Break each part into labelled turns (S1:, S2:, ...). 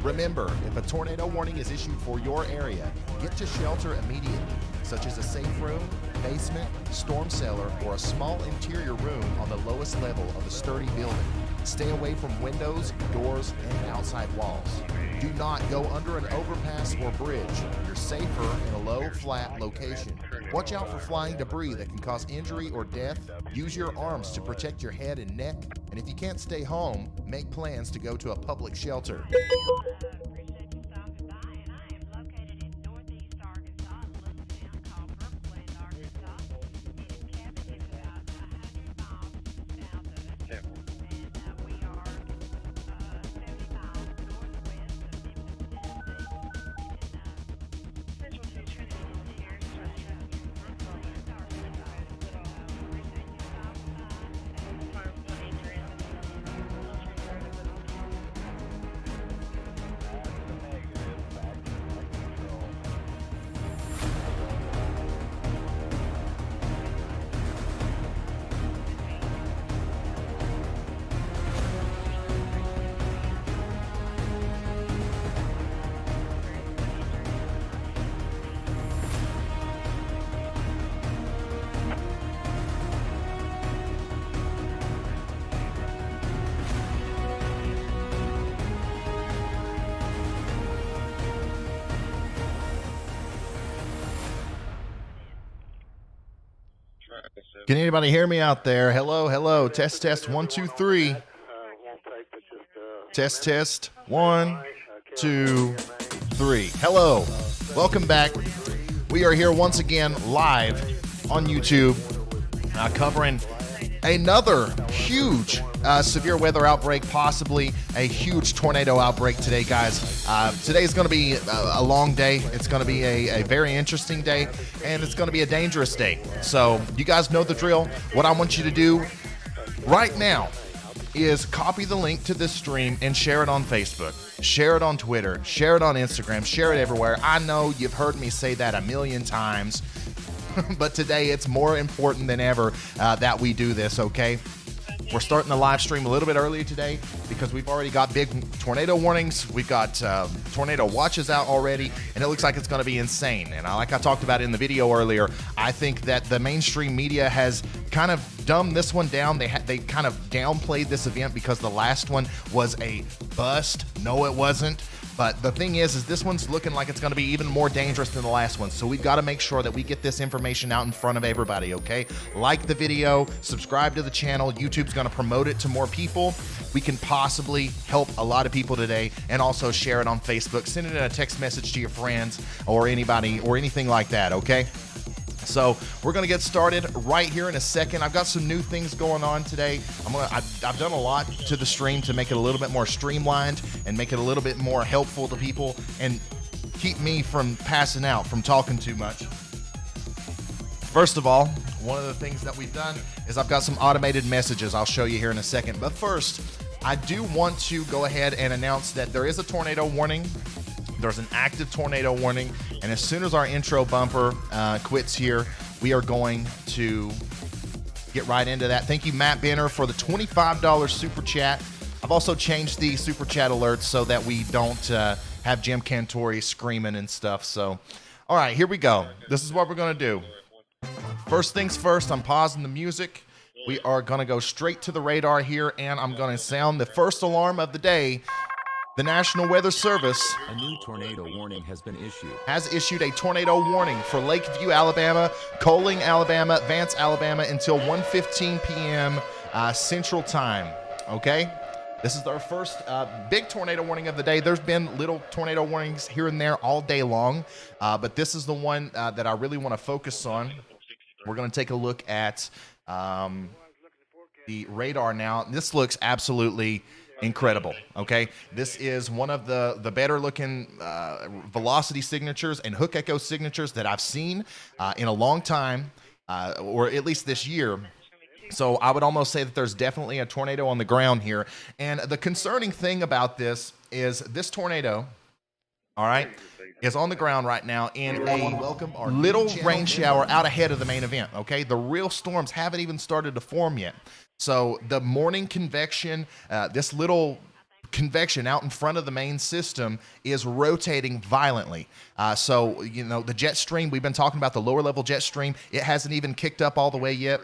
S1: Remember, if a tornado warning is issued for your area, get to shelter immediately, such as a safe room, basement, storm cellar, or a small interior room on the lowest level of a sturdy building. Stay away from windows, doors, and outside walls. Do not go under an overpass or bridge. You're safer in a low, flat location. Watch out for flying debris that can cause injury or death. Use your arms to protect your head and neck. And if you can't stay home, make plans to go to a public shelter. Can anybody hear me out there? Hello, hello. Test, test, 1, 2, 3. Test, test, 1, 2, 3. Hello. Welcome back. We are here once again live on YouTube covering another huge severe weather outbreak, possibly a huge tornado outbreak today, guys. Today is going to be a long day. It's going to be a very interesting day, and it's going to be a dangerous day. So you guys know the drill. What I want you to do right now is copy the link to this stream and share it on Facebook, share it on Twitter, share it on Instagram, share it everywhere. I know you've heard me say that a million times, but today it's more important than ever that we do this, okay? We're starting the live stream a little bit earlier today because we've already got big tornado warnings. We've got tornado watches out already, and it looks like it's going to be insane. And like I talked about in the video earlier, I think that the mainstream media has kind of dumbed this one down. They kind of downplayed this event because the last one was a bust. No, it wasn't. But the thing is this one's looking like it's going to be even more dangerous than the last one. So we've got to make sure that we get this information out in front of everybody, okay? Like the video, subscribe to the channel. YouTube's going to promote it to more people. We can possibly help a lot of people today, and also share it on Facebook. Send it in a text message to your friends or anybody or anything like that, okay? So we're going to get started right here in a second. I've got some new things going on today. I've done a lot to the stream to make it a little bit more streamlined and make it a little bit more helpful to people and keep me from passing out, from talking too much. First of all, one of the things that we've done is I've got some automated messages I'll show you here in a second. But first, I do want to go ahead and announce that there is a tornado warning. There's an active tornado warning, and as soon as our intro bumper quits here, we are going to get right into that. Thank you, Matt Benner, for the $25 super chat. I've also changed the super chat alerts so that we don't have Jim Cantori screaming and stuff. So, all right, here we go. This is what we're going to do. First things first, I'm pausing the music. We are going to go straight to the radar here, and I'm going to sound the first alarm of the day. The National Weather Service
S2: A new tornado warning has been issued.
S1: Has issued a tornado warning for Lakeview, Alabama, Coaling, Alabama, Vance, Alabama until 1:15 p.m. Central Time. Okay? This is our first big tornado warning of the day. There's been little tornado warnings here and there all day long, but this is the one that I really want to focus on. We're going to take a look at the radar now. This looks absolutely incredible. Okay, this is one of the better looking velocity signatures and hook echo signatures that I've seen in a long time, or at least this year. So I would almost say that there's definitely a tornado on the ground here. And the concerning thing about this is this tornado, all right, is on the ground right now in a little rain shower out ahead of the main event. Okay, the real storms haven't even started to form yet. So the morning convection, this little convection out in front of the main system is rotating violently. So, the jet stream, we've been talking about the lower level jet stream. It hasn't even kicked up all the way yet.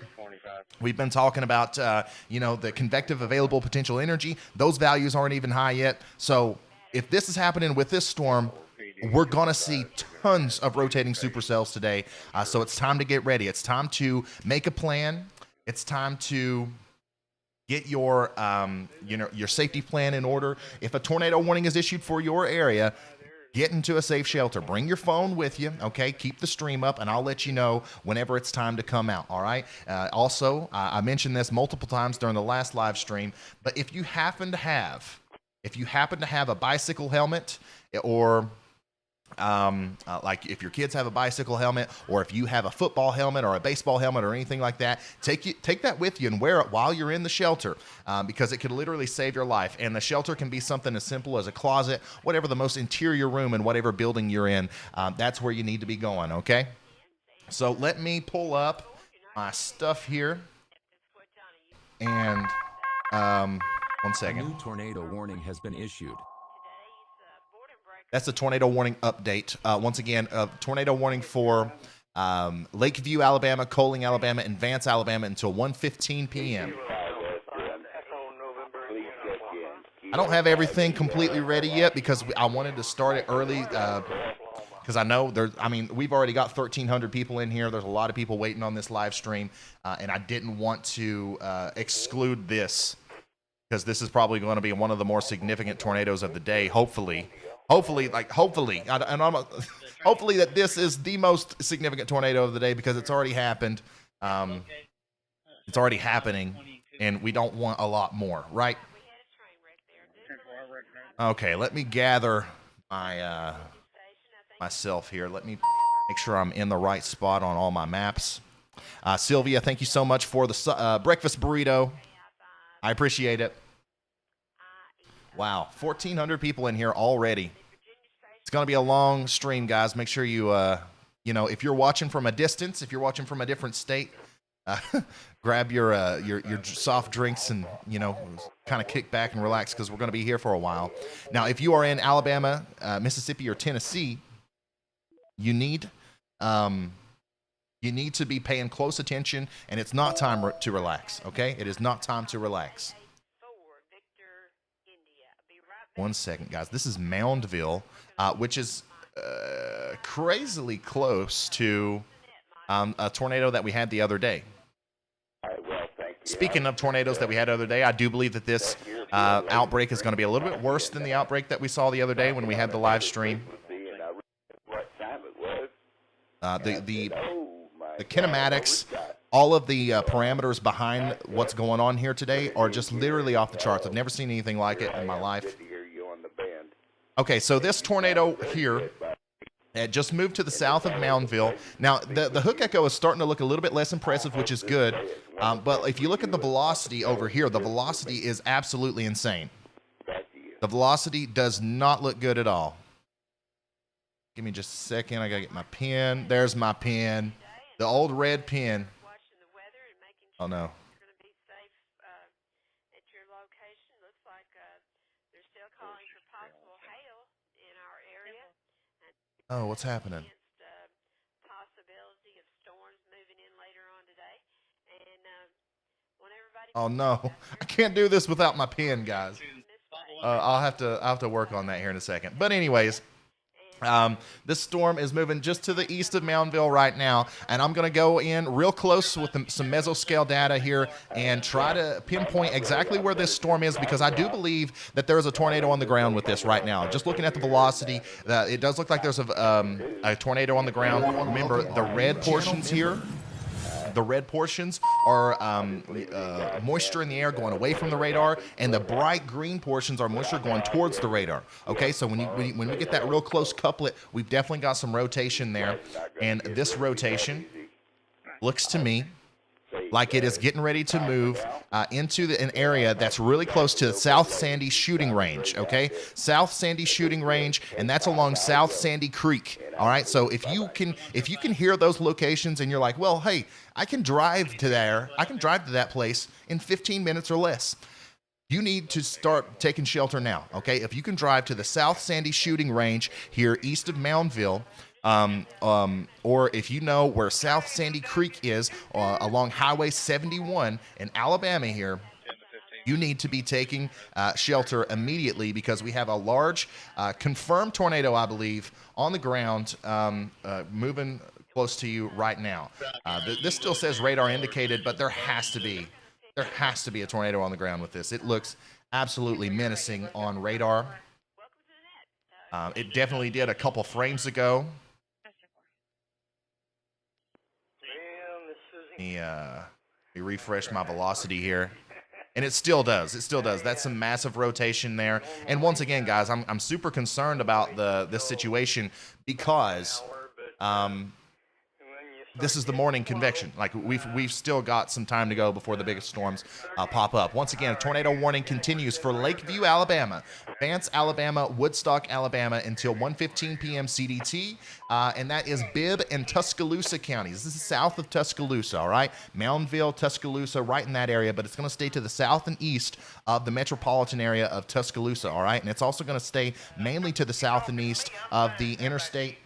S1: We've been talking about, the convective available potential energy. Those values aren't even high yet. So if this is happening with this storm, we're going to see tons of rotating supercells today. So it's time to get ready. It's time to make a plan. It's time to get your safety plan in order. If a tornado warning is issued for your area, get into a safe shelter. Bring your phone with you, okay? Keep the stream up, and I'll let you know whenever it's time to come out, all right? Also, I mentioned this multiple times during the last live stream, but if you happen to have a bicycle helmet, or like if your kids have a bicycle helmet, or if you have a football helmet or a baseball helmet or anything like that, take that with you and wear it while you're in the shelter, because it could literally save your life. And the shelter can be something as simple as a closet, whatever the most interior room in whatever building you're in. That's where you need to be going, okay? So let me pull up my stuff here, and 1 second.
S2: A new tornado warning has been issued.
S1: That's a tornado warning update. Once again, a tornado warning for Lakeview, Alabama, Coaling, Alabama, and Vance, Alabama until 1:15 p.m. I don't have everything completely ready yet because I wanted to start it early, because I know we've already got 1,300 people in here. There's a lot of people waiting on this live stream, and I didn't want to exclude this, because this is probably going to be one of the more significant tornadoes of the day, hopefully that this is the most significant tornado of the day, because it's already happened. It's already happening, and we don't want a lot more, right? Okay, let me gather my myself here. Let me make sure I'm in the right spot on all my maps. Sylvia, thank you so much for the breakfast burrito. I appreciate it. Wow, 1,400 people in here already. It's going to be a long stream, guys. Make sure you, if you're watching from a distance, if you're watching from a different state, grab your soft drinks and, kind of kick back and relax, because we're going to be here for a while. Now, if you are in Alabama, Mississippi, or Tennessee, you need to be paying close attention, and it's not time to relax, okay? It is not time to relax. 1 second, guys. This is Moundville, which is crazily close to a tornado that we had the other day. Speaking of tornadoes that we had the other day, I do believe that this outbreak is going to be a little bit worse than the outbreak that we saw the other day when we had the live stream. The kinematics, all of the parameters behind what's going on here today are just literally off the charts. I've never seen anything like it in my life. Okay, so this tornado here, it just moved to the south of Moundville. Now, the hook echo is starting to look a little bit less impressive, which is good. But if you look at the velocity over here, the velocity is absolutely insane. The velocity does not look good at all. Give me just a second. I got to get my pen. There's my pen. The old red pen. Oh, no. Oh, what's happening? Oh no, I can't do this without my pen, guys. I'll have to work on that here in a second. But anyways, this storm is moving just to the east of Moundville right now, and I'm going to go in real close with some mesoscale data here and try to pinpoint exactly where this storm is, because I do believe that there is a tornado on the ground with this right now. Just looking at the velocity, it does look like there's a tornado on the ground. Remember, the red portions here, the red portions are moisture in the air going away from the radar, and the bright green portions are moisture going towards the radar. Okay, so when we get that real close couplet, we've definitely got some rotation there, and this rotation looks to me like it is getting ready to move into an area that's really close to South Sandy shooting range, okay? South Sandy shooting range, and that's along South Sandy Creek, all right? So if you can hear those locations and you're like, well, hey, I can drive to there. I can drive to that place in 15 minutes or less. you need to start taking shelter now, okay? If you can drive to the South Sandy Shooting Range here east of Moundville, or if you know where South Sandy Creek is along Highway 71 in Alabama here, you need to be taking shelter immediately because we have a large confirmed tornado, I believe, on the ground moving close to you right now. This still says radar indicated, but there has to be a tornado on the ground with this. It looks absolutely menacing on radar. It definitely did a couple frames ago. Let me refresh my velocity here. And it still does. It still does. That's some massive rotation there. And once again, guys, I'm super concerned about this situation because this is the morning convection. Like we've still got some time to go before the biggest storms pop up. Once again, a tornado warning continues for Lakeview, Alabama, Vance, Alabama, Woodstock, Alabama until 1:15 p.m. CDT, and that is Bibb and Tuscaloosa counties. This is south of Tuscaloosa, all right? Moundville, Tuscaloosa, right in that area, but it's going to stay to the south and east of the metropolitan area of Tuscaloosa, all right? And it's also going to stay mainly to the south and east of the Interstate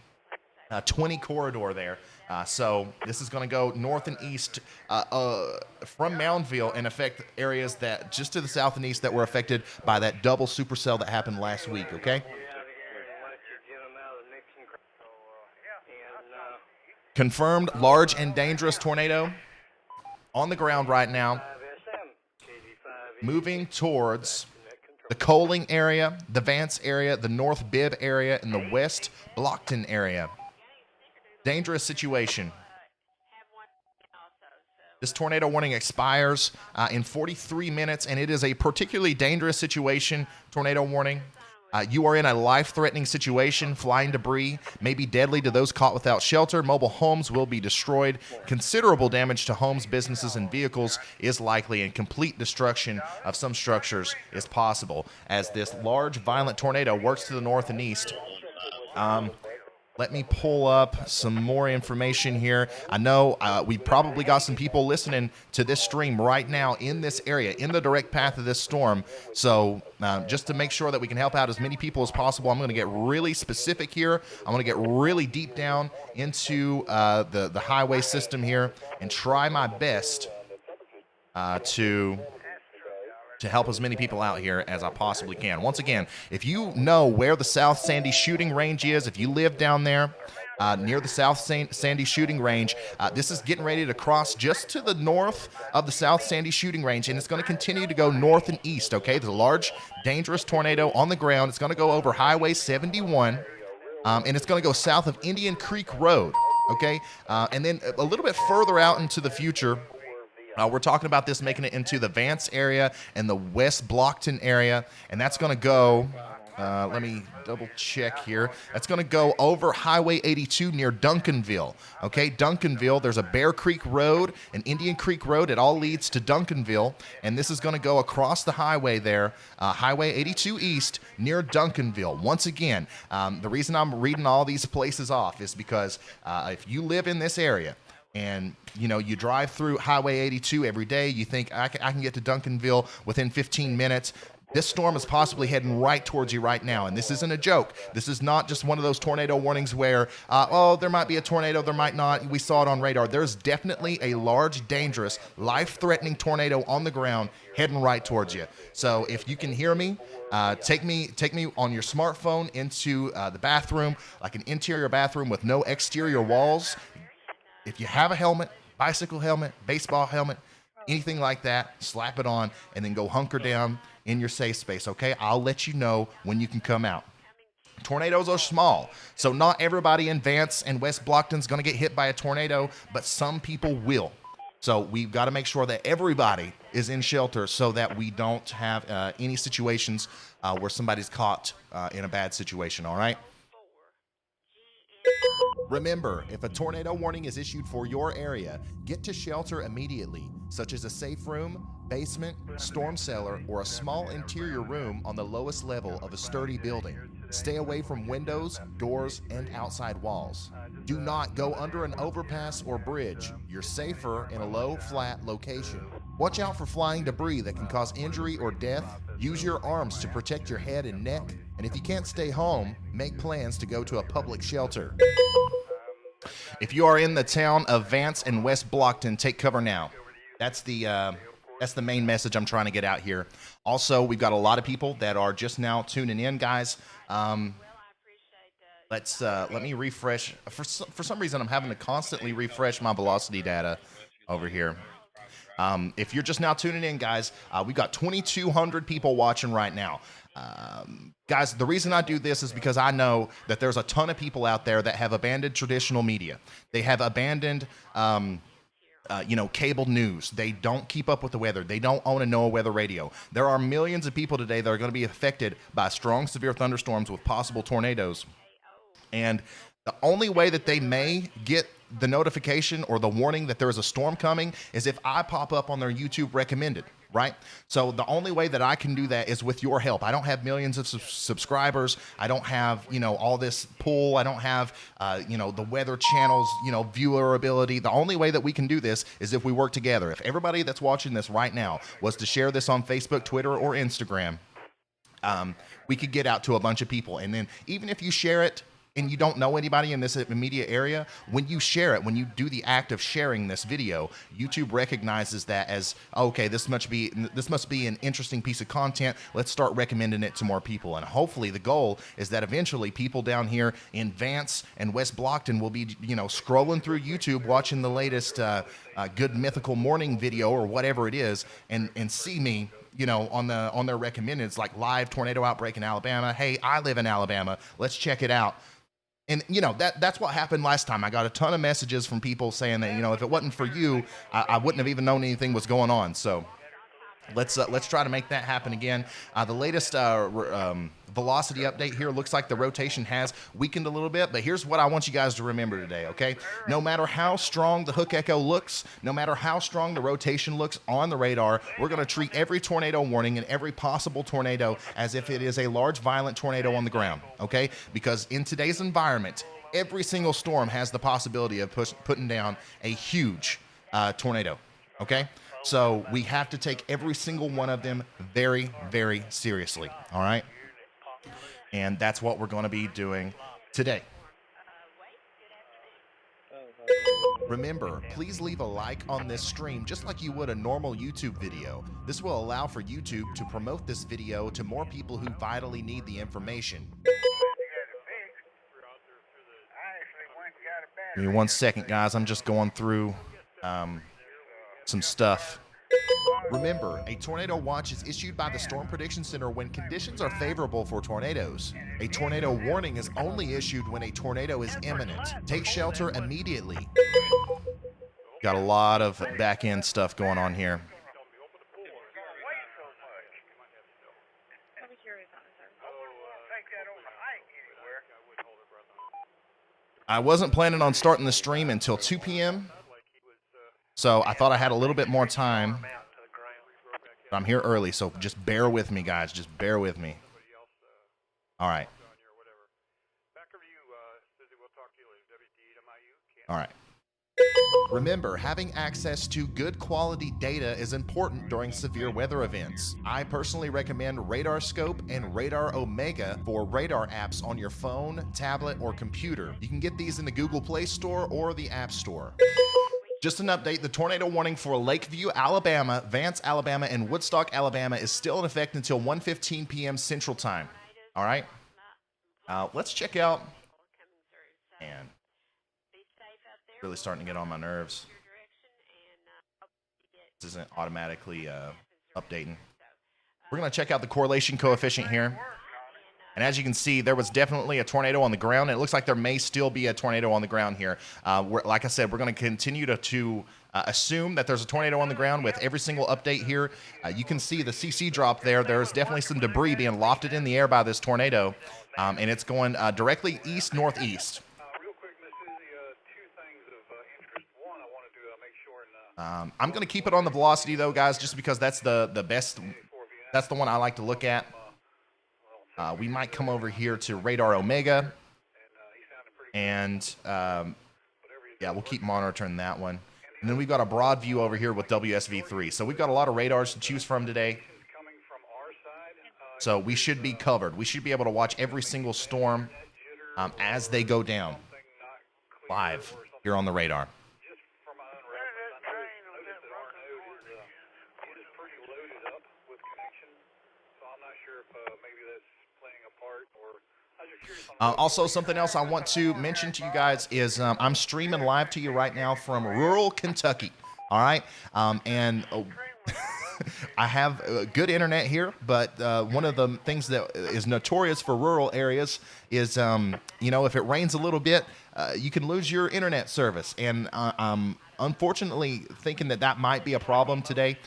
S1: 20 corridor there. So this is going to go north and east from Moundville and affect areas that just to the south and east that were affected by that double supercell that happened last week, okay? Confirmed large and dangerous tornado on the ground right now, moving towards the Coaling area, the Vance area, the North Bibb area, and the West Blockton area. Dangerous situation. This tornado warning expires in 43 minutes, and it is a particularly dangerous situation, tornado warning. You are in a life-threatening situation. Flying debris may be deadly to those caught without shelter. Mobile homes will be destroyed. Considerable damage to homes, businesses, and vehicles is likely, and complete destruction of some structures is possible as this large, violent tornado works to the north and east. Let me pull up some more information here. I know we probably got some people listening to this stream right now in this area, in the direct path of this storm. So just to make sure that we can help out as many people as possible, I'm going to get really specific here. I'm going to get really deep down into the highway system here and try my best to help as many people out here as I possibly can. Once again, if you know where the South Sandy Shooting Range is, if you live down there near the South Sandy Shooting Range, this is getting ready to cross just to the north of the South Sandy Shooting Range, and it's going to continue to go north and east, okay? There's a large, dangerous tornado on the ground. It's going to go over Highway 71, and it's going to go south of Indian Creek Road, okay? And then a little bit further out into the future, we're talking about this making it into the Vance area and the West Blockton area, and that's going to go, let me double check here. That's going to go over Highway 82 near Duncanville. Okay, Duncanville, there's a Bear Creek Road, an Indian Creek Road. It all leads to Duncanville, and this is going to go across the highway there, Highway 82 East near Duncanville. Once again, the reason I'm reading all these places off is because if you live in this area, and, you know, you drive through Highway 82 every day, you think, I can get to Duncanville within 15 minutes. This storm is possibly heading right towards you right now, and this isn't a joke. This is not just one of those tornado warnings where, there might be a tornado, there might not. We saw it on radar. There's definitely a large, dangerous, life-threatening tornado on the ground heading right towards you. So if you can hear me, take me on your smartphone into the bathroom, like an interior bathroom with no exterior walls. If you have a helmet, bicycle helmet, baseball helmet, anything like that, slap it on and then go hunker down in your safe space, okay? I'll let you know when you can come out. Tornadoes are small, so not everybody in Vance and West Blockton is going to get hit by a tornado, but some people will. So we've got to make sure that everybody is in shelter so that we don't have any situations where somebody's caught in a bad situation, all right? Remember, if a tornado warning is issued for your area, get to shelter immediately, such as a safe room, basement, storm cellar, or a small interior room on the lowest level of a sturdy building. Stay away from windows, doors, and outside walls. Do not go under an overpass or bridge. You're safer in a low, flat location. Watch out for flying debris that can cause injury or death. Use your arms to protect your head and neck. And if you can't stay home, make plans to go to a public shelter. If you are in the town of Vance and West Blockton, take cover now. That's the main message I'm trying to get out here. Also, we've got a lot of people that are just now tuning in, guys. Let me refresh. For some reason, I'm having to constantly refresh my velocity data over here. If you're just now tuning in, guys, we've got 2,200 people watching right now. Guys, the reason I do this is because I know that there's a ton of people out there that have abandoned traditional media. They have abandoned, cable news. They don't keep up with the weather. They don't own a NOAA weather radio. There are millions of people today that are going to be affected by strong, severe thunderstorms with possible tornadoes. And the only way that they may get the notification or the warning that there is a storm coming is if I pop up on their YouTube recommended, right? So the only way that I can do that is with your help. I don't have millions of subscribers. I don't have, all this pull. I don't have, the weather channels, viewerability. The only way that we can do this is if we work together. If everybody that's watching this right now was to share this on Facebook, Twitter, or Instagram, we could get out to a bunch of people. And then even if you share it, and you don't know anybody in this immediate area, when you share it, when you do the act of sharing this video, YouTube recognizes that as, okay, this must be an interesting piece of content. Let's start recommending it to more people. And hopefully the goal is that eventually people down here in Vance and West Blockton will be, scrolling through YouTube, watching the latest Good Mythical Morning video or whatever it is, and see me, on their recommended. It's like live tornado outbreak in Alabama. Hey, I live in Alabama. Let's check it out. And, that's what happened last time. I got a ton of messages from people saying that, if it wasn't for you, I wouldn't have even known anything was going on. So let's try to make that happen again. The latest velocity update here looks like the rotation has weakened a little bit, but here's what I want you guys to remember today, okay? No matter how strong the hook echo looks, no matter how strong the rotation looks on the radar, we're going to treat every tornado warning and every possible tornado as if it is a large violent tornado on the ground, okay? Because in today's environment, every single storm has the possibility of putting down a huge tornado, okay? So we have to take every single one of them very, very seriously, all right? And that's what we're going to be doing today. Remember, please leave a like on this stream just like you would a normal YouTube video. This will allow for YouTube to promote this video to more people who vitally need the information. Give me 1 second, guys. I'm just going through some stuff. Remember, a tornado watch is issued by the Storm Prediction Center when conditions are favorable for tornadoes. A tornado warning is only issued when a tornado is imminent. Take shelter immediately. Got a lot of back-end stuff going on here. I wasn't planning on starting the stream until 2 p.m., so I thought I had a little bit more time. I'm here early, so just bear with me, guys. Just bear with me. All right. All right. Remember, having access to good quality data is important during severe weather events. I personally recommend Radar Scope and Radar Omega for radar apps on your phone, tablet, or computer. You can get these in the Google Play Store or the App Store. Just an update, the tornado warning for Lakeview, Alabama, Vance, Alabama, and Woodstock, Alabama is still in effect until 1:15 p.m. Central Time. All right? Let's check out, and really starting to get on my nerves. This isn't automatically updating. We're going to check out the correlation coefficient here. And as you can see, there was definitely a tornado on the ground. And it looks like there may still be a tornado on the ground here. Like I said, we're going to continue to assume that there's a tornado on the ground with every single update here. You can see the CC drop there. There's definitely some debris being lofted in the air by this tornado. And it's going directly east-northeast. I'm going to keep it on the velocity, though, guys, just because that's the best. That's the one I like to look at. We might come over here to Radar Omega, and yeah, we'll keep monitoring that one. And then we've got a broad view over here with WSV3. So we've got a lot of radars to choose from today. So we should be covered. We should be able to watch every single storm as they go down live here on the radar. Also, something else I want to mention to you guys is I'm streaming live to you right now from rural Kentucky. All right. I have good internet here, but one of the things that is notorious for rural areas is, if it rains a little bit, you can lose your internet service. And I'm unfortunately thinking that might be a problem today.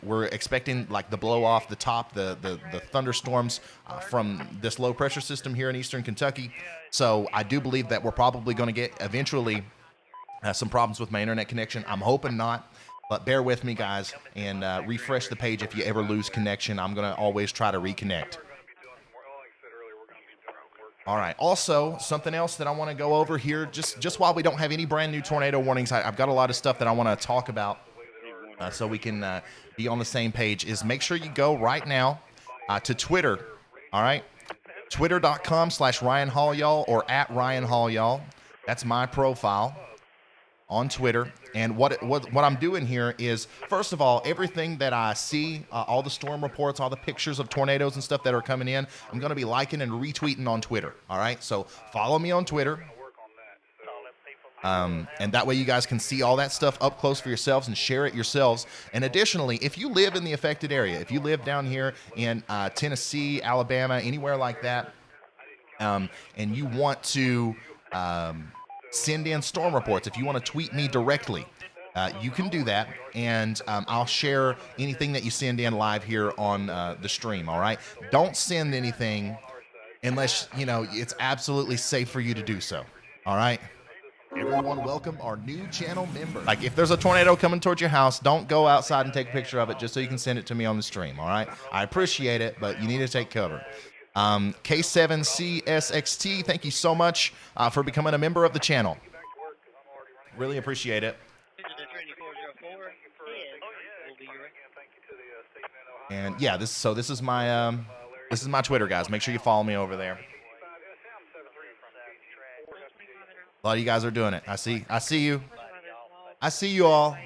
S1: We're expecting like the blow off the top, the thunderstorms from this low pressure system here in eastern Kentucky. So I do believe that we're probably going to get eventually some problems with my internet connection. I'm hoping not. But bear with me, guys, and refresh the page if you ever lose connection. I'm going to always try to reconnect. All right. Also, something else that I want to go over here, just while we don't have any brand new tornado warnings, I've got a lot of stuff that I want to talk about so we can be on the same page, is make sure you go right now to Twitter, all right? Twitter.com/Ryan Hall, y'all, or @Ryan Hall, y'all. That's my profile on Twitter. And what I'm doing here is, first of all, everything that I see, all the storm reports, all the pictures of tornadoes and stuff that are coming in, I'm going to be liking and retweeting on Twitter. All right, so follow me on Twitter. And that way you guys can see all that stuff up close for yourselves and share it yourselves. And additionally, if you live in the affected area, if you live down here in Tennessee, Alabama, anywhere like that, and you want to send in storm reports, if you want to tweet me directly, you can do that, and I'll share anything that you send in live here on the stream. All right, don't send anything unless it's absolutely safe for you to do so. All right. Everyone, welcome our new channel member. Like, if there's a tornado coming towards your house, don't go outside and take a picture of it just so you can send it to me on the stream. All right, I appreciate it, but you need to take cover. K7CSXT, thank you so much for becoming a member of the channel. Really appreciate it. And yeah, this is my Twitter, guys. Make sure you follow me over there. A lot of you guys are doing it. I see you. I see you all.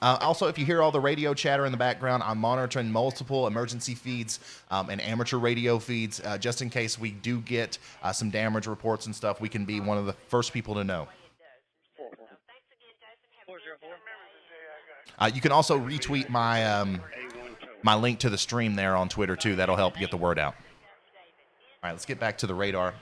S1: Also, if you hear all the radio chatter in the background, I'm monitoring multiple emergency feeds and amateur radio feeds just in case we do get some damage reports and stuff. We can be one of the first people to know. You can also retweet my my link to the stream there on Twitter too. That'll help get the word out. All right, let's get back to the radar.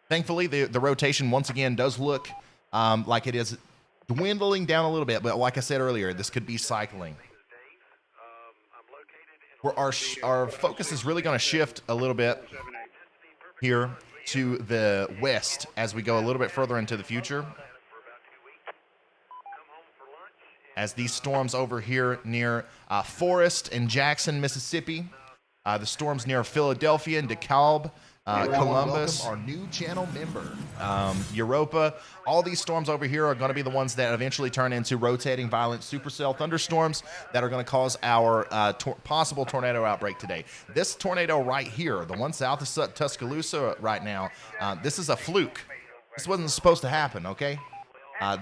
S1: Thankfully, the rotation once again does look like it is dwindling down a little bit, but like I said earlier, this could be cycling. Our focus is really going to shift a little bit here to the west as we go a little bit further into the future. As these storms over here near Forest and Jackson, Mississippi, the storms near Philadelphia and DeKalb, Columbus, our new channel member, Europa. All these storms over here are going to be the ones that eventually turn into rotating violent supercell thunderstorms that are going to cause our possible tornado outbreak today. This tornado right here, the one south of Tuscaloosa right now, this is a fluke. This wasn't supposed to happen, okay?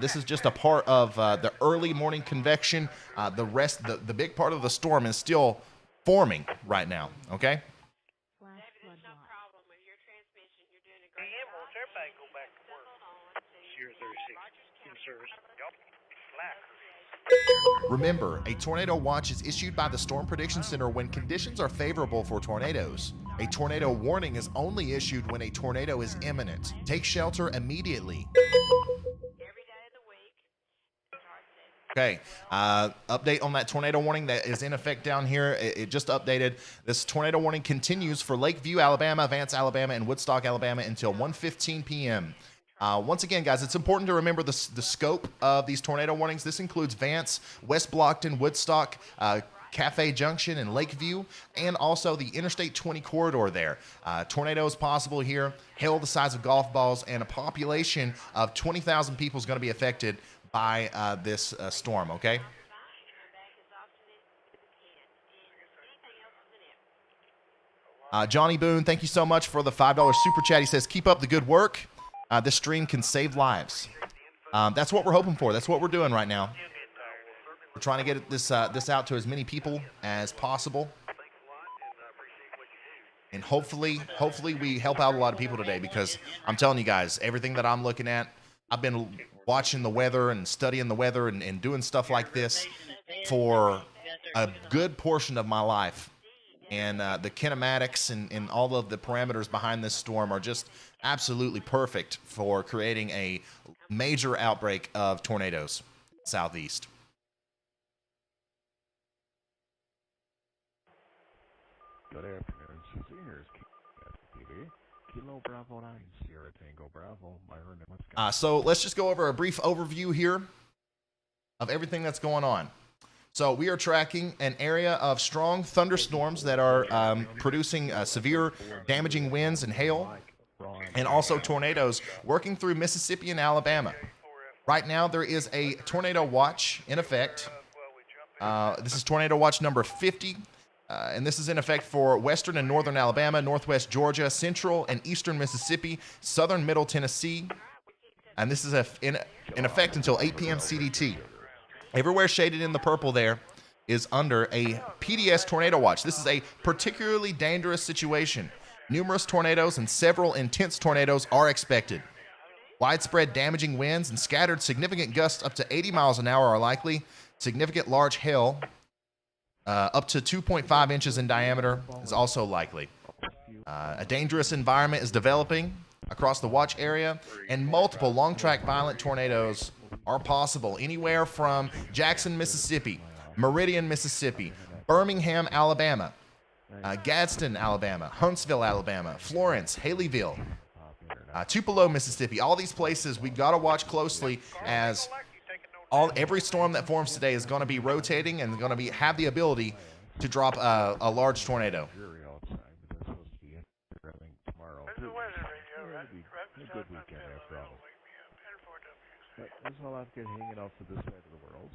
S1: This is just a part of the early morning convection. The big part of the storm is still forming right now, okay? Remember, a tornado watch is issued by the Storm Prediction Center when conditions are favorable for tornadoes. A tornado warning is only issued when a tornado is imminent. Take shelter immediately. Okay, update on that tornado warning that is in effect down here. It just updated. This tornado warning continues for Lakeview, Alabama, Vance, Alabama, and Woodstock, Alabama until 1:15 p.m. Once again, guys, it's important to remember the scope of these tornado warnings. This includes Vance, West Blockton, Woodstock, Cafe Junction in Lakeview, and also the Interstate 20 corridor there. Tornadoes possible here, hail the size of golf balls, and a population of 20,000 people is going to be affected by this storm, okay? Johnny Boone, thank you so much for the $5 super chat. He says, keep up the good work. This stream can save lives. That's what we're hoping for. That's what we're doing right now. We're trying to get this out to as many people as possible. And hopefully we help out a lot of people today, because I'm telling you guys, everything that I'm looking at, I've been watching the weather and studying the weather and doing stuff like this for a good portion of my life. And the kinematics and all of the parameters behind this storm are just absolutely perfect for creating a major outbreak of tornadoes southeast.
S3: Good afternoon, Susie. Here's TV. Kilo Bravo 9, Sierra Tango Bravo. Myron, Wisconsin.
S1: So let's just go over a brief overview here of everything that's going on. So we are tracking an area of strong thunderstorms that are producing severe damaging winds and hail, and also tornadoes working through Mississippi and Alabama. Right now there is a tornado watch in effect. This is tornado watch number 50. And this is in effect for western and northern Alabama, northwest Georgia, central and eastern Mississippi, southern middle Tennessee. And this is in effect until 8 p.m. CDT. Everywhere shaded in the purple there is under a PDS tornado watch. This is a particularly dangerous situation. Numerous tornadoes and several intense tornadoes are expected. Widespread damaging winds and scattered significant gusts up to 80 miles an hour are likely. Significant large hail up to 2.5 inches in diameter is also likely. A dangerous environment is developing across the watch area, and multiple long-track violent tornadoes are possible anywhere from Jackson, Mississippi, Meridian, Mississippi, Birmingham, Alabama, Gadsden, Alabama, Huntsville, Alabama, Florence, Haleyville, Tupelo, Mississippi. All these places we got to watch closely, as every storm that forms today is going to be rotating and going to have the ability to drop a large tornado.
S3: Good weekend after all. That's all I've got hanging off to this side of the world.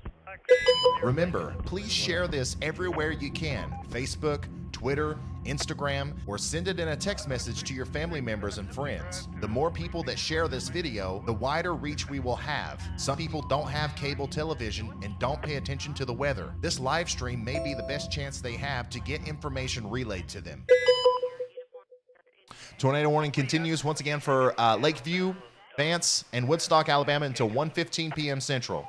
S1: Remember, please share this everywhere you can. Facebook, Twitter, Instagram, or send it in a text message to your family members and friends. The more people that share this video, the wider reach we will have. Some people don't have cable television and don't pay attention to the weather. This live stream may be the best chance they have to get information relayed to them. Tornado warning continues once again for Lakeview, Vance, and Woodstock, Alabama until 1:15 p.m. Central.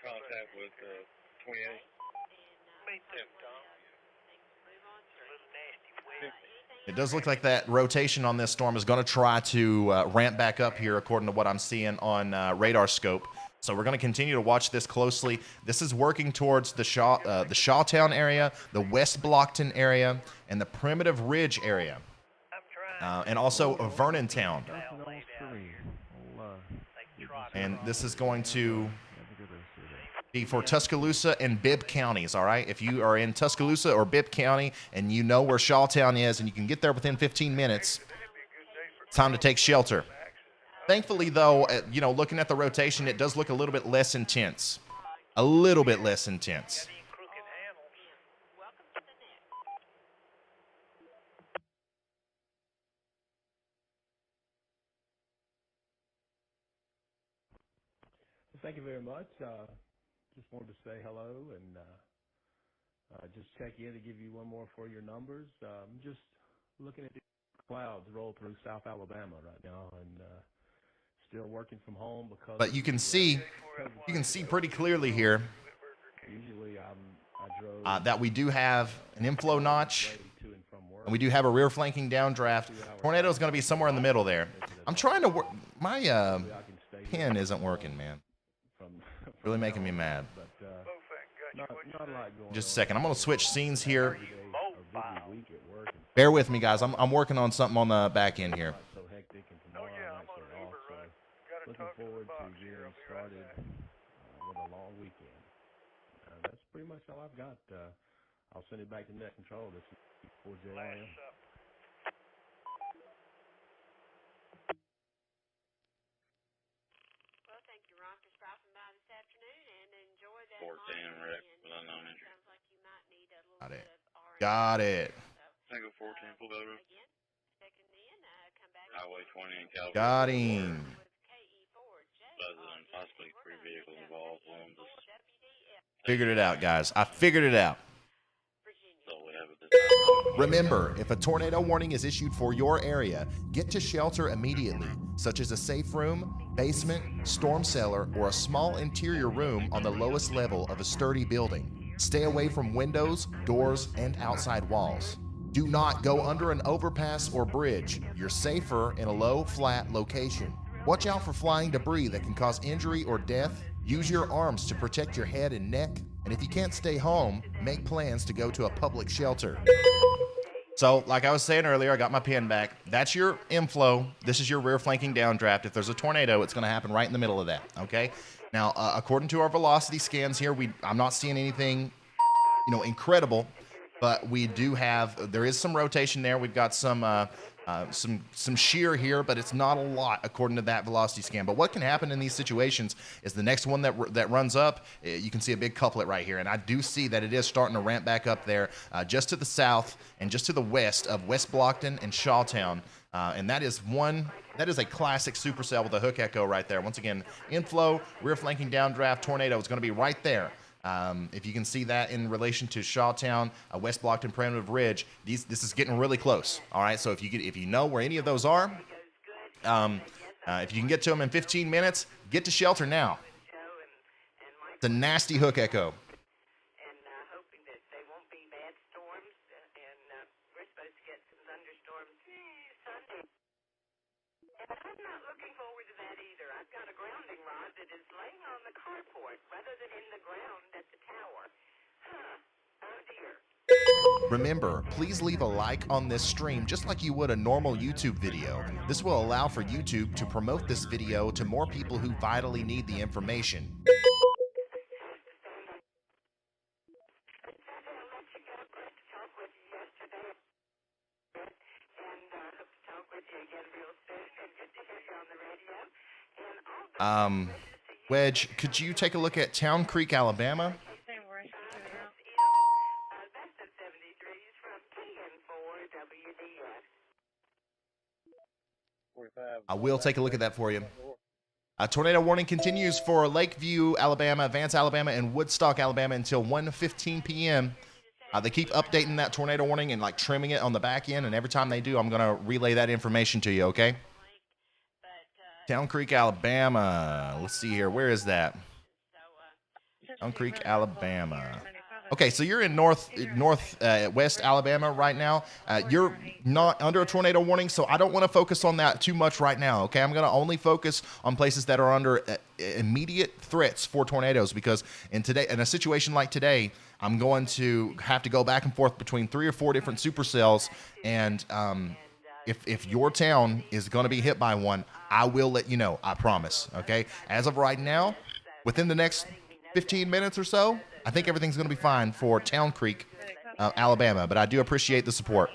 S4: Contact with 28.
S1: It does look like that rotation on this storm is going to try to ramp back up here, according to what I'm seeing on radar scope. So we're going to continue to watch this closely. This is working towards the Shawtown area, the West Blockton area, and the Primitive Ridge area, and also Vernontown. And this is going to be for Tuscaloosa and Bibb counties, all right? If you are in Tuscaloosa or Bibb County and you know where Shawtown is and you can get there within 15 minutes, it's time to take shelter. Thankfully, though, looking at the rotation, it does look a little bit less intense. A little bit less intense.
S3: Thank you very much. Just wanted to say hello and just check in to give you one more for your numbers. Just looking at the clouds roll through South Alabama right now, and still working from home because.
S1: But you can see pretty clearly here.
S3: Usually I drove
S1: that we do have an inflow notch, and we do have a rear flanking downdraft. Tornado is going to be somewhere in the middle there. I'm trying to work. My pen isn't working, man. Really making me mad. Just a second. I'm going to switch scenes here. Bear with me, guys. I'm working on something on the back end here.
S3: looking forward to getting started with a long weekend. That's pretty much all I've got. I'll send it back to net control. This is 4JRM.
S5: Well, thank you, Ron, for stopping by this afternoon and enjoy that.
S4: 14 wreck with unknown injury.
S5: Sounds like you might need a little
S1: Got
S5: bit
S1: it.
S5: of R&D.
S1: Got it.
S4: Single 14, pull over.
S5: Again, checking in, come back.
S4: Highway 20 in California.
S1: Got him.
S5: With KE4J.
S4: Other than possibly 3 vehicles involved. One just
S1: Figured it out, guys. I figured it out.
S4: so we have it this time.
S1: Remember, if a tornado warning is issued for your area, get to shelter immediately, such as a safe room, basement, storm cellar, or a small interior room on the lowest level of a sturdy building. Stay away from windows, doors, and outside walls. Do not go under an overpass or bridge. You're safer in a low, flat location. Watch out for flying debris that can cause injury or death. Use your arms to protect your head and neck. And if you can't stay home, make plans to go to a public shelter. So, like I was saying earlier, I got my pen back. That's your inflow. This is your rear flanking downdraft. If there's a tornado, it's going to happen right in the middle of that, okay? Now, according to our velocity scans here, I'm not seeing anything, incredible, but we do have, there is some rotation there. We've got some shear here, but it's not a lot according to that velocity scan. But what can happen in these situations is the next one that runs up, you can see a big couplet right here, and I do see that it is starting to ramp back up there, just to the south and just to the west of West Blockton and Shawtown, and that is a classic supercell with a hook echo right there. Once again, inflow, rear flanking downdraft, tornado is going to be right there. If you can see that in relation to Shawtown, West Blockton, Primitive Ridge, this is getting really close. All right, so if you know where any of those are, if you can get to them in 15 minutes, get to shelter now. It's a nasty hook echo.
S5: And hoping that they won't be bad storms. And we're supposed to get some thunderstorms Sunday. And I'm not looking forward to that either. I've got a grounding rod that is laying on the carport rather than in the ground at the tower. Oh dear.
S1: Remember, please leave a like on this stream just like you would a normal YouTube video. This will allow for YouTube to promote this video to more people who vitally need the information. Wedge, could you take a look at Town Creek, Alabama? I will take a look at that for you. Tornado warning continues for Lakeview, Alabama, Vance, Alabama, and Woodstock, Alabama until 1:15 p.m. They keep updating that tornado warning and trimming it on the back end, and every time they do, I'm going to relay that information to you, okay? Town Creek, Alabama. Let's see here. Where is that? Town Creek, Alabama. Okay, so you're in northwest Alabama right now. You're not under a tornado warning, so I don't want to focus on that too much right now, okay? I'm going to only focus on places that are under immediate threats for tornadoes, because in a situation like today, I'm going to have to go back and forth between 3 or 4 different supercells, and if your town is going to be hit by one, I will let you know, I promise, okay? As of right now, within the next 15 minutes or so, I think everything's going to be fine for Town Creek, Alabama, but I do appreciate the support.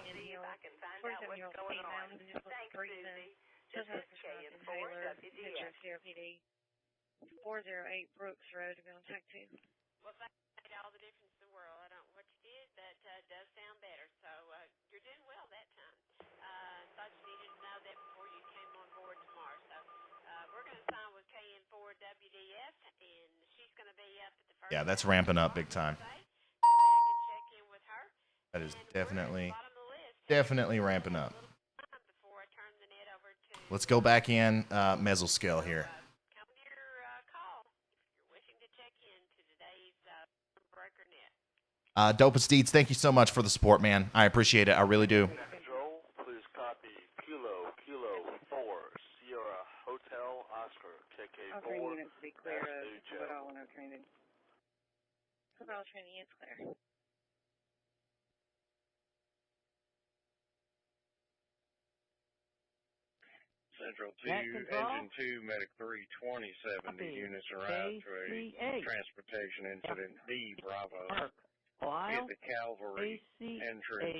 S6: 408 Brooks Road, to be on track 2.
S5: Well, that made all the difference in the world. I don't know what you did, but does sound better. So you're doing well that time. Thought you needed to know that before you came on board tomorrow. So we're going to sign with KN4WDF, and she's going to be up at the first.
S1: Yeah, that's ramping up big time.
S5: Come back and check in with her.
S1: That is definitely ramping up. Let's go back in mesoscale here. Dopest Deeds, thank you so much for the support, man. I appreciate it. I really do.
S7: Control, please copy Kilo 4, Sierra Hotel Oscar, KK4.
S6: All 3 units to be clear of football and training. Football training is clear.
S4: Central 2,
S8: Net control.
S4: Engine 2, Medic 3, 2070
S8: Copy.
S4: units arrived to a
S8: KC8.
S4: transportation incident D, Bravo.
S8: Mark.
S4: Be
S8: Ohio.
S4: at the Calvary
S8: KC8.
S4: entrance,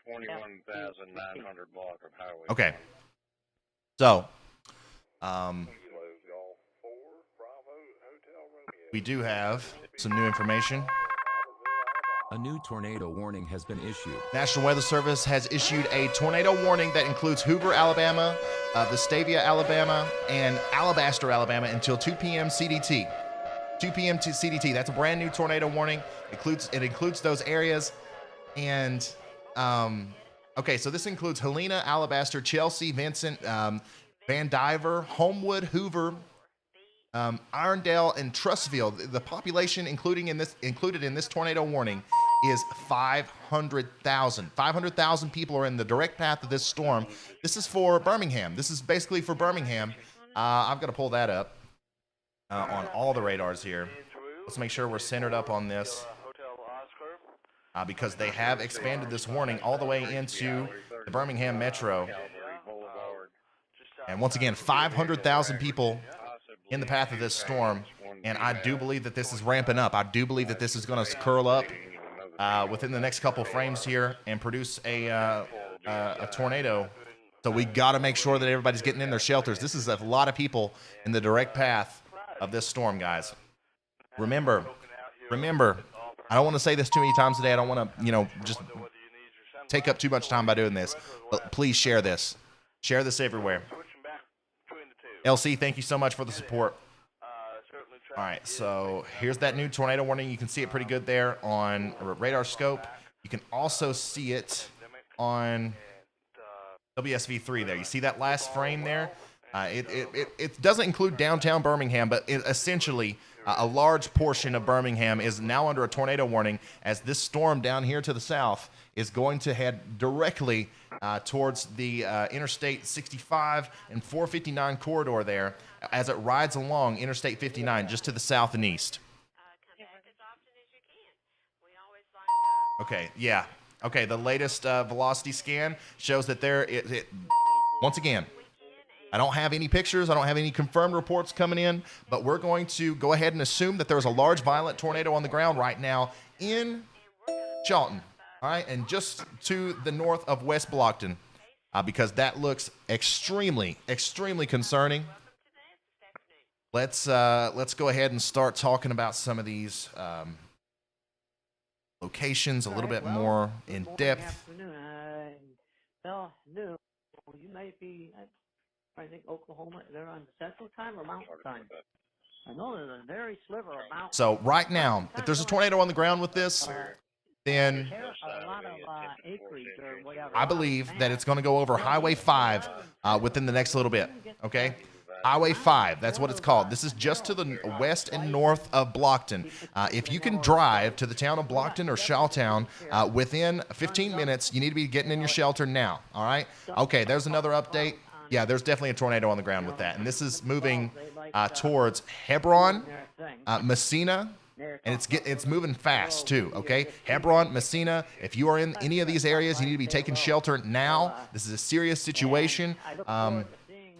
S4: 21,900 block of highway.
S1: Okay. So, we do have some new information.
S2: A new tornado warning has been issued.
S1: National Weather Service has issued a tornado warning that includes Hoover, Alabama, Vestavia, Alabama, and Alabaster, Alabama until 2 p.m. CDT. 2 p.m. to CDT. That's a brand new tornado warning. It includes those areas. And, okay, so this includes Helena, Alabaster, Chelsea, Vincent, Van Diver, Homewood, Hoover, Irondale, and Trussville. The population included in this tornado warning is 500,000. 500,000 people are in the direct path of this storm. This is for Birmingham. This is basically for Birmingham. I've got to pull that up on all the radars here. Let's make sure we're centered up on this because they have expanded this warning all the way into the Birmingham metro. And once again, 500,000 people in the path of this storm, and I do believe that this is ramping up. I do believe that this is going to curl up within the next couple frames here and produce a tornado. So we got to make sure that everybody's getting in their shelters. This is a lot of people in the direct path of this storm, guys. Remember, I don't want to say this too many times today. I don't want to, just take up too much time by doing this, but please share this. Share this everywhere. LC, thank you so much for the support. All right, so here's that new tornado warning. You can see it pretty good there on radar scope. You can also see it on WSV3 there. You see that last frame there? It doesn't include downtown Birmingham, but essentially a large portion of Birmingham is now under a tornado warning as this storm down here to the south is going to head directly towards the Interstate 65 and 459 corridor there as it rides along Interstate 59 just to the south and east. Okay, yeah. Okay, the latest velocity scan shows that once again, I don't have any pictures. I don't have any confirmed reports coming in, but we're going to go ahead and assume that there's a large violent tornado on the ground right now in Charlton. All right, and just to the north of West Blockton, because that looks extremely, extremely concerning. Let's go ahead and start talking about some of these locations a little bit more in depth.
S8: Well, no, you may be. I think Oklahoma. They're on Central Time or Mountain Time. I know there's a very sliver of mountain.
S1: So right now, if there's a tornado on the ground with this, then I believe that it's going to go over Highway 5 within the next little bit, okay? Highway 5, that's what it's called. This is just to the west and north of Blockton. If you can drive to the town of Blockton or Shawtown within 15 minutes, you need to be getting in your shelter now, all right? Okay, there's another update. Yeah, there's definitely a tornado on the ground with that. And this is moving towards Hebron, Messina, and it's moving fast too, okay? Hebron, Messina, if you are in any of these areas, you need to be taking shelter now. This is a serious situation.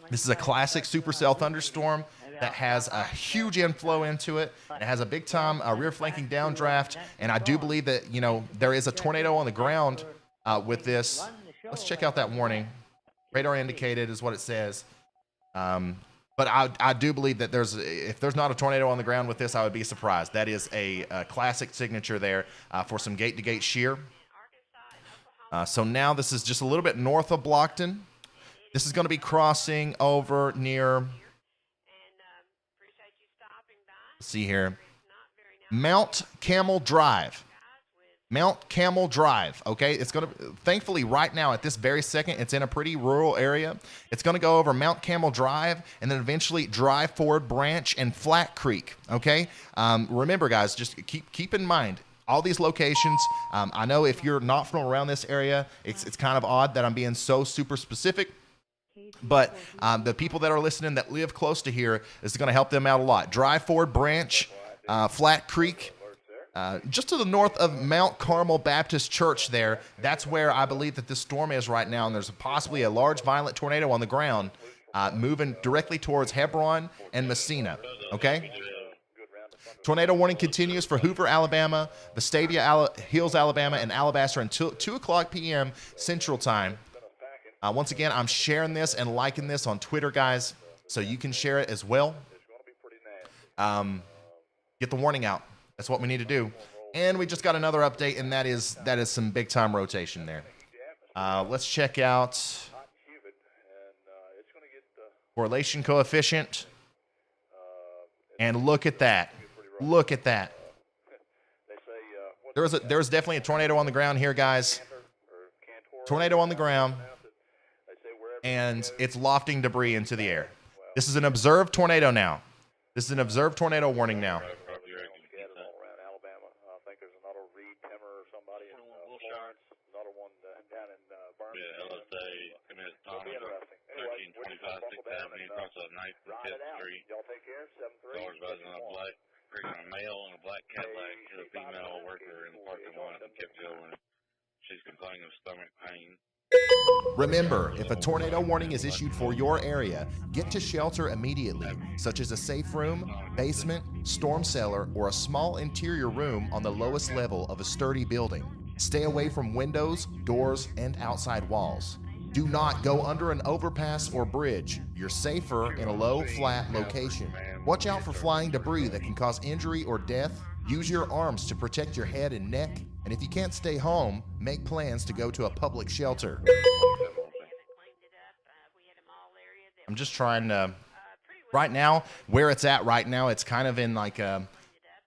S1: This is a classic supercell thunderstorm that has a huge inflow into it. It has a big time rear flanking downdraft, and I do believe that, there is a tornado on the ground with this. Let's check out that warning. Radar indicated is what it says. But I do believe that if there's not a tornado on the ground with this, I would be surprised. That is a classic signature there for some gate-to-gate shear. So now this is just a little bit north of Blockton. This is going to be crossing over near, let's see here, Mount Camel Drive. Mount Camel Drive, okay? It's going to, thankfully, right now, at this very second, it's in a pretty rural area. It's going to go over Mount Camel Drive and then eventually Dry Ford Branch and Flat Creek, okay? Remember, guys, just keep in mind, all these locations, I know if you're not from around this area, it's kind of odd that I'm being so super specific, but the people that are listening that live close to here is going to help them out a lot. Dry Ford Branch, Flat Creek, just to the north of Mount Carmel Baptist Church there, that's where I believe that this storm is right now, and there's possibly a large violent tornado on the ground moving directly towards Hebron and Messina, okay? Tornado warning continues for Hoover, Alabama, Vestavia Hills, Alabama, and Alabaster until 2 o'clock p.m. Central Time. Once again, I'm sharing this and liking this on Twitter, guys, so you can share it as well. Get the warning out. That's what we need to do. And we just got another update, and that is some big-time rotation there. Let's check out correlation coefficient. And look at that. Look at that. There's definitely a tornado on the ground here, guys. Tornado on the ground. And it's lofting debris into the air. This is an observed tornado now. This is an observed tornado warning now.
S4: A male in a black Cadillac hit a female worker in the parking lot and kept going. She's complaining of stomach pain.
S1: Remember, if a tornado warning is issued for your area, get to shelter immediately, such as a safe room, basement, storm cellar, or a small interior room on the lowest level of a sturdy building. Stay away from windows, doors, and outside walls. Do not go under an overpass or bridge. You're safer in a low, flat location. Watch out for flying debris that can cause injury or death. Use your arms to protect your head and neck. And if you can't stay home, make plans to go to a public shelter. I'm just trying to, right now, where it's at right now, it's kind of in like a,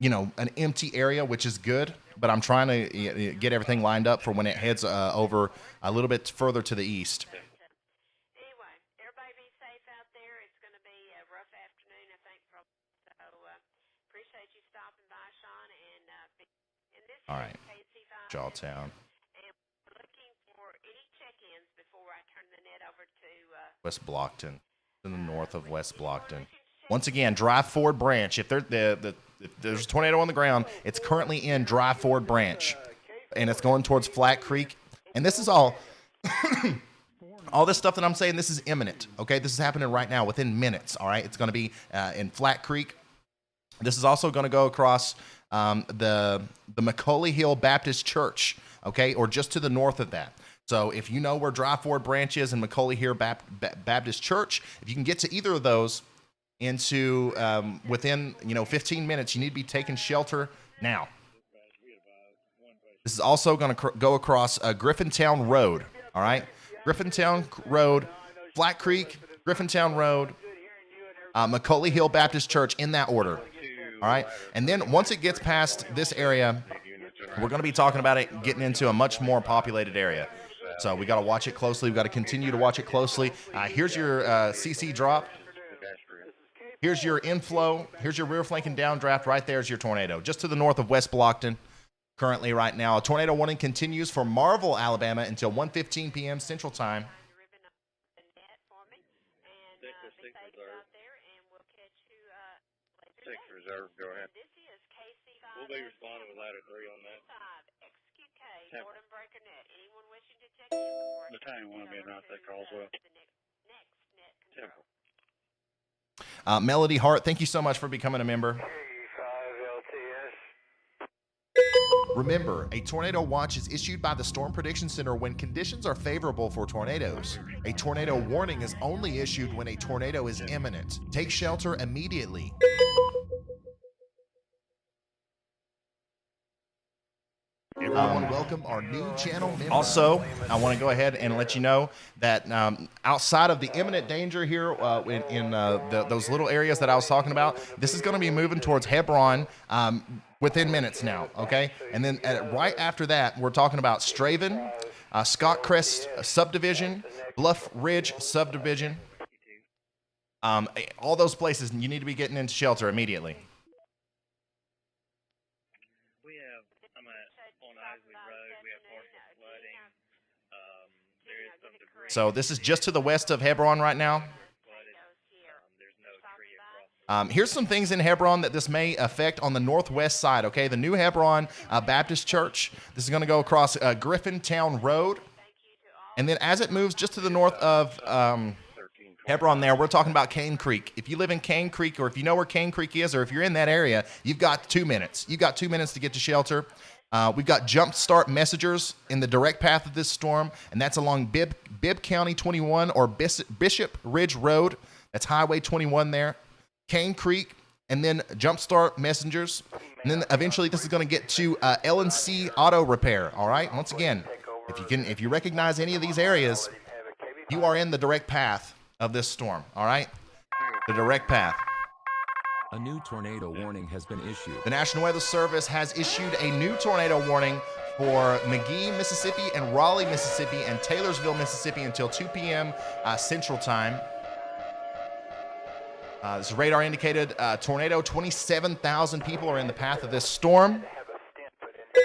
S1: an empty area, which is good. But I'm trying to get everything lined up for when it heads over a little bit further to the east.
S5: Anyway, everybody be safe out there. It's going to be a rough afternoon, I think. So appreciate you stopping by, Sean. And this
S1: All right,
S5: KC5
S1: Jawtown.
S5: And we're looking for any check-ins before I turn the net over to
S1: West Blockton, in the north of West Blockton. Once again, Drive Ford Branch. If there's a tornado on the ground, it's currently in Drive Ford Branch, and it's going towards Flat Creek. And this is all this stuff that I'm saying, this is imminent, okay? This is happening right now within minutes, all right? It's going to be in Flat Creek. This is also going to go across the McCauley Hill Baptist Church, okay, or just to the north of that. So if you know where Drive Ford Branch is and McCauley Hill Baptist Church, if you can get to either of those into within 15 minutes, you need to be taking shelter now. This is also going to go across Griffintown Road, all right? Griffintown Road, Flat Creek, Griffintown Road, McCauley Hill Baptist Church, in that order, all right? And then once it gets past this area, we're going to be talking about it getting into a much more populated area. So we got to watch it closely. We've got to continue to watch it closely. Here's your CC drop. Here's your inflow. Here's your rear flanking downdraft. Right there's your tornado. Just to the north of West Blockton. Currently right now, a tornado warning continues for Marvel, Alabama until 1:15 p.m. Central Time.
S4: Six reserve, go ahead. We'll be responding with ladder 3 on that. Battalion 1 will be announced that call as well.
S1: Melody Hart, thank you so much for becoming a member. Remember, a tornado watch is issued by the Storm Prediction Center when conditions are favorable for tornadoes. A tornado warning is only issued when a tornado is imminent. Take shelter immediately. Everyone, welcome our new channel member. Also, I want to go ahead and let you know that outside of the imminent danger here in those little areas that I was talking about, this is going to be moving towards Hebron within minutes now, okay? And then right after that, we're talking about Straven, Scott Crest Subdivision, Bluff Ridge Subdivision. All those places, you need to be getting into shelter immediately. So this is just to the west of Hebron right now. Here's some things in Hebron that this may affect on the northwest side, okay? The New Hebron Baptist Church. This is going to go across Griffintown Road. And then as it moves just to the north of Hebron there. We're talking about Cane Creek. If you live in Cane Creek, or if you know where Cane Creek is, or if you're in that area, you've got 2 minutes. You've got 2 minutes to get to shelter. We've got jump start messengers in the direct path of this storm, and that's along Bibb County 21 or Bishop Ridge Road. That's Highway 21 there. Cane Creek, and then jump start messengers. And then eventually this is going to get to L&C Auto Repair, all right? Once again, if you recognize any of these areas, you are in the direct path of this storm, all right? The direct path.
S2: A new tornado warning has been issued.
S1: The National Weather Service has issued a new tornado warning for McGee, Mississippi, and Raleigh, Mississippi, and Taylorsville, Mississippi until 2 p.m. Central Time. This radar indicated tornado. 27,000 people are in the path of this storm.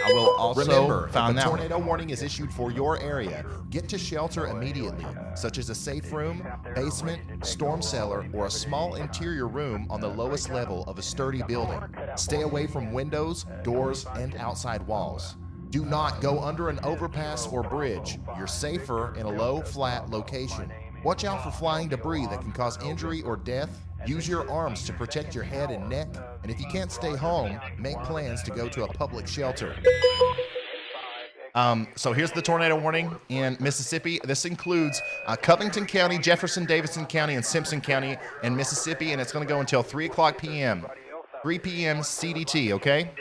S1: I will also remember, if a tornado warning is issued for your area, get to shelter immediately, such as a safe room, basement, storm cellar, or a small interior room on the lowest level of a sturdy building. Stay away from windows, doors, and outside walls. Do not go under an overpass or bridge. You're safer in a low, flat location. Watch out for flying debris that can cause injury or death. Use your arms to protect your head and neck, and if you can't stay home, make plans to go to a public shelter. So here's the tornado warning in Mississippi. This includes Covington County, Jefferson, Davidson County, and Simpson County in Mississippi, and it's going to go until 3 o'clock p.m. 3 p.m. CDT, okay?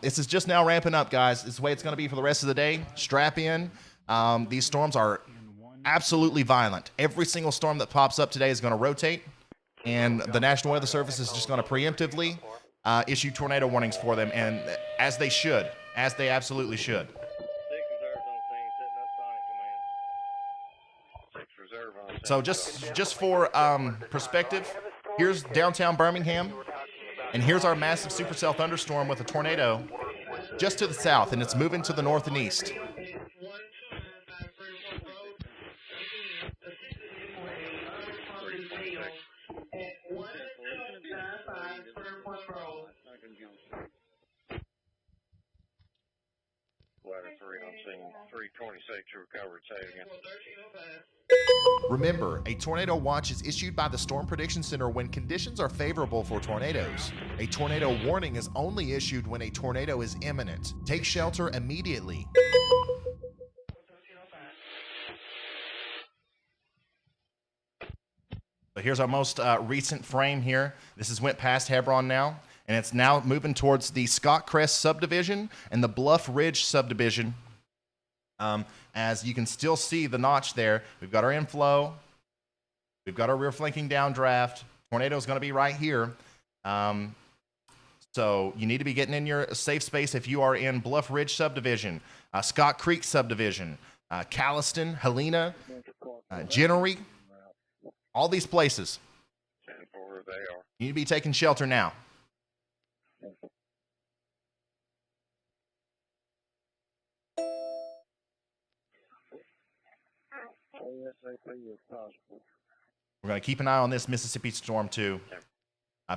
S1: This is just now ramping up, guys. This is the way it's going to be for the rest of the day. Strap in. These storms are absolutely violent. Every single storm that pops up today is going to rotate, and the National Weather Service is just going to preemptively issue tornado warnings for them, and as they should, as they absolutely should.
S4: 6 reserves on scene, setting up sonic command. 6 reserve on scene.
S1: So just for perspective, here's downtown Birmingham, and here's our massive supercell thunderstorm with a tornado just to the south, and it's moving to the north and east.
S4: Ladder 3 on scene, 326 recovered. Say it again.
S1: Remember, a tornado watch is issued by the Storm Prediction Center when conditions are favorable for tornadoes. A tornado warning is only issued when a tornado is imminent. Take shelter immediately. So here's our most recent frame here. This went past Hebron now, and it's now moving towards the Scott Crest subdivision and the Bluff Ridge subdivision. As you can still see the notch there, we've got our inflow, we've got our rear flanking downdraft. Tornado is going to be right here. So you need to be getting in your safe space if you are in Bluff Ridge subdivision, Scott Creek subdivision, Calliston, Helena, Jennery, all these places.
S4: 10-4, they are.
S1: You need to be taking shelter now. We're going to keep an eye on this Mississippi storm too,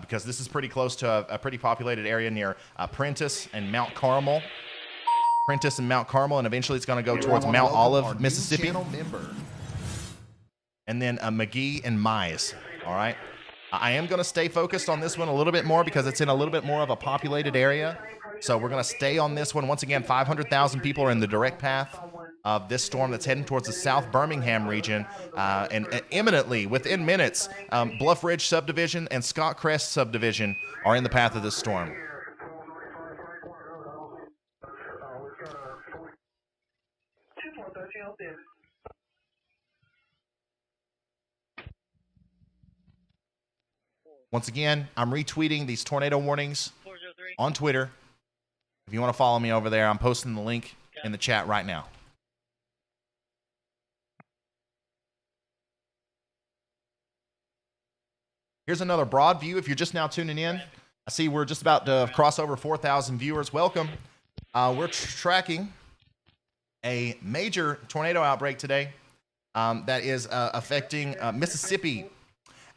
S1: because this is pretty close to a pretty populated area near Prentice and Mount Carmel. Prentice and Mount Carmel, and eventually it's going to go towards Mount Olive, Mississippi. And then McGee and Mize, all right? I am going to stay focused on this one a little bit more because it's in a little bit more of a populated area. So we're going to stay on this one. Once again, 500,000 people are in the direct path of this storm that's heading towards the South Birmingham region. And imminently, within minutes, Bluff Ridge subdivision and Scott Crest subdivision are in the path of this storm. Once again, I'm retweeting these tornado warnings on Twitter. If you want to follow me over there, I'm posting the link in the chat right now. Here's another broad view if you're just now tuning in. I see we're just about to cross over 4,000 viewers. Welcome. We're tracking a major tornado outbreak today that is affecting Mississippi,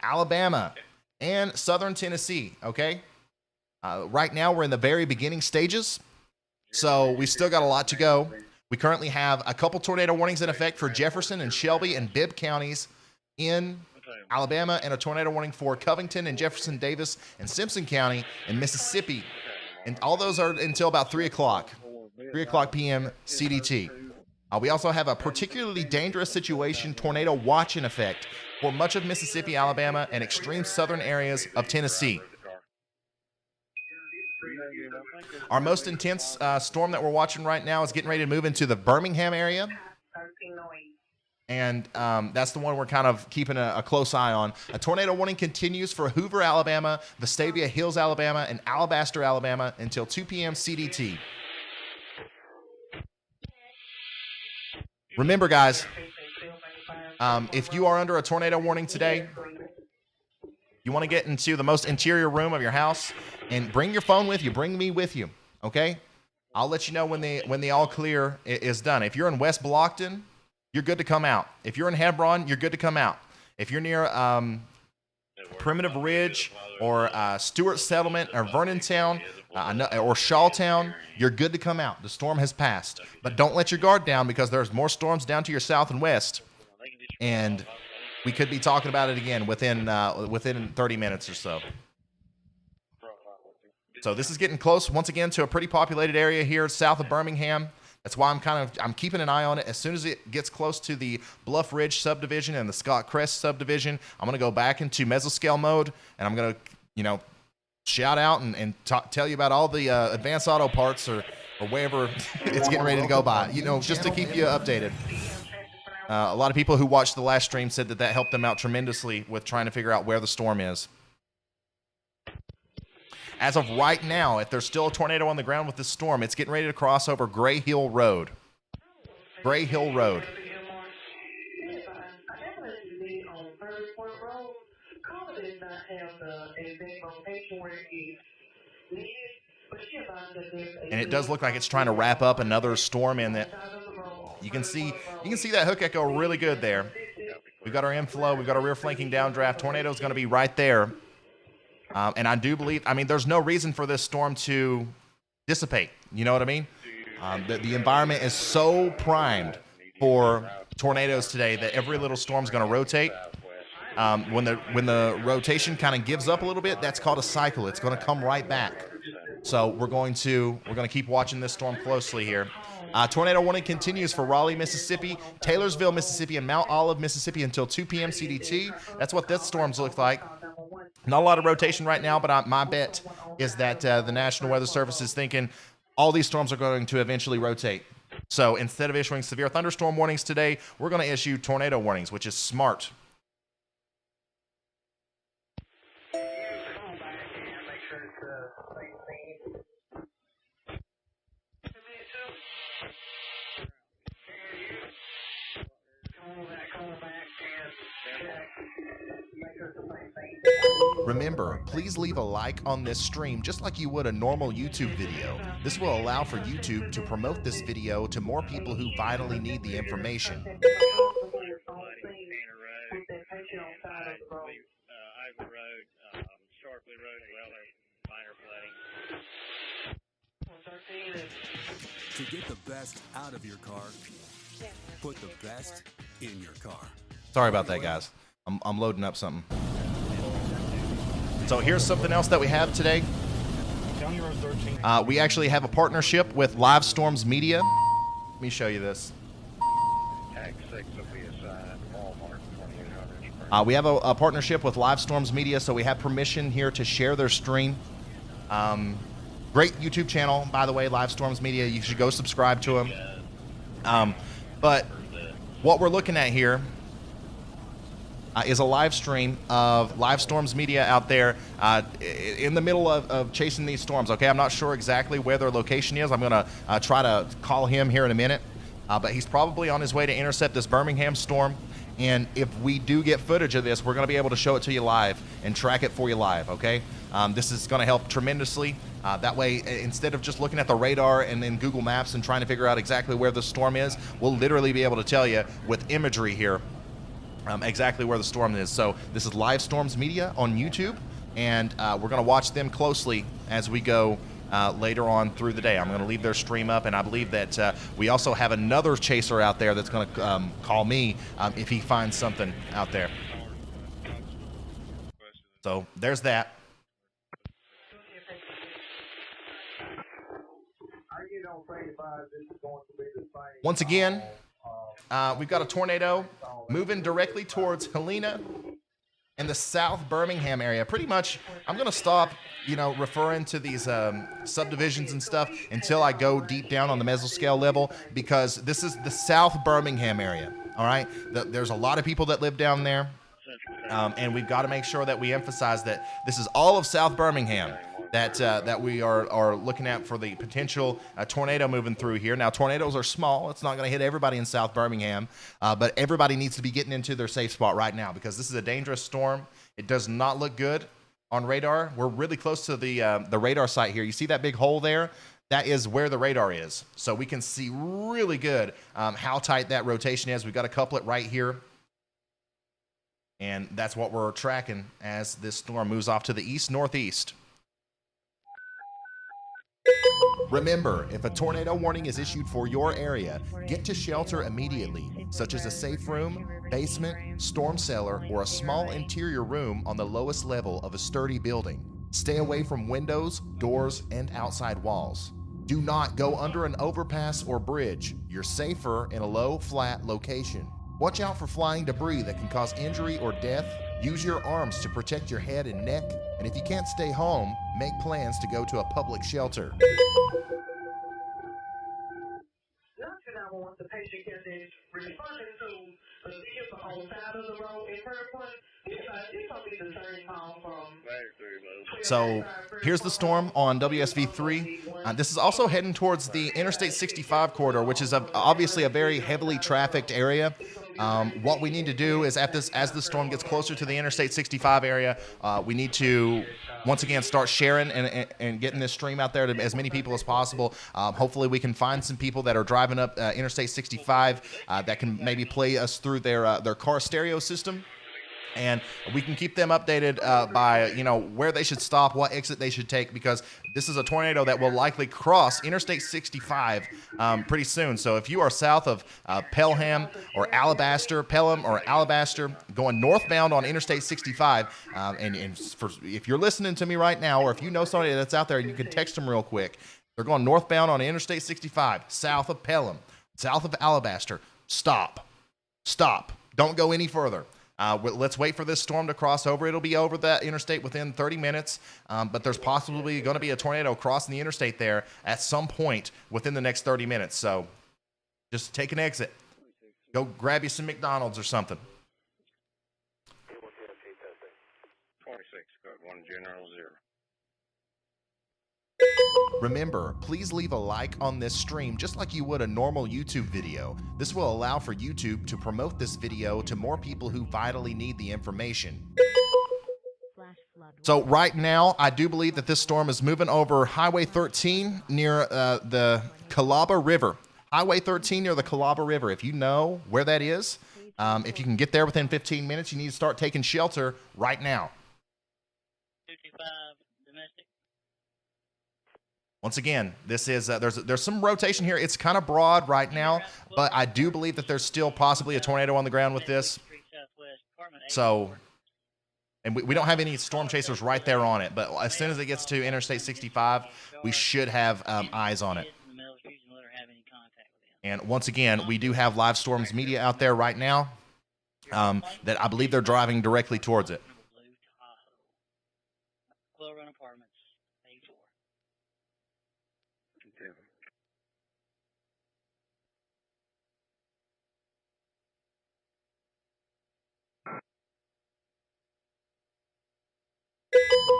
S1: Alabama, and southern Tennessee, okay? Right now, we're in the very beginning stages, so we've still got a lot to go. We currently have a couple tornado warnings in effect for Jefferson and Shelby and Bibb counties, in Alabama, and a tornado warning for Covington and Jefferson Davis and Simpson County in Mississippi. And all those are until about 3 o'clock p.m. CDT. We also have a particularly dangerous situation tornado watch in effect for much of Mississippi, Alabama, and extreme southern areas of Tennessee. Our most intense storm that we're watching right now is getting ready to move into the Birmingham area. And that's the one we're kind of keeping a close eye on. A tornado warning continues for Hoover, Alabama, Vestavia Hills, Alabama, and Alabaster, Alabama until 2 p.m. CDT. Remember, guys, if you are under a tornado warning today, you want to get into the most interior room of your house and bring your phone with you. Bring me with you, okay? I'll let you know when the all clear is done. If you're in West Blockton, you're good to come out. If you're in Hebron, you're good to come out. If you're near Primitive Ridge or Stewart Settlement or Vernontown or Shawtown, you're good to come out. The storm has passed. But don't let your guard down because there's more storms down to your south and west. And we could be talking about it again within 30 minutes or so. So this is getting close once again to a pretty populated area here south of Birmingham. That's why I'm keeping an eye on it. As soon as it gets close to the Bluff Ridge subdivision and the Scott Crest subdivision, I'm going to go back into mesoscale mode, and I'm going to, shout out and tell you about all the advanced auto parts or wherever it's getting ready to go by, just to keep you updated. A lot of people who watched the last stream said that helped them out tremendously with trying to figure out where the storm is. As of right now, if there's still a tornado on the ground with this storm, it's getting ready to cross over Gray Hill Road. Gray Hill Road. And it does look like it's trying to wrap up another storm in that. You can see that hook echo really good there. We've got our inflow, we've got our rear flanking downdraft. Tornado's going to be right there. And I do believe, there's no reason for this storm to dissipate. You know what I mean? The environment is so primed for tornadoes today that every little storm's going to rotate. When the rotation kind of gives up a little bit, that's called a cycle. It's going to come right back. So we're going to keep watching this storm closely here. Tornado warning continues for Raleigh, Mississippi, Taylorsville, Mississippi, and Mount Olive, Mississippi until 2 p.m. CDT. That's what this storm's look like. Not a lot of rotation right now, but my bet is that the National Weather Service is thinking all these storms are going to eventually rotate. So instead of issuing severe thunderstorm warnings today, we're going to issue tornado warnings, which is smart. Remember, please leave a like on this stream just like you would a normal YouTube video. This will allow for YouTube to promote this video to more people who vitally need the information.
S9: To get the best out of your car, put the best in your car.
S1: Sorry about that, guys. I'm loading up something. So here's something else that we have today. We actually have a partnership with Live Storms Media. Let me show you this. We have a partnership with Live Storms Media, so we have permission here to share their stream. Great YouTube channel, by the way, Live Storms Media. You should go subscribe to them. But what we're looking at here is a live stream of Live Storms Media out there in the middle of chasing these storms. Okay, I'm not sure exactly where their location is. I'm going to try to call him here in a minute. But he's probably on his way to intercept this Birmingham storm. And if we do get footage of this, we're going to be able to show it to you live and track it for you live, okay? This is going to help tremendously. That way, instead of just looking at the radar and then Google Maps and trying to figure out exactly where the storm is, we'll literally be able to tell you with imagery here exactly where the storm is. So this is Live Storms Media on YouTube, and we're going to watch them closely as we go later on through the day. I'm going to leave their stream up, and I believe that we also have another chaser out there that's going to call me if he finds something out there. So there's that. Once again, we've got a tornado moving directly towards Helena in the South Birmingham area. Pretty much, I'm going to stop, referring to these subdivisions and stuff until I go deep down on the mesoscale level, because this is the South Birmingham area, all right? There's a lot of people that live down there, and we've got to make sure that we emphasize that this is all of South Birmingham that we are looking at for the potential tornado moving through here. Now, tornadoes are small. It's not going to hit everybody in South Birmingham, but everybody needs to be getting into their safe spot right now, because this is a dangerous storm. It does not look good on radar. We're really close to the radar site here. You see that big hole there? That is where the radar is. So we can see really good how tight that rotation is. We've got a couplet right here. And that's what we're tracking as this storm moves off to the east-northeast. Remember, if a tornado warning is issued for your area, get to shelter immediately, such as a safe room, basement, storm cellar, or a small interior room on the lowest level of a sturdy building. Stay away from windows, doors, and outside walls. Do not go under an overpass or bridge. You're safer in a low, flat location. Watch out for flying debris that can cause injury or death. Use your arms to protect your head and neck. And if you can't stay home, make plans to go to a public shelter.
S10: The patient is responding to the vehicle on the side of the road in Fairpoint. It's going to be the third call from.
S1: So here's the storm on WSV3. This is also heading towards the Interstate 65 corridor, which is obviously a very heavily trafficked area. What we need to do is as the storm gets closer to the Interstate 65 area, we need to once again start sharing and getting this stream out there to as many people as possible. Hopefully we can find some people that are driving up Interstate 65 that can maybe play us through their car stereo system. And we can keep them updated by, where they should stop, what exit they should take, because this is a tornado that will likely cross Interstate 65 pretty soon. So if you are south of Pelham or Pelham or Alabaster, going northbound on Interstate 65, if you're listening to me right now, or if you know somebody that's out there and you can text them real quick, they're going northbound on Interstate 65, south of Pelham, south of Alabaster. Stop. Don't go any further. Let's wait for this storm to cross over. It'll be over that interstate within 30 minutes, but there's possibly going to be a tornado crossing the interstate there at some point within the next 30 minutes. So just take an exit. Go grab you some McDonald's or something.
S4: 26, got 1 General 0.
S1: Remember, please leave a like on this stream just like you would a normal YouTube video. This will allow for YouTube to promote this video to more people who vitally need the information. So right now, I do believe that this storm is moving over Highway 13 near the Calabar River. Highway 13 near the Calabar River. If you know where that is, if you can get there within 15 minutes, you need to start taking shelter right now.
S11: 225 domestic.
S1: Once again, this is there's some rotation here. It's kind of broad right now, but I do believe that there's still possibly a tornado on the ground with this. So, and we don't have any storm chasers right there on it, but as soon as it gets to Interstate 65, we should have eyes on it. And once again, we do have Live Storms Media out there right now that I believe they're driving directly towards it.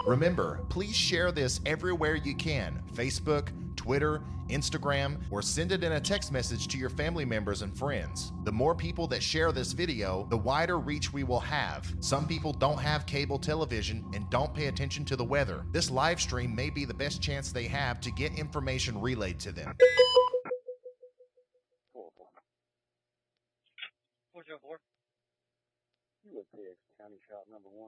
S1: Remember, please share this everywhere you can. Facebook, Twitter, Instagram, or send it in a text message to your family members and friends. The more people that share this video, the wider reach we will have. Some people don't have cable television and don't pay attention to the weather. This live stream may be the best chance they have to get information relayed to them.
S11: 404.
S7: USPX County Shop number 1.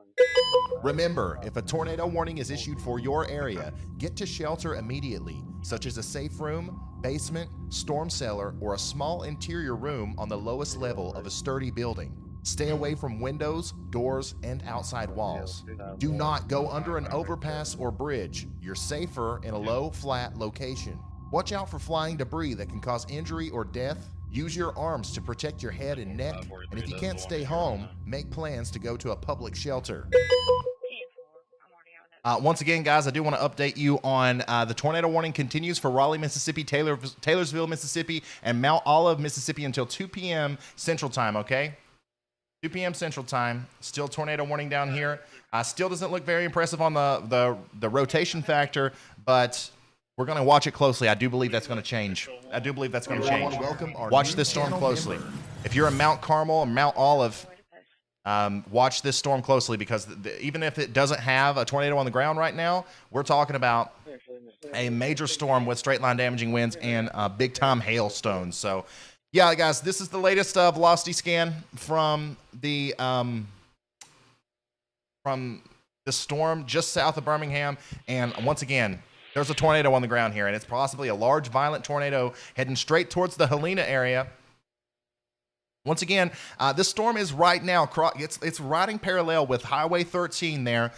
S1: Remember, if a tornado warning is issued for your area, get to shelter immediately, such as a safe room, basement, storm cellar, or a small interior room on the lowest level of a sturdy building. Stay away from windows, doors, and outside walls. Do not go under an overpass or bridge. You're safer in a low, flat location. Watch out for flying debris that can cause injury or death. Use your arms to protect your head and neck. And if you can't stay home, make plans to go to a public shelter. Once again, guys, I do want to update you on the tornado warning continues for Raleigh, Mississippi, Taylorsville, Mississippi, and Mount Olive, Mississippi until 2 p.m. Central Time, okay? 2 p.m. Central Time. Still tornado warning down here. Still doesn't look very impressive on the rotation factor, but we're going to watch it closely. I do believe that's going to change. Watch this storm closely. If you're in Mount Carmel or Mount Olive, watch this storm closely, because even if it doesn't have a tornado on the ground right now, we're talking about a major storm with straight line damaging winds and big time hailstones. So, yeah, guys, this is the latest velocity scan from the storm just south of Birmingham. And once again, there's a tornado on the ground here, and it's possibly a large, violent tornado heading straight towards the Helena area. Once again, this storm is right now, it's riding parallel with Highway 13 there,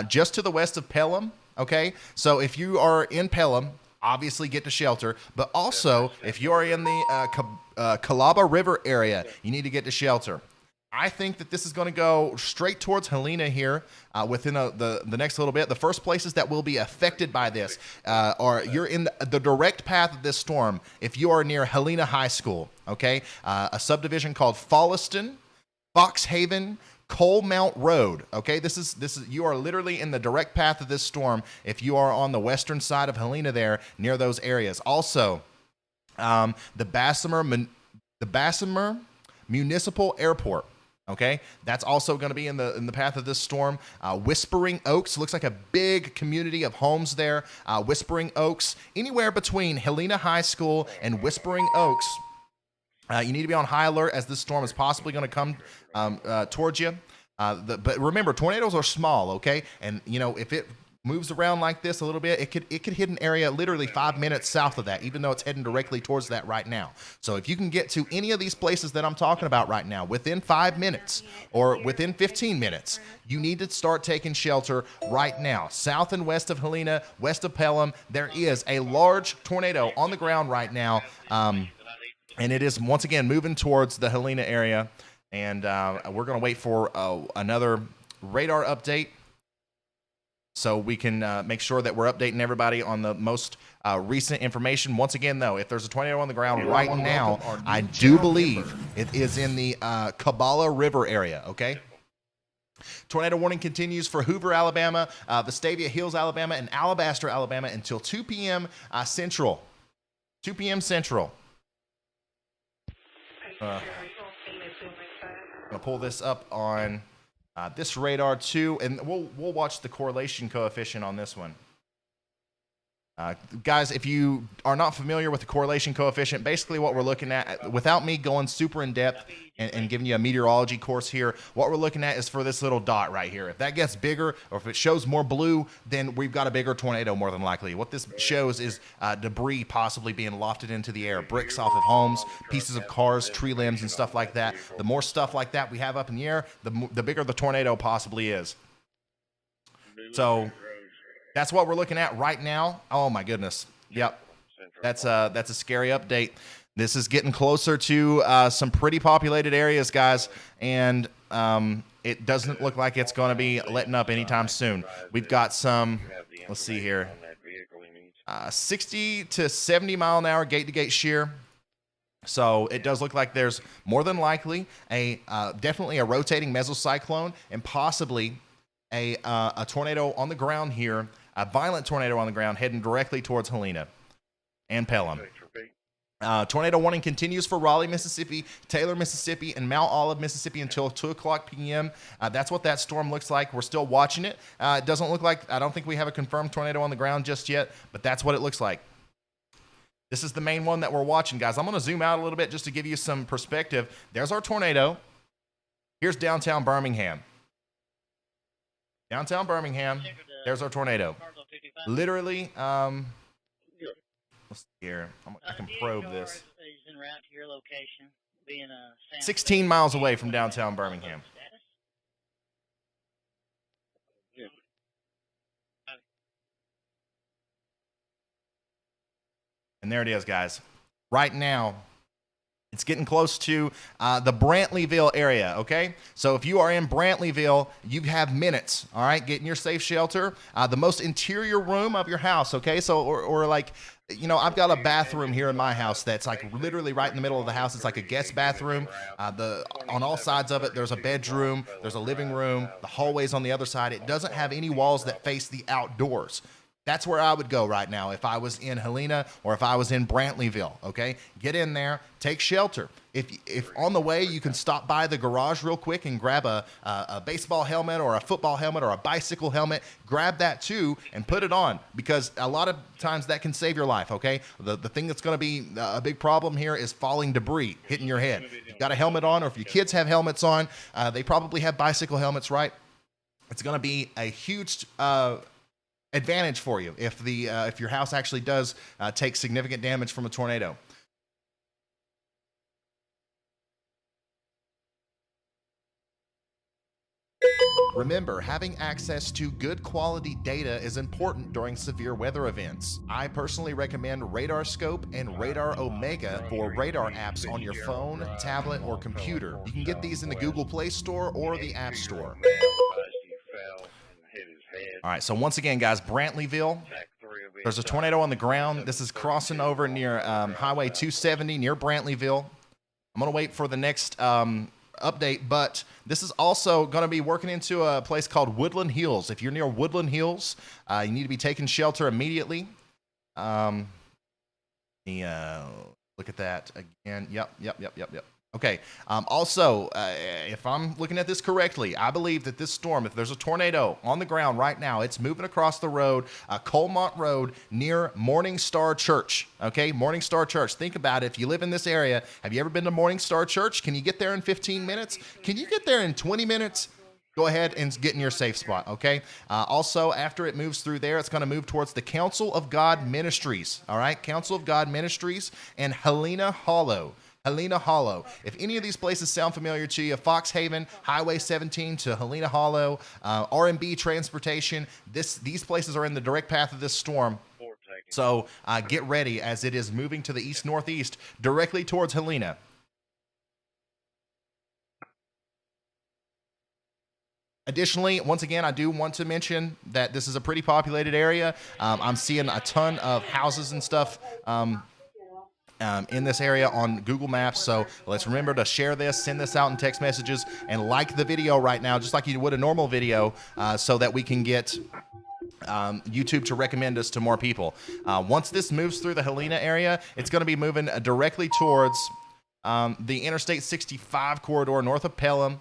S1: just to the west of Pelham, okay? So if you are in Pelham, obviously get to shelter, but also if you are in the Calaba River area, you need to get to shelter. I think that this is going to go straight towards Helena here within the next little bit. The first places that will be affected by this are you're in the direct path of this storm if you are near Helena High School, okay? A subdivision called Folliston, Foxhaven, Coal Mount Road, okay? This is you are literally in the direct path of this storm if you are on the western side of Helena there near those areas. Also, the Bessemer Municipal Airport. Okay, that's also going to be in the path of this storm. Whispering Oaks looks like a big community of homes there. Whispering Oaks, anywhere between Helena High School and Whispering Oaks, you need to be on high alert as this storm is possibly going to come towards you. But remember, tornadoes are small, okay? And you know, if it moves around like this a little bit, it could hit an area literally 5 minutes south of that, even though it's heading directly towards that right now. So if you can get to any of these places that I'm talking about right now within 5 minutes or within 15 minutes, you need to start taking shelter right now. South and west of Helena, west of Pelham, there is a large tornado on the ground right now, and it is once again moving towards the Helena area. And we're going to wait for another radar update, so we can make sure that we're updating everybody on the most recent information. Once again, though, if there's a tornado on the ground right now, I do believe it is in the Kabbalah River area, okay? Tornado warning continues for Hoover, Alabama, Vestavia Hills, Alabama, and Alabaster, Alabama until 2 p.m. Central. 2 p.m. Central. I'm going to pull this up on this radar too, and we'll watch the correlation coefficient on this one. Guys, if you are not familiar with the correlation coefficient, basically what we're looking at, without me going super in depth and giving you a meteorology course here, what we're looking at is for this little dot right here. If that gets bigger, or if it shows more blue, then we've got a bigger tornado more than likely. What this shows is debris possibly being lofted into the air, bricks off of homes, pieces of cars, tree limbs, and stuff like that. The more stuff like that we have up in the air, the bigger the tornado possibly is. So that's what we're looking at right now. Oh my goodness. Yep. That's a scary update. This is getting closer to some pretty populated areas, guys, and it doesn't look like it's going to be letting up anytime soon. We've got some, let's see here, 60 to 70 mile an hour gate-to-gate shear. So it does look like there's more than likely definitely a rotating mesocyclone and possibly a tornado on the ground here, a violent tornado on the ground heading directly towards Helena and Pelham. Tornado warning continues for Raleigh, Mississippi, Taylor, Mississippi, and Mount Olive, Mississippi until 2 o'clock p.m. That's what that storm looks like. We're still watching it. It doesn't look like, I don't think we have a confirmed tornado on the ground just yet, but that's what it looks like. This is the main one that we're watching, guys. I'm going to zoom out a little bit just to give you some perspective. There's our tornado. Here's downtown Birmingham. Downtown Birmingham. There's our tornado. Literally, let's see here. I can probe this. 16 miles away from downtown Birmingham. And there it is, guys. Right now, it's getting close to the Brantleyville area, okay? So if you are in Brantleyville, you have minutes, all right? Get in your safe shelter. The most interior room of your house, okay? So, or like, you know, I've got a bathroom here in my house that's like literally right in the middle of the house. It's like a guest bathroom. On all sides of it, there's a bedroom, there's a living room, the hallway's on the other side. It doesn't have any walls that face the outdoors. That's where I would go right now if I was in Helena or if I was in Brantleyville, okay? Get in there, take shelter. If on the way you can stop by the garage real quick and grab a baseball helmet or a football helmet or a bicycle helmet, grab that too and put it on, because a lot of times that can save your life, okay? The thing that's gonna be a big problem here is falling debris, hitting your head. If you've got a helmet on, or if your kids have helmets on, they probably have bicycle helmets, right? It's gonna be a huge advantage for you if your house actually does take significant damage from a tornado. Remember, having access to good quality data is important during severe weather events. I personally recommend Radar Scope and Radar Omega for radar apps on your phone, tablet, or computer. You can get these in the Google Play Store or the App Store. All right, so once again, guys, Brantleyville, there's a tornado on the ground. This is crossing over near Highway 270 near Brantleyville. I'm going to wait for the next update, but this is also going to be working into a place called Woodland Hills. If you're near Woodland Hills, you need to be taking shelter immediately. Look at that again. Yep. Okay. Also, if I'm looking at this correctly, I believe that this storm, if there's a tornado on the ground right now, it's moving across the road, Colmont Road near Morning Star Church. Okay, Morning Star Church. Think about it. If you live in this area, have you ever been to Morning Star Church? Can you get there in 15 minutes? Can you get there in 20 minutes? Go ahead and get in your safe spot, okay? Also, after it moves through there, it's going to move towards the Council of God Ministries, all right? Council of God Ministries and Helena Hollow. If any of these places sound familiar to you, Fox Haven, Highway 17 to Helena Hollow, R&B Transportation, these places are in the direct path of this storm. So get ready as it is moving to the east-northeast directly towards Helena. Additionally, once again, I do want to mention that this is a pretty populated area. I'm seeing a ton of houses and stuff in this area on Google Maps. So let's remember to share this, send this out in text messages, and like the video right now, just like you would a normal video, so that we can get YouTube to recommend us to more people. Once this moves through the Helena area, it's going to be moving directly towards the Interstate 65 corridor north of Pelham.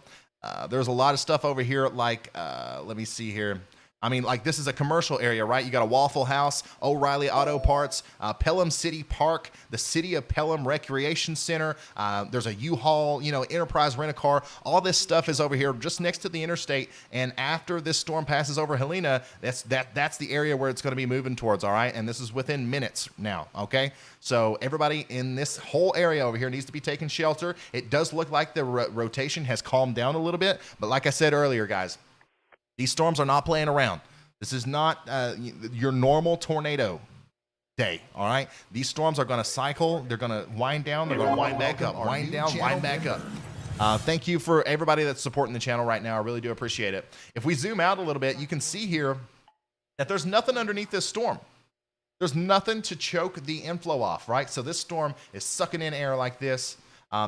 S1: There's a lot of stuff over here, like, let me see here. I mean, like, this is a commercial area, right? You got a Waffle House, O'Reilly Auto Parts, Pelham City Park, the City of Pelham Recreation Center. There's a U-Haul, Enterprise Rent-A-Car. All this stuff is over here just next to the interstate. And after this storm passes over Helena, that's the area where it's going to be moving towards, all right? And this is within minutes now, okay? So everybody in this whole area over here needs to be taking shelter. It does look like the rotation has calmed down a little bit. But like I said earlier, guys, these storms are not playing around. This is not your normal tornado day, all right? These storms are going to cycle. They're going to wind down. They're going to wind back up. Wind down, wind back up. Thank you for everybody that's supporting the channel right now. I really do appreciate it. If we zoom out a little bit, you can see here that there's nothing underneath this storm. There's nothing to choke the inflow off, right? So this storm is sucking in air like this.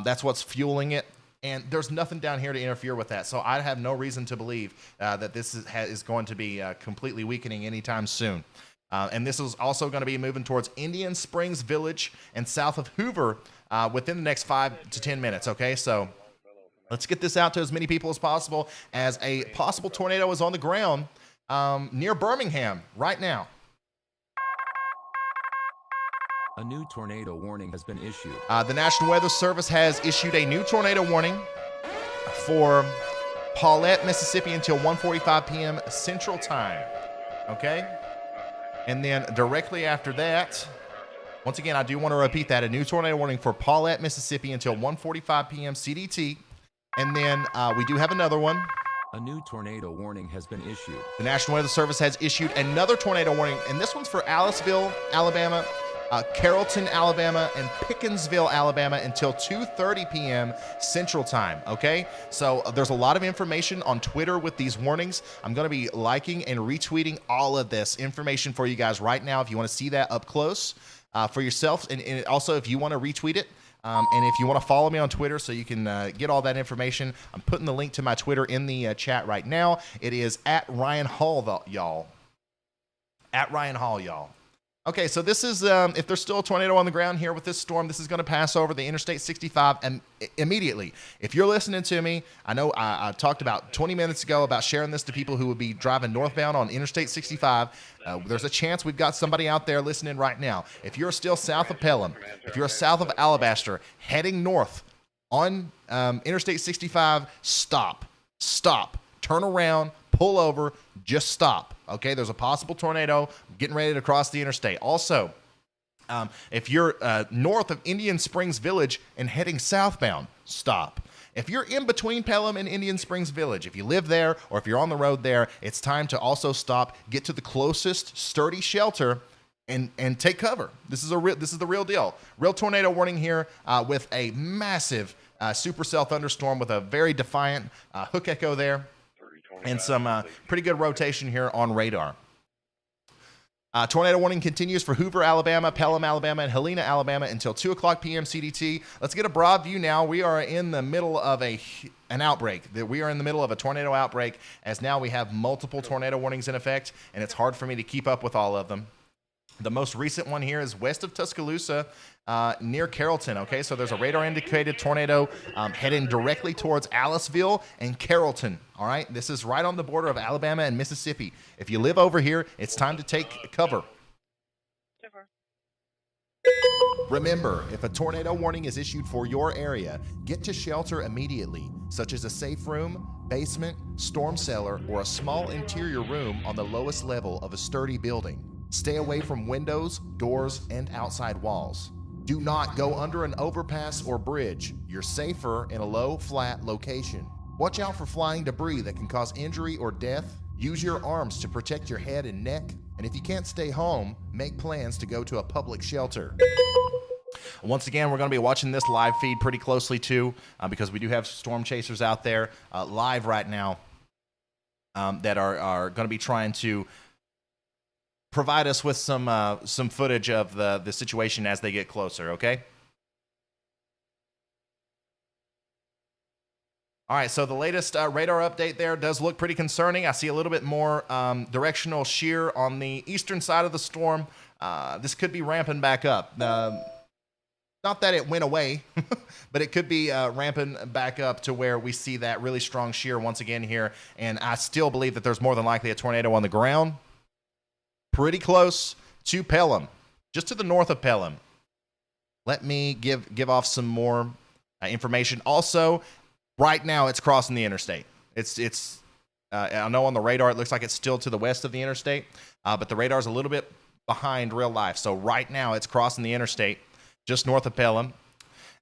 S1: That's what's fueling it. And there's nothing down here to interfere with that. So I have no reason to believe that this is going to be completely weakening anytime soon. And this is also going to be moving towards Indian Springs Village and south of Hoover within the next 5 to 10 minutes, okay? So let's get this out to as many people as possible, as a possible tornado is on the ground near Birmingham right now.
S2: A new tornado warning has been issued.
S1: The National Weather Service has issued a new tornado warning for Paulette, Mississippi until 1:45 p.m. Central Time. Okay? And then directly after that, once again, I do want to repeat that, a new tornado warning for Paulette, Mississippi until 1:45 p.m. CDT. And then we do have another one.
S2: A new tornado warning has been issued.
S1: The National Weather Service has issued another tornado warning, and this one's for Aliceville, Alabama, Carrollton, Alabama, and Pickensville, Alabama until 2:30 p.m. Central Time, okay? So there's a lot of information on Twitter with these warnings. I'm going to be liking and retweeting all of this information for you guys right now if you want to see that up close for yourself. And also if you want to retweet it, and if you want to follow me on Twitter so you can get all that information, I'm putting the link to my Twitter in the chat right now. It is at Ryan Hall, y'all. At Ryan Hall, y'all. Okay, so this is, if there's still a tornado on the ground here with this storm, this is going to pass over the Interstate 65 immediately. If you're listening to me, I know I talked about 20 minutes ago about sharing this to people who would be driving northbound on Interstate 65. There's a chance we've got somebody out there listening right now. If you're still south of Pelham, if you're south of Alabaster, heading north on Interstate 65, stop, turn around, pull over, just stop. Okay, there's a possible tornado getting ready to cross the interstate. Also, if you're north of Indian Springs Village and heading southbound, stop. If you're in between Pelham and Indian Springs Village, if you live there or if you're on the road there, it's time to also stop, get to the closest sturdy shelter, and take cover. This is the real deal. Real tornado warning here with a massive supercell thunderstorm with a very defiant hook echo there. And some pretty good rotation here on radar. Tornado warning continues for Hoover, Alabama, Pelham, Alabama, and Helena, Alabama until 2 o'clock p.m. CDT. Let's get a broad view now. We are in the middle of an outbreak. We are in the middle of a tornado outbreak, as now we have multiple tornado warnings in effect, and it's hard for me to keep up with all of them. The most recent one here is west of Tuscaloosa, near Carrollton, okay? So there's a radar-indicated tornado heading directly towards Aliceville and Carrollton, all right? This is right on the border of Alabama and Mississippi. If you live over here, it's time to take cover. Remember, if a tornado warning is issued for your area, get to shelter immediately, such as a safe room, basement, storm cellar, or a small interior room on the lowest level of a sturdy building. Stay away from windows, doors, and outside walls. Do not go under an overpass or bridge. You're safer in a low, flat location. Watch out for flying debris that can cause injury or death. Use your arms to protect your head and neck. And if you can't stay home, make plans to go to a public shelter. Once again, we're going to be watching this live feed pretty closely too, because we do have storm chasers out there live right now that are going to be trying to provide us with some footage of the situation as they get closer, okay? All right, so the latest radar update there does look pretty concerning. I see a little bit more directional shear on the eastern side of the storm. This could be ramping back up. Not that it went away, but it could be ramping back up to where we see that really strong shear once again here. And I still believe that there's more than likely a tornado on the ground. Pretty close to Pelham, just to the north of Pelham. Let me give off some more information. Also, right now it's crossing the interstate. It's I know on the radar it looks like it's still to the west of the interstate, but the radar's a little bit behind real life. So right now it's crossing the interstate just north of Pelham,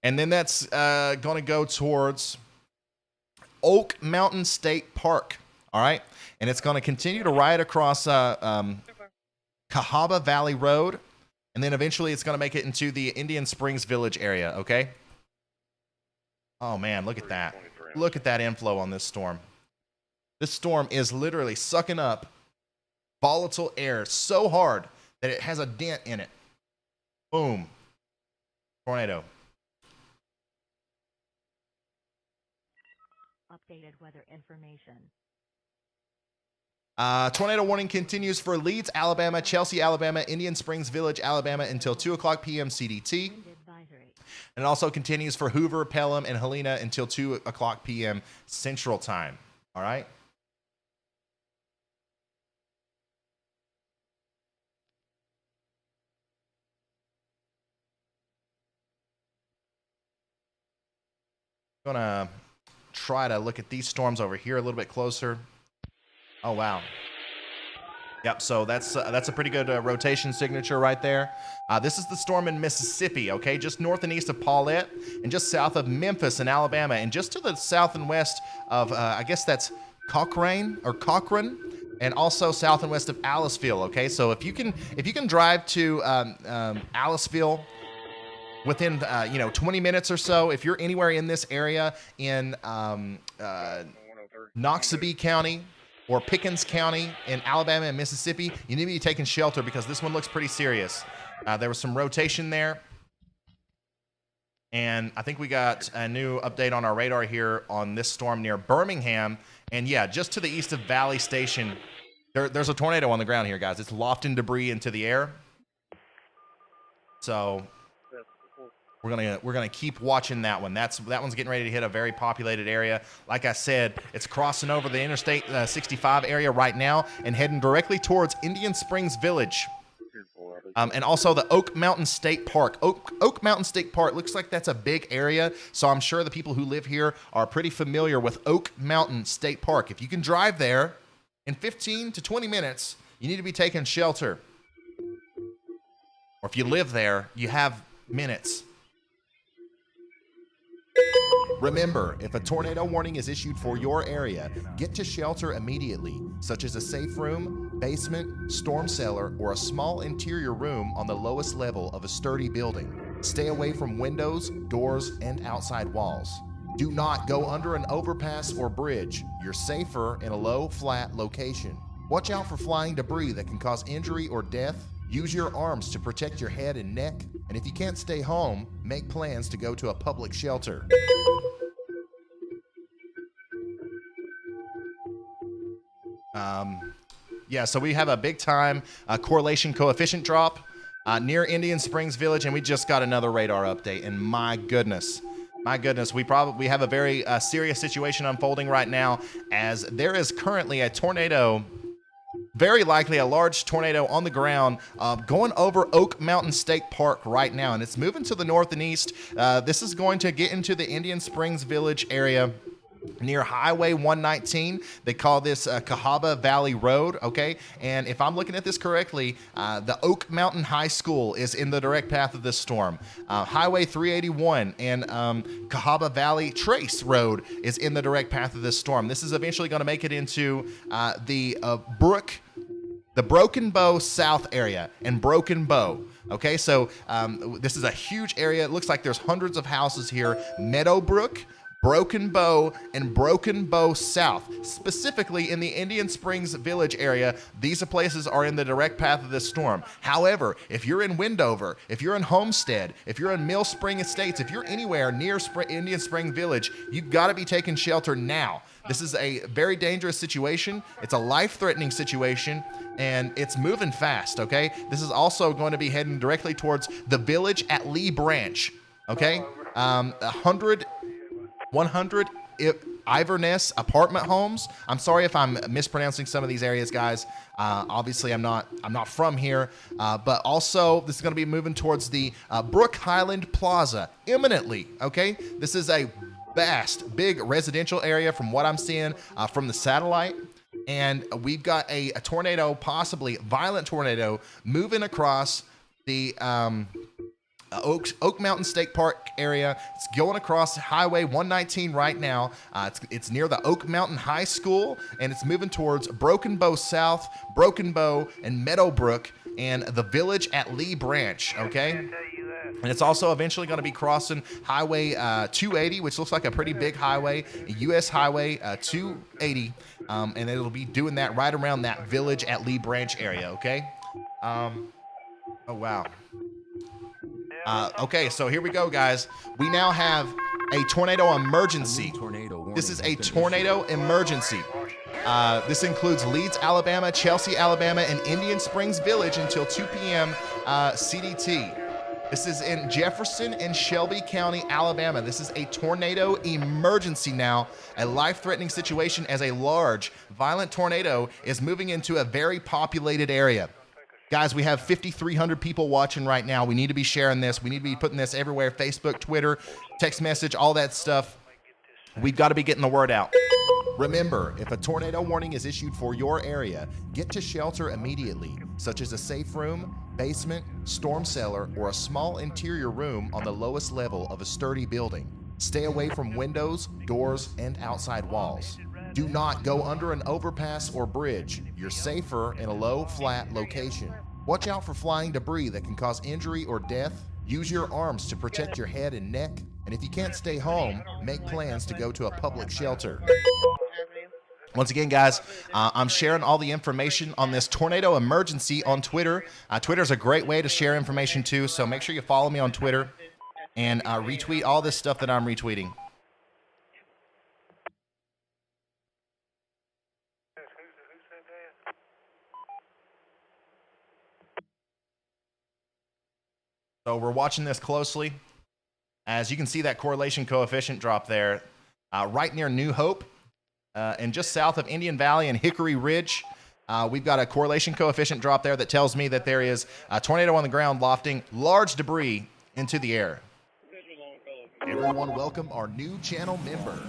S1: and then that's going to go towards Oak Mountain State Park. All right, and it's going to continue to ride across Cahaba Valley Road, and then eventually it's going to make it into the Indian Springs Village area, okay? Oh, man, look at that. Look at that inflow on this storm. This storm is literally sucking up volatile air so hard that it has a dent in it. Boom. Tornado.
S12: Updated weather information.
S1: Tornado warning continues for Leeds, Alabama, Chelsea, Alabama, Indian Springs Village, Alabama until 2 o'clock p.m. CDT. And it also continues for Hoover, Pelham, and Helena until 2 o'clock p.m. Central Time. All right? Gonna try to look at these storms over here a little bit closer. Oh, wow. Yep, so that's a pretty good rotation signature right there. This is the storm in Mississippi, okay, just north and east of Paulette and just south of Memphis in Alabama and just to the south and west of, I guess that's Cochrane, and also south and west of Aliceville, okay? So if you can drive to Aliceville within 20 minutes or so, if you're anywhere in this area in Noxubee County or Pickens County in Alabama and Mississippi, you need to be taking shelter because this one looks pretty serious. There was some rotation there. And I think we got a new update on our radar here on this storm near Birmingham. And yeah, just to the east of Valley Station, there's a tornado on the ground here, guys. It's lofting debris into the air. So we're gonna keep watching that one. That one's getting ready to hit a very populated area. Like I said, it's crossing over the Interstate 65 area right now and heading directly towards Indian Springs Village. And also the Oak Mountain State Park. Oak Mountain State Park looks like that's a big area, so I'm sure the people who live here are pretty familiar with Oak Mountain State Park. If you can drive there in 15 to 20 minutes, you need to be taking shelter. Or if you live there, you have minutes. Remember, if a tornado warning is issued for your area, get to shelter immediately, such as a safe room, basement, storm cellar, or a small interior room on the lowest level of a sturdy building. Stay away from windows, doors, and outside walls. Do not go under an overpass or bridge. You're safer in a low, flat location. Watch out for flying debris that can cause injury or death. Use your arms to protect your head and neck. And if you can't stay home, make plans to go to a public shelter. Yeah, so we have a big time correlation coefficient drop near Indian Springs Village, and we just got another radar update. And my goodness, we have a very serious situation unfolding right now, as there is currently a tornado, very likely a large tornado on the ground going over Oak Mountain State Park right now, and it's moving to the north and east. This is going to get into the Indian Springs Village area near Highway 119. They call this Cahaba Valley Road, okay? And if I'm looking at this correctly, the Oak Mountain High School is in the direct path of this storm. Highway 381 and Cahaba Valley Trace Road is in the direct path of this storm. This is eventually going to make it into the Broken Bow South area and Broken Bow. Okay, so this is a huge area. It looks like there's hundreds of houses here. Meadowbrook, Broken Bow, and Broken Bow South. Specifically in the Indian Springs Village area, these places are in the direct path of this storm. However, if you're in Wendover, if you're in Homestead, if you're in Mill Spring Estates, if you're anywhere near Indian Spring Village, you've got to be taking shelter now. This is a very dangerous situation. It's a life-threatening situation, and it's moving fast, okay? This is also going to be heading directly towards the Village at Lee Branch, okay? 100 Iverness apartment homes. I'm sorry if I'm mispronouncing some of these areas, guys. Obviously, I'm not from here, but also this is going to be moving towards the Brook Highland Plaza imminently. Okay, this is a vast, big residential area from what I'm seeing from the satellite. And we've got a tornado, possibly violent tornado, moving across the Oak Mountain State Park area. It's going across Highway 119 right now. It's near the Oak Mountain High School, and it's moving towards Broken Bow South, Broken Bow, and Meadowbrook, and the Village at Lee Branch, okay? And it's also eventually going to be crossing Highway 280, which looks like a pretty big highway, U.S. Highway 280, and it'll be doing that right around that Village at Lee Branch area, okay? Oh, wow. Okay, so here we go, guys. We now have a tornado emergency. This is a tornado emergency. This includes Leeds, Alabama, Chelsea, Alabama, and Indian Springs Village until 2 p.m. CDT. This is in Jefferson and Shelby County, Alabama. This is a tornado emergency now, a life-threatening situation as a large, violent tornado is moving into a very populated area. Guys, we have 5,300 people watching right now. We need to be sharing this. We need to be putting this everywhere, Facebook, Twitter, text message, all that stuff. We've got to be getting the word out. Remember, if a tornado warning is issued for your area, get to shelter immediately, such as a safe room, basement, storm cellar, or a small interior room on the lowest level of a sturdy building. Stay away from windows, doors, and outside walls. Do not go under an overpass or bridge. You're safer in a low, flat location. Watch out for flying debris that can cause injury or death. Use your arms to protect your head and neck. And if you can't stay home, make plans to go to a public shelter. Once again, guys, I'm sharing all the information on this tornado emergency on Twitter. Twitter is a great way to share information too, so make sure you follow me on Twitter and retweet all this stuff that I'm retweeting. So we're watching this closely. As you can see that correlation coefficient drop there, right near New Hope, and just south of Indian Valley and Hickory Ridge, we've got a correlation coefficient drop there that tells me that there is a tornado on the ground lofting large debris into the air. Everyone, welcome our new channel member.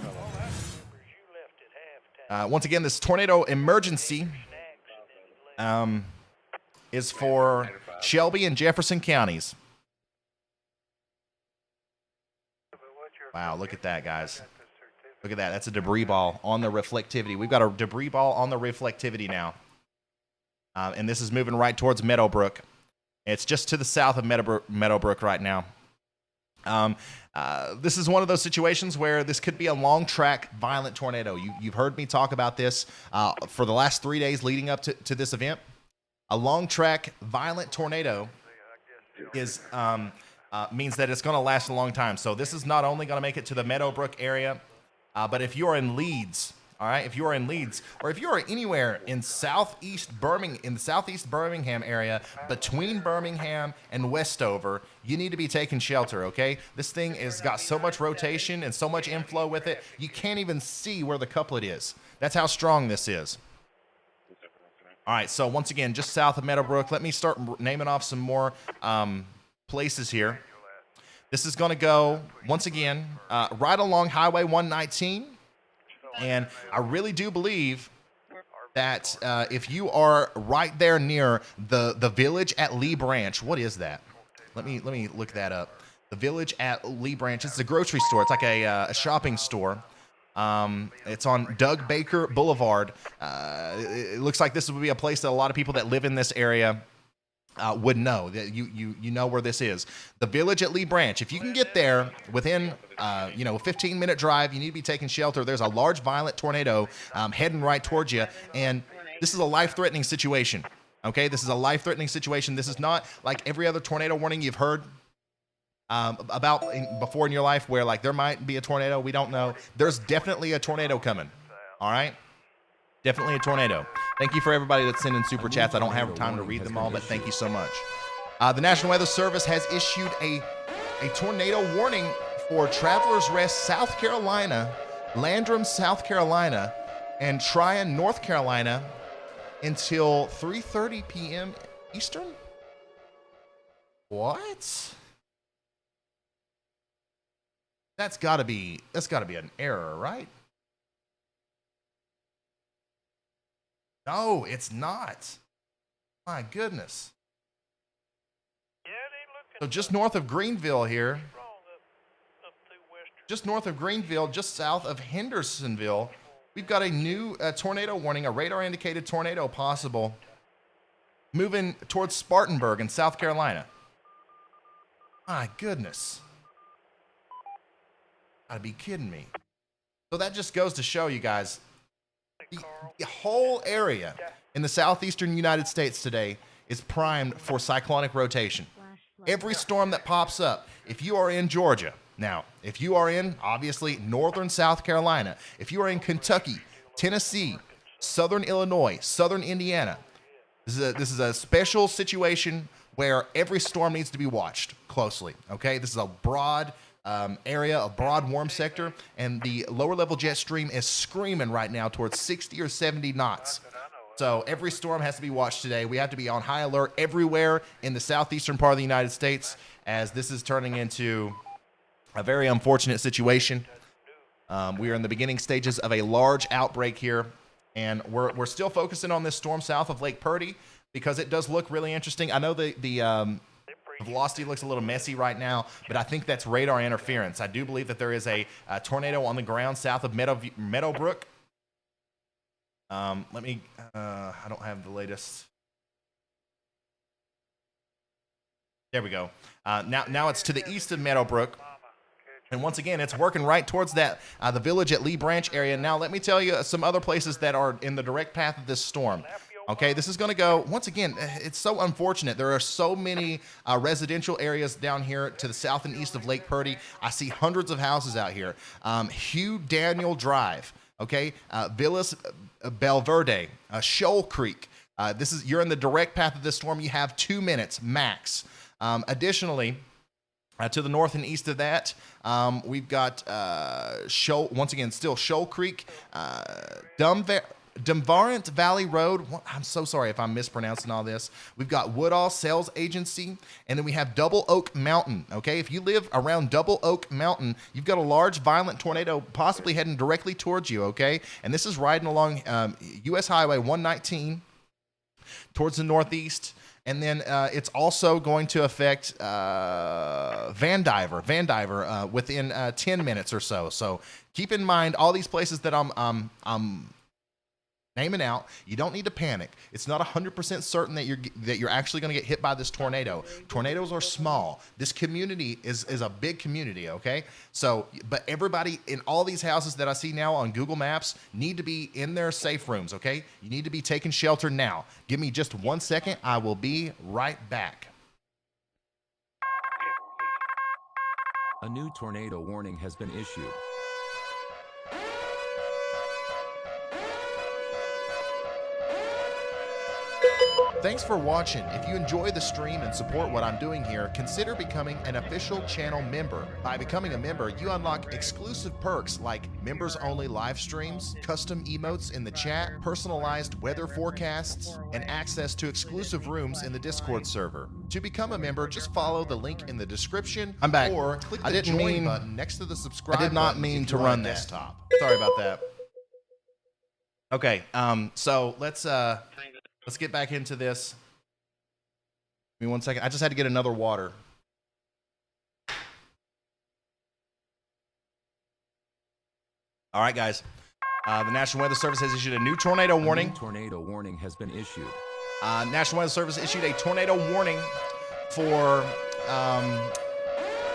S1: Once again, this tornado emergency is for Shelby and Jefferson counties. Wow, look at that, guys. Look at that. That's a debris ball on the reflectivity. We've got a debris ball on the reflectivity now. And this is moving right towards Meadowbrook. It's just to the south of Meadowbrook right now. This is one of those situations where this could be a long track violent tornado. You've heard me talk about this for the last 3 days leading up to this event. A long track violent tornado is means that it's going to last a long time. So this is not only going to make it to the Meadowbrook area, but if you are in Leeds, all right, if you are in Leeds, or if you are anywhere in the southeast Birmingham area, between Birmingham and Westover, you need to be taking shelter, okay? This thing has got so much rotation and so much inflow with it, you can't even see where the couplet is. That's how strong this is. All right, so once again, just south of Meadowbrook, let me start naming off some more places here. This is going to go, once again, right along Highway 119. And I really do believe that if you are right there near the village at Lee Branch, what is that? Let me look that up. The village at Lee Branch. It's a grocery store. It's like a shopping store. It's on Doug Baker Boulevard. It looks like this would be a place that a lot of people that live in this area would know. That you know where this is. The village at Lee Branch. If you can get there within a 15-minute drive, you need to be taking shelter. There's a large violent tornado heading right towards you, and this is a life-threatening situation. Okay, this is a life-threatening situation. This is not like every other tornado warning you've heard about before in your life, where like there might be a tornado. We don't know. There's definitely a tornado coming. All right. Definitely a tornado. Thank you for everybody that's sending super chats. I don't have time to read them all, but thank you so much. The National Weather Service has issued a tornado warning for Travelers Rest, South Carolina, Landrum, South Carolina, and Tryon, North Carolina until 3:30 p.m. Eastern. What? That's got to be an error, right? No, it's not. My goodness. So just north of Greenville here, just south of Hendersonville, we've got a new tornado warning, a radar-indicated tornado possible, moving towards Spartanburg in South Carolina. My goodness. Gotta be kidding me. So that just goes to show you guys, the whole area in the southeastern United States today is primed for cyclonic rotation. Every storm that pops up, if you are in Georgia, now, if you are in, obviously, northern South Carolina, if you are in Kentucky, Tennessee, southern Illinois, southern Indiana, this is a special situation where every storm needs to be watched closely, okay? This is a broad area, a broad warm sector, and the lower level jet stream is screaming right now towards 60 or 70 knots. So every storm has to be watched today. We have to be on high alert everywhere in the southeastern part of the United States, as this is turning into a very unfortunate situation. We are in the beginning stages of a large outbreak here, and we're still focusing on this storm south of Lake Purdy because it does look really interesting. I know the velocity looks a little messy right now, but I think that's radar interference. I do believe that there is a tornado on the ground south of Meadowbrook. Let me, I don't have the latest. There we go. Now it's to the east of Meadowbrook. And once again, it's working right towards that the village at Lee Branch area. Now, let me tell you some other places that are in the direct path of this storm. Okay, this is going to go, once again, it's so unfortunate. There are so many residential areas down here to the south and east of Lake Purdy. I see hundreds of houses out here. Hugh Daniel Drive, okay, Villas Belverde, Shoal Creek. You're in the direct path of this storm. You have 2 minutes max. Additionally, to the north and east of that, we've got once again, still Shoal Creek, Dumvarant Valley Road. I'm so sorry if I'm mispronouncing all this. We've got Woodall Sales Agency, and then we have Double Oak Mountain. Okay, if you live around Double Oak Mountain, you've got a large violent tornado possibly heading directly towards you. Okay, and this is riding along U.S. Highway 119 towards the northeast. And then it's also going to affect Vandiver within 10 minutes or so. So keep in mind all these places that I'm naming out. You don't need to panic. It's not 100% certain that you're actually going to get hit by this tornado. Tornadoes are small. This community is a big community, okay? So, but everybody in all these houses that I see now on Google Maps need to be in their safe rooms, okay? You need to be taking shelter now. Give me just 1 second. I will be right back.
S2: A new tornado warning has been issued.
S1: Thanks for watching. If you enjoy the stream and support what I'm doing here, consider becoming an official channel member. By becoming a member, you unlock exclusive perks like members-only live streams, custom emotes in the chat, personalized weather forecasts, and access to exclusive rooms in the Discord server. To become a member, just follow the link in the description. I'm back. Or click the join button next to the subscribe button. I did not mean to run that. Desktop. Sorry about that. Okay, so let's get back into this. Give me 1 second. I just had to get another water. All right, guys. The National Weather Service has issued a new tornado warning.
S2: A new tornado warning has been issued.
S1: National Weather Service issued a tornado warning for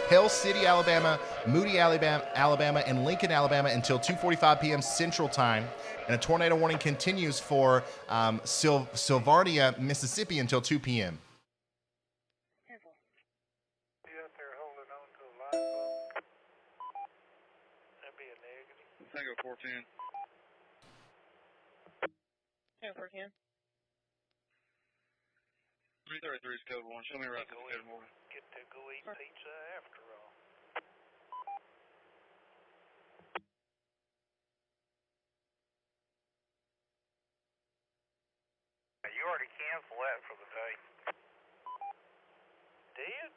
S1: Hell City, Alabama, Moody, Alabama, and Lincoln, Alabama until 2:45 p.m. Central Time. And a tornado warning continues for Sylvarnia, Mississippi until 2 p.m.
S4: Tango 410.
S6: Tango 410.
S4: 333 is code 1. Show me right to the code 1.
S13: Get to go eat pizza after all. You already canceled that for the day. Did?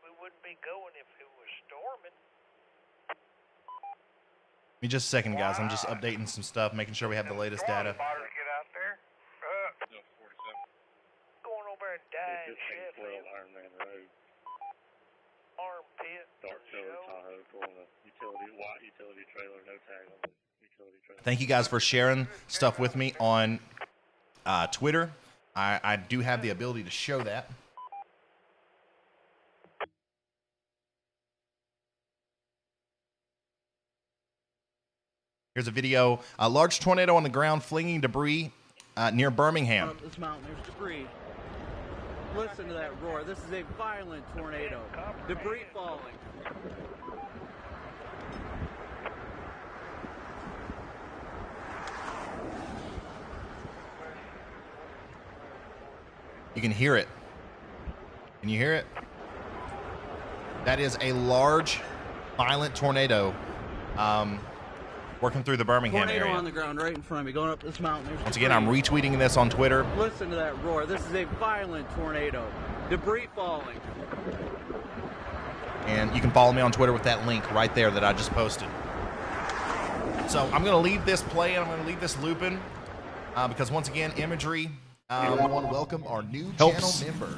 S13: We wouldn't be going if it was storming.
S1: Give me just a second, guys. I'm just updating some stuff, making sure we have the latest data.
S13: Get out there.
S4: No, 47.
S13: Going over and dying shit.
S4: 12 Ironman Road.
S13: Armpit.
S4: Dark color Tahoe pulling a white utility trailer, no tag on the utility trailer.
S1: Thank you guys for sharing stuff with me on Twitter. I do have the ability to show that. Here's a video. A large tornado on the ground flinging debris near Birmingham.
S14: Up this mountain, there's debris. Listen to that roar. This is a violent tornado. Debris falling.
S1: You can hear it. Can you hear it? That is a large, violent tornado. working through the Birmingham
S14: Tornado
S1: area.
S14: on the ground right in front of me, going up this mountain. There's
S1: Once again,
S14: debris.
S1: I'm retweeting this on Twitter.
S14: Listen to that roar. This is a violent tornado. Debris falling.
S1: And you can follow me on Twitter with that link right there that I just posted. So I'm going to leave this playing. I'm going to leave this looping because, once again, imagery. I want to welcome our new channel member.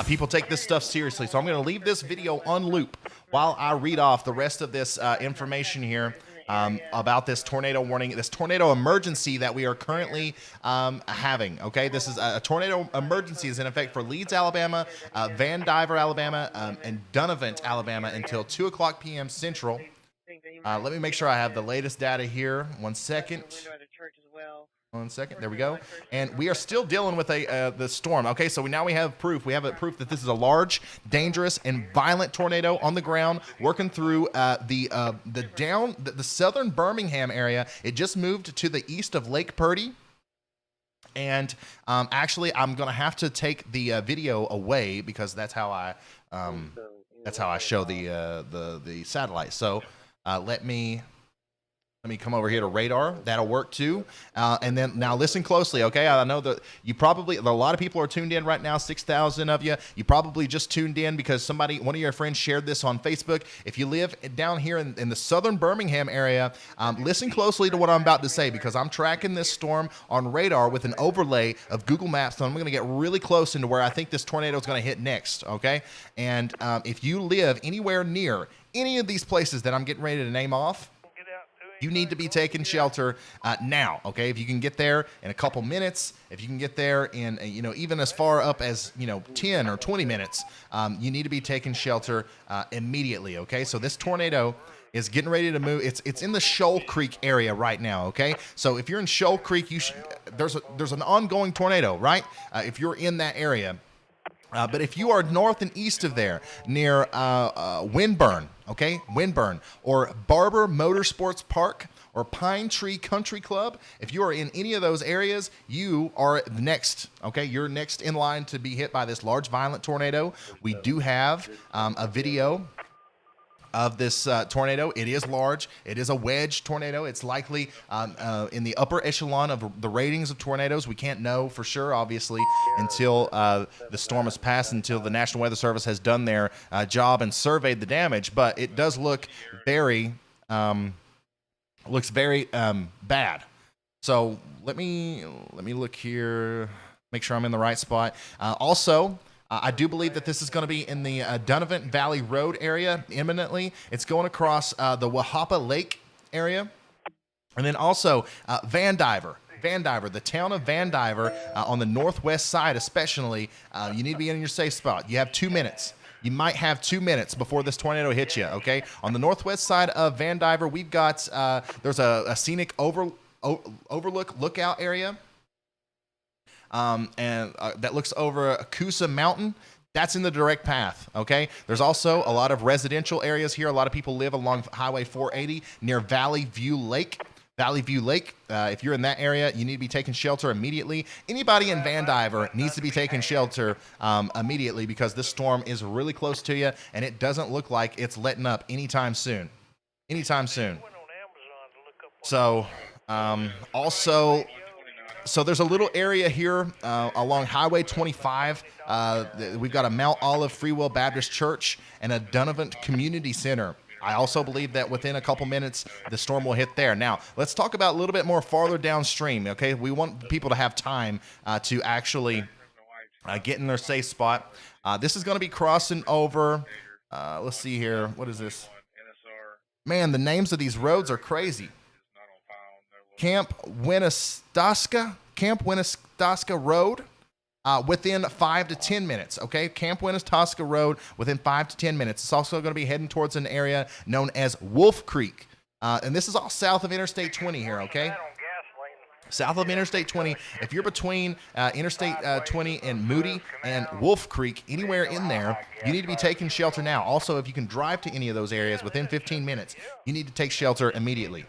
S1: People take this stuff seriously. So I'm going to leave this video on loop while I read off the rest of this information here about this tornado warning, this tornado emergency that we are currently having. Okay, this is a tornado emergency is in effect for Leeds, Alabama, Van Diver, Alabama, and Dunavant, Alabama until 2 o'clock p.m. Central. Let me make sure I have the latest data here. 1 second. 1 second. There we go. And we are still dealing with the storm. Okay, so now we have proof. We have proof that this is a large, dangerous, and violent tornado on the ground, working through the southern Birmingham area. It just moved to the east of Lake Purdy. And actually, I'm gonna have to take the video away because that's how I show the satellite. So let me come over here to radar. That'll work too. And then now listen closely, okay? I know that a lot of people are tuned in right now, 6,000 of you. You probably just tuned in because one of your friends shared this on Facebook. If you live down here in the southern Birmingham area, listen closely to what I'm about to say because I'm tracking this storm on radar with an overlay of Google Maps. So I'm going to get really close into where I think this tornado is going to hit next, okay? And if you live anywhere near any of these places that I'm getting ready to name off, you need to be taking shelter now, okay? If you can get there in a couple minutes, if you can get there in, even as far up as, 10 or 20 minutes, you need to be taking shelter immediately, okay? So this tornado is getting ready to move. It's in the Shoal Creek area right now, okay? So if you're in Shoal Creek, there's an ongoing tornado, right? If you're in that area. But if you are north and east of there, near Windburn, okay, Windburn, or Barber Motorsports Park, or Pine Tree Country Club, if you are in any of those areas, you are next, okay? You're next in line to be hit by this large, violent tornado. We do have a video of this tornado. It is large. It is a wedge tornado. It's likely in the upper echelon of the ratings of tornadoes. We can't know for sure, obviously, until the storm has passed, until the National Weather Service has done their job and surveyed the damage. But it does look very bad. So let me look here, make sure I'm in the right spot. Also, I do believe that this is going to be in the Dunavant Valley Road area imminently. It's going across the Wahapa Lake area. And then also Van Diver, the town of Van Diver on the northwest side especially, you need to be in your safe spot. You have 2 minutes. You might have 2 minutes before this tornado hits you, okay? On the northwest side of Van Diver, we've got, there's a scenic lookout area. That looks over Coosa Mountain. That's in the direct path, okay? There's also a lot of residential areas here. A lot of people live along Highway 480 near Valley View Lake. If you're in that area, you need to be taking shelter immediately. Anybody in Van Diver needs to be taking shelter immediately because this storm is really close to you, and it doesn't look like it's letting up anytime soon. So, So there's a little area here along Highway 25. We've got a Mount Olive Free Will Baptist Church and a Dunavant Community Center. I also believe that within a couple minutes, the storm will hit there. Now, let's talk about a little bit more farther downstream, okay? We want people to have time to actually get in their safe spot. This is going to be crossing over, let's see here. What is this? Man, the names of these roads are crazy. Camp Winnestoska Road, within 5 to 10 minutes, okay? Camp Winnestoska Road within 5 to 10 minutes. It's also going to be heading towards an area known as Wolf Creek. And this is all south of Interstate 20 here, okay? South of Interstate 20. If you're between Interstate 20 and Moody and Wolf Creek, anywhere in there, you need to be taking shelter now. Also, if you can drive to any of those areas within 15 minutes, you need to take shelter immediately.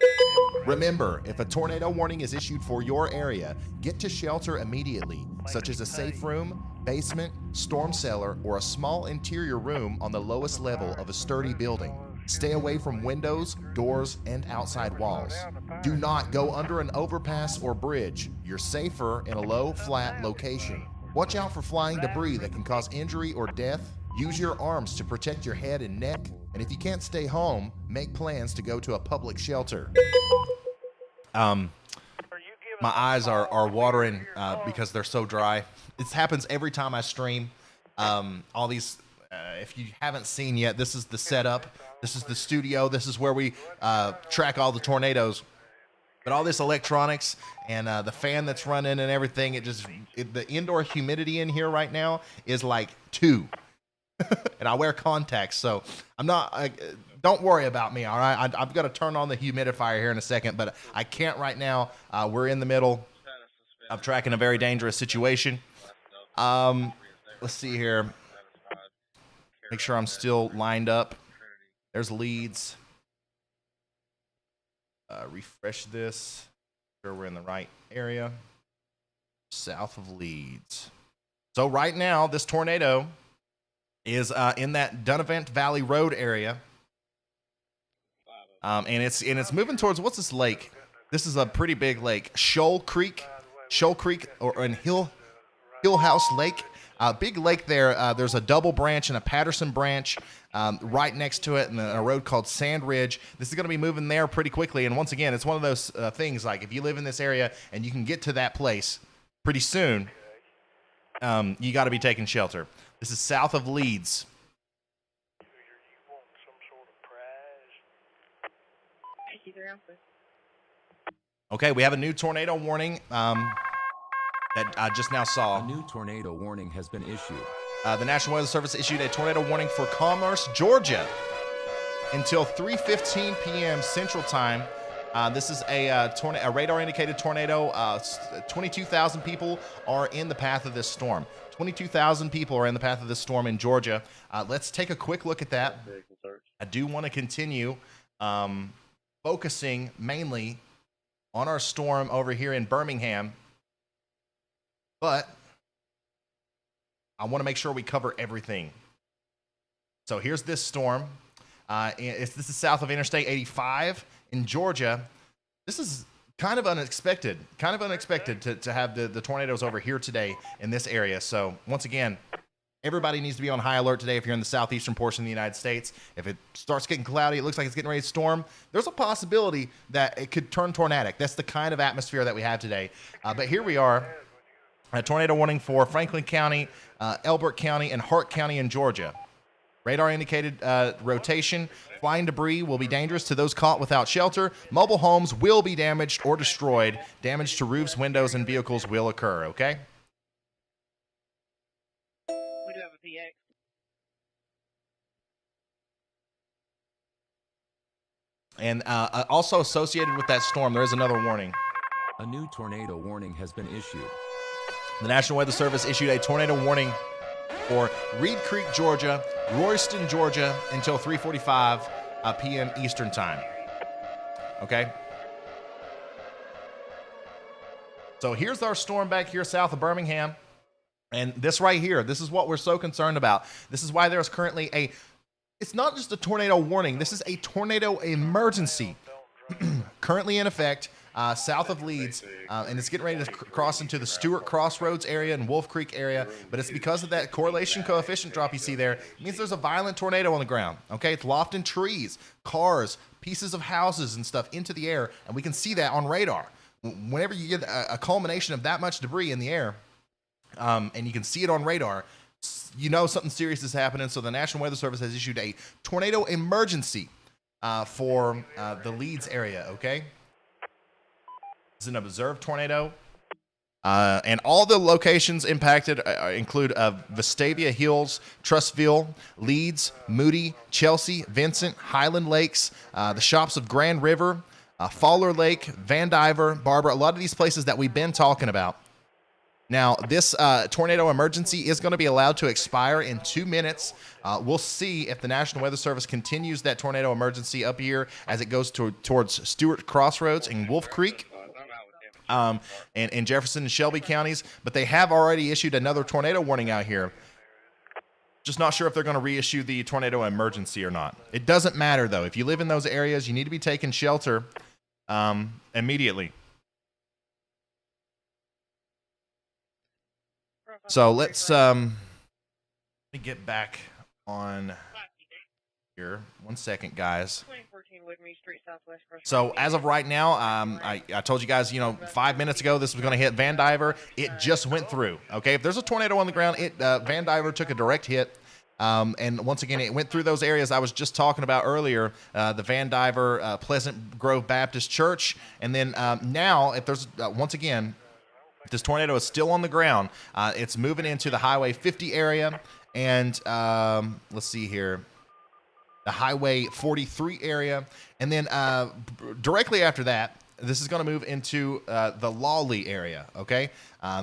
S1: Remember, if a tornado warning is issued for your area, get to shelter immediately, such as a safe room, basement, storm cellar, or a small interior room on the lowest level of a sturdy building. Stay away from windows, doors, and outside walls. Do not go under an overpass or bridge. You're safer in a low, flat location. Watch out for flying debris that can cause injury or death. Use your arms to protect your head and neck. And if you can't stay home, make plans to go to a public shelter. My eyes are watering because they're so dry. This happens every time I stream. All these, if you haven't seen yet, this is the setup. This is the studio. This is where we track all the tornadoes. But all this electronics and the fan that's running and everything, the indoor humidity in here right now is like 2. And I wear contacts, so I'm not. Don't worry about me, all right? I've got to turn on the humidifier here in a second, but I can't right now. We're in the middle of tracking a very dangerous situation. Let's see here. Make sure I'm still lined up. There's leads. Refresh this. Make sure we're in the right area. South of Leeds. So right now, this tornado is in that Dunavant Valley Road area. And it's moving towards, what's this lake? This is a pretty big lake. Shoal Creek, or in Hill House Lake. Big lake there. There's a double branch and a Patterson branch right next to it, and a road called Sand Ridge. This is going to be moving there pretty quickly. And once again, it's one of those things, like if you live in this area and you can get to that place pretty soon, you got to be taking shelter. This is south of Leeds. Okay, we have a new tornado warning that I just now saw.
S2: A new tornado warning has been issued.
S1: The National Weather Service issued a tornado warning for Commerce, Georgia, until 3:15 p.m. Central Time. This is a radar-indicated tornado. 22,000 people are in the path of this storm. 22,000 people are in the path of this storm in Georgia. Let's take a quick look at that. I do want to continue focusing mainly on our storm over here in Birmingham, but I want to make sure we cover everything. So here's this storm. This is south of Interstate 85 in Georgia. This is kind of unexpected to have the tornadoes over here today in this area. So once again, everybody needs to be on high alert today if you're in the southeastern portion of the United States. If it starts getting cloudy, it looks like it's getting ready to storm, there's a possibility that it could turn tornadic. That's the kind of atmosphere that we have today. But here we are, a tornado warning for Franklin County, Elbert County, and Hart County in Georgia. Radar indicated rotation. Flying debris will be dangerous to those caught without shelter. Mobile homes will be damaged or destroyed. Damage to roofs, windows, and vehicles will occur, okay?
S6: We do have a PX.
S1: And also associated with that storm, there is another warning.
S2: A new tornado warning has been issued.
S1: The National Weather Service issued a tornado warning for Reed Creek, Georgia, Royston, Georgia, until 3:45 p.m. Eastern Time. Okay? So here's our storm back here south of Birmingham. And this right here, this is what we're so concerned about. This is why there's currently it's not just a tornado warning, this is a tornado emergency currently in effect south of Leeds, and it's getting ready to cross into the Stewart Crossroads area and Wolf Creek area, but it's because of that correlation coefficient drop you see there. It means there's a violent tornado on the ground, okay? It's lofting trees, cars, pieces of houses and stuff into the air, and we can see that on radar. Whenever you get a culmination of that much debris in the air, and you can see it on radar, you know something serious is happening. So the National Weather Service has issued a tornado emergency for the Leeds area, okay? This is an observed tornado. And all the locations impacted include Vestavia Hills, Trustville, Leeds, Moody, Chelsea, Vincent, Highland Lakes, the shops of Grand River, Fowler Lake, Vandiver, Barbara, a lot of these places that we've been talking about. Now, this tornado emergency is going to be allowed to expire in 2 minutes. We'll see if the National Weather Service continues that tornado emergency up here as it goes towards Stewart Crossroads and Wolf Creek. And in Jefferson and Shelby counties, but they have already issued another tornado warning out here. Just not sure if they're going to reissue the tornado emergency or not. It doesn't matter, though. If you live in those areas, you need to be taking shelter immediately. So let's let me get back on here. 1 second, guys.
S6: 2014 Woodmead Street, Southwest.
S1: So as of right now, I told you guys, 5 minutes ago, this was going to hit Van Diver. It just went through. Okay, if there's a tornado on the ground, Van Diver took a direct hit. And once again, it went through those areas I was just talking about earlier, the Van Diver, Pleasant Grove Baptist Church. And then now, if there's, once again, if this tornado is still on the ground, it's moving into the Highway 50 area. And let's see here. The Highway 43 area. And then directly after that, this is going to move into the Lawley area, okay?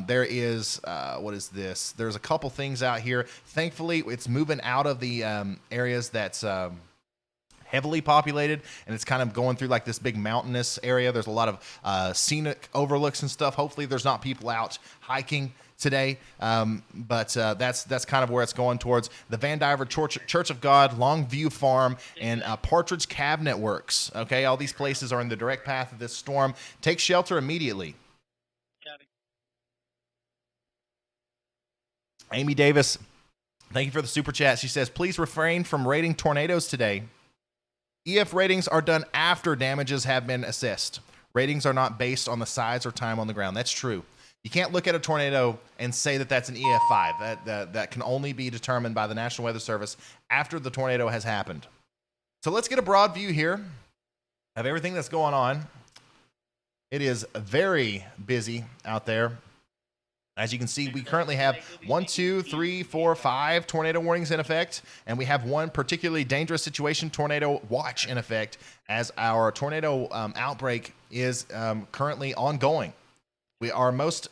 S1: There is, what is this? There's a couple things out here. Thankfully, it's moving out of the areas that's heavily populated, and it's kind of going through like this big mountainous area. There's a lot of scenic overlooks and stuff. Hopefully, there's not people out hiking today, but that's kind of where it's going towards. The Van Diver Church of God, Longview Farm, and Partridge Cabinet Works. Okay, all these places are in the direct path of this storm. Take shelter immediately. Amy Davis, thank you for the super chat. She says, please refrain from rating tornadoes today. EF ratings are done after damages have been assessed. Ratings are not based on the size or time on the ground. That's true. You can't look at a tornado and say that that's an EF5. That can only be determined by the National Weather Service after the tornado has happened. So let's get a broad view here of everything that's going on. It is very busy out there. As you can see, we currently have 1, 2, 3, 4, 5 tornado warnings in effect, and we have one particularly dangerous situation tornado watch in effect as our tornado outbreak is currently ongoing. Our most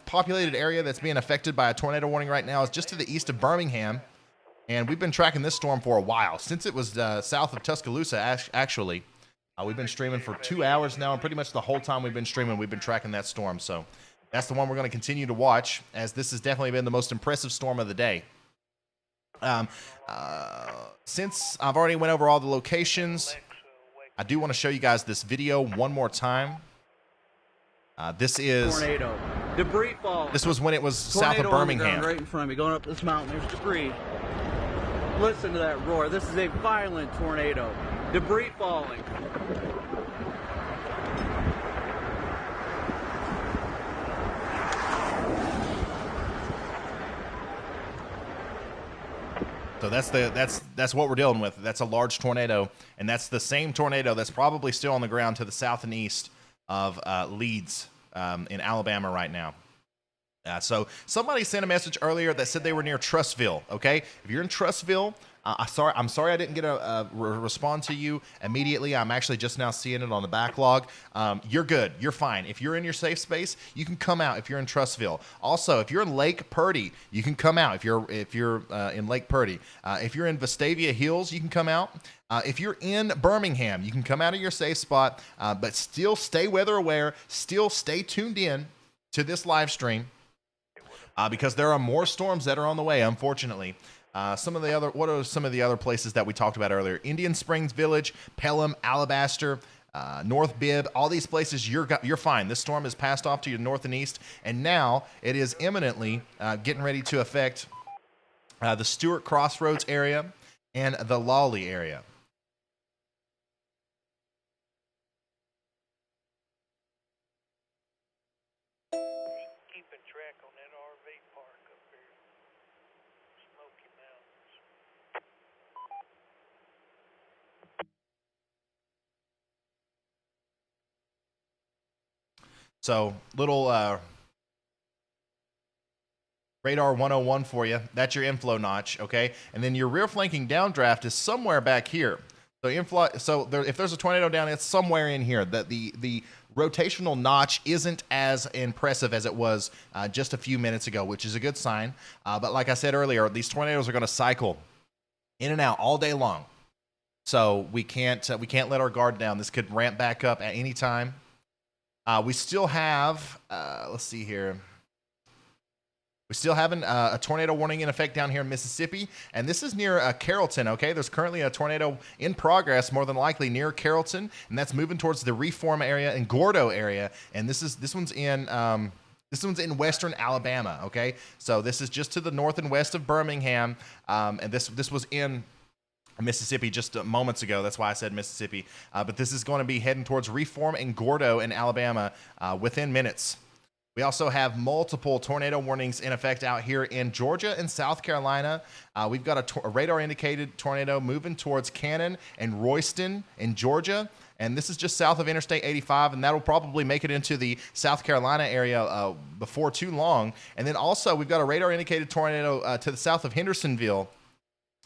S1: populated area that's being affected by a tornado warning right now is just to the east of Birmingham, and we've been tracking this storm for a while, since it was south of Tuscaloosa, actually. We've been streaming for 2 hours now, and pretty much the whole time we've been streaming, we've been tracking that storm, so that's the one we're going to continue to watch, as this has definitely been the most impressive storm of the day. Since I've already went over all the locations, I do want to show you guys this video one more time. This is
S14: tornado. Debris falling.
S1: This was when it was
S14: tornado
S1: south of Birmingham.
S14: Right in front of me, going up this mountain. There's debris. Listen to that roar. This is a violent tornado. Debris falling.
S1: So that's what we're dealing with. That's a large tornado, and that's the same tornado that's probably still on the ground to the south and east of Leeds in Alabama right now. So somebody sent a message earlier that said they were near Trussville. Okay, if you're in Trussville, I'm sorry I didn't get a respond to you immediately. I'm actually just now seeing it on the backlog. You're good. You're fine. If you're in your safe space, you can come out if you're in Trussville. Also, if you're in Lake Purdy, you can come out if you're in Lake Purdy. If you're in Vestavia Hills, you can come out. If you're in Birmingham, you can come out of your safe spot, but still stay weather aware. Still stay tuned in to this live stream because there are more storms that are on the way, unfortunately. What are some of the other places that we talked about earlier? Indian Springs Village, Pelham, Alabaster, North Bibb, all these places, you're fine. This storm has passed off to your north and east, and now it is imminently getting ready to affect the Stewart Crossroads area and the Lawley area.
S13: Keeping track on that RV park up here, Smoky Mountains.
S1: So, little radar 101 for you. That's your inflow notch, okay? And then your rear flanking downdraft is somewhere back here. So if there's a tornado down, it's somewhere in here. The rotational notch isn't as impressive as it was just a few minutes ago, which is a good sign. But like I said earlier, these tornadoes are going to cycle in and out all day long. So we can't let our guard down. This could ramp back up at any time. We still have, let's see here. We still have a tornado warning in effect down here in Mississippi, and this is near Carrollton, okay? There's currently a tornado in progress, more than likely near Carrollton, and that's moving towards the Reform area and Gordo area, and this one's in western Alabama, okay? So this is just to the north and west of Birmingham, and this was in Mississippi just moments ago. That's why I said Mississippi. But this is going to be heading towards Reform and Gordo in Alabama within minutes. We also have multiple tornado warnings in effect out here in Georgia and South Carolina. We've got a radar-indicated tornado moving towards Cannon and Royston in Georgia. And this is just south of Interstate 85, and that'll probably make it into the South Carolina area before too long. And then also, we've got a radar-indicated tornado to the south of Hendersonville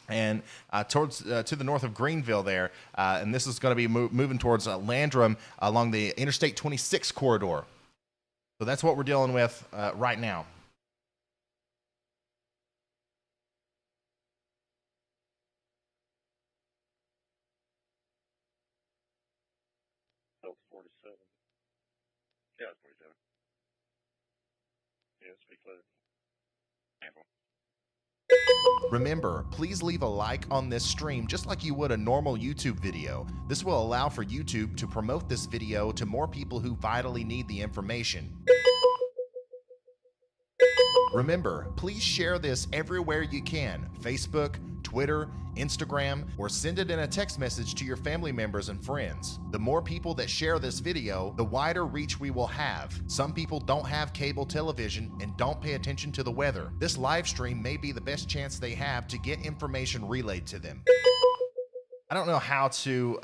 S1: and towards to the north of Greenville there. And this is going to be moving towards Landrum along the Interstate 26 corridor. So that's what we're dealing with right now.
S4: Oh, 47. Yeah, it's 47. Yeah, it's pretty close. Ample.
S1: Remember, please leave a like on this stream just like you would a normal YouTube video. This will allow for YouTube to promote this video to more people who vitally need the information. Remember, please share this everywhere you can: Facebook, Twitter, Instagram, or send it in a text message to your family members and friends. The more people that share this video, the wider reach we will have. Some people don't have cable television and don't pay attention to the weather. This live stream may be the best chance they have to get information relayed to them. I don't know how to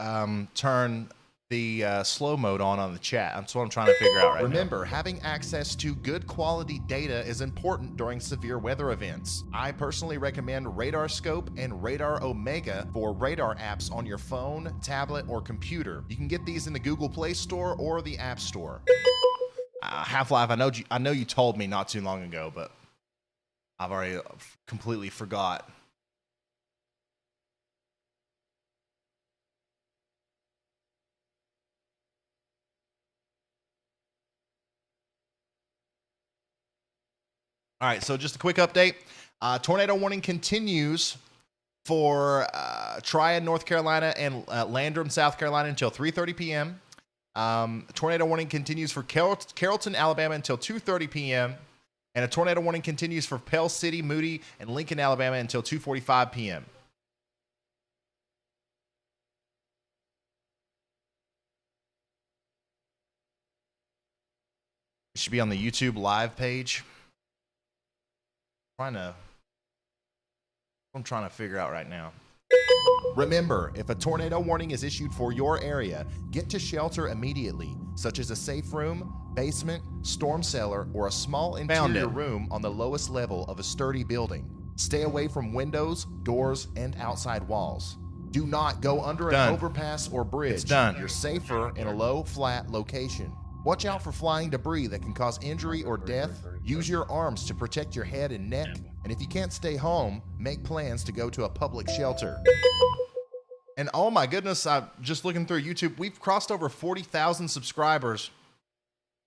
S1: turn the slow mode on the chat. That's what I'm trying to figure out right now. Remember, having access to good quality data is important during severe weather events. I personally recommend Radar Scope and Radar Omega for radar apps on your phone, tablet, or computer. You can get these in the Google Play Store or the App Store. Half-Life, I know you told me not too long ago, but I've already completely forgot. All right, so just a quick update. Tornado warning continues for Triad, North Carolina, and Landrum, South Carolina until 3:30 p.m. Tornado warning continues for Carrollton, Alabama until 2:30 p.m. And a tornado warning continues for Pell City, Moody, and Lincoln, Alabama until 2:45 p.m. It should be on the YouTube live page. I'm trying to figure out right now. Remember, if a tornado warning is issued for your area, get to shelter immediately, such as a safe room, basement, storm cellar, or a small interior room on the lowest level of a sturdy building. Stay away from windows, doors, and outside walls. Do not go under an overpass or bridge. It's done. You're safer in a low, flat location. Watch out for flying debris that can cause injury or death. Use your arms to protect your head and neck. And if you can't stay home, make plans to go to a public shelter. And oh my goodness, I'm just looking through YouTube. We've crossed over 40,000 subscribers.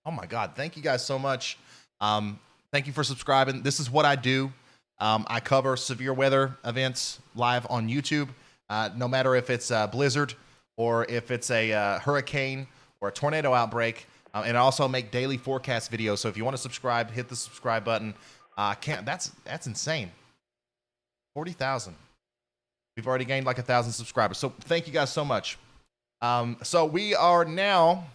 S1: Oh my God, thank you guys so much. Thank you for subscribing. This is what I do. I cover severe weather events live on YouTube, no matter if it's a blizzard or if it's a hurricane or a tornado outbreak. And I also make daily forecast videos. So if you want to subscribe, hit the subscribe button. That's insane. 40,000. We've already gained like 1,000 subscribers. So thank you guys so much. So we are now,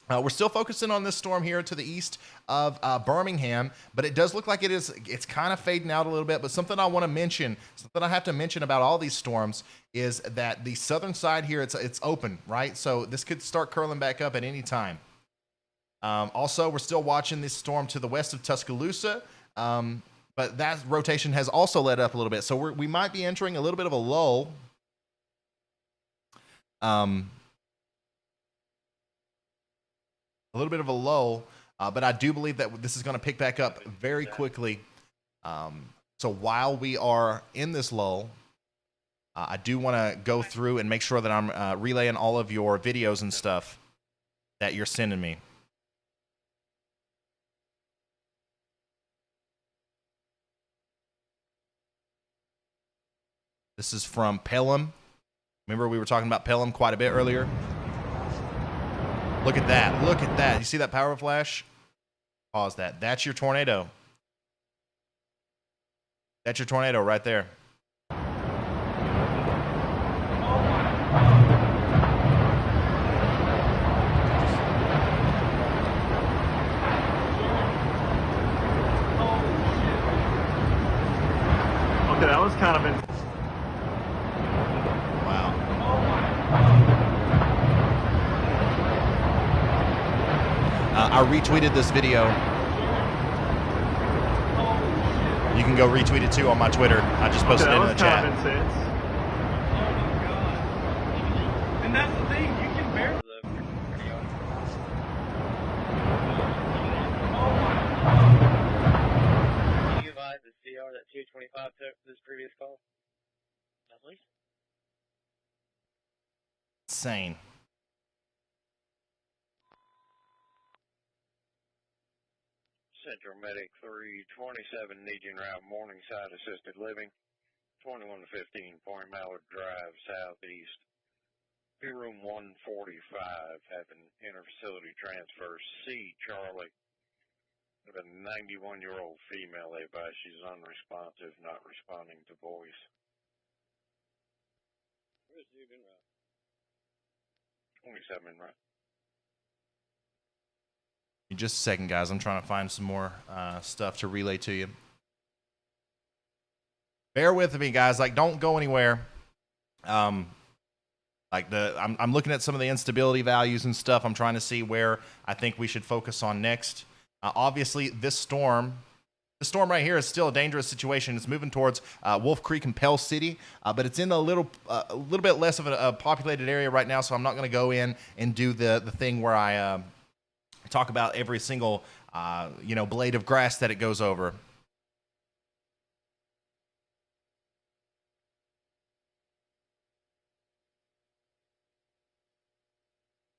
S1: we're still focusing on this storm here to the east of Birmingham, but it does look like it's kind of fading out a little bit. But something I want to mention, something I have to mention about all these storms is that the southern side here, it's open, right? So this could start curling back up at any time. Also, we're still watching this storm to the west of Tuscaloosa, but that rotation has also let up a little bit. So we might be entering a little bit of a lull. But I do believe that this is going to pick back up very quickly. So while we are in this lull, I do want to go through and make sure that I'm relaying all of your videos and stuff that you're sending me. This is from Pelham. Remember we were talking about Pelham quite a bit earlier? Look at that. Look at that. You see that power flash? Pause that. That's your tornado. That's your tornado right there.
S15: Okay, that was kind of intense.
S1: Wow. I retweeted this video. You can go retweet it too on my Twitter. I just posted it in the chat.
S15: And that's the thing, you can barely.
S16: Can you advise the CR that 225 took for this previous call? Please.
S1: Insane.
S4: Central Medic 327 Negian Route Morningside Assisted Living 21 to 15 Point Mallard Drive Southeast. Peer Room 145 having interfacility transfer C Charlie with a 91-year-old female. They advise she's unresponsive, not responding to voice.
S16: Where's you been route?
S4: 27 in route.
S1: Just a second, guys. I'm trying to find some more stuff to relay to you. Bear with me, guys. Like, don't go anywhere. I'm looking at some of the instability values and stuff. I'm trying to see where I think we should focus on next. Obviously, this storm right here is still a dangerous situation. It's moving towards Wolf Creek and Pell City, but it's in a little bit less of a populated area right now. So I'm not going to go in and do the thing where I talk about every single blade of grass that it goes over.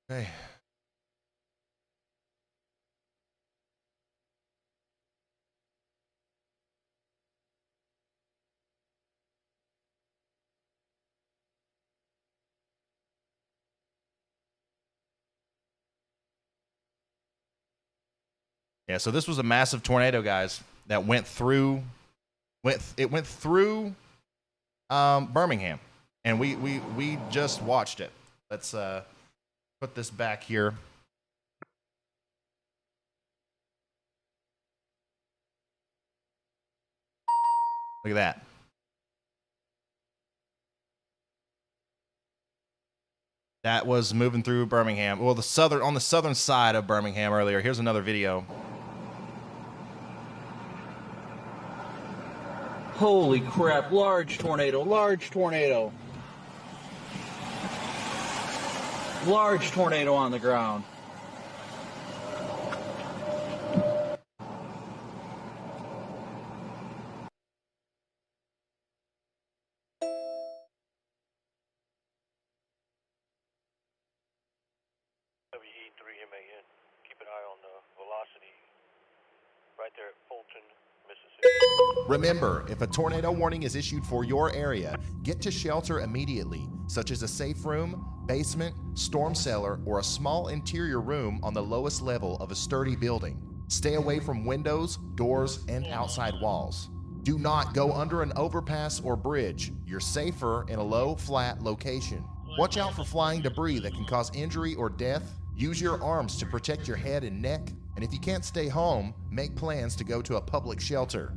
S1: Okay. Yeah, so this was a massive tornado, guys, that went through Birmingham, and we just watched it. Let's put this back here. Look at that. That was moving through Birmingham. Well, on the southern side of Birmingham earlier. Here's another video.
S14: Holy crap, large tornado, large tornado. Large tornado on the ground.
S13: WE3MAN. Keep an eye on the velocity right there at Fulton, Mississippi.
S1: Remember, if a tornado warning is issued for your area, get to shelter immediately, such as a safe room, basement, storm cellar, or a small interior room on the lowest level of a sturdy building. Stay away from windows, doors, and outside walls. Do not go under an overpass or bridge. You're safer in a low, flat location. Watch out for flying debris that can cause injury or death. Use your arms to protect your head and neck. And if you can't stay home, make plans to go to a public shelter.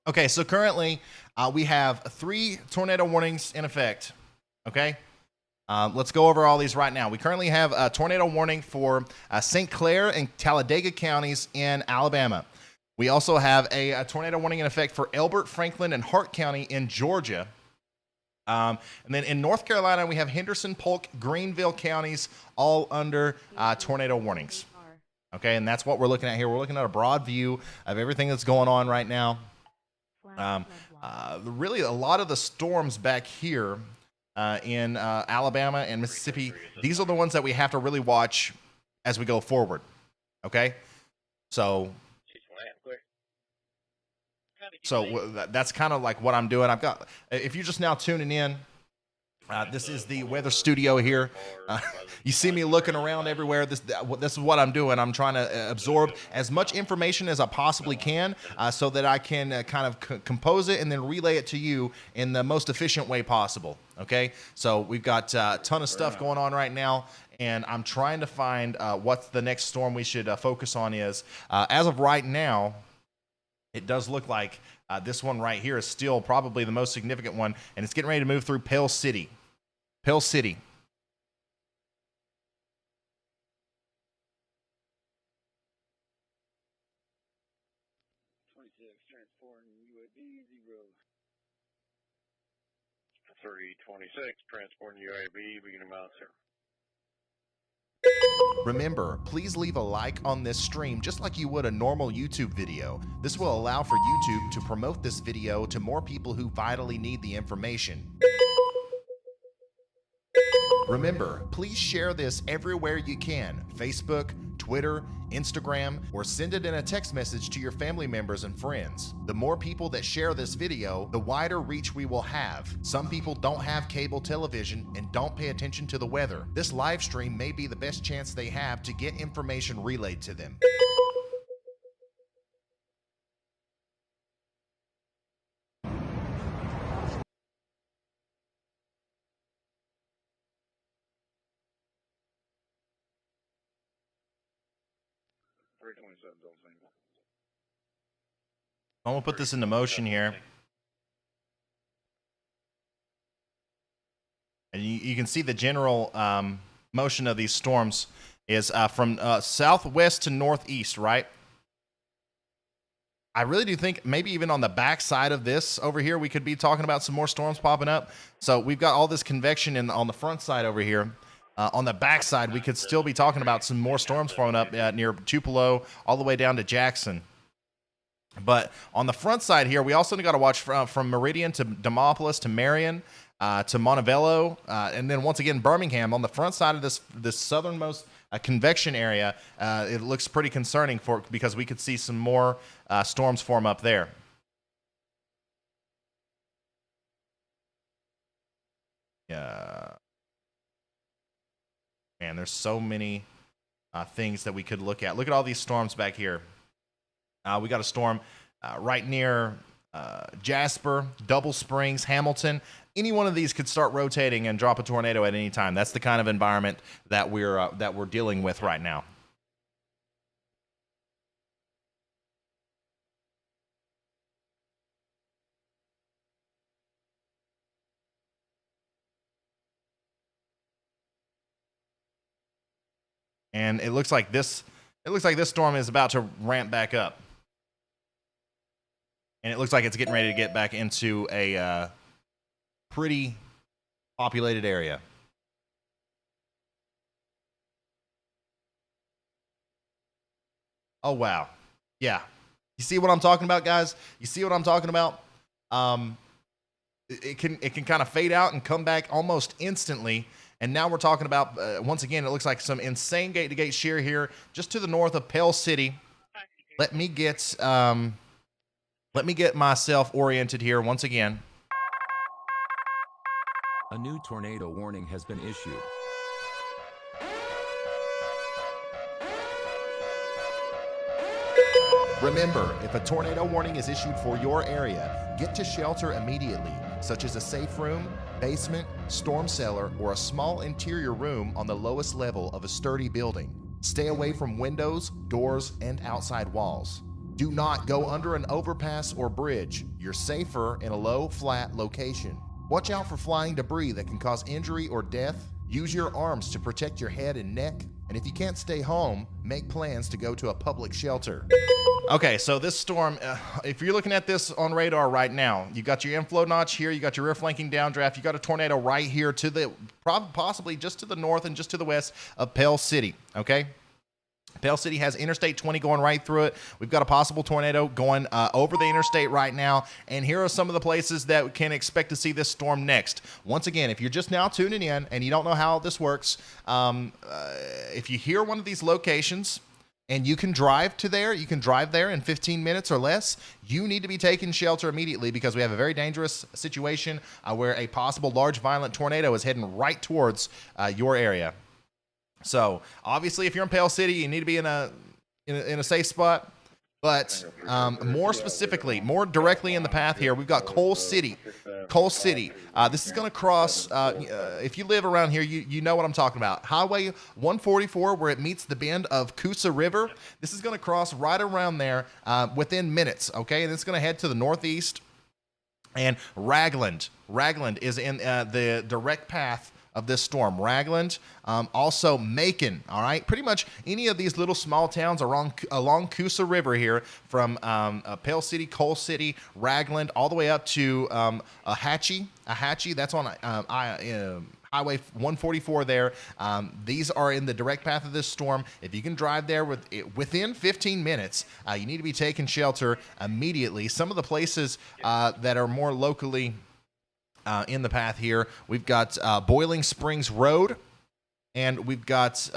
S1: Okay, so currently we have 3 tornado warnings in effect. Okay, let's go over all these right now. We currently have a tornado warning for St. Clair and Talladega counties in Alabama. We also have a tornado warning in effect for Elbert, Franklin, and Hart County in Georgia. And then in North Carolina, we have Henderson, Polk, Greenville counties all under tornado warnings. Okay, and that's what we're looking at here. We're looking at a broad view of everything that's going on right now. Really, a lot of the storms back here in Alabama and Mississippi, these are the ones that we have to really watch as we go forward. Okay, so So that's kind of like what I'm doing. I've got, if you're just now tuning in, this is the weather studio here. You see me looking around everywhere. This is what I'm doing. I'm trying to absorb as much information as I possibly can so that I can kind of compose it and then relay it to you in the most efficient way possible. Okay? So we've got a ton of stuff going on right now, and I'm trying to find what the next storm we should focus on is. As of right now, it does look like this one right here is still probably the most significant one, and it's getting ready to move through Pell City. Pell City.
S4: Transporting UAB 326, transporting UAB, beginning mount, sir.
S1: Remember, please leave a like on this stream just like you would a normal YouTube video. This will allow for YouTube to promote this video to more people who vitally need the information. Remember, please share this everywhere you can. Facebook, Twitter, Instagram, or send it in a text message to your family members and friends. The more people that share this video, the wider reach we will have. Some people don't have cable television and don't pay attention to the weather. This live stream may be the best chance they have to get information relayed to them. I'm gonna put this into motion here. And you can see the general motion of these storms is from southwest to northeast, right? I really do think maybe even on the back side of this over here, we could be talking about some more storms popping up. So we've got all this convection on the front side over here. On the back side, we could still be talking about some more storms forming up near Tupelo all the way down to Jackson. But on the front side here, we also got to watch from Meridian to Demopolis to Marion to Montevello, and then once again Birmingham. On the front side of this southernmost convection area, it looks pretty concerning because we could see some more storms form up there. Yeah, man, there's so many things that we could look at. Look at all these storms back here. We got a storm right near Jasper, Double Springs, Hamilton. Any one of these could start rotating and drop a tornado at any time. That's the kind of environment that we're dealing with right now. And it looks like this storm is about to ramp back up. And it looks like it's getting ready to get back into a pretty populated area. Oh, wow. Yeah. You see what I'm talking about, guys? You see what I'm talking about? It can kind of fade out and come back almost instantly. And now we're talking about, once again, it looks like some insane gate-to-gate shear here just to the north of Pell City. Let me get myself oriented here once again.
S2: A new tornado warning has been issued.
S1: Remember, if a tornado warning is issued for your area, get to shelter immediately, such as a safe room, basement, storm cellar, or a small interior room on the lowest level of a sturdy building. Stay away from windows, doors, and outside walls. Do not go under an overpass or bridge. You're safer in a low, flat location. Watch out for flying debris that can cause injury or death. Use your arms to protect your head and neck. And if you can't stay home, make plans to go to a public shelter. Okay, so this storm, if you're looking at this on radar right now, you got your inflow notch here, you got your rear flanking downdraft, you got a tornado right here to the, possibly just to the north and just to the west of Pell City, okay? Pell City has Interstate 20 going right through it. We've got a possible tornado going over the interstate right now. And here are some of the places that we can expect to see this storm next. Once again, if you're just now tuning in and you don't know how this works, if you hear one of these locations and you can drive to there, you can drive there in 15 minutes or less, you need to be taking shelter immediately because we have a very dangerous situation where a possible large violent tornado is heading right towards your area. So obviously, if you're in Pale City, you need to be in a safe spot. But more specifically, more directly in the path here, we've got Coal City. Coal City. This is going to cross, if you live around here, you know what I'm talking about. Highway 144, where it meets the bend of Coosa River. This is going to cross right around there within minutes, okay? And it's going to head to the northeast. And Ragland is in the direct path of this storm. Ragland, also Macon, all right? Pretty much any of these little small towns along Coosa River here from Pale City, Coal City, Ragland, all the way up to Ahatchee, that's on Highway 144 there. These are in the direct path of this storm. If you can drive there within 15 minutes, you need to be taking shelter immediately. Some of the places that are more locally in the path here, we've got Boiling Springs Road, and we've got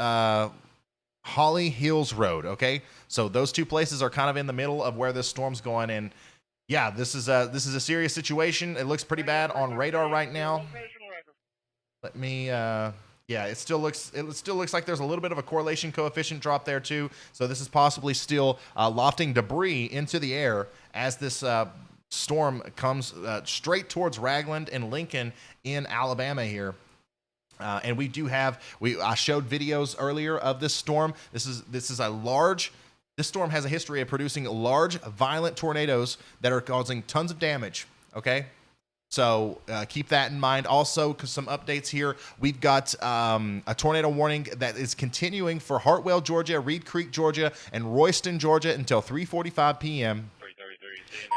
S1: Holly Hills Road, okay? So those two places are kind of in the middle of where this storm's going, and yeah, this is a serious situation. It looks pretty bad on radar right now. Let me yeah, it still looks like there's a little bit of a correlation coefficient drop there too. So this is possibly still lofting debris into the air as this storm comes straight towards Ragland and Lincoln in Alabama here. And we do have, I showed videos earlier of this storm. This storm has a history of producing large, violent tornadoes that are causing tons of damage, okay? So keep that in mind. Also, some updates here. We've got a tornado warning that is continuing for Hartwell, Georgia, Reed Creek, Georgia, and Royston, Georgia until 3:45 p.m.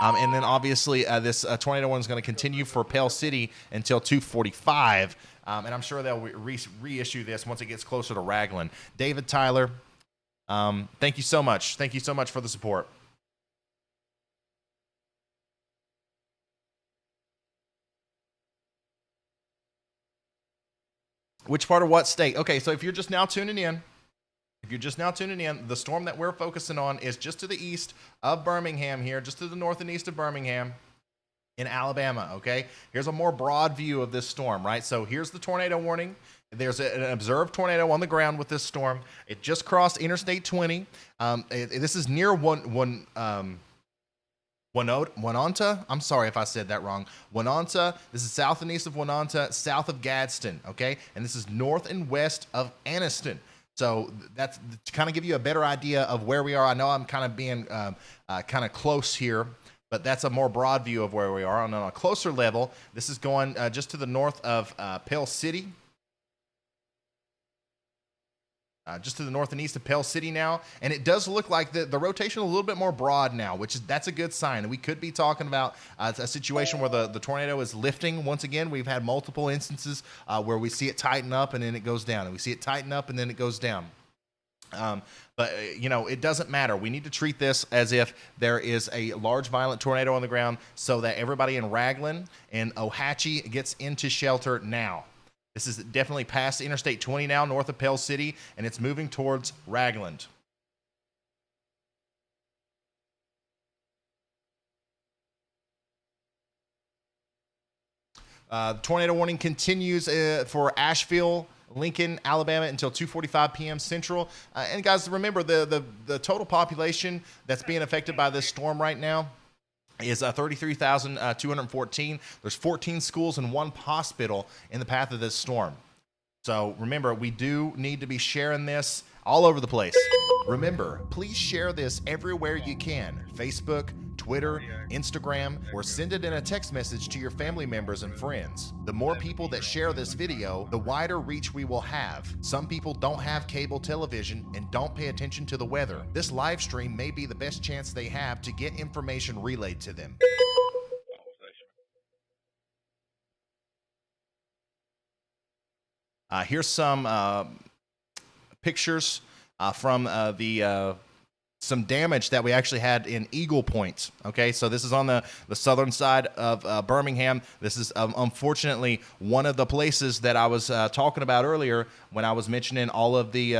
S1: And then obviously this tornado one is going to continue for Pale City until 2:45. And I'm sure they'll reissue this once it gets closer to Ragland. David Tyler, thank you so much. Thank you so much for the support. Which part of what state? Okay, so if you're just now tuning in, the storm that we're focusing on is just to the east of Birmingham here, just to the north and east of Birmingham in Alabama, okay? Here's a more broad view of this storm, right? So here's the tornado warning. There's an observed tornado on the ground with this storm. It just crossed Interstate 20. This is near Winonta. I'm sorry if I said that wrong. Winonta. This is south and east of Winonta, south of Gadsden, okay? And this is north and west of Anniston. So that's to kind of give you a better idea of where we are. I know I'm kind of being kind of close here, but that's a more broad view of where we are. And on a closer level, this is going just to the north of Pale City. Just to the north and east of Pale City now, and it does look like the rotation a little bit more broad now, that's a good sign. We could be talking about a situation where the tornado is lifting once again. We've had multiple instances where we see it tighten up and then it goes down, and we see it tighten up and then it goes down. But it doesn't matter. We need to treat this as if there is a large violent tornado on the ground so that everybody in Ragland and Ohatchee gets into shelter now. This is definitely past Interstate 20 now, north of Pale City, and it's moving towards Ragland. Tornado warning continues for Asheville, Lincoln, Alabama until 2:45 p.m. Central. And guys, remember the total population that's being affected by this storm right now is 33,214. There's 14 schools and one hospital in the path of this storm. So remember, we do need to be sharing this all over the place. Remember, please share this everywhere you can. Facebook, Twitter, Instagram, or send it in a text message to your family members and friends. The more people that share this video, the wider reach we will have. Some people don't have cable television and don't pay attention to the weather. This live stream may be the best chance they have to get information relayed to them. Here's some pictures from some damage that we actually had in Eagle Point. Okay, so this is on the southern side of Birmingham. This is unfortunately one of the places that I was talking about earlier when I was mentioning all of the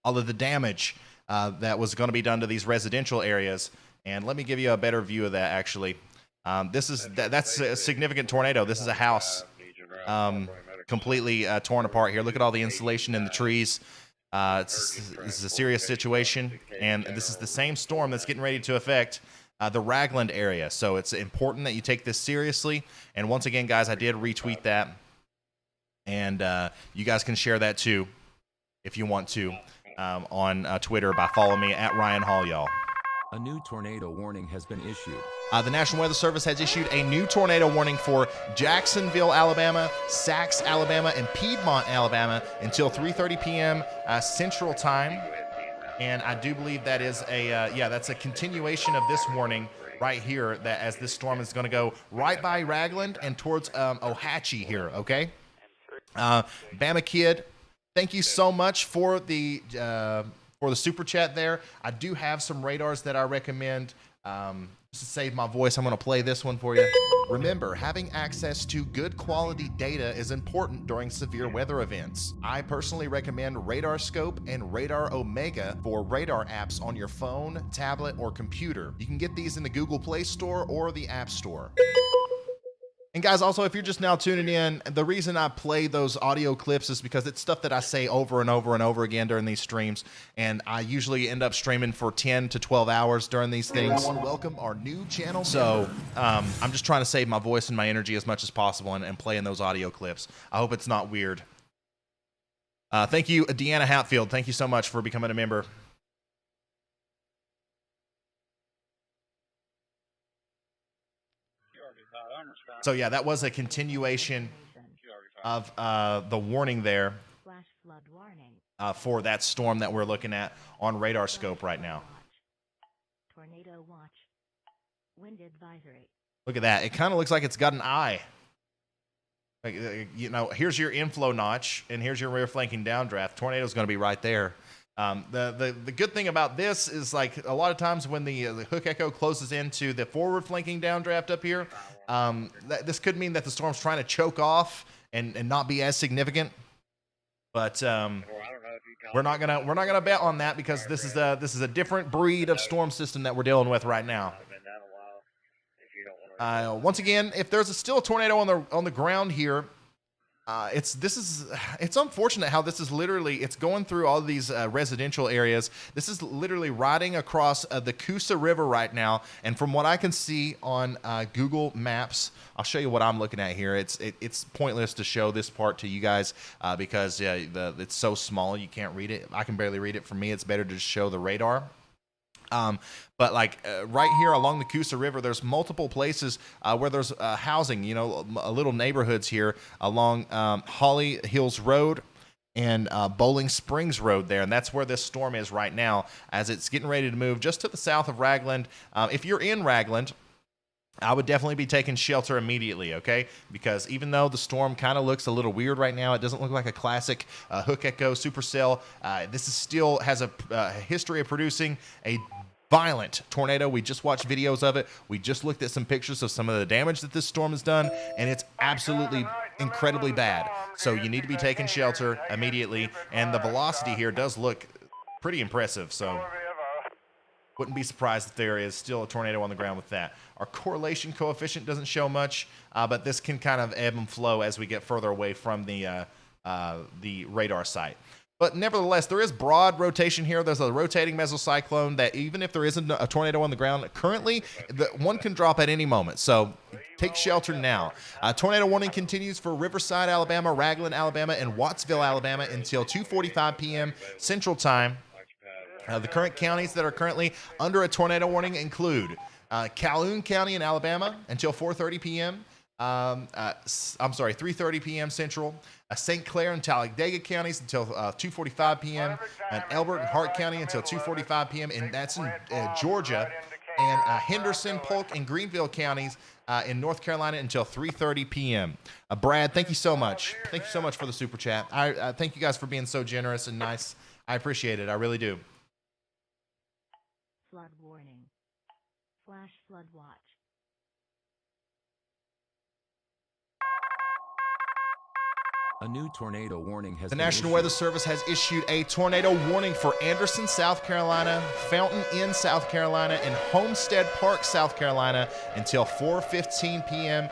S1: all of the damage that was going to be done to these residential areas. And let me give you a better view of that, actually. That's a significant tornado. This is a house completely torn apart here. Look at all the insulation in the trees. This is a serious situation, and this is the same storm that's getting ready to affect the Ragland area. So it's important that you take this seriously. And once again, guys, I did retweet that, and you guys can share that too if you want to on Twitter by following me at Ryan Hall, y'all.
S2: A new tornado warning has been issued.
S1: The National Weather Service has issued a new tornado warning for Jacksonville, Alabama, Saxe, Alabama, and Piedmont, Alabama until 3:30 p.m. Central Time. And I do believe that is that's a continuation of this warning right here, that as this storm is going to go right by Ragland and towards Ohatchee here, okay? Bama Kid, thank you so much for the super chat there. I do have some radars that I recommend. Just to save my voice, I'm going to play this one for you. Remember, having access to good quality data is important during severe weather events. I personally recommend Radar Scope and Radar Omega for radar apps on your phone, tablet, or computer. You can get these in the Google Play Store or the App Store. And guys, also, if you're just now tuning in, the reason I play those audio clips is because it's stuff that I say over and over and over again during these streams, and I usually end up streaming for 10 to 12 hours during these things. Welcome our new channel. So I'm just trying to save my voice and my energy as much as possible and playing those audio clips. I hope it's not weird. Thank you, Deanna Hatfield. Thank you so much for becoming a member. So yeah, that was a continuation of the warning there for that storm that we're looking at on Radar Scope right now.
S12: Tornado watch. Wind advisory.
S1: Look at that. It kind of looks like it's got an eye. Like, you know, here's your inflow notch, and here's your rear flanking downdraft. Tornado's going to be right there. The good thing about this is, like, a lot of times when the hook echo closes into the forward flanking downdraft up here, this could mean that the storm's trying to choke off and not be as significant. But we're not gonna bet on that, because this is a different breed of storm system that we're dealing with right now. Once again, if there's still a tornado on the ground here, it's unfortunate how this is literally, it's going through all these residential areas. This is literally riding across the Coosa River right now, and from what I can see on Google Maps, I'll show you what I'm looking at here. It's pointless to show this part to you guys because it's so small you can't read it. I can barely read it. For me, it's better to just show the radar. But like right here along the Coosa River, there's multiple places where there's housing, you know, little neighborhoods here along Holly Hills Road and Bowling Springs Road there. And that's where this storm is right now, as it's getting ready to move just to the south of Ragland. If you're in Ragland, I would definitely be taking shelter immediately, okay? Because even though the storm kind of looks a little weird right now, it doesn't look like a classic hook echo supercell. This is still has a history of producing a violent tornado. We just watched videos of it. We just looked at some pictures of some of the damage that this storm has done, and it's absolutely incredibly bad. So you need to be taking shelter immediately, and the velocity here does look pretty impressive, so wouldn't be surprised if there is still a tornado on the ground with that. Our correlation coefficient doesn't show much, but this can kind of ebb and flow as we get further away from the radar site. But nevertheless, there is broad rotation here. There's a rotating mesocyclone that even if there isn't a tornado on the ground currently, one can drop at any moment. So take shelter now. Tornado warning continues for Riverside, Alabama, Ragland, Alabama, and Wattsville, Alabama until 2:45 p.m. Central Time. The current counties that are currently under a tornado warning include Calhoun County in Alabama until 4:30 p.m. 3:30 p.m. Central. St. Clair and Talladega counties until 2:45 p.m. and Elbert and Hart County until 2:45 p.m. and that's in Georgia. And Henderson, Polk, and Greenville counties in North Carolina until 3:30 p.m. Brad, thank you so much. Thank you so much for the super chat. I thank you guys for being so generous and nice. I appreciate it. I really do.
S12: Flood warning. Flash flood watch.
S2: A new tornado warning has
S1: The
S2: been
S1: National
S2: issued.
S1: Weather Service has issued a tornado warning for Anderson, South Carolina, Fountain Inn, South Carolina, and Homestead Park, South Carolina until 4:15 p.m.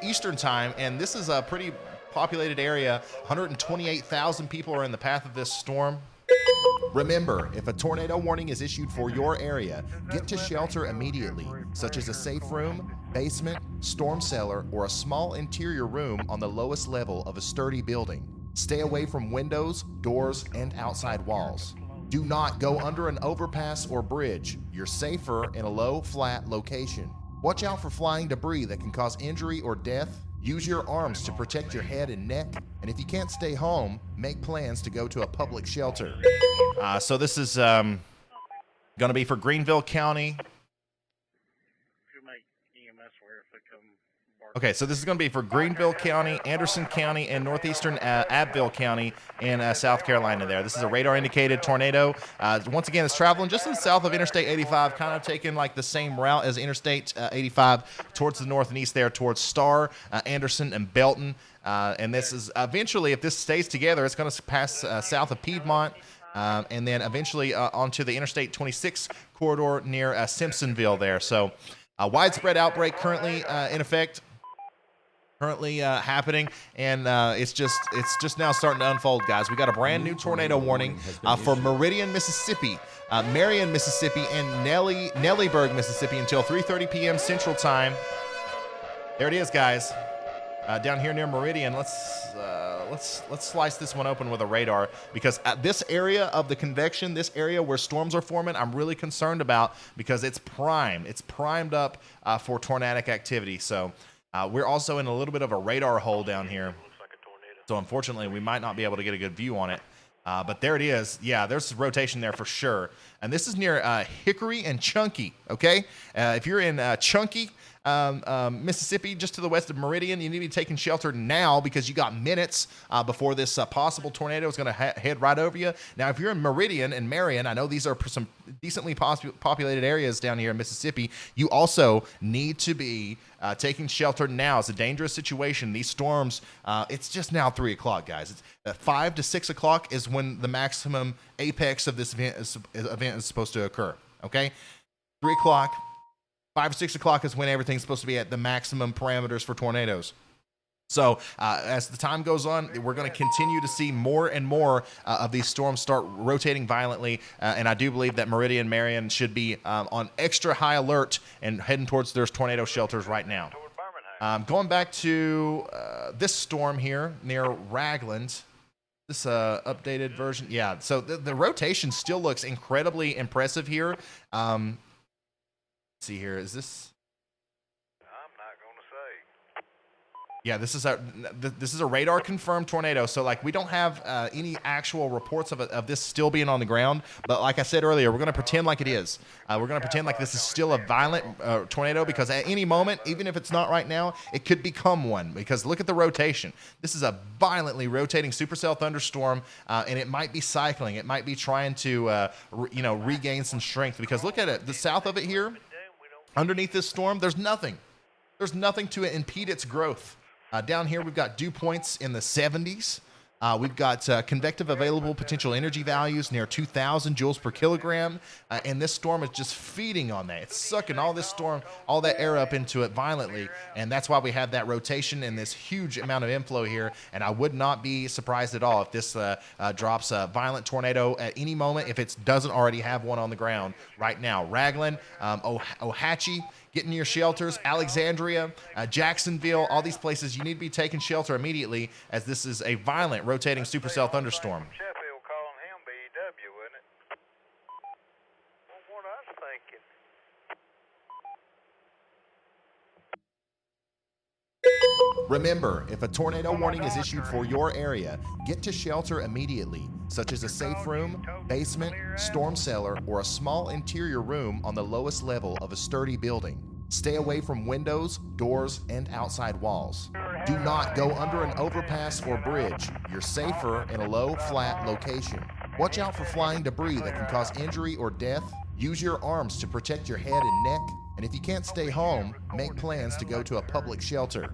S1: Eastern Time. And this is a pretty populated area. 128,000 people are in the path of this storm. Remember, if a tornado warning is issued for your area, get to shelter immediately, such as a safe room, basement, storm cellar, or a small interior room on the lowest level of a sturdy building. Stay away from windows, doors, and outside walls. Do not go under an overpass or bridge. You're safer in a low, flat location. Watch out for flying debris that can cause injury or death. Use your arms to protect your head and neck. And if you can't stay home, make plans to go to a public shelter. So this is going to be for Greenville County. Okay, so this is going to be for Greenville County, Anderson County, and northeastern Abbeville County in South Carolina there. This is a radar-indicated tornado. Once again, it's traveling just to the south of Interstate 85, kind of taking like the same route as Interstate 85 towards the north and east there, towards Starr, Anderson, and Belton. And this is eventually, if this stays together, it's going to pass south of Piedmont, and then eventually onto the Interstate 26 corridor near Simpsonville there. So widespread outbreak currently in effect. Currently happening, and it's just now starting to unfold, guys. We got a brand new tornado warning for Meridian, Mississippi, Marion, Mississippi, and Nellyburg, Mississippi until 3:30 p.m. Central Time. There it is, guys. Down here near Meridian. Let's slice this one open with a radar, because this area of the convection, this area where storms are forming, I'm really concerned about, because it's prime. It's primed up for tornadic activity. So. We're also in a little bit of a radar hole down here, so unfortunately we might not be able to get a good view on it. But there it is. Yeah, there's rotation there for sure. And this is near Hickory and Chunky, okay? If you're in Chunky, Mississippi, just to the west of Meridian, you need to be taking shelter now, because you got minutes before this possible tornado is going to head right over you. Now, if you're in Meridian and Marion, I know these are some decently populated areas down here in Mississippi. You also need to be taking shelter now. It's a dangerous situation. These storms, it's just now 3 o'clock, guys. It's 5 to 6 o'clock is when the maximum apex of this event is supposed to occur, okay? 3 o'clock. 5 or 6 o'clock is when everything's supposed to be at the maximum parameters for tornadoes. So as the time goes on, we're going to continue to see more and more of these storms start rotating violently. And I do believe that Meridian, Marion should be on extra high alert and heading towards their tornado shelters right now. Going back to this storm here near Ragland. This updated version. Yeah, so the rotation still looks incredibly impressive here. See here, is this?
S7: I'm not gonna say.
S1: Yeah, this is a radar confirmed tornado. So like we don't have any actual reports of this still being on the ground. But like I said earlier, we're gonna pretend like it is. We're gonna pretend like this is still a violent tornado, because at any moment, even if it's not right now, it could become one. Because look at the rotation. This is a violently rotating supercell thunderstorm, and it might be cycling. It might be trying to regain some strength. Because look at it, the south of it here. Underneath this storm, there's nothing. There's nothing to impede its growth. Down here, we've got dew points in the 70s. We've got convective available potential energy values near 2,000 joules per kilogram. And this storm is just feeding on that. It's sucking all that air up into it violently. And that's why we have that rotation and this huge amount of inflow here. And I would not be surprised at all if this drops a violent tornado at any moment, if it doesn't already have one on the ground right now. Raglan, Ohatchee, get in your shelters. Alexandria, Jacksonville, all these places, you need to be taking shelter immediately, as this is a violent rotating supercell thunderstorm.
S7: Sheffield calling him BW, isn't it? Well, what I was thinking.
S1: Remember, if a tornado warning is issued for your area, get to shelter immediately, such as a safe room, basement, storm cellar, or a small interior room on the lowest level of a sturdy building. Stay away from windows, doors, and outside walls. Do not go under an overpass or bridge. You're safer in a low, flat location. Watch out for flying debris that can cause injury or death. Use your arms to protect your head and neck. And if you can't stay home, make plans to go to a public shelter.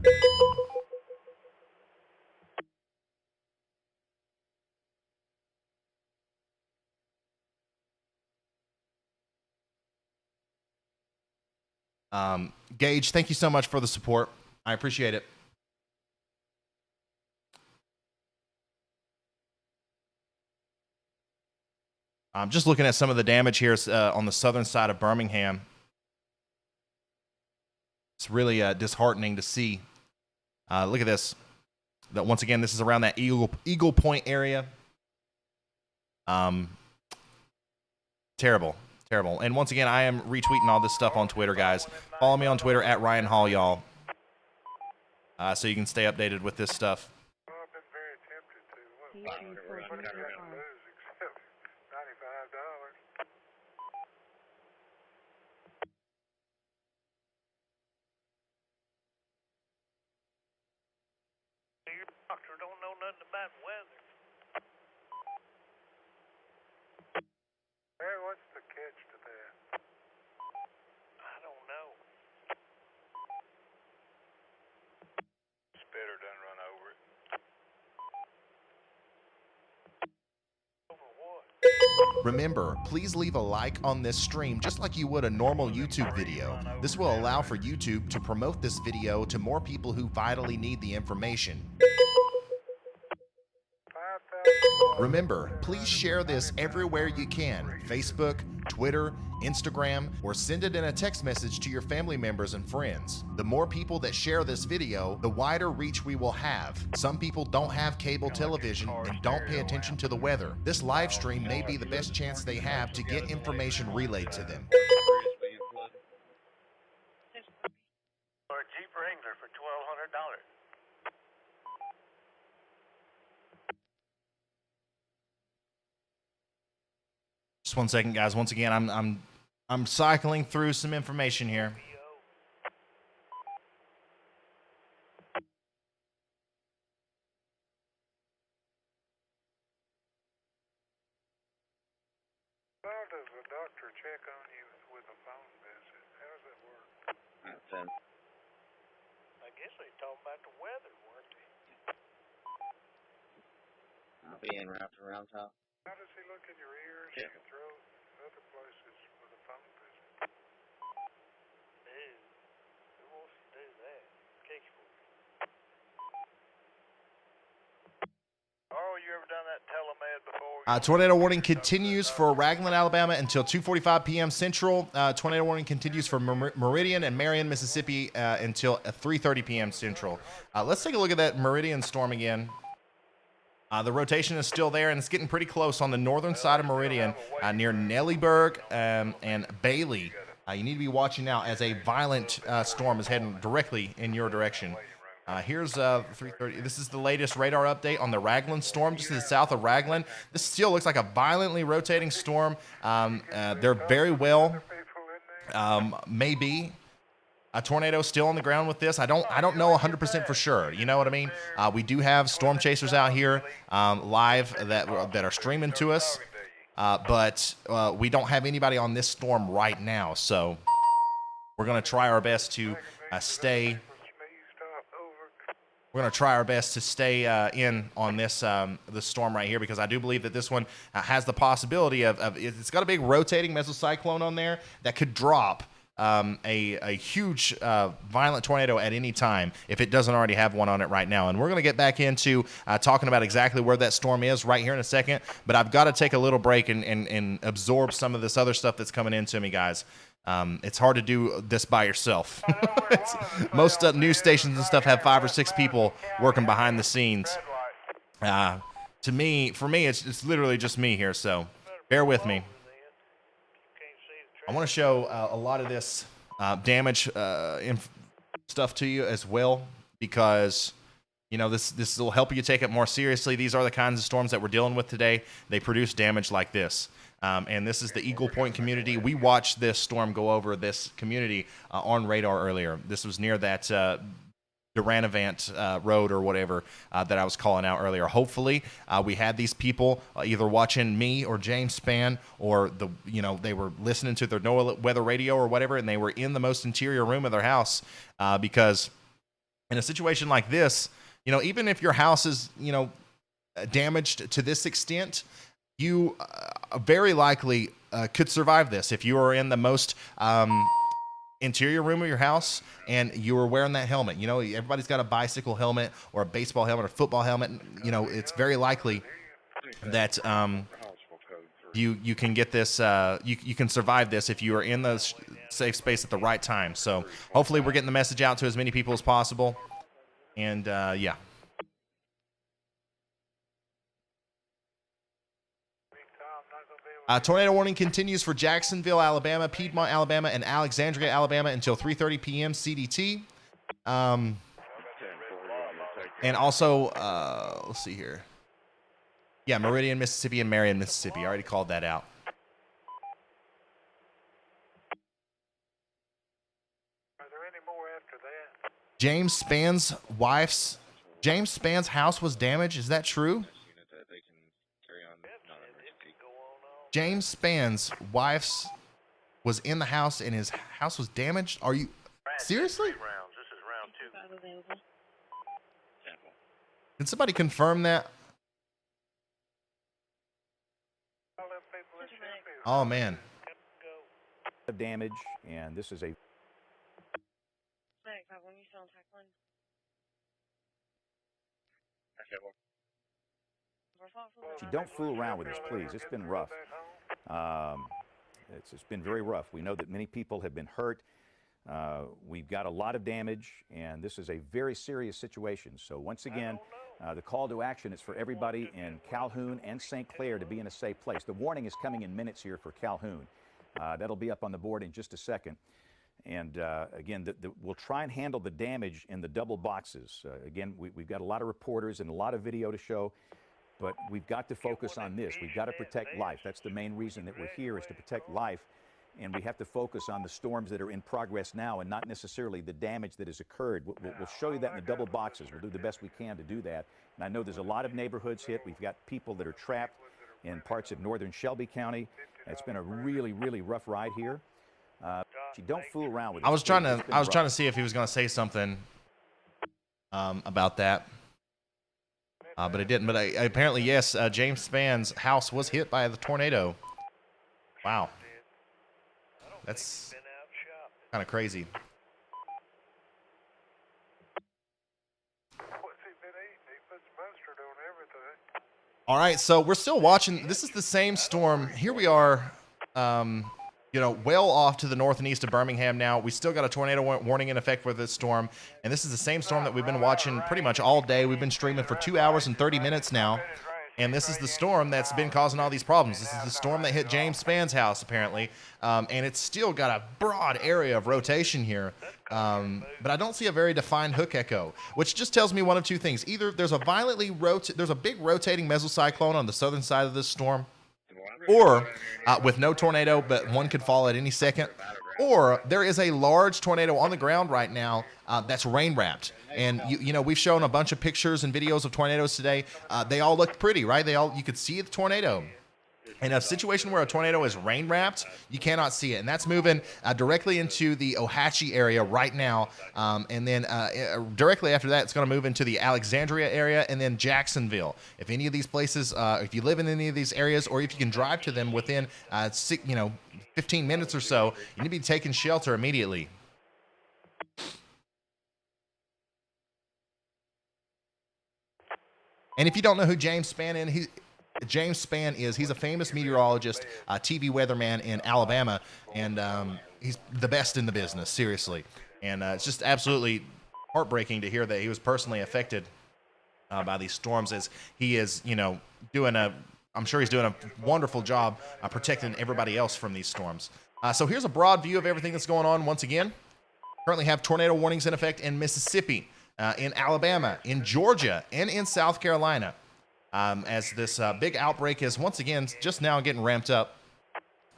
S1: Gage, thank you so much for the support. I appreciate it. I'm just looking at some of the damage here on the southern side of Birmingham. It's really disheartening to see. Look at this. That once again, this is around that Eagle Point area. Terrible. And once again, I am retweeting all this stuff on Twitter, guys. Follow me on Twitter at Ryan Hall, y'all. So you can stay updated with this stuff.
S7: Your doctor don't know nothing about weather. Hey, what's the catch to that? I don't know. Spitter done run over it. Over what?
S1: Remember, please leave a like on this stream just like you would a normal YouTube video. This will allow for YouTube to promote this video to more people who vitally need the information. Remember, please share this everywhere you can. Facebook, Twitter, Instagram, or send it in a text message to your family members and friends. The more people that share this video, the wider reach we will have. Some people don't have cable television and don't pay attention to the weather. This live stream may be the best chance they have to get information relayed to them.
S7: Or a Jeep Wrangler for $1,200.
S1: Just 1 second, guys. Once again, I'm cycling through some information here.
S7: How does the doctor check on you with a phone visit? How does that work? I guess they talking about the weather, weren't they?
S16: I'll be en route to Round Top.
S7: How does he look in your ears and your throat and other places with a phone visit? Ew. Who wants to do that? Case for me. Oh, you ever done that telemed before?
S1: Tornado warning continues for Raglan, Alabama until 2:45 p.m. Central. Tornado warning continues for Meridian and Marion, Mississippi until 3:30 p.m. Central. Let's take a look at that Meridian storm again. The rotation is still there, and it's getting pretty close on the northern side of Meridian near Nellyburg and Bailey. You need to be watching out as a violent storm is heading directly in your direction. Here's 3:30. This is the latest radar update on the Raglan storm, just to the south of Raglan. This still looks like a violently rotating storm. They're very well, maybe a tornado still on the ground with this. I don't know 100% for sure. You know what I mean? We do have storm chasers out here live that are streaming to us, but we don't have anybody on this storm right now. So we're gonna try our best to stay. We're going to try our best to stay in on this storm right here, because I do believe that this one has the possibility of it's got a big rotating mesocyclone on there that could drop a huge violent tornado at any time if it doesn't already have one on it right now. And we're going to get back into talking about exactly where that storm is right here in a second, but I've got to take a little break and absorb some of this other stuff that's coming into me, guys. It's hard to do this by yourself. Most news stations and stuff have 5 or 6 people working behind the scenes. For me, it's literally just me here, so bear with me. I want to show a lot of this damage stuff to you as well, because you know this will help you take it more seriously. These are the kinds of storms that we're dealing with today. They produce damage like this. And this is the Eagle Point community. We watched this storm go over this community on radar earlier. This was near that Duranavant road or whatever that I was calling out earlier. Hopefully, we had these people either watching me or James Spann, or they were listening to their no weather radio or whatever, and they were in the most interior room of their house, because in a situation like this, even if your house is damaged to this extent, you very likely could survive this if you are in the most interior room of your house and you were wearing that helmet, you know, everybody's got a bicycle helmet or a baseball helmet or football helmet, you know, it's very likely that you can get this, you can survive this if you are in the safe space at the right time. So hopefully we're getting the message out to as many people as possible. And yeah. Tornado warning continues for Jacksonville, Alabama, Piedmont, Alabama, and Alexandria, Alabama until 3:30 p.m. CDT. And also, let's see here. Yeah, Meridian, Mississippi, and Marion, Mississippi. I already called that out.
S7: Are there any more after that?
S1: James Spann's house was damaged. Is that true? James Spann's wife's was in the house and his house was damaged. Are you seriously?
S7: This is round 2.
S1: Did somebody confirm that? Oh man.
S17: Of damage, and this is a. Don't fool around with this, please. It's been rough. It's been very rough. We know that many people have been hurt. We've got a lot of damage, and this is a very serious situation. So once again, the call to action is for everybody in Calhoun and St. Clair to be in a safe place. The warning is coming in minutes here for Calhoun. That'll be up on the board in just a second. And again, we'll try and handle the damage in the double boxes. Again, we've got a lot of reporters and a lot of video to show, but we've got to focus on this. We've got to protect life. That's the main reason that we're here, is to protect life. And we have to focus on the storms that are in progress now and not necessarily the damage that has occurred. We'll show you that in the double boxes. We'll do the best we can to do that. And I know there's a lot of neighborhoods hit. We've got people that are trapped in parts of northern Shelby County. It's been a really, really rough ride here. Don't fool around with it.
S1: I was trying to see if he was going to say something about that, but it didn't. But apparently, yes, James Spann's house was hit by the tornado. Wow, that's kind of crazy. All right, so we're still watching. This is the same storm. Here we are. You know, well off to the north and east of Birmingham now. We still got a tornado warning in effect for this storm. And this is the same storm that we've been watching pretty much all day. We've been streaming for 2 hours and 30 minutes now. And this is the storm that's been causing all these problems. This is the storm that hit James Spann's house, apparently. And it's still got a broad area of rotation here. But I don't see a very defined hook echo, which just tells me one of two things. Either there's a there's a big rotating mesocyclone on the southern side of this storm, or with no tornado, but one could fall at any second, or there is a large tornado on the ground right now that's rain wrapped. And you know, we've shown a bunch of pictures and videos of tornadoes today. They all looked pretty, right? You could see the tornado. In a situation where a tornado is rain wrapped, you cannot see it, and that's moving directly into the Ohatchee area right now, and then directly after that, it's going to move into the Alexandria area and then Jacksonville. If any of these places, if you live in any of these areas, or if you can drive to them within 15 minutes or so, you need to be taking shelter immediately. And if you don't know who James Spann is, he's a famous meteorologist, TV weatherman in Alabama, and he's the best in the business, seriously. And it's just absolutely heartbreaking to hear that he was personally affected by these storms, as he is, I'm sure he's doing a wonderful job protecting everybody else from these storms. So here's a broad view of everything that's going on once again. Currently have tornado warnings in effect in Mississippi, in Alabama, in Georgia, and in South Carolina. As this big outbreak is once again just now getting ramped up.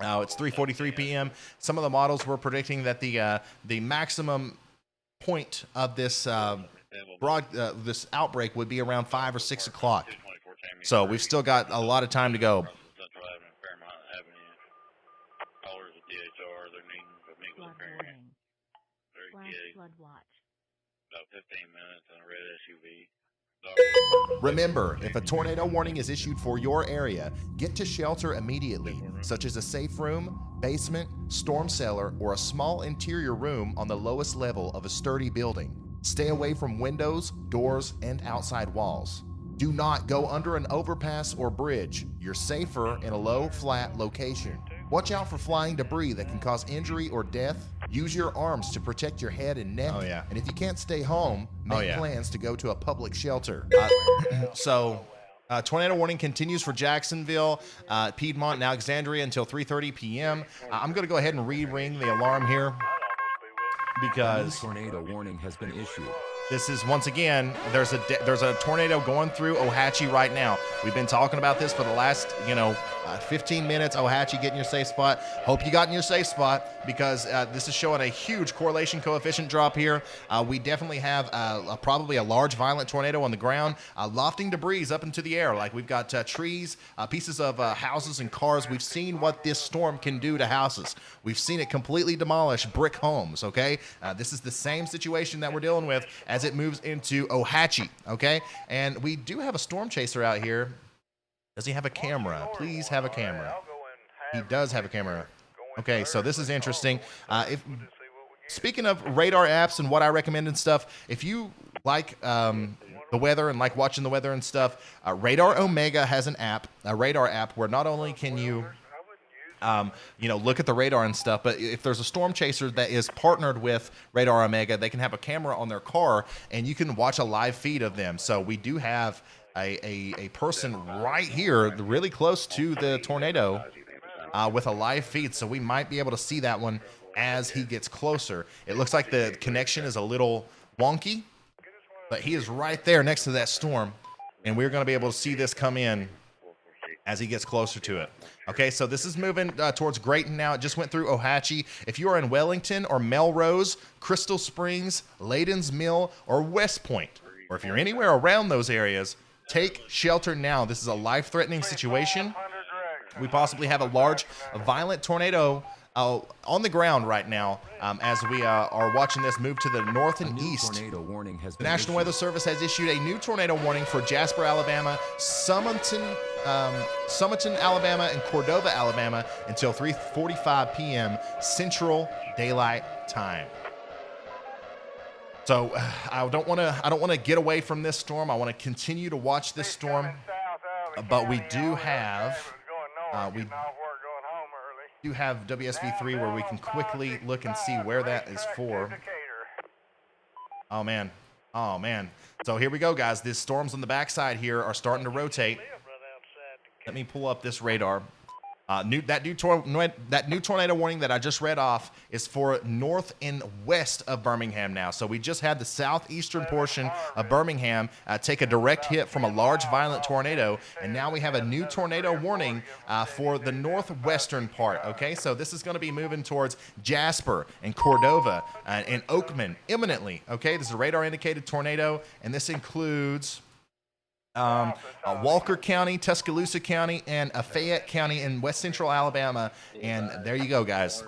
S1: It's 3:43 p.m. Some of the models were predicting that the maximum point of this this outbreak would be around 5 or 6 o'clock. So we've still got a lot of time to go.
S12: Flash flood watch.
S4: About 15 minutes on a red SUV.
S1: Remember, if a tornado warning is issued for your area, get to shelter immediately, such as a safe room, basement, storm cellar, or a small interior room on the lowest level of a sturdy building. Stay away from windows, doors, and outside walls. Do not go under an overpass or bridge. You're safer in a low, flat location. Watch out for flying debris that can cause injury or death. Use your arms to protect your head and neck.
S18: Oh, yeah.
S1: And if you can't stay home, make
S18: Oh, yeah.
S1: plans to go to a public shelter. Tornado warning continues for Jacksonville, Piedmont, and Alexandria until 3:30 p.m. I'm going to go ahead and re-ring the alarm here because
S2: tornado warning has been issued.
S1: this is, once again, there's a tornado going through Ohatchee right now. We've been talking about this for the last, 15 minutes. Ohatchee, get in your safe spot. Hope you got in your safe spot because this is showing a huge correlation coefficient drop here. We definitely have probably a large violent tornado on the ground, lofting debris up into the air. Like we've got trees, pieces of houses and cars. We've seen what this storm can do to houses. We've seen it completely demolish brick homes, okay? This is the same situation that we're dealing with as it moves into Ohatchee, okay? And we do have a storm chaser out here. Does he have a camera? Please have a camera. He does have a camera. Okay, so this is interesting. Speaking of radar apps and what I recommend and stuff, if you like the weather and like watching the weather and stuff, Radar Omega has an app, a radar app, where not only can you look at the radar and stuff, but if there's a storm chaser that is partnered with Radar Omega, they can have a camera on their car and you can watch a live feed of them. So we do have a person right here really close to the tornado with a live feed, so we might be able to see that one as he gets closer. It looks like the connection is a little wonky, but he is right there next to that storm, and we're going to be able to see this come in as he gets closer to it. Okay, so this is moving towards Grayton now. It just went through Ohatchee. If you are in Wellington or Melrose, Crystal Springs, Layden's Mill, or West Point, or if you're anywhere around those areas, take shelter now. This is a life-threatening situation. We possibly have a violent tornado on the ground right now as we are watching this move to the north and east.
S2: Tornado warning has
S1: The
S2: been
S1: National
S2: issued.
S1: Weather Service has issued a new tornado warning for Jasper, Alabama, Summerton, Alabama, and Cordova, Alabama until 3:45 p.m. Central Daylight Time. So I don't want to get away from this storm. I want to continue to watch this storm, but we do have WSV3 where we can quickly look and see where that is for. Oh man. So here we go, guys. These storms on the backside here are starting to rotate. Let me pull up this radar. That new tornado warning that I just read off is for north and west of Birmingham now. So we just had the southeastern portion of Birmingham take a direct hit from a large violent tornado, and now we have a new tornado warning for the northwestern part. Okay, so this is going to be moving towards Jasper and Cordova and Oakman imminently. Okay, this is a radar indicated tornado, and this includes Walker County, Tuscaloosa County, and Fayette County in west central Alabama. And there you go, guys.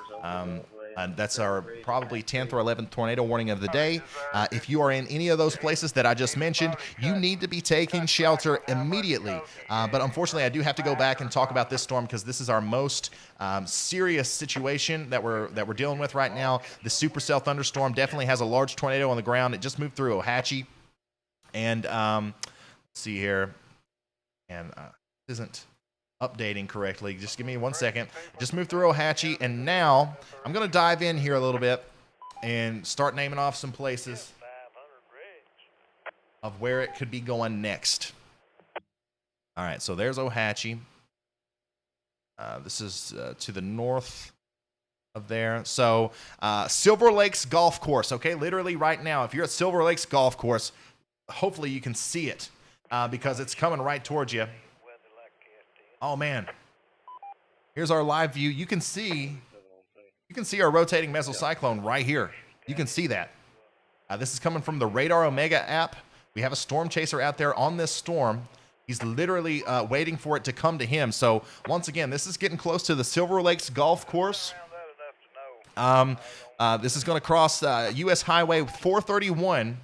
S1: That's our probably 10th or 11th tornado warning of the day. If you are in any of those places that I just mentioned, you need to be taking shelter immediately. But unfortunately, I do have to go back and talk about this storm because this is our most serious situation that we're dealing with right now. The supercell thunderstorm definitely has a large tornado on the ground. It just moved through Ohatchee. And see here, and isn't updating correctly. Just give me 1 second. Just moved through Ohatchee, and now I'm going to dive in here a little bit and start naming off some places of where it could be going next. All right, so there's Ohatchee. This is to the north of there. So Silver Lakes Golf Course, okay? Literally right now, if you're at Silver Lakes Golf Course, hopefully you can see it. Because it's coming right towards you. Oh man! Here's our live view. You can see our rotating mesocyclone right here. You can see that. This is coming from the Radar Omega app. We have a storm chaser out there on this storm. He's literally waiting for it to come to him. So once again, this is getting close to the Silver Lakes Golf Course. This is going to cross U.S. Highway 431.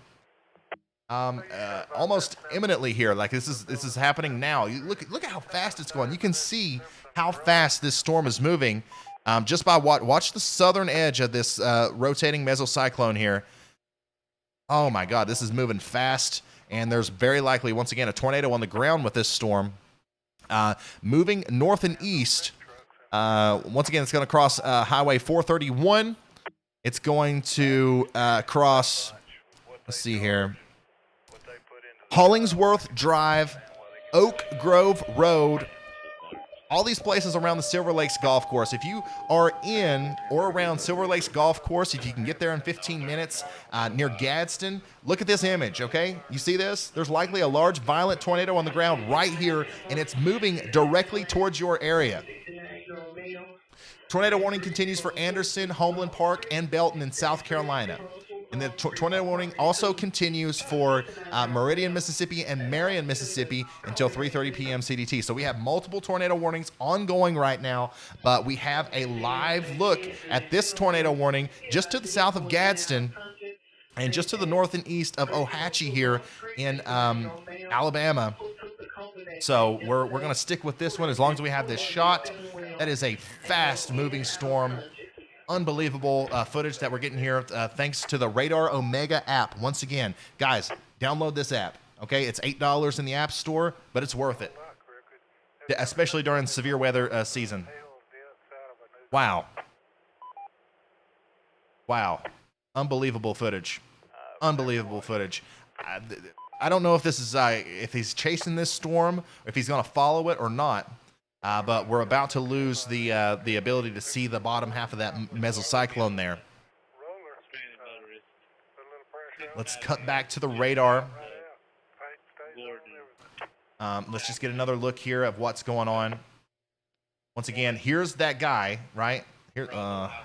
S1: almost imminently here. Like this is happening now. You look at how fast it's going. You can see how fast this storm is moving. Just by watch the southern edge of this rotating mesocyclone here. Oh my God, this is moving fast, and there's very likely once again a tornado on the ground with this storm. Moving north and east. Once again, it's going to cross Highway 431. It's going to cross. Let's see here. Hollingsworth Drive, Oak Grove Road, all these places around the Silver Lakes Golf Course. If you are in or around Silver Lakes Golf Course, if you can get there in 15 minutes near Gadsden, look at this image, okay? You see this? There's likely a large violent tornado on the ground right here, and it's moving directly towards your area. Tornado warning continues for Anderson, Homeland Park, and Belton in South Carolina. And the tornado warning also continues for Meridian, Mississippi, and Marion, Mississippi until 3:30 p.m. CDT. So we have multiple tornado warnings ongoing right now, but we have a live look at this tornado warning just to the south of Gadsden and just to the north and east of Ohatchee here in Alabama. So we're going to stick with this one as long as we have this shot. That is a fast-moving storm. Unbelievable footage that we're getting here thanks to the Radar Omega app. Once again, guys, download this app. Okay, it's $8 in the App Store, but it's worth it, especially during severe weather season. Wow. Unbelievable footage. Unbelievable footage. I don't know if this is if he's chasing this storm, or if he's going to follow it or not. But we're about to lose the ability to see the bottom half of that mesocyclone there. Let's cut back to the radar. Let's just get another look here of what's going on. Once again, here's that guy, right? Here,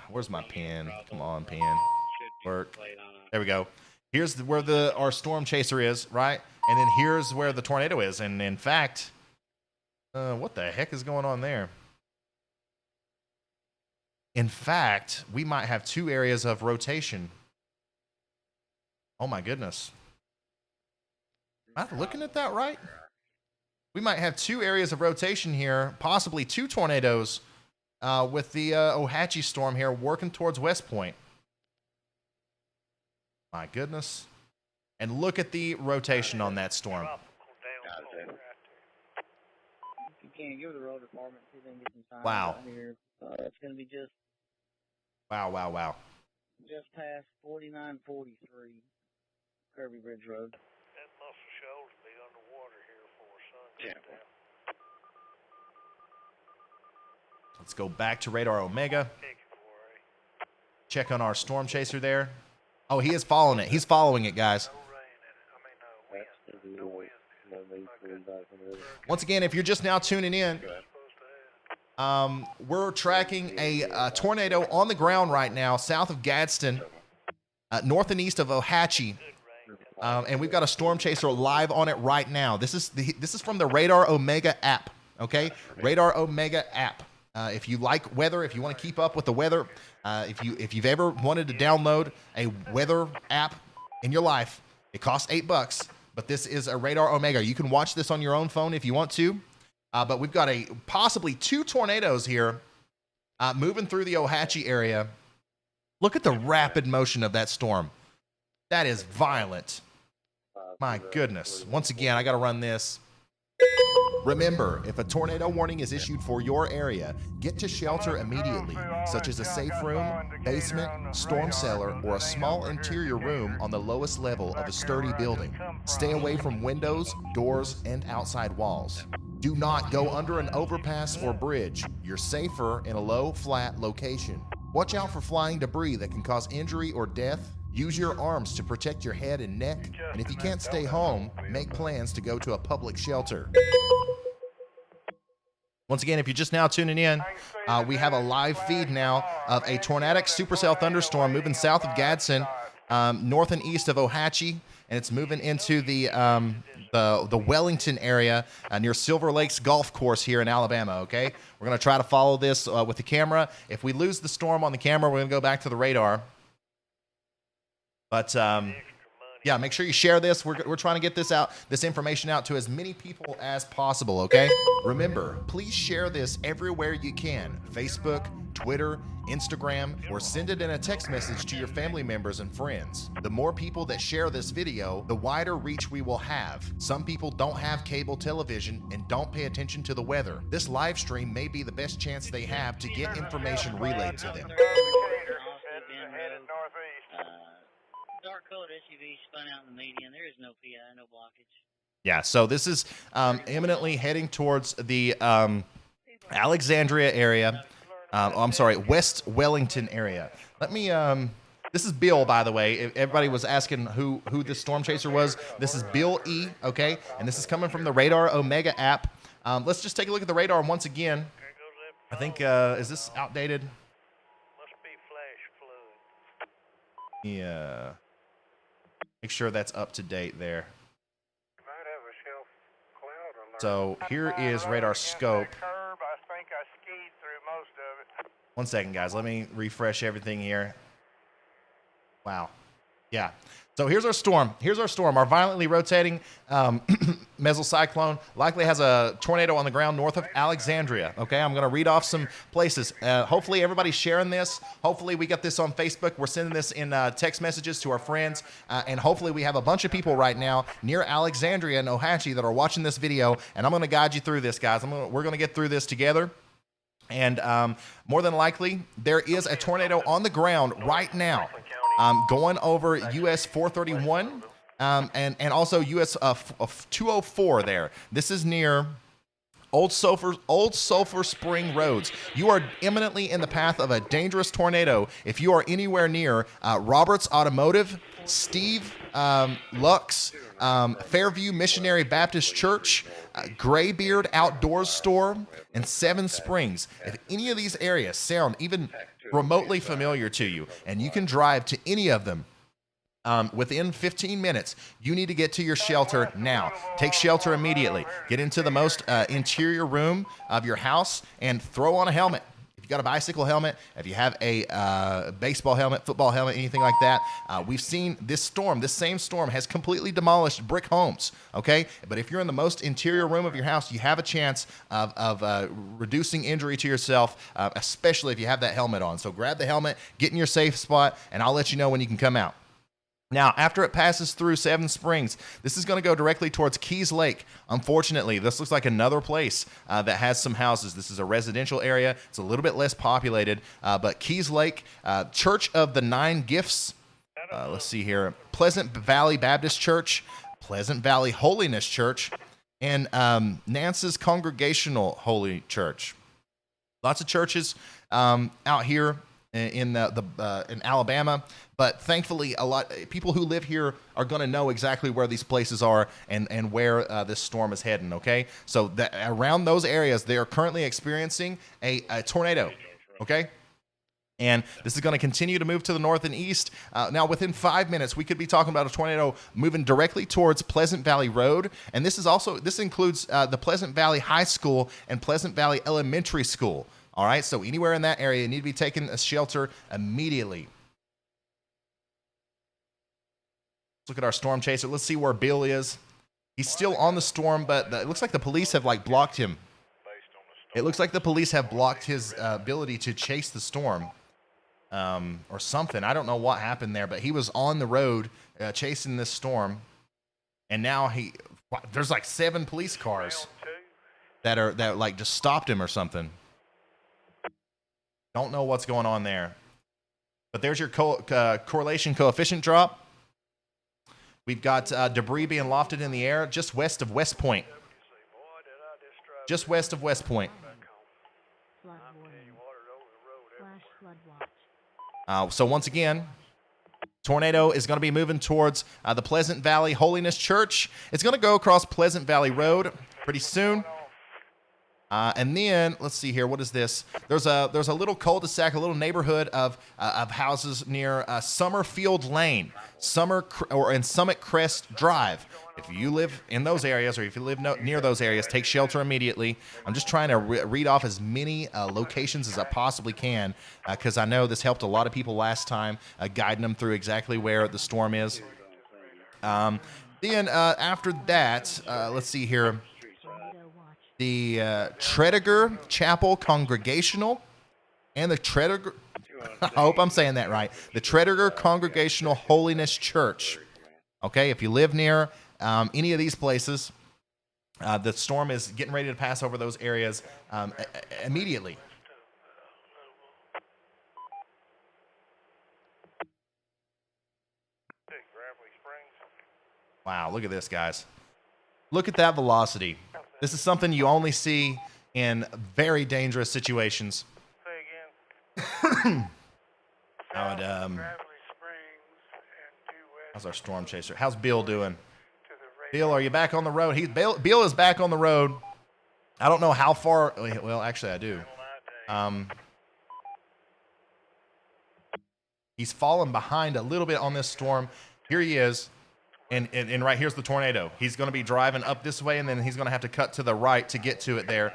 S1: where's my pen? Come on, pen. Work. There we go. Here's where our storm chaser is, right? And then here's where the tornado is. And in fact, what the heck is going on there? In fact, we might have two areas of rotation. Oh my goodness. Am I looking at that right? We might have two areas of rotation here, possibly two tornadoes with the Ohatchee storm here working towards West Point. My goodness. And look at the rotation on that storm.
S11: You can give the road department see if they can get some time
S1: Wow.
S11: out here. It's going to be just
S1: Wow.
S11: just past 4943 Kirby Bridge Road.
S7: That Muscle Shoals be underwater here before sun goes down.
S1: Let's go back to Radar Omega. Check on our storm chaser there. Oh, he is following it. He's following it, guys. Once again, if you're just now tuning in, we're tracking a tornado on the ground right now south of Gadsden, north and east of Ohatchee. And we've got a storm chaser live on it right now. This is from the Radar Omega app, okay? Radar Omega app. If you like weather, if you want to keep up with the weather, if you've ever wanted to download a weather app in your life, it costs $8, but this is a Radar Omega. You can watch this on your own phone if you want to, but we've got possibly two tornadoes here moving through the Ohatchee area. Look at the rapid motion of that storm. That is violent. My goodness. Once again, I got to run this. Remember, if a tornado warning is issued for your area, get to shelter immediately, such as a safe room, basement, storm cellar, or a small interior room on the lowest level of a sturdy building. Stay away from windows, doors, and outside walls. Do not go under an overpass or bridge. You're safer in a low, flat location. Watch out for flying debris that can cause injury or death. Use your arms to protect your head and neck, and if you can't stay home, make plans to go to a public shelter. Once again, if you're just now tuning in, we have a live feed now of a tornadic supercell thunderstorm moving south of Gadsden, north and east of Ohatchee, and it's moving into the Wellington area near Silver Lakes Golf Course here in Alabama, okay? We're going to try to follow this with the camera. If we lose the storm on the camera, we're going to go back to the radar. But Yeah, make sure you share this. We're trying to get this information out to as many people as possible, okay? Remember, please share this everywhere you can. Facebook, Twitter, Instagram, or send it in a text message to your family members and friends. The more people that share this video, the wider reach we will have. Some people don't have cable television and don't pay attention to the weather. This live stream may be the best chance they have to get information relayed to them.
S11: Dark colored SUV spun out in the median. There is no PI, no blockage.
S1: Yeah, so this is imminently heading towards the Alexandria area. I'm sorry, West Wellington area. Let me, this is Bill, by the way. If everybody was asking who this storm chaser was, this is Bill E, okay? And this is coming from the Radar Omega app. Let's just take a look at the radar once again. I think, is this outdated?
S7: Must be flash flood.
S1: Yeah. Make sure that's up to date there.
S7: Might have a shelf cloud alert.
S1: So here is radar scope.
S7: Curb, I think I skied through most of it.
S1: 1 second, guys. Let me refresh everything here. Wow. Yeah. So here's our storm. Here's our storm. Our violently rotating mesocyclone likely has a tornado on the ground north of Alexandria. Okay, I'm going to read off some places. Hopefully everybody's sharing this. Hopefully we got this on Facebook. We're sending this in text messages to our friends. And hopefully we have a bunch of people right now near Alexandria and Ohatchee that are watching this video. And I'm going to guide you through this, guys. We're going to get through this together. And more than likely, there is a tornado on the ground right now. Going over US 431 and also US 204 there. This is near Old Sulphur Spring Roads. You are imminently in the path of a dangerous tornado if you are anywhere near Roberts Automotive, Steve Lux, Fairview Missionary Baptist Church, Graybeard Outdoors Store, and Seven Springs. If any of these areas sound even remotely familiar to you, and you can drive to any of them within 15 minutes, you need to get to your shelter now. Take shelter immediately. Get into the most interior room of your house and throw on a helmet. If you got a bicycle helmet, if you have a baseball helmet, football helmet, anything like that, we've seen this storm, this same storm has completely demolished brick homes, okay? But if you're in the most interior room of your house, you have a chance of reducing injury to yourself, especially if you have that helmet on. So grab the helmet, get in your safe spot, and I'll let you know when you can come out. Now, after it passes through Seven Springs, this is going to go directly towards Keys Lake. Unfortunately, this looks like another place that has some houses. This is a residential area. It's a little bit less populated, but Keys Lake, Church of the Nine Gifts, let's see here, Pleasant Valley Baptist Church, Pleasant Valley Holiness Church, and Nance's Congregational Holy Church. Lots of churches out here in Alabama, but thankfully a lot people who live here are going to know exactly where these places are and where this storm is heading. Okay, so around those areas they are currently experiencing a tornado. Okay, and this is going to continue to move to the north and east. Now, within 5 minutes, we could be talking about a tornado moving directly towards Pleasant Valley Road, and this includes the Pleasant Valley High School and Pleasant Valley Elementary School. All right, so anywhere in that area, you need to be taking a shelter immediately. Let's look at our storm chaser. Let's see where Bill is. He's still on the storm, but it looks like the police have blocked him. It looks like the police have blocked his ability to chase the storm or something. I don't know what happened there, but he was on the road chasing this storm, and now there's like 7 police cars that like just stopped him or something. Don't know what's going on there. But there's your correlation coefficient drop. We've got debris being lofted in the air just west of West Point. Just west of West Point.
S12: Flood warning. Flash flood watch.
S1: So once again, tornado is going to be moving towards the Pleasant Valley Holiness Church. It's going to go across Pleasant Valley Road pretty soon. And then let's see here. What is this? There's a little cul-de-sac, a little neighborhood of houses near Summerfield Lane, and Summit Crest Drive. If you live in those areas, or if you live near those areas, take shelter immediately. I'm just trying to read off as many locations as I possibly can, because I know this helped a lot of people last time, guiding them through exactly where the storm is. Then after that, let's see here. The Tredegar Chapel Congregational and the Tredegar, I hope I'm saying that right, the Tredegar Congregational Holiness Church. Okay, if you live near any of these places, the storm is getting ready to pass over those areas immediately. Wow, look at this, guys. Look at that velocity. This is something you only see in very dangerous situations. How's our storm chaser? How's Bill doing? Bill, are you back on the road? Bill is back on the road. I don't know how far. Well, actually, I do. He's fallen behind a little bit on this storm. Here he is. And right here's the tornado. He's going to be driving up this way, and then he's going to have to cut to the right to get to it there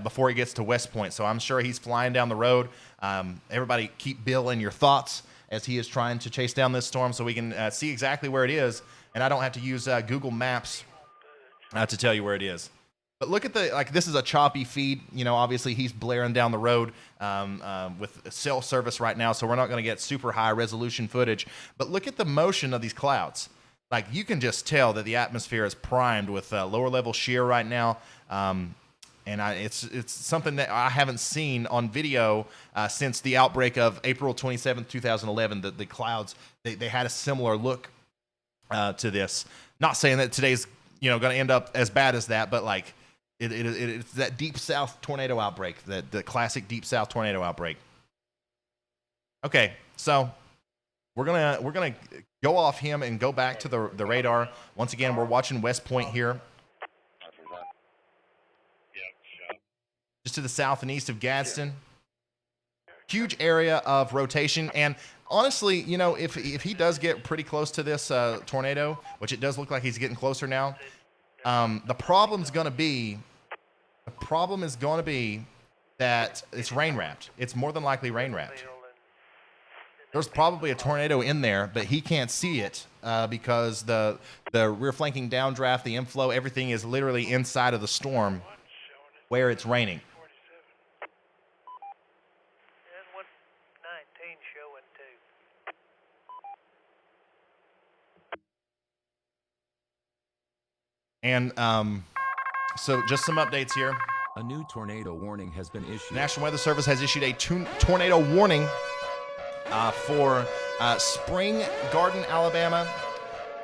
S1: before he gets to West Point. So I'm sure he's flying down the road. Everybody keep Bill in your thoughts as he is trying to chase down this storm so we can see exactly where it is, and I don't have to use Google Maps to tell you where it is. But look at this is a choppy feed. You know, obviously he's blaring down the road with cell service right now, so we're not going to get super high resolution footage. But look at the motion of these clouds. Like, you can just tell that the atmosphere is primed with lower level shear right now. And it's something that I haven't seen on video since the outbreak of April 27th, 2011. The clouds, they had a similar look to this. Not saying that today's going to end up as bad as that, but like it's that deep south tornado outbreak, the classic deep south tornado outbreak. Okay, so we're gonna go off him and go back to the radar. Once again, we're watching West Point here. Just to the south and east of Gadsden. Huge area of rotation. And honestly, you know, if he does get pretty close to this tornado, which it does look like he's getting closer now, the problem is going to be that it's rain wrapped. It's more than likely rain wrapped. There's probably a tornado in there, but he can't see it because the rear flanking downdraft, the inflow, everything is literally inside of the storm where it's raining. And so just some updates here.
S2: A new tornado warning has been issued.
S1: National Weather Service has issued a tornado warning for Spring Garden, Alabama,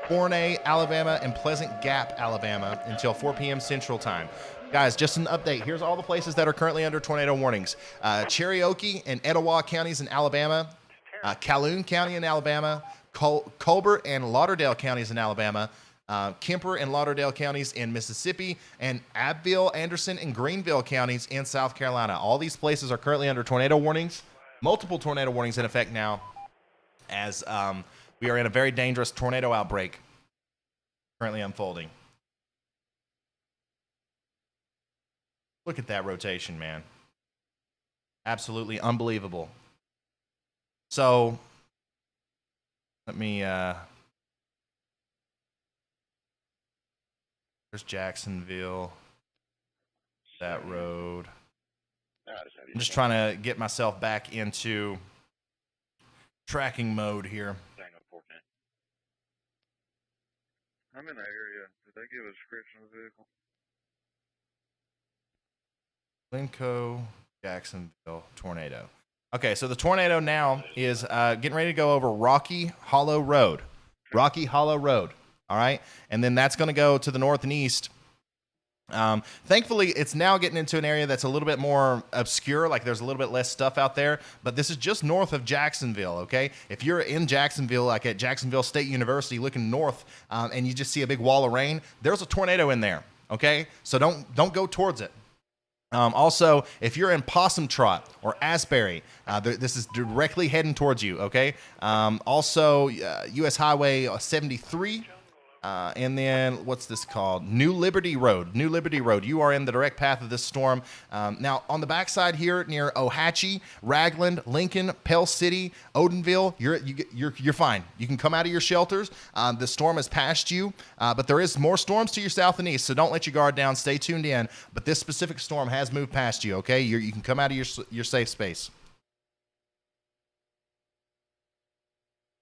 S1: Forney, Alabama, and Pleasant Gap, Alabama until 4 p.m. Central Time. Guys, just an update. Here's all the places that are currently under tornado warnings. Cherokee and Etowah counties in Alabama, Calhoun County in Alabama, Colbert and Lauderdale counties in Alabama, Kemper and Lauderdale counties in Mississippi, and Abbeville, Anderson, and Greenville counties in South Carolina. All these places are currently under tornado warnings. Multiple tornado warnings in effect now as we are in a very dangerous tornado outbreak currently unfolding. Look at that rotation, man. Absolutely unbelievable. So let me there's Jacksonville, that road. I'm just trying to get myself back into tracking mode here.
S4: I'm in that area. Did they give a description of the vehicle?
S1: Glencoe, Jacksonville, tornado. Okay, so the tornado now is getting ready to go over Rocky Hollow Road. Rocky Hollow Road, all right? And then that's going to go to the north and east. Thankfully, it's now getting into an area that's a little bit more obscure, like there's a little bit less stuff out there, but this is just north of Jacksonville, okay? If you're in Jacksonville, like at Jacksonville State University, looking north, and you just see a big wall of rain, there's a tornado in there, okay? So don't go towards it. Also, if you're in Possum Trot or Asbury, this is directly heading towards you, okay? Also, U.S. Highway 73 And then what's this called? New Liberty Road. New Liberty Road. You are in the direct path of this storm. Now, on the backside here near Ohatchee, Ragland, Lincoln, Pell City, Odenville, you're fine. You can come out of your shelters. The storm has passed you, but there is more storms to your south and east, so don't let your guard down. Stay tuned in. But this specific storm has moved past you, okay? You can come out of your safe space.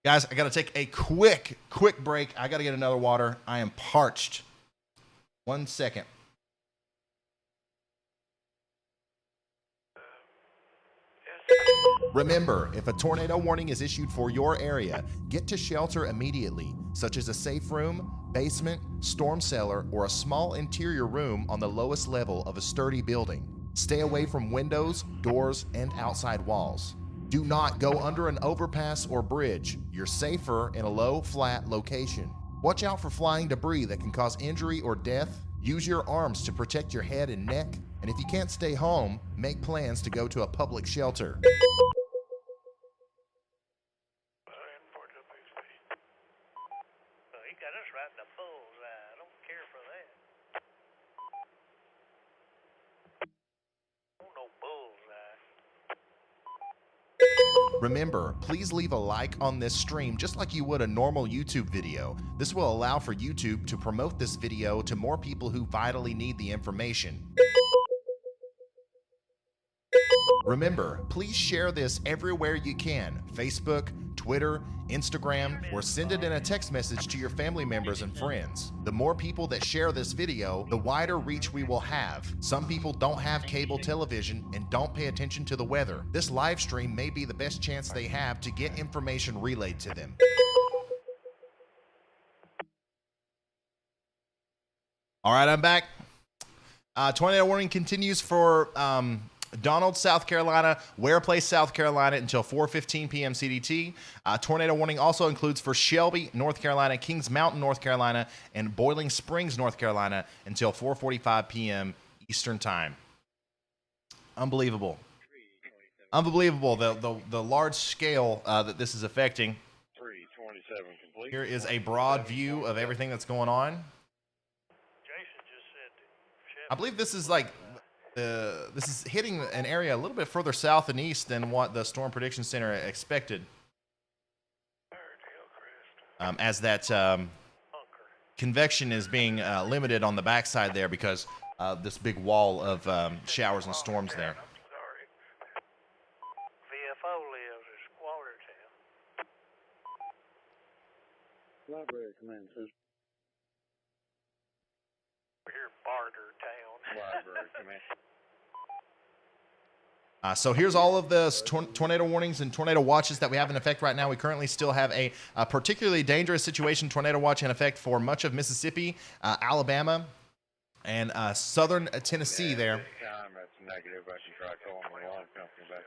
S1: Guys, I got to take a quick break. I got to get another water. I am parched. 1 second. Remember, if a tornado warning is issued for your area, get to shelter immediately, such as a safe room, basement, storm cellar, or a small interior room on the lowest level of a sturdy building. Stay away from windows, doors, and outside walls. Do not go under an overpass or bridge. You're safer in a low, flat location. Watch out for flying debris that can cause injury or death. Use your arms to protect your head and neck. And if you can't stay home, make plans to go to a public shelter.
S7: He got us right in the bullseye. I don't care for that. Oh, no bullseye.
S1: Remember, please leave a like on this stream just like you would a normal YouTube video. This will allow for YouTube to promote this video to more people who vitally need the information. Remember, please share this everywhere you can. Facebook, Twitter, Instagram, or send it in a text message to your family members and friends. The more people that share this video, the wider reach we will have. Some people don't have cable television and don't pay attention to the weather. This live stream may be the best chance they have to get information relayed to them. All right, I'm back. Tornado warning continues for Donald, South Carolina, Ware Place, South Carolina until 4:15 p.m. CDT. Tornado warning also includes for Shelby, North Carolina, Kings Mountain, North Carolina, and Boiling Springs, North Carolina until 4:45 p.m. Eastern Time. Unbelievable. Unbelievable, the large scale that this is affecting.
S4: 327 complete.
S1: Here is a broad view of everything that's going on.
S7: Jason just said
S1: I believe this is like this is hitting an area a little bit further south and east than what the Storm Prediction Center expected. As that convection is being limited on the backside there because this big wall of showers and storms there.
S7: VFO lives in Squattertown.
S16: Library command says.
S7: We're here in Barter Town.
S4: Library command.
S1: So here's all of the tornado warnings and tornado watches that we have in effect right now. We currently still have a particularly dangerous situation tornado watch in effect for much of Mississippi, Alabama, and southern Tennessee there.
S4: That's negative. I should try calling the alarm company back.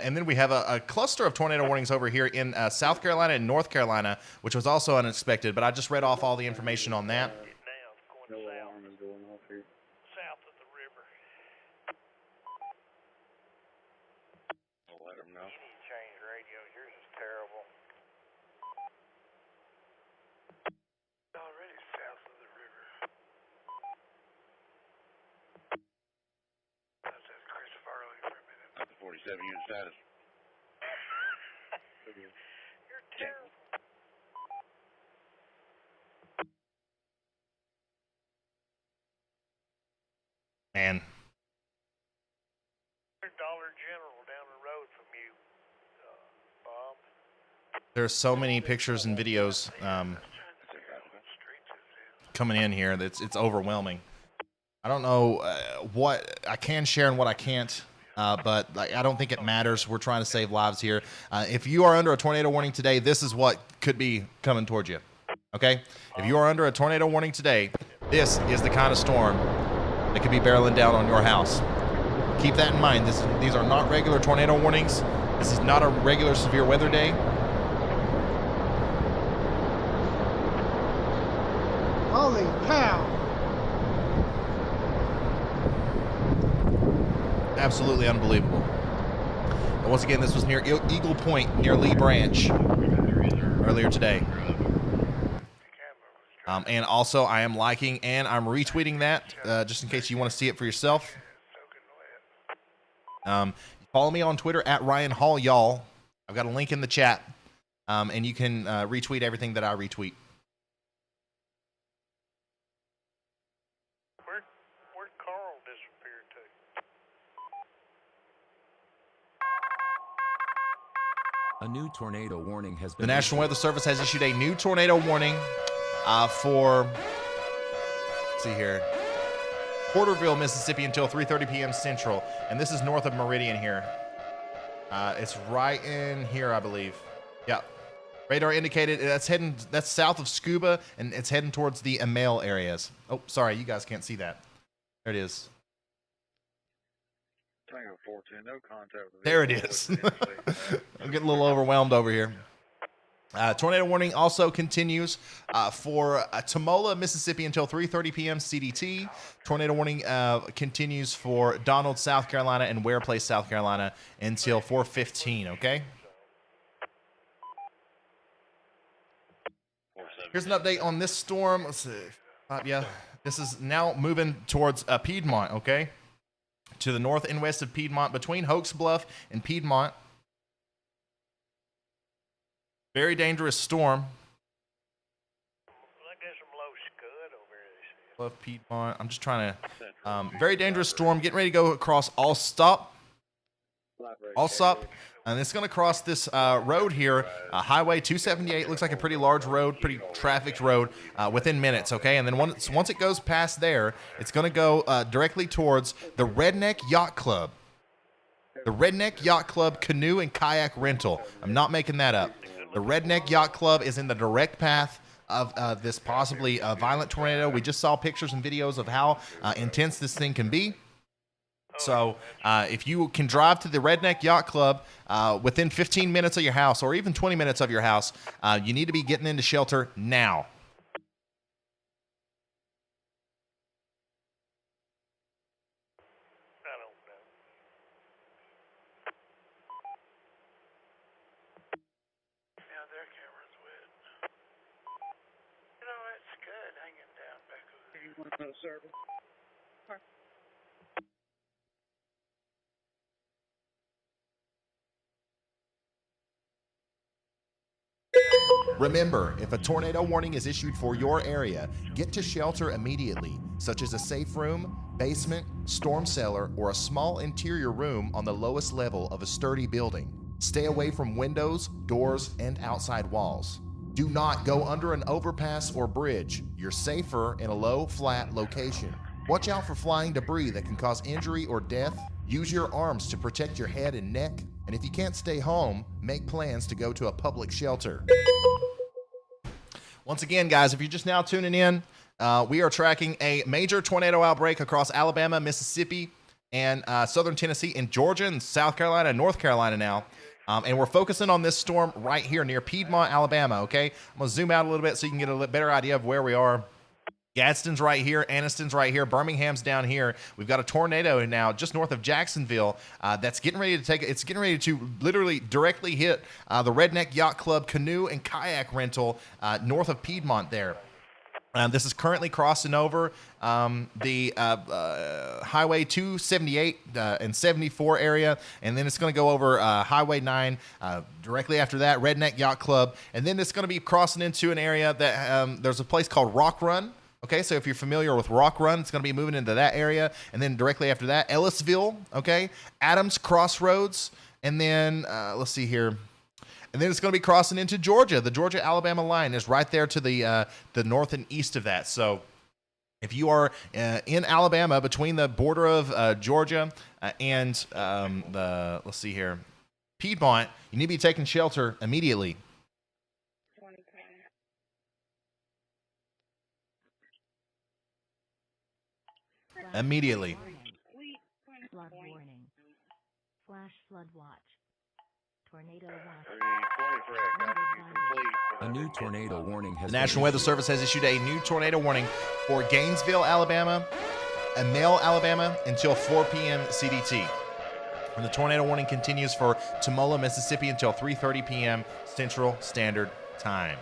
S1: And then we have a cluster of tornado warnings over here in South Carolina and North Carolina, which was also unexpected, but I just read off all the information on that.
S4: No alarm is going off here.
S7: South of the river.
S4: I'll let them know.
S7: You need to change radios. Yours is terrible. Already south of the river. That says Chris Farley for a minute.
S4: Up to 47 unit status.
S7: You're terrible.
S1: Man.
S7: Dollar General down the road from you, Bob.
S1: There's so many pictures and videos coming in here that it's overwhelming. I don't know what I can share and what I can't, but I don't think it matters. We're trying to save lives here. If you are under a tornado warning today, this is what could be coming towards you. Okay? If you are under a tornado warning today, this is the kind of storm that could be barreling down on your house. Keep that in mind. These are not regular tornado warnings. This is not a regular severe weather day.
S18: Holy cow!
S1: Absolutely unbelievable. And once again, this was near Eagle Point, near Lee Branch, earlier today. And also, I am liking and I'm retweeting that just in case you want to see it for yourself. Follow me on Twitter at Ryan Hall, y'all. I've got a link in the chat, and you can retweet everything that I retweet.
S7: Where'd Carl disappear to?
S2: A new tornado warning has been
S1: The National Weather Service has issued a new tornado warning for, let's see here, Porterville, Mississippi until 3:30 p.m. Central, and this is north of Meridian here. It's right in here, I believe. Yeah. Radar indicated that's south of Scuba, and it's heading towards the Amel areas. Oh, sorry, you guys can't see that. There it is.
S4: Tango 410, no contact with
S1: There it is. I'm getting a little overwhelmed over here. Tornado warning also continues for Tumola, Mississippi until 3:30 p.m. CDT. Tornado warning continues for Donald, South Carolina, and Ware Place, South Carolina until 4:15, okay? Here's an update on this storm. Let's see. Yeah, this is now moving towards Piedmont, okay? To the north and west of Piedmont, between Hoax Bluff and Piedmont. Very dangerous storm. Bluff, Piedmont. I'm just trying to. Very dangerous storm. Getting ready to go across Allstop. And it's going to cross this road here, Highway 278. Looks like a pretty large road, pretty trafficked road within minutes, okay? And then once it goes past there, it's going to go directly towards the Redneck Yacht Club. The Redneck Yacht Club Canoe and Kayak Rental. I'm not making that up. The Redneck Yacht Club is in the direct path of this possibly violent tornado. We just saw pictures and videos of how intense this thing can be. So if you can drive to the Redneck Yacht Club within 15 minutes of your house or even 20 minutes of your house, you need to be getting into shelter now. Remember, if a tornado warning is issued for your area, get to shelter immediately, such as a safe room, basement, storm cellar, or a small interior room on the lowest level of a sturdy building. Stay away from windows, doors, and outside walls. Do not go under an overpass or bridge. You're safer in a low, flat location. Watch out for flying debris that can cause injury or death. Use your arms to protect your head and neck. And if you can't stay home, make plans to go to a public shelter. Once again, guys, if you're just now tuning in, we are tracking a major tornado outbreak across Alabama, Mississippi, and southern Tennessee, and Georgia, and South Carolina, and North Carolina now. And we're focusing on this storm right here near Piedmont, Alabama, okay? I'm going to zoom out a little bit so you can get a better idea of where we are. Gadsden's right here, Anniston's right here, Birmingham's down here. We've got a tornado now just north of Jacksonville that's getting ready to literally directly hit the Redneck Yacht Club Canoe and Kayak Rental north of Piedmont there. This is currently crossing over the Highway 278 and 74 area, and then it's going to go over Highway 9 directly after that, Redneck Yacht Club, and then it's going to be crossing into an area that there's a place called Rock Run. Okay, so if you're familiar with Rock Run, it's going to be moving into that area, and then directly after that, Ellisville, okay, Adams Crossroads, and then let's see here. And then it's going to be crossing into Georgia. The Georgia-Alabama line is right there to the north and east of that. So if you are in Alabama between the border of Georgia and let's see here, Piedmont, you need to be taking shelter immediately. Immediately.
S12: Flood warning. Flash flood watch. Tornado watch.
S2: A new tornado warning has
S1: The National Weather Service has issued a new tornado warning for Gainesville, Alabama, Amel, Alabama, until 4 p.m. CDT. And the tornado warning continues for Tumola, Mississippi, until 3:30 p.m. Central Standard Time.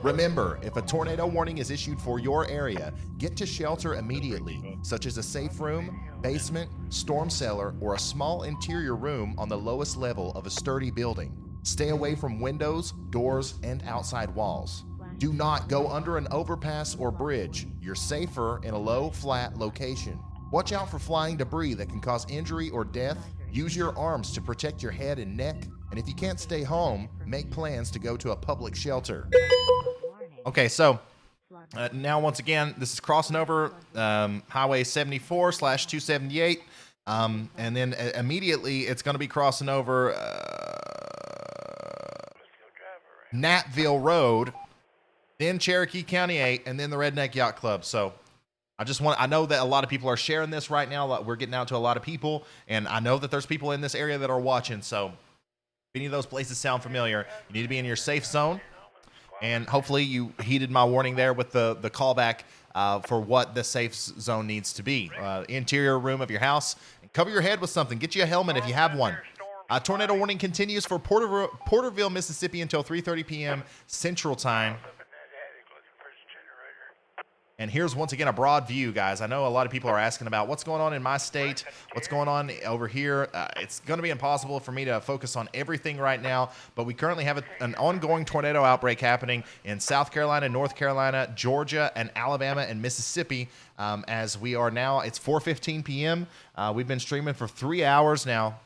S1: Remember, if a tornado warning is issued for your area, get to shelter immediately, such as a safe room, basement, storm cellar, or a small interior room on the lowest level of a sturdy building. Stay away from windows, doors, and outside walls. Do not go under an overpass or bridge. You're safer in a low, flat location. Watch out for flying debris that can cause injury or death. Use your arms to protect your head and neck. And if you can't stay home, make plans to go to a public shelter. Okay, so now once again, this is crossing over Highway 74/278. And then immediately it's going to be crossing over Natville Road, then Cherokee County 8, and then the Redneck Yacht Club. So I know that a lot of people are sharing this right now. We're getting out to a lot of people, and I know that there's people in this area that are watching. So if any of those places sound familiar, you need to be in your safe zone. And hopefully you heeded my warning there with the callback for what the safe zone needs to be. Interior room of your house. Cover your head with something. Get you a helmet if you have one. Tornado warning continues for Porterville, Mississippi until 3:30 p.m. Central Time. And here's once again a broad view, guys. I know a lot of people are asking about what's going on in my state, what's going on over here. It's going to be impossible for me to focus on everything right now, but we currently have an ongoing tornado outbreak happening in South Carolina, North Carolina, Georgia, and Alabama and Mississippi. As we are now, it's 4:15 p.m. We've been streaming for 3 hours now.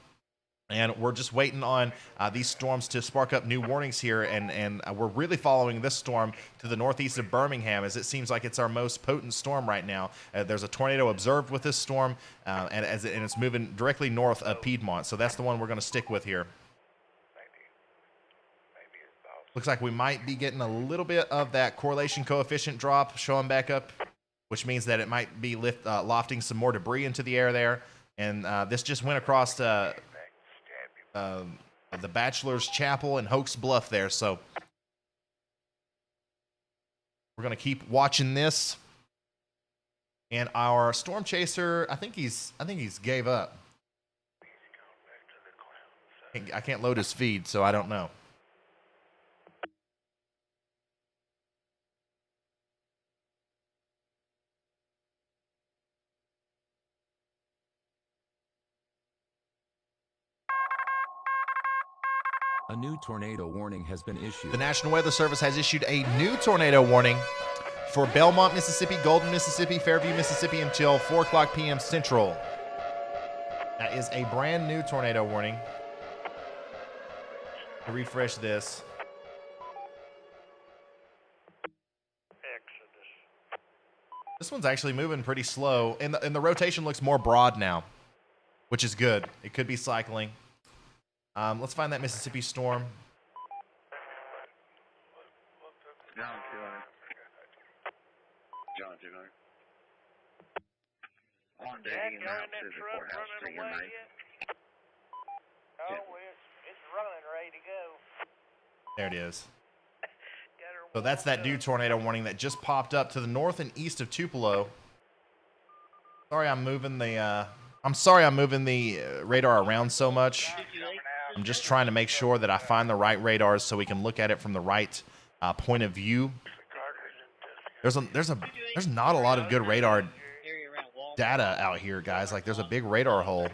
S1: And we're just waiting on these storms to spark up new warnings here, and we're really following this storm to the northeast of Birmingham, as it seems like it's our most potent storm right now. There's a tornado observed with this storm, and it's moving directly north of Piedmont, so that's the one we're going to stick with here. Looks like we might be getting a little bit of that correlation coefficient drop showing back up, which means that it might be lofting some more debris into the air there. And this just went across the Bachelor's Chapel and Hoax Bluff there, so we're going to keep watching this. And our storm chaser, I think he's gave up. I can't load his feed, so I don't know.
S2: A new tornado warning has been issued.
S1: The National Weather Service has issued a new tornado warning for Belmont, Mississippi, Golden, Mississippi, Fairview, Mississippi until 4 o'clock p.m. Central. That is a brand new tornado warning. To refresh this. This one's actually moving pretty slow, and the rotation looks more broad now, which is good. It could be cycling. Let's find that Mississippi storm.
S4: John 200. John 200. On duty and out to the courthouse to your mate.
S7: Oh, it's running, ready to go.
S1: There it is. So that's that new tornado warning that just popped up to the north and east of Tupelo. Sorry, I'm moving the radar around so much. I'm just trying to make sure that I find the right radars so we can look at it from the right point of view. There's not a lot of good radar data out here, guys. Like, there's a big radar hole.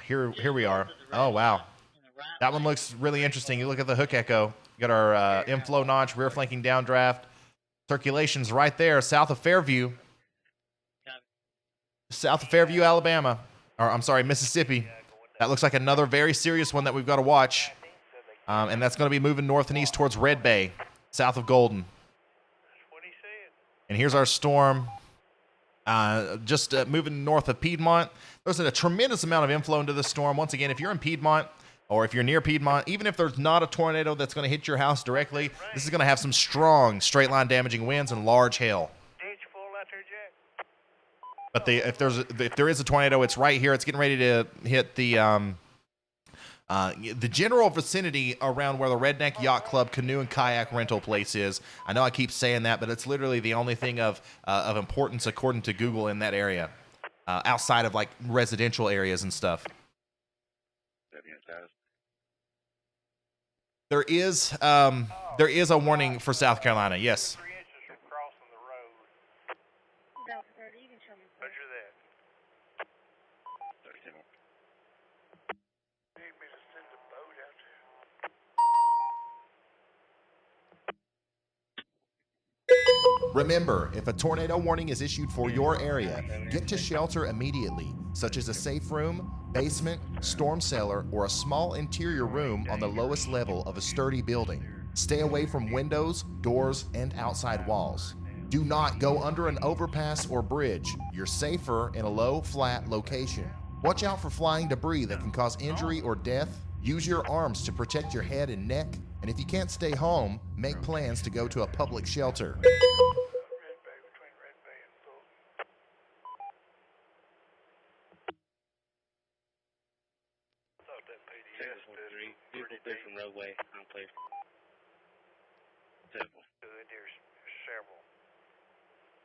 S1: Here we are. Oh wow, that one looks really interesting. You look at the hook echo. You got our inflow notch, rear flanking downdraft. Circulation's right there, south of Fairview. South of Fairview, Alabama. Or I'm sorry, Mississippi. That looks like another very serious one that we've got to watch. And that's going to be moving north and east towards Red Bay, south of Golden. And here's our storm. Just moving north of Piedmont. There's a tremendous amount of inflow into this storm. Once again, if you're in Piedmont or if you're near Piedmont, even if there's not a tornado that's going to hit your house directly, this is going to have some strong straight line damaging winds and large hail. But if there is a tornado, it's right here. It's getting ready to hit the general vicinity around where the Redneck Yacht Club canoe and kayak rental place is. I know I keep saying that, but it's literally the only thing of importance according to Google in that area, outside of like residential areas and stuff. There is a warning for South Carolina. Yes.
S7: Measure that. Need me to send a boat out there?
S1: Remember, if a tornado warning is issued for your area, get to shelter immediately, such as a safe room, basement, storm cellar, or a small interior room on the lowest level of a sturdy building. Stay away from windows, doors, and outside walls. Do not go under an overpass or bridge. You're safer in a low, flat location. Watch out for flying debris that can cause injury or death. Use your arms to protect your head and neck. And if you can't stay home, make plans to go to a public shelter.
S16: Different roadway, wrong place. Simple.
S7: There's several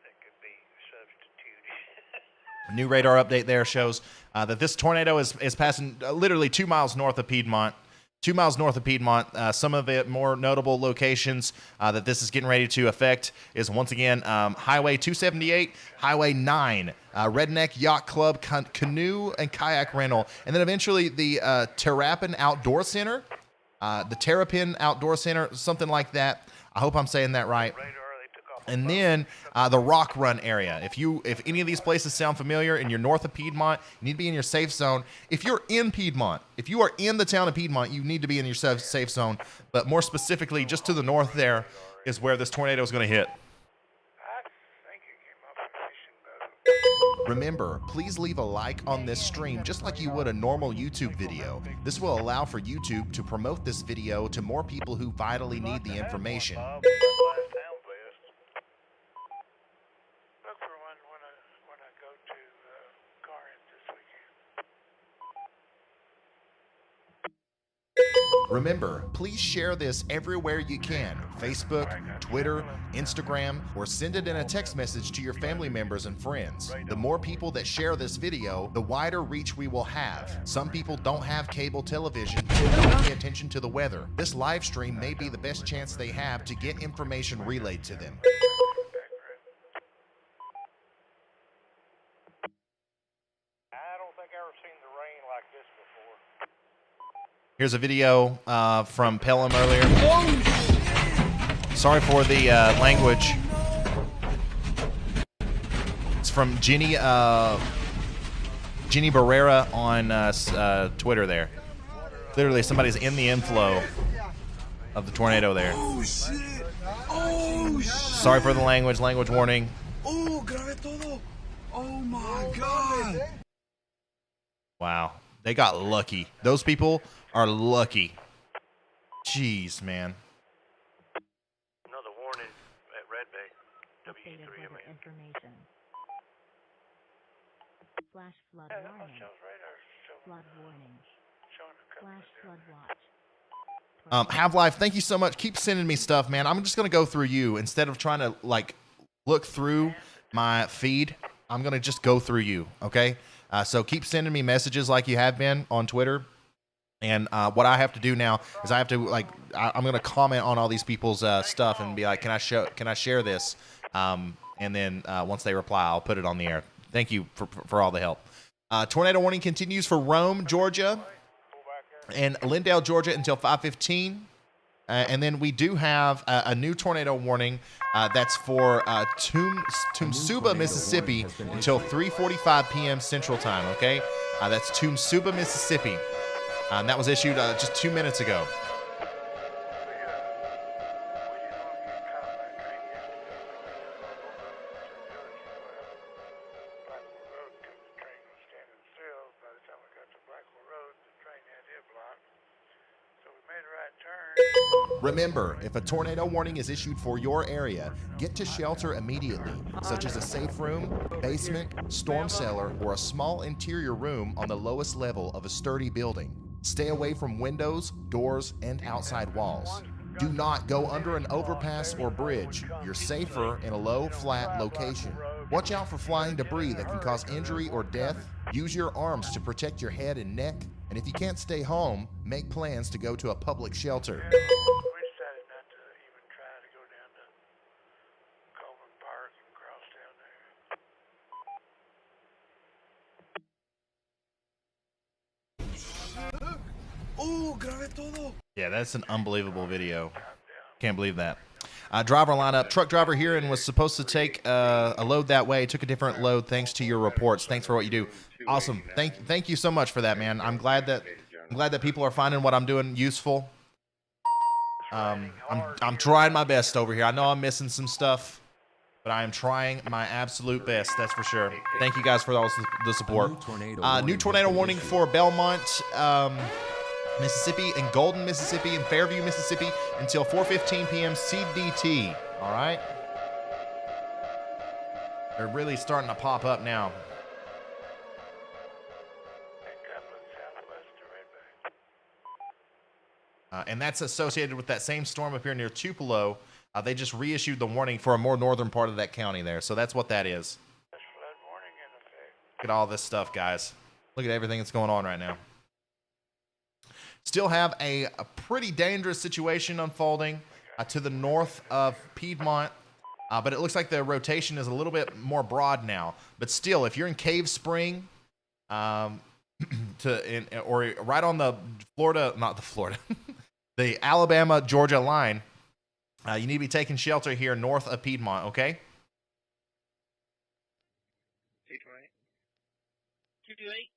S7: that could be substituted.
S1: New radar update there shows that this tornado is passing literally 2 miles north of Piedmont. 2 miles north of Piedmont. Some of the more notable locations that this is getting ready to affect is, once again, Highway 278, Highway 9, Redneck Yacht Club, Canoe and Kayak Rental, and then eventually the Terrapin Outdoor Center, something like that. I hope I'm saying that right. And then the Rock Run area. If any of these places sound familiar and you're north of Piedmont, you need to be in your safe zone. If you're in Piedmont, if you are in the town of Piedmont, you need to be in your safe zone. But more specifically, just to the north there is where this tornado is going to hit. Remember, please leave a like on this stream just like you would a normal YouTube video. This will allow for YouTube to promote this video to more people who vitally need the information. Remember, please share this everywhere you can. Facebook, Twitter, Instagram, or send it in a text message to your family members and friends. The more people that share this video, the wider reach we will have. Some people don't have cable television or don't pay attention to the weather. This live stream may be the best chance they have to get information relayed to them. Here's a video from Pelham earlier. Sorry for the language. It's from Jenny Barrera on Twitter there. Literally, somebody's in the inflow of the tornado there.
S19: Oh, shit. Oh, shit.
S1: Sorry for the language warning.
S19: Oh, grave todo. Oh, my God.
S1: Wow. They got lucky. Those people are lucky. Jeez, man.
S13: Another warning at Red Bay. W3MA.
S12: Information. Flash flood warning. Flood warning. Flash flood watch.
S1: Half-Life, thank you so much. Keep sending me stuff, man. I'm just going to go through you. Instead of trying to, look through my feed, I'm going to just go through you, okay? So keep sending me messages like you have been on Twitter. And what I have to do now is I have to I'm going to comment on all these people's stuff and be like, can I share this? And then once they reply, I'll put it on the air. Thank you for all the help. Tornado warning continues for Rome, Georgia, and Lindale, Georgia until 5:15. And then we do have a new tornado warning that's for Tumsuba, Mississippi until 3:45 p.m. Central Time, okay? That's Tumsuba, Mississippi. And that was issued just 2 minutes ago. Remember, if a tornado warning is issued for your area, get to shelter immediately, such as a safe room, basement, storm cellar, or a small interior room on the lowest level of a sturdy building. Stay away from windows, doors, and outside walls. Do not go under an overpass or bridge. You're safer in a low, flat location. Watch out for flying debris that can cause injury or death. Use your arms to protect your head and neck, and if you can't stay home, make plans to go to a public shelter.
S7: We decided not to even try to go down to Coleman Park and cross down there.
S19: Oh, grabé todo.
S1: Yeah, that's an unbelievable video. Can't believe that. Driver lineup. Truck driver here and was supposed to take a load that way. Took a different load. Thanks to your reports. Thanks for what you do. Awesome. Thank you so much for that, man. I'm glad that people are finding what I'm doing useful. I'm trying my best over here. I know I'm missing some stuff, but I am trying my absolute best. That's for sure. Thank you guys for all the support. New tornado warning for Belmont, Mississippi, and Golden, Mississippi, and Fairview, Mississippi until 4:15 p.m. CDT. All right. They're really starting to pop up now. And that's associated with that same storm up here near Tupelo. They just reissued the warning for a more northern part of that county there. So that's what that is. Look at all this stuff, guys. Look at everything that's going on right now. Still have a pretty dangerous situation unfolding to the north of Piedmont. But it looks like the rotation is a little bit more broad now. But still, if you're in Cave Spring, or right on the the Alabama-Georgia line, you need to be taking shelter here north of Piedmont, okay?
S11: 228.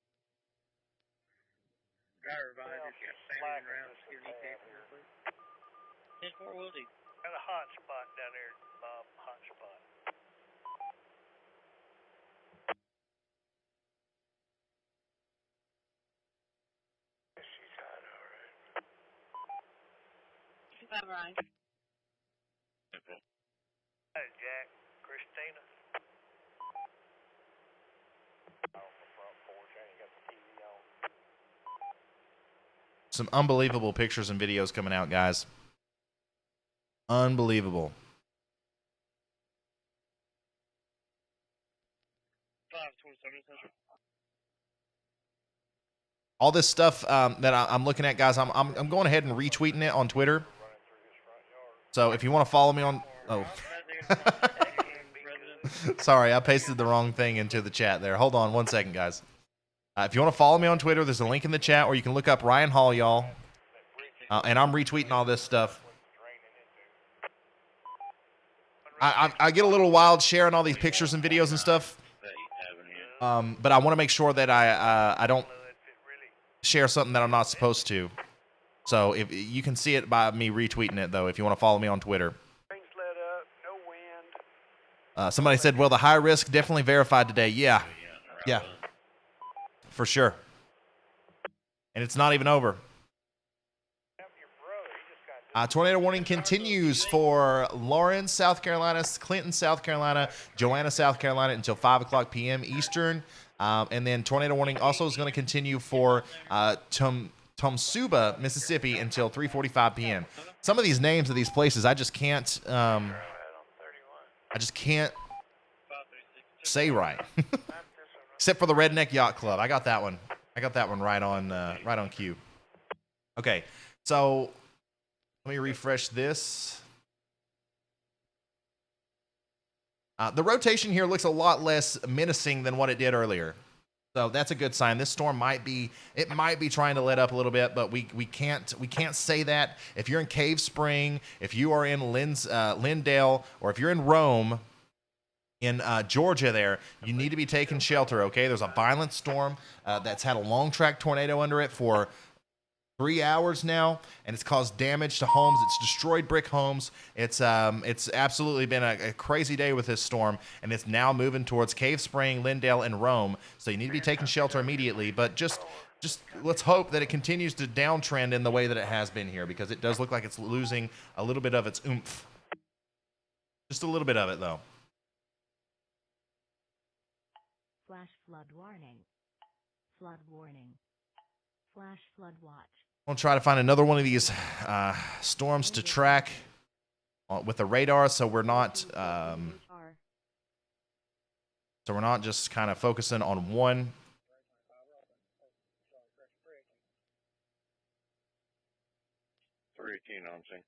S11: Driver advisor, standing around security real quick. 10-4 will do.
S7: Got a hot spot down there, Bob. Hot spot. She's hot, all right.
S6: Bye-bye.
S7: Hey, Jack. Christina. On the front porch, and you got the TV on.
S1: Some unbelievable pictures and videos coming out, guys. Unbelievable.
S11: 527.
S1: All this stuff that I'm looking at, guys, I'm going ahead and retweeting it on Twitter. So if you want to follow me on... Oh. Sorry, I pasted the wrong thing into the chat there. Hold on one second, guys. If you want to follow me on Twitter, there's a link in the chat, or you can look up Ryan Hall, y'all. And I'm retweeting all this stuff. I get a little wild sharing all these pictures and videos and stuff. But I want to make sure that I don't share something that I'm not supposed to. So if you can see it by me retweeting it, though, if you want to follow me on Twitter. Somebody said, well, the high risk definitely verified today. Yeah. For sure. And it's not even over. Tornado warning continues for Lawrence, South Carolina, Clinton, South Carolina, Joanna, South Carolina until 5 o'clock p.m. Eastern. And then tornado warning also is going to continue for Tomsuba, Mississippi until 3:45 p.m. Some of these names of these places I just can't say right. Except for the Redneck Yacht Club. I got that one. right on cue. Okay. So let me refresh this. The rotation here looks a lot less menacing than what it did earlier. So that's a good sign. This storm might be trying to let up a little bit, but we can't say that. If you're in Cave Spring, if you are in Lindale, or if you're in Rome, in Georgia there, you need to be taking shelter, okay? There's a violent storm that's had a long track tornado under it for 3 hours now, and it's caused damage to homes. It's destroyed brick homes. It's absolutely been a crazy day with this storm, and it's now moving towards Cave Spring, Lindale, and Rome. So you need to be taking shelter immediately, but just let's hope that it continues to downtrend in the way that it has been here, because it does look like it's losing a little bit of its oomph. Just a little bit of it, though.
S12: Flash flood warning. Flood warning. Flash flood watch.
S1: I'll try to find another one of these storms to track with the radar, so we're not just kind of focusing on one
S4: 15 on scene.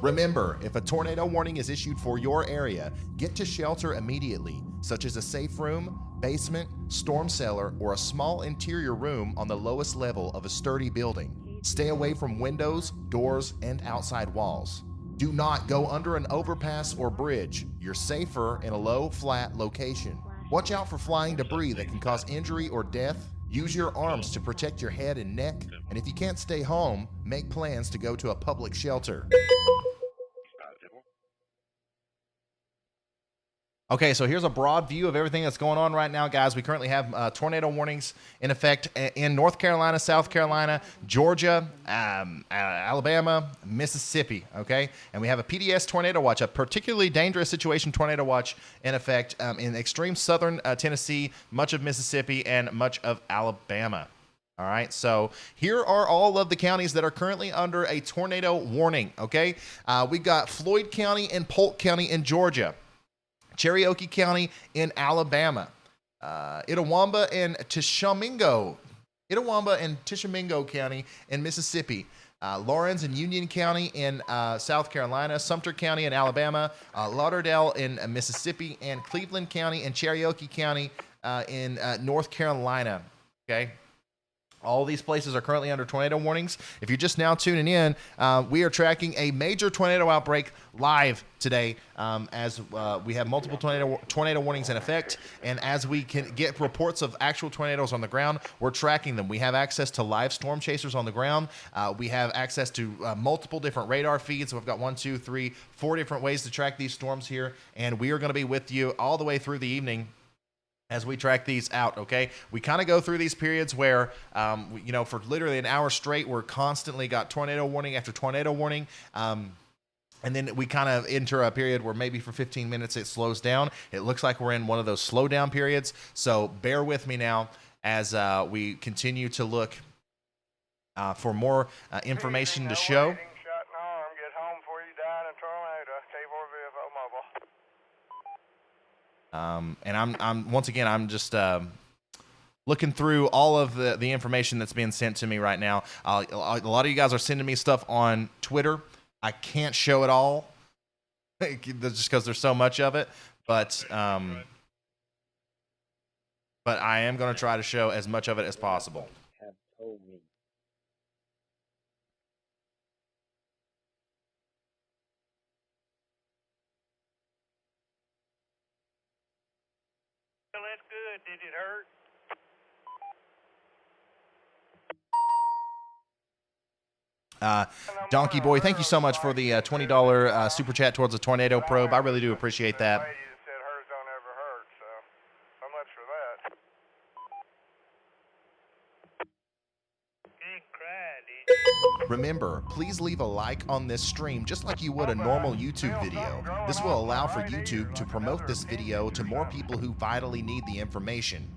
S1: Remember, if a tornado warning is issued for your area, get to shelter immediately, such as a safe room, basement, storm cellar, or a small interior room on the lowest level of a sturdy building. Stay away from windows, doors, and outside walls. Do not go under an overpass or bridge. You're safer in a low, flat location. Watch out for flying debris that can cause injury or death. Use your arms to protect your head and neck. And if you can't stay home, make plans to go to a public shelter. Okay, so here's a broad view of everything that's going on right now, guys. We currently have tornado warnings in effect in North Carolina, South Carolina, Georgia, Alabama, Mississippi, okay? And we have a PDS tornado watch, a particularly dangerous situation tornado watch in effect in extreme southern Tennessee, much of Mississippi, and much of Alabama. All right, so here are all of the counties that are currently under a tornado warning, okay? We got Floyd County and Polk County in Georgia. Cherokee County in Alabama, Itawamba and Tishomingo County in Mississippi, Lawrence and Union County in South Carolina, Sumter County in Alabama, Lauderdale in Mississippi, and Cleveland County and Cherokee County in North Carolina. Okay. All these places are currently under tornado warnings. If you're just now tuning in, we are tracking a major tornado outbreak live today as we have multiple tornado warnings in effect. And as we can get reports of actual tornadoes on the ground, we're tracking them. We have access to live storm chasers on the ground. We have access to multiple different radar feeds. We've got 1, 2, 3, 4 different ways to track these storms here. And we are going to be with you all the way through the evening as we track these out, okay? We kind of go through these periods where, for literally an hour straight, we're constantly got tornado warning after tornado warning. And then we kind of enter a period where maybe for 15 minutes it slows down. It looks like we're in one of those slow down periods. So bear with me now as we continue to look for more information to show. And I'm once again, I'm just looking through all of the information that's being sent to me right now. A lot of you guys are sending me stuff on Twitter. I can't show it all just because there's so much of it, but I am going to try to show as much of it as possible.
S7: That's good. Did it hurt?
S1: Donkey Boy, thank you so much for the $20 super chat towards the tornado probe. I really do appreciate that. Remember, please leave a like on this stream just like you would a normal YouTube video. This will allow for YouTube to promote this video to more people who vitally need the information.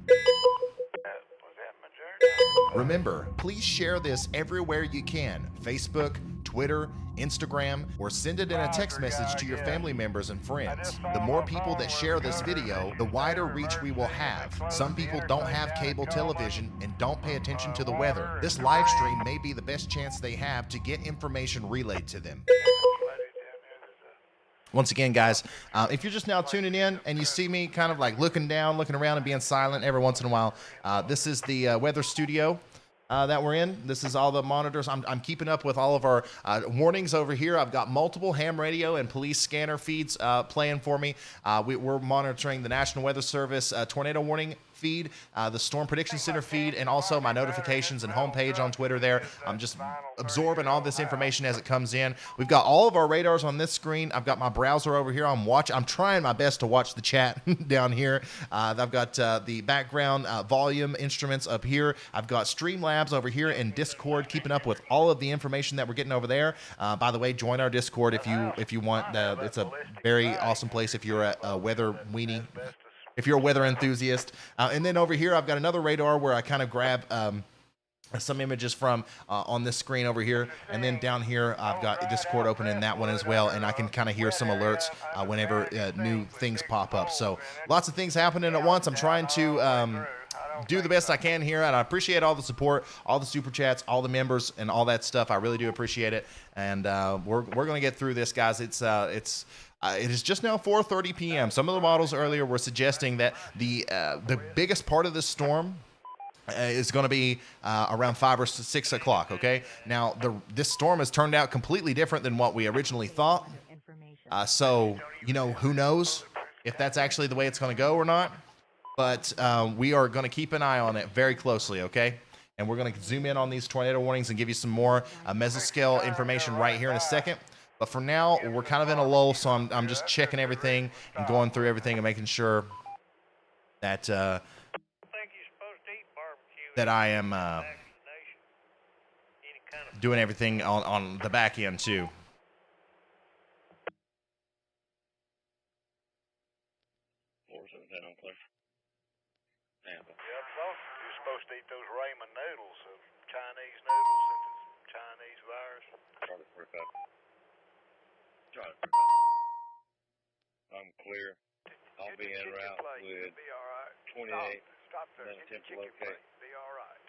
S1: Remember, please share this everywhere you can. Facebook, Twitter, Instagram, or send it in a text message to your family members and friends. The more people that share this video, the wider reach we will have. Some people don't have cable television and don't pay attention to the weather. This live stream may be the best chance they have to get information relayed to them. Once again, guys, if you're just now tuning in and you see me kind of like looking down, looking around and being silent every once in a while, this is the weather studio that we're in. This is all the monitors. I'm keeping up with all of our warnings over here. I've got multiple ham radio and police scanner feeds playing for me. We're monitoring the National Weather Service tornado warning feed, the Storm Prediction Center feed, and also my notifications and homepage on Twitter there. I'm just absorbing all this information as it comes in. We've got all of our radars on this screen. I've got my browser over here. I'm trying my best to watch the chat down here. I've got the background volume instruments up here. I've got Streamlabs over here in Discord, keeping up with all of the information that we're getting over there. By the way, join our Discord if you want. It's a very awesome place if you're a weather weenie. If you're a weather enthusiast. And then over here, I've got another radar where I kind of grab some images from on this screen over here. And then down here, I've got Discord open in that one as well. And I can kind of hear some alerts whenever new things pop up. So lots of things happening at once. I'm trying to do the best I can here, and I appreciate all the support, all the super chats, all the members, and all that stuff. I really do appreciate it, and we're going to get through this, guys. It is just now 4:30 p.m. Some of the models earlier were suggesting that the biggest part of this storm is going to be around 5 or 6 o'clock. Okay, now this storm has turned out completely different than what we originally thought. So who knows if that's actually the way it's going to go or not. But we are going to keep an eye on it very closely. Okay. And we're going to zoom in on these tornado warnings and give you some more mesoscale information right here in a second. But for now, we're kind of in a lull, so I'm just checking everything and going through everything and making sure that that I am doing everything on the back end too.
S7: You're supposed to eat those ramen noodles, Chinese noodles, since it's Chinese virus.
S4: I'm clear. I'll be en route with 28.
S7: Stop there.
S4: Then attempt to locate.
S7: Be all right.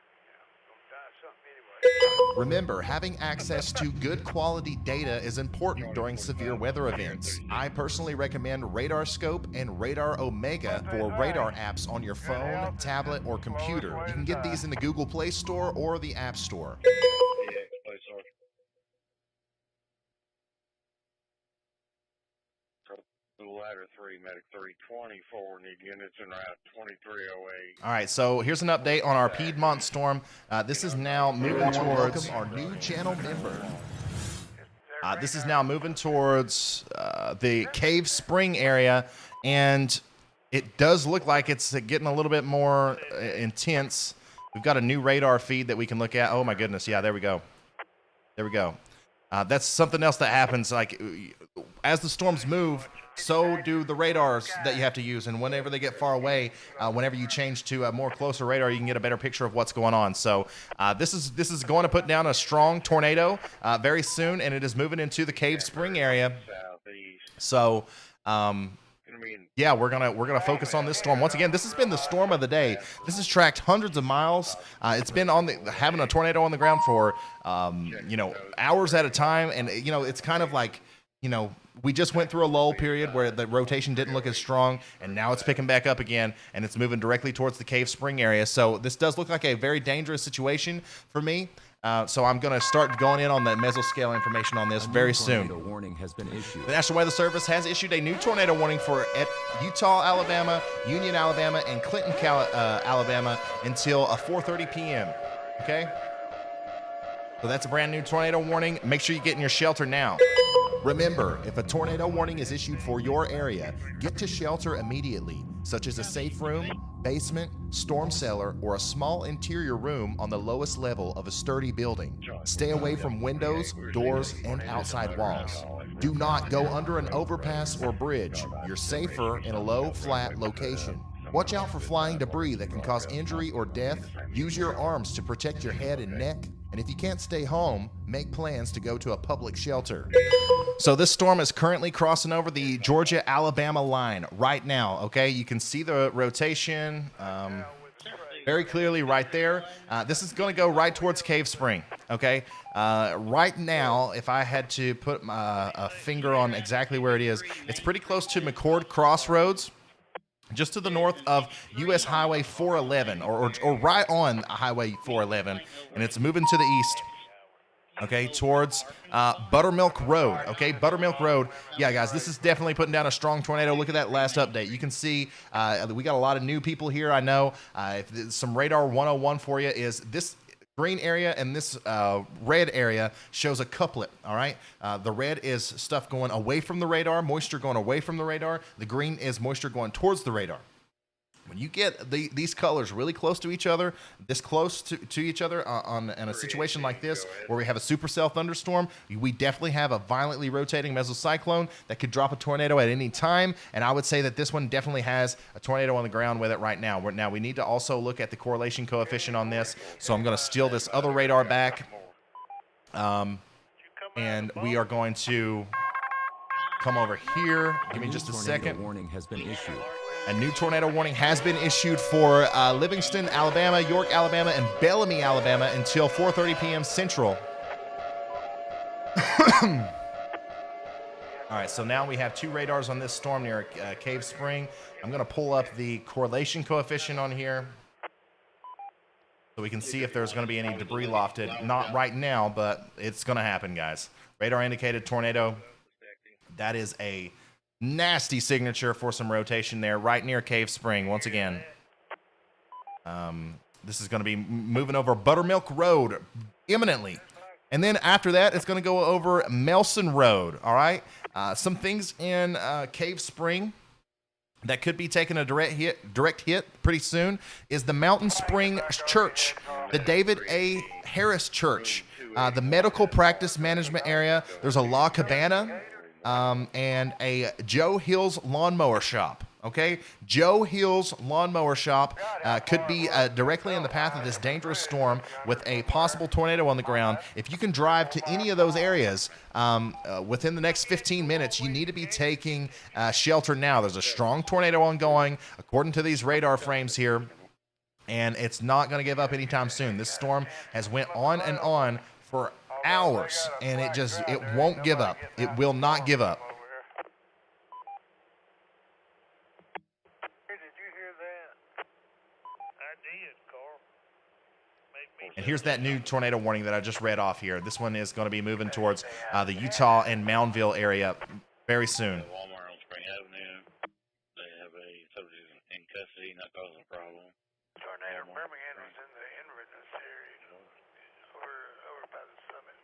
S7: Don't die something anyway.
S1: Remember, having access to good quality data is important during severe weather events. I personally recommend Radar Scope and Radar Omega for radar apps on your phone, tablet, or computer. You can get these in the Google Play Store or the App Store.
S4: Ladder 3, Medic 324, need units en route 2308.
S1: All right, so here's an update on our Piedmont storm. This is now moving towards our new channel member. This is now moving towards the Cave Spring area, and it does look like it's getting a little bit more intense. We've got a new radar feed that we can look at. Oh my goodness, yeah, there we go. There we go. That's something else that happens. Like as the storms move, so do the radars that you have to use. And whenever they get far away, whenever you change to a more closer radar, you can get a better picture of what's going on. So this is going to put down a strong tornado very soon, and it is moving into the Cave Spring area. So yeah, we're gonna focus on this storm once again. This has been the storm of the day. This has tracked hundreds of miles. It's been having a tornado on the ground for hours at a time, and it's kind of like we just went through a lull period where the rotation didn't look as strong, and now it's picking back up again, and it's moving directly towards the Cave Spring area. So this does look like a very dangerous situation for me. So I'm going to start going in on the mesoscale information on this very soon.
S2: Warning has been issued.
S1: The National Weather Service has issued a new tornado warning for Utah, Alabama, Union, Alabama, and Clinton, Alabama until 4:30 p.m. Okay? So that's a brand new tornado warning. Make sure you get in your shelter now. Remember, if a tornado warning is issued for your area, get to shelter immediately, such as a safe room, basement, storm cellar, or a small interior room on the lowest level of a sturdy building. Stay away from windows, doors, and outside walls. Do not go under an overpass or bridge. You're safer in a low, flat location. Watch out for flying debris that can cause injury or death. Use your arms to protect your head and neck. And if you can't stay home, make plans to go to a public shelter. So this storm is currently crossing over the Georgia-Alabama line right now, okay? You can see the rotation very clearly right there. This is going to go right towards Cave Spring, okay? Right now, if I had to put a finger on exactly where it is, it's pretty close to McCord Crossroads, just to the north of U.S. Highway 411, or right on Highway 411, and it's moving to the east, okay, towards Buttermilk Road, okay, Buttermilk Road. Yeah, guys, this is definitely putting down a strong tornado. Look at that last update. You can see we got a lot of new people here, I know. Some Radar 101 for you is this green area, and this red area shows a couplet, all right? The red is stuff going away from the radar, moisture going away from the radar. The green is moisture going towards the radar. When you get these colors really close to each other, this close to each other in a situation like this, where we have a supercell thunderstorm, we definitely have a violently rotating mesocyclone that could drop a tornado at any time. And I would say that this one definitely has a tornado on the ground with it right now. Now we need to also look at the correlation coefficient on this. So I'm going to steal this other radar back. And we are going to come over here. Give me just a second.
S2: Warning has been issued.
S1: A new tornado warning has been issued for Livingston, Alabama, York, Alabama, and Bellamy, Alabama until 4:30 p.m. Central. All right, so now we have 2 radars on this storm near Cave Spring. I'm going to pull up the correlation coefficient on here so we can see if there's going to be any debris lofted. Not right now, but it's going to happen, guys. Radar indicated tornado. That is a nasty signature for some rotation there right near Cave Spring. Once again, this is going to be moving over Buttermilk Road imminently. And then after that, it's going to go over Melson Road, all right? Some things in Cave Spring that could be taking a direct hit pretty soon is the Mountain Spring Church, the David A. Harris Church, the Medical Practice Management Area. There's a La Cabana and a Joe Hills Lawnmower Shop. Okay, Joe Hills Lawnmower Shop could be directly in the path of this dangerous storm with a possible tornado on the ground. If you can drive to any of those areas within the next 15 minutes, you need to be taking shelter now. There's a strong tornado ongoing, according to these radar frames here, and it's not going to give up anytime soon. This storm has went on and on for hours, and it won't give up. It will not give up. And here's that new tornado warning that I just read off here. This one is going to be moving towards the Utah and Moundville area very soon.
S4: Walmart on Spring Avenue. They have a subject in custody, not causing a problem.
S7: Tornado Birmingham was in the Inverness area, over by the summit.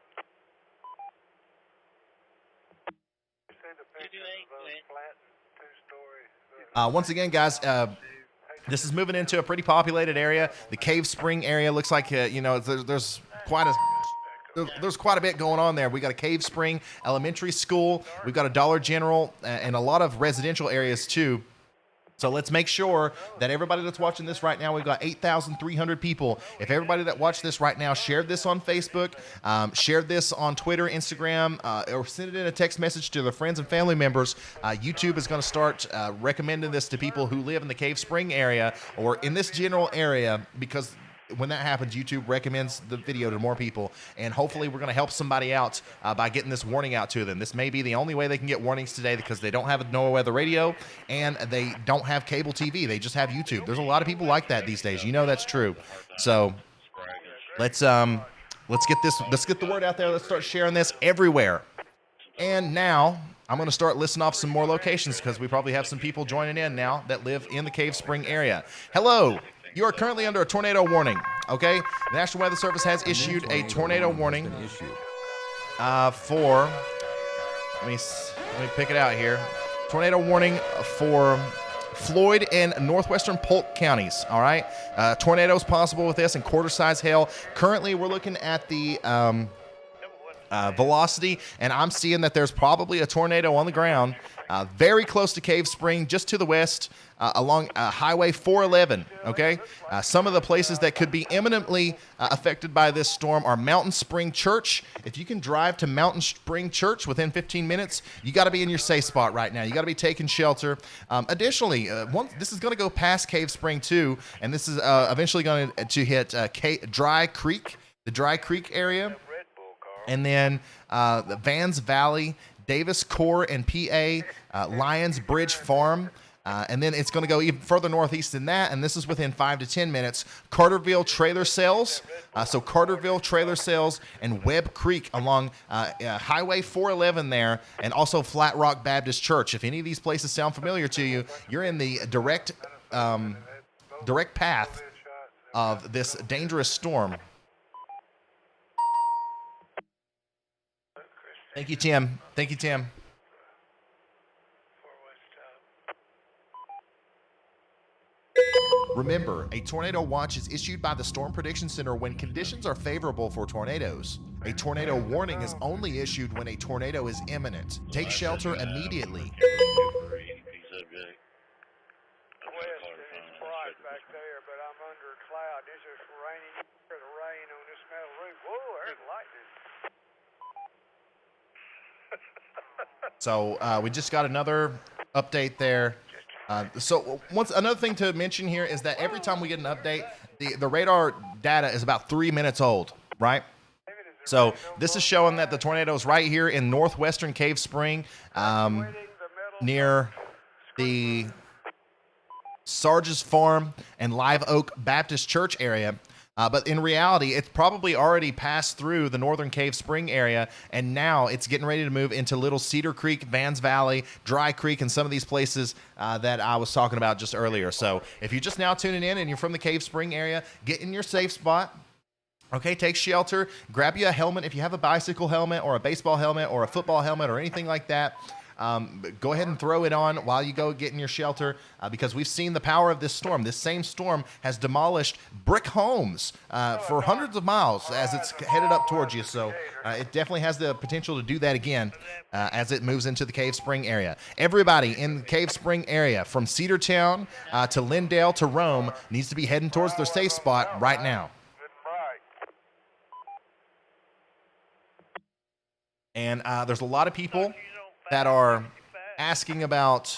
S7: You see the pictures of those flattened 2-story.
S1: Once again, guys, this is moving into a pretty populated area. The Cave Spring area looks like there's quite a bit going on there. We got a Cave Spring Elementary School. We've got a Dollar General and a lot of residential areas too. So let's make sure that everybody that's watching this right now, we've got 8,300 people. If everybody that watched this right now shared this on Facebook, shared this on Twitter, Instagram, or send it in a text message to their friends and family members, YouTube is going to start recommending this to people who live in the Cave Spring area or in this general area, because when that happens, YouTube recommends the video to more people, and hopefully we're going to help somebody out by getting this warning out to them. This may be the only way they can get warnings today because they don't have a NOAA weather radio and they don't have cable TV. They just have YouTube. There's a lot of people like that these days. You know that's true. So let's get the word out there. Let's start sharing this everywhere. And now I'm going to start listing off some more locations because we probably have some people joining in now that live in the Cave Spring area. Hello. You are currently under a tornado warning, okay? The National Weather Service has issued a tornado warning for, let me pick it out here. Tornado warning for Floyd and northwestern Polk counties, all right? Tornadoes possible with this and quarter-size hail. Currently, we're looking at the velocity, and I'm seeing that there's probably a tornado on the ground very close to Cave Spring, just to the west, along Highway 411, okay? Some of the places that could be imminently affected by this storm are Mountain Spring Church. If you can drive to Mountain Spring Church within 15 minutes, you got to be in your safe spot right now. You got to be taking shelter. Additionally, this is going to go past Cave Spring too, and this is eventually going to hit Dry Creek, the Dry Creek area. And then the Vans Valley, Davis Core and PA, Lions Bridge Farm. And then it's going to go even further northeast than that, and this is within 5 to 10 minutes. Carterville Trailer Sales, so Carterville Trailer Sales and Webb Creek along Highway 411 there, and also Flat Rock Baptist Church. If any of these places sound familiar to you, you're in the direct path of this dangerous storm. Thank you, Tim. Thank you, Tim. Remember, a tornado watch is issued by the Storm Prediction Center when conditions are favorable for tornadoes. A tornado warning is only issued when a tornado is imminent. Take shelter immediately. So we just got another update there So another thing to mention here is that every time we get an update, the radar data is about 3 minutes old, right? So this is showing that the tornado is right here in northwestern Cave Spring, near the Sarge's Farm and Live Oak Baptist Church area. But in reality, it's probably already passed through the northern Cave Spring area, and now it's getting ready to move into Little Cedar Creek, Vans Valley, Dry Creek, and some of these places that I was talking about just earlier. So if you're just now tuning in and you're from the Cave Spring area, get in your safe spot. Okay, take shelter, grab you a helmet. If you have a bicycle helmet or a baseball helmet or a football helmet or anything like that, go ahead and throw it on while you go get in your shelter, because we've seen the power of this storm. This same storm has demolished brick homes for hundreds of miles as it's headed up towards you. So it definitely has the potential to do that again as it moves into the Cave Spring area. Everybody in the Cave Spring area, from Cedartown to Lindale to Rome, needs to be heading towards their safe spot right now. And there's a lot of people that are asking about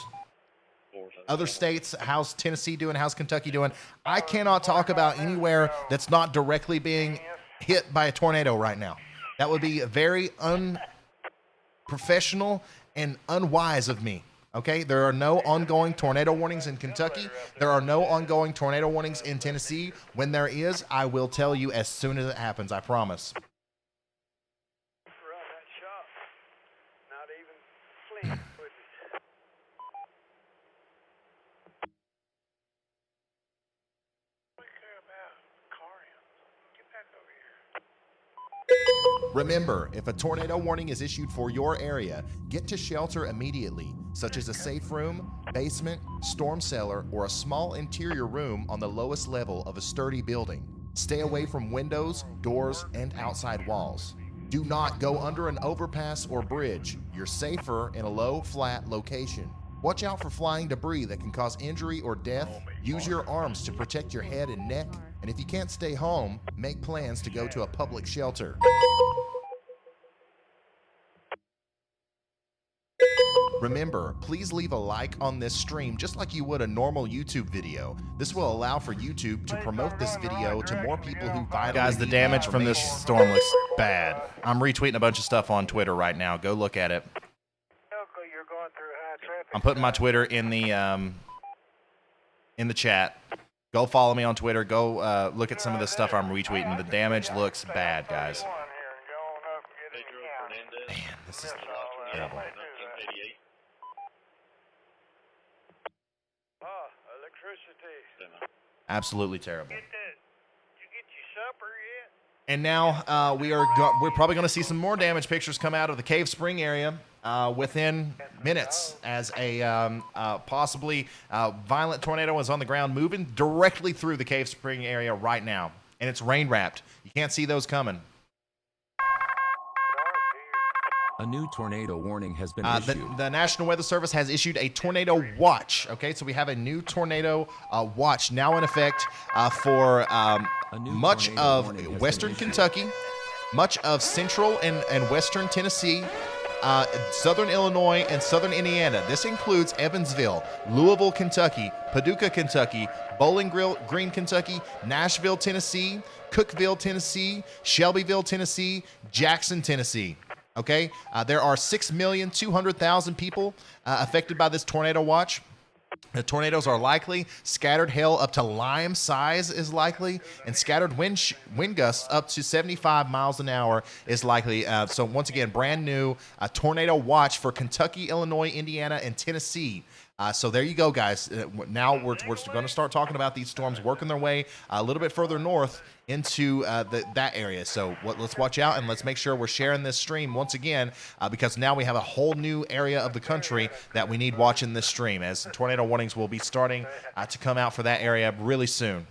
S1: other states. How's Tennessee doing? How's Kentucky doing? I cannot talk about anywhere that's not directly being hit by a tornado right now. That would be very unprofessional and unwise of me. Okay, there are no ongoing tornado warnings in Kentucky. There are no ongoing tornado warnings in Tennessee. When there is, I will tell you as soon as it happens. I promise. Remember, if a tornado warning is issued for your area, get to shelter immediately, such as a safe room, basement, storm cellar, or a small interior room on the lowest level of a sturdy building. Stay away from windows, doors, and outside walls. Do not go under an overpass or bridge. You're safer in a low, flat location. Watch out for flying debris that can cause injury or death. Use your arms to protect your head and neck. And if you can't stay home, make plans to go to a public shelter. Remember, please leave a like on this stream just like you would a normal YouTube video. This will allow for YouTube to promote this video to more people who vitally Guys, the damage from this storm looks bad. I'm retweeting a bunch of stuff on Twitter right now. Go look at it. I'm putting my Twitter in the chat. Go follow me on Twitter. Go look at some of the stuff I'm retweeting. The damage looks bad, guys. Man, this is terrible. Absolutely terrible. And now we're probably going to see some more damage pictures come out of the Cave Spring area within minutes, as a possibly violent tornado is on the ground, moving directly through the Cave Spring area right now, and it's rain wrapped. You can't see those coming.
S2: A new tornado warning has been issued.
S1: The National Weather Service has issued a tornado watch. Okay, so we have a new tornado watch now in effect for much of western Kentucky, much of central and western Tennessee, southern Illinois, and southern Indiana. This includes Evansville, Louisville, Kentucky, Paducah, Kentucky, Bowling Green, Kentucky, Nashville, Tennessee, Cookeville, Tennessee, Shelbyville, Tennessee, Jackson, Tennessee. Okay, there are 6,200,000 people affected by this tornado watch. The tornadoes are likely. Scattered hail up to lime size is likely, and scattered wind gusts up to 75 miles an hour is likely. So once again, brand new tornado watch for Kentucky, Illinois, Indiana, and Tennessee. So there you go, guys. Now we're going to start talking about these storms working their way a little bit further north into that area. So let's watch out, and let's make sure we're sharing this stream once again, because now we have a whole new area of the country that we need watching this stream, as tornado warnings will be starting to come out for that area really soon.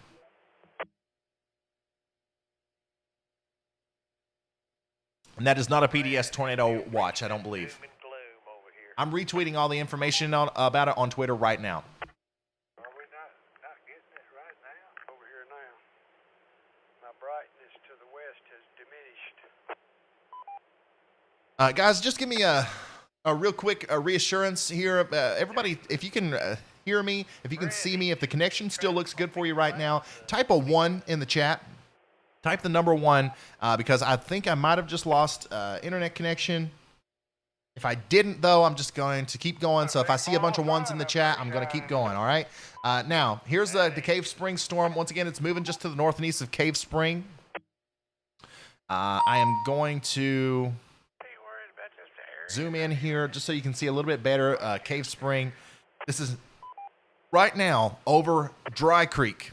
S1: And that is not a PDS tornado watch, I don't believe. I'm retweeting all the information about it on Twitter right now.
S7: Are we not getting it right now? Over here now. My brightness to the west has diminished.
S1: Guys, just give me a real quick reassurance here. Everybody, if you can hear me, if you can see me, if the connection still looks good for you right now, type a 1 in the chat. Type the number 1 because I think I might have just lost internet connection. If I didn't, though, I'm just going to keep going. So if I see a bunch of 1s in the chat, I'm going to keep going, all right? Now, here's the Cave Spring storm. Once again, it's moving just to the north and east of Cave Spring. I am going to zoom in here just so you can see a little bit better. Cave Spring. This is right now over Dry Creek.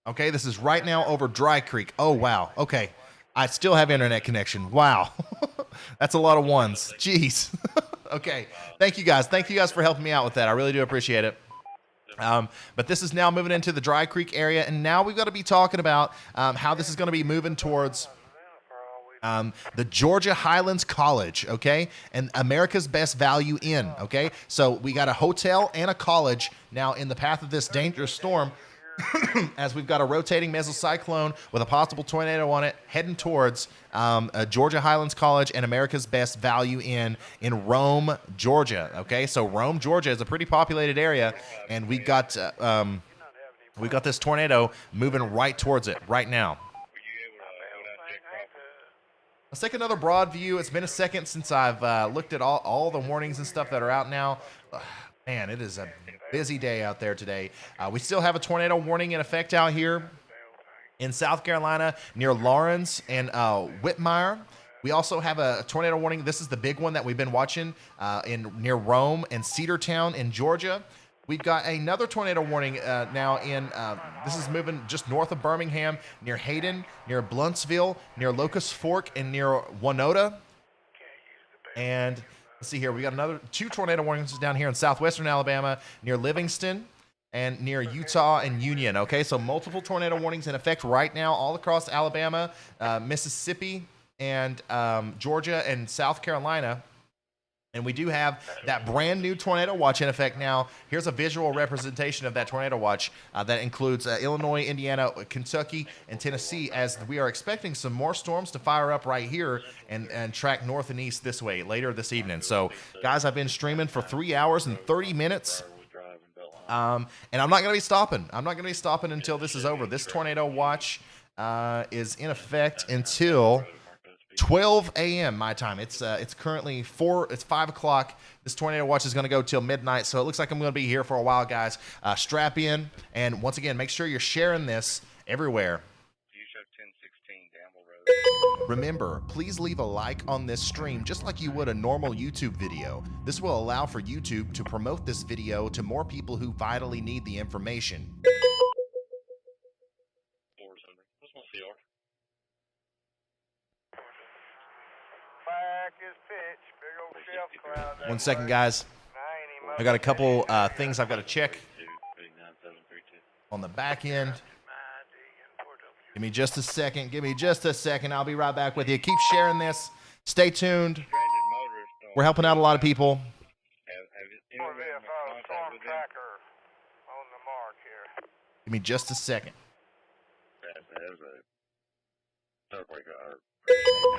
S1: Okay, this is right now over Dry Creek. Oh, wow. Okay. I still have internet connection. Wow. That's a lot of 1s. Jeez. Okay. Thank you guys. Thank you guys for helping me out with that. I really do appreciate it. But this is now moving into the Dry Creek area, and now we've got to be talking about how this is going to be moving towards the Georgia Highlands College, okay, and America's Best Value Inn, okay. So we got a hotel and a college now in the path of this dangerous storm, as we've got a rotating mesocyclone with a possible tornado on it heading towards Georgia Highlands College and America's Best Value Inn in Rome, Georgia. Okay, so Rome, Georgia is a pretty populated area, and we've got this tornado moving right towards it right now. Let's take another broad view. It's been a second since I've looked at all the warnings and stuff that are out now. Man, it is a busy day out there today. We still have a tornado warning in effect out here in South Carolina near Lawrence and Whitmire. We also have a tornado warning. This is the big one that we've been watching near Rome and Cedartown in Georgia. We've got another tornado warning now in, this is moving just north of Birmingham, near Hayden, near Bluntsville, near Locust Fork, and near Winota. And let's see here, we got two tornado warnings down here in southwestern Alabama, near Livingston, and near Utah and Union. Okay, so multiple tornado warnings in effect right now all across Alabama, Mississippi, and Georgia and South Carolina. And we do have that brand new tornado watch in effect now. Here's a visual representation of that tornado watch that includes Illinois, Indiana, Kentucky, and Tennessee, as we are expecting some more storms to fire up right here and track north and east this way later this evening. So, guys, I've been streaming for 3 hours and 30 minutes. And I'm not going to be stopping. I'm not going to be stopping until this is over. This tornado watch is in effect until 12 a.m. my time. It's currently 5 o'clock. This tornado watch is going to go till midnight, so it looks like I'm going to be here for a while, guys. Strap in, and once again, make sure you're sharing this everywhere. Remember, please leave a like on this stream just like you would a normal YouTube video. This will allow for YouTube to promote this video to more people who vitally need the information. One second, guys. I got a couple things I've got to check on the back end. Give me just a second. Give me just a second. I'll be right back with you. Keep sharing this. Stay tuned. We're helping out a lot of people. Give me just a second.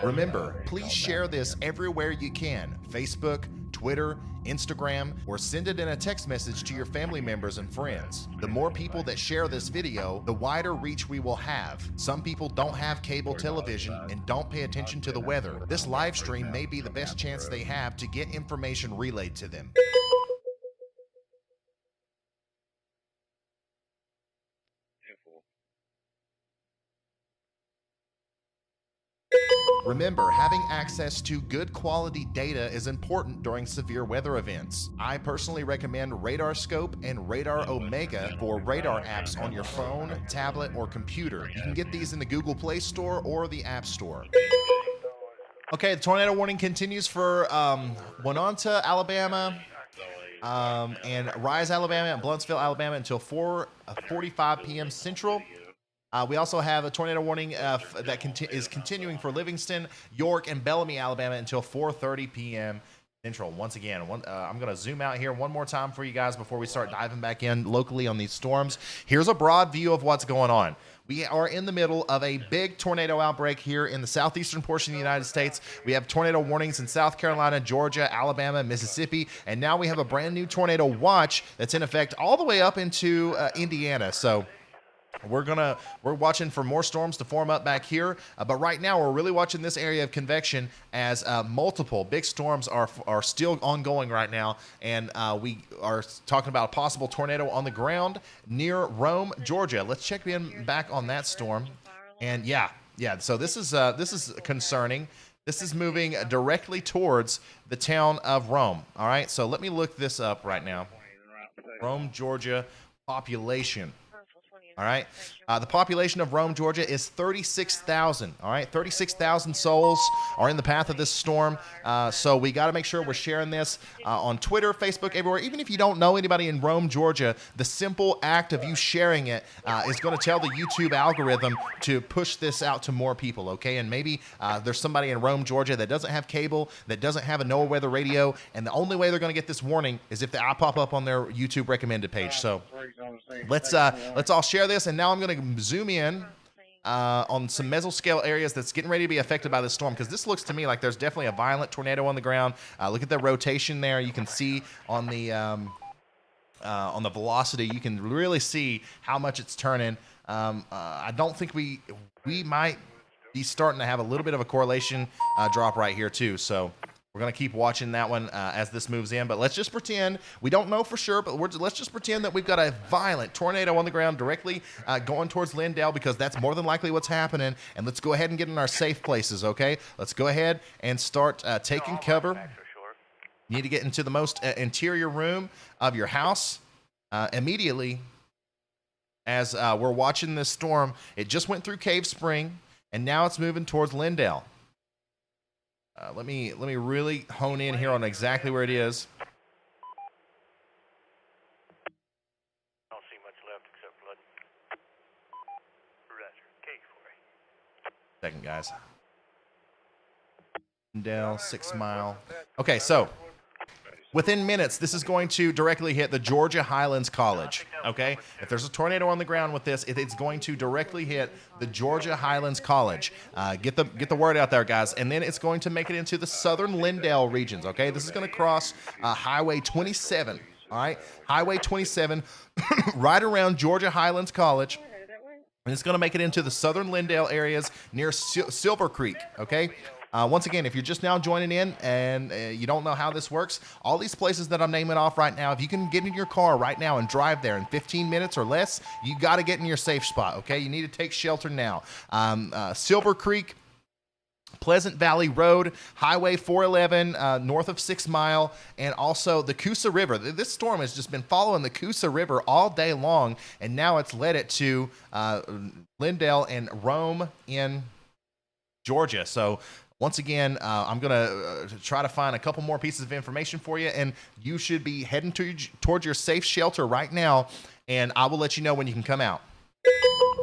S1: Remember, please share this everywhere you can. Facebook, Twitter, Instagram, or send it in a text message to your family members and friends. The more people that share this video, the wider reach we will have. Some people don't have cable television and don't pay attention to the weather. This live stream may be the best chance they have to get information relayed to them. Remember, having access to good quality data is important during severe weather events. I personally recommend Radar Scope and Radar Omega for radar apps on your phone, tablet, or computer. You can get these in the Google Play Store or the App Store. Okay, the tornado warning continues for Winona, Alabama, and Rise, Alabama, and Bluntsville, Alabama until 4:45 p.m. Central. We also have a tornado warning that is continuing for Livingston, York, and Bellamy, Alabama until 4:30 p.m. Central. Once again, I'm going to zoom out here one more time for you guys before we start diving back in locally on these storms. Here's a broad view of what's going on. We are in the middle of a big tornado outbreak here in the southeastern portion of the United States. We have tornado warnings in South Carolina, Georgia, Alabama, Mississippi, and now we have a brand new tornado watch that's in effect all the way up into Indiana. So we're watching for more storms to form up back here, but right now we're really watching this area of convection as multiple big storms are still ongoing right now, and we are talking about a possible tornado on the ground near Rome, Georgia. Let's check in back on that storm, and yeah. So this is concerning. This is moving directly towards the town of Rome. All right, so let me look this up right now. Rome, Georgia population. All right. The population of Rome, Georgia is 36,000. All right. 36,000 souls are in the path of this storm. So we got to make sure we're sharing this on Twitter, Facebook, everywhere. Even if you don't know anybody in Rome, Georgia, the simple act of you sharing it is going to tell the YouTube algorithm to push this out to more people. Okay. And maybe there's somebody in Rome, Georgia that doesn't have cable, that doesn't have a NOAA weather radio. And the only way they're going to get this warning is if I pop up on their YouTube recommended page. So let's all share this, and now I'm going to zoom in on some mesoscale areas that's getting ready to be affected by this storm, because this looks to me like there's definitely a violent tornado on the ground. Look at the rotation there. You can see on the velocity, you can really see how much it's turning. I don't think we might be starting to have a little bit of a correlation drop right here too. So we're going to keep watching that one as this moves in. But let's just pretend, we don't know for sure, but let's just pretend that we've got a violent tornado on the ground directly going towards Lindale, because that's more than likely what's happening. And let's go ahead and get in our safe places, okay? Let's go ahead and start taking cover. You need to get into the most interior room of your house immediately as we're watching this storm. It just went through Cave Spring, and now it's moving towards Lindale. Let me really hone in here on exactly where it is.
S13: I don't see much left except blood.
S1: Second, guys. Lindale, 6 Mile. Okay, so within minutes, this is going to directly hit the Georgia Highlands College, okay? If there's a tornado on the ground with this, it's going to directly hit the Georgia Highlands College. Get the word out there, guys. And then it's going to make it into the southern Lindale regions, okay? This is going to cross Highway 27, all right? Highway 27 right around Georgia Highlands College. And it's going to make it into the southern Lindale areas near Silver Creek, okay? Once again, if you're just now joining in and you don't know how this works, all these places that I'm naming off right now, if you can get in your car right now and drive there in 15 minutes or less, you got to get in your safe spot, okay? You need to take shelter now. Silver Creek, Pleasant Valley Road, Highway 411 north of 6 Mile, and also the Coosa River. This storm has just been following the Coosa River all day long, and now it's led it to Lindale and Rome in Georgia. So once again, I'm going to try to find a couple more pieces of information for you, and you should be heading towards your safe shelter right now, and I will let you know when you can come out.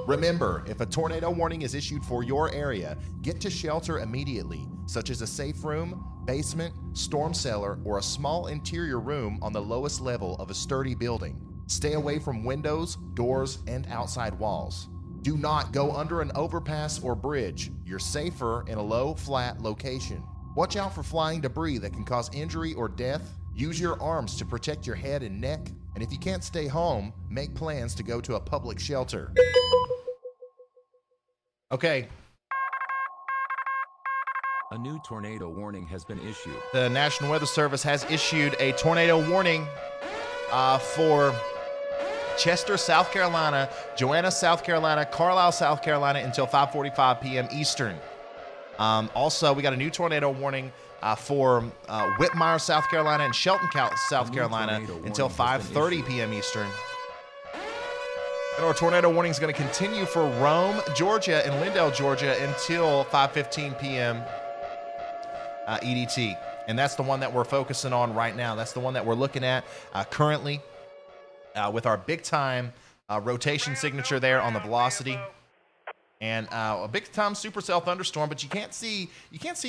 S1: Remember, if a tornado warning is issued for your area, get to shelter immediately, such as a safe room, basement, storm cellar, or a small interior room on the lowest level of a sturdy building. Stay away from windows, doors, and outside walls. Do not go under an overpass or bridge. You're safer in a low, flat location. Watch out for flying debris that can cause injury or death. Use your arms to protect your head and neck. And if you can't stay home, make plans to go to a public shelter. Okay.
S2: A new tornado warning has been issued.
S1: The National Weather Service has issued a tornado warning for Chester, South Carolina, Joanna, South Carolina, Carlisle, South Carolina until 5:45 p.m. Eastern. Also, we got a new tornado warning for Whitmire, South Carolina, and Shelton, South Carolina until 5:30 p.m. Eastern. And our tornado warning is going to continue for Rome, Georgia, and Lindale, Georgia until 5:15 p.m. EDT. And that's the one that we're focusing on right now. That's the one that we're looking at currently with our big time rotation signature there on the velocity. And a big time supercell thunderstorm, but you can't see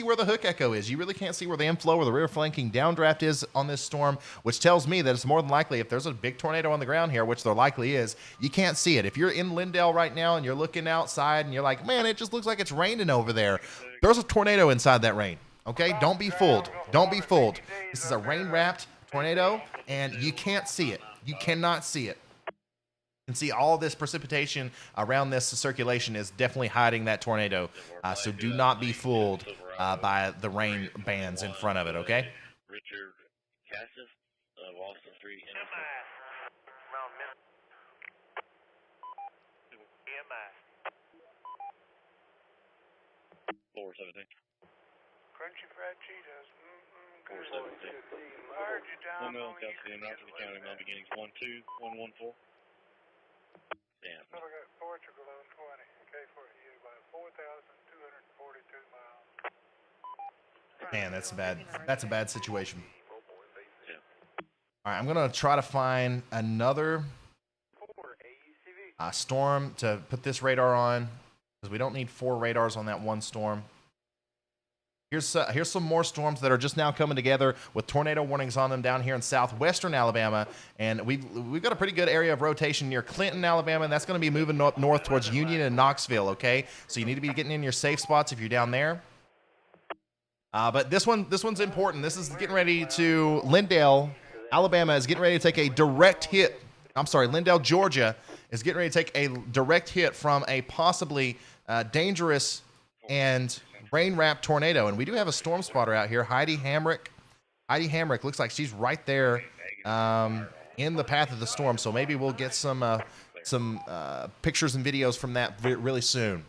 S1: where the hook echo is. You really can't see where the inflow or the rear flanking downdraft is on this storm, which tells me that it's more than likely if there's a big tornado on the ground here, which there likely is, you can't see it. If you're in Lindale right now and you're looking outside and you're like, man, it just looks like it's raining over there, there's a tornado inside that rain. Okay, don't be fooled. Don't be fooled. This is a rain-wrapped tornado, and you can't see it. You cannot see it. You can see all this precipitation around this circulation is definitely hiding that tornado. So do not be fooled by the rain bands in front of it, okay?
S4: Richard Cassis of Austin Street. Floor 17.
S7: Crunchy fried Cheetos.
S4: Floor 17.
S7: I heard you down on the
S4: Knoxville County, line beginnings 12114. Yeah.
S7: So I got Portugal on 20. K4U by 4,242 miles.
S1: Man, that's bad. That's a bad situation. All right, I'm gonna try to find another storm to put this radar on, because we don't need 4 radars on that one storm. Here's some more storms that are just now coming together with tornado warnings on them down here in southwestern Alabama, and we've got a pretty good area of rotation near Clinton, Alabama, and that's going to be moving up north towards Union and Knoxville. Okay, so you need to be getting in your safe spots if you're down there. But this one's important. This is getting ready to Lindale, Alabama is getting ready to take a direct hit. I'm sorry, Lindale, Georgia is getting ready to take a direct hit from a possibly dangerous and rain-wrapped tornado, and we do have a storm spotter out here, Heidi Hamrick. Heidi Hamrick looks like she's right there in the path of the storm, so maybe we'll get some pictures and videos from that really soon.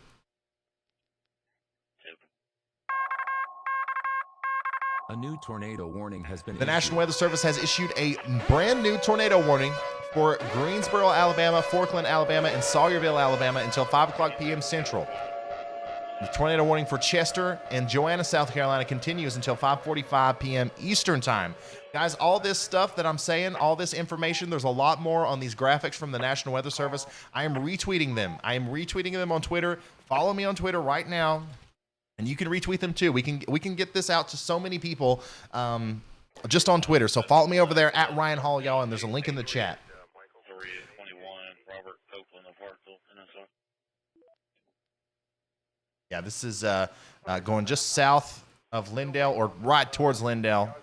S2: A new tornado warning has been
S1: The
S2: issued.
S1: National Weather Service has issued a brand new tornado warning for Greensboro, Alabama, Forkland, Alabama, and Sawyerville, Alabama until 5 o'clock p.m. Central. The tornado warning for Chester and Joanna, South Carolina continues until 5:45 p.m. Eastern Time. Guys, all this stuff that I'm saying, all this information, there's a lot more on these graphics from the National Weather Service. I am retweeting them. I am retweeting them on Twitter. Follow me on Twitter right now, and you can retweet them too. We can get this out to so many people just on Twitter. So follow me over there at Ryan Hall, y'all, and there's a link in the chat. Yeah, this is going just south of Lindale, or right towards Lindale.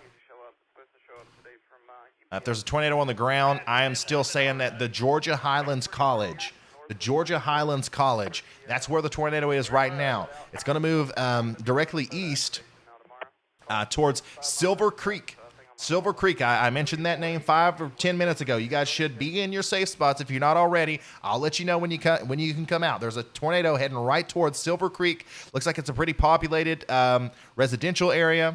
S1: If there's a tornado on the ground, I am still saying that the Georgia Highlands College, that's where the tornado is right now. It's going to move directly east towards Silver Creek. Silver Creek, I mentioned that name 5 or 10 minutes ago. You guys should be in your safe spots if you're not already. I'll let you know when you can come out. There's a tornado heading right towards Silver Creek. Looks like it's a pretty populated residential area.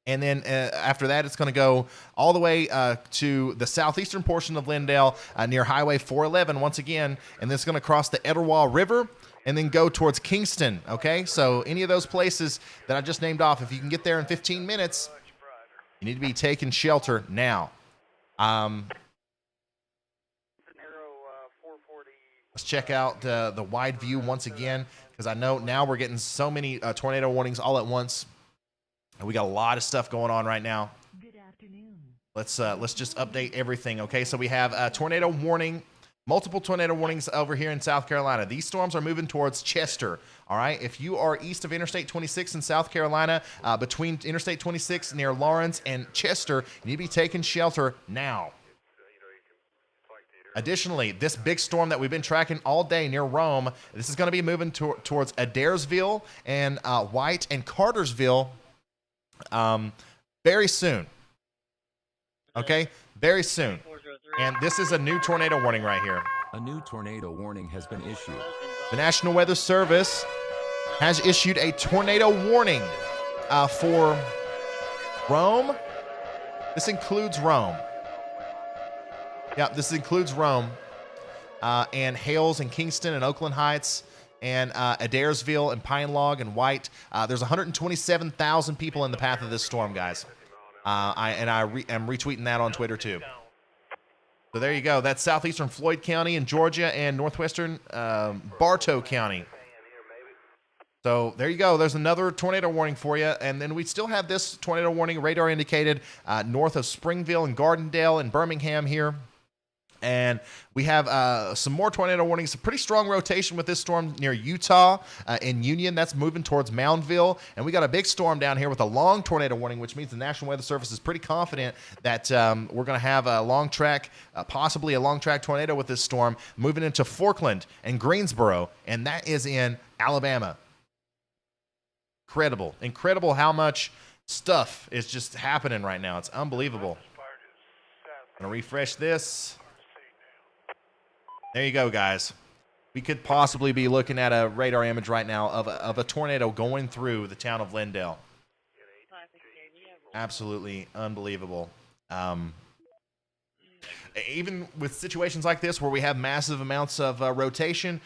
S1: And then after that, it's going to go all the way to the southeastern portion of Lindale near Highway 411 once again. And then it's going to cross the Etowah River and then go towards Kingston, okay? So any of those places that I just named off, if you can get there in 15 minutes, you need to be taking shelter now. Let's check out the wide view once again, because I know now we're getting so many tornado warnings all at once. And we got a lot of stuff going on right now.
S12: Good afternoon.
S1: Let's just update everything, okay? So we have a tornado warning, multiple tornado warnings over here in South Carolina. These storms are moving towards Chester, all right? If you are east of Interstate 26 in South Carolina, between Interstate 26 near Lawrence and Chester, you need to be taking shelter now. Additionally, this big storm that we've been tracking all day near Rome, this is going to be moving towards Adairsville and White and Cartersville very soon. Okay? Very soon. And this is a new tornado warning right here.
S2: A new tornado warning has been issued.
S1: The National Weather Service has issued a tornado warning for Rome. This includes Rome. Yeah, this includes Rome and Hales and Kingston and Oakland Heights and Adairsville and Pine Log and White. There's 127,000 people in the path of this storm, guys. I am retweeting that on Twitter too. So there you go. That's southeastern Floyd County in Georgia and northwestern Bartow County. So there you go. There's another tornado warning for you. And then we still have this tornado warning radar indicated north of Springville and Gardendale and Birmingham here. And we have some more tornado warnings. A pretty strong rotation with this storm near Utah in Union. That's moving towards Moundville. And we got a big storm down here with a long tornado warning, which means the National Weather Service is pretty confident that we're going to have a long track, possibly a long track tornado with this storm moving into Forkland and Greensboro. And that is in Alabama. Incredible how much stuff is just happening right now. It's unbelievable. I'm going to refresh this. There you go, guys. We could possibly be looking at a radar image right now of a tornado going through the town of Lindale. Absolutely unbelievable. Even with situations like this where we have massive amounts of rotation,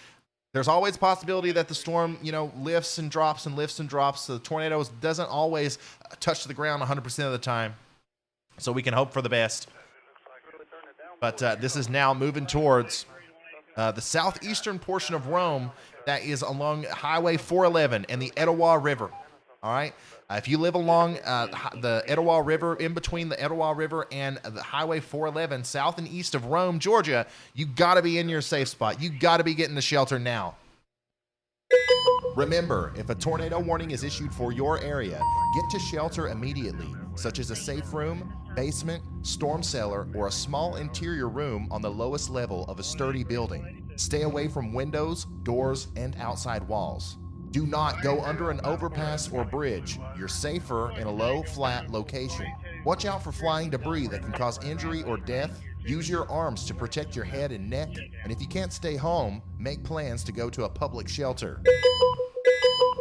S1: there's always a possibility that the storm, lifts and drops and lifts and drops. The tornadoes doesn't always touch the ground 100% of the time. So we can hope for the best. But this is now moving towards the southeastern portion of Rome that is along Highway 411 and the Etowah River. All right. If you live along the Etowah River, in between the Etowah River and the Highway 411, south and east of Rome, Georgia, you got to be in your safe spot. You got to be getting to shelter now. Remember, if a tornado warning is issued for your area, get to shelter immediately, such as a safe room, basement, storm cellar, or a small interior room on the lowest level of a sturdy building. Stay away from windows, doors, and outside walls. Do not go under an overpass or bridge. You're safer in a low, flat location. Watch out for flying debris that can cause injury or death. Use your arms to protect your head and neck. And if you can't stay home, make plans to go to a public shelter.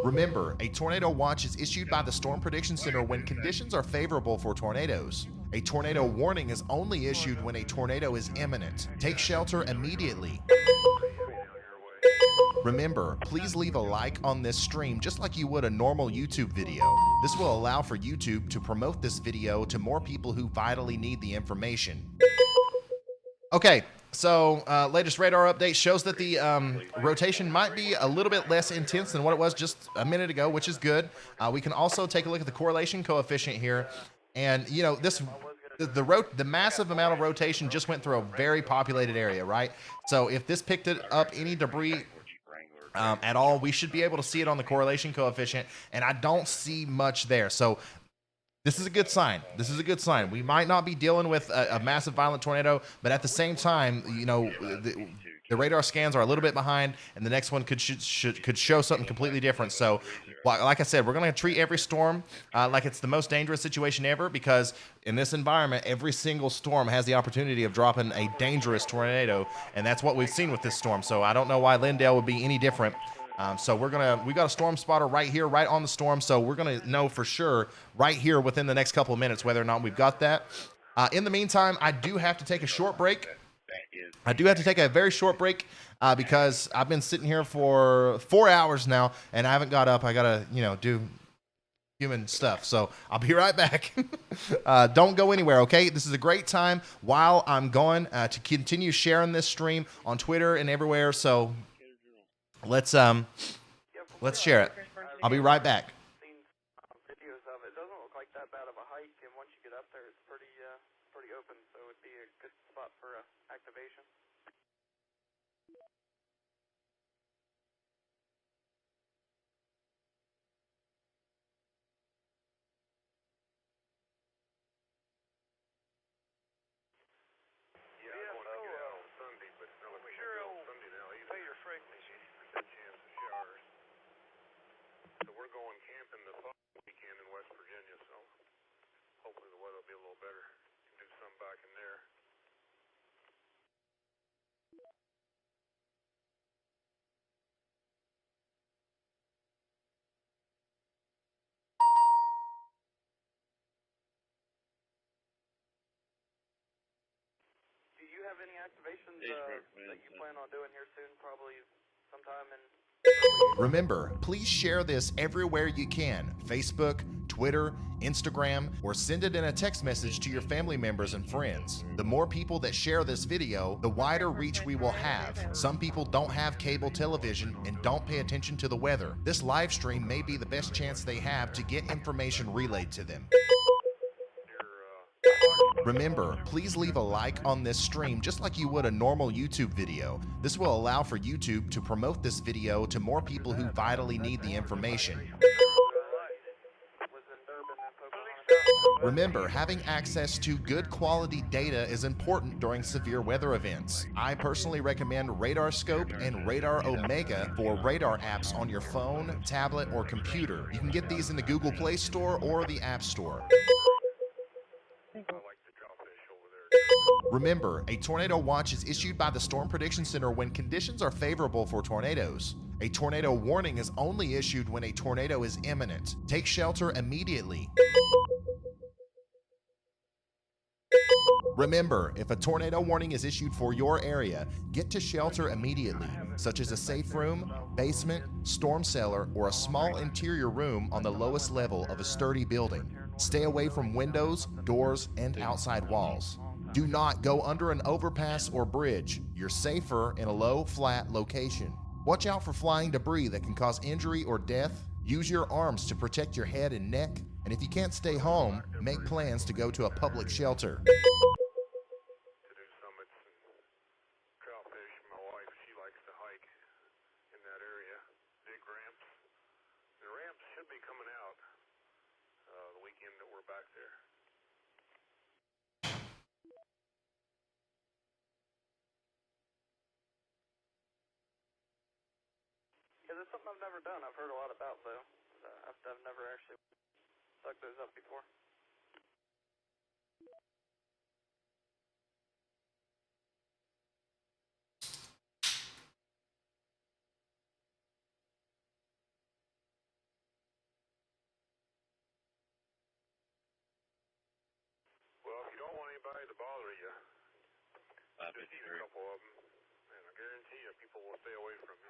S1: Remember, a tornado watch is issued by the Storm Prediction Center when conditions are favorable for tornadoes. A tornado warning is only issued when a tornado is imminent. Take shelter immediately. Remember, please leave a like on this stream just like you would a normal YouTube video. This will allow for YouTube to promote this video to more people who vitally need the information. Okay, so latest radar update shows that the rotation might be a little bit less intense than what it was just a minute ago, which is good. We can also take a look at the correlation coefficient here. And, the massive amount of rotation just went through a very populated area, right? So if this picked up any debris at all, we should be able to see it on the correlation coefficient, and I don't see much there. So this is a good sign. We might not be dealing with a massive violent tornado, but at the same time, the radar scans are a little bit behind, and the next one could show something completely different. So, like I said, we're going to treat every storm like it's the most dangerous situation ever, because in this environment, every single storm has the opportunity of dropping a dangerous tornado, and that's what we've seen with this storm. So I don't know why Lindale would be any different. So we got a storm spotter right here, right on the storm. So we're going to know for sure right here within the next couple of minutes whether or not we've got that. In the meantime, I do have to take a short break. I do have to take a very short break because I've been sitting here for 4 hours now and I haven't got up. I got to, do human stuff. So I'll be right back. Don't go anywhere, okay? This is a great time while I'm going to continue sharing this stream on Twitter and everywhere. So let's share it. I'll be right back.
S20: Videos of it. It doesn't look like that bad of a hike, and once you get up there, it's pretty open, so it'd be a good spot for activation.
S7: Yeah, I want to get out on Sunday, but I'm sure it'll Sunday now. Pay your frequency. Good chance of showers. So we're going camping the following weekend in West Virginia, so hopefully the weather will be a little better. Can do some back in there.
S20: Do you have any activations that you plan on doing here soon? Probably sometime in
S1: Remember, please share this everywhere you can: Facebook, Twitter, Instagram, or send it in a text message to your family members and friends. The more people that share this video, the wider reach we will have. Some people don't have cable television and don't pay attention to the weather. This live stream may be the best chance they have to get information relayed to them. Remember, please leave a like on this stream just like you would a normal YouTube video. This will allow for YouTube to promote this video to more people who vitally need the information. Remember, having access to good quality data is important during severe weather events. I personally recommend Radar Scope and Radar Omega for radar apps on your phone, tablet, or computer. You can get these in the Google Play Store or the App Store. Remember, a tornado watch is issued by the Storm Prediction Center when conditions are favorable for tornadoes. A tornado warning is only issued when a tornado is imminent. Take shelter immediately. Remember, if a tornado warning is issued for your area, get to shelter immediately, such as a safe room, basement, storm cellar, or a small interior room on the lowest level of a sturdy building. Stay away from windows, doors, and outside walls. Do not go under an overpass or bridge. You're safer in a low, flat location. Watch out for flying debris that can cause injury or death. Use your arms to protect your head and neck. And if you can't stay home, make plans to go to a public shelter.
S20: Yeah, that's something I've never done. I've heard a lot about, though. I've never actually dug those up before.
S7: Well, if you don't want anybody to bother you, just eat a couple of them, and I guarantee you people will stay away from you.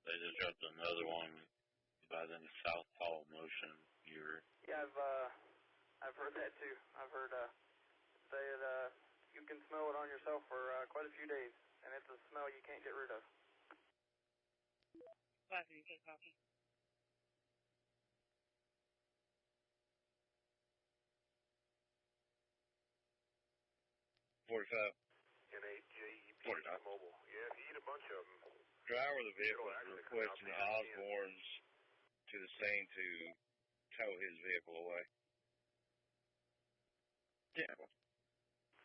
S4: They just dropped another one by the South Pole Motion.
S20: Yeah, I've heard that too. I've heard say it, you can smell it on yourself for quite a few days, and it's a smell you can't get rid of.
S6: Copy, good copy.
S7: N8JEP Mobile. Yeah, if you eat a bunch of them.
S4: Driver of the vehicle is requesting the Osborns to the scene to tow his vehicle away. Yeah.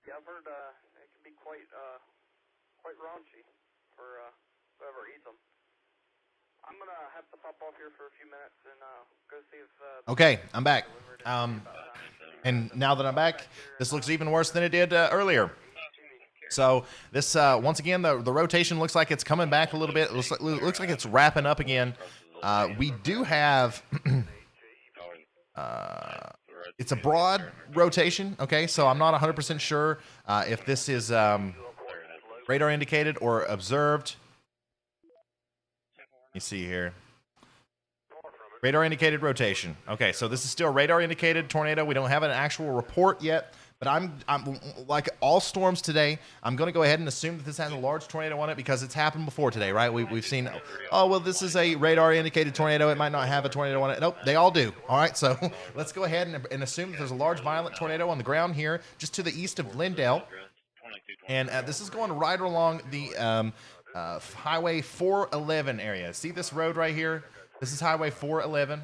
S20: Yeah, I've heard it can be quite raunchy for whoever eats them. I'm gonna have to pop off here for a few minutes and go see if.
S1: Okay, I'm back. And now that I'm back, this looks even worse than it did earlier. So this, once again, the rotation looks like it's coming back a little bit. It looks like it's wrapping up again. We do have, it's a broad rotation, okay? So I'm not 100% sure if this is radar indicated or observed. Let me see here. Radar indicated rotation. Okay, so this is still radar indicated tornado. We don't have an actual report yet. But I'm like all storms today, I'm going to go ahead and assume that this has a large tornado on it because it's happened before today, right? We've seen, oh, well, this is a radar-indicated tornado. It might not have a tornado on it. Nope, they all do. All right, so let's go ahead and assume that there's a large violent tornado on the ground here just to the east of Lindale. And this is going right along the Highway 411 area. See this road right here? This is Highway 411.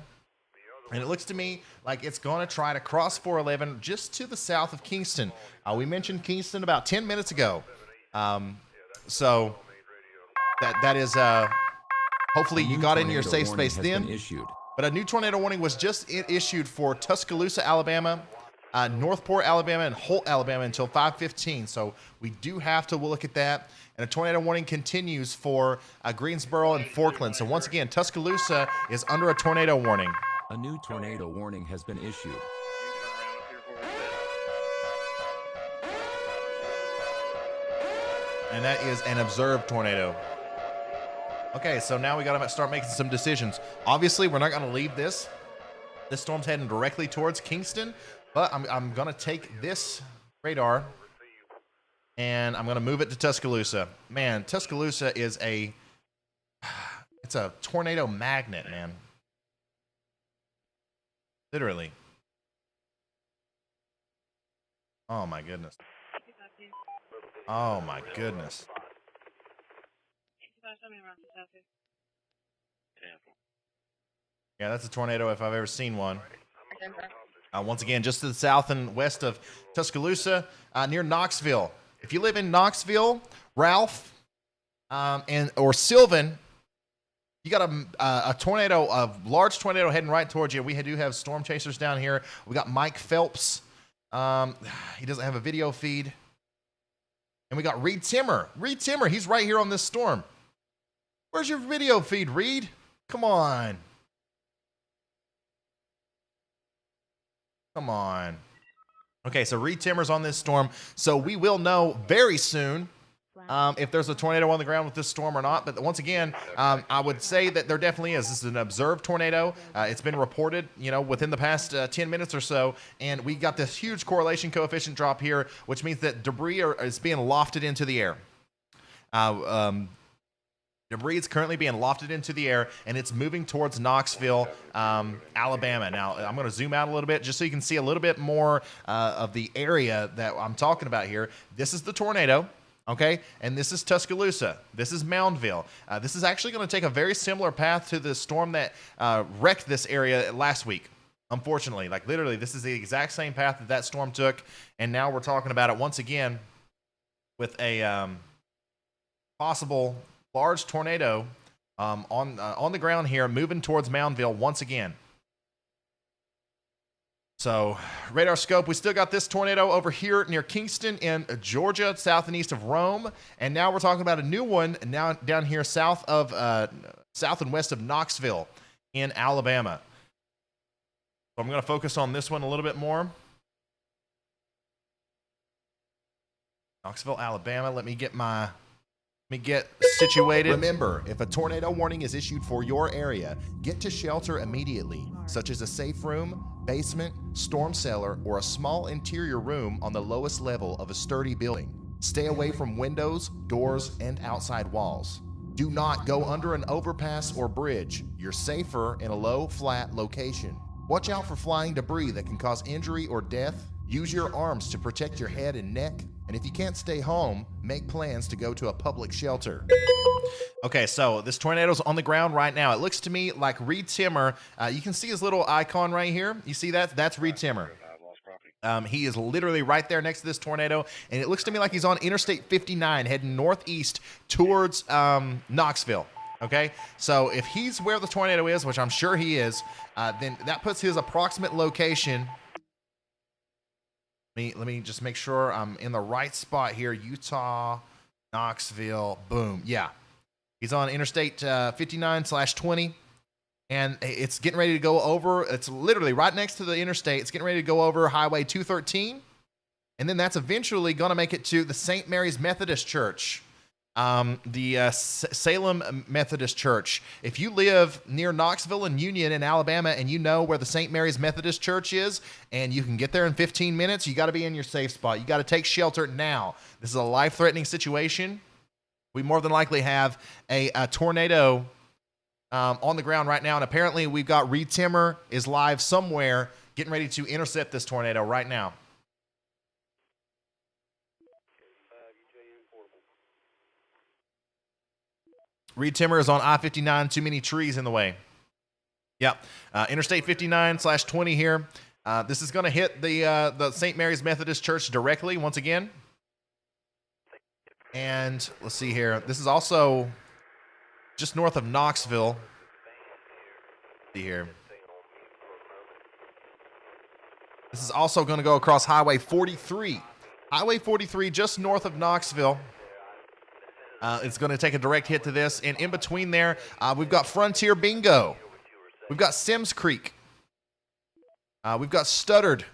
S1: And it looks to me like it's going to try to cross 411 just to the south of Kingston. We mentioned Kingston about 10 minutes ago. So that is, hopefully you got into your safe space then. But a new tornado warning was just issued for Tuscaloosa, Alabama, Northport, Alabama, and Holt, Alabama until 5:15. So we do have to look at that. And a tornado warning continues for Greensboro and Forkland. So once again, Tuscaloosa is under a tornado warning.
S2: A new tornado warning has been issued.
S1: And that is an observed tornado. Okay, so now we got to start making some decisions. Obviously, we're not going to leave this. This storm's heading directly towards Kingston, but I'm going to take this radar and I'm going to move it to Tuscaloosa. Man, Tuscaloosa is it's a tornado magnet, man. Literally. Oh my goodness. Oh my goodness. Yeah, that's a tornado if I've ever seen one. Once again, just to the south and west of Tuscaloosa, near Knoxville. If you live in Knoxville, Ralph, or Sylvan, you got a tornado, a large tornado heading right towards you. We do have storm chasers down here. We got Mike Phelps. He doesn't have a video feed. And we got Reed Timmer. Reed Timmer, he's right here on this storm. Where's your video feed, Reed? Come on. Come on. Okay, so Reed Timmer's on this storm. So we will know very soon if there's a tornado on the ground with this storm or not. But once again, I would say that there definitely is. This is an observed tornado. It's been reported, within the past 10 minutes or so. And we got this huge correlation coefficient drop here, which means that debris is being lofted into the air. Debris is currently being lofted into the air, and it's moving towards Knoxville, Alabama. Now, I'm going to zoom out a little bit just so you can see a little bit more of the area that I'm talking about here. This is the tornado, okay? And this is Tuscaloosa. This is Moundville. This is actually going to take a very similar path to the storm that wrecked this area last week, unfortunately. Like, literally, this is the exact same path that that storm took, and now we're talking about it once again with a possible large tornado on the ground here, moving towards Moundville once again. So, radar scope, we still got this tornado over here near Kingston in Georgia, south and east of Rome. And now we're talking about a new one now down here south and west of Knoxville in Alabama. So I'm going to focus on this one a little bit more. Knoxville, Alabama. Let me get situated. Remember, if a tornado warning is issued for your area, get to shelter immediately, such as a safe room, basement, storm cellar, or a small interior room on the lowest level of a sturdy building. Stay away from windows, doors, and outside walls. Do not go under an overpass or bridge. You're safer in a low, flat location. Watch out for flying debris that can cause injury or death. Use your arms to protect your head and neck. And if you can't stay home, make plans to go to a public shelter. Okay, so this tornado's on the ground right now. It looks to me like Reed Timmer. You can see his little icon right here. You see that? That's Reed Timmer. He is literally right there next to this tornado, and it looks to me like he's on Interstate 59 heading northeast towards Knoxville. Okay, so if he's where the tornado is, which I'm sure he is, then that puts his approximate location. Let me just make sure I'm in the right spot here. Utah, Knoxville, boom. Yeah. He's on Interstate 59/20, and it's getting ready to go over. It's literally right next to the interstate. It's getting ready to go over Highway 213, and then that's eventually going to make it to the St. Mary's Methodist Church, the Salem Methodist Church. If you live near Knoxville and Union in Alabama and you know where the St. Mary's Methodist Church is and you can get there in 15 minutes, you got to be in your safe spot. You got to take shelter now. This is a life-threatening situation. We more than likely have a tornado on the ground right now, and apparently we've got Reed Timmer is live somewhere getting ready to intercept this tornado right now. Reed Timmer is on I-59, too many trees in the way. Yep, Interstate 59/20 here. This is going to hit the St. Mary's Methodist Church directly once again. And let's see here. This is also just north of Knoxville. Let's see here. This is also going to go across Highway 43. Highway 43 just north of Knoxville. It's going to take a direct hit to this. And in between there, we've got Frontier Bingo. We've got Sims Creek. We've got Stuttered.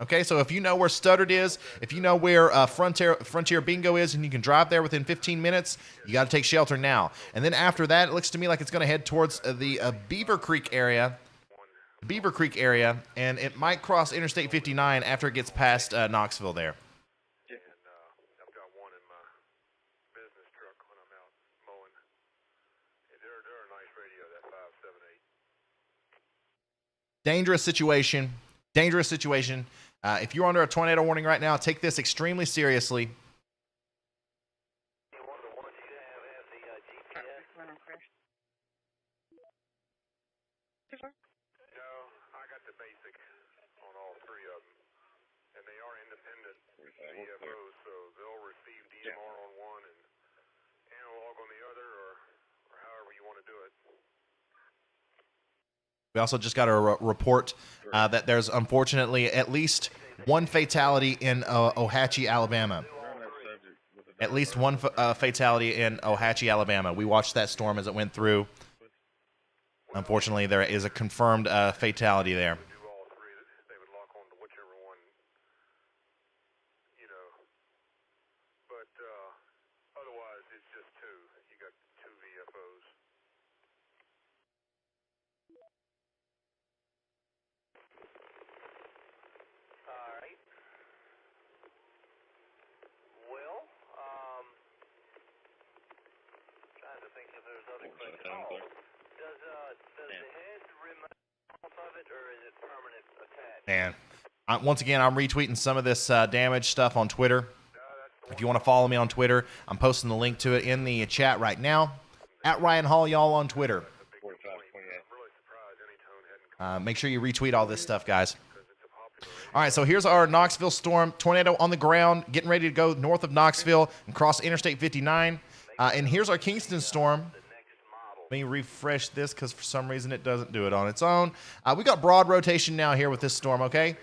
S1: Okay, so if you know where Studdard is, if you know where Frontier Bingo is, and you can drive there within 15 minutes, you got to take shelter now. And then after that, it looks to me like it's going to head towards the Beaver Creek area. And it might cross Interstate 59 after it gets past Knoxville there.
S7: I've got one in my business truck when I'm out mowing. They're a nice radio, that 578.
S1: Dangerous situation. If you're under a tornado warning right now, take this extremely seriously.
S7: No, I got the basic on all three of them. And they are independent CFOs, so they'll receive DMR on one and analog on the other, or however you want to do it.
S1: We also just got a report that there's unfortunately at least one fatality in Ohatchee, Alabama. At least one fatality in Ohatchee, Alabama. We watched that storm as it went through. Unfortunately, there is a confirmed fatality there.
S7: Otherwise, it's just two. You got two VFOs.
S20: All right. Well, trying to think if there's other questions. Oh, does the head remain off of it, or is it permanent attached?
S1: Man, once again, I'm retweeting some of this damage stuff on Twitter. If you want to follow me on Twitter, I'm posting the link to it in the chat right now. At Ryan Hall, y'all on Twitter. Make sure you retweet all this stuff, guys. All right, so here's our Knoxville storm. Tornado on the ground, getting ready to go north of Knoxville and cross Interstate 59. And here's our Kingston storm. Let me refresh this because for some reason it doesn't do it on its own. We got broad rotation now here with this storm, okay?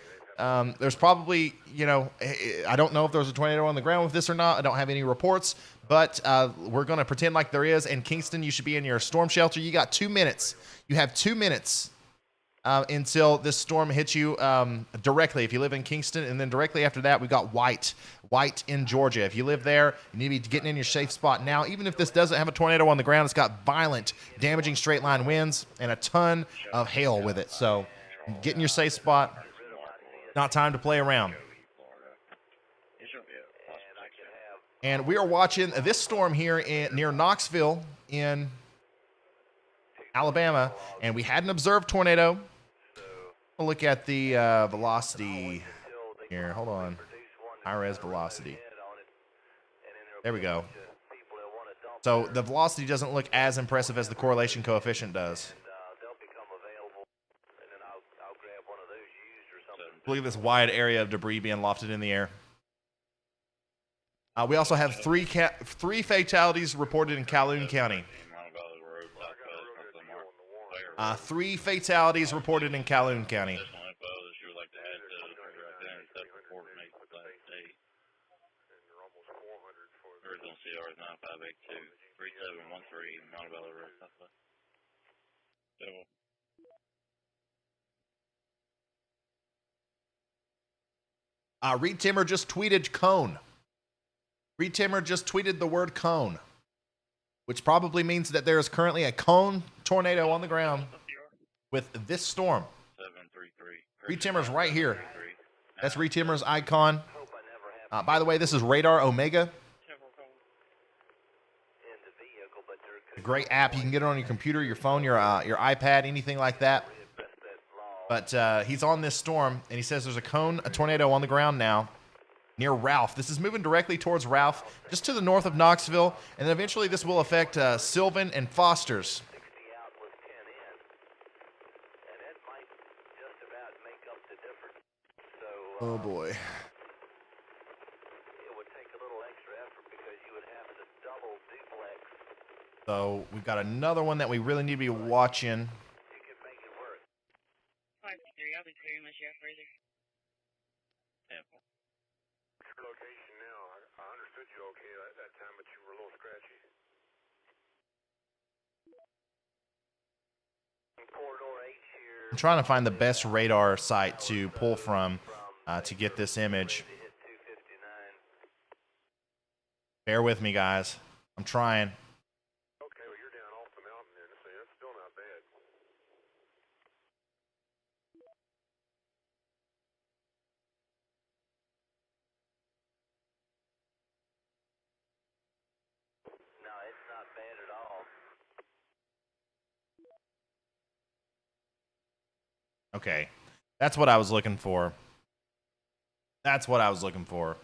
S1: There's probably, I don't know if there's a tornado on the ground with this or not. I don't have any reports, but we're going to pretend like there is. And Kingston, you should be in your storm shelter. You got 2 minutes. You have 2 minutes until this storm hits you directly if you live in Kingston. And then directly after that, we got White in Georgia. If you live there, you need to be getting in your safe spot now. Even if this doesn't have a tornado on the ground, it's got violent, damaging straight line winds and a ton of hail with it. So get in your safe spot. Not time to play around. And we are watching this storm here near Knoxville in Alabama, and we had an observed tornado. We'll look at the velocity here. Hold on. High-res velocity. There we go. So the velocity doesn't look as impressive as the correlation coefficient does. Look at this wide area of debris being lofted in the air. We also have three fatalities reported in Calhoun County. 3 fatalities reported in Calhoun County. Reed Timmer just tweeted cone. Reed Timmer just tweeted the word cone, which probably means that there is currently a cone tornado on the ground with this storm. Reed Timmer's right here. That's Reed Timmer's icon. By the way, this is Radar Omega. A great app. You can get it on your computer, your phone, your iPad, anything like that. But he's on this storm, and he says there's a tornado on the ground now near Ralph. This is moving directly towards Ralph, just to the north of Knoxville, and then eventually this will affect Sylvan and Foster's. Oh boy. So we've got another one that we really need to be watching.
S6: I'll be clearing my chef further.
S7: What's your location now? I understood you okay at that time, but you were a little scratchy.
S1: I'm trying to find the best radar site to pull from to get this image. Bear with me, guys. I'm trying.
S7: Okay, well, you're down off the mountain then, so that's still not bad.
S21: No, it's not bad at all.
S1: Okay. That's what I was looking for. That's what I was looking for.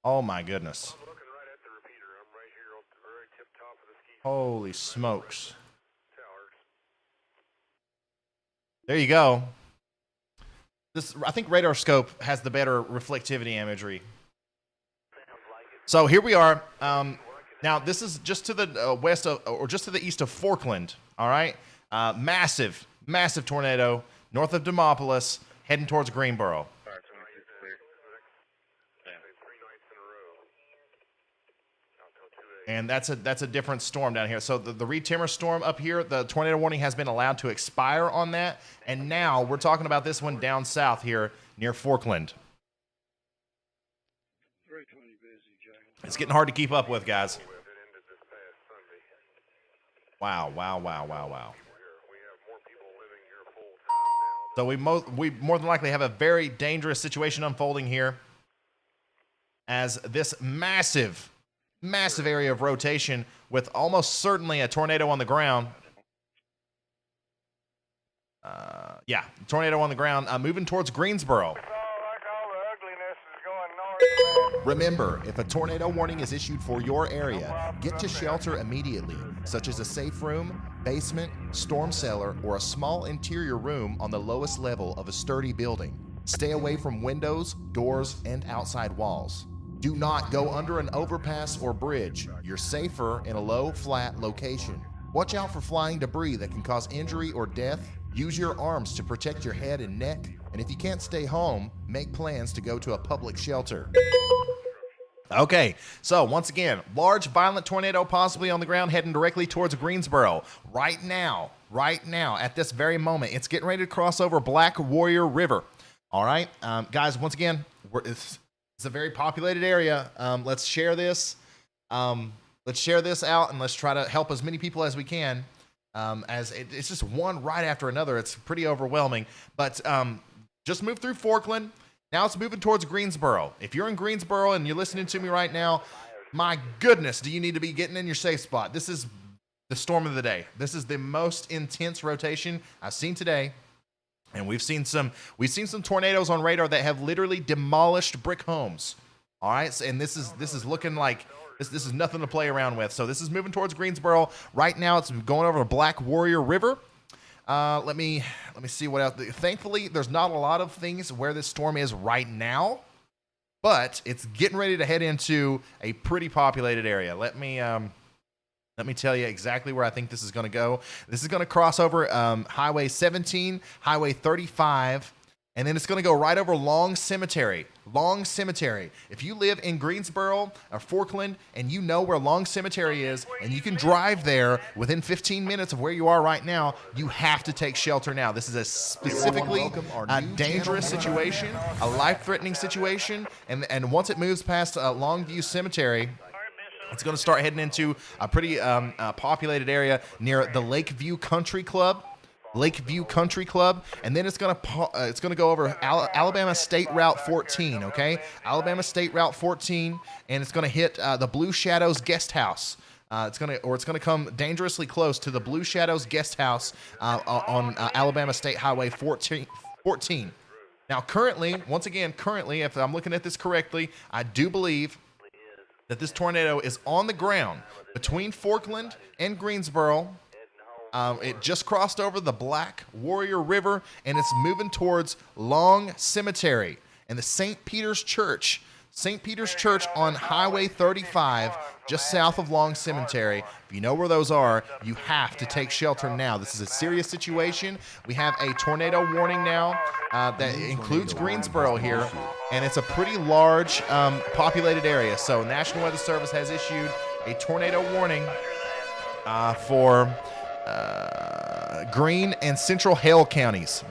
S1: Oh, my goodness.
S7: I'm looking right at the repeater. I'm right here on the very tip top of the ski.
S1: Holy smokes.
S7: Towers.
S1: There you go. This, I think Radar Scope has the better reflectivity imagery. So here we are. Now, this is just to the west of, or just to the east of Forkland. All right. Massive, massive tornado north of Demopolis, heading towards Greensboro. And that's a different storm down here. So the Reed Timmer storm up here, the tornado warning has been allowed to expire on that. And now we're talking about this one down south here near Forkland. It's getting hard to keep up with, guys. Wow, wow, wow, wow, wow. So we more than likely have a very dangerous situation unfolding here as this massive area of rotation with almost certainly a tornado on the ground. Yeah, tornado on the ground moving towards Greensboro. Remember, if a tornado warning is issued for your area, get to shelter immediately, such as a safe room, basement, storm cellar, or a small interior room on the lowest level of a sturdy building. Stay away from windows, doors, and outside walls. Do not go under an overpass or bridge. You're safer in a low, flat location. Watch out for flying debris that can cause injury or death. Use your arms to protect your head and neck. And if you can't stay home, make plans to go to a public shelter. Okay, so once again, large violent tornado possibly on the ground heading directly towards Greensboro. Right now, at this very moment, it's getting ready to cross over Black Warrior River. All right, guys, once again, it's a very populated area. Let's share this. Let's share this out and let's try to help as many people as we can. It's just one right after another. It's pretty overwhelming. But just move through Forkland. Now it's moving towards Greensboro. If you're in Greensboro and you're listening to me right now, my goodness, do you need to be getting in your safe spot? This is the storm of the day. This is the most intense rotation I've seen today. And we've seen some tornadoes on radar that have literally demolished brick homes. All right, and this is looking like this is nothing to play around with. So this is moving towards Greensboro. Right now, it's going over the Black Warrior River. Let me see what else. Thankfully, there's not a lot of things where this storm is right now, but it's getting ready to head into a pretty populated area. Let me tell you exactly where I think this is going to go. This is going to cross over Highway 17, Highway 35, and then it's going to go right over Long Cemetery. Long Cemetery. If you live in Greensboro or Forkland and you know where Long Cemetery is and you can drive there within 15 minutes of where you are right now, you have to take shelter now. This is a specifically dangerous situation, a life-threatening situation, and once it moves past Longview Cemetery, it's going to start heading into a pretty populated area near the Lakeview Country Club. And then it's gonna go over Alabama State Route 14, okay? Alabama State Route 14, and it's gonna hit the Blue Shadows Guest House. It's gonna come dangerously close to the Blue Shadows Guest House on Alabama State Highway 14. Now, currently, if I'm looking at this correctly, I do believe that this tornado is on the ground between Forkland and Greensboro. It just crossed over the Black Warrior River, and it's moving towards Long Cemetery and the St. Peter's Church on Highway 35, just south of Long Cemetery. If you know where those are, you have to take shelter now. This is a serious situation. We have a tornado warning now that includes Greensboro here, and it's a pretty large populated area. So National Weather Service has issued a tornado warning for Greene and Central Hale counties.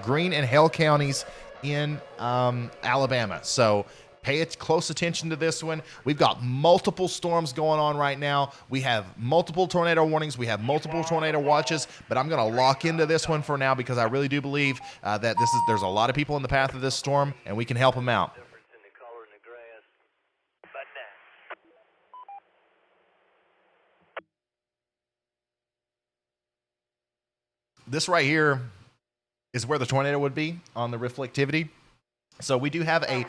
S1: in Alabama. So pay close attention to this one. We've got multiple storms going on right now. We have multiple tornado warnings. We have multiple tornado watches, but I'm going to lock into this one for now because I really do believe that there's a lot of people in the path of this storm, and we can help them out. This right here is where the tornado would be on the reflectivity. So we do have a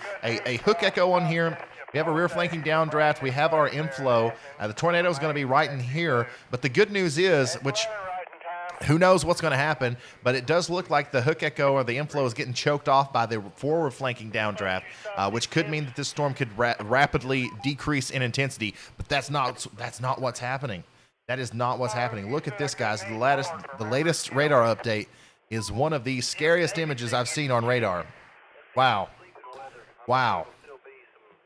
S1: hook echo on here. We have a rear flanking downdraft. We have our inflow. The tornado is going to be right in here. But the good news is, which who knows what's going to happen, but it does look like the hook echo or the inflow is getting choked off by the forward flanking downdraft, which could mean that this storm could rapidly decrease in intensity. But that's not what's happening. That is not what's happening. Look at this, guys. The latest radar update is one of the scariest images I've seen on radar. Wow.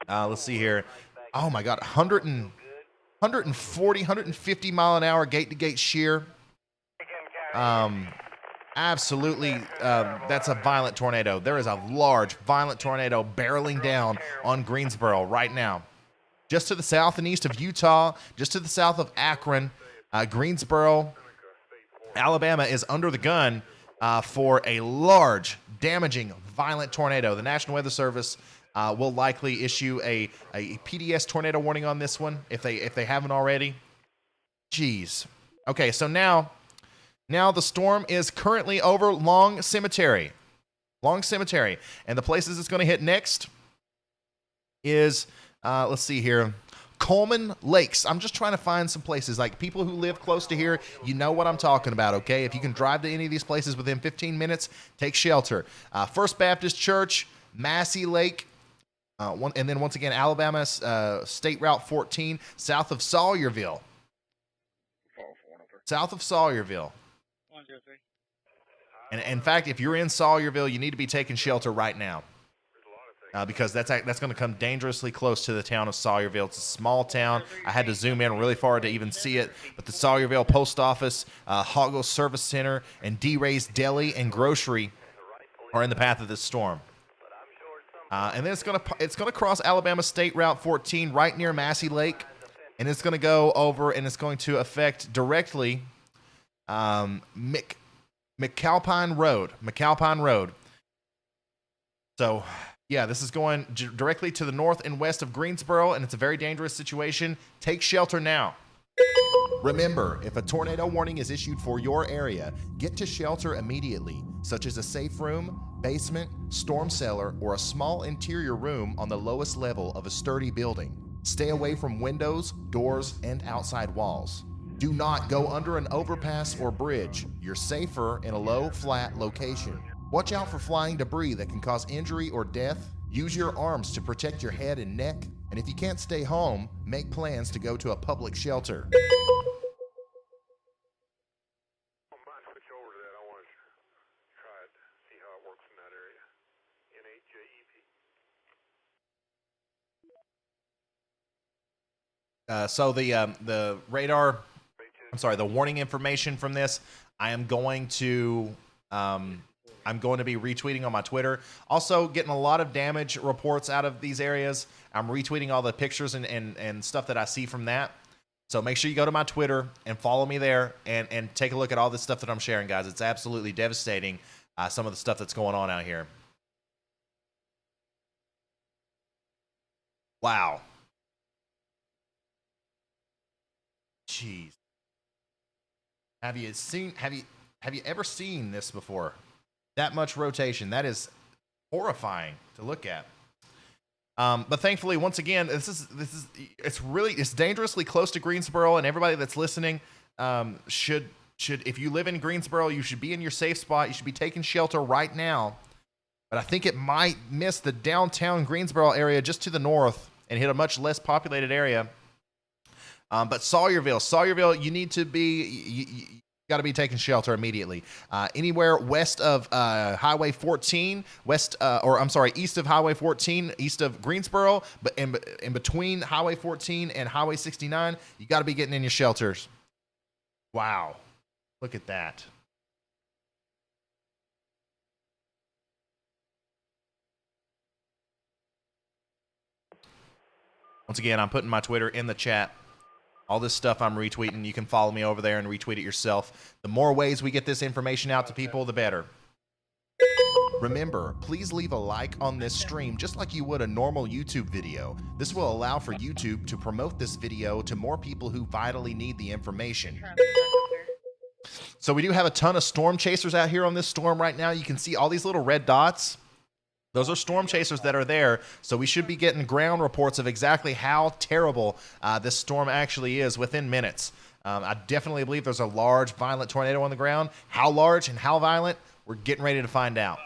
S1: Let's see here. Oh my God, 140, 150 mile an hour gate-to-gate shear. Absolutely, that's a violent tornado. There is a large, violent tornado barreling down on Greensboro right now. Just to the south and east of Utah, just to the south of Akron, Greensboro, Alabama is under the gun for a large, damaging, violent tornado. The National Weather Service will likely issue a PDS tornado warning on this one if they haven't already. Jeez. Okay, so now the storm is currently over Long Cemetery. And the places it's going to hit next is, let's see here, Coleman Lakes. I'm just trying to find some places. Like, people who live close to here, you know what I'm talking about, okay? If you can drive to any of these places within 15 minutes, take shelter. First Baptist Church, Massey Lake, and then once again, Alabama State Route 14, south of Sawyerville. And in fact, if you're in Sawyerville, you need to be taking shelter right now. Because that's going to come dangerously close to the town of Sawyerville. It's a small town. I had to zoom in really far to even see it. But the Sawyerville Post Office, Hoggo Service Center, and D-Ray's Deli and Grocery are in the path of this storm. And then it's going to cross Alabama State Route 14 right near Massey Lake, and it's going to go over and it's going to affect directly McAlpine Road. So, yeah, this is going directly to the north and west of Greensboro, and it's a very dangerous situation. Take shelter now. Remember, if a tornado warning is issued for your area, get to shelter immediately, such as a safe room, basement, storm cellar, or a small interior room on the lowest level of a sturdy building. Stay away from windows, doors, and outside walls. Do not go under an overpass or bridge. You're safer in a low, flat location. Watch out for flying debris that can cause injury or death. Use your arms to protect your head and neck. And if you can't stay home, make plans to go to a public shelter. So the radar, the warning information from this, I'm going to be retweeting on my Twitter. Also, getting a lot of damage reports out of these areas. I'm retweeting all the pictures and stuff that I see from that. So make sure you go to my Twitter and follow me there and take a look at all this stuff that I'm sharing, guys. It's absolutely devastating, some of the stuff that's going on out here. Wow. Jeez. Have you ever seen this before? That much rotation. That is horrifying to look at. But thankfully, once again, it's dangerously close to Greensboro, and everybody that's listening should if you live in Greensboro, you should be in your safe spot. You should be taking shelter right now. But I think it might miss the downtown Greensboro area just to the north and hit a much less populated area. But Sawyerville, you need to be, you got to be taking shelter immediately. Anywhere west of Highway 14, east of Highway 14, east of Greensboro, but in between Highway 14 and Highway 69, you got to be getting in your shelters. Wow, look at that. Once again, I'm putting my Twitter in the chat. All this stuff I'm retweeting. You can follow me over there and retweet it yourself. The more ways we get this information out to people, the better. Remember, please leave a like on this stream just like you would a normal YouTube video. This will allow for YouTube to promote this video to more people who vitally need the information. So we do have a ton of storm chasers out here on this storm right now. You can see all these little red dots. Those are storm chasers that are there, so we should be getting ground reports of exactly how terrible this storm actually is within minutes. I definitely believe there's a large, violent tornado on the ground. How large and how violent, we're getting ready to find out.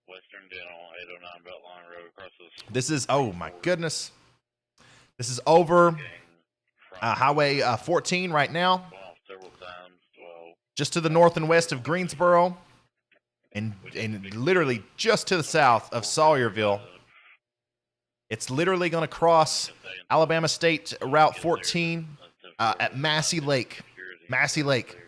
S4: Western Dental, 809 Beltline Road across the...
S1: This is, oh my goodness. This is over Highway 14 right now. Just to the north and west of Greensboro. And literally just to the south of Sawyerville. It's literally going to cross Alabama State Route 14 at Massey Lake. Massey Lake.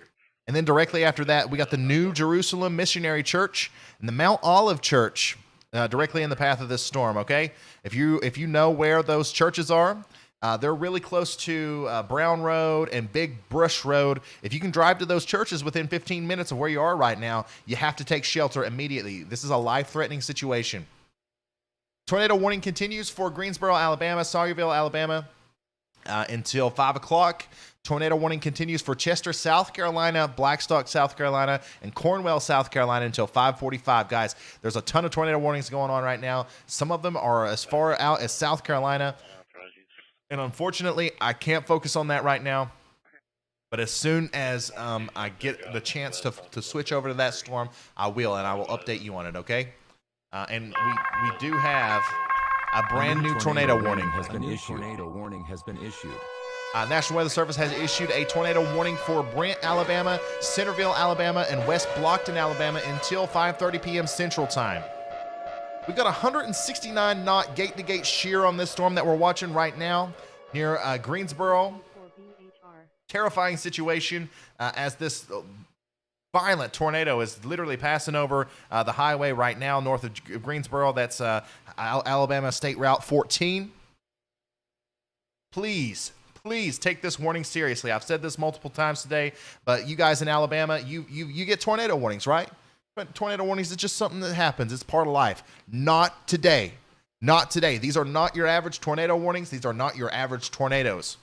S1: And then directly after that, we got the New Jerusalem Missionary Church and the Mount Olive Church directly in the path of this storm, okay? If you know where those churches are, they're really close to Brown Road and Big Brush Road. If you can drive to those churches within 15 minutes of where you are right now, you have to take shelter immediately. This is a life-threatening situation. Tornado warning continues for Greensboro, Alabama, Sawyerville, Alabama until 5 o'clock. Tornado warning continues for Chester, South Carolina, Blackstock, South Carolina, and Cornwall, South Carolina until 5:45. Guys, there's a ton of tornado warnings going on right now. Some of them are as far out as South Carolina. And unfortunately, I can't focus on that right now. But as soon as I get the chance to switch over to that storm, I will, and I will update you on it, okay? And we do have a brand new tornado warning.
S2: Tornado warning has been issued.
S1: National Weather Service has issued a tornado warning for Brent, Alabama, Centerville, Alabama, and West Blockton, Alabama until 5:30 p.m. Central Time. We've got 169 knot gate-to-gate shear on this storm that we're watching right now near Greensboro. Terrifying situation as this violent tornado is literally passing over the highway right now north of Greensboro. That's Alabama State Route 14. Please take this warning seriously. I've said this multiple times today, but you guys in Alabama, you get tornado warnings, right? But tornado warnings is just something that happens. It's part of life. Not today. Not today. These are not your average tornado warnings. These are not your average tornadoes.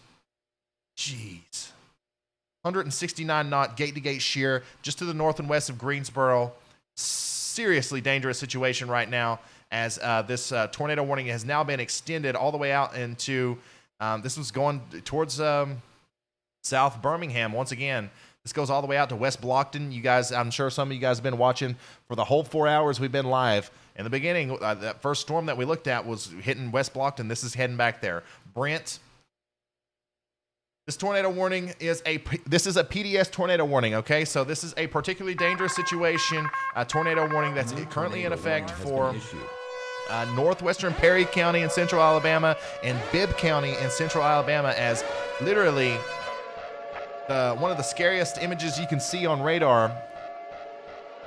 S1: Jeez. 169 knot gate-to-gate shear just to the north and west of Greensboro. Seriously dangerous situation right now as this tornado warning has now been extended all the way out into... this was going towards South Birmingham once again. This goes all the way out to West Blockton. You guys, I'm sure some of you guys have been watching for the whole 4 hours we've been live. In the beginning, that first storm that we looked at was hitting West Blockton. This is heading back there. Brent, this tornado warning is a PDS tornado warning, okay? So this is a particularly dangerous situation, a tornado warning that's currently in effect for northwestern Perry County in central Alabama and Bibb County in central Alabama, as literally one of the scariest images you can see on radar.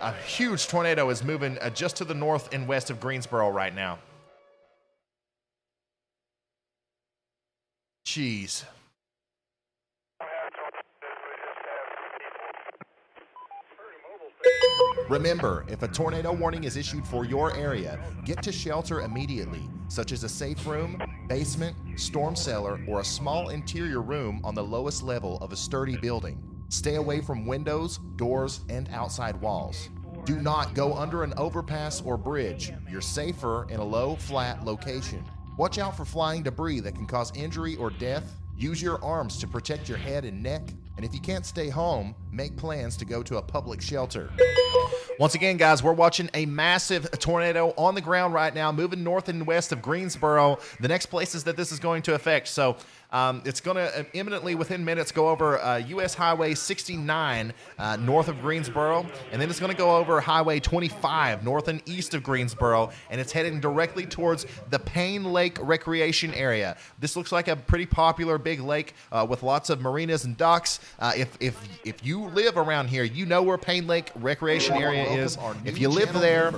S1: A huge tornado is moving just to the north and west of Greensboro right now. Jeez. Remember, if a tornado warning is issued for your area, get to shelter immediately, such as a safe room, basement, storm cellar, or a small interior room on the lowest level of a sturdy building. Stay away from windows, doors, and outside walls. Do not go under an overpass or bridge. You're safer in a low, flat location. Watch out for flying debris that can cause injury or death. Use your arms to protect your head and neck. And if you can't stay home, make plans to go to a public shelter. Once again, guys, we're watching a massive tornado on the ground right now, moving north and west of Greensboro, the next places that this is going to affect. So it's going to imminently, within minutes, go over U.S. Highway 69 north of Greensboro, and then it's going to go over Highway 25 north and east of Greensboro, and it's heading directly towards the Payne Lake Recreation Area. This looks like a pretty popular big lake with lots of marinas and docks. If you live around here, you know where Payne Lake Recreation Area is. If you live there,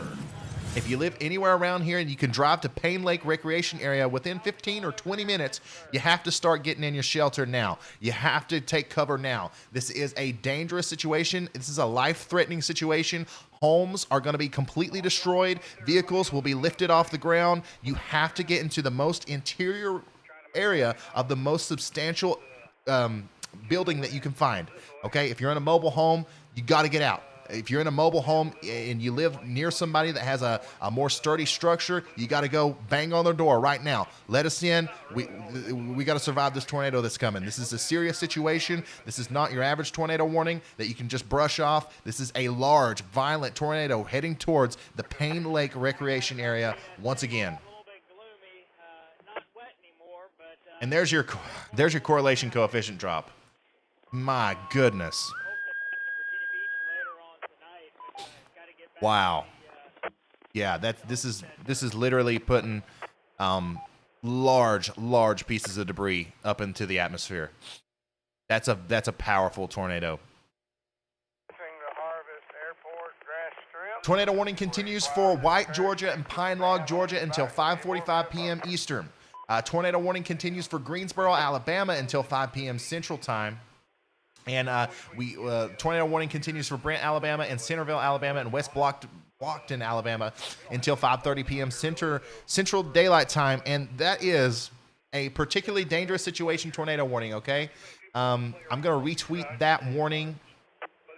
S1: If you live anywhere around here and you can drive to Payne Lake Recreation Area within 15 or 20 minutes, you have to start getting in your shelter now. You have to take cover now. This is a dangerous situation. This is a life-threatening situation. Homes are going to be completely destroyed. Vehicles will be lifted off the ground. You have to get into the most interior area of the most substantial building that you can find. Okay, if you're in a mobile home, you got to get out. If you're in a mobile home and you live near somebody that has a more sturdy structure, you got to go bang on their door right now. Let us in. We got to survive this tornado that's coming. This is a serious situation. This is not your average tornado warning that you can just brush off. This is a large, violent tornado heading towards the Payne Lake Recreation Area once again. And there's your correlation coefficient drop. My goodness. Wow. Yeah, this is literally putting large pieces of debris up into the atmosphere. That's a powerful tornado. Tornado warning continues for White, Georgia and Pine Log, Georgia until 5:45 p.m. Eastern. Tornado warning continues for Greensboro, Alabama until 5 p.m. Central Time. And tornado warning continues for Brent, Alabama, and Centerville, Alabama, and West Blockton, Alabama, until 5:30 p.m. Central Daylight Time. And that is a particularly dangerous situation tornado warning. Okay, I'm gonna retweet that warning,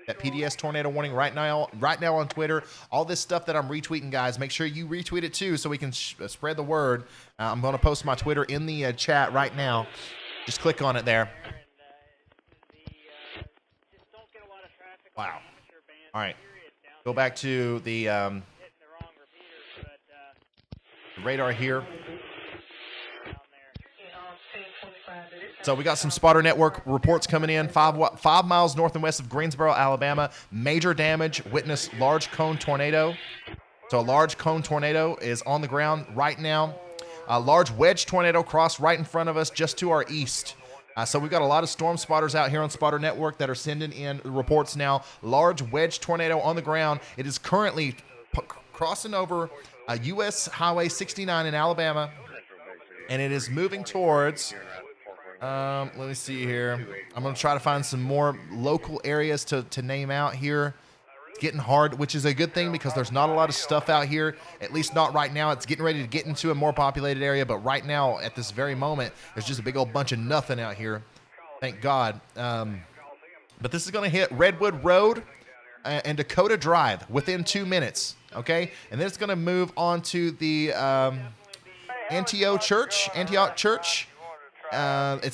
S1: that PDS tornado warning right now on Twitter. All this stuff that I'm retweeting, guys, make sure you retweet it too, so we can spread the word. I'm gonna post my Twitter in the chat right now. Just click on it there. Wow. All right. Go back to the radar here. So we got some spotter network reports coming in. 5 miles north and west of Greensboro, Alabama. Major damage. Witness large cone tornado. So a large cone tornado is on the ground right now. A large wedge tornado crossed right in front of us just to our east. So we've got a lot of storm spotters out here on Spotter Network that are sending in reports now. Large wedge tornado on the ground. It is currently crossing over U.S. Highway 69 in Alabama, and it is moving towards, let me see here. I'm going to try to find some more local areas to name out here. It's getting hard, which is a good thing because there's not a lot of stuff out here, at least not right now. It's getting ready to get into a more populated area, but right now, at this very moment, there's just a big old bunch of nothing out here. Thank God. But this is going to hit Redwood Road and Dakota Drive within 2 minutes, okay? And then it's going to move on to the Antioch Church. It's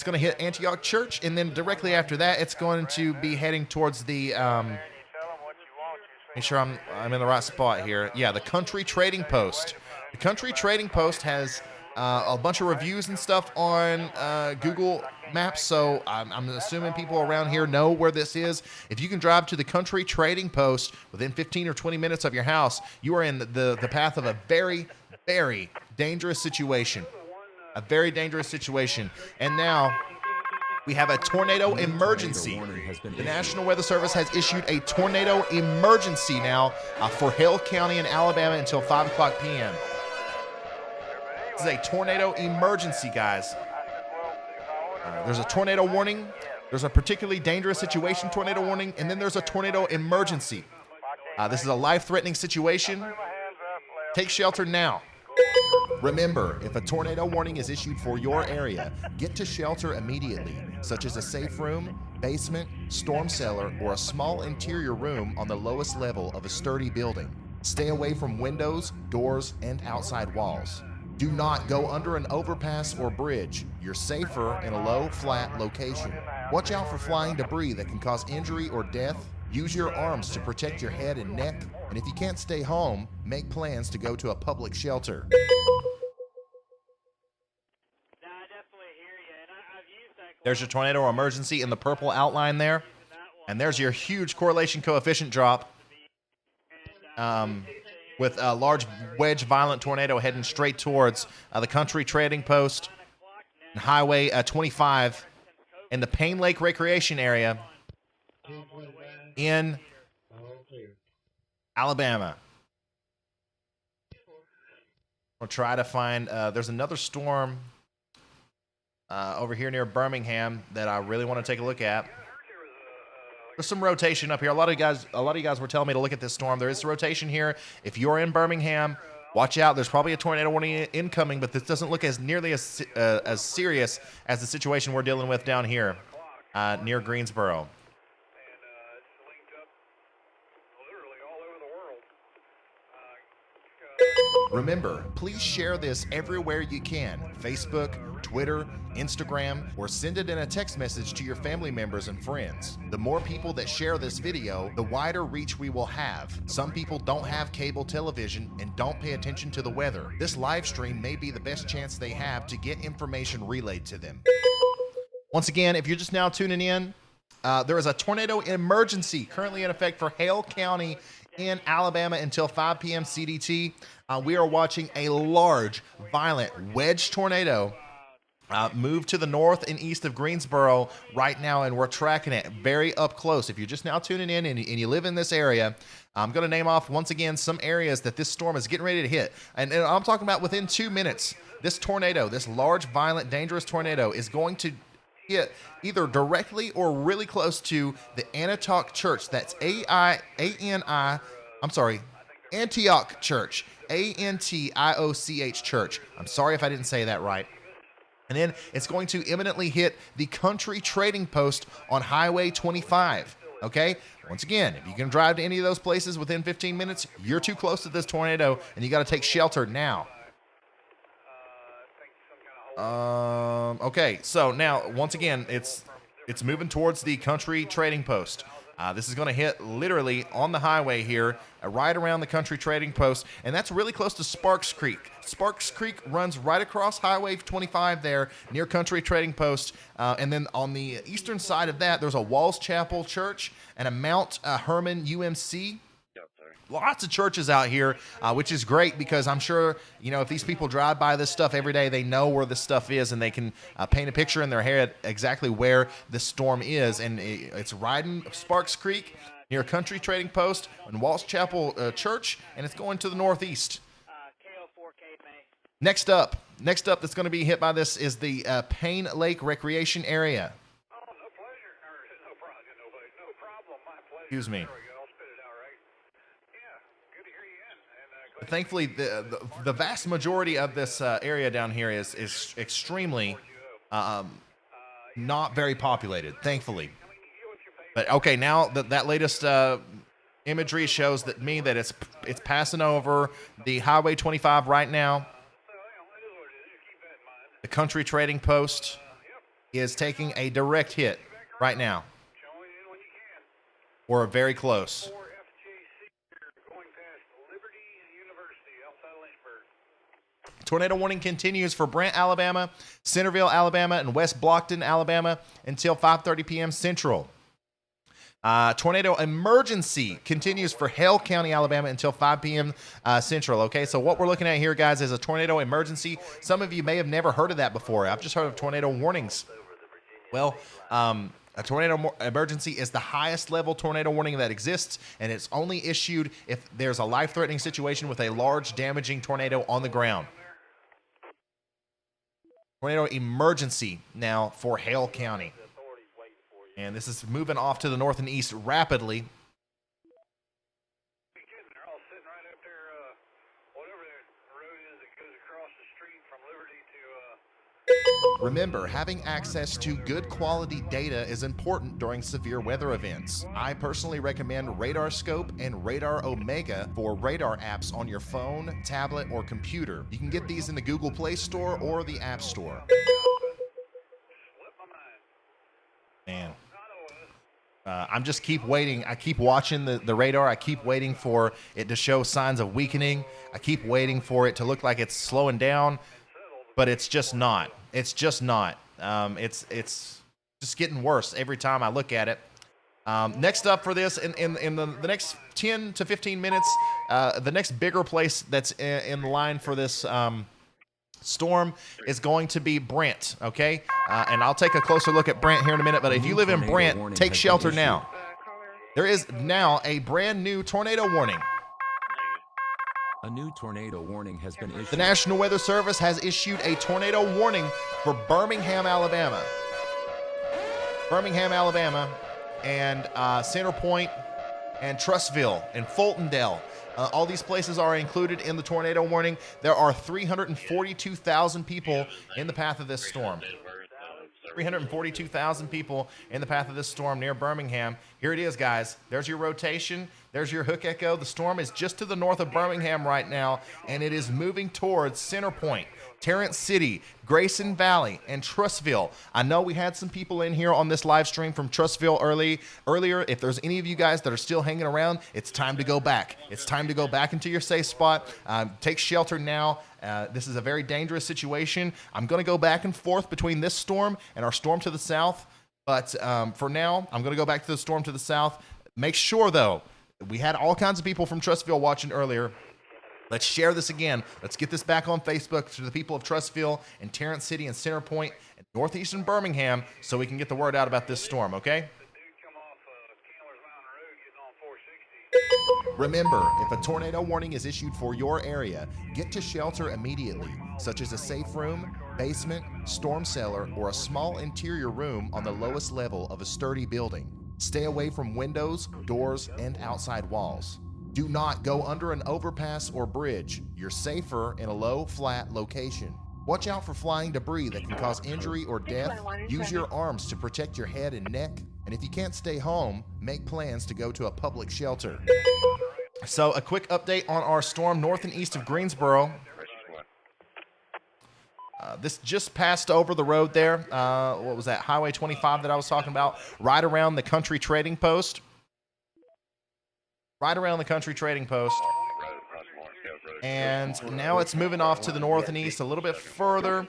S1: going to hit Antioch Church, and then directly after that, it's going to be heading towards the... make sure I'm in the right spot here. Yeah, the Country Trading Post. The Country Trading Post has a bunch of reviews and stuff on Google Maps, so I'm assuming people around here know where this is. If you can drive to the Country Trading Post within 15 or 20 minutes of your house, you are in the path of a very, very dangerous situation. A very dangerous situation. And now... we have a tornado emergency. The National Weather Service has issued a tornado emergency now for Hale County in Alabama until 5 o'clock p.m. This is a tornado emergency, guys. There's a tornado warning. There's a particularly dangerous situation tornado warning, and then there's a tornado emergency. This is a life-threatening situation. Take shelter now. Remember, if a tornado warning is issued for your area, get to shelter immediately, such as a safe room, basement, storm cellar, or a small interior room on the lowest level of a sturdy building. Stay away from windows, doors, and outside walls. Do not go under an overpass or bridge. You're safer in a low, flat location. Watch out for flying debris that can cause injury or death. Use your arms to protect your head and neck. And if you can't stay home, make plans to go to a public shelter. There's your tornado emergency in the purple outline there. And there's your huge correlation coefficient drop with a large wedge violent tornado heading straight towards the Country Trading Post and Highway 25 in the Payne Lake Recreation Area in Alabama. We'll try to find, there's another storm over here near Birmingham that I really want to take a look at. There's some rotation up here. A lot of you guys were telling me to look at this storm. There is a rotation here. If you're in Birmingham, watch out. There's probably a tornado warning incoming, but this doesn't look as nearly as serious as the situation we're dealing with down here near Greensboro. Remember, please share this everywhere you can. Facebook, Twitter, Instagram, or send it in a text message to your family members and friends. The more people that share this video, the wider reach we will have. Some people don't have cable television and don't pay attention to the weather. This live stream may be the best chance they have to get information relayed to them. Once again, if you're just now tuning in, there is a tornado emergency currently in effect for Hale County in Alabama until 5 p.m. CDT. We are watching a large, violent wedge tornado move to the north and east of Greensboro right now, and we're tracking it very up close. If you're just now tuning in and you live in this area, I'm going to name off once again some areas that this storm is getting ready to hit. And I'm talking about within 2 minutes, this tornado, this large, violent, dangerous tornado is going to hit either directly or really close to the Antioch Church. That's Antioch Church. Antioch Church. I'm sorry if I didn't say that right. And then it's going to imminently hit the Country Trading Post on Highway 25. Okay? Once again, if you can drive to any of those places within 15 minutes, you're too close to this tornado and you got to take shelter now. Okay, so now once again, it's moving towards the Country Trading Post. This is going to hit literally on the highway here, right around the Country Trading Post, and that's really close to Sparks Creek. Sparks Creek runs right across Highway 25 there near Country Trading Post, and then on the eastern side of that, there's a Walls Chapel Church and a Mount Herman UMC. Lots of churches out here, which is great because I'm sure, you know, if these people drive by this stuff every day, they know where this stuff is and they can paint a picture in their head exactly where the storm is. And it's riding Sparks Creek near Country Trading Post and Walsh Chapel Church, and it's going to the northeast. Next up that's going to be hit by this is the Payne Lake Recreation Area. Excuse me. Thankfully, the vast majority of this area down here is extremely not very populated, thankfully. But okay, now that latest imagery shows that it's passing over the Highway 25 right now. The Country Trading Post is taking a direct hit right now. We're very close. Tornado warning continues for Brent, Alabama, Centerville, Alabama, and West Blockton, Alabama until 5:30 p.m. Central. Tornado emergency continues for Hale County, Alabama until 5 p.m. Central. Okay, so what we're looking at here, guys, is a tornado emergency. Some of you may have never heard of that before. I've just heard of tornado warnings. Well, a tornado emergency is the highest level tornado warning that exists, and it's only issued if there's a life-threatening situation with a large damaging tornado on the ground. Tornado emergency now for Hale County. And this is moving off to the north and east rapidly. Remember, having access to good quality data is important during severe weather events. I personally recommend Radar Scope and Radar Omega for radar apps on your phone, tablet, or computer. You can get these in the Google Play Store or the App Store. Man. I'm just keep waiting. I keep watching the radar. I keep waiting for it to show signs of weakening. I keep waiting for it to look like it's slowing down, but it's just not. It's just not. It's just getting worse every time I look at it. Next up for this, in the next 10 to 15 minutes, the next bigger place that's in line for this storm is going to be Brent, okay? And I'll take a closer look at Brent here in a minute, but if you live in Brent, take shelter now. There is now a brand new tornado warning.
S2: A new tornado warning has been issued.
S1: The National Weather Service has issued a tornado warning for Birmingham, Alabama. Birmingham, Alabama, and Center Point, and Trussville, and Fultondale. All these places are included in the tornado warning. There are 342,000 people in the path of this storm. 342,000 people in the path of this storm near Birmingham. Here it is, guys. There's your rotation. There's your hook echo. The storm is just to the north of Birmingham right now, and it is moving towards Center Point, Tarrant City, Grayson Valley, and Trussville. I know we had some people in here on this live stream from Trussville earlier. If there's any of you guys that are still hanging around, it's time to go back. It's time to go back into your safe spot. Take shelter now. This is a very dangerous situation. I'm going to go back and forth between this storm and our storm to the south. But for now, I'm going to go back to the storm to the south. Make sure, though, we had all kinds of people from Trussville watching earlier. Let's share this again. Let's get this back on Facebook to the people of Trussville and Tarrant City and Center Point and northeastern Birmingham so we can get the word out about this storm, okay? Remember, if a tornado warning is issued for your area, get to shelter immediately, such as a safe room, basement, storm cellar, or a small interior room on the lowest level of a sturdy building. Stay away from windows, doors, and outside walls. Do not go under an overpass or bridge. You're safer in a low, flat location. Watch out for flying debris that can cause injury or death. Use your arms to protect your head and neck. And if you can't stay home, make plans to go to a public shelter. So a quick update on our storm north and east of Greensboro. This just passed over the road there. What was that? Highway 25 that I was talking about, right around the Country Trading Post. Right around the Country Trading Post. And now it's moving off to the north and east a little bit further.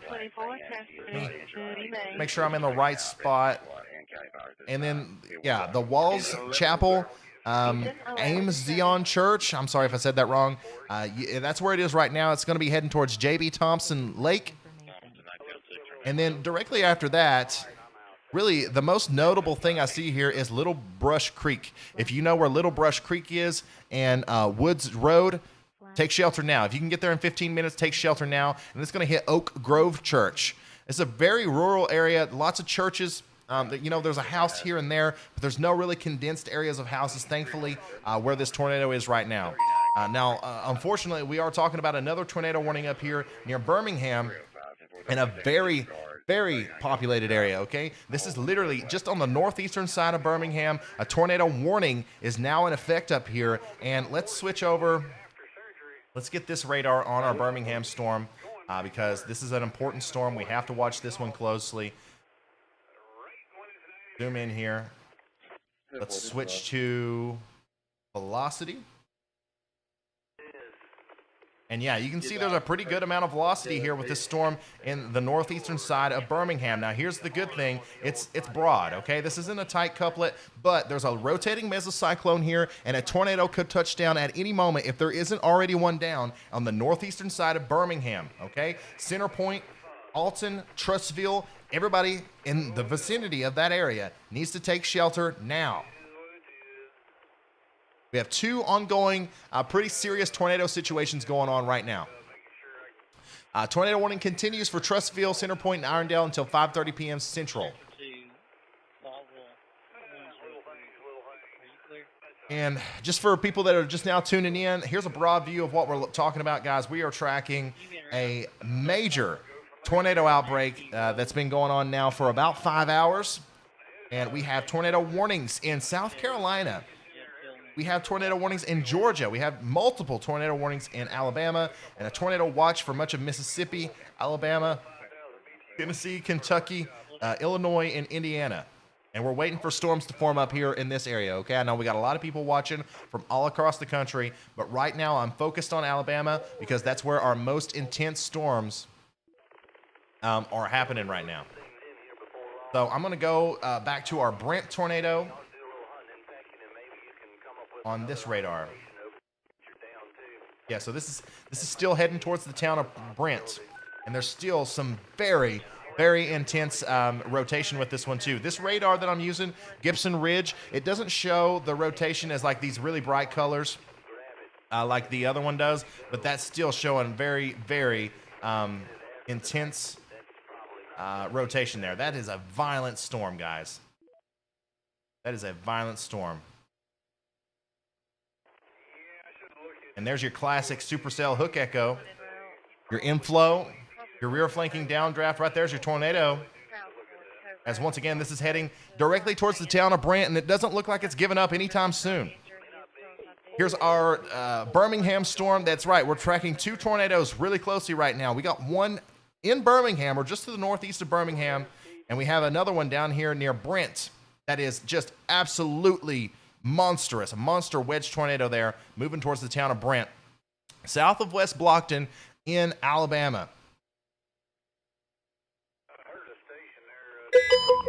S1: Make sure I'm in the right spot. And then, yeah, the Walls Chapel, Ames Zion Church. I'm sorry if I said that wrong. That's where it is right now. It's going to be heading towards J.B. Thompson Lake. And then directly after that, really the most notable thing I see here is Little Brush Creek. If you know where Little Brush Creek is and Woods Road, take shelter now. If you can get there in 15 minutes, take shelter now. And it's going to hit Oak Grove Church. It's a very rural area, lots of churches. There's a house here and there, but there's no really condensed areas of houses, thankfully, where this tornado is right now. Unfortunately, we are talking about another tornado warning up here near Birmingham in a very, very populated area, okay? This is literally just on the northeastern side of Birmingham. A tornado warning is now in effect up here. And let's switch over. Let's get this radar on our Birmingham storm because this is an important storm. We have to watch this one closely. Zoom in here. Let's switch to velocity. And yeah, you can see there's a pretty good amount of velocity here with this storm in the northeastern side of Birmingham. Now, here's the good thing. It's broad, okay? This isn't a tight couplet, but there's a rotating mesocyclone here, and a tornado could touch down at any moment if there isn't already one down on the northeastern side of Birmingham, okay? Center Point, Alton, Trussville, everybody in the vicinity of that area needs to take shelter now. We have two ongoing, pretty serious tornado situations going on right now. Tornado warning continues for Trussville, Center Point, and Irondale until 5:30 p.m. Central. And just for people that are just now tuning in, here's a broad view of what we're talking about, guys. We are tracking a major tornado outbreak that's been going on now for about 5 hours. And we have tornado warnings in South Carolina. We have tornado warnings in Georgia. We have multiple tornado warnings in Alabama and a tornado watch for much of Mississippi, Alabama, Tennessee, Kentucky, Illinois, and Indiana. And we're waiting for storms to form up here in this area, okay? I know we got a lot of people watching from all across the country, but right now I'm focused on Alabama because that's where our most intense storms are happening right now. So I'm going to go back to our Brent tornado on this radar. Yeah, so this is still heading towards the town of Brent, and there's still some very, very intense rotation with this one too. This radar that I'm using, Gibson Ridge, it doesn't show the rotation as like these really bright colors. like the other one does, but that's still showing very, very intense rotation there. That is a violent storm, guys. That is a violent storm. And there's your classic supercell hook echo. Your inflow, your rear flanking downdraft right there's your tornado. As once again, this is heading directly towards the town of Brant, and it doesn't look like it's giving up anytime soon. Here's our Birmingham storm. That's right, we're tracking 2 tornadoes really closely right now. We got one in Birmingham, or just to the northeast of Birmingham, and we have another one down here near Brent. That is just absolutely monstrous. A monster wedge tornado there, moving towards the town of Brent. South of West Blockton in Alabama.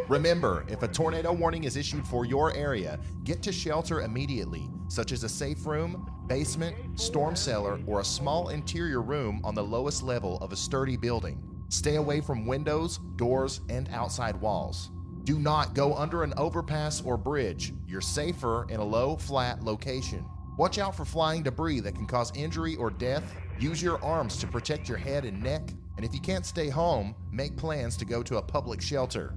S1: Remember, if a tornado warning is issued for your area, get to shelter immediately, such as a safe room, basement, storm cellar, or a small interior room on the lowest level of a sturdy building. Stay away from windows, doors, and outside walls. Do not go under an overpass or bridge. You're safer in a low, flat location. Watch out for flying debris that can cause injury or death. Use your arms to protect your head and neck. And if you can't stay home, make plans to go to a public shelter.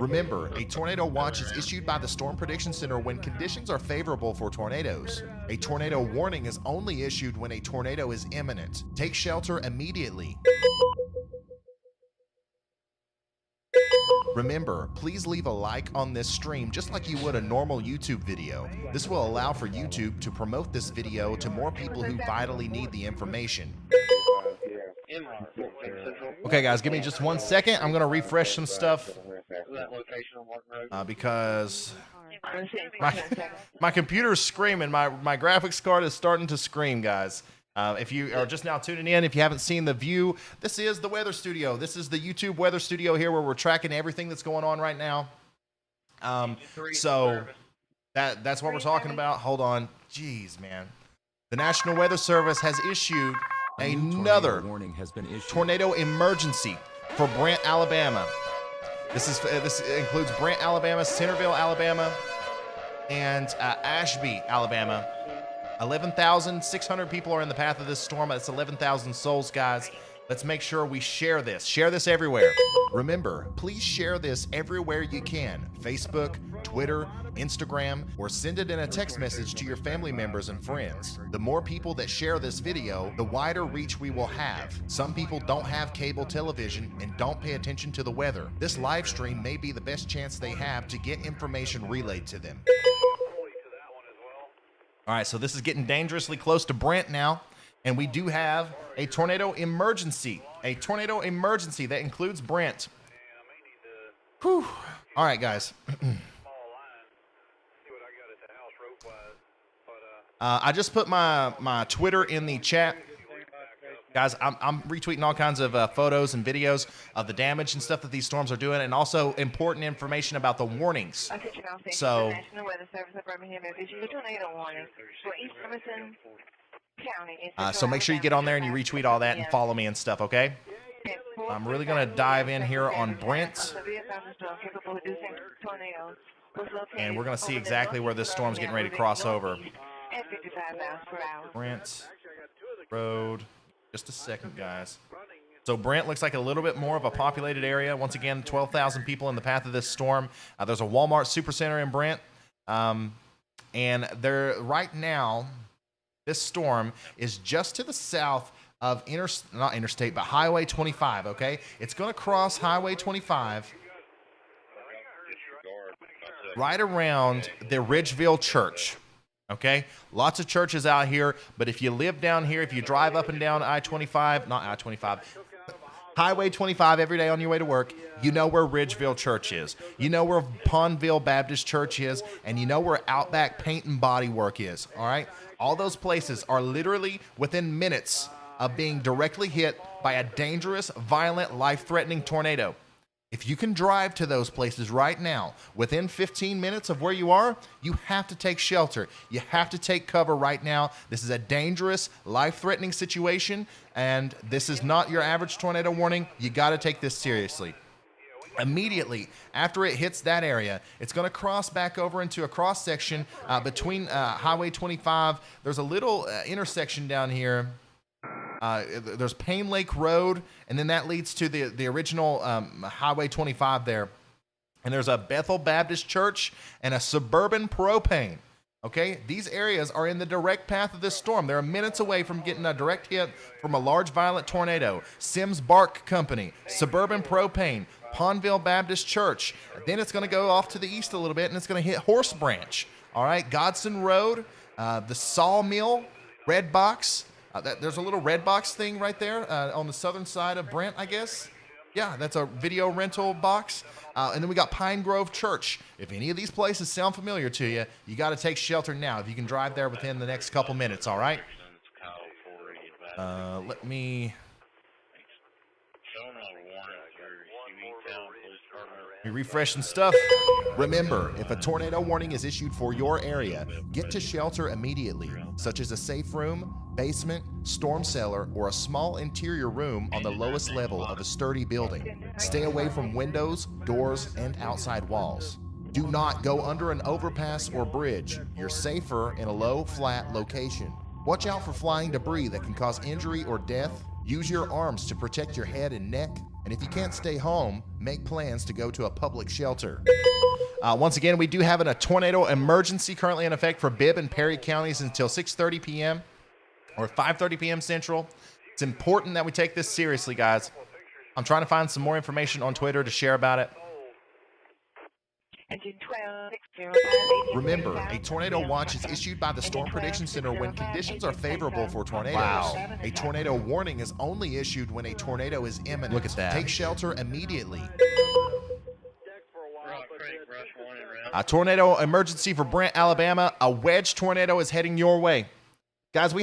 S1: Remember, a tornado watch is issued by the Storm Prediction Center when conditions are favorable for tornadoes. A tornado warning is only issued when a tornado is imminent. Take shelter immediately. Remember, please leave a like on this stream just like you would a normal YouTube video. This will allow for YouTube to promote this video to more people who vitally need the information. Okay guys, give me just 1 second. I'm going to refresh some stuff because my computer's screaming. My graphics card is starting to scream, guys. If you are just now tuning in, if you haven't seen the view, this is the weather studio. This is the YouTube weather studio here where we're tracking everything that's going on right now. So that's what we're talking about. Hold on. Jeez, man. The National Weather Service has issued another tornado emergency for Brant, Alabama. This includes Brant, Alabama, Centerville, Alabama, and Ashby, Alabama. 11,600 people are in the path of this storm. That's 11,000 souls, guys. Let's make sure we share this. Share this everywhere. Remember, please share this everywhere you can. Facebook, Twitter, Instagram, or send it in a text message to your family members and friends. The more people that share this video, the wider reach we will have. Some people don't have cable television and don't pay attention to the weather. This live stream may be the best chance they have to get information relayed to them. All right, so this is getting dangerously close to Brent now, and we do have a tornado emergency. A tornado emergency that includes Brent. Whew. All right, guys. I just put my Twitter in the chat. Guys, I'm retweeting all kinds of photos and videos of the damage and stuff that these storms are doing, and also important information about the warnings. So,
S6: National Weather Service of Birmingham has issued a tornado warning for East Jefferson County.
S1: So make sure you get on there and you retweet all that and follow me and stuff, okay? I'm really going to dive in here on Brent. And we're going to see exactly where this storm's getting ready to cross over. Brent Road. Just a second, guys. So Brent looks like a little bit more of a populated area. Once again, 12,000 people in the path of this storm. There's a Walmart Supercenter in Brent. And there right now, this storm is just to the south of not interstate, but Highway 25, okay? It's going to cross Highway 25 right around the Ridgeville Church. Okay, lots of churches out here, but if you live down here, if you drive up and down Highway 25 every day on your way to work, you know where Ridgeville Church is. You know where Pondville Baptist Church is, and you know where Outback Paint and Body Work is, all right? All those places are literally within minutes of being directly hit by a dangerous, violent, life-threatening tornado. If you can drive to those places right now, within 15 minutes of where you are, you have to take shelter. You have to take cover right now. This is a dangerous, life-threatening situation, and this is not your average tornado warning. You got to take this seriously. Immediately after it hits that area, it's going to cross back over into a cross section between Highway 25. There's a little intersection down here. There's Payne Lake Road, and then that leads to the original Highway 25 there. And there's a Bethel Baptist Church and a Suburban Propane. Okay, these areas are in the direct path of this storm. They're minutes away from getting a direct hit from a large violent tornado. Sims Bark Company, Suburban Propane, Pondville Baptist Church. Then it's going to go off to the east a little bit, and it's going to hit Horse Branch. All right, Godson Road, the Sawmill, Red Box. There's a little Red Box thing right there on the southern side of Brent, I guess. Yeah, that's a video rental box. And then we got Pine Grove Church. If any of these places sound familiar to you, you got to take shelter now if you can drive there within the next couple minutes, all right? Let me refresh some stuff. Remember, if a tornado warning is issued for your area, get to shelter immediately, such as a safe room, basement, storm cellar, or a small interior room on the lowest level of a sturdy building. Stay away from windows, doors, and outside walls. Do not go under an overpass or bridge. You're safer in a low, flat location. Watch out for flying debris that can cause injury or death. Use your arms to protect your head and neck. And if you can't stay home, make plans to go to a public shelter. Once again, we do have a tornado emergency currently in effect for Bibb and Perry counties until 6:30 p.m. or 5:30 p.m. Central. It's important that we take this seriously, guys. I'm trying to find some more information on Twitter to share about it. Remember, a tornado watch is issued by the Storm Prediction Center when conditions are favorable for tornadoes. Wow. A tornado warning is only issued when a tornado is imminent. Look at that. Take shelter immediately. A tornado emergency for Brent, Alabama. A wedge tornado is heading your way. Guys, we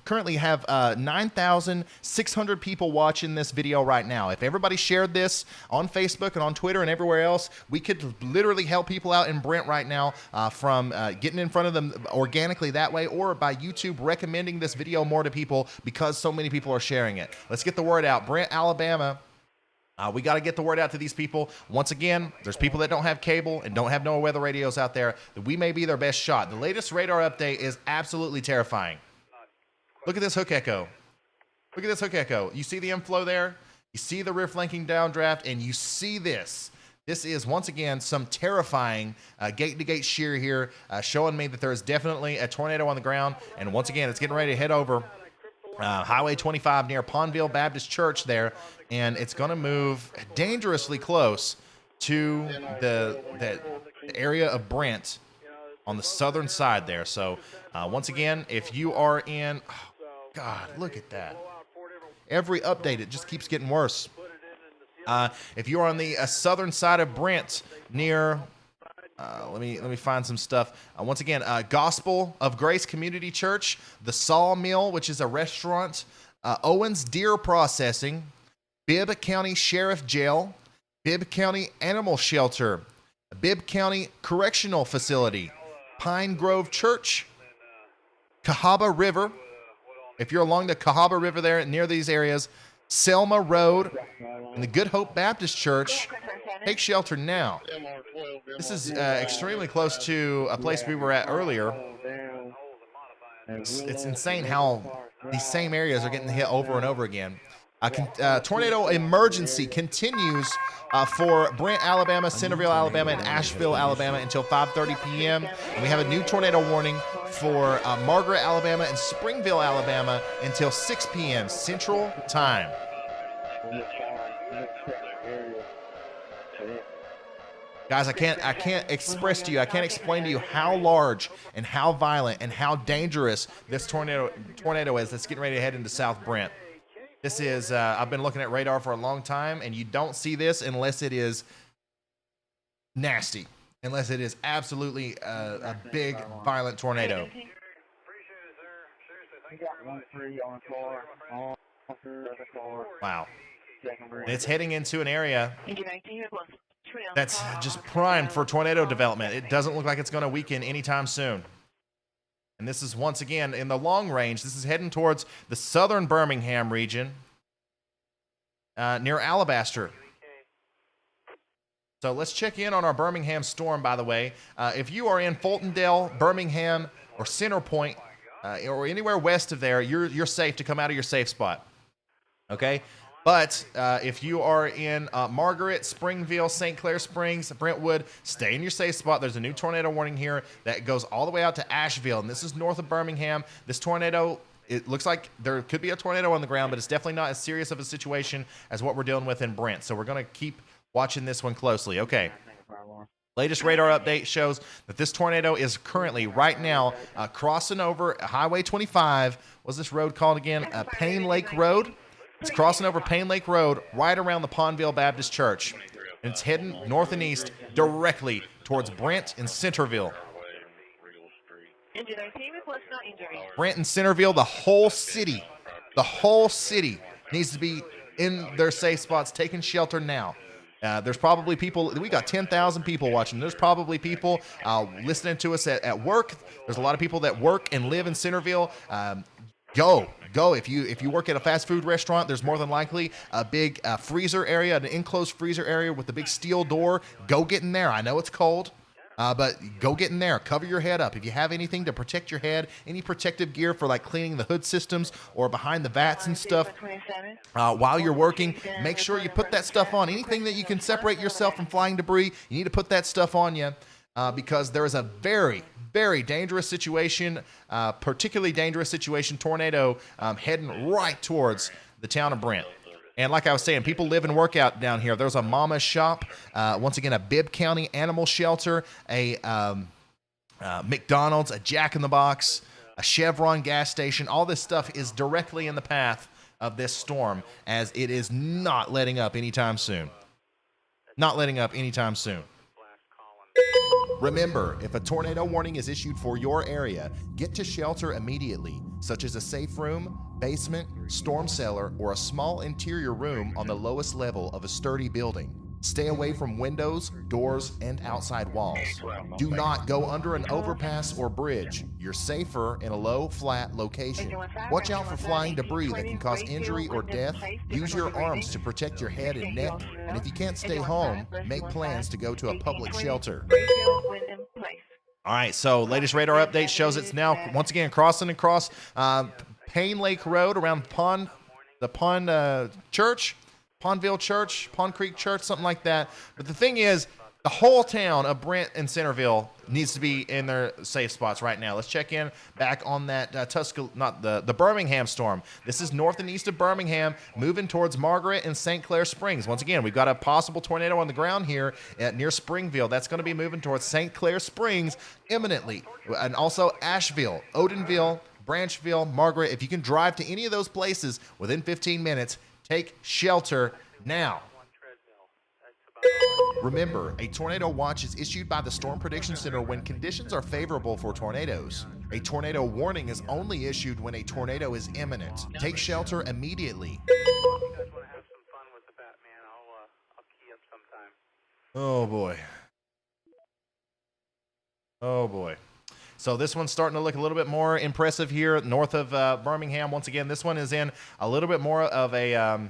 S1: currently have 9,600 people watching this video right now. If everybody shared this on Facebook and on Twitter and everywhere else, we could literally help people out in Brent right now from getting in front of them organically that way, or by YouTube recommending this video more to people because so many people are sharing it. Let's get the word out. Brent, Alabama. We got to get the word out to these people. Once again, there's people that don't have cable and don't have no weather radios out there. That we may be their best shot. The latest radar update is absolutely terrifying. Look at this hook echo. Look at this hook echo. You see the inflow there? You see the rear flanking downdraft, and you see this. This is, once again, some terrifying gate-to-gate shear here, showing me that there is definitely a tornado on the ground. And once again, it's getting ready to head over Highway 25 near Pondville Baptist Church there, and it's going to move dangerously close to the area of Brent on the southern side there. So once again, if you are in, oh God, look at that. Every update, it just keeps getting worse. If you're on the southern side of Brent near let me find some stuff. Once again, Gospel of Grace Community Church, the Sawmill, which is a restaurant, Owens Deer Processing, Bibb County Sheriff Jail, Bibb County Animal Shelter, Bibb County Correctional Facility, Pine Grove Church, Cahaba River. If you're along the Cahaba River there near these areas, Selma Road, and the Good Hope Baptist Church. Take shelter now. This is extremely close to a place we were at earlier. It's insane how these same areas are getting hit over and over again. Tornado emergency continues for Brent, Alabama, Centerville, Alabama, and Asheville, Alabama until 5:30 p.m. And we have a new tornado warning for Margaret, Alabama, and Springville, Alabama until 6 p.m. Central Time. Guys, I can't express to you, I can't explain to you how large and how violent and how dangerous this tornado is that's getting ready to head into South Brent. This is, I've been looking at radar for a long time, and you don't see this unless it is nasty, unless it is absolutely a big, violent tornado. Wow. And it's heading into an area that's just primed for tornado development. It doesn't look like it's going to weaken anytime soon. And this is, once again, in the long range, this is heading towards the southern Birmingham region near Alabaster. So let's check in on our Birmingham storm, by the way. If you are in Fultondale, Birmingham, or Center Point, or anywhere west of there, you're safe to come out of your safe spot. Okay? But if you are in Margaret, Springville, St. Clair Springs, Brentwood, stay in your safe spot. There's a new tornado warning here that goes all the way out to Asheville, and this is north of Birmingham. This tornado, it looks like there could be a tornado on the ground, but it's definitely not as serious of a situation as what we're dealing with in Brent. So we're going to keep watching this one closely. Okay. Latest radar update shows that this tornado is currently, right now, crossing over Highway 25. What's this road called again? Payne Lake Road. It's crossing over Payne Lake Road right around the Pondville Baptist Church. And it's heading north and east directly towards Brent and Centerville. Brent and Centerville, the whole city needs to be in their safe spots, taking shelter now. There's probably people, we got 10,000 people watching. There's probably people listening to us at work. There's a lot of people that work and live in Centerville. Go. If you work at a fast food restaurant, there's more than likely a big freezer area, an enclosed freezer area with a big steel door. Go get in there. I know it's cold, but go get in there. Cover your head up. If you have anything to protect your head, any protective gear for like cleaning the hood systems or behind the vats and stuff, while you're working, make sure you put that stuff on. Anything that you can separate yourself from flying debris, you need to put that stuff on you because there is a very, very dangerous situation, particularly dangerous situation, tornado heading right towards the town of Brent. And like I was saying, people live and work out down here. There's a Mama's Shop, once again, a Bibb County Animal Shelter, a McDonald's, a Jack in the Box, a Chevron gas station. All this stuff is directly in the path of this storm, as it is not letting up anytime soon. Not letting up anytime soon. Remember, if a tornado warning is issued for your area, get to shelter immediately, such as a safe room, basement, storm cellar, or a small interior room on the lowest level of a sturdy building. Stay away from windows, doors, and outside walls. Do not go under an overpass or bridge. You're safer in a low, flat location. Watch out for flying debris that can cause injury or death. Use your arms to protect your head and neck. And if you can't stay home, make plans to go to a public shelter. All right, so latest radar update shows it's now once again crossing across Payne Lake Road around the Pond Church. Pondville Church, Pond Creek Church, something like that. But the thing is, the whole town of Brent and Centerville needs to be in their safe spots right now. Let's check in back on that the Birmingham storm. This is north and east of Birmingham, moving towards Margaret and St. Clair Springs. Once again, we've got a possible tornado on the ground here near Springville. That's going to be moving towards St. Clair Springs imminently. And also Asheville, Odenville, Branchville, Margaret. If you can drive to any of those places within 15 minutes, take shelter now. Remember, a tornado watch is issued by the Storm Prediction Center when conditions are favorable for tornadoes. A tornado warning is only issued when a tornado is imminent. Take shelter immediately. Oh boy. Oh boy. So this one's starting to look a little bit more impressive here north of Birmingham. Once again, this one is in a little bit more of a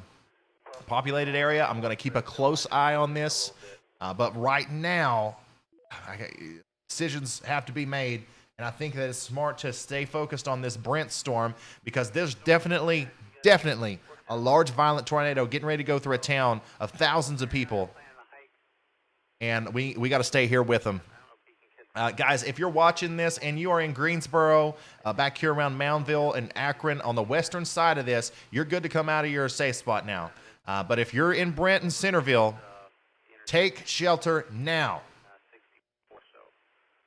S1: populated area. I'm going to keep a close eye on this. But right now, decisions have to be made. And I think that it's smart to stay focused on this Brent storm because there's definitely a large violent tornado getting ready to go through a town of thousands of people. And we got to stay here with them. Guys, if you're watching this and you are in Greensboro, back here around Moundville and Akron on the western side of this, you're good to come out of your safe spot now. But if you're in Brent and Centerville, take shelter now.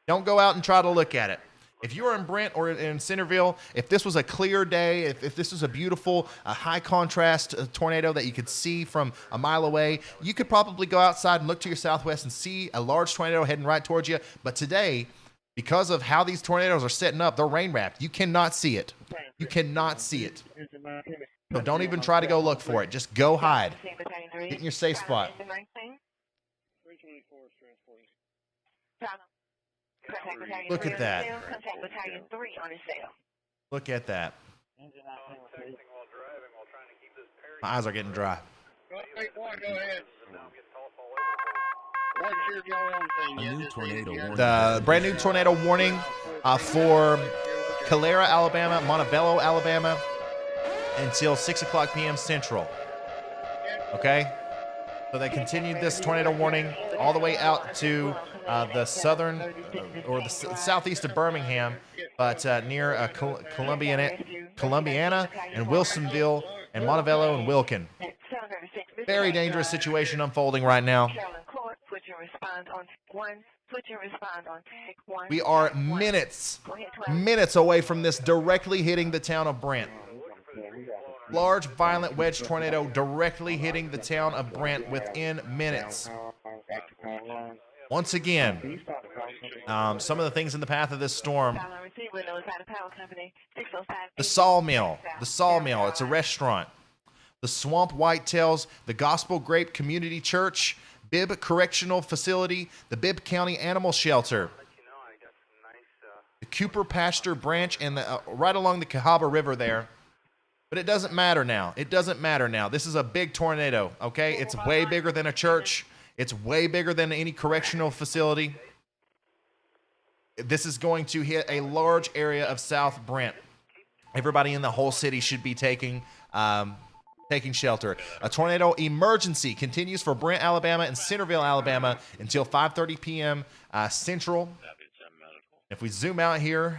S1: Don't go out and try to look at it. If you are in Brent or in Centerville, if this was a clear day, if this was a beautiful, high contrast tornado that you could see from a mile away, you could probably go outside and look to your southwest and see a large tornado heading right towards you. But today, because of how these tornadoes are setting up, they're rain wrapped. You cannot see it. You cannot see it. So don't even try to go look for it. Just go hide. Get in your safe spot. Look at that. Look at that. My eyes are getting dry.
S2: A new tornado warning.
S1: The brand new tornado warning for Calera, Alabama, Montebello, Alabama, until 6 o'clock p.m. Central. Okay? So they continued this tornado warning all the way out to the southern or the southeast of Birmingham, but near Columbiana and Wilsonville and Montebello and Wilkin. Very dangerous situation unfolding right now. We are minutes away from this directly hitting the town of Brent. Large, violent wedge tornado directly hitting the town of Brent within minutes. Once again, some of the things in the path of this storm. The Sawmill. It's a restaurant. The Swamp Whitetails, the Gospel Grape Community Church, Bibb Correctional Facility, the Bibb County Animal Shelter, the Cooper Pasture Branch, and right along the Cahaba River there. But it doesn't matter now. This is a big tornado, okay? It's way bigger than a church. It's way bigger than any correctional facility. This is going to hit a large area of South Brent. Everybody in the whole city should be taking shelter. A tornado emergency continues for Brent, Alabama and Centerville, Alabama until 5:30 p.m. Central. If we zoom out here,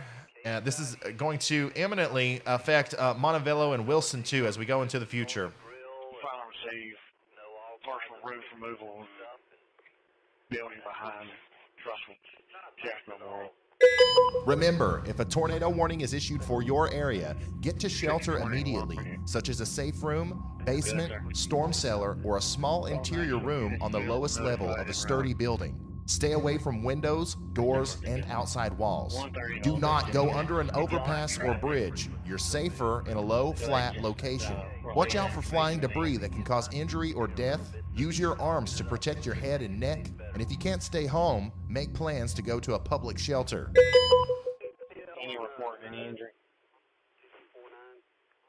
S1: this is going to imminently affect Montebello and Wilson too as we go into the future.
S7: Final receive. Partial roof removal. Building behind Trussell. Jacksonville Memorial.
S1: Remember, if a tornado warning is issued for your area, get to shelter immediately, such as a safe room, basement, storm cellar, or a small interior room on the lowest level of a sturdy building. Stay away from windows, doors, and outside walls. Do not go under an overpass or bridge. You're safer in a low, flat location. Watch out for flying debris that can cause injury or death. Use your arms to protect your head and neck. And if you can't stay home, make plans to go to a public shelter.
S11: Any report of any injury?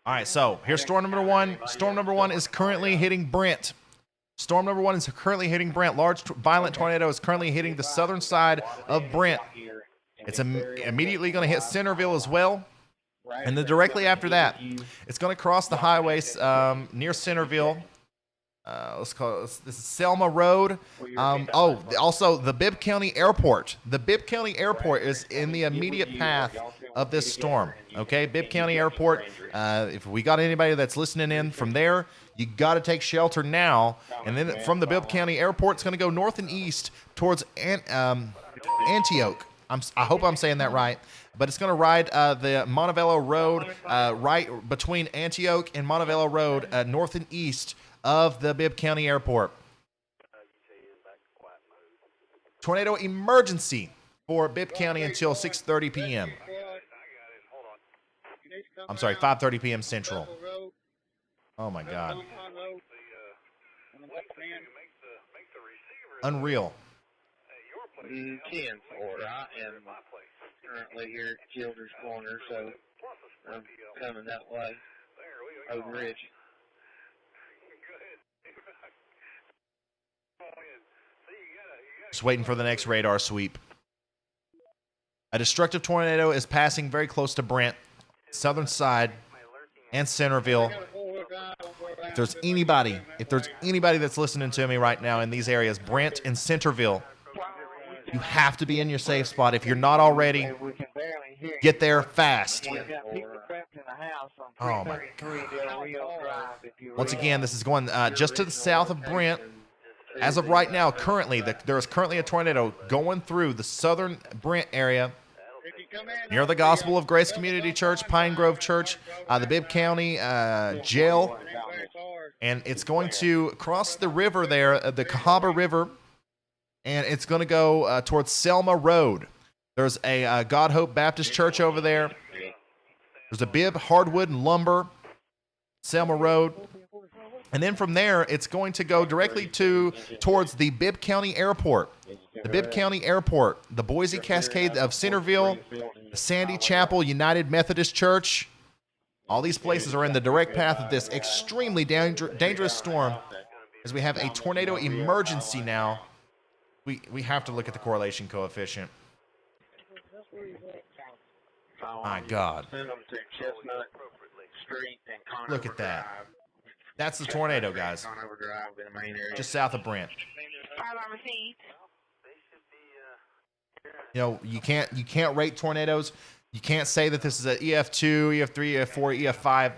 S1: All right, so here's storm number one. Storm number one is currently hitting Brent. Large, violent tornado is currently hitting the southern side of Brent. It's immediately going to hit Centerville as well. And then directly after that, it's going to cross the highways near Centerville. Let's call it, this is Selma Road. Also the Bibb County Airport. The Bibb County Airport is in the immediate path of this storm. Okay, Bibb County Airport. If we got anybody that's listening in from there, you got to take shelter now. And then from the Bibb County Airport, it's going to go north and east towards Antioch. I hope I'm saying that right. But it's going to ride the Montebello Road right between Antioch and Montebello Road, north and east of the Bibb County Airport. Tornado emergency for Bibb County until 6:30 p.m. I'm sorry, 5:30 p.m. Central. Oh my God. Unreal.
S11: 10-4. I am currently here at Childers Corner, so I'm coming that way. Oak Ridge.
S1: Just waiting for the next radar sweep. A destructive tornado is passing very close to Brent, southern side, and Centerville. If there's anybody that's listening to me right now in these areas, Brent and Centerville, you have to be in your safe spot. If you're not already, get there fast. Oh my God. Once again, this is going just to the south of Brent. As of right now, there is currently a tornado going through the southern Brent area near the Gospel of Grace Community Church, Pine Grove Church, the Bibb County Jail, and it's going to cross the river there, the Cahaba River, and it's going to go towards Selma Road. There's a God Hope Baptist Church over there. There's a Bibb Hardwood and Lumber, Selma Road. And then from there, it's going to go directly towards the Bibb County Airport. The Bibb County Airport, the Boise Cascade of Centerville, the Sandy Chapel United Methodist Church. All these places are in the direct path of this extremely dangerous storm as we have a tornado emergency now We have to look at the correlation coefficient. My God.
S11: Send them to Chestnut Street and Conover
S1: Look at that.
S11: Drive.
S1: That's the tornado, guys.
S11: Conover Drive in the main area.
S1: Just south of Brent. You know, you can't rate tornadoes. You can't say that this is an EF2, EF3, EF4, EF5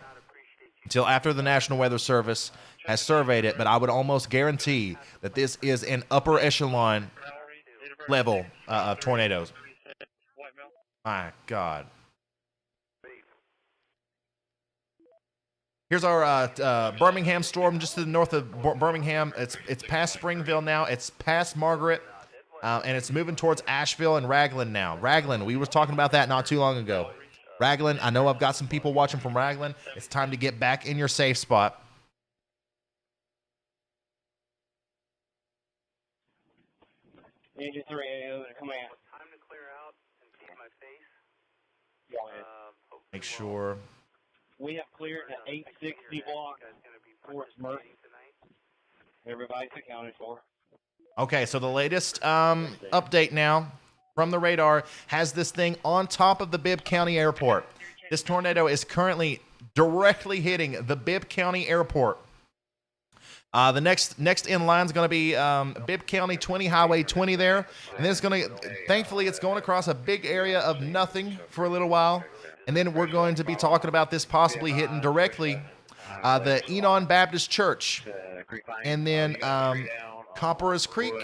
S1: until after the National Weather Service has surveyed it, but I would almost guarantee that this is an upper echelon level of tornadoes. My God. Here's our Birmingham storm just to the north of Birmingham. It's past Springville now. It's past Margaret, and it's moving towards Asheville and Raglan now. Raglan, we were talking about that not too long ago. Raglan, I know I've got some people watching from Raglan. It's time to get back in your safe spot.
S11: Engine 3AO to command.
S20: Time to clear out and see my face.
S11: Go ahead.
S1: Make sure.
S11: We have cleared the 860 block towards Murphy. Everybody's accounted for.
S1: Okay, so the latest update now from the radar has this thing on top of the Bibb County Airport. This tornado is currently directly hitting the Bibb County Airport. The next in line is going to be Bibb County 20, Highway 20 there. And then it's going to, thankfully, it's going across a big area of nothing for a little while. And then we're going to be talking about this possibly hitting directly the Enon Baptist Church. And then Caparas Creek,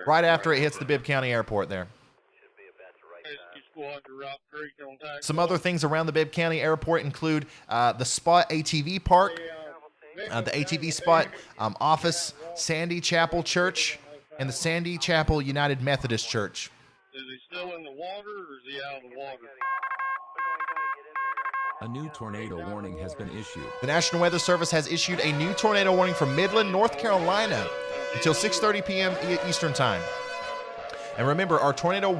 S1: right after it hits the Bibb County Airport there. Some other things around the Bibb County Airport include the Spot ATV Park, the ATV Spot Office, Sandy Chapel Church, and the Sandy Chapel United Methodist Church.
S4: Is he still in the water or is he out of the water?
S2: A new tornado warning has been issued.
S1: The National Weather Service has issued a new tornado warning for Midland, North Carolina until 6:30 p.m. Eastern Time. And remember, our tornado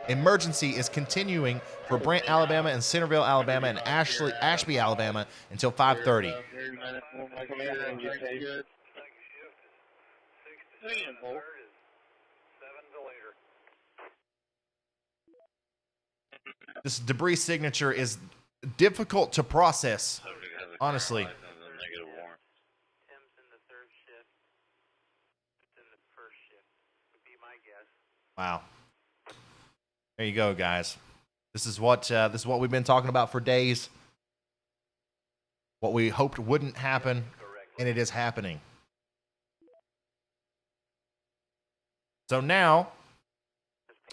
S1: emergency is continuing for Brent, Alabama, and Centerville, Alabama, and Ashby, Alabama until 5:30. This debris signature is difficult to process, honestly.
S20: Tim's in the third shift. It's in the first shift. Would be my guess.
S1: Wow. There you go, guys. This is what we've been talking about for days. What we hoped wouldn't happen, and it is happening. So now,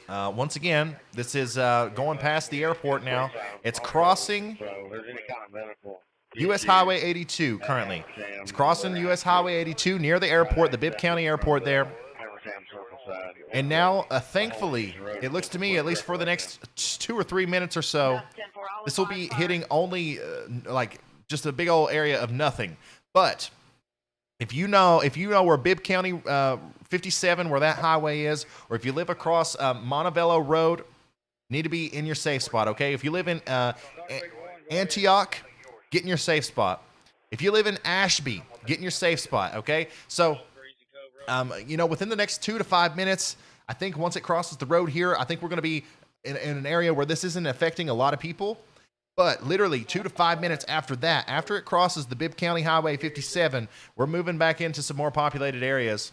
S1: once again, this is going past the airport now. It's crossing U.S. Highway 82 currently. It's crossing U.S. Highway 82 near the airport, the Bibb County Airport there. And now, thankfully, it looks to me, at least for the next 2 or 3 minutes or so, this will be hitting only like just a big old area of nothing. But if you know where Bibb County 57, where that highway is, or if you live across Montevallo Road, you need to be in your safe spot, okay? If you live in Antioch, get in your safe spot. If you live in Ashby, get in your safe spot, okay? So, within the next 2 to 5 minutes, I think once it crosses the road here, I think we're going to be in an area where this isn't affecting a lot of people. But literally 2 to 5 minutes after that, after it crosses the Bibb County Highway 57, we're moving back into some more populated areas.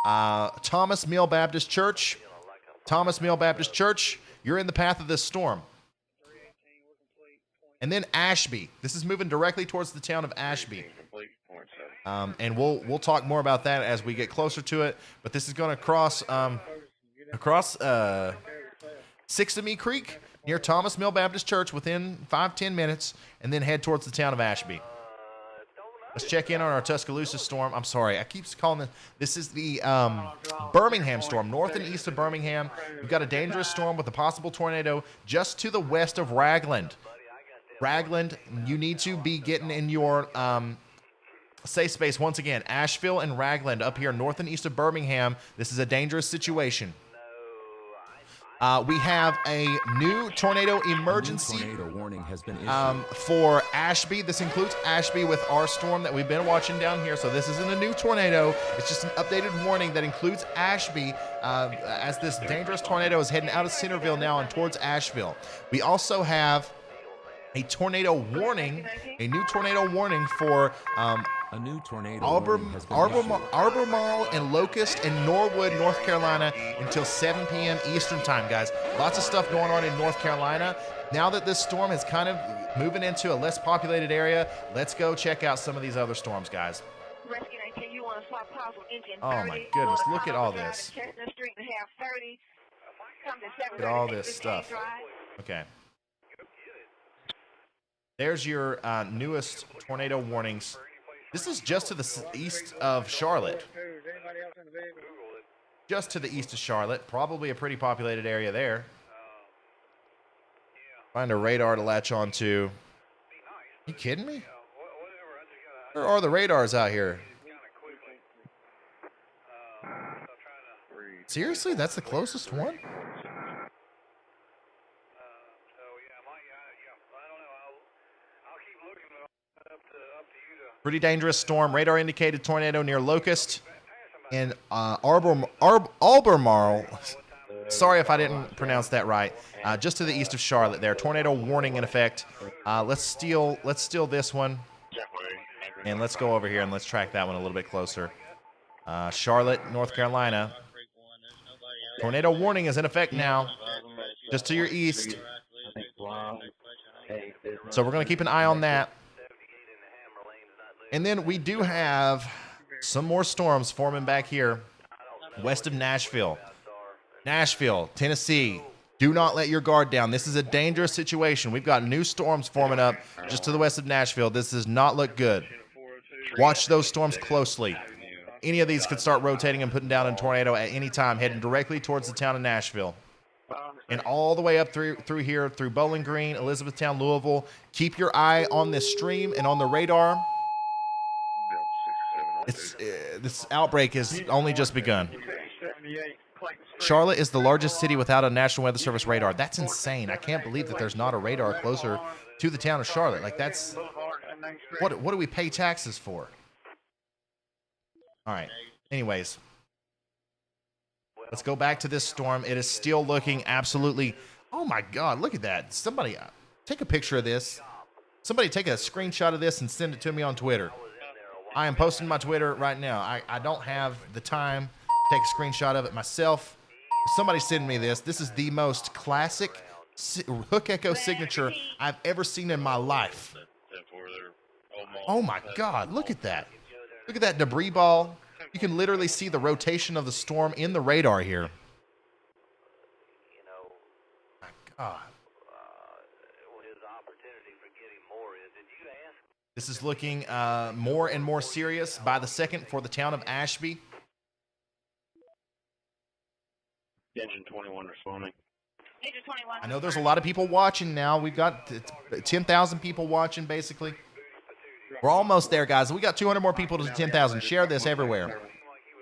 S1: Thomas Mill Baptist Church, you're in the path of this storm. And then Ashby. This is moving directly towards the town of Ashby. And we'll talk more about that as we get closer to it. But this is going to cross Sixamy Creek near Thomas Mill Baptist Church within 5-10 minutes, and then head towards the town of Ashby. Let's check in on our Tuscaloosa storm. I'm sorry, I keep calling it. This is the Birmingham storm, north and east of Birmingham. We've got a dangerous storm with a possible tornado just to the west of Ragland. Ragland, you need to be getting in your safe space once again. Asheville and Ragland up here north and east of Birmingham. This is a dangerous situation. We have a new tornado emergency
S2: tornado warning has been issued.
S1: for Ashby. This includes Ashby with our storm that we've been watching down here. So this isn't a new tornado. It's just an updated warning that includes Ashby as this dangerous tornado is heading out of Centerville now and towards Asheville. We also have a tornado warning, a new tornado warning for
S2: a new tornado
S1: Albemarle and Locust and Norwood, North Carolina until 7 p.m. Eastern time, guys. Lots of stuff going on in North Carolina. Now that this storm is kind of moving into a less populated area, let's go check out some of these other storms, guys. Oh my goodness, look at all this. Look at all this stuff. Okay. There's your newest tornado warnings. This is just to the east of Charlotte. Just to the east of Charlotte. Probably a pretty populated area there. Find a radar to latch onto. Are you kidding me? Where are the radars out here? Seriously? That's the closest one? Pretty dangerous storm. Radar indicated tornado near Locust in Albemarle. Sorry if I didn't pronounce that right. Just to the east of Charlotte there. Tornado warning in effect. Let's steal this one. And let's go over here and let's track that one a little bit closer. Charlotte, North Carolina. Tornado warning is in effect now. Just to your east. So we're going to keep an eye on that. And then we do have some more storms forming back here west of Nashville. Nashville, Tennessee. Do not let your guard down. This is a dangerous situation. We've got new storms forming up just to the west of Nashville. This does not look good. Watch those storms closely. Any of these could start rotating and putting down a tornado at any time, heading directly towards the town of Nashville. And all the way up through here, through Bowling Green, Elizabethtown, Louisville. Keep your eye on this stream and on the radar. This outbreak has only just begun. Charlotte is the largest city without a National Weather Service radar. That's insane. I can't believe that there's not a radar closer to the town of Charlotte. Like, that's... What do we pay taxes for? All right. Anyways. Let's go back to this storm. It is still looking absolutely... Oh, my God. Look at that. Somebody take a picture of this. Somebody take a screenshot of this and send it to me on Twitter. I am posting my Twitter right now. I don't have the time to take a screenshot of it myself. Somebody send me this. This is the most classic Hook Echo signature I've ever seen in my life. Oh my God, look at that. Look at that debris ball. You can literally see the rotation of the storm in the radar here. My God. This is looking more and more serious by the second for the town of Ashby.
S4: Engine 21 responding.
S1: I know there's a lot of people watching now. We've got 10,000 people watching, basically. We're almost there, guys. We got 200 more people to 10,000. Share this everywhere.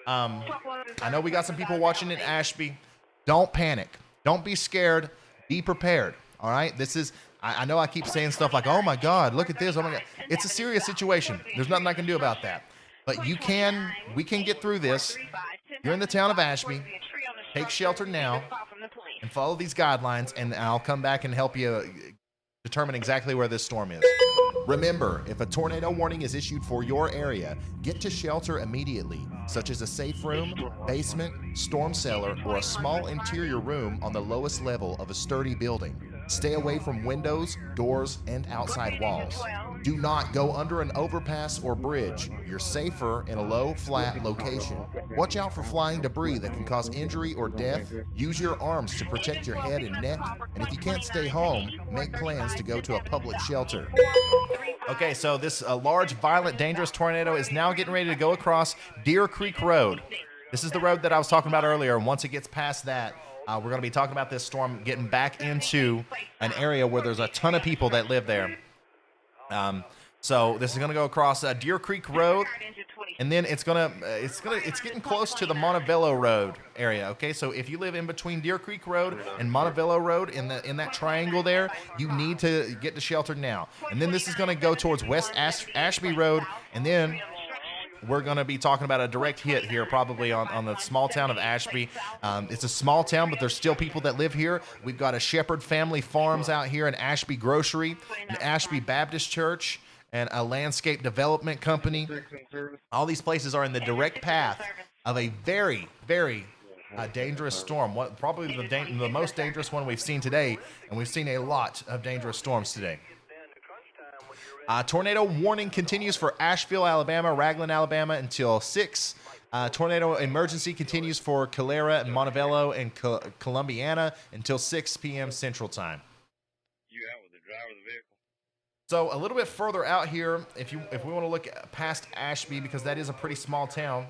S1: I know we got some people watching in Ashby. Don't panic. Don't be scared. Be prepared. All right? This is... I know I keep saying stuff like, oh my God, look at this. Oh my God. It's a serious situation. There's nothing I can do about that. But we can get through this. You're in the town of Ashby. Take shelter now and follow these guidelines, and I'll come back and help you determine exactly where this storm is. Remember, if a tornado warning is issued for your area, get to shelter immediately, such as a safe room, basement, storm cellar, or a small interior room on the lowest level of a sturdy building. Stay away from windows, doors, and outside walls. Do not go under an overpass or bridge. You're safer in a low, flat location. Watch out for flying debris that can cause injury or death. Use your arms to protect your head and neck. And if you can't stay home, make plans to go to a public shelter. Okay, so this large, violent, dangerous tornado is now getting ready to go across Deer Creek Road. This is the road that I was talking about earlier, and once it gets past that, we're going to be talking about this storm getting back into an area where there's a ton of people that live there. So this is going to go across Deer Creek Road. and then it's getting close to the Montevello Road area. Okay, so if you live in between Deer Creek Road and Montevello Road in that triangle there, you need to get to shelter now. And then this is going to go towards West Ashby Road, and then we're going to be talking about a direct hit here probably on the small town of Ashby. It's a small town, but there's still people that live here. We've got a Shepherd Family Farms out here, an Ashby Grocery, an Ashby Baptist Church, and a landscape development company. All these places are in the direct path of a very, very dangerous storm. Probably the most dangerous one we've seen today, and we've seen a lot of dangerous storms today. Tornado warning continues for Asheville, Alabama, Raglan, Alabama until 6. Tornado emergency continues for Calera and Montevello and Columbiana until 6 p.m. Central Time.
S4: You out with the driver of the vehicle?
S1: So a little bit further out here, if we want to look past Ashby, because that is a pretty small town,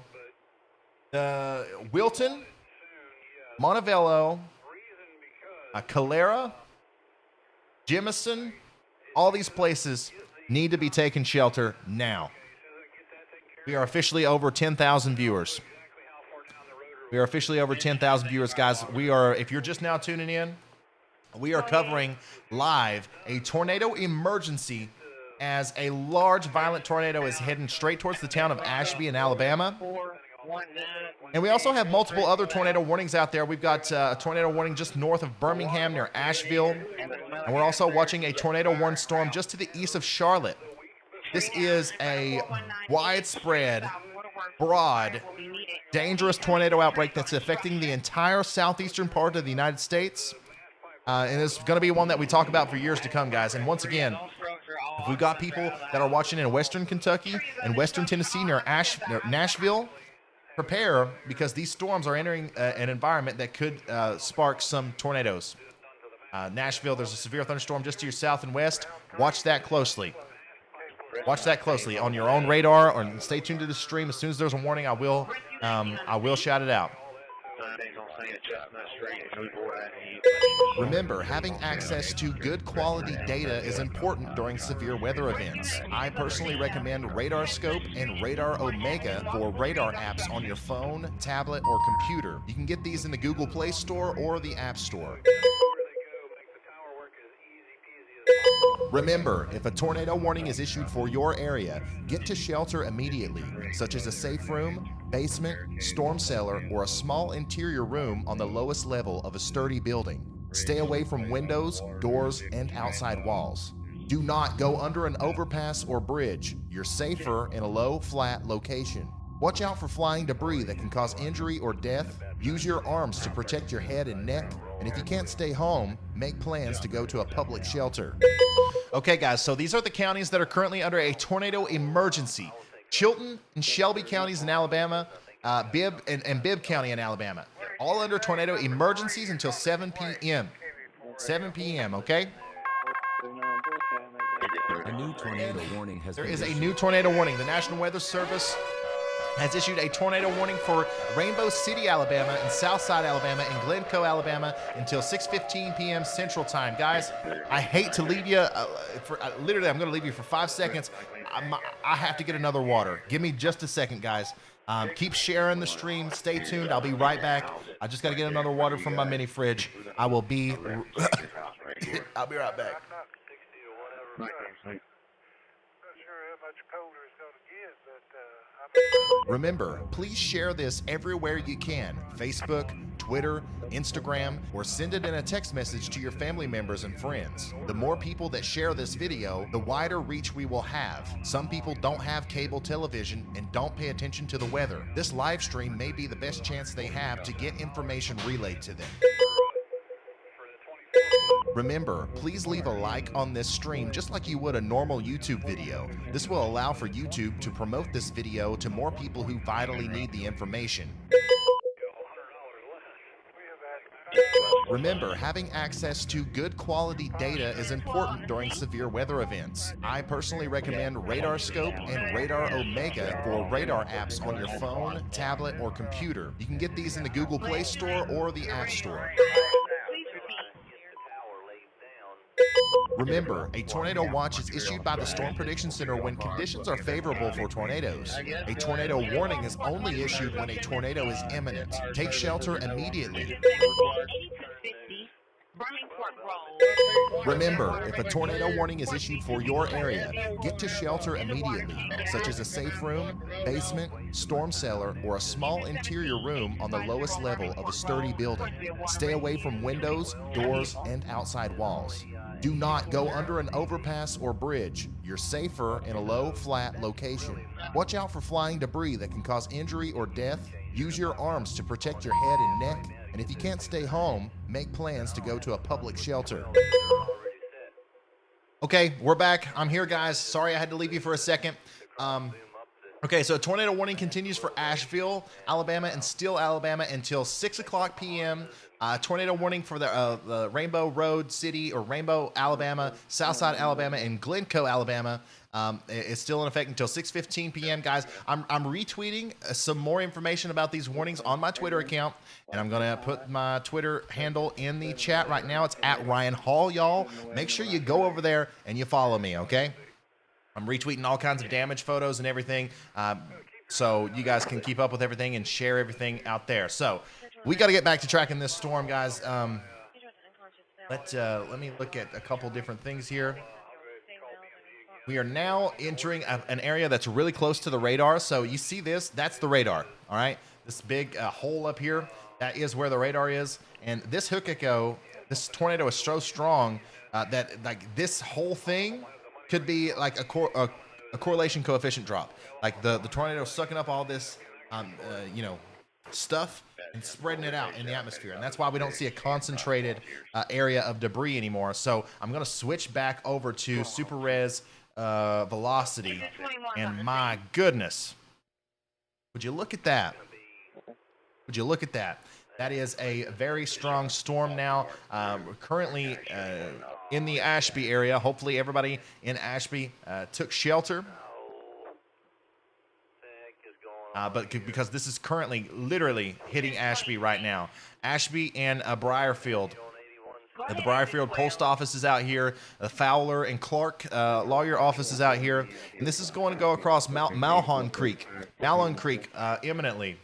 S1: Wilton, Montevello, Calera, Jemison, all these places need to be taking shelter now. We are officially over 10,000 viewers. We are officially over 10,000 viewers, guys. If you're just now tuning in, we are covering live a tornado emergency as a large violent tornado is heading straight towards the town of Ashby in Alabama. And we also have multiple other tornado warnings out there. We've got a tornado warning just north of Birmingham near Asheville. And we're also watching a tornado warning storm just to the east of Charlotte. This is a widespread, broad, dangerous tornado outbreak that's affecting the entire southeastern part of the United States. And it's going to be one that we talk about for years to come, guys. And once again, if we've got people that are watching in western Kentucky and western Tennessee near Nashville, prepare, because these storms are entering an environment that could spark some tornadoes. Nashville, there's a severe thunderstorm just to your south and west. Watch that closely. Watch that closely on your own radar, or stay tuned to the stream. As soon as there's a warning, I will shout it out. Remember, having access to good quality data is important during severe weather events. I personally recommend Radar Scope and Radar Omega for radar apps on your phone, tablet, or computer. You can get these in the Google Play Store or the App Store. Remember, if a tornado warning is issued for your area, get to shelter immediately, such as a safe room, basement, storm cellar, or a small interior room on the lowest level of a sturdy building. Stay away from windows, doors, and outside walls. Do not go under an overpass or bridge. You're safer in a low, flat location. Watch out for flying debris that can cause injury or death. Use your arms to protect your head and neck. And if you can't stay home, make plans to go to a public shelter. Okay, guys, so these are the counties that are currently under a tornado emergency. Chilton and Shelby counties in Alabama, Bibb and Bibb County in Alabama. They're all under tornado emergencies until 7 p.m. 7 p.m., okay?
S2: A new tornado warning has
S1: There
S2: been
S1: is a
S2: issued.
S1: new tornado warning. The National Weather Service has issued a tornado warning for Rainbow City, Alabama, and Southside, Alabama, and Glencoe, Alabama, until 6:15 p.m. Central Time. Guys, I hate to leave you. Literally, I'm going to leave you for 5 seconds. I have to get another water. Give me just a second, guys. Keep sharing the stream. Stay tuned. I'll be right back. I just got to get another water from my mini fridge. I'll be right back. Remember, please share this everywhere you can. Facebook, Twitter, Instagram, or send it in a text message to your family members and friends. The more people that share this video, the wider reach we will have. Some people don't have cable television and don't pay attention to the weather. This live stream may be the best chance they have to get information relayed to them. Remember, please leave a like on this stream just like you would a normal YouTube video. This will allow for YouTube to promote this video to more people who vitally need the information. Remember, having access to good quality data is important during severe weather events. I personally recommend Radar Scope and Radar Omega for radar apps on your phone, tablet, or computer. You can get these in the Google Play Store or the App Store. Remember, a tornado watch is issued by the Storm Prediction Center when conditions are favorable for tornadoes. A tornado warning is only issued when a tornado is imminent. Take shelter immediately. Remember, if a tornado warning is issued for your area, get to shelter immediately, such as a safe room, basement, storm cellar, or a small interior room on the lowest level of a sturdy building. Stay away from windows, doors, and outside walls. Do not go under an overpass or bridge. You're safer in a low, flat location. Watch out for flying debris that can cause injury or death. Use your arms to protect your head and neck. And if you can't stay home, make plans to go to a public shelter. Okay, we're back. I'm here, guys. Sorry I had to leave you for a second. Okay, so a tornado warning continues for Asheville, Alabama, and Steele, Alabama until 6 o'clock p.m. Tornado warning for the Rainbow Road City or Rainbow, Alabama, Southside, Alabama, and Glencoe, Alabama. It's still in effect until 6:15 p.m. Guys, I'm retweeting some more information about these warnings on my Twitter account, and I'm going to put my Twitter handle in the chat right now. It's at Ryan Hall, y'all. Make sure you go over there and you follow me, okay? I'm retweeting all kinds of damage photos and everything, so you guys can keep up with everything and share everything out there. So we got to get back to tracking this storm, guys. Let me look at a couple different things here. We are now entering an area that's really close to the radar. So you see this? That's the radar, all right? This big hole up here, that is where the radar is. And this hook echo, this tornado is so strong that like this whole thing could be like a correlation coefficient drop. Like the tornado sucking up all this, stuff and spreading it out in the atmosphere. And that's why we don't see a concentrated area of debris anymore. So I'm going to switch back over to super res velocity, and my goodness, would you look at that? Would you look at that? That is a very strong storm now. We're currently in the Ashby area. Hopefully everybody in Ashby took shelter. But because this is currently literally hitting Ashby right now. Ashby and Briarfield. The Briarfield post office is out here. The Fowler and Clark lawyer office is out here. And this is going to go across Malhon Creek imminently.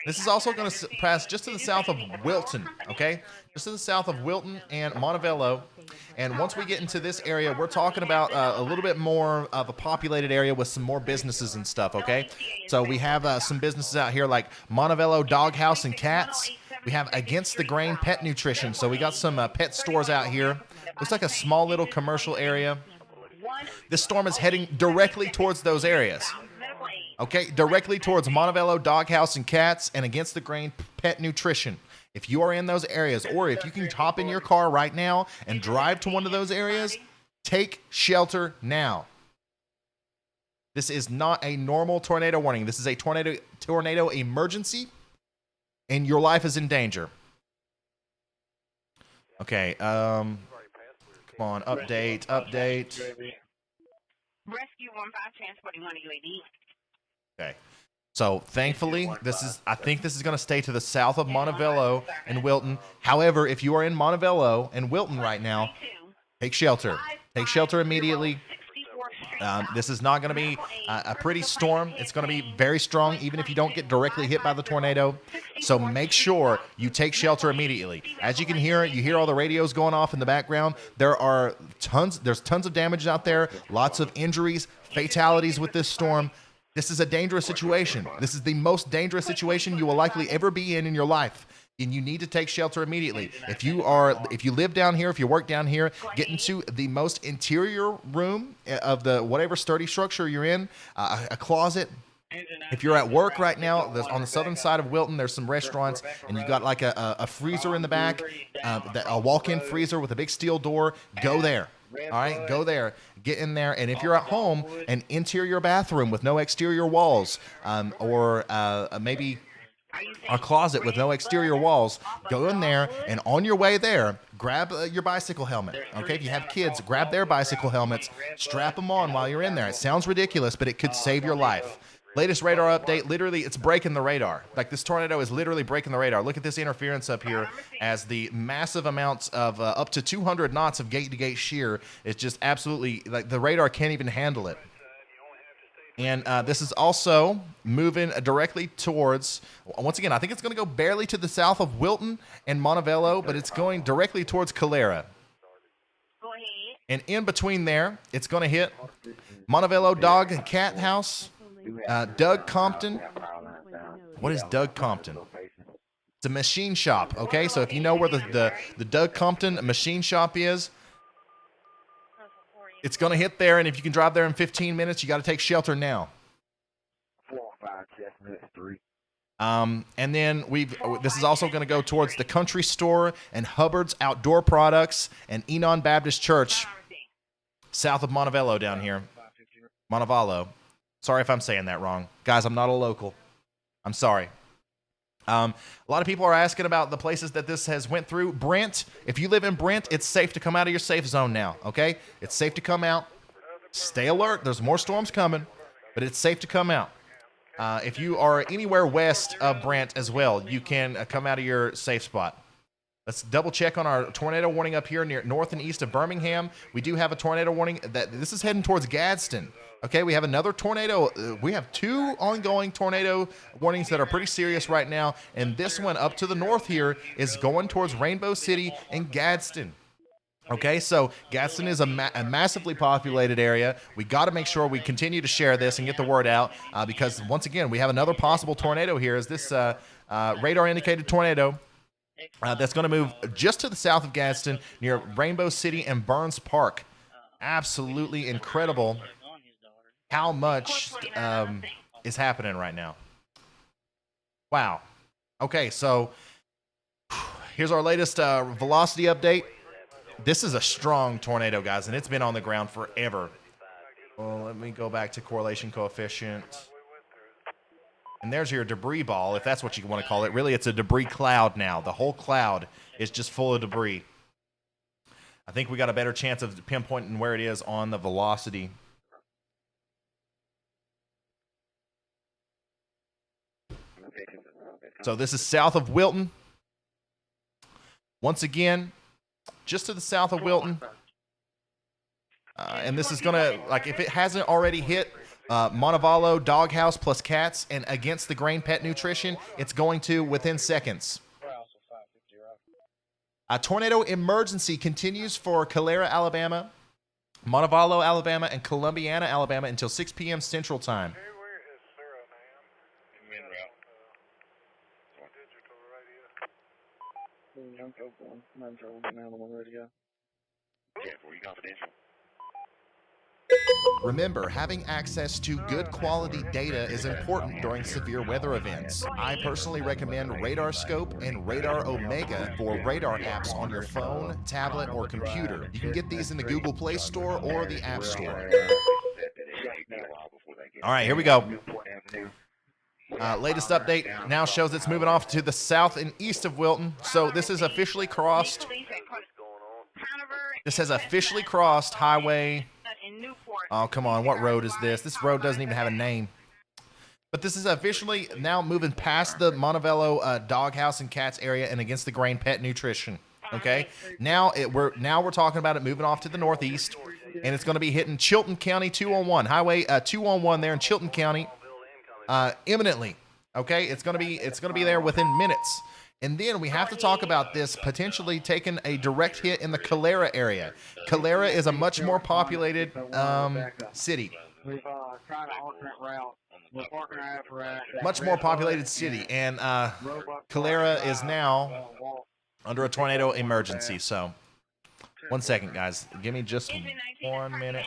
S1: This is also going to pass just to the south of Wilton, okay? Just to the south of Wilton and Montevello. And once we get into this area, we're talking about a little bit more of a populated area with some more businesses and stuff, okay? So we have some businesses out here like Montevello Doghouse and Cats. We have Against the Grain Pet Nutrition. So we got some pet stores out here. Looks like a small little commercial area. This storm is heading directly towards those areas. Okay, directly towards Montevello Doghouse and Cats and Against the Grain Pet Nutrition. If you are in those areas, or if you can hop in your car right now and drive to one of those areas, take shelter now. This is not a normal tornado warning. This is a tornado emergency, and your life is in danger. Okay, come on, update.
S3: Rescue 15 transporting 1 UAD.
S1: Okay. So thankfully, I think this is going to stay to the south of Montevello and Wilton. However, if you are in Montevello and Wilton right now, take shelter. Take shelter immediately. This is not going to be a pretty storm. It's going to be very strong, even if you don't get directly hit by the tornado. So make sure you take shelter immediately. As you can hear, you hear all the radios going off in the background. There's tons of damage out there, lots of injuries, fatalities with this storm. This is a dangerous situation. This is the most dangerous situation you will likely ever be in your life. And you need to take shelter immediately. If you live down here, if you work down here, get into the most interior room of the whatever sturdy structure you're in, a closet. If you're at work right now, on the southern side of Wilton, there's some restaurants, and you've got like a freezer in the back, a walk-in freezer with a big steel door. Go there. All right, go there, get in there, and if you're at home, an interior bathroom with no exterior walls, or maybe a closet with no exterior walls, go in there, and on your way there, grab your bicycle helmet. Okay, if you have kids, grab their bicycle helmets, strap them on while you're in there. It sounds ridiculous, but it could save your life. Latest radar update, literally it's breaking the radar. Like this tornado is literally breaking the radar. Look at this interference up here as the massive amounts of up to 200 knots of gate-to-gate shear is just absolutely, like the radar can't even handle it. And this is also moving directly towards, once again, I think it's going to go barely to the south of Wilton and Montevallo, but it's going directly towards Calera.
S3: Go ahead.
S1: And in between there, it's going to hit Montevallo Dog and Cat House, Doug Compton. What is Doug Compton? It's a machine shop, okay? So if you know where the Doug Compton machine shop is, it's going to hit there, and if you can drive there in 15 minutes, you got to take shelter now.
S21: 4-5-3.
S1: And then this is also going to go towards the Country Store and Hubbard's Outdoor Products and Enon Baptist Church, south of Montevallo down here. Montevallo. Sorry if I'm saying that wrong. Guys, I'm not a local. I'm sorry. A lot of people are asking about the places that this has went through. Brent, if you live in Brent, it's safe to come out of your safe zone now, okay? It's safe to come out. Stay alert. There's more storms coming, but it's safe to come out. If you are anywhere west of Brent as well, you can come out of your safe spot. Let's double check on our tornado warning up here near north and east of Birmingham. We do have a tornado warning. This is heading towards Gadsden. Okay, we have another tornado. We have two ongoing tornado warnings that are pretty serious right now. And this one up to the north here is going towards Rainbow City and Gadsden. Okay, so Gadsden is a massively populated area. We got to make sure we continue to share this and get the word out because, once again, we have another possible tornado here. Is this radar-indicated tornado that's going to move just to the south of Gadsden near Rainbow City and Burns Park. Absolutely incredible how much is happening right now. Wow. Okay, so here's our latest velocity update. This is a strong tornado, guys, and it's been on the ground forever. Well, let me go back to correlation coefficient. And there's your debris ball, if that's what you want to call it. Really, it's a debris cloud now. The whole cloud is just full of debris. I think we got a better chance of pinpointing where it is on the velocity. So this is south of Wilton. Once again, just to the south of Wilton. And this is going to, like, if it hasn't already hit Montevallo, Doghouse plus Cats, and against the Grain Pet Nutrition, it's going to within seconds. A tornado emergency continues for Calera, Alabama, Montevallo, Alabama, and Columbiana, Alabama until 6 p.m. Central Time. Remember, having access to good quality data is important during severe weather events. I personally recommend Radar Scope and Radar Omega for radar apps on your phone, tablet, or computer. You can get these in the Google Play Store or the App Store. All right, here we go. Latest update now shows it's moving off to the south and east of Wilton. So this is officially crossed. This has officially crossed Highway. Oh, come on. What road is this? This road doesn't even have a name. But this is officially now moving past the Montevallo Doghouse and Cats area and against the Grain Pet Nutrition. Okay? Now we're talking about it moving off to the northeast, and it's going to be hitting Chilton County 201, Highway 211 there in Chilton County imminently. Okay? It's going to be there within minutes. And then we have to talk about this potentially taking a direct hit in the Calera area. Calera is a much more populated city. Much more populated city. And Calera is now under a tornado emergency. So, 1 second, guys. Give me just 1 minute.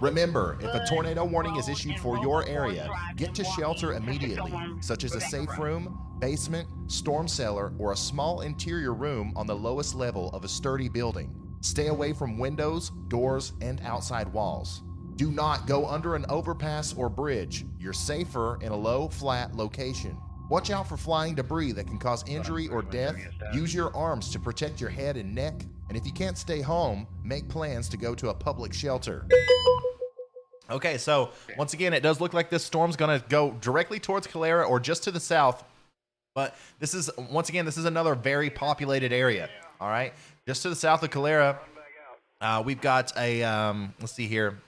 S1: Remember, if a tornado warning is issued for your area, get to shelter immediately, such as a safe room, basement, storm cellar, or a small interior room on the lowest level of a sturdy building. Stay away from windows, doors, and outside walls. Do not go under an overpass or bridge. You're safer in a low, flat location. Watch out for flying debris that can cause injury or death. Use your arms to protect your head and neck. And if you can't stay home, make plans to go to a public shelter. Okay, so once again, it does look like this storm's going to go directly towards Calera or just to the south. But this is, once again, this is another very populated area. All right, just to the south of Calera, we've got a, let's see here,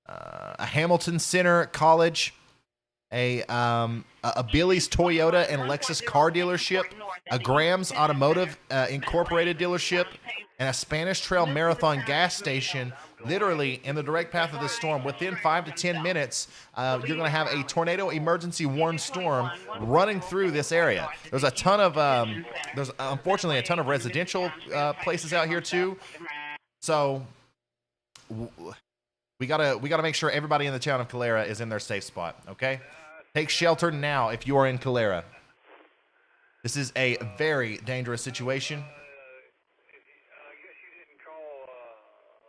S1: a Hamilton Center College, a Billy's Toyota and Lexus car dealership, a Graham's Automotive Incorporated dealership, and a Spanish Trail Marathon gas station. Literally in the direct path of this storm, within 5 to 10 minutes, you're going to have a tornado emergency warned storm running through this area. There's a ton of, there's unfortunately a ton of residential places out here too. So we gotta make sure everybody in the town of Calera is in their safe spot. Okay, take shelter now if you are in Calera. This is a very dangerous situation.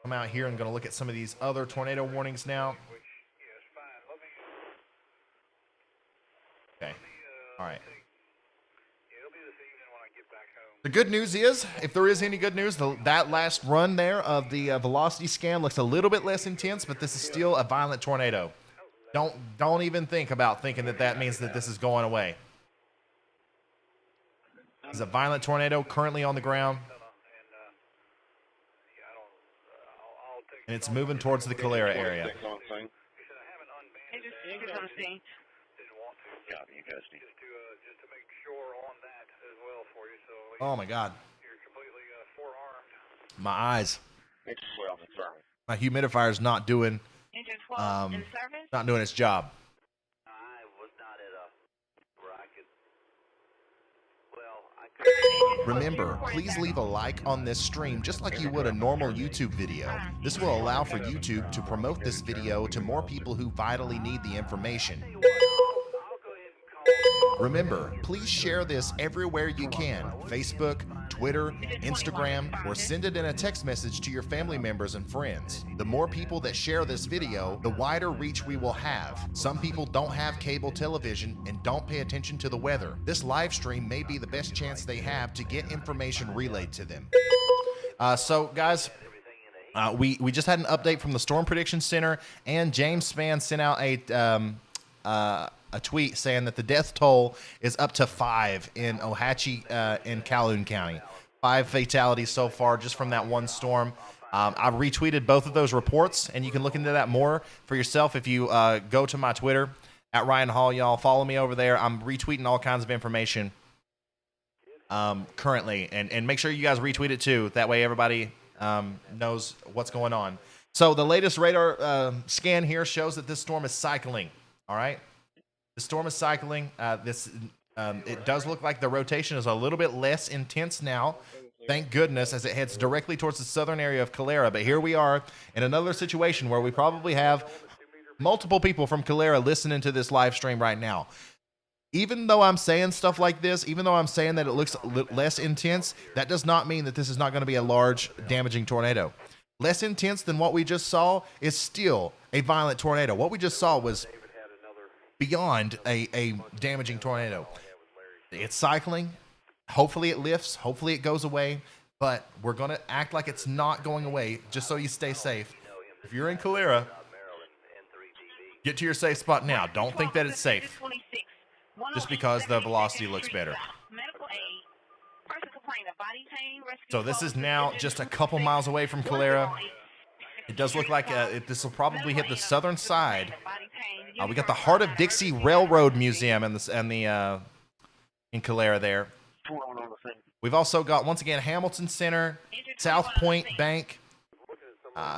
S1: I'm out here and going to look at some of these other tornado warnings now. Okay. All right. The good news is, if there is any good news, that last run there of the velocity scan looks a little bit less intense, but this is still a violent tornado. Don't even think about thinking that means that this is going away. It's a violent tornado currently on the ground. And it's moving towards the Calera area. Oh my God. My eyes. My humidifier is not doing its job. Remember, please leave a like on this stream just like you would a normal YouTube video. This will allow for YouTube to promote this video to more people who vitally need the information. Remember, please share this everywhere you can. Facebook, Twitter, Instagram, or send it in a text message to your family members and friends. The more people that share this video, the wider reach we will have. Some people don't have cable television and don't pay attention to the weather. This live stream may be the best chance they have to get information relayed to them. So guys, we just had an update from the Storm Prediction Center, and James Spann sent out a tweet saying that the death toll is up to 5 in Ohatchee and Calhoun County. 5 fatalities so far just from that one storm. I've retweeted both of those reports, and you can look into that more for yourself if you go to my Twitter at Ryan Hall. Y'all follow me over there. I'm retweeting all kinds of information currently, and make sure you guys retweet it too. That way everybody knows what's going on. So the latest radar scan here shows that this storm is cycling. All right. The storm is cycling. It does look like the rotation is a little bit less intense now. Thank goodness, as it heads directly towards the southern area of Calera. But here we are in another situation where we probably have multiple people from Calera listening to this live stream right now. Even though I'm saying stuff like this, even though I'm saying that it looks less intense, that does not mean that this is not going to be a large, damaging tornado. Less intense than what we just saw is still a violent tornado. What we just saw was beyond a damaging tornado. It's cycling. Hopefully it lifts. Hopefully it goes away. But we're going to act like it's not going away just so you stay safe. If you're in Calera, get to your safe spot now. Don't think that it's safe just because the velocity looks better. So this is now just a couple miles away from Calera. It does look like this will probably hit the southern side. We got the Heart of Dixie Railroad Museum in Calera there. We've also got, once again, Hamilton Center, South Point Bank,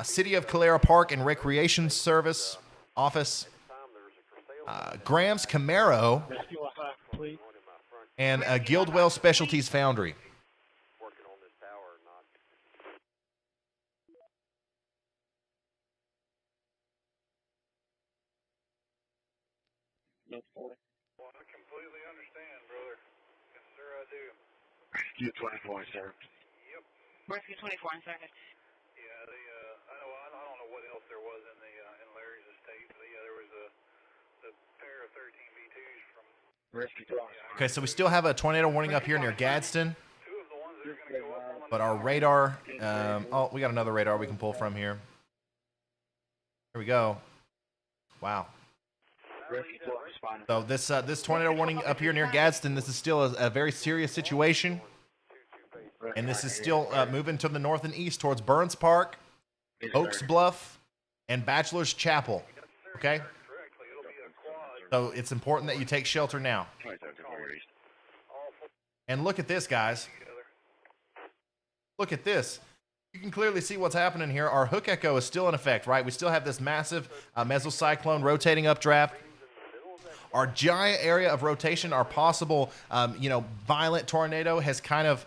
S1: City of Calera Park and Recreation Service Office, Graham's Camaro, and Guildwell Specialties Foundry.
S7: Well, I completely understand, brother. Yes, sir, I do. Rescue 24 sir. Yep.
S6: Rescue 24 sir.
S7: Yeah, I don't know what else there was in Larry's estate. But yeah, there was the pair of 13 V2s from Rescue 24.
S1: Okay, so we still have a tornado warning up here near Gadsden. But our radar, we got another radar we can pull from here. Here we go. Wow. So this tornado warning up here near Gadsden, this is still a very serious situation. And this is still moving to the north and east towards Burns Park, Oaks Bluff, and Bachelor's Chapel. Okay? So it's important that you take shelter now. And look at this, guys. Look at this. You can clearly see what's happening here. Our hook echo is still in effect, right? We still have this massive mesocyclone rotating updraft. Our giant area of rotation, our possible, violent tornado has kind of,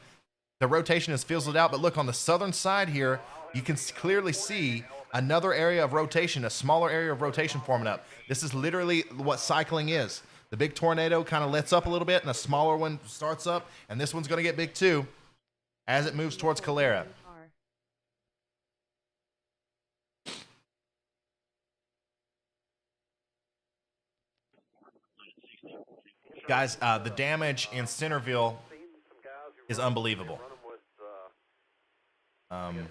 S1: the rotation has fizzled out. But look, on the southern side here, you can clearly see another area of rotation, a smaller area of rotation forming up. This is literally what cycling is. The big tornado kind of lets up a little bit, and a smaller one starts up, and this one's going to get big too as it moves towards Calera. Guys, the damage in Centerville is unbelievable. I'm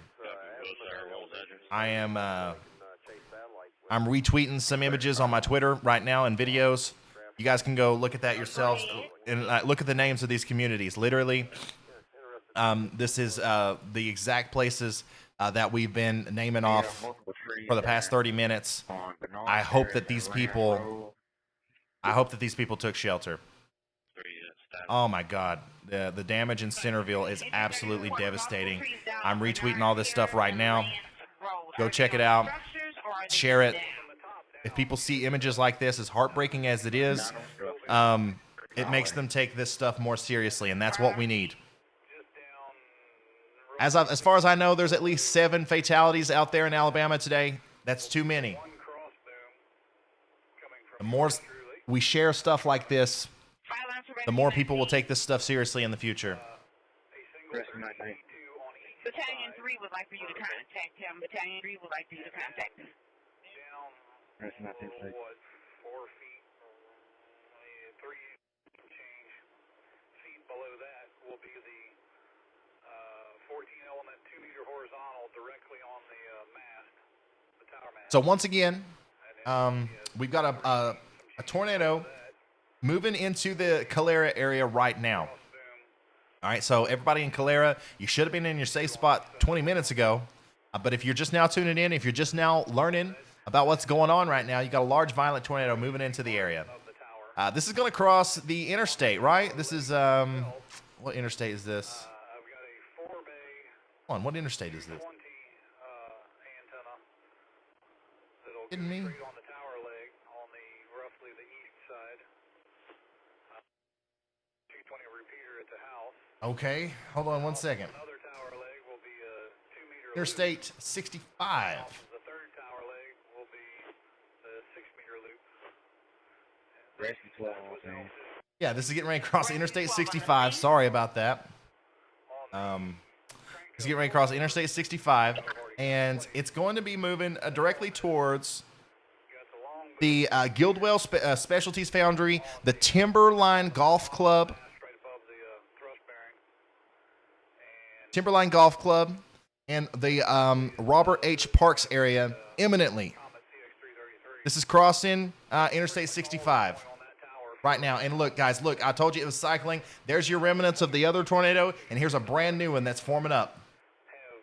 S1: retweeting some images on my Twitter right now and videos. You guys can go look at that yourselves and look at the names of these communities. Literally, this is the exact places that we've been naming off for the past 30 minutes. I hope that these people took shelter. Oh my God, the damage in Centerville is absolutely devastating. I'm retweeting all this stuff right now. Go check it out. Share it. If people see images like this, as heartbreaking as it is, it makes them take this stuff more seriously, and that's what we need. As far as I know, there's at least 7 fatalities out there in Alabama today. That's too many. The more we share stuff like this, the more people will take this stuff seriously in the future.
S3: Battalion 3 would like for you to contact him. Battalion 3 would like for you to contact him.
S7: Down, 4 feet, 3 change feet below that will be the 14 element 2 meter horizontal directly on the mast, the tower mast.
S1: So once again, we've got a tornado moving into the Calera area right now. All right, so everybody in Calera, you should have been in your safe spot 20 minutes ago. But if you're just now tuning in, if you're just now learning about what's going on right now, you got a large violent tornado moving into the area. This is going to cross the interstate, right? This is, what interstate is this? Hold on, what interstate is this? Kidding me? Okay, hold on one second. Interstate 65.
S7: The third tower leg will be the 6 meter loop.
S1: Yeah, this is getting ready to cross Interstate 65. Sorry about that. It's getting ready to cross Interstate 65, and it's going to be moving directly towards the Guildwell Specialties Foundry, the Timberline Golf Club, and the Robert H. Parks area imminently. This is crossing Interstate 65 right now. And look, guys, look, I told you it was cycling. There's your remnants of the other tornado, and here's a brand new one that's forming up.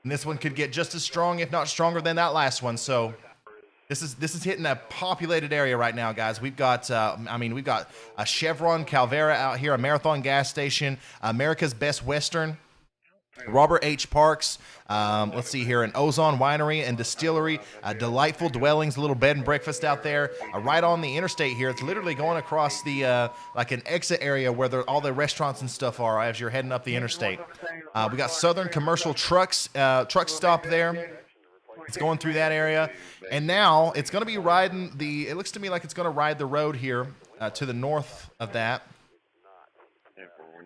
S1: And this one could get just as strong, if not stronger than that last one. So this is hitting a populated area right now, guys. We've got, we've got a Chevron Calvera out here, a Marathon gas station, America's Best Western, Robert H. Parks, let's see here, an Ozone Winery and Distillery, Delightful Dwellings, a little bed and breakfast out there, right on the interstate here. It's literally going across the, like an exit area where all the restaurants and stuff are as you're heading up the interstate. We got Southern Commercial Trucks, truck stop there. It's going through that area. And now it's going to be riding it looks to me like it's going to ride the road here to the north of that.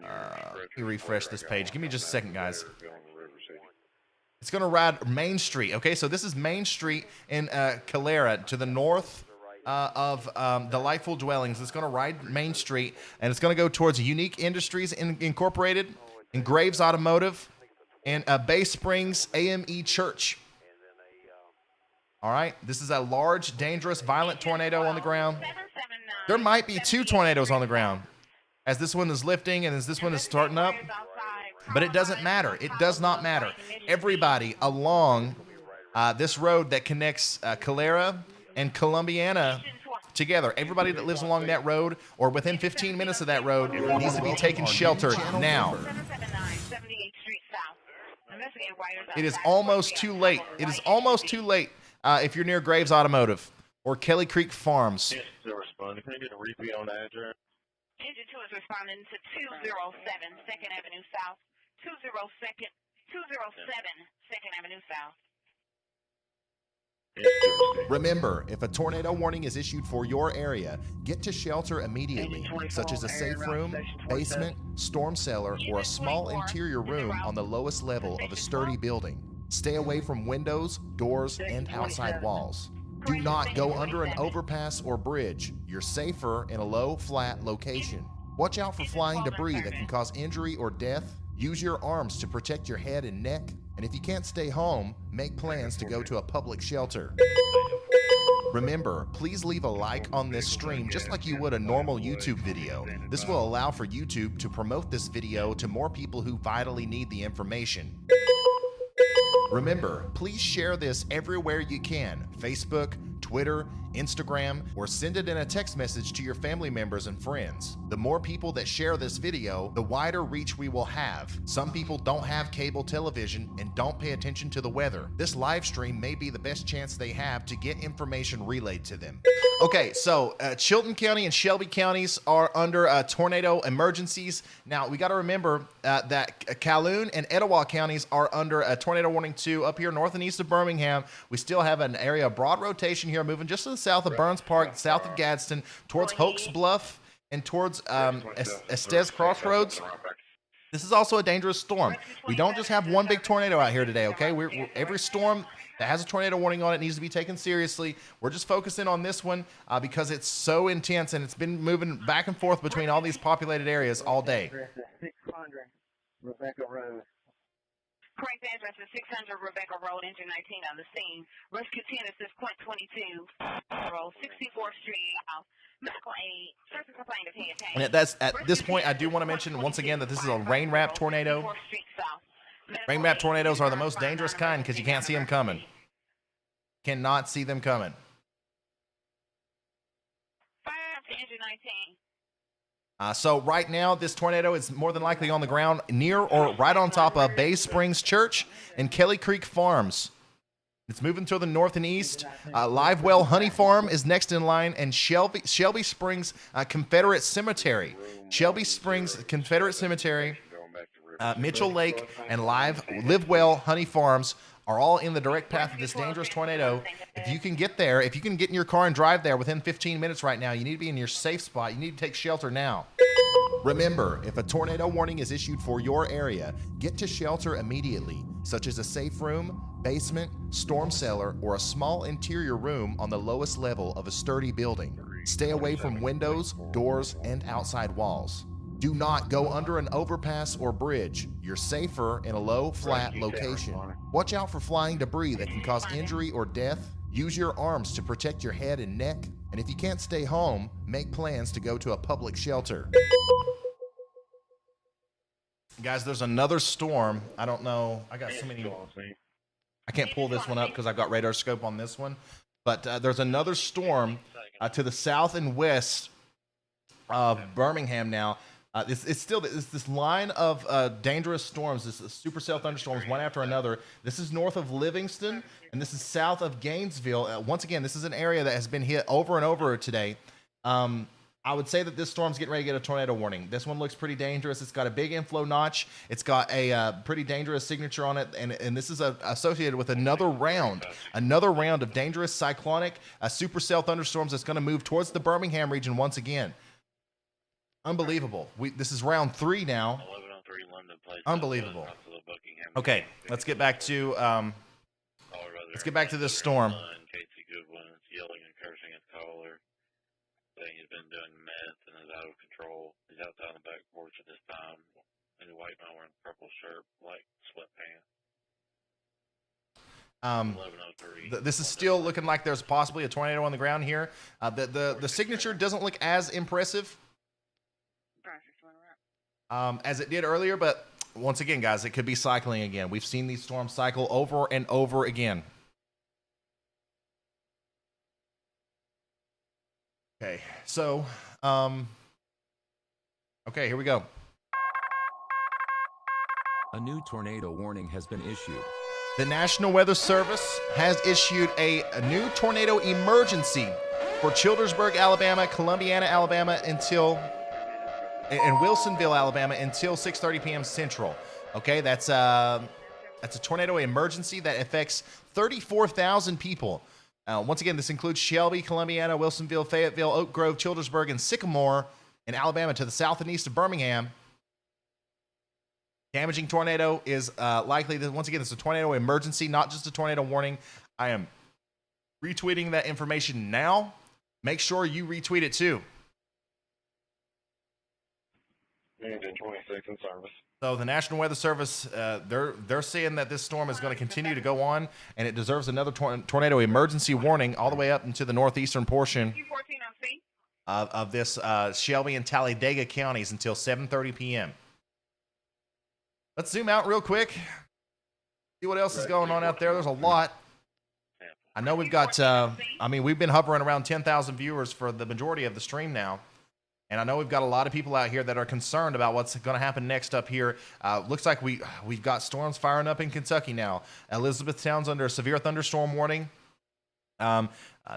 S1: Let me refresh this page. Give me just a second, guys. It's going to ride Main Street. Okay, so this is Main Street in Calera to the north of Delightful Dwellings. It's going to ride Main Street, and it's going to go towards Unique Industries Incorporated, and Graves Automotive, and Bay Springs AME Church. All right, this is a large, dangerous, violent tornado on the ground. There might be 2 tornadoes on the ground, as this one is lifting and as this one is starting up. But it doesn't matter. It does not matter. Everybody along this road that connects Calera and Columbiana together, everybody that lives along that road or within 15 minutes of that road needs to be taking shelter now. It is almost too late. It is almost too late if you're near Graves Automotive or Kelly Creek Farms.
S4: Yes, to respond. Can I get a repeat on the address?
S3: Engine 2 is responding to 207 2nd Avenue South. 207 2nd Avenue South.
S1: Remember, if a tornado warning is issued for your area, get to shelter immediately, such as a safe room, basement, storm cellar, or a small interior room on the lowest level of a sturdy building. Stay away from windows, doors, and outside walls. Do not go under an overpass or bridge. You're safer in a low, flat location. Watch out for flying debris that can cause injury or death. Use your arms to protect your head and neck. And if you can't stay home, make plans to go to a public shelter. Remember, please leave a like on this stream just like you would a normal YouTube video. This will allow for YouTube to promote this video to more people who vitally need the information. Remember, please share this everywhere you can: Facebook, Twitter, Instagram, or send it in a text message to your family members and friends. The more people that share this video, the wider reach we will have. Some people don't have cable television and don't pay attention to the weather. This live stream may be the best chance they have to get information relayed to them. Okay, so Chilton County and Shelby counties are under tornado emergencies. Now, we got to remember that Calhoun and Etowah counties are under a tornado warning 2 up here north and east of Birmingham. We still have an area of broad rotation here moving just to the south of Burns Park, south of Gadsden, towards Hoax Bluff and towards Estes Crossroads. This is also a dangerous storm. We don't just have one big tornado out here today, okay? Every storm that has a tornado warning on it needs to be taken seriously. We're just focusing on this one because it's so intense and it's been moving back and forth between all these populated areas all day.
S11: 600 Rebecca Road.
S3: Correct address is 600 Rebecca Road, engine 19 on the scene. Rescue 10 assist point 22, 64th Street, medical aid, surface complaint of head pain.
S1: And that's at this point, I do want to mention once again that this is a rain wrap tornado. Rain wrap tornadoes are the most dangerous kind because you can't see them coming. Cannot see them coming.
S3: Fire to engine 19.
S1: So right now, this tornado is more than likely on the ground near or right on top of Bay Springs Church and Kelly Creek Farms. It's moving to the north and east. Livewell Honey Farm is next in line, and Shelby Springs Confederate Cemetery. Shelby Springs Confederate Cemetery, Mitchell Lake, and Livewell Honey Farms are all in the direct path of this dangerous tornado. If you can get there, if you can get in your car and drive there within 15 minutes right now, you need to be in your safe spot. You need to take shelter now. Remember, if a tornado warning is issued for your area, get to shelter immediately, such as a safe room, basement, storm cellar, or a small interior room on the lowest level of a sturdy building. Stay away from windows, doors, and outside walls. Do not go under an overpass or bridge. You're safer in a low, flat location. Watch out for flying debris that can cause injury or death. Use your arms to protect your head and neck. And if you can't stay home, make plans to go to a public shelter. Guys, there's another storm. I don't know. I got so many. I can't pull this one up because I've got radar scope on this one. But there's another storm to the south and west of Birmingham now. It's still this line of dangerous storms, this supercell thunderstorms, one after another. This is north of Livingston, and this is south of Gainesville. Once again, this is an area that has been hit over and over today. I would say that this storm's getting ready to get a tornado warning. This one looks pretty dangerous. It's got a big inflow notch. It's got a pretty dangerous signature on it, and this is associated with another round of dangerous cyclonic supercell thunderstorms that's going to move towards the Birmingham region once again. Unbelievable. This is round 3 now. Unbelievable. Okay, let's get back to this storm.
S4: Casey Goodwin is yelling and cursing at the caller, saying he's been doing meth and is out of control. He's outside on the back porch at this time. And the white man wearing a purple shirt, black sweatpants.
S1: This is still looking like there's possibly a tornado on the ground here. The signature doesn't look as impressive as it did earlier, but once again, guys, it could be cycling again. We've seen these storms cycle over and over again. Okay, so, okay, here we go.
S2: A new tornado warning has been issued.
S1: The National Weather Service has issued a new tornado emergency for Childersburg, Alabama, Columbiana, Alabama, and Wilsonville, Alabama, until 6:30 p.m. Central. Okay, that's a tornado emergency that affects 34,000 people. Once again, this includes Shelby, Columbiana, Wilsonville, Fayetteville, Oak Grove, Childersburg, and Sycamore in Alabama to the south and east of Birmingham. Damaging tornado is likely. Once again, it's a tornado emergency, not just a tornado warning. I am retweeting that information now. Make sure you retweet it too.
S4: And 26 in service.
S1: So the National Weather Service, they're saying that this storm is going to continue to go on, and it deserves another tornado emergency warning all the way up into the northeastern portion of this Shelby and Talladega counties until 7:30 p.m. Let's zoom out real quick. See what else is going on out there. There's a lot. I know we've got, we've been hovering around 10,000 viewers for the majority of the stream now. And I know we've got a lot of people out here that are concerned about what's going to happen next up here. Looks like we've got storms firing up in Kentucky now. Elizabethtown's under a severe thunderstorm warning.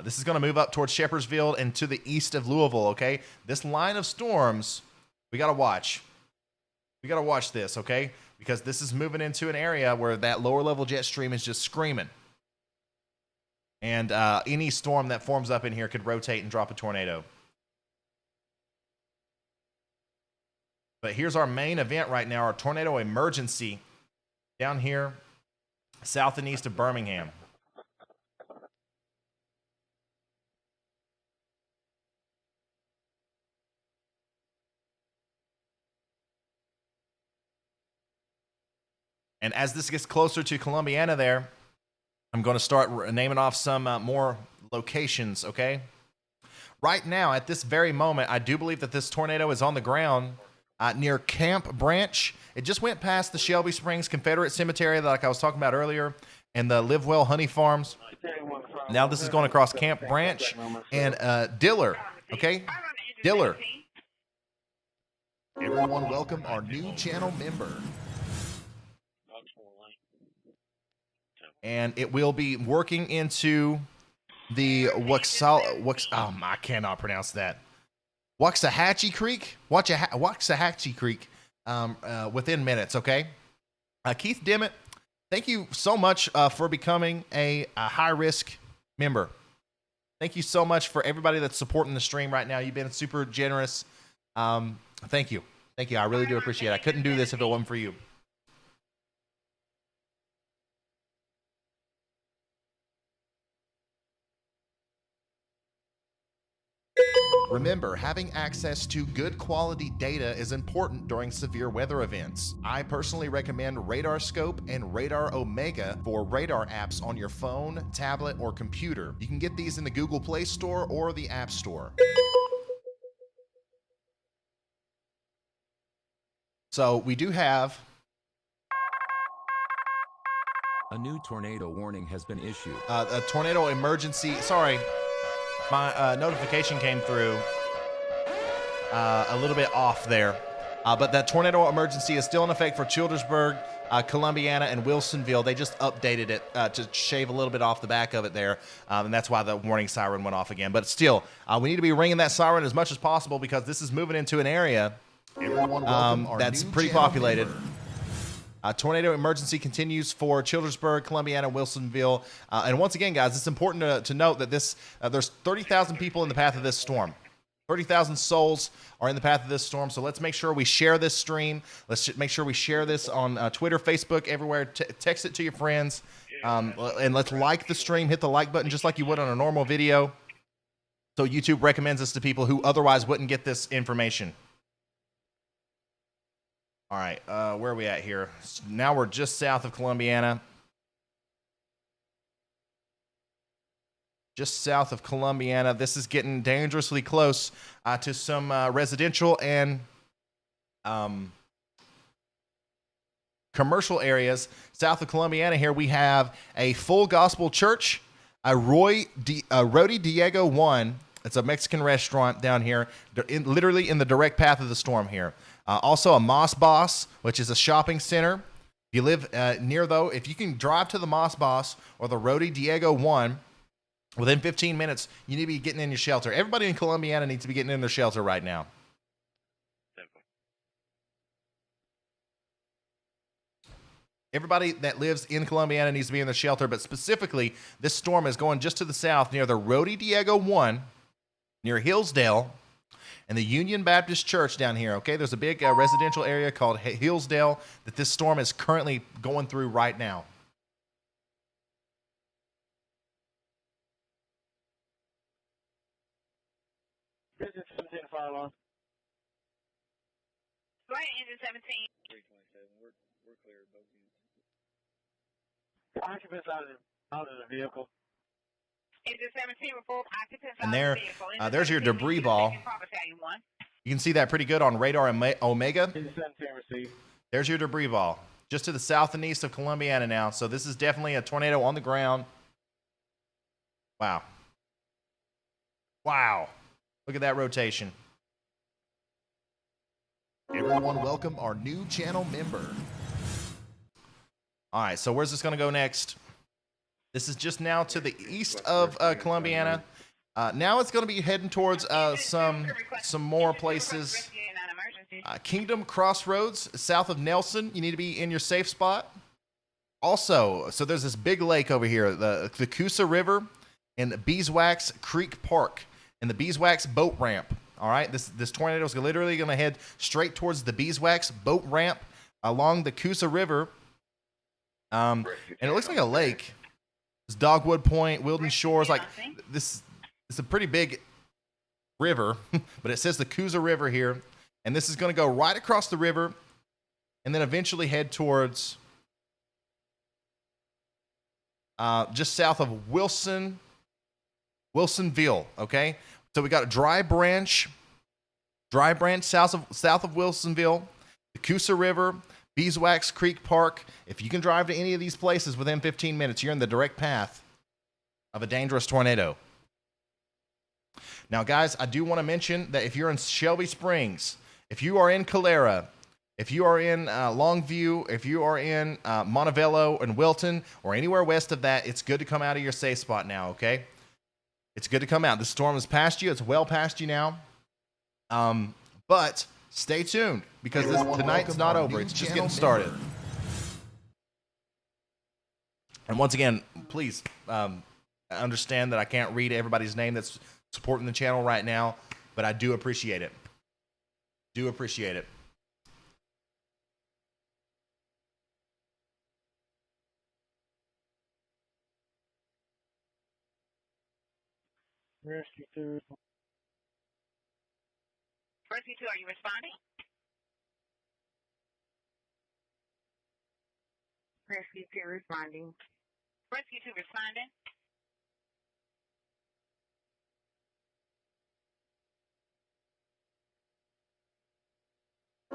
S1: This is going to move up towards Shepherdsville and to the east of Louisville, okay? This line of storms, we got to watch. We got to watch this, okay? Because this is moving into an area where that lower level jet stream is just screaming. And any storm that forms up in here could rotate and drop a tornado. But here's our main event right now, our tornado emergency down here south and east of Birmingham. And as this gets closer to Columbiana there, I'm going to start naming off some more locations, okay? Right now, at this very moment, I do believe that this tornado is on the ground near Camp Branch. It just went past the Shelby Springs Confederate Cemetery, like I was talking about earlier, and the Live Well Honey Farms. Now this is going across Camp Branch and Diller, okay? Diller. Everyone welcome our new channel member. And it will be working into the I cannot pronounce that. Waxahachie Creek? Waxahachie Creek within minutes, okay? Keith Dimmitt, thank you so much for becoming a high-risk member. Thank you so much for everybody that's supporting the stream right now. You've been super generous. Thank you. Thank you. I really do appreciate it. I couldn't do this if it wasn't for you. Remember, having access to good quality data is important during severe weather events. I personally recommend Radar Scope and Radar Omega for radar apps on your phone, tablet, or computer. You can get these in the Google Play Store or the App Store. So we do have
S2: a new tornado warning has been issued.
S1: A tornado emergency. Sorry. My notification came through a little bit off there. But that tornado emergency is still in effect for Childersburg, Columbiana, and Wilsonville. They just updated it to shave a little bit off the back of it there. And that's why the warning siren went off again. But still, we need to be ringing that siren as much as possible because this is moving into an area that's pretty populated. Tornado emergency continues for Childersburg, Columbiana, Wilsonville. And once again, guys, it's important to note that there's 30,000 people in the path of this storm. 30,000 souls are in the path of this storm. So let's make sure we share this stream. Let's make sure we share this on Twitter, Facebook, everywhere. Text it to your friends. And let's like the stream. Hit the like button just like you would on a normal video. So YouTube recommends us to people who otherwise wouldn't get this information. All right, where are we at here? Now we're just south of Columbiana. just south of Columbiana. This is getting dangerously close to some residential and commercial areas. South of Columbiana here, we have a Full Gospel Church, a Rody Diego 1. It's a Mexican restaurant down here, literally in the direct path of the storm here. Also a Moss Boss, which is a shopping center. If you live near, though, if you can drive to the Moss Boss or the Rody Diego 1, within 15 minutes, you need to be getting in your shelter. Everybody in Columbiana needs to be getting in their shelter right now. Everybody that lives in Columbiana needs to be in the shelter, but specifically, this storm is going just to the south near the Rody Diego 1, near Hillsdale, and the Union Baptist Church down here, okay? There's a big residential area called Hillsdale that this storm is currently going through right now.
S16: Engine 17, fire alarm.
S3: Go ahead, engine 17.
S16: 327, we're clear of both units. Occupants out of the vehicle.
S3: Engine 17, report occupants
S1: And
S3: out
S1: there,
S3: of the vehicle.
S1: there's your debris ball. You can see that pretty good on radar Omega.
S16: Engine 17, receive.
S1: There's your debris ball, just to the south and east of Columbiana now. So this is definitely a tornado on the ground. Wow. Wow. Look at that rotation. Everyone, welcome our new channel member. All right, so where's this going to go next? This is just now to the east of Columbiana. Now it's going to be heading towards some more places. Kingdom Crossroads, south of Nelson. You need to be in your safe spot. Also, so there's this big lake over here, the Coosa River and Beeswax Creek Park and the Beeswax boat ramp. All right, this tornado is literally going to head straight towards the Beeswax boat ramp along the Coosa River. And it looks like a lake. It's Dogwood Point, Wilden Shores. Like this is a pretty big river, but it says the Coosa River here. And this is going to go right across the river and then eventually head towards just south of Wilsonville. Okay, so we got a Dry Branch south of Wilsonville, the Coosa River, Beeswax Creek Park. If you can drive to any of these places within 15 minutes, you're in the direct path of a dangerous tornado. Now, guys, I do want to mention that if you're in Shelby Springs, if you are in Calera, if you are in Longview, if you are in Montevello and Wilton, or anywhere west of that, it's good to come out of your safe spot now, okay? It's good to come out. The storm is past you. It's well past you now. But stay tuned, because tonight's not over. It's just getting started. And once again, please understand that I can't read everybody's name that's supporting the channel right now, but I do appreciate it. Do appreciate it.
S16: Rescue 2.
S3: Rescue 2, are you responding?
S6: Rescue 2 responding.
S3: Rescue 2 responding.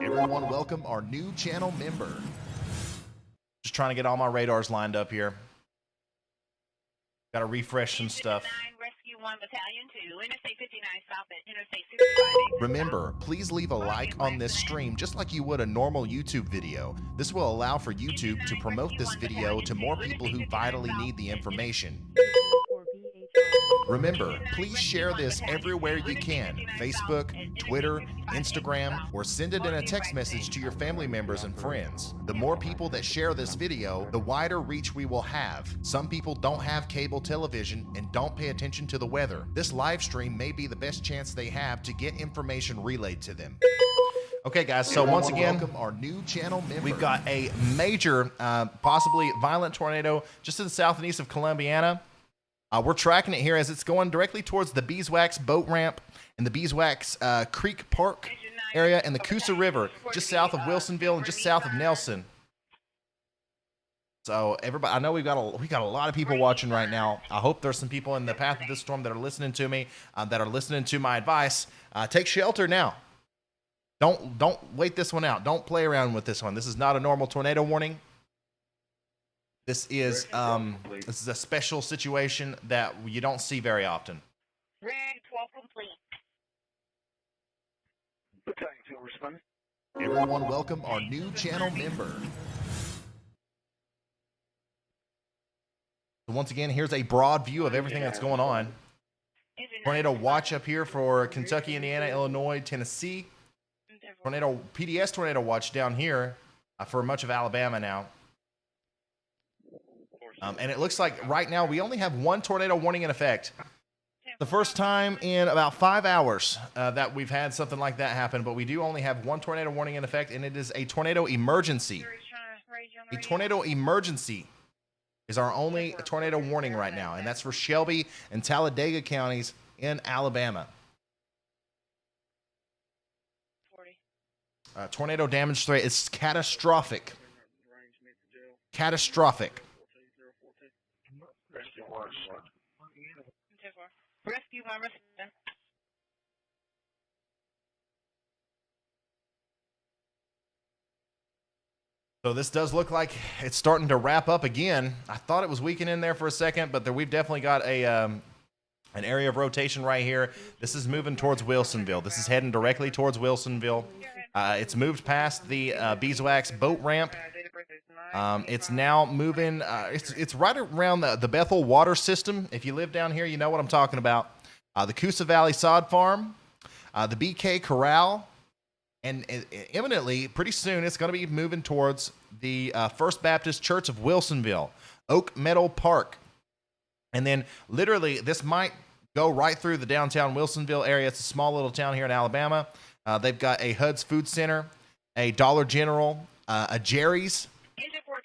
S1: Everyone, welcome our new channel member. Just trying to get all my radars lined up here. Got to refresh some stuff.
S3: Rescue 1 Battalion 2, Interstate 59 south at Interstate 65.
S1: Remember, please leave a like on this stream just like you would a normal YouTube video. This will allow for YouTube to promote this video to more people who vitally need the information. Remember, please share this everywhere you can. Facebook, Twitter, Instagram, or send it in a text message to your family members and friends. The more people that share this video, the wider reach we will have. Some people don't have cable television and don't pay attention to the weather. This live stream may be the best chance they have to get information relayed to them. Okay, guys, so once again, welcome our new channel member. We've got a major, possibly violent tornado just to the south and east of Columbiana. We're tracking it here as it's going directly towards the Beeswax boat ramp and the Beeswax Creek Park area and the Coosa River, just south of Wilsonville and just south of Nelson. So everybody, I know we got a lot of people watching right now. I hope there's some people in the path of this storm that are listening to me, that are listening to my advice. Take shelter now. Don't wait this one out. Don't play around with this one. This is not a normal tornado warning. This is a special situation that you don't see very often.
S3: Red 12 complete.
S1: Everyone, welcome our new channel member. So once again, here's a broad view of everything that's going on. Tornado watch up here for Kentucky, Indiana, Illinois, Tennessee. PDS tornado watch down here for much of Alabama now. And it looks like right now we only have one tornado warning in effect. The first time in about 5 hours that we've had something like that happen, but we do only have one tornado warning in effect, and it is a tornado emergency. A tornado emergency is our only tornado warning right now, and that's for Shelby and Talladega counties in Alabama. Tornado damage threat is catastrophic. Catastrophic.
S3: Rescue my rescue.
S1: So this does look like it's starting to wrap up again. I thought it was weakening there for a second, but we've definitely got an area of rotation right here. This is moving towards Wilsonville. This is heading directly towards Wilsonville. It's moved past the Beeswax boat ramp. It's now moving. It's right around the Bethel water system. If you live down here, you know what I'm talking about. The Coosa Valley Sod Farm, the BK Corral, and imminently, pretty soon, it's going to be moving towards the First Baptist Church of Wilsonville, Oak Meadow Park. And then literally, this might go right through the downtown Wilsonville area. It's a small little town here in Alabama. They've got a Hud's Food Center, a Dollar General, a Jerry's,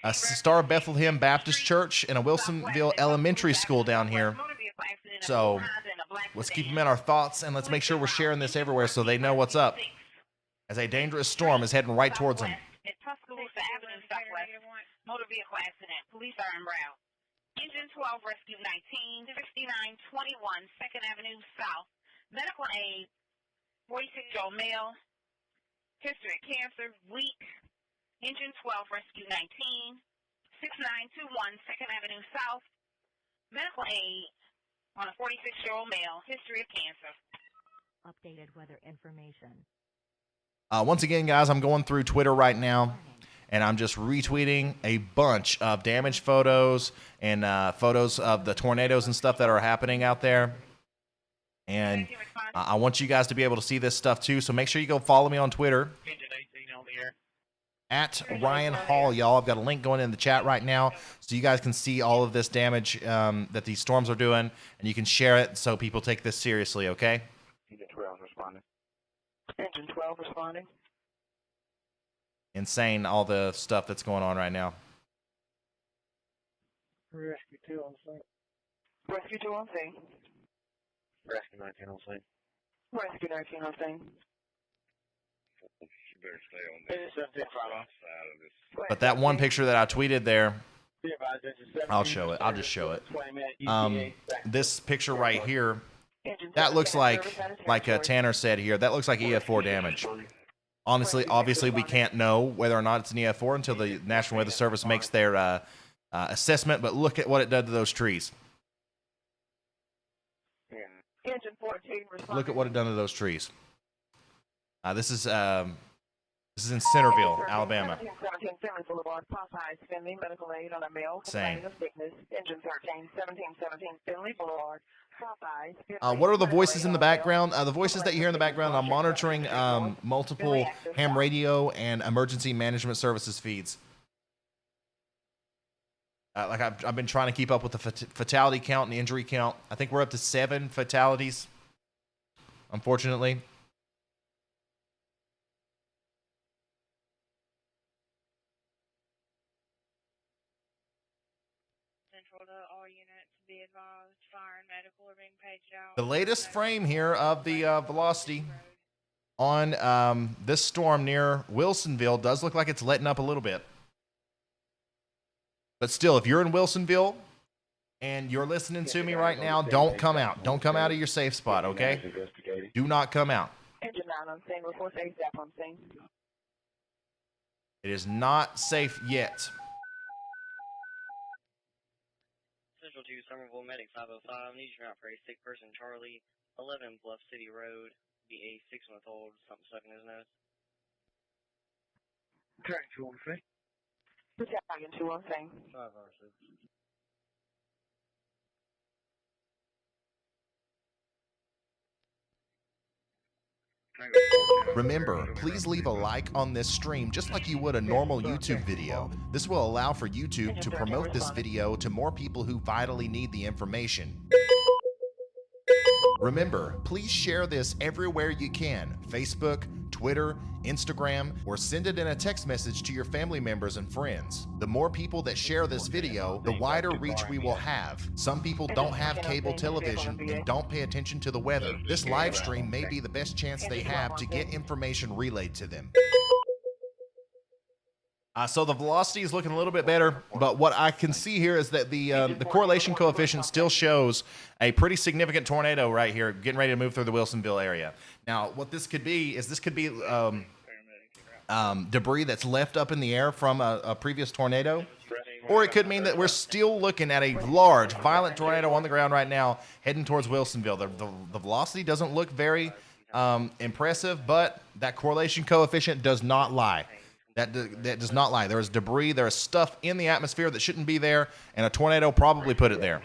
S1: a Star of Bethlehem Baptist Church, and a Wilsonville Elementary School down here. So let's keep them in our thoughts, and let's make sure we're sharing this everywhere so they know what's up, as a dangerous storm is heading right towards them.
S3: At Tuscaloosa Avenue Southwest, motor vehicle accident. Police are en route. Engine 12, Rescue 19, 6921 2nd Avenue South. Medical aid, 46-year-old male. History of cancer, weak. Engine 12, Rescue 19, 6921 2nd Avenue South. Medical aid on a 46-year-old male. History of cancer.
S12: Updated weather information.
S1: Once again, guys, I'm going through Twitter right now, and I'm just retweeting a bunch of damage photos and photos of the tornadoes and stuff that are happening out there. And I want you guys to be able to see this stuff too, so make sure you go follow me on Twitter. At Ryan Hall, y'all. I've got a link going in the chat right now, so you guys can see all of this damage that these storms are doing, and you can share it so people take this seriously, okay?
S20: Engine 12 responding. Engine 12 responding.
S1: Insane, all the stuff that's going on right now.
S20: Rescue 2 on scene. Rescue 2 on scene. Rescue 19 on scene. Rescue 19 on scene.
S4: You better stay on this side of this.
S1: But that one picture that I tweeted there, I'll show it. I'll just show it. This picture right here, that looks like Tanner said here, that looks like EF4 damage. Honestly, obviously, we can't know whether or not it's an EF4 until the National Weather Service makes their assessment, but look at what it did to those trees.
S20: Engine 14 responding.
S1: Look at what it done to those trees. This is in Centerville, Alabama.
S20: 1717 Finley Boulevard, Popeyes, Finley, medical aid on a male complaining of sickness. Engine 13, 1717 Finley Boulevard, Popeyes.
S1: What are the voices in the background? The voices that you hear in the background, I'm monitoring multiple ham radio and emergency management services feeds. Like I've been trying to keep up with the fatality count and the injury count. I think we're up to 7 fatalities, unfortunately.
S6: All units be advised, fire and medical are being paged out.
S1: The latest frame here of the velocity on this storm near Wilsonville does look like it's letting up a little bit. But still, if you're in Wilsonville and you're listening to me right now, don't come out. Don't come out of your safe spot, okay? Do not come out.
S6: Engine 9 on scene, report ASAP on scene.
S1: It is not safe yet.
S16: Central 2, Somerville Medic 505, need you out for a sick person, Charlie, 11 Bluff City Road, be a 6-month-old, something stuck in his nose.
S11: Track 213.
S6: Battalion 2 on scene.
S11: 5R6.
S1: Remember, please leave a like on this stream just like you would a normal YouTube video. This will allow for YouTube to promote this video to more people who vitally need the information. Remember, please share this everywhere you can. Facebook, Twitter, Instagram, or send it in a text message to your family members and friends. The more people that share this video, the wider reach we will have. Some people don't have cable television and don't pay attention to the weather. This live stream may be the best chance they have to get information relayed to them. So the velocity is looking a little bit better, but what I can see here is that the correlation coefficient still shows a pretty significant tornado right here, getting ready to move through the Wilsonville area. Now, what this could be is debris that's left up in the air from a previous tornado, or it could mean that we're still looking at a large, violent tornado on the ground right now, heading towards Wilsonville. The velocity doesn't look very impressive, but that correlation coefficient does not lie. That does not lie. There is debris, there is stuff in the atmosphere that shouldn't be there, and a tornado probably put it there.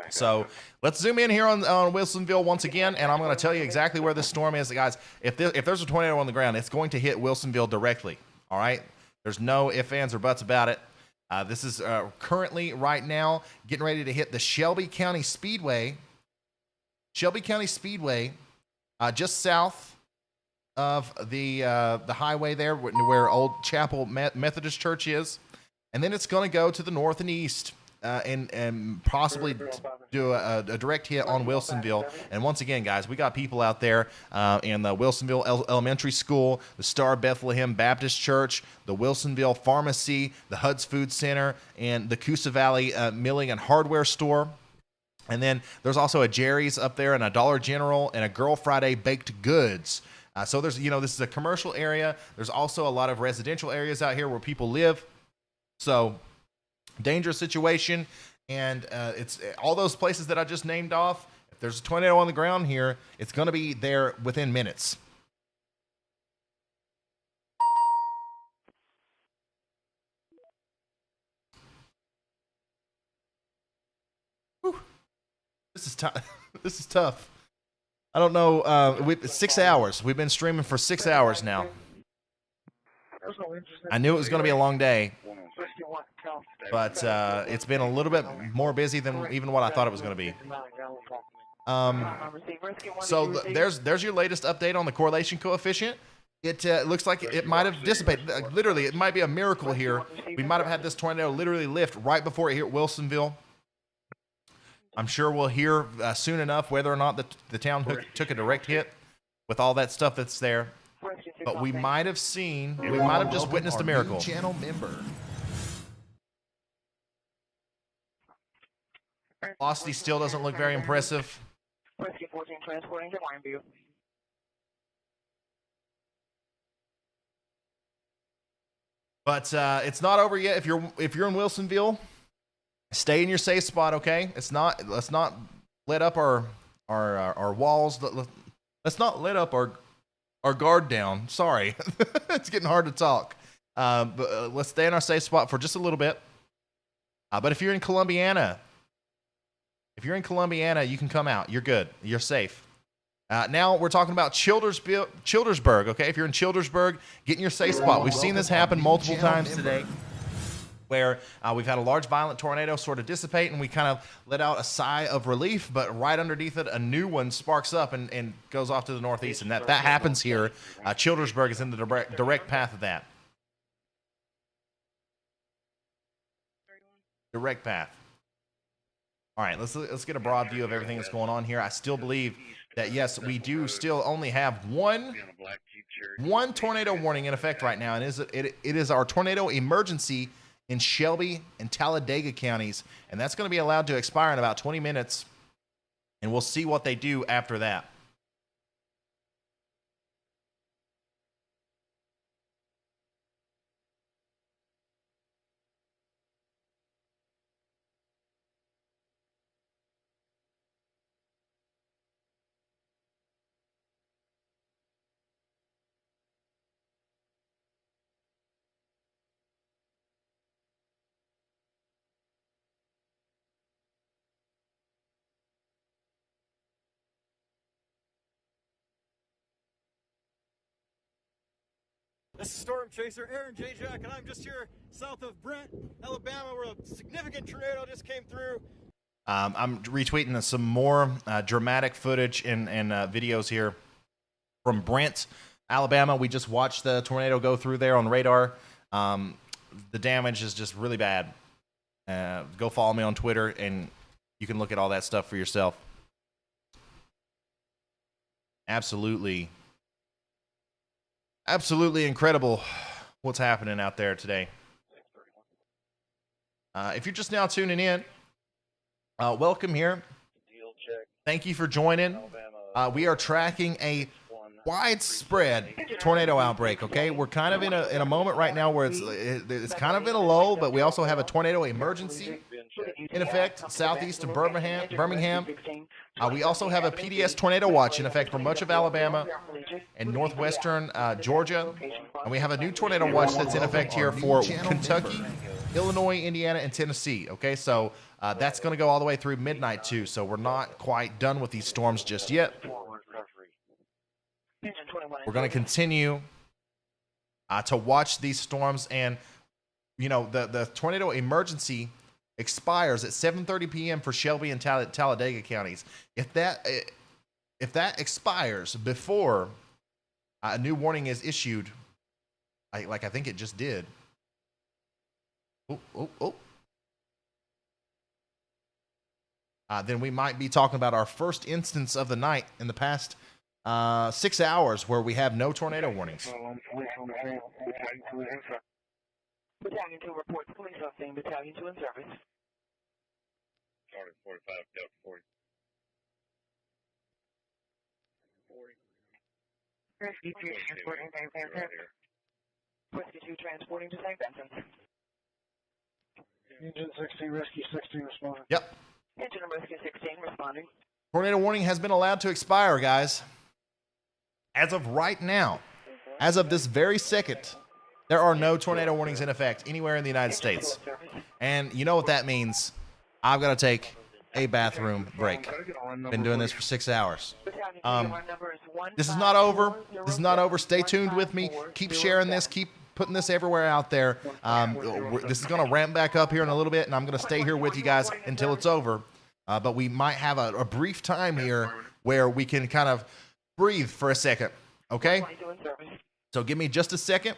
S1: So let's zoom in here on Wilsonville once again, and I'm going to tell you exactly where this storm is. Guys, if there's a tornado on the ground, it's going to hit Wilsonville directly, all right? There's no ifs, ands, or buts about it. This is currently, right now, getting ready to hit the Shelby County Speedway. Shelby County Speedway, just south of the highway there where Old Chapel Methodist Church is, and then it's going to go to the north and east and possibly do a direct hit on Wilsonville. And once again, guys, we got people out there in the Wilsonville Elementary School, the Star Bethlehem Baptist Church, the Wilsonville Pharmacy, the Hud's Food Center, and the Coosa Valley Milling and Hardware Store. And then there's also a Jerry's up there and a Dollar General and a Girl Friday Baked Goods. So there's, this is a commercial area. There's also a lot of residential areas out here where people live. So dangerous situation. And it's all those places that I just named off. If there's a tornado on the ground here, it's going to be there within minutes. Whew. This is tough. This is tough. I don't know. 6 hours. We've been streaming for 6 hours now. I knew it was going to be a long day, but it's been a little bit more busy than even what I thought it was going to be. So there's your latest update on the correlation coefficient. It looks like it might have dissipated. Literally, it might be a miracle here. We might have had this tornado literally lift right before it hit Wilsonville. I'm sure we'll hear soon enough whether or not the town took a direct hit with all that stuff that's there. But we might have just witnessed a miracle. Channel member. Velocity still doesn't look very impressive.
S6: Rescue 14 transporting to Lineview.
S1: But it's not over yet. If you're in Wilsonville, stay in your safe spot, okay? Let's not let up our walls. Let's not let up our guard down. Sorry, it's getting hard to talk. But let's stay in our safe spot for just a little bit. But if you're in Columbiana, you can come out. You're good. You're safe. Now we're talking about Childersburg. Okay, if you're in Childersburg, get in your safe spot. We've seen this happen multiple times today, where we've had a large violent tornado sort of dissipate and we kind of let out a sigh of relief, but right underneath it, a new one sparks up and goes off to the northeast. And that happens here. Childersburg is in the direct path of that. Direct path. All right, let's get a broad view of everything that's going on here. I still believe that, yes, we do still only have one tornado warning in effect right now, and it is our tornado emergency in Shelby and Talladega counties, and that's going to be allowed to expire in about 20 minutes, and we'll see what they do after that.
S8: This is Storm Chaser, Aaron J. Jack, and I'm just here south of Brent, Alabama, where a significant tornado just came through.
S1: I'm retweeting some more dramatic footage and videos here from Brent, Alabama. We just watched the tornado go through there on radar. The damage is just really bad. Go follow me on Twitter, and you can look at all that stuff for yourself. Absolutely incredible what's happening out there today. If you're just now tuning in, welcome here. Thank you for joining. We are tracking a widespread tornado outbreak. Okay, we're kind of in a moment right now where it's kind of in a lull, but we also have a tornado emergency in effect southeast of Birmingham. We also have a PDS tornado watch in effect for much of Alabama and northwestern Georgia, and we have a new tornado watch that's in effect here for Kentucky, Illinois, Indiana, and Tennessee. Okay, so that's going to go all the way through midnight too. So we're not quite done with these storms just yet. We're going to continue to watch these storms, and you know the tornado emergency expires at 7:30 p.m. for Shelby and Talladega counties. If that expires before a new warning is issued, I think it just did. Then we might be talking about our first instance of the night in the past 6 hours where we have no tornado warnings.
S10: Battalion 2 reports police on scene. Battalion 2 in service.
S4: Started 45, Delta 40.
S10: Rescue 2 transporting to St. Vincent. Rescue 2 transporting to St. Vincent.
S18: Engine 16, Rescue 16 responding.
S1: Yep.
S10: Engine of Rescue 16 responding.
S1: Tornado warning has been allowed to expire, guys. As of right now, as of this very second, there are no tornado warnings in effect anywhere in the United States. And you know what that means? I've got to take a bathroom break. Been doing this for 6 hours. This is not over. This is not over. Stay tuned with me. Keep sharing this. Keep putting this everywhere out there. This is going to ramp back up here in a little bit, and I'm going to stay here with you guys until it's over. But we might have a brief time here where we can kind of breathe for a second, okay? So give me just a second.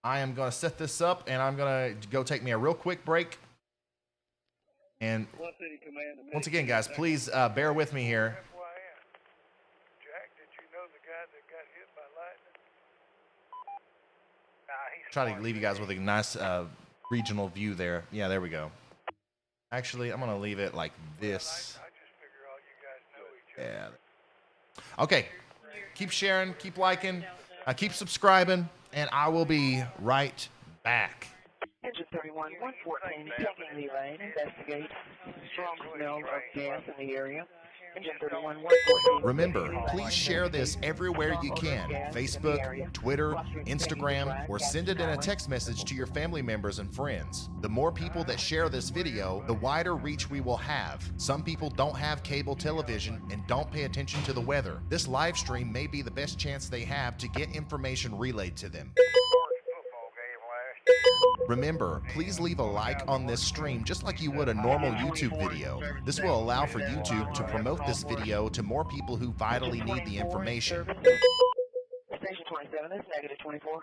S1: I am going to set this up, and I'm going to go take me a real quick break. And once again, guys, please bear with me here.
S7: Jack, did you know the guy that got hit by lightning?
S1: Trying to leave you guys with a nice regional view there. Yeah, there we go. Actually, I'm going to leave it like this. Yeah. Okay. Keep sharing, keep liking, keep subscribing, and I will be right back.
S10: Engine 31, 114, taking the lane, investigate strong smell of gas in the area. Engine 31, 114.
S1: Remember, please share this everywhere you can. Facebook, Twitter, Instagram, or send it in a text message to your family members and friends. The more people that share this video, the wider reach we will have. Some people don't have cable television and don't pay attention to the weather. This live stream may be the best chance they have to get information relayed to them. Remember, please leave a like on this stream just like you would a normal YouTube video. This will allow for YouTube to promote this video to more people who vitally need the information.
S10: Station 27 is negative 24.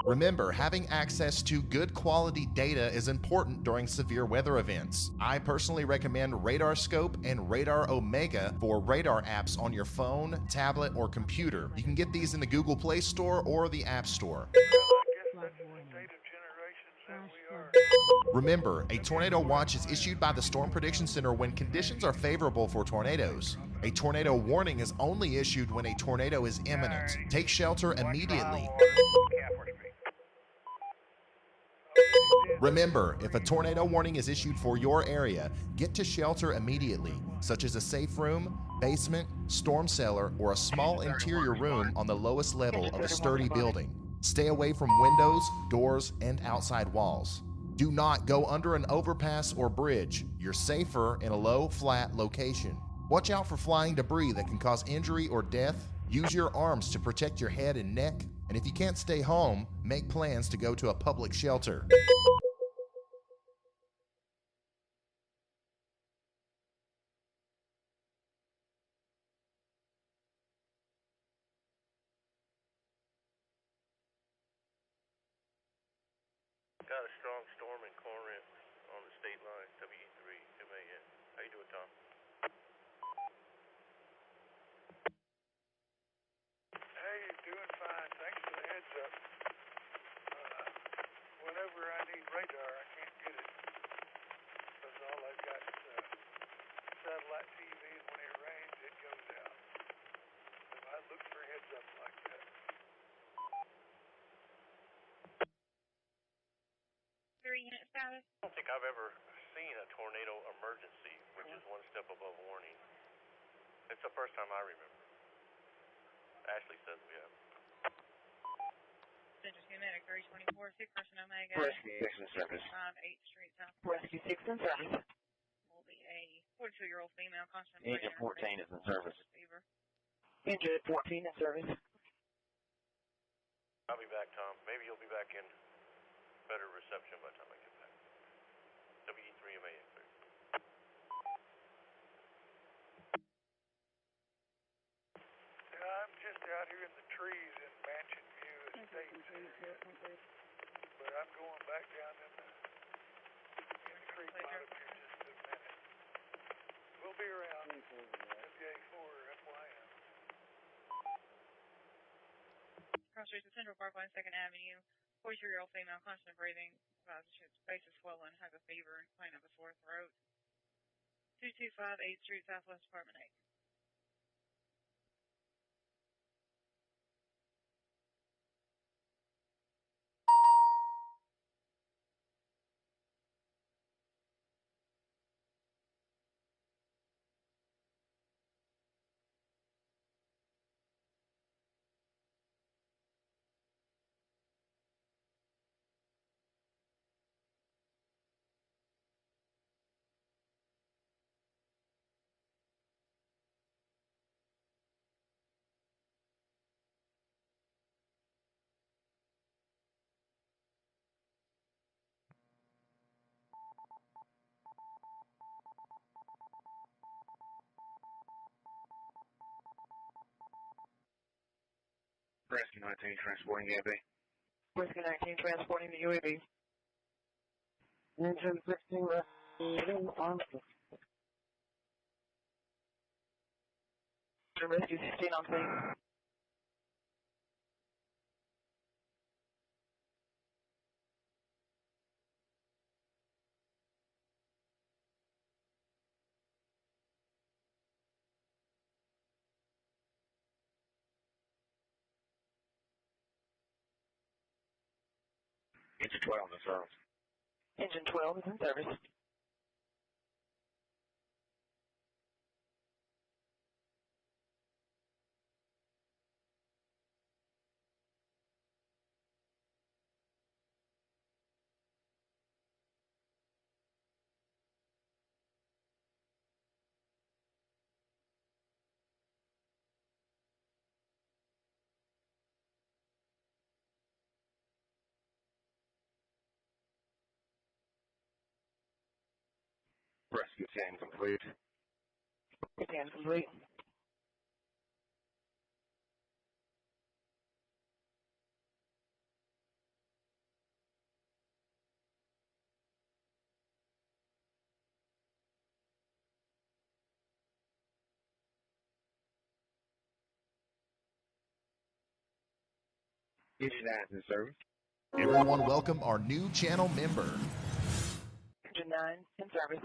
S1: Remember, having access to good quality data is important during severe weather events. I personally recommend Radar Scope and Radar Omega for radar apps on your phone, tablet, or computer. You can get these in the Google Play Store or the App Store.
S7: State of generations
S1: Remember, a tornado watch is issued by the Storm Prediction Center when conditions are favorable for tornadoes. A tornado warning is only issued when a tornado is imminent. Take shelter immediately. Remember, if a tornado warning is issued for your area, get to shelter immediately, such as a safe room, basement, storm cellar, or a small interior room on the lowest level of a sturdy building. Stay away from windows, doors, and outside walls. Do not go under an overpass or bridge. You're safer in a low, flat location. Watch out for flying debris that can cause injury or death. Use your arms to protect your head and neck. And if you can't stay home, make plans to go to a public shelter.
S13: Got a strong storm in Corinth on the state line, WE3 MAN. How you doing, Tom?
S7: Hey, doing fine. Thanks for the heads up. Whenever I need radar, I can't get it. Because all I've got is satellite TV, and when it rains, it goes out. So I look for heads up like that.
S3: Unit status.
S13: I don't think I've ever seen a tornado emergency, which is one step above warning. It's the first time I remember. Ashley says we have.
S6: Central Medic 324, 6 person Omega.
S11: Rescue 6 in service.
S6: 58th Street South.
S11: Rescue 6 in service.
S6: Will be a 42-year-old female constant.
S11: Engine 14 is in service.
S6: Receiver.
S11: Engine 14 in service.
S13: I'll be back, Tom. Maybe you'll be back in better reception by the time I get back. WE3 MAN.
S7: I'm just out here in the trees in Mansion View Estates. But I'm going back down in the creek bottom here just a minute. We'll be around. WA4 FYM.
S6: Cross streets of Central Parkway and 2nd Avenue. 42-year-old female, constant breathing. Face is swollen, has a fever, and complaint of a sore throat. 225 8th Street, Southwest Apartment 8.
S11: Rescue 19 transporting UAV.
S10: Rescue 19 transporting the UAV. Engine 16 rescue on. Rescue 16 on scene.
S11: Engine 12 in service.
S10: Engine 12 is in service.
S11: Rescue 10 complete.
S10: 10 complete.
S11: Engine 9 is in service.
S1: Everyone, welcome our new channel member.
S10: Engine 9, in service.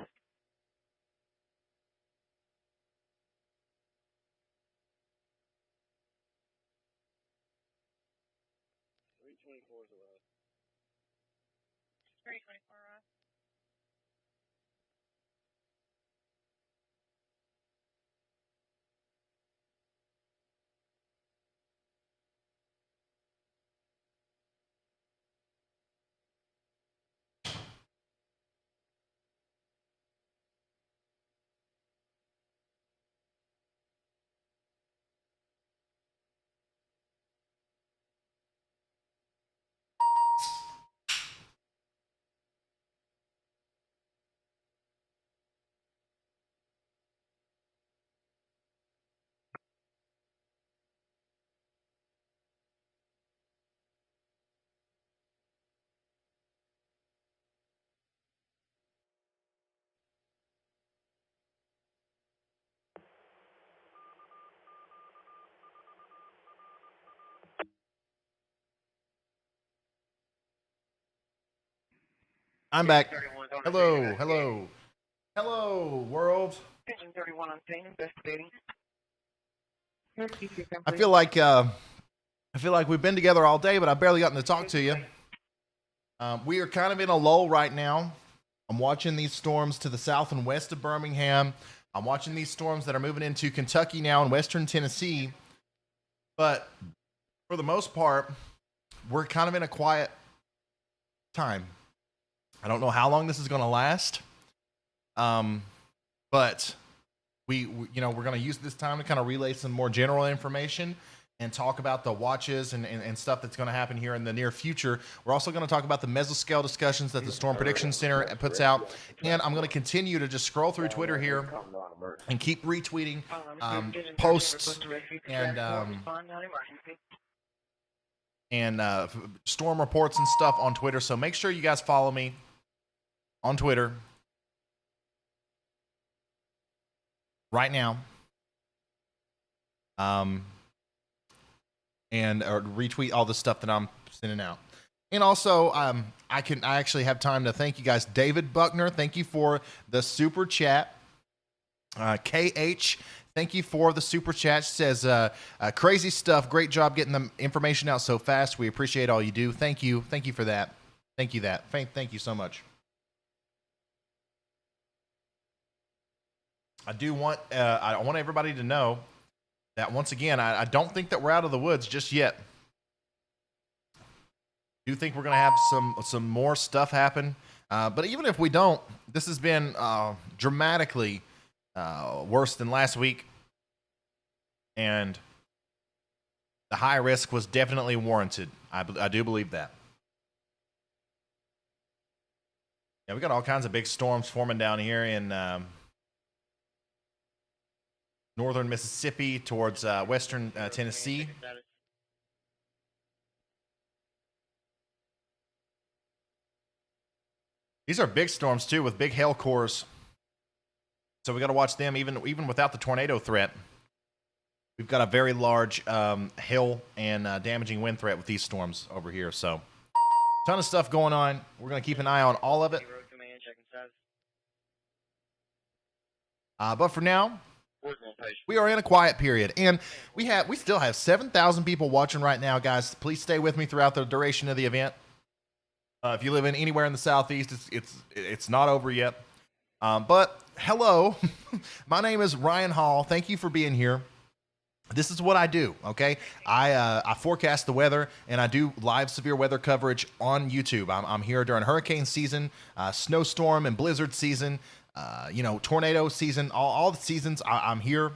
S1: I'm back. Hello, hello. Hello, world.
S10: Engine 31 on scene, investigating.
S1: I feel like we've been together all day, but I've barely gotten to talk to you. We are kind of in a lull right now. I'm watching these storms to the south and west of Birmingham. I'm watching these storms that are moving into Kentucky now and western Tennessee. But for the most part, we're kind of in a quiet time. I don't know how long this is going to last. But we're going to use this time to kind of relay some more general information and talk about the watches and stuff that's going to happen here in the near future. We're also going to talk about the mesoscale discussions that the Storm Prediction Center puts out. And I'm going to continue to just scroll through Twitter here and keep retweeting posts and storm reports and stuff on Twitter. So make sure you guys follow me on Twitter right now. And retweet all the stuff that I'm sending out. And also, I actually have time to thank you guys. David Buckner, thank you for the super chat. KH, thank you for the super chat. Says, crazy stuff. Great job getting the information out so fast. We appreciate all you do. Thank you. Thank you for that. Thank you so much. I want everybody to know that once again, I don't think that we're out of the woods just yet. I do think we're going to have some more stuff happen. But even if we don't, this has been dramatically worse than last week. And the high risk was definitely warranted. I do believe that. Yeah, we got all kinds of big storms forming down here in northern Mississippi towards western Tennessee. These are big storms too, with big hail cores. So we got to watch them even without the tornado threat. We've got a very large hail and damaging wind threat with these storms over here. So ton of stuff going on. We're going to keep an eye on all of it. But for now, we are in a quiet period, and we still have 7,000 people watching right now, guys. Please stay with me throughout the duration of the event. If you live anywhere in the southeast, it's not over yet. But hello, my name is Ryan Hall. Thank you for being here. This is what I do. Okay, I forecast the weather, and I do live severe weather coverage on YouTube. I'm here during hurricane season, snowstorm and blizzard season. Tornado season, all the seasons, I'm here,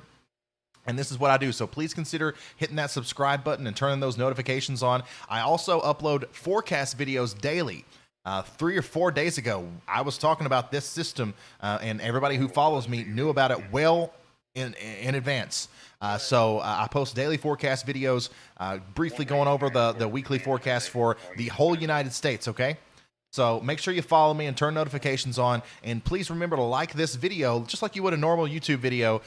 S1: and this is what I do. So please consider hitting that subscribe button and turning those notifications on. I also upload forecast videos daily. 3 or 4 days ago, I was talking about this system, and everybody who follows me knew about it well in advance. So I post daily forecast videos, briefly going over the weekly forecast for the whole United States, okay? So make sure you follow me and turn notifications on. And please remember to like this video, just like you would a normal YouTube video.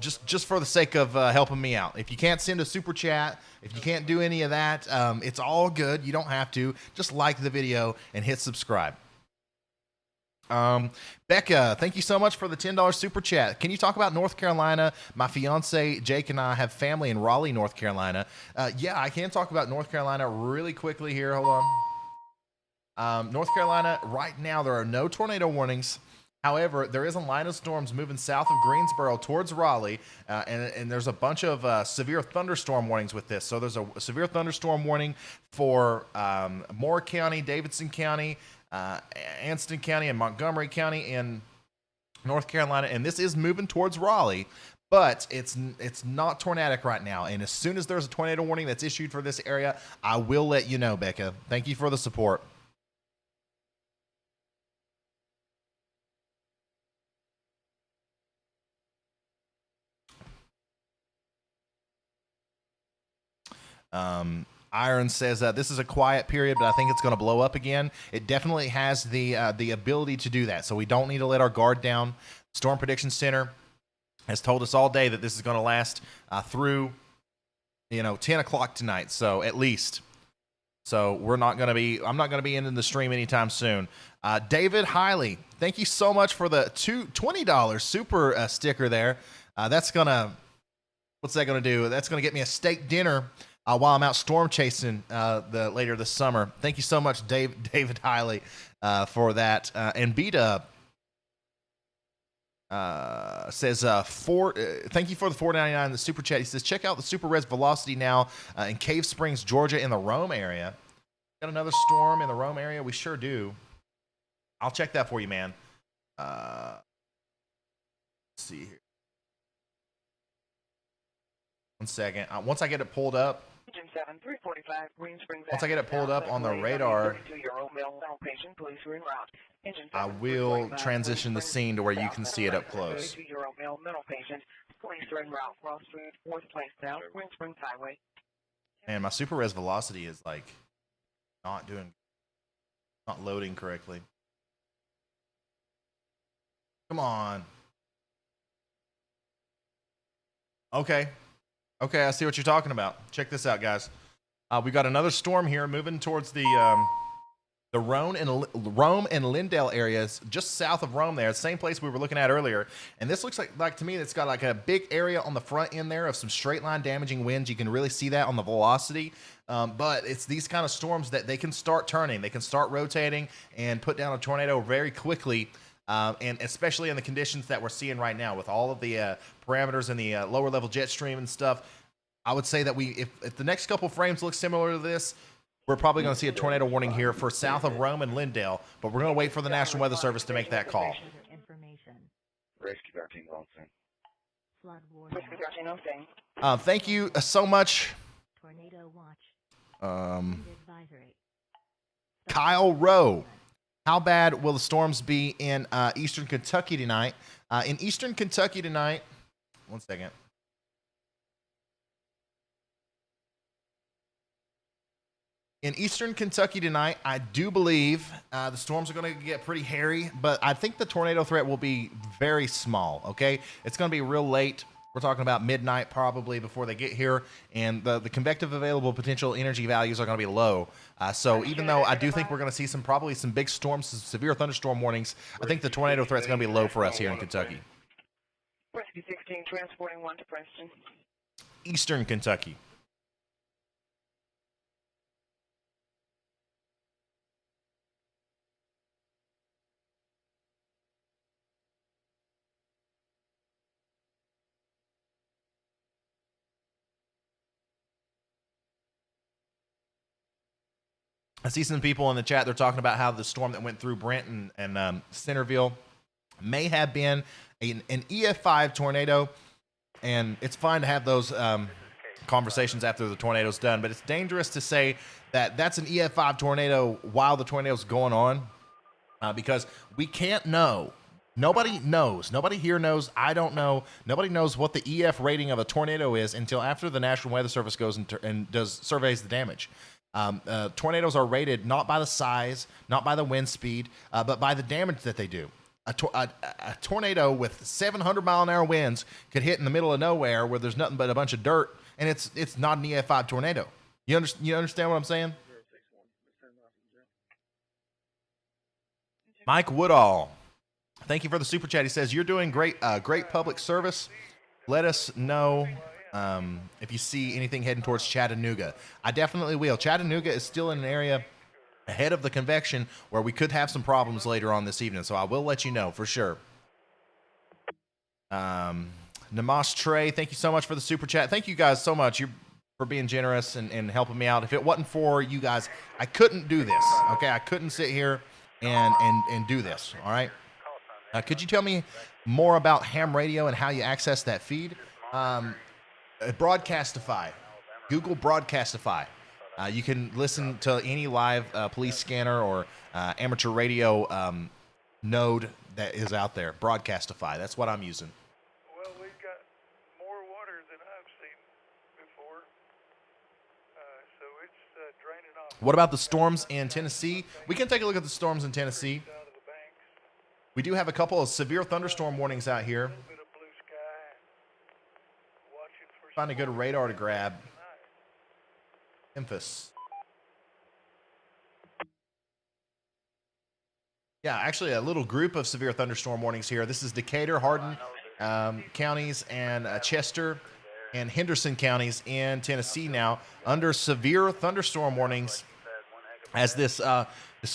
S1: just for the sake of helping me out. If you can't send a super chat, if you can't do any of that, it's all good. You don't have to. Just like the video and hit subscribe. Becca, thank you so much for the $10 super chat. Can you talk about North Carolina? My fiance Jake and I have family in Raleigh, North Carolina. Yeah, I can talk about North Carolina really quickly here. Hold on. North Carolina, right now there are no tornado warnings. However, there is a line of storms moving south of Greensboro towards Raleigh, and there's a bunch of severe thunderstorm warnings with this. So there's a severe thunderstorm warning for Moore County, Davidson County, Anston County, and Montgomery County in North Carolina, and this is moving towards Raleigh, but it's not tornadic right now. And as soon as there's a tornado warning that's issued for this area, I will let you know, Becca. Thank you for the support. Iron says this is a quiet period, but I think it's going to blow up again. It definitely has the ability to do that, so we don't need to let our guard down. Storm Prediction Center has told us all day that this is going to last through 10 o'clock tonight, so at least. So I'm not going to be ending the stream anytime soon. David Hiley, thank you so much for the $20 super sticker there. What's that going to do? That's going to get me a steak dinner while I'm out storm chasing later this summer. Thank you so much, David Hiley, for that. And B-Dub says, thank you for the $4.99 in the super chat. He says, check out the super res velocity now in Cave Springs, Georgia, in the Rome area. Got another storm in the Rome area? We sure do. I'll check that for you, man. Let's see here. 1 second. Once I get it pulled up, once I get it pulled up on the radar, I will transition the scene to where you can see it up close. Man, my super res velocity is like not loading correctly. Come on. Okay, I see what you're talking about. Check this out, guys. We got another storm here moving towards the Rome and Lindale areas, just south of Rome there, same place we were looking at earlier. And this looks like to me, it's got like a big area on the front end there of some straight line damaging winds. You can really see that on the velocity. But it's these kind of storms that they can start turning, they can start rotating and put down a tornado very quickly. And especially in the conditions that we're seeing right now with all of the parameters in the lower level jet stream and stuff, I would say that if the next couple frames look similar to this, we're probably going to see a tornado warning here for south of Rome and Lindale, but we're going to wait for the National Weather Service to make that call.
S11: Rescue 13
S1: Thank you so much. Kyle Rowe. How bad will the storms be in eastern Kentucky tonight? In eastern Kentucky tonight, 1 second. In eastern Kentucky tonight, I do believe the storms are going to get pretty hairy, but I think the tornado threat will be very small, okay? It's going to be real late. We're talking about midnight probably before they get here, and the convective available potential energy values are going to be low. So even though I do think we're going to see probably some big storms, some severe thunderstorm warnings, I think the tornado threat is going to be low for us here in Kentucky.
S10: Rescue 16, transporting 1 to Princeton.
S1: Eastern Kentucky. I see some people in the chat, they're talking about how the storm that went through Brent and Centerville may have been an EF5 tornado, and it's fine to have those conversations after the tornado's done, but it's dangerous to say that that's an EF5 tornado while the tornado's going on, because we can't know. Nobody knows. Nobody here knows. I don't know. Nobody knows what the EF rating of a tornado is until after the National Weather Service goes and surveys the damage. Tornadoes are rated not by the size, not by the wind speed, but by the damage that they do. a tornado with 700-mile-an-hour winds could hit in the middle of nowhere where there's nothing but a bunch of dirt, and it's not an EF5 tornado. You understand what I'm saying? Mike Woodall, thank you for the super chat. He says, you're doing great public service. Let us know if you see anything heading towards Chattanooga. I definitely will. Chattanooga is still in an area ahead of the convection where we could have some problems later on this evening, so I will let you know for sure. Namaste Trey, thank you so much for the super chat. Thank you guys so much for being generous and helping me out. If it wasn't for you guys, I couldn't do this. Okay, I couldn't sit here and do this. All right. Could you tell me more about ham radio and how you access that feed? Broadcastify. Google Broadcastify. You can listen to any live police scanner or amateur radio node that is out there. Broadcastify. That's what I'm using.
S7: Well, we've got more water than I've seen before, so it's draining off.
S1: What about the storms in Tennessee? We can take a look at the storms in Tennessee. We do have a couple of severe thunderstorm warnings out here. Find a good radar to grab. Memphis. Yeah, actually a little group of severe thunderstorm warnings here. This is Decatur, Hardin counties, and Chester and Henderson counties in Tennessee now under severe thunderstorm warnings as this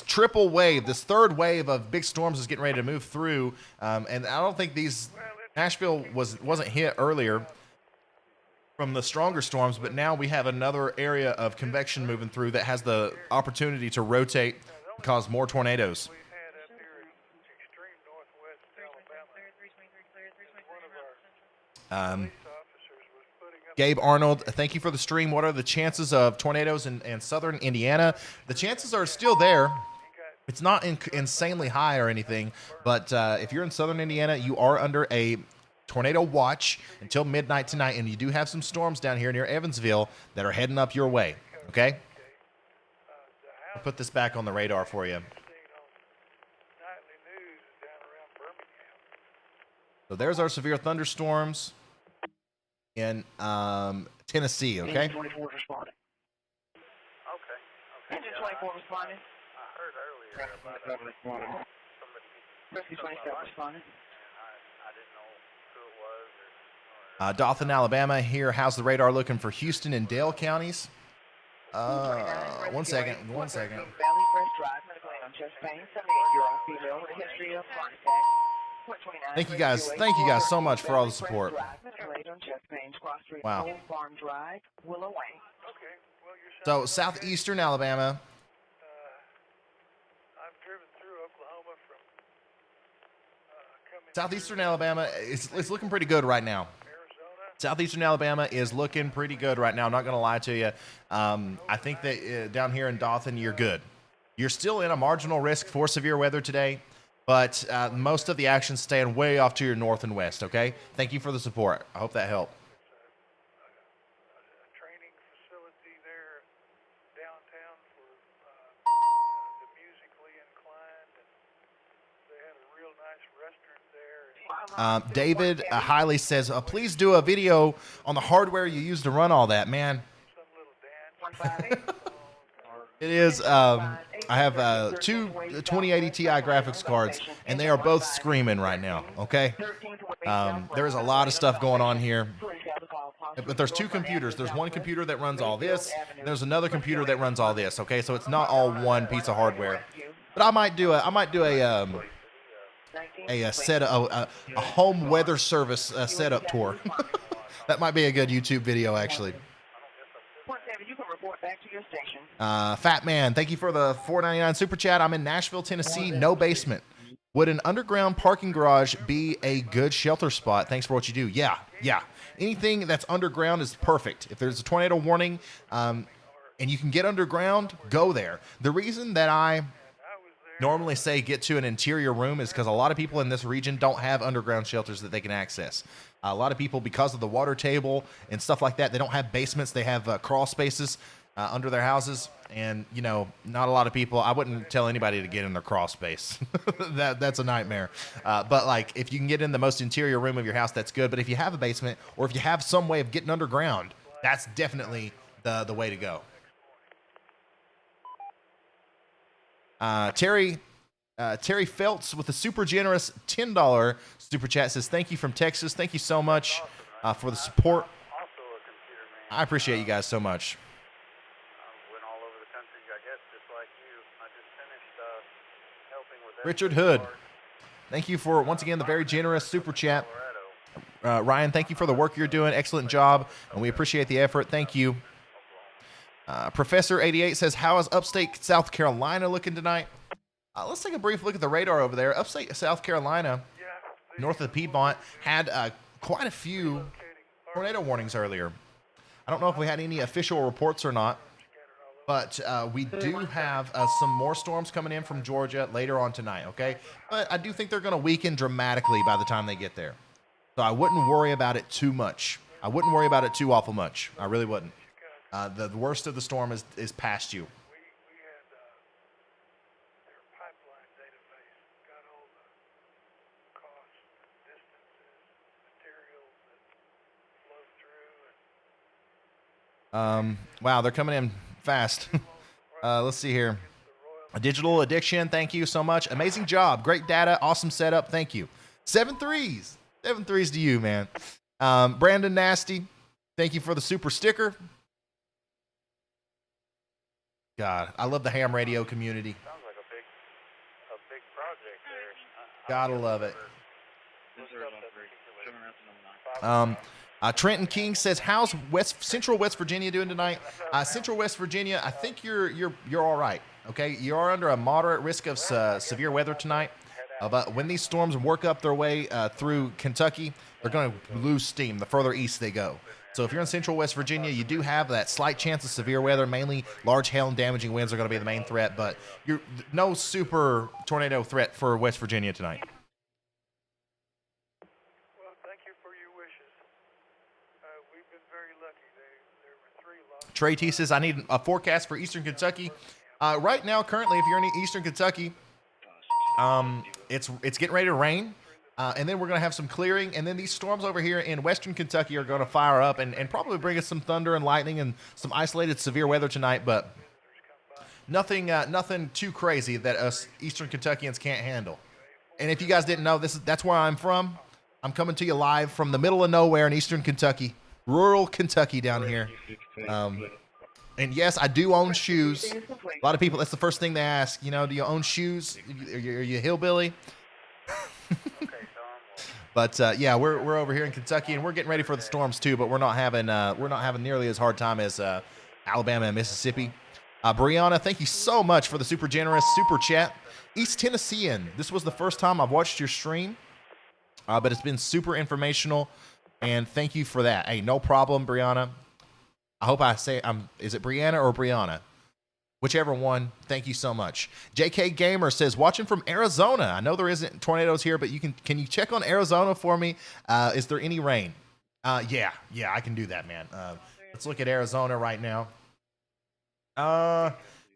S1: triple wave, this third wave of big storms is getting ready to move through. And I don't think Nashville wasn't hit earlier from the stronger storms, but now we have another area of convection moving through that has the opportunity to rotate and cause more tornadoes. Gabe Arnold, thank you for the stream. What are the chances of tornadoes in southern Indiana? The chances are still there. It's not insanely high or anything, but if you're in southern Indiana, you are under a tornado watch until midnight tonight, and you do have some storms down here near Evansville that are heading up your way, okay? I'll put this back on the radar for you. So there's our severe thunderstorms in Tennessee, okay?
S10: Engine 24 responding.
S21: Okay.
S10: Engine 24 responding.
S21: I heard earlier about somebody.
S10: Rescue 27 responding.
S21: I didn't know who it was.
S1: Dothan, Alabama here. How's the radar looking for Houston and Dale counties? One second.
S10: Valley Fresh Drive, medical aid on chest pain, 78-year-old female with a history of heart attack.
S1: Thank you guys. Thank you guys so much for all the support. Wow. So southeastern Alabama. Southeastern Alabama is looking pretty good right now. Southeastern Alabama is looking pretty good right now. I'm not going to lie to you. I think that down here in Dothan, you're good. You're still in a marginal risk for severe weather today, but most of the action's staying way off to your north and west, okay? Thank you for the support. I hope that helped.
S7: A training facility there downtown for the musically inclined, and they had a real nice restaurant there.
S1: David Hiley says, please do a video on the hardware you use to run all that, man. It is, I have two 2080 Ti graphics cards, and they are both screaming right now, okay? There is a lot of stuff going on here. But there's two computers. There's one computer that runs all this, and there's another computer that runs all this, okay? So it's not all one piece of hardware. But I might do a home weather service setup tour. That might be a good YouTube video, actually.
S10: You can report back to your station.
S1: Fat Man, thank you for the $4.99 super chat. I'm in Nashville, Tennessee, no basement. Would an underground parking garage be a good shelter spot? Thanks for what you do. Yeah. Anything that's underground is perfect. If there's a tornado warning and you can get underground, go there. The reason that I normally say get to an interior room is because a lot of people in this region don't have underground shelters that they can access. A lot of people, because of the water table and stuff like that, they don't have basements. They have crawl spaces. under their houses, and you know, not a lot of people. I wouldn't tell anybody to get in their crawl space. That's a nightmare. But like, if you can get in the most interior room of your house, that's good. But if you have a basement, or if you have some way of getting underground, that's definitely the way to go. Terry Feltz with a super generous $10 super chat says, thank you from Texas. Thank you so much for the support. I appreciate you guys so much.
S21: Went all over the country, I guess, just like you. I just finished helping with
S1: Richard Hood, thank you for, once again, the very generous super chat. Ryan, thank you for the work you're doing. Excellent job, and we appreciate the effort. Thank you. Professor 88 says, how is upstate South Carolina looking tonight? Let's take a brief look at the radar over there. Upstate South Carolina, north of the Piedmont, had quite a few tornado warnings earlier. I don't know if we had any official reports or not, but we do have some more storms coming in from Georgia later on tonight, okay? But I do think they're going to weaken dramatically by the time they get there. So I wouldn't worry about it too much. I wouldn't worry about it too awful much. I really wouldn't. The worst of the storm is past you. Wow, they're coming in fast. Let's see here. Digital Addiction, thank you so much. Amazing job. Great data. Awesome setup. Thank you. 7 threes. 7 threes to you, man. Brandon Nasty, thank you for the super sticker. God, I love the ham radio community.
S21: Sounds like a big project there.
S1: Gotta love it. Trenton King says, "How's Central West Virginia doing tonight?" Central West Virginia, I think you're all right. Okay, you are under a moderate risk of severe weather tonight. But when these storms work up their way through Kentucky, they're going to lose steam the further east they go. So if you're in Central West Virginia, you do have that slight chance of severe weather. Mainly large hail and damaging winds are going to be the main threat. But no super tornado threat for West Virginia tonight. Trey T says, I need a forecast for Eastern Kentucky. Right now, currently, if you're in Eastern Kentucky, it's getting ready to rain. And then we're going to have some clearing. And then these storms over here in Western Kentucky are going to fire up and probably bring us some thunder and lightning and some isolated severe weather tonight. But nothing too crazy that us Eastern Kentuckians can't handle. And if you guys didn't know, that's where I'm from. I'm coming to you live from the middle of nowhere in Eastern Kentucky. Rural Kentucky down here. And yes, I do own shoes. A lot of people, that's the first thing they ask. You know, do you own shoes? Are you a hillbilly? But yeah, we're over here in Kentucky, and we're getting ready for the storms too. But we're not having nearly as hard time as Alabama and Mississippi. Brianna, thank you so much for the super generous super chat. East Tennessean, this was the first time I've watched your stream, but it's been super informational. And thank you for that. Hey, no problem, Brianna. I hope I say is it Brianna or Brianna? Whichever one, thank you so much. JK Gamer says, watching from Arizona. I know there isn't tornadoes here, but can you check on Arizona for me? Is there any rain? Yeah, I can do that, man. Let's look at Arizona right now.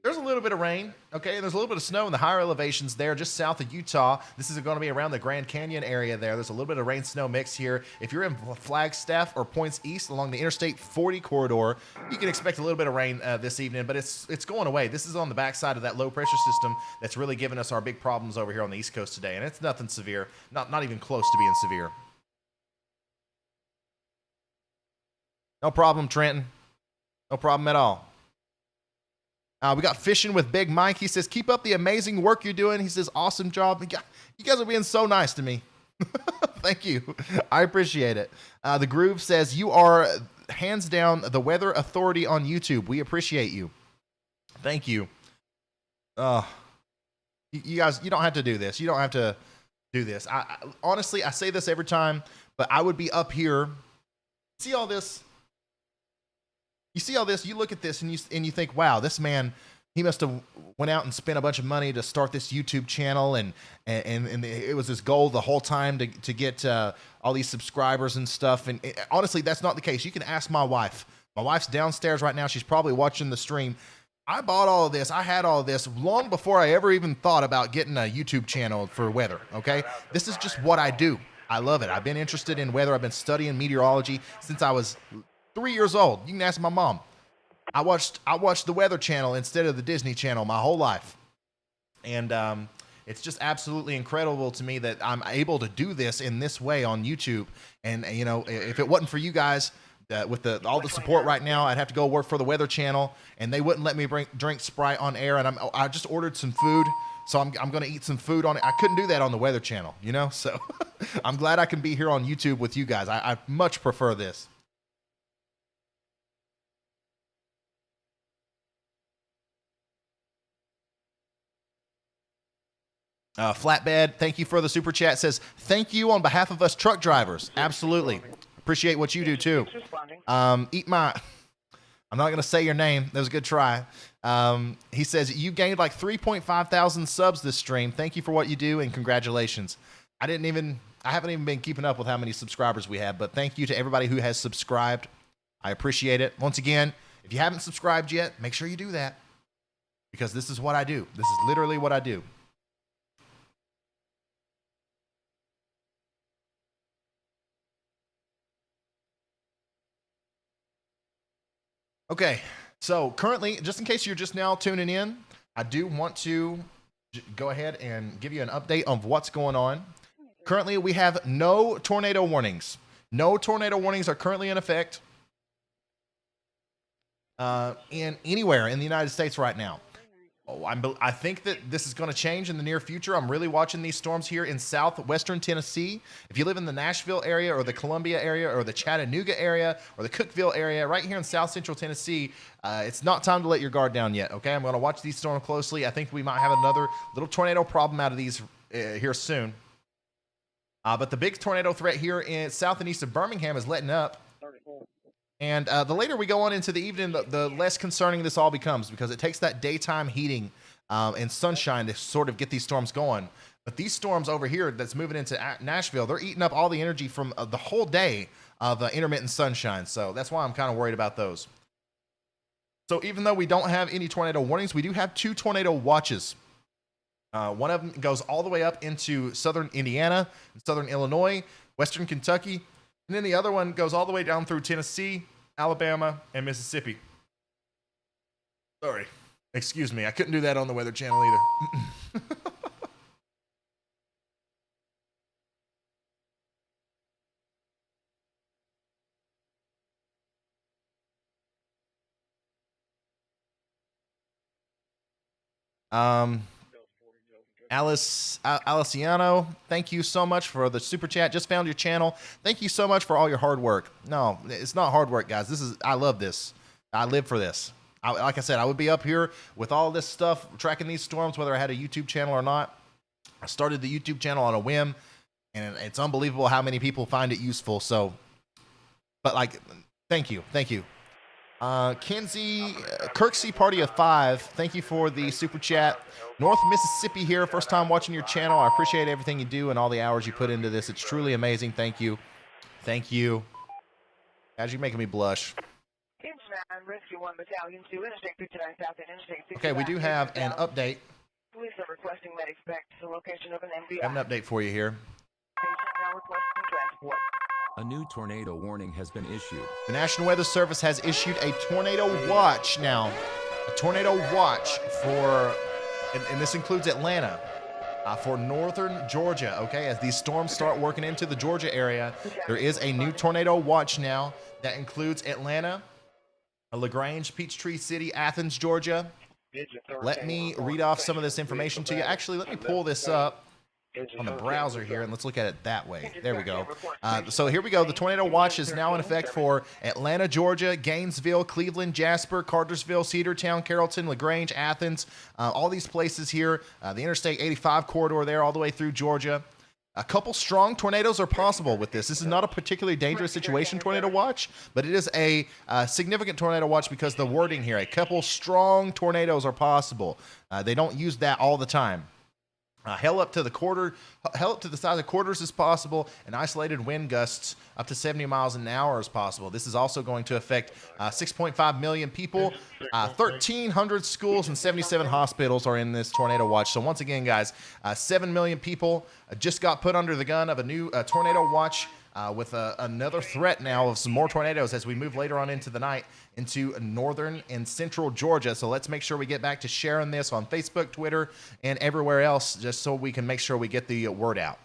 S1: There's a little bit of rain, okay? There's a little bit of snow in the higher elevations there, just south of Utah. This is going to be around the Grand Canyon area there. There's a little bit of rain-snow mix here. If you're in Flagstaff or points east along the Interstate 40 corridor, you can expect a little bit of rain this evening, but it's going away. This is on the backside of that low-pressure system that's really giving us our big problems over here on the East Coast today, and it's nothing severe, not even close to being severe. No problem, Trenton. No problem at all. We got Fishing with Big Mike. He says, keep up the amazing work you're doing. He says, awesome job. You guys are being so nice to me. Thank you. I appreciate it. The Groove says, you are hands down the weather authority on YouTube. We appreciate you. Thank you. You guys, you don't have to do this. You don't have to do this. Honestly, I say this every time, but I would be up here. See all this? You see all this, you look at this and you think, wow, this man, he must have went out and spent a bunch of money to start this YouTube channel, and it was his goal the whole time to get all these subscribers and stuff. And honestly, that's not the case. You can ask my wife. My wife's downstairs right now. She's probably watching the stream. I bought all of this. I had all of this long before I ever even thought about getting a YouTube channel for weather, okay? This is just what I do. I love it. I've been interested in weather. I've been studying meteorology since I was 3 years old. You can ask my mom. I watched the Weather Channel instead of the Disney Channel my whole life. And it's just absolutely incredible to me that I'm able to do this in this way on YouTube. And, you know, if it wasn't for you guys, with all the support right now, I'd have to go work for the Weather Channel, and they wouldn't let me drink Sprite on air. And I just ordered some food, so I'm going to eat some food on it. I couldn't do that on the Weather Channel, you know. So I'm glad I can be here on YouTube with you guys. I much prefer this. Flatbed, thank you for the super chat. Says thank you on behalf of us truck drivers. Absolutely. Appreciate what you do too. Eat my. I'm not going to say your name. That was a good try. He says you gained like 3.5 thousand subs this stream. Thank you for what you do and congratulations. I haven't even been keeping up with how many subscribers we have, but thank you to everybody who has subscribed. I appreciate it. Once again, if you haven't subscribed yet, make sure you do that because this is what I do. This is literally what I do. Okay, so currently, just in case you're just now tuning in, I do want to go ahead and give you an update of what's going on. Currently, we have no tornado warnings. No tornado warnings are currently in effect in anywhere in the United States right now. I think that this is going to change in the near future. I'm really watching these storms here in southwestern Tennessee. If you live in the Nashville area or the Columbia area or the Chattanooga area or the Cookeville area, right here in south central Tennessee, it's not time to let your guard down yet, okay? I'm going to watch these storms closely. I think we might have another little tornado problem out of these here soon. But the big tornado threat here in south and east of Birmingham is letting up. And the later we go on into the evening, the less concerning this all becomes because it takes that daytime heating and sunshine to sort of get these storms going. But these storms over here that's moving into Nashville, they're eating up all the energy from the whole day of intermittent sunshine. So that's why I'm kind of worried about those. So even though we don't have any tornado warnings, we do have 2 tornado watches. One of them goes all the way up into southern Indiana, southern Illinois, western Kentucky. And then the other one goes all the way down through Tennessee, Alabama, and Mississippi. Sorry. Excuse me. I couldn't do that on the Weather Channel either. Aliciano, thank you so much for the super chat. Just found your channel. Thank you so much for all your hard work. No, it's not hard work, guys. I love this. I live for this. Like I said, I would be up here with all this stuff, tracking these storms, whether I had a YouTube channel or not. I started the YouTube channel on a whim, and it's unbelievable how many people find it useful. So, but like, thank you. Kenzie, Kirksey Party of 5, thank you for the super chat. North Mississippi here, first time watching your channel. I appreciate everything you do and all the hours you put into this. It's truly amazing. Thank you. Guys, you're making me blush. Okay, we do have an update.
S10: Police are requesting medics back to the location of an MVI.
S1: I have an update for you here.
S10: Now requesting transport.
S2: A new tornado warning has been issued.
S1: The National Weather Service has issued a tornado watch now. A tornado watch for, and this includes Atlanta, for northern Georgia, okay? As these storms start working into the Georgia area, there is a new tornado watch now that includes Atlanta, LaGrange, Peachtree City, Athens, Georgia. Let me read off some of this information to you. Actually, let me pull this up on the browser here and let's look at it that way. There we go. So here we go. The tornado watch is now in effect for Atlanta, Georgia, Gainesville, Cleveland, Jasper, Cartersville, Cedartown, Carrollton, LaGrange, Athens, all these places here. The Interstate 85 corridor there all the way through Georgia. A couple strong tornadoes are possible with this. This is not a particularly dangerous situation tornado watch, but it is a significant tornado watch because the wording here, a couple strong tornadoes are possible. They don't use that all the time. Hell up to the size of quarters as possible, and isolated wind gusts up to 70 miles an hour as possible. This is also going to affect 6.5 million people. 1,300 schools and 77 hospitals are in this tornado watch. So once again, guys, 7 million people just got put under the gun of a new tornado watch. With another threat now of some more tornadoes as we move later on into the night into northern and central Georgia. So let's make sure we get back to sharing this on Facebook, Twitter, and everywhere else, just so we can make sure we get the word out.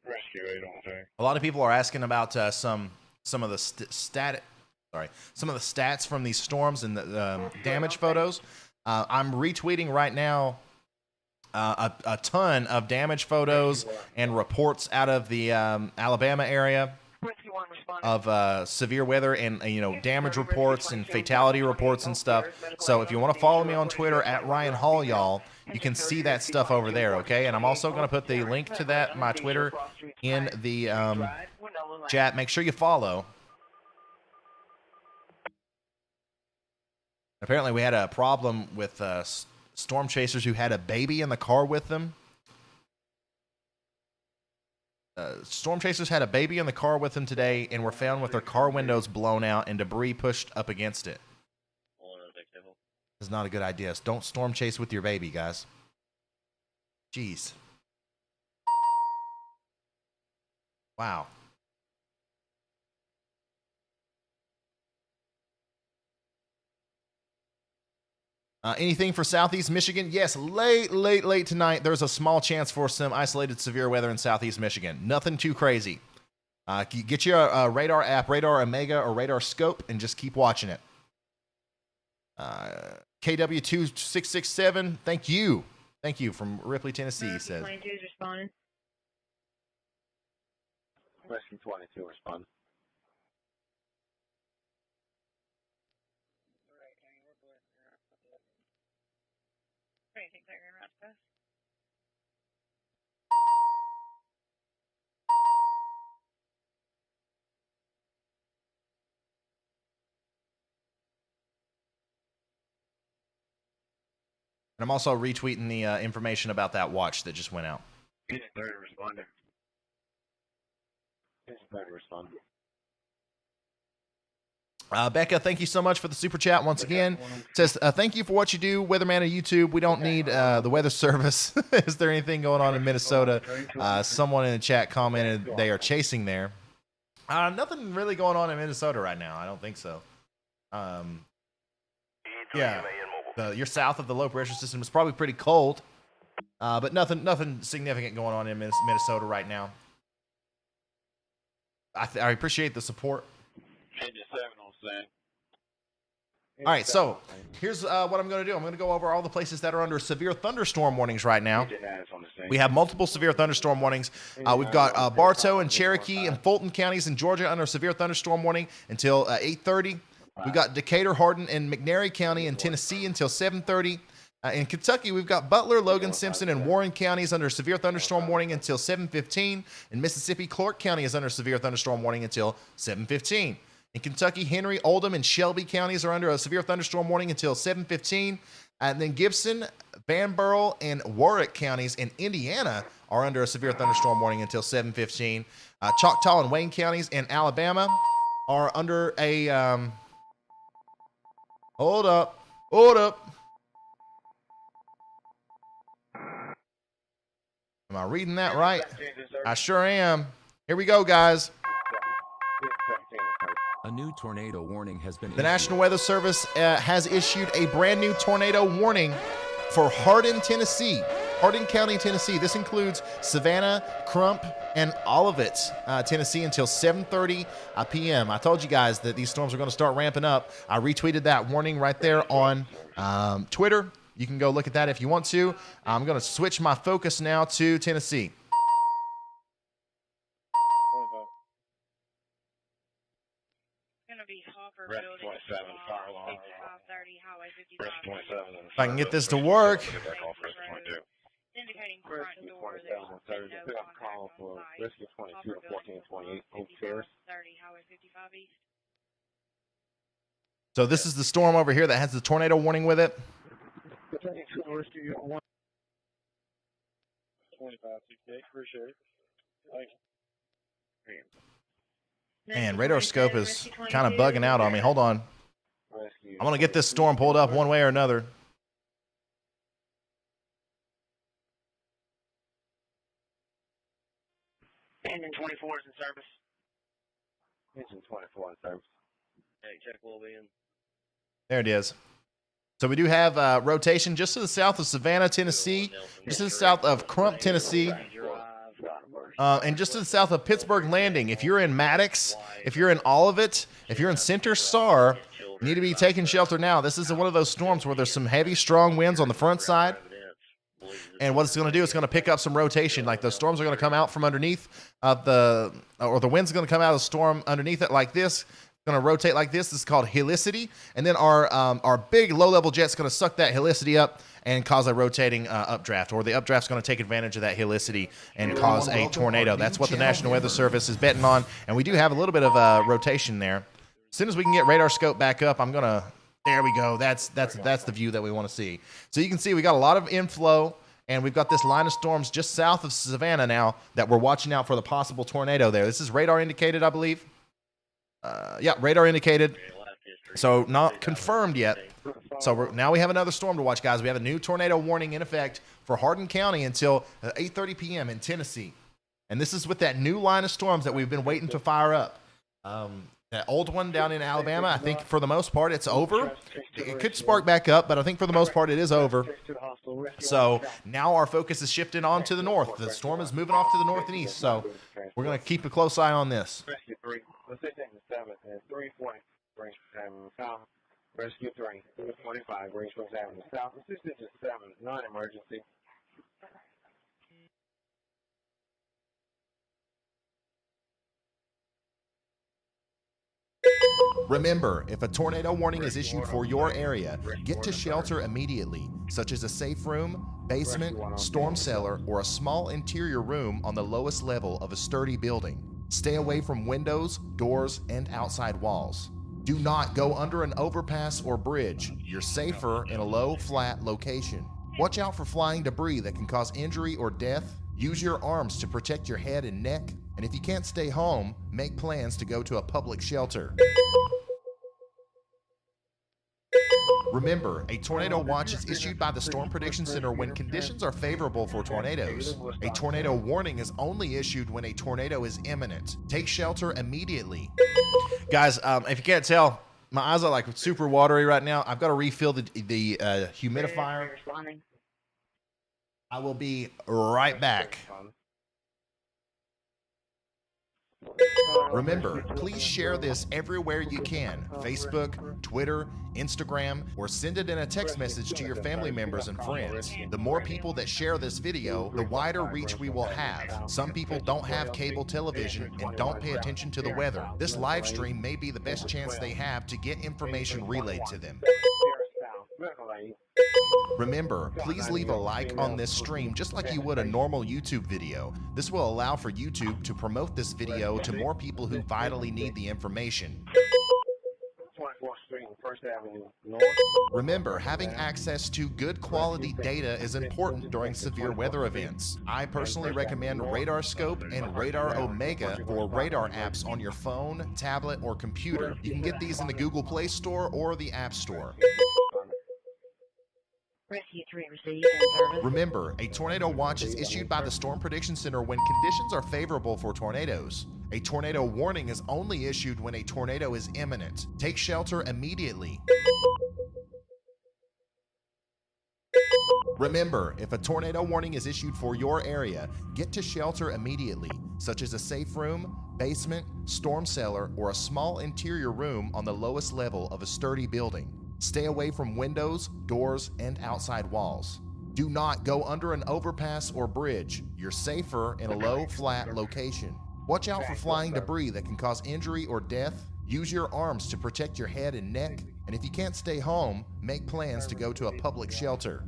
S7: Rescue 8 on deck.
S1: A lot of people are asking about some of the some of the stats from these storms and the damage photos. I'm retweeting right now a ton of damage photos and reports out of the Alabama area of severe weather and damage reports and fatality reports and stuff. So if you want to follow me on Twitter at Ryan Hall, y'all, you can see that stuff over there, okay? And I'm also going to put the link to that, my Twitter, in the chat. Make sure you follow. Apparently, we had a problem with storm chasers who had a baby in the car with them. Storm chasers had a baby in the car with them today and were found with their car windows blown out and debris pushed up against it. It's not a good idea. So don't storm chase with your baby, guys. Jeez. Wow. Anything for Southeast Michigan? Yes, late tonight, there's a small chance for some isolated severe weather in Southeast Michigan. Nothing too crazy. Get your radar app, Radar Omega or Radar Scope, and just keep watching it. KW2667, thank you. Thank you from Ripley, Tennessee, says.
S6: 22 is responding.
S11: Rescue 22 responding.
S1: And I'm also retweeting the information about that watch that just went out.
S11: He's third responder. He's third responder.
S1: Becca, thank you so much for the super chat once again. It says, thank you for what you do, Weatherman of YouTube. We don't need the weather service. Is there anything going on in Minnesota? Someone in the chat commented they are chasing there. Nothing really going on in Minnesota right now. I don't think so. Yeah, you're south of the low pressure system. It's probably pretty cold, but nothing significant going on in Minnesota right now. I appreciate the support.
S11: 57 on Sam.
S1: All right, so here's what I'm going to do. I'm going to go over all the places that are under severe thunderstorm warnings right now. We have multiple severe thunderstorm warnings. We've got Bartow and Cherokee and Fulton counties in Georgia under severe thunderstorm warning until 8:30. We've got Decatur, Hardin, and McNairy County in Tennessee until 7:30. In Kentucky, we've got Butler, Logan, Simpson, and Warren counties under severe thunderstorm warning until 7:15. In Mississippi, Clark County is under severe thunderstorm warning until 7:15. In Kentucky, Henry, Oldham, and Shelby counties are under a severe thunderstorm warning until 7:15. And then Gibson, Vanborough, and Warwick counties in Indiana are under a severe thunderstorm warning until 7:15. Choctaw and Wayne counties in Alabama are under a... Hold up. Am I reading that right? I sure am. Here we go, guys.
S2: A new tornado warning has been
S1: The National Weather Service has issued a brand new tornado warning for Hardin, Tennessee. Hardin County, Tennessee. This includes Savannah, Crump, and Olivet, Tennessee until 7:30 p.m. I told you guys that these storms are going to start ramping up. I retweeted that warning right there on Twitter. You can go look at that if you want to. I'm going to switch my focus now to Tennessee.
S11: Rest 27, fire alarm. Rest 27.
S1: If I can get this to work.
S6: Indicating front door. There's been no contact on site.
S11: Rescue 22 to 1428 Oak Terrace.
S6: 30 Highway 55 East.
S1: So this is the storm over here that has the tornado warning with it.
S11: 2568, appreciate it. Thank you.
S1: Man, radar scope is kind of bugging out on me. Hold on. I'm going to get this storm pulled up one way or another.
S11: Engine 24 is in service. Engine 24 in service.
S16: Hey, check will be in.
S1: There it is. So we do have rotation just to the south of Savannah, Tennessee, just to the south of Crump, Tennessee, and just to the south of Pittsburgh Landing. If you're in Maddox, if you're in Olivet, if you're in Center Star, you need to be taking shelter now. This is one of those storms where there's some heavy, strong winds on the front side. And what it's going to do, it's going to pick up some rotation. Like the storms are going to come out from underneath the wind's going to come out of the storm underneath it like this. It's going to rotate like this. This is called helicity. And then our big low-level jet's going to suck that helicity up and cause a rotating updraft. Or the updraft's going to take advantage of that helicity and cause a tornado. That's what the National Weather Service is betting on. And we do have a little bit of rotation there. As soon as we can get radar scope back up, I'm going to... There we go. That's the view that we want to see. So you can see we got a lot of inflow. And we've got this line of storms just south of Savannah now that we're watching out for the possible tornado there. This is radar indicated, I believe. Yeah, radar indicated. So not confirmed yet. So now we have another storm to watch, guys. We have a new tornado warning in effect for Hardin County until 8:30 p.m. in Tennessee. And this is with that new line of storms that we've been waiting to fire up. That old one down in Alabama, I think for the most part it's over. It could spark back up, but I think for the most part it is over. So now our focus is shifting on to the north. The storm is moving off to the north and east, so we're going to keep a close eye on this.
S11: Rescue 3, the 16 to 7 and 320, range from Avenue South. Rescue 3, 225, range from Avenue South. The 16 to 7, non-emergency.
S1: Remember, if a tornado warning is issued for your area, get to shelter immediately, such as a safe room, basement, storm cellar, or a small interior room on the lowest level of a sturdy building. Stay away from windows, doors, and outside walls. Do not go under an overpass or bridge. You're safer in a low, flat location. Watch out for flying debris that can cause injury or death. Use your arms to protect your head and neck. And if you can't stay home, make plans to go to a public shelter. Remember, a tornado watch is issued by the Storm Prediction Center when conditions are favorable for tornadoes. A tornado warning is only issued when a tornado is imminent. Take shelter immediately. Guys, if you can't tell, my eyes are like super watery right now. I've got to refill the humidifier. I will be right back. Remember, please share this everywhere you can. Facebook, Twitter, Instagram, or send it in a text message to your family members and friends. The more people that share this video, the wider reach we will have. Some people don't have cable television and don't pay attention to the weather. This live stream may be the best chance they have to get information relayed to them. Remember, please leave a like on this stream just like you would a normal YouTube video. This will allow for YouTube to promote this video to more people who vitally need the information.
S11: 24th Street and First Avenue North.
S1: Remember, having access to good quality data is important during severe weather events. I personally recommend Radar Scope and Radar Omega for radar apps on your phone, tablet, or computer. You can get these in the Google Play Store or the App Store.
S12: Rescue 3 received in service.
S1: Remember, a tornado watch is issued by the Storm Prediction Center when conditions are favorable for tornadoes. A tornado warning is only issued when a tornado is imminent. Take shelter immediately. Remember, if a tornado warning is issued for your area, get to shelter immediately, such as a safe room, basement, storm cellar, or a small interior room on the lowest level of a sturdy building. Stay away from windows, doors, and outside walls. Do not go under an overpass or bridge. You're safer in a low, flat location. Watch out for flying debris that can cause injury or death. Use your arms to protect your head and neck. And if you can't stay home, make plans to go to a public shelter.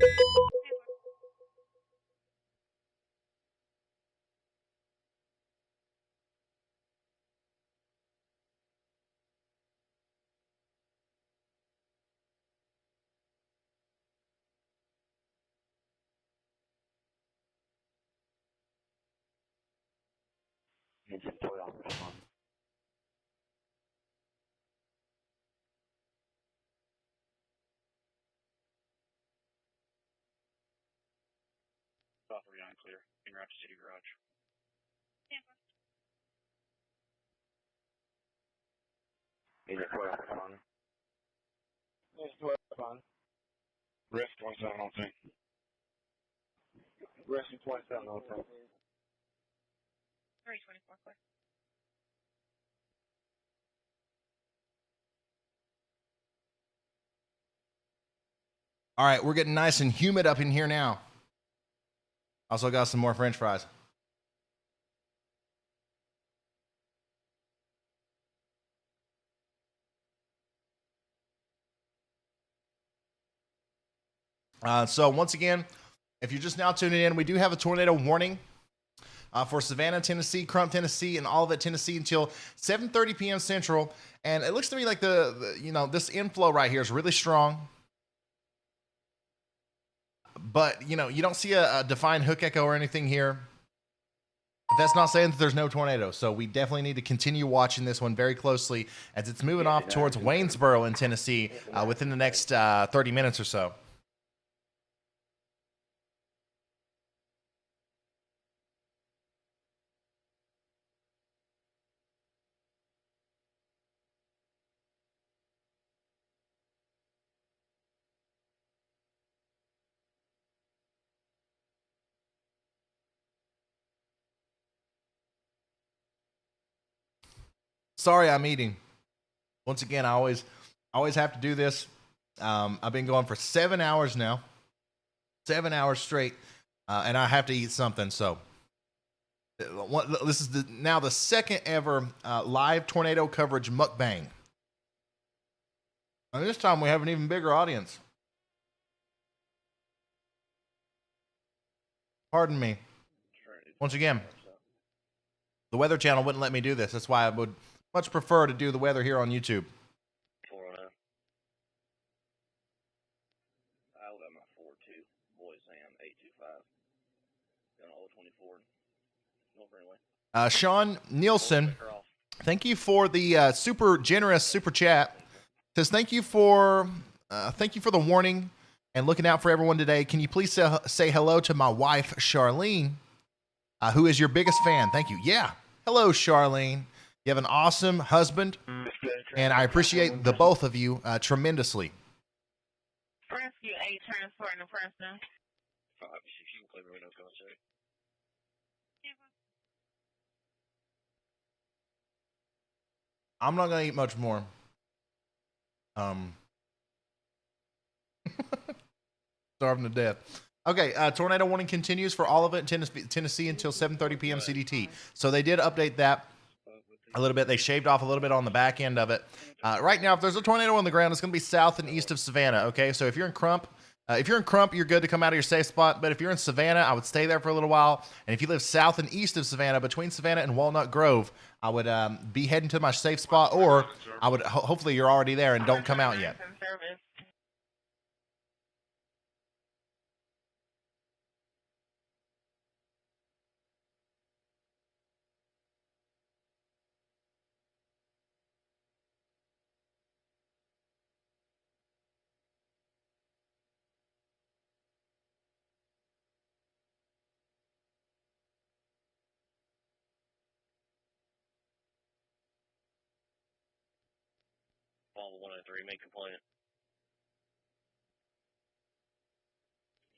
S18: Engine 12, respond.
S21: South Orion clear. En route to City Garage.
S18: Engine 12, respond. Engine 12, respond.
S21: Risk 27 on scene.
S18: Rescue 27, okay.
S6: 324 clear.
S1: All right, we're getting nice and humid up in here now. Also got some more French fries. So once again, if you're just now tuning in, we do have a tornado warning for Savannah, Tennessee, Crump, Tennessee, and Olivet, Tennessee until 7:30 p.m. Central. And it looks to me like this inflow right here is really strong. But, you don't see a defined hook echo or anything here. But that's not saying that there's no tornado. So we definitely need to continue watching this one very closely as it's moving off towards Waynesboro in Tennessee within the next 30 minutes or so. Sorry, I'm eating. Once again, I always have to do this. I've been going for 7 hours now, 7 hours straight, and I have to eat something. So this is now the second ever live tornado coverage mukbang. And this time we have an even bigger audience. Pardon me. Once again, the Weather Channel wouldn't let me do this. That's why I would much prefer to do the weather here on YouTube.
S16: 409. Alabama 42. Boy Sam 825. Gun 024. North Greenway.
S1: Sean Nielsen, thank you for the super generous super chat. Says thank you for the warning and looking out for everyone today. Can you please say hello to my wife Charlene, who is your biggest fan? Thank you. Yeah, hello Charlene. You have an awesome husband, and I appreciate the both of you tremendously.
S3: Rescue 8 transport in the Preston.
S1: I'm not gonna eat much more. Starving to death. Okay, tornado warning continues for all of it in Tennessee until 7:30 p.m. CDT. So they did update that a little bit. They shaved off a little bit on the back end of it. Right now, if there's a tornado on the ground, it's going to be south and east of Savannah. Okay, so if you're in Crump, you're good to come out of your safe spot. But if you're in Savannah, I would stay there for a little while. And if you live south and east of Savannah, between Savannah and Walnut Grove, I would be heading to my safe spot, or I would hopefully you're already there and don't come out yet.
S16: All 103, make complaint.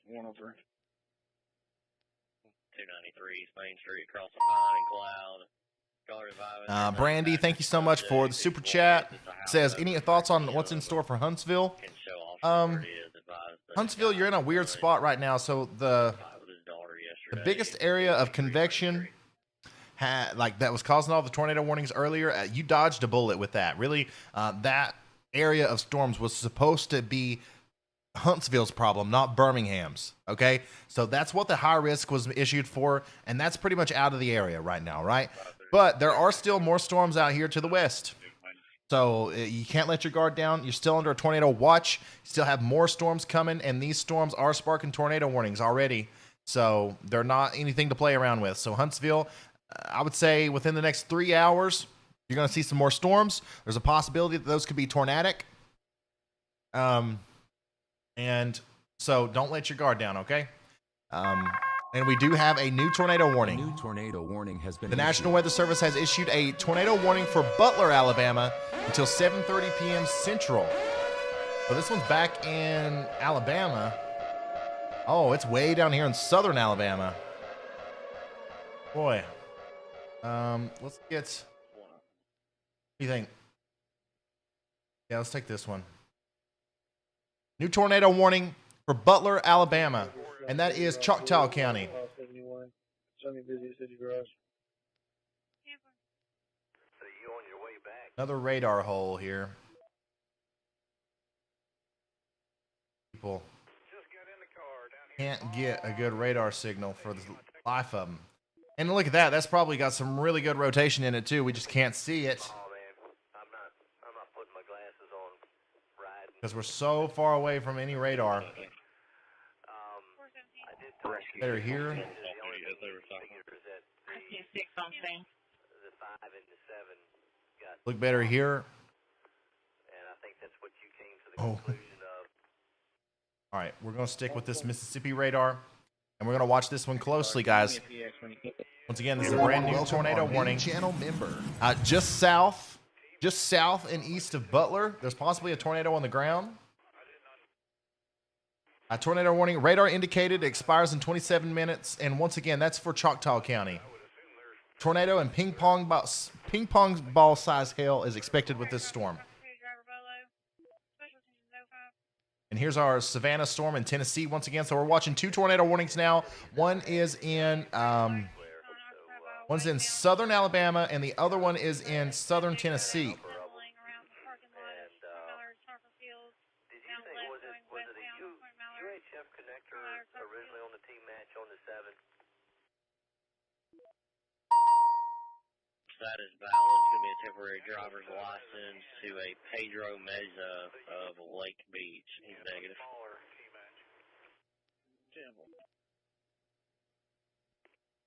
S21: 103.
S16: 293 Main Street, across the Pine and Cloud.
S1: Brandy, thank you so much for the super chat. Says, any thoughts on what's in store for Huntsville? Huntsville, you're in a weird spot right now. So the biggest area of convection that was causing all the tornado warnings earlier, you dodged a bullet with that. Really, that area of storms was supposed to be Huntsville's problem, not Birmingham's. Okay, so that's what the high risk was issued for, and that's pretty much out of the area right now, right? But there are still more storms out here to the west, so you can't let your guard down. You're still under a tornado watch. You still have more storms coming, and these storms are sparking tornado warnings already, so they're not anything to play around with. So Huntsville, I would say within the next 3 hours, you're going to see some more storms. There's a possibility that those could be tornadic. And so don't let your guard down, okay? And we do have a new tornado warning.
S2: A new tornado warning has been
S1: The National Weather Service has issued a tornado warning for Butler, Alabama until 7:30 p.m. Central. So this one's back in Alabama. Oh, it's way down here in southern Alabama. Boy. Let's get... What do you think? Yeah, let's take this one. New tornado warning for Butler, Alabama. And that is Choctaw County. Another radar hole here. People can't get a good radar signal for the life of them. And look at that. That's probably got some really good rotation in it, too. We just can't see it. Because we're so far away from any radar. Better here. Look better here. Oh. All right, we're going to stick with this Mississippi radar, and we're going to watch this one closely, guys. Once again, this is a brand new tornado warning. Channel member. Just south and east of Butler, there's possibly a tornado on the ground. A tornado warning, radar indicated, expires in 27 minutes, and once again, that's for Choctaw County. Tornado and ping pong ball size hail is expected with this storm. And here's our Savannah storm in Tennessee once again. So we're watching two tornado warnings now. One is in one's in southern Alabama, and the other one is in southern Tennessee.
S16: That is valid. It's going to be a temporary driver's license to a Pedro Meza of Lake Beach. He's negative.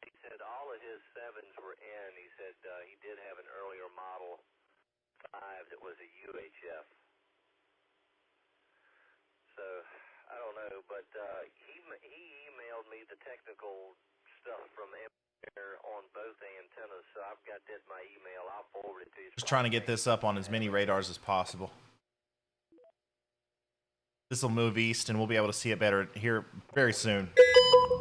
S5: He said all of his sevens were in. He said he did have an earlier model 5 that was a UHF. So, I don't know, but he emailed me the technical stuff from on both antennas, so I've got that in my email. I'll forward it to you.
S1: Just trying to get this up on as many radars as possible. This will move east, and we'll be able to see it better here very soon.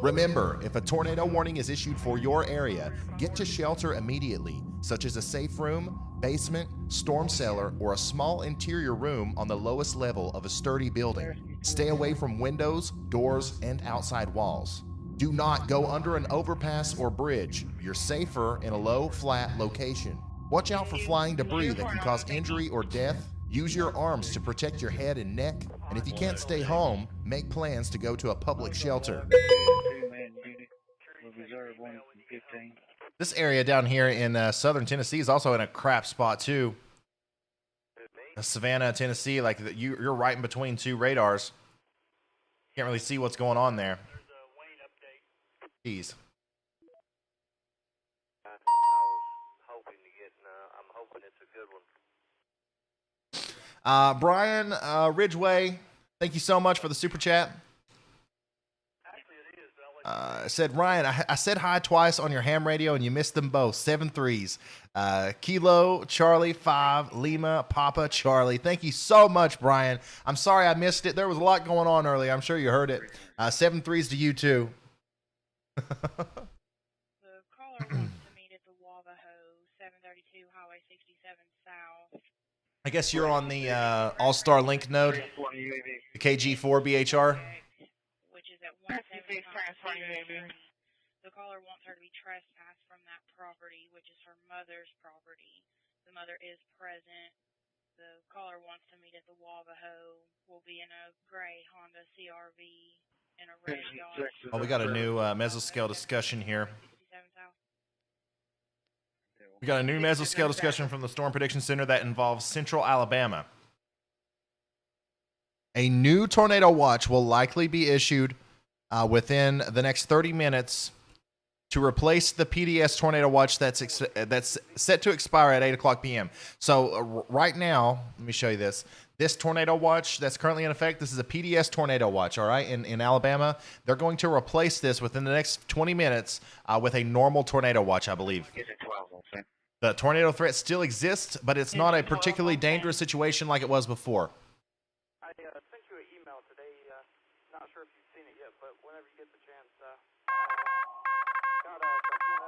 S1: Remember, if a tornado warning is issued for your area, get to shelter immediately, such as a safe room, basement, storm cellar, or a small interior room on the lowest level of a sturdy building. Stay away from windows, doors, and outside walls. Do not go under an overpass or bridge. You're safer in a low, flat location. Watch out for flying debris that can cause injury or death. Use your arms to protect your head and neck. And if you can't stay home, make plans to go to a public shelter. This area down here in southern Tennessee is also in a crap spot too. Savannah, Tennessee, like you're right in between two radars. Can't really see what's going on there. Jeez.
S5: I was hoping to get, I'm hoping it's a good one.
S1: Brian Ridgeway, thank you so much for the super chat. Said, Ryan, I said hi twice on your ham radio and you missed them both. 7 3s. Kilo, Charlie, 5, Lima, Papa, Charlie. Thank you so much, Brian. I'm sorry I missed it. There was a lot going on earlier. I'm sure you heard it. 7 3s to you too.
S6: The caller wants to meet at the Wavaho, 732 Highway 67 South.
S1: I guess you're on the All-Star Link node, the KG4 BHR.
S6: Which is at 175. The caller wants her to be trespassed from that property, which is her mother's property. The mother is present. The caller wants to meet at the Wavaho. Will be in a gray Honda CRV.
S1: Oh, we got a new mesoscale discussion here. We got a new mesoscale discussion from the Storm Prediction Center that involves central Alabama. A new tornado watch will likely be issued within the next 30 minutes to replace the PDS tornado watch that's set to expire at 8 o'clock p.m. So right now, let me show you this. This tornado watch that's currently in effect, this is a PDS tornado watch, all right, in Alabama. They're going to replace this within the next 20 minutes with a normal tornado watch, I believe. The tornado threat still exists, but it's not a particularly dangerous situation like it was before.
S20: I sent you an email today. Not sure if you've seen it yet, but whenever you get the chance,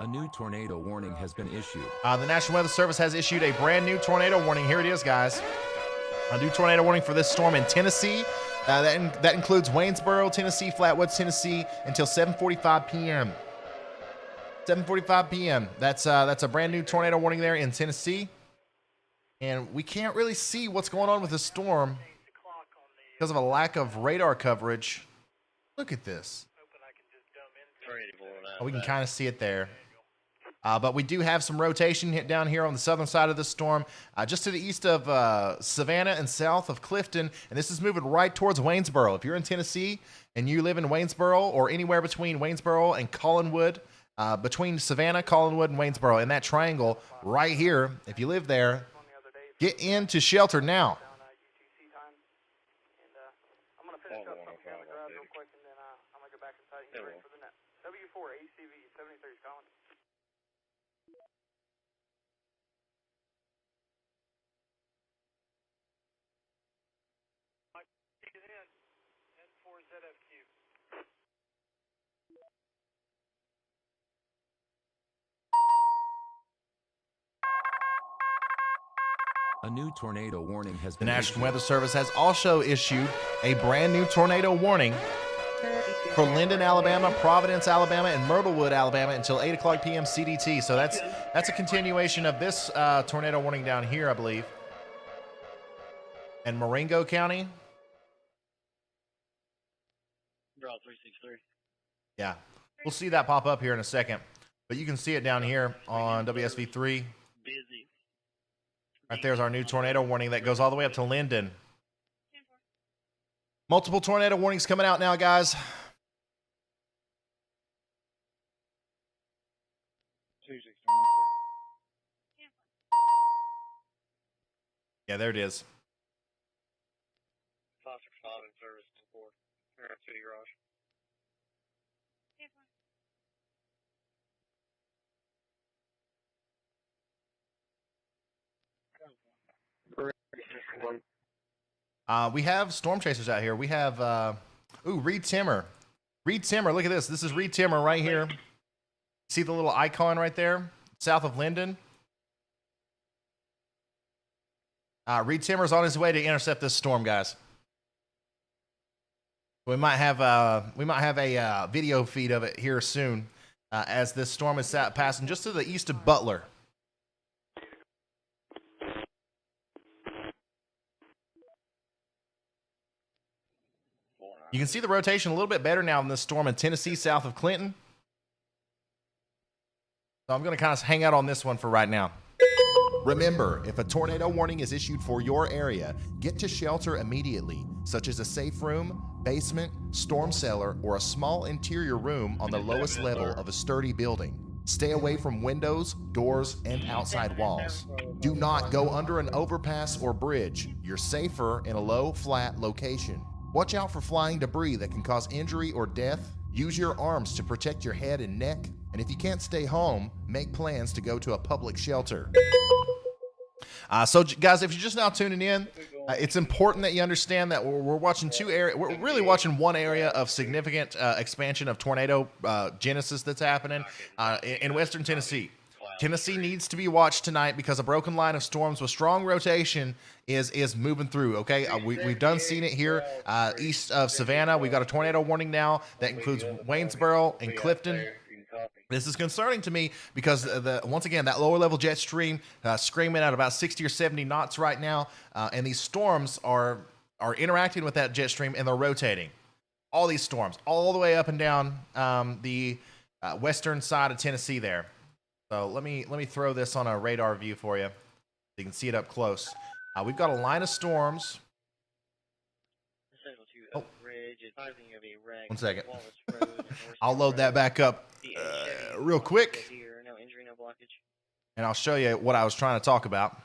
S2: A new tornado warning has been issued.
S1: The National Weather Service has issued a brand new tornado warning. Here it is, guys. A new tornado warning for this storm in Tennessee. That includes Waynesboro, Tennessee, Flatwoods, Tennessee, until 7:45 p.m. 7:45 p.m. That's a brand new tornado warning there in Tennessee. And we can't really see what's going on with the storm because of a lack of radar coverage. Look at this. Oh, we can kind of see it there. But we do have some rotation down here on the southern side of the storm, just to the east of Savannah and south of Clifton. And this is moving right towards Waynesboro. If you're in Tennessee and you live in Waynesboro or anywhere between Waynesboro and Collinwood, between Savannah, Collinwood, and Waynesboro, in that triangle right here, if you live there, get into shelter now.
S20: I'm going to finish up something in the garage real quick, and then I'm going to go back inside and get ready for the net. W4 ACV 73 is calling.
S2: A new tornado warning has
S1: The
S2: been
S1: National
S2: issued.
S1: Weather Service has also issued a brand new tornado warning for Linden, Alabama, Providence, Alabama, and Myrtlewood, Alabama until 8 o'clock p.m. CDT. So that's a continuation of this tornado warning down here, I believe. And Marengo County.
S16: Draw 363.
S1: Yeah, we'll see that pop up here in a second. But you can see it down here on WSV3.
S16: Busy.
S1: Right there's our new tornado warning that goes all the way up to Linden. Multiple tornado warnings coming out now, guys. Yeah, there it is.
S16: Foster 5 in service support. City Garage.
S1: We have storm chasers out here. We have, Reed Timmer. Reed Timmer, look at this. This is Reed Timmer right here. See the little icon right there, south of Linden? Reed Timmer's on his way to intercept this storm, guys. We might have a video feed of it here soon, as this storm is passing just to the east of Butler. You can see the rotation a little bit better now in this storm in Tennessee, south of Clinton. So I'm going to kind of hang out on this one for right now. Remember, if a tornado warning is issued for your area, get to shelter immediately, such as a safe room, basement, storm cellar, or a small interior room on the lowest level of a sturdy building. Stay away from windows, doors, and outside walls. Do not go under an overpass or bridge. You're safer in a low, flat location. Watch out for flying debris that can cause injury or death. Use your arms to protect your head and neck. And if you can't stay home, make plans to go to a public shelter. So, guys, if you're just now tuning in, it's important that you understand that we're watching two areas. We're really watching one area of significant expansion of tornado genesis that's happening in western Tennessee. Tennessee needs to be watched tonight because a broken line of storms with strong rotation is moving through, okay? We've done seen it here east of Savannah. We've got a tornado warning now that includes Waynesboro and Clifton. This is concerning to me because, once again, that lower level jet stream screaming at about 60 or 70 knots right now, and these storms are interacting with that jet stream and they're rotating. All these storms, all the way up and down the western side of Tennessee there. So let me throw this on a radar view for you so you can see it up close. We've got a line of storms
S16: Central to Oak Ridge, advising of a wreck.
S1: 1 second.
S16: Wallace Road and North
S1: I'll load that back up real quick,
S16: Here, no injury, no blockage.
S1: and I'll show you what I was trying to talk about. I'm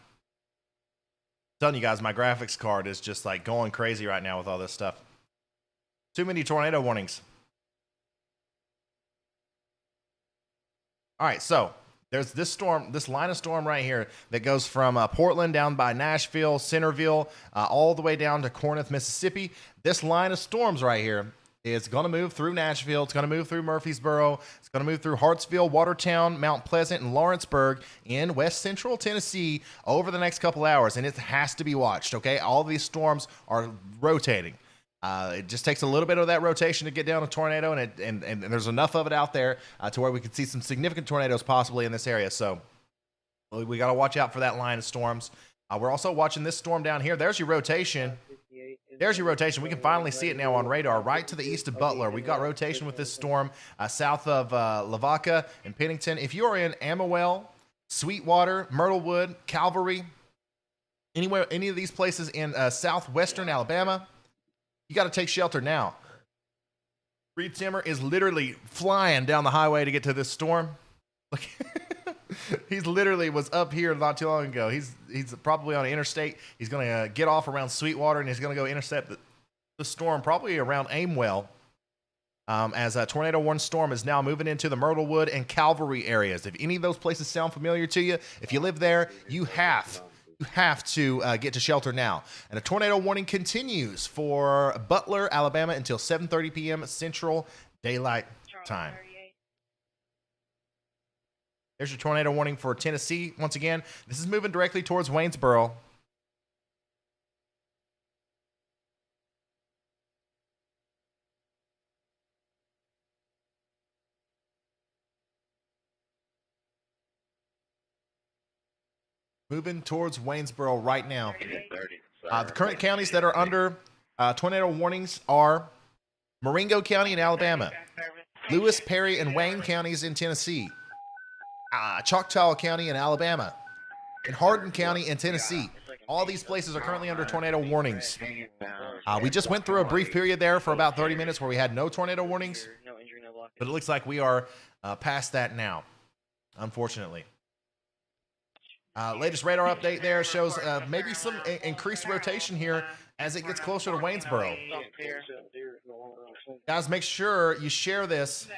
S1: telling you guys, my graphics card is just like going crazy right now with all this stuff. Too many tornado warnings. All right, so there's this storm, this line of storm right here that goes from Portland down by Nashville, Centerville, all the way down to Corinth, Mississippi. This line of storms right here is going to move through Nashville. It's going to move through Murfreesboro. It's going to move through Hartsville, Watertown, Mount Pleasant, and Lawrenceburg in west central Tennessee over the next couple hours, and it has to be watched, okay? All of these storms are rotating. It just takes a little bit of that rotation to get down a tornado, and there's enough of it out there to where we could see some significant tornadoes possibly in this area. So we got to watch out for that line of storms. We're also watching this storm down here. There's your rotation. There's your rotation. We can finally see it now on radar right to the east of Butler. We've got rotation with this storm south of Lavaca and Pennington. If you are in Amawell, Sweetwater, Myrtlewood, Calvary, anywhere, any of these places in southwestern Alabama, you got to take shelter now. Reed Timmer is literally flying down the highway to get to this storm. Look, he's literally was up here not too long ago. He's probably on an interstate. He's going to get off around Sweetwater, and he's going to go intercept the storm probably around Amewell. As a tornado warning storm is now moving into the Myrtlewood and Calvary areas. If any of those places sound familiar to you, if you live there, you have to get to shelter now. And a tornado warning continues for Butler, Alabama until 7:30 p.m. Central Daylight Time. There's your tornado warning for Tennessee. Once again, this is moving directly towards Waynesboro. Moving towards Waynesboro right now. The current counties that are under tornado warnings are Marengo County in Alabama, Lewis, Perry, and Wayne counties in Tennessee, Choctaw County in Alabama, and Hardin County in Tennessee. All these places are currently under tornado warnings. We just went through a brief period there for about 30 minutes where we had no tornado warnings, but it looks like we are past that now, unfortunately. Latest radar update there shows maybe some increased rotation here as it gets closer to Waynesboro. Guys, make sure you share this.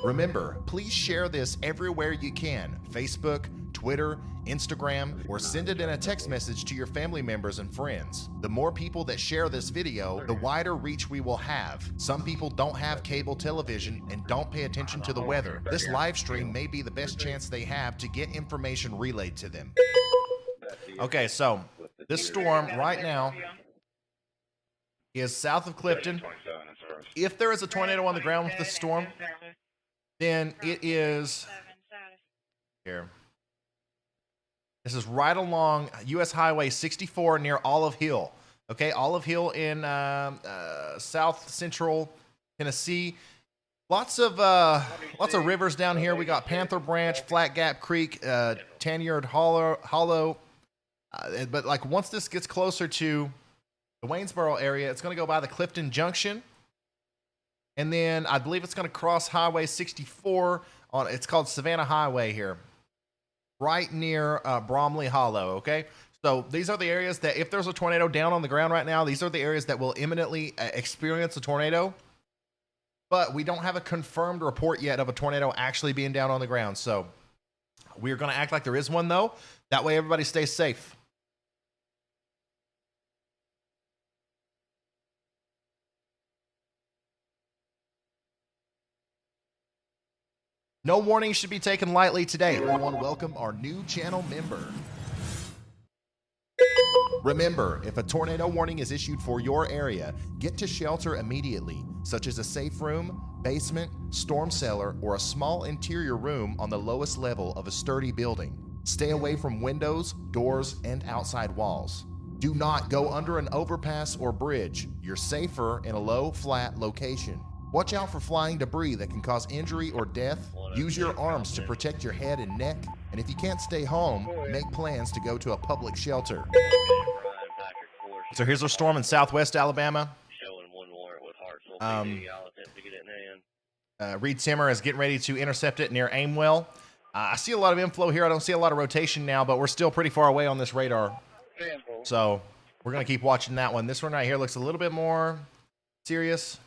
S1: Remember, please share this everywhere you can. Facebook, Twitter, Instagram, or send it in a text message to your family members and friends. The more people that share this video, the wider reach we will have. Some people don't have cable television and don't pay attention to the weather. This live stream may be the best chance they have to get information relayed to them. Okay, so this storm right now is south of Clifton. If there is a tornado on the ground with this storm, then it is here. This is right along U.S. Highway 64 near Olive Hill. Okay, Olive Hill in south central Tennessee. Lots of rivers down here. We got Panther Branch, Flat Gap Creek, Tanyard Hollow. But like once this gets closer to the Waynesboro area, it's going to go by the Clifton Junction. And then I believe it's going to cross Highway 64 on, it's called Savannah Highway here, right near Bromley Hollow, okay? So these are the areas that if there's a tornado down on the ground right now, these are the areas that will imminently experience a tornado. But we don't have a confirmed report yet of a tornado actually being down on the ground. So we're going to act like there is one, though. That way everybody stays safe. No warning should be taken lightly today. Everyone, welcome our new channel member. Remember, if a tornado warning is issued for your area, get to shelter immediately, such as a safe room, basement, storm cellar, or a small interior room on the lowest level of a sturdy building. Stay away from windows, doors, and outside walls. Do not go under an overpass or bridge. You're safer in a low, flat location. Watch out for flying debris that can cause injury or death. Use your arms to protect your head and neck. And if you can't stay home, make plans to go to a public shelter. So here's our storm in southwest Alabama.
S13: Showing one warrant with Hartsville
S1: Um,
S13: PD. I'll attempt to get it in hand.
S1: Reed Timmer is getting ready to intercept it near Aimwell. I see a lot of inflow here. I don't see a lot of rotation now, but we're still pretty far away on this radar. So we're going to keep watching that one. This one right here looks a little bit more serious.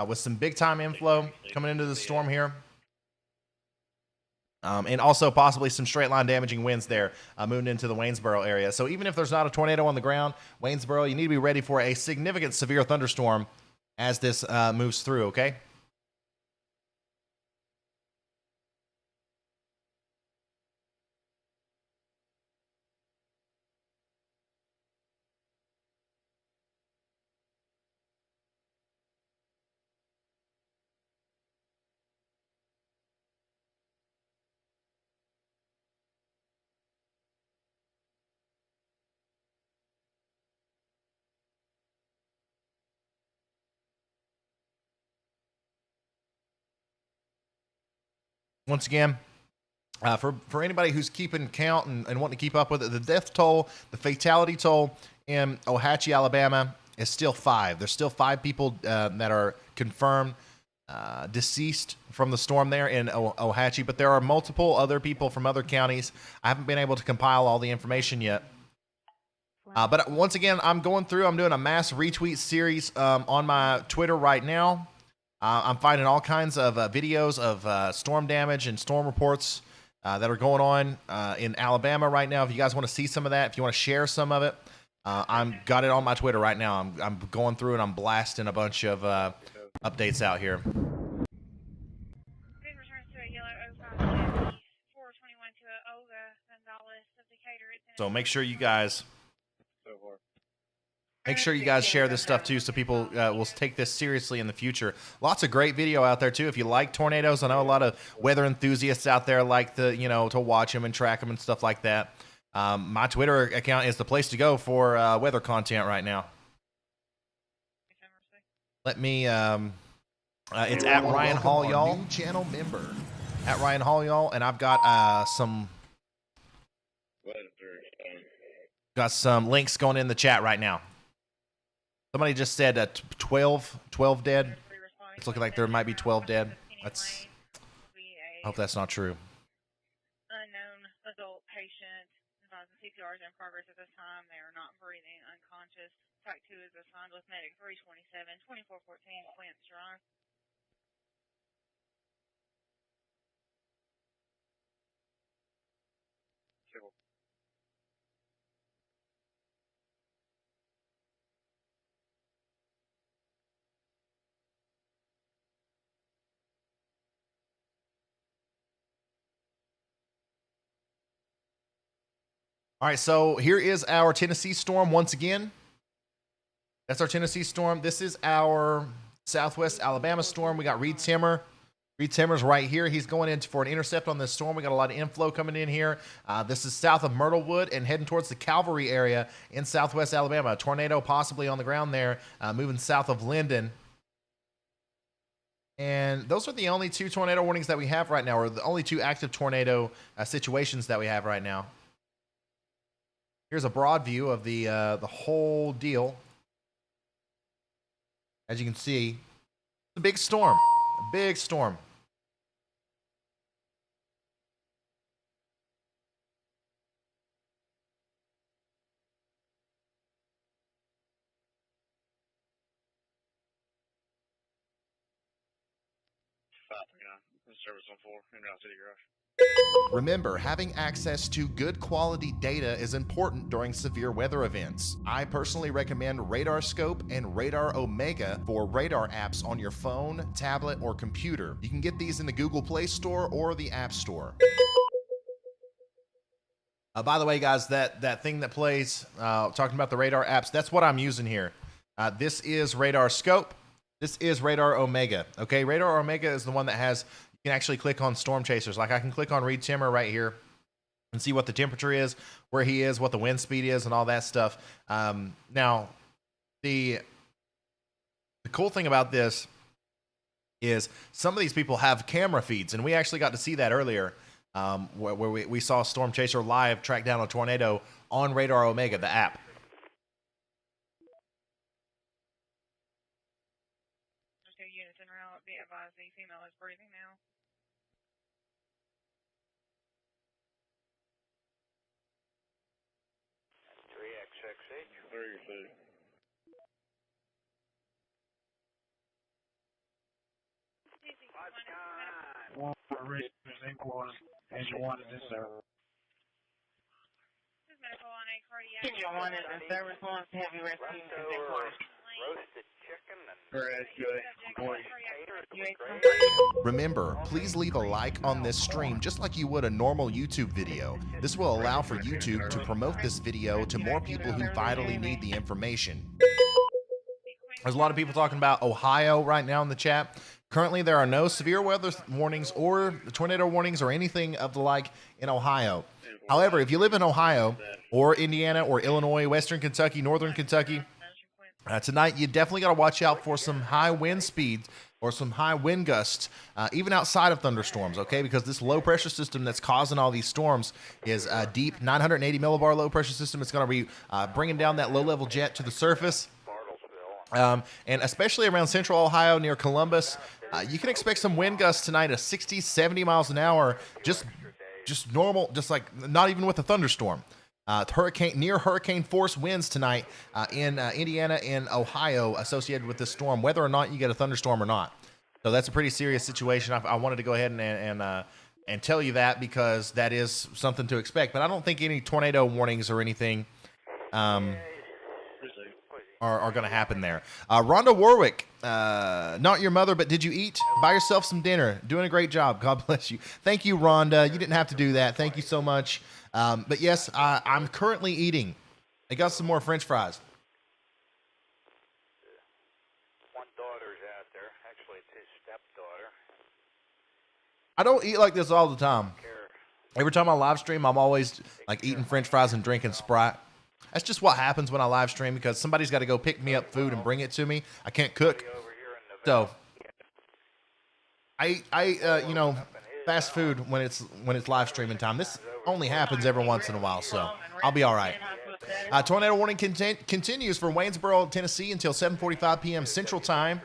S1: With some big-time inflow coming into the storm here. And also possibly some straight-line damaging winds there moving into the Waynesboro area. So even if there's not a tornado on the ground, Waynesboro, you need to be ready for a significant severe thunderstorm as this moves through, okay? Once again, for anybody who's keeping count and wanting to keep up with it, the death toll, the fatality toll in Ohatchee, Alabama is still 5. There's still 5 people that are confirmed deceased from the storm there in Ohatchee, but there are multiple other people from other counties. I haven't been able to compile all the information yet. But once again, I'm going through, I'm doing a mass retweet series on my Twitter right now. I'm finding all kinds of videos of storm damage and storm reports that are going on in Alabama right now. If you guys want to see some of that, if you want to share some of it, I'm got it on my Twitter right now. I'm going through and I'm blasting a bunch of updates out here. So make sure you guys share this stuff too, so people will take this seriously in the future. Lots of great video out there too. If you like tornadoes, I know a lot of weather enthusiasts out there like to watch them and track them and stuff like that. My Twitter account is the place to go for weather content right now. Let me. It's at Ryan Hall, y'all. New channel member at Ryan Hall, y'all, and I've got some links going in the chat right now. Somebody just said 12 dead. It's looking like there might be 12 dead. I hope that's not true.
S6: Unknown adult patient. CPR is in progress at this time. They are not breathing, unconscious. Type 2 is assigned with medic 327, 2414, Plants Drive.
S1: All right, so here is our Tennessee storm once again. That's our Tennessee storm. This is our southwest Alabama storm. We got Reed Timmer. Reed Timmer's right here. He's going in for an intercept on this storm. We got a lot of inflow coming in here. This is south of Myrtlewood and heading towards the Calvary area in southwest Alabama. A tornado possibly on the ground there, moving south of Linden. And those are the only 2 tornado warnings that we have right now, or the only 2 active tornado situations that we have right now. Here's a broad view of the whole deal. As you can see, it's a big storm. A big storm.
S13: Service on 4, in Route City Garage.
S1: Remember, having access to good quality data is important during severe weather events. I personally recommend Radar Scope and Radar Omega for radar apps on your phone, tablet, or computer. You can get these in the Google Play Store or the App Store. By the way, guys, that thing that plays, talking about the radar apps, that's what I'm using here. This is Radar Scope. This is Radar Omega. Okay, Radar Omega is the one that has, you can actually click on storm chasers. Like I can click on Reed Timmer right here and see what the temperature is, where he is, what the wind speed is, and all that stuff. Now, the cool thing about this is some of these people have camera feeds, and we actually got to see that earlier. where we saw Storm Chaser live track down a tornado on Radar Omega, the app.
S6: There's 2 units en route. Be advised, the female is breathing now.
S18: Engine 1 is in service.
S6: This is medical on a cardiac.
S3: Engine 1 is in service. One heavy rescue is in course.
S5: Roasted chicken and
S1: Remember, please leave a like on this stream just like you would a normal YouTube video. This will allow for YouTube to promote this video to more people who vitally need the information. There's a lot of people talking about Ohio right now in the chat. Currently, there are no severe weather warnings or tornado warnings or anything of the like in Ohio. However, if you live in Ohio or Indiana or Illinois, Western Kentucky, Northern Kentucky, tonight you definitely got to watch out for some high wind speeds or some high wind gusts, even outside of thunderstorms, okay? Because this low pressure system that's causing all these storms is a deep 980 millibar low pressure system. It's going to be bringing down that low level jet to the surface. And especially around central Ohio near Columbus, you can expect some wind gusts tonight of 60, 70 miles an hour, just normal, just like not even with a thunderstorm. Near hurricane force winds tonight in Indiana and Ohio associated with this storm, whether or not you get a thunderstorm or not. So that's a pretty serious situation. I wanted to go ahead and tell you that because that is something to expect. But I don't think any tornado warnings or anything are going to happen there. Rhonda Warwick, not your mother, but did you eat? Buy yourself some dinner. Doing a great job. God bless you. Thank you, Rhonda. You didn't have to do that. Thank you so much. But yes, I'm currently eating. I got some more French fries.
S5: one daughter's out there. Actually, it's his stepdaughter.
S1: I don't eat like this all the time. Every time I live stream, I'm always like eating French fries and drinking Sprite. That's just what happens when I live stream because somebody's got to go pick me up food and bring it to me. I can't cook. So I fast food when it's live streaming time. This only happens every once in a while, so I'll be all right. Tornado warning continues for Waynesboro, Tennessee until 7:45 p.m. Central Time.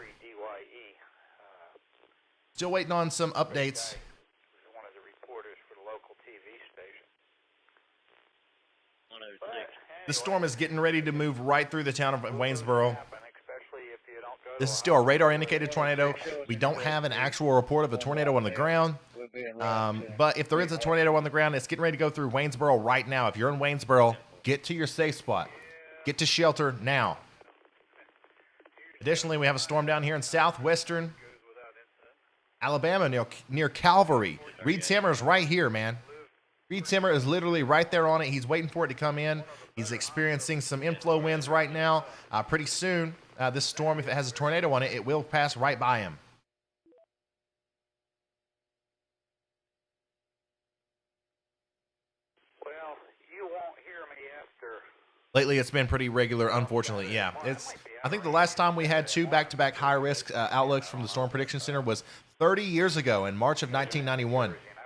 S1: Still waiting on some updates.
S5: One of the reporters for the local TV station.
S1: This storm is getting ready to move right through the town of Waynesboro. This is still a radar-indicated tornado. We don't have an actual report of a tornado on the ground. But if there is a tornado on the ground, it's getting ready to go through Waynesboro right now. If you're in Waynesboro, get to your safe spot. Get to shelter now. Additionally, we have a storm down here in southwestern Alabama near Calvary. Reed Timmer's right here, man. Reed Timmer is literally right there on it. He's waiting for it to come in. He's experiencing some inflow winds right now. Pretty soon, this storm, if it has a tornado on it, it will pass right by him.
S5: Well, you won't hear me after.
S1: Lately, it's been pretty regular, unfortunately. Yeah, I think the last time we had two back-to-back high-risk outlooks from the Storm Prediction Center was 30 years ago in March of 1991.
S5: I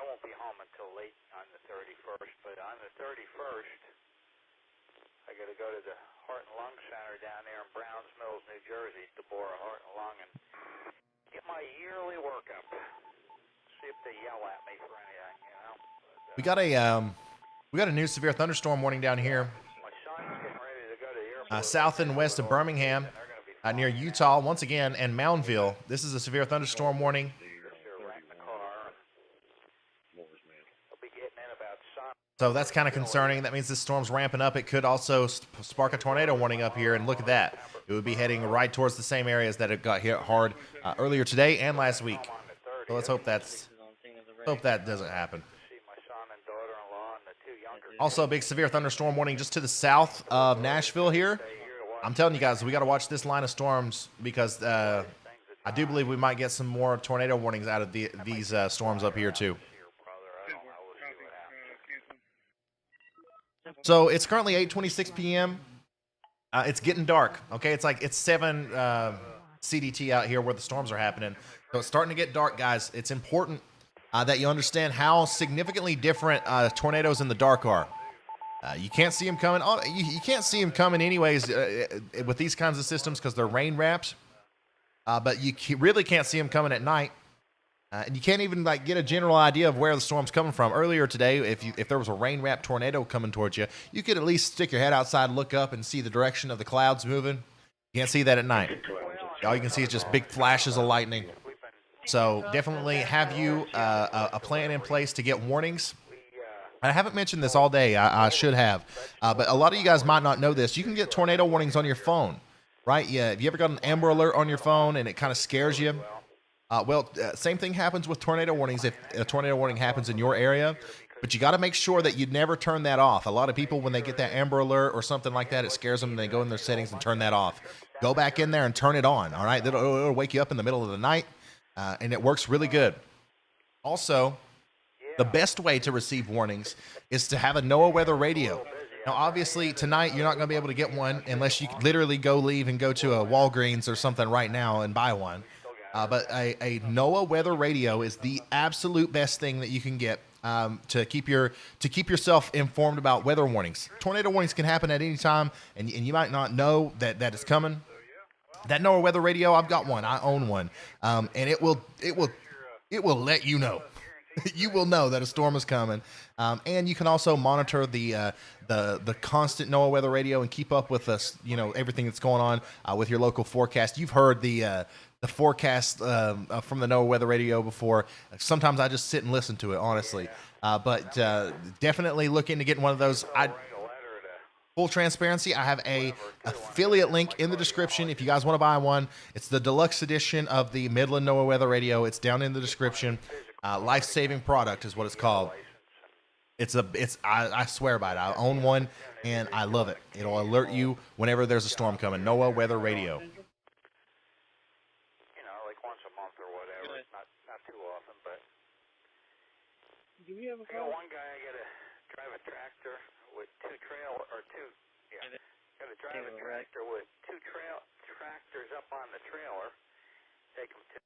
S5: won't be home until late on the 31st, but on the 31st, I got to go to the Heart and Lung Center down there in Browns Mills, New Jersey, Deborah Heart and Lung, and get my yearly workup. See if they yell at me for anything, you know.
S1: We got a new severe thunderstorm warning down here, south and west of Birmingham, near Utah once again, and Moundville. This is a severe thunderstorm warning. So that's kind of concerning. That means this storm's ramping up. It could also spark a tornado warning up here, and look at that. It would be heading right towards the same areas that it got hit hard earlier today and last week. So let's hope that doesn't happen. Also, a big severe thunderstorm warning just to the south of Nashville here. I'm telling you guys, we got to watch this line of storms because I do believe we might get some more tornado warnings out of these storms up here too. So it's currently 8:26 p.m. It's getting dark. Okay, it's 7 CDT out here where the storms are happening. So it's starting to get dark, guys. It's important that you understand how significantly different tornadoes in the dark are. You can't see them coming. You can't see them coming anyways with these kinds of systems because they're rain wrapped. But you really can't see them coming at night. And you can't even like get a general idea of where the storm's coming from. Earlier today, if there was a rain-wrapped tornado coming towards you, you could at least stick your head outside, look up, and see the direction of the clouds moving. You can't see that at night. All you can see is just big flashes of lightning. So definitely have you a plan in place to get warnings. I haven't mentioned this all day. I should have. But a lot of you guys might not know this. You can get tornado warnings on your phone, right? Yeah. Have you ever got an Amber Alert on your phone and it kind of scares you? Same thing happens with tornado warnings if a tornado warning happens in your area, but you got to make sure that you never turn that off. A lot of people, when they get that Amber Alert or something like that, it scares them and they go in their settings and turn that off. Go back in there and turn it on, all right? It'll wake you up in the middle of the night, and it works really good. Also, the best way to receive warnings is to have a NOAA weather radio. Now, obviously, tonight you're not going to be able to get one unless you literally leave and go to a Walgreens or something right now and buy one. But a NOAA weather radio is the absolute best thing that you can get to keep yourself informed about weather warnings. Tornado warnings can happen at any time, and you might not know that it's coming. That NOAA weather radio, I've got one. I own one, and it will let you know. You will know that a storm is coming, and you can also monitor the constant NOAA weather radio and keep up with us. Everything that's going on with your local forecast. You've heard the forecast from the NOAA weather radio before. Sometimes I just sit and listen to it, honestly. But definitely look into getting one of those. Full transparency, I have a affiliate link in the description if you guys want to buy one. It's the deluxe edition of the Midland NOAA weather radio. It's down in the description. Life-saving product is what it's called. I swear by it. I own one and I love it. It'll alert you whenever there's a storm coming. NOAA weather radio.
S5: Do we have one guy I gotta drive a tractor with got to drive a tractor with two tractors up on the trailer, take them to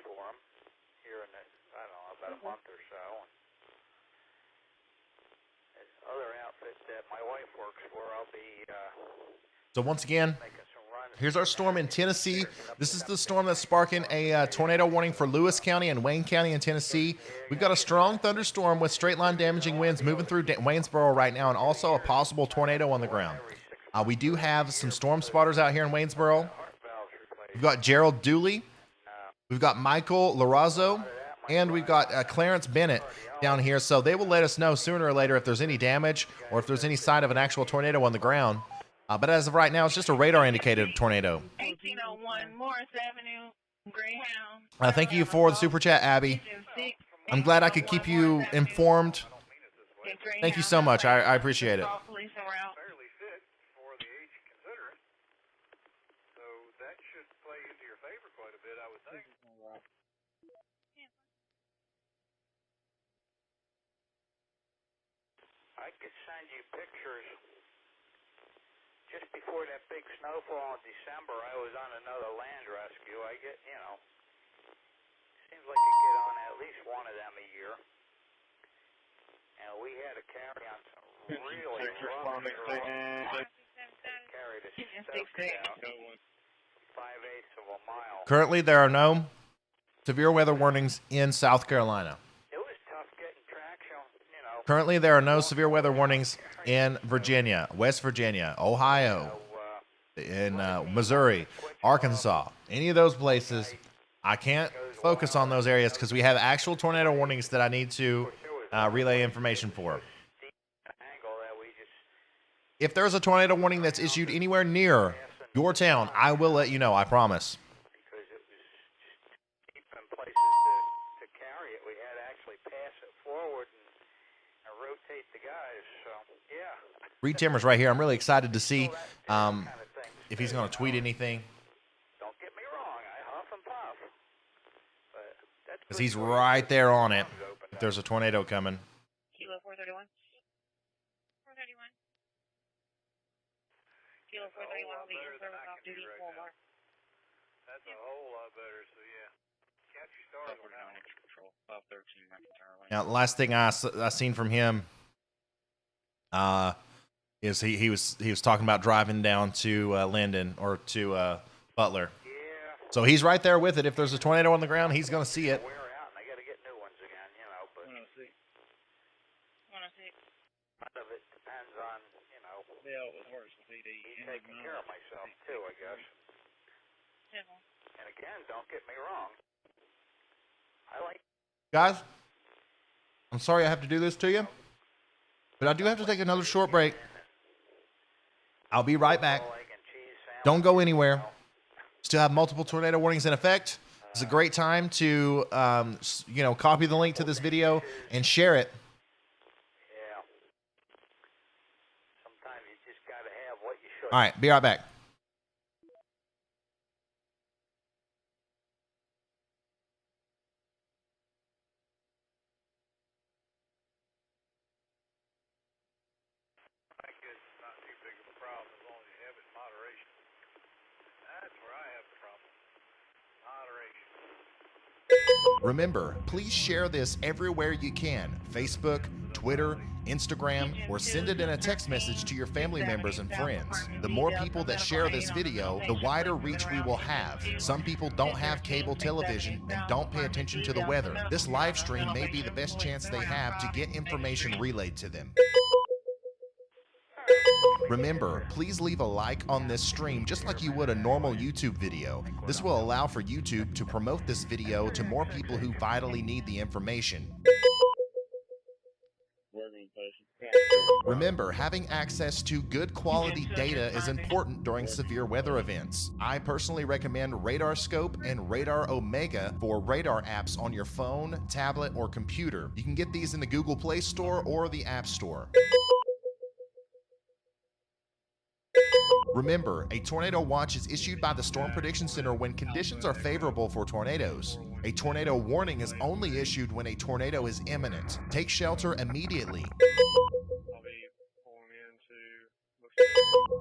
S5: for him here in about a month or so. And other outfit that my wife works for, I'll be
S1: So once again, here's our storm in Tennessee. This is the storm that's sparking a tornado warning for Lewis County and Wayne County in Tennessee. We've got a strong thunderstorm with straight-line damaging winds moving through Waynesboro right now, and also a possible tornado on the ground. We do have some storm spotters out here in Waynesboro. We've got Gerald Dooley. We've got Michael Larazzo. And we've got Clarence Bennett down here. So they will let us know sooner or later if there's any damage or if there's any sign of an actual tornado on the ground. But as of right now, it's just a radar-indicated tornado.
S3: 1801 Morris Avenue, Greyhound.
S1: Thank you for the super chat, Abby. I'm glad I could keep you informed. Thank you so much. I appreciate it.
S5: I could send you pictures. Just before that big snowfall in December, I was on another land rescue. Seems like you get on at least one of them a year. And we had to carry on some really rough carried a stokes out 5/8 of a mile.
S1: Currently, there are no severe weather warnings in South Carolina.
S5: It was tough getting traction,
S1: Currently, there are no severe weather warnings in Virginia, West Virginia, Ohio, in Missouri, Arkansas, any of those places. I can't focus on those areas because we have actual tornado warnings that I need to relay information for. If there's a tornado warning that's issued anywhere near your town, I will let you know, I promise.
S5: Because it was just deep in places to carry it. We had to actually pass it forward and rotate the guys. So, yeah.
S1: Reed Timmer's right here. I'm really excited to see if he's going to tweet anything.
S5: Don't get me wrong, I huff and puff. But that's
S1: Because he's right there on it if there's a tornado coming.
S6: Kilo 431. 431. Kilo 431 will be in service off duty Walmart.
S7: That's a whole lot better, so yeah.
S16: Control 513 McIntyre Lane.
S1: Now, the last thing I seen from him is he was talking about driving down to Linden or to Butler. So he's right there with it. If there's a tornado on the ground, he's going to see it.
S5: Part of it depends on, me taking care of myself too, I guess. And again, don't get me wrong. I like.
S1: Guys, I'm sorry I have to do this to you, but I do have to take another short break. I'll be right back. Don't go anywhere. Still have multiple tornado warnings in effect. It's a great time to, copy the link to this video and share it.
S5: Yeah. Sometimes you just gotta have what you should.
S1: All right, be right back.
S7: I guess it's not too big of a problem as long as you have it in moderation. That's where I have the problem. Moderation.
S1: Remember, please share this everywhere you can. Facebook, Twitter, Instagram, or send it in a text message to your family members and friends. The more people that share this video, the wider reach we will have. Some people don't have cable television and don't pay attention to the weather. This live stream may be the best chance they have to get information relayed to them. Remember, please leave a like on this stream just like you would a normal YouTube video. This will allow for YouTube to promote this video to more people who vitally need the information. Remember, having access to good quality data is important during severe weather events. I personally recommend Radar Scope and Radar Omega for radar apps on your phone, tablet, or computer. You can get these in the Google Play Store or the App Store. Remember, a tornado watch is issued by the Storm Prediction Center when conditions are favorable for tornadoes. A tornado warning is only issued when a tornado is imminent. Take shelter immediately.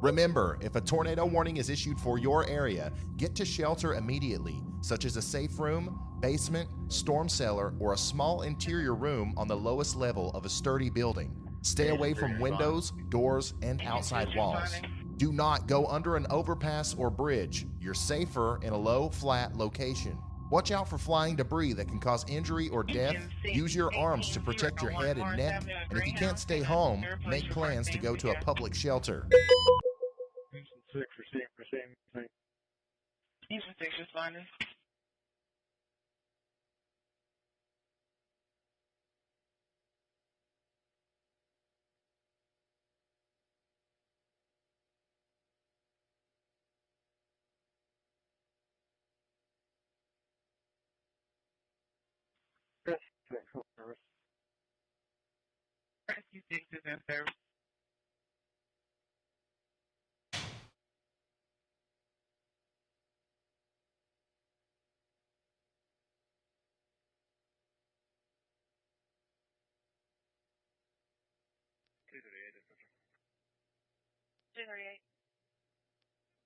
S1: Remember, if a tornado warning is issued for your area, get to shelter immediately, such as a safe room, basement, storm cellar, or a small interior room on the lowest level of a sturdy building. Stay away from windows, doors, and outside walls. Do not go under an overpass or bridge. You're safer in a low, flat location. Watch out for flying debris that can cause injury or death. Use your arms to protect your head and neck. And if you can't stay home, make plans to go to a public shelter.
S18: Houston 6, receiving.
S3: Houston 6 responding. Rescue 6 is in service.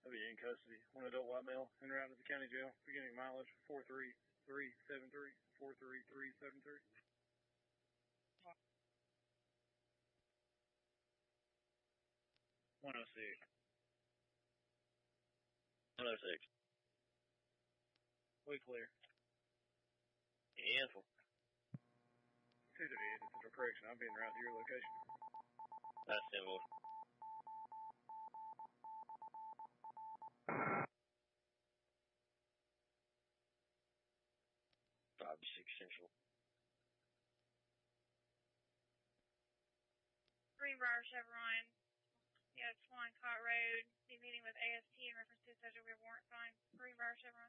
S15: I'll be in custody. One adult white male en route to the county jail. Beginning mileage 43373. 43373.
S16: 106. 106.
S15: We clear.
S16: Handful.
S15: 238 is the correction. I'm being routed to your location.
S16: That's simple. Central.
S6: Greenbrier Chevron. Yeah, it's Swan Cot Road. Be meeting with AST in reference to such a warrant fine. Greenbrier Chevron.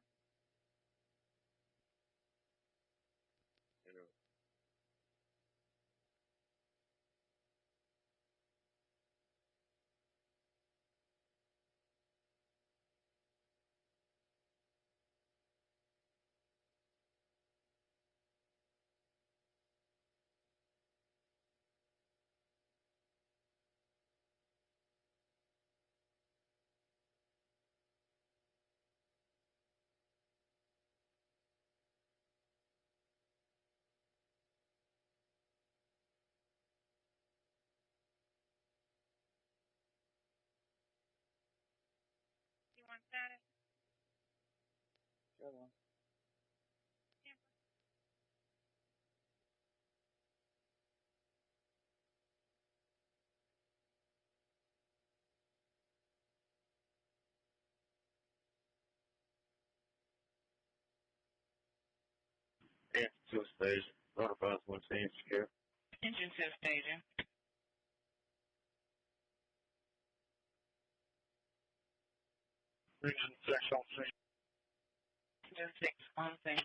S6: status?
S16: Sure.
S18: To a stage. Notify 1 team secure.
S3: Engine to staging.
S18: Engine 6 on scene.
S3: Engine 6 on scene.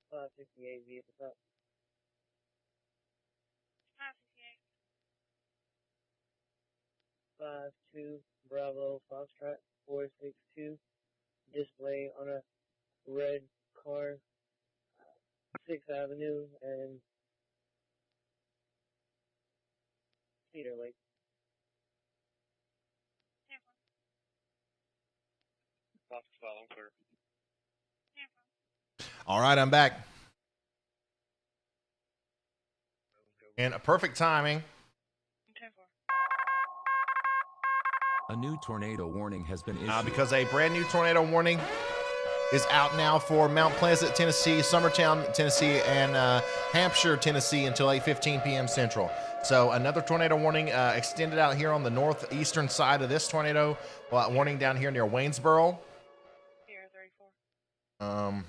S16: 568 vehicle top.
S6: 568.
S16: 52 Bravo Foxtrot 462. Display on a red car, 6th Avenue and Cedar Lake.
S18: Fox 5 on clear.
S1: All right, I'm back. And a perfect timing.
S2: A new tornado warning has been issued.
S1: Because a brand new tornado warning is out now for Mount Pleasant, Tennessee, Summertown, Tennessee, and Hampshire, Tennessee until 8:15 p.m. Central. So another tornado warning extended out here on the northeastern side of this tornado. Warning down here near Waynesboro. Let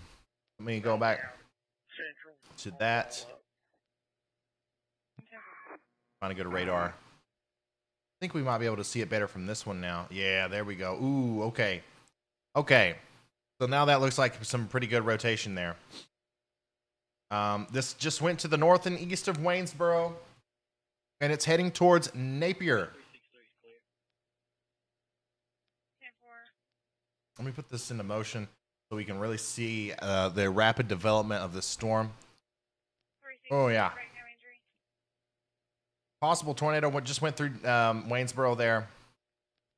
S1: me go back to that. Trying to go to radar. I think we might be able to see it better from this one now. Yeah, there we go. Ooh, okay. Okay. So now that looks like some pretty good rotation there. This just went to the north and east of Waynesboro, and it's heading towards Napier. Let me put this into motion so we can really see the rapid development of this storm. Oh, yeah. Possible tornado just went through Waynesboro there,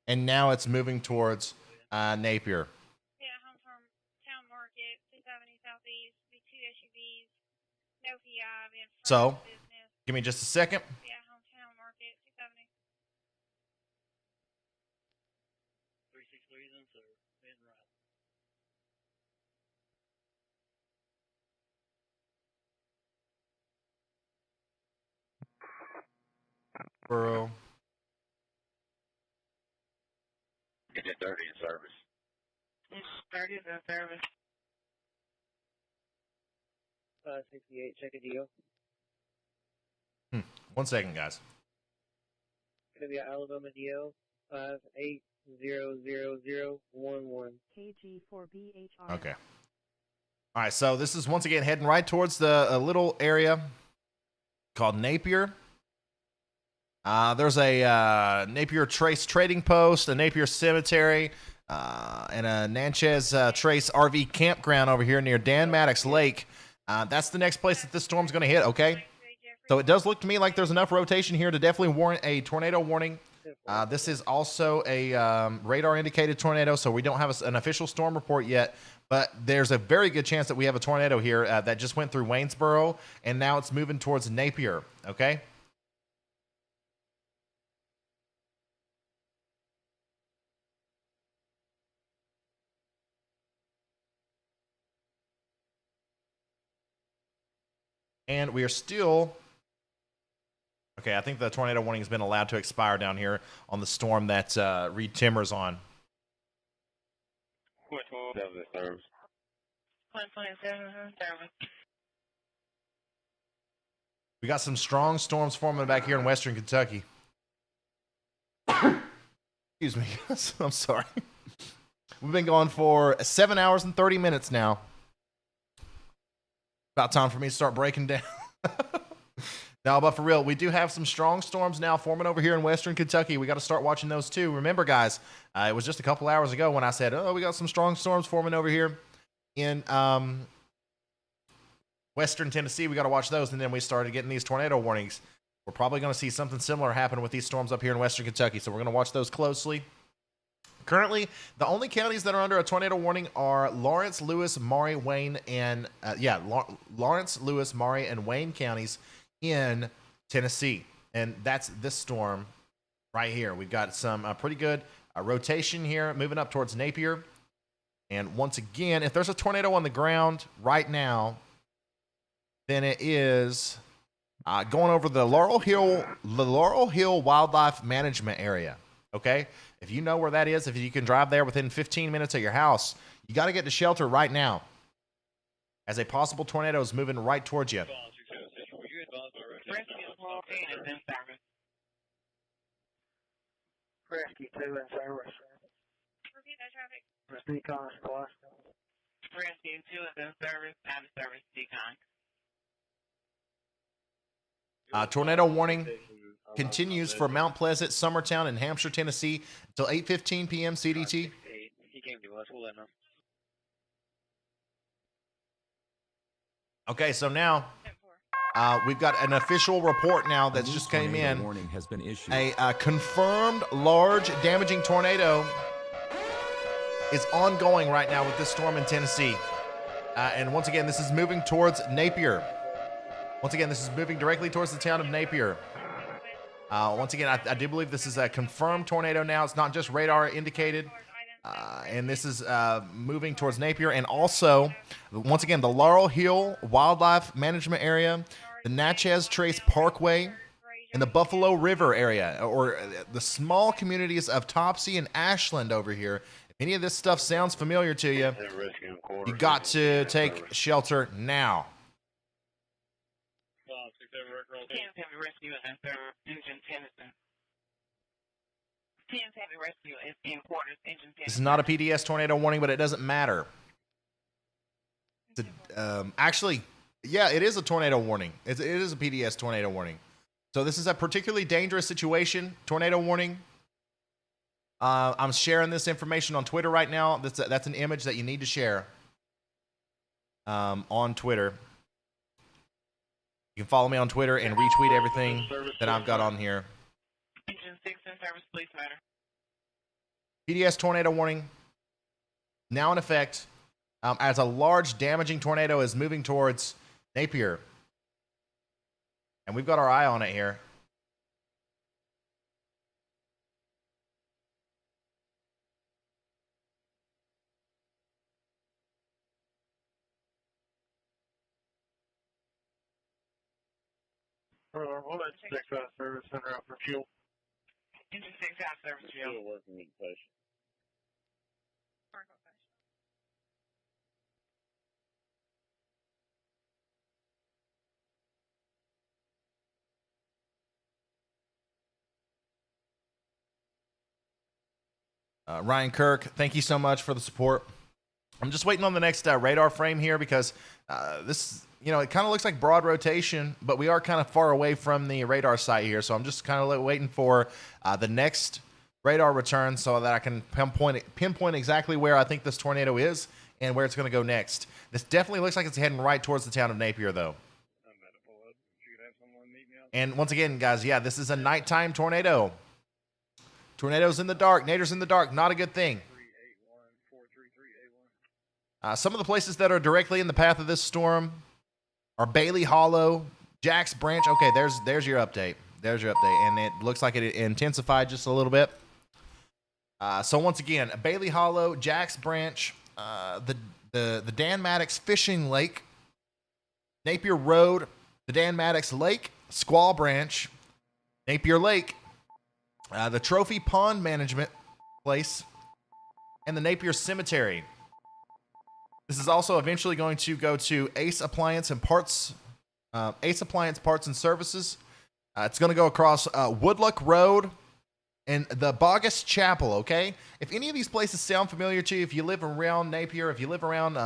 S1: and now it's moving towards Napier.
S6: Yeah, home from Town Market, 670 Southeast, be 2 SUVs, no PI, be in front
S1: So,
S6: of business.
S1: give me just a second.
S6: Yeah, home Town Market, 670.
S14: 363 is in, sir. In route.
S1: Borough.
S18: Get that 30 in service.
S3: 30 is in service.
S16: 568, check a deal.
S1: 1 second, guys.
S16: Gonna be Alabama DL 580011.
S12: KG4BHR.
S1: Okay. All right, so this is once again heading right towards the little area called Napier. There's a Napier Trace Trading Post, a Napier Cemetery, and a Natchez Trace RV campground over here near Dan Maddox Lake. That's the next place that this storm's going to hit, okay? So it does look to me like there's enough rotation here to definitely warrant a tornado warning. This is also a radar-indicated tornado, so we don't have an official storm report yet, but there's a very good chance that we have a tornado here that just went through Waynesboro, and now it's moving towards Napier, okay? And we are still... Okay, I think the tornado warning has been allowed to expire down here on the storm that Reed Timmer's on. We got some strong storms forming back here in western Kentucky. Excuse me. I'm sorry. We've been going for 7 hours and 30 minutes now. About time for me to start breaking down. No, but for real, we do have some strong storms now forming over here in western Kentucky. We got to start watching those too. Remember, guys, it was just a couple hours ago when I said, oh, we got some strong storms forming over here in western Tennessee. We got to watch those. And then we started getting these tornado warnings. We're probably going to see something similar happen with these storms up here in western Kentucky. So we're going to watch those closely. Currently, the only counties that are under a tornado warning are Lawrence, Lewis, Maury, Wayne, and Lawrence, Lewis, Maury, and Wayne counties in Tennessee. And that's this storm right here. We've got some pretty good rotation here, moving up towards Napier. And once again, if there's a tornado on the ground right now, then it is going over the Laurel Hill Wildlife Management Area. Okay, if you know where that is, if you can drive there within 15 minutes of your house, you got to get to shelter right now, as a possible tornado is moving right towards you.
S11: Rescue 2 in service.
S6: Repeat that traffic.
S11: Decon squad.
S3: Rescue 2 is in service. Out of service, decon.
S1: Tornado warning continues for Mount Pleasant, Summertown, and Hampshire, Tennessee until 8:15 p.m. CDT.
S16: He came to us. We'll let him know.
S1: Okay, so now we've got an official report now that's just came in.
S2: Warning has been issued.
S1: A confirmed large damaging tornado is ongoing right now with this storm in Tennessee. And once again, this is moving towards Napier. Once again, this is moving directly towards the town of Napier. Once again, I do believe this is a confirmed tornado now. It's not just radar indicated. And this is moving towards Napier. And also, once again, the Laurel Hill Wildlife Management Area, the Natchez Trace Parkway, and the Buffalo River area, or the small communities of Topsy and Ashland over here. If any of this stuff sounds familiar to you, you got to take shelter now.
S3: Thames Heavy Rescue and Engine Tennyson. Thames Heavy Rescue is in quarters. Engine Tennyson.
S1: This is not a PDS tornado warning, but it doesn't matter. Actually, yeah, it is a tornado warning. It is a PDS tornado warning. So this is a particularly dangerous situation. Tornado warning. I'm sharing this information on Twitter right now. That's an image that you need to share on Twitter. You can follow me on Twitter and retweet everything that I've got on here.
S3: Engine 6 in service, police matter.
S1: PDS tornado warning now in effect as a large damaging tornado is moving towards Napier. And we've got our eye on it here.
S18: We'll let 6 out of service, send her out for fuel.
S3: Engine 6 out of service, fuel.
S18: Still working with the patient.
S1: Ryan Kirk, thank you so much for the support. I'm just waiting on the next radar frame here because this, it kind of looks like broad rotation, but we are kind of far away from the radar site here. So I'm just kind of waiting for the next radar return so that I can pinpoint exactly where I think this tornado is and where it's going to go next. This definitely looks like it's heading right towards the town of Napier, though. And once again, guys, yeah, this is a nighttime tornado. Tornadoes in the dark, naders in the dark, not a good thing. Some of the places that are directly in the path of this storm are Bailey Hollow, Jack's Branch. Okay, there's your update. There's your update, and it looks like it intensified just a little bit. So once again, Bailey Hollow, Jack's Branch, the Dan Maddox Fishing Lake, Napier Road, the Dan Maddox Lake, Squaw Branch, Napier Lake, the Trophy Pond Management Place, and the Napier Cemetery. This is also eventually going to go to Ace Appliance Parts and Services. It's going to go across Woodluck Road and the Bogus Chapel, okay? If any of these places sound familiar to you, if you live around Napier, if you live around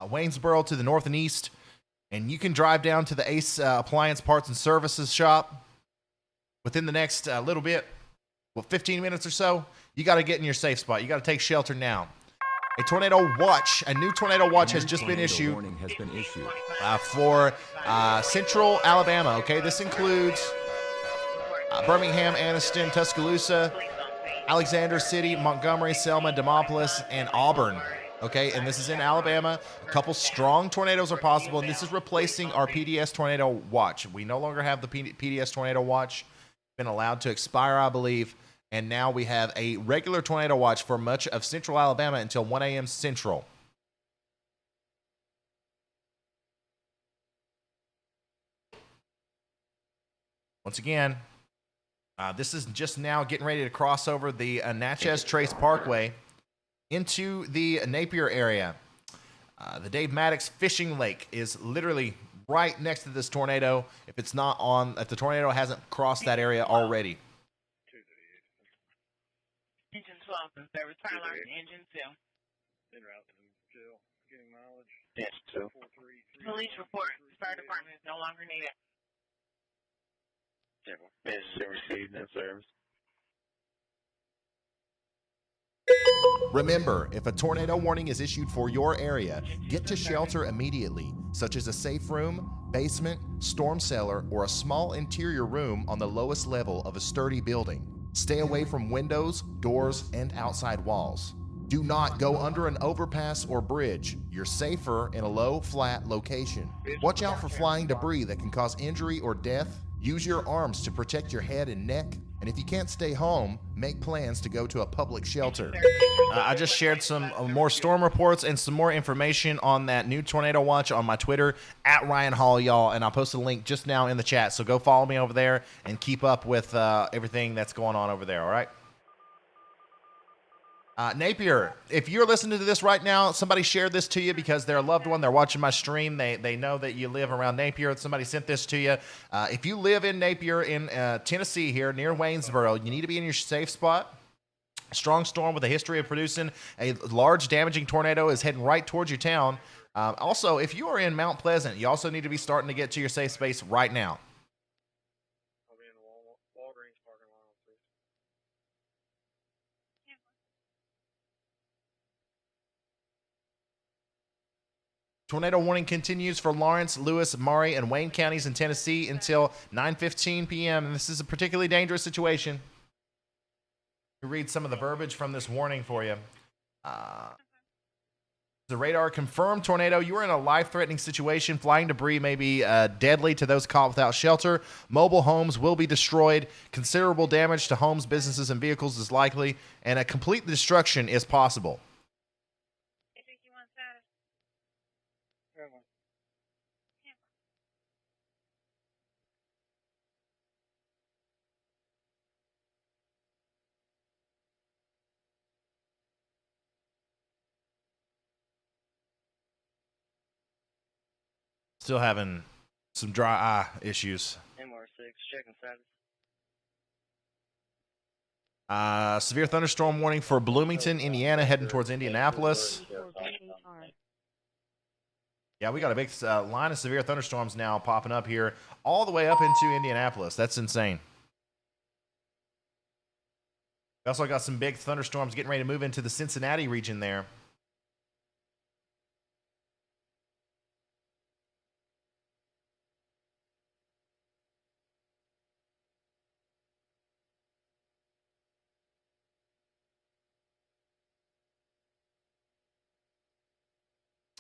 S1: Waynesboro to the north and east, and you can drive down to the Ace Appliance Parts and Services shop within the next little bit, 15 minutes or so, you got to get in your safe spot. You got to take shelter now. A new tornado watch has just been issued for central Alabama. Okay, this includes Birmingham, Anniston, Tuscaloosa, Alexander City, Montgomery, Selma, Demopolis, and Auburn. Okay, and this is in Alabama. A couple strong tornadoes are possible, and this is replacing our PDS tornado watch. We no longer have the PDS tornado watch. Been allowed to expire, I believe. And now we have a regular tornado watch for much of central Alabama until 1 a.m. Central. Once again, this is just now getting ready to cross over the Natchez Trace Parkway into the Napier area. The Dave Maddox Fishing Lake is literally right next to this tornado. If it's not on, if the tornado hasn't crossed that area already.
S3: Engine 12 in service. Fire alarm to engine 2.
S15: En route to jail. Getting mileage.
S11: Yes, 2.
S3: Police report. Fire department is no longer needed.
S11: Message received in service.
S1: Remember, if a tornado warning is issued for your area, get to shelter immediately, such as a safe room, basement, storm cellar, or a small interior room on the lowest level of a sturdy building. Stay away from windows, doors, and outside walls. Do not go under an overpass or bridge. You're safer in a low, flat location. Watch out for flying debris that can cause injury or death. Use your arms to protect your head and neck. And if you can't stay home, make plans to go to a public shelter. I just shared some more storm reports and some more information on that new tornado watch on my Twitter, @RyanHall, y'all. And I'll post a link just now in the chat. So go follow me over there and keep up with everything that's going on over there, all right? Napier, if you're listening to this right now, somebody shared this to you because they're a loved one. They're watching my stream. They know that you live around Napier. Somebody sent this to you. If you live in Napier in Tennessee here near Waynesboro, you need to be in your safe spot. Strong storm with a history of producing a large damaging tornado is heading right towards your town. Also, if you are in Mount Pleasant, you also need to be starting to get to your safe space right now.
S15: I'll be in the Walgreens parking lot.
S1: Tornado warning continues for Lawrence, Lewis, Maury, and Wayne counties in Tennessee until 9:15 p.m. And this is a particularly dangerous situation. To read some of the verbiage from this warning for you. The radar confirmed tornado. You are in a life-threatening situation. Flying debris may be deadly to those caught without shelter. Mobile homes will be destroyed. Considerable damage to homes, businesses, and vehicles is likely, and a complete destruction is possible. Still having some dry eye issues.
S16: MR6, checking status.
S1: Severe thunderstorm warning for Bloomington, Indiana, heading towards Indianapolis. Yeah, we got a big line of severe thunderstorms now popping up here all the way up into Indianapolis. That's insane. We also got some big thunderstorms getting ready to move into the Cincinnati region there.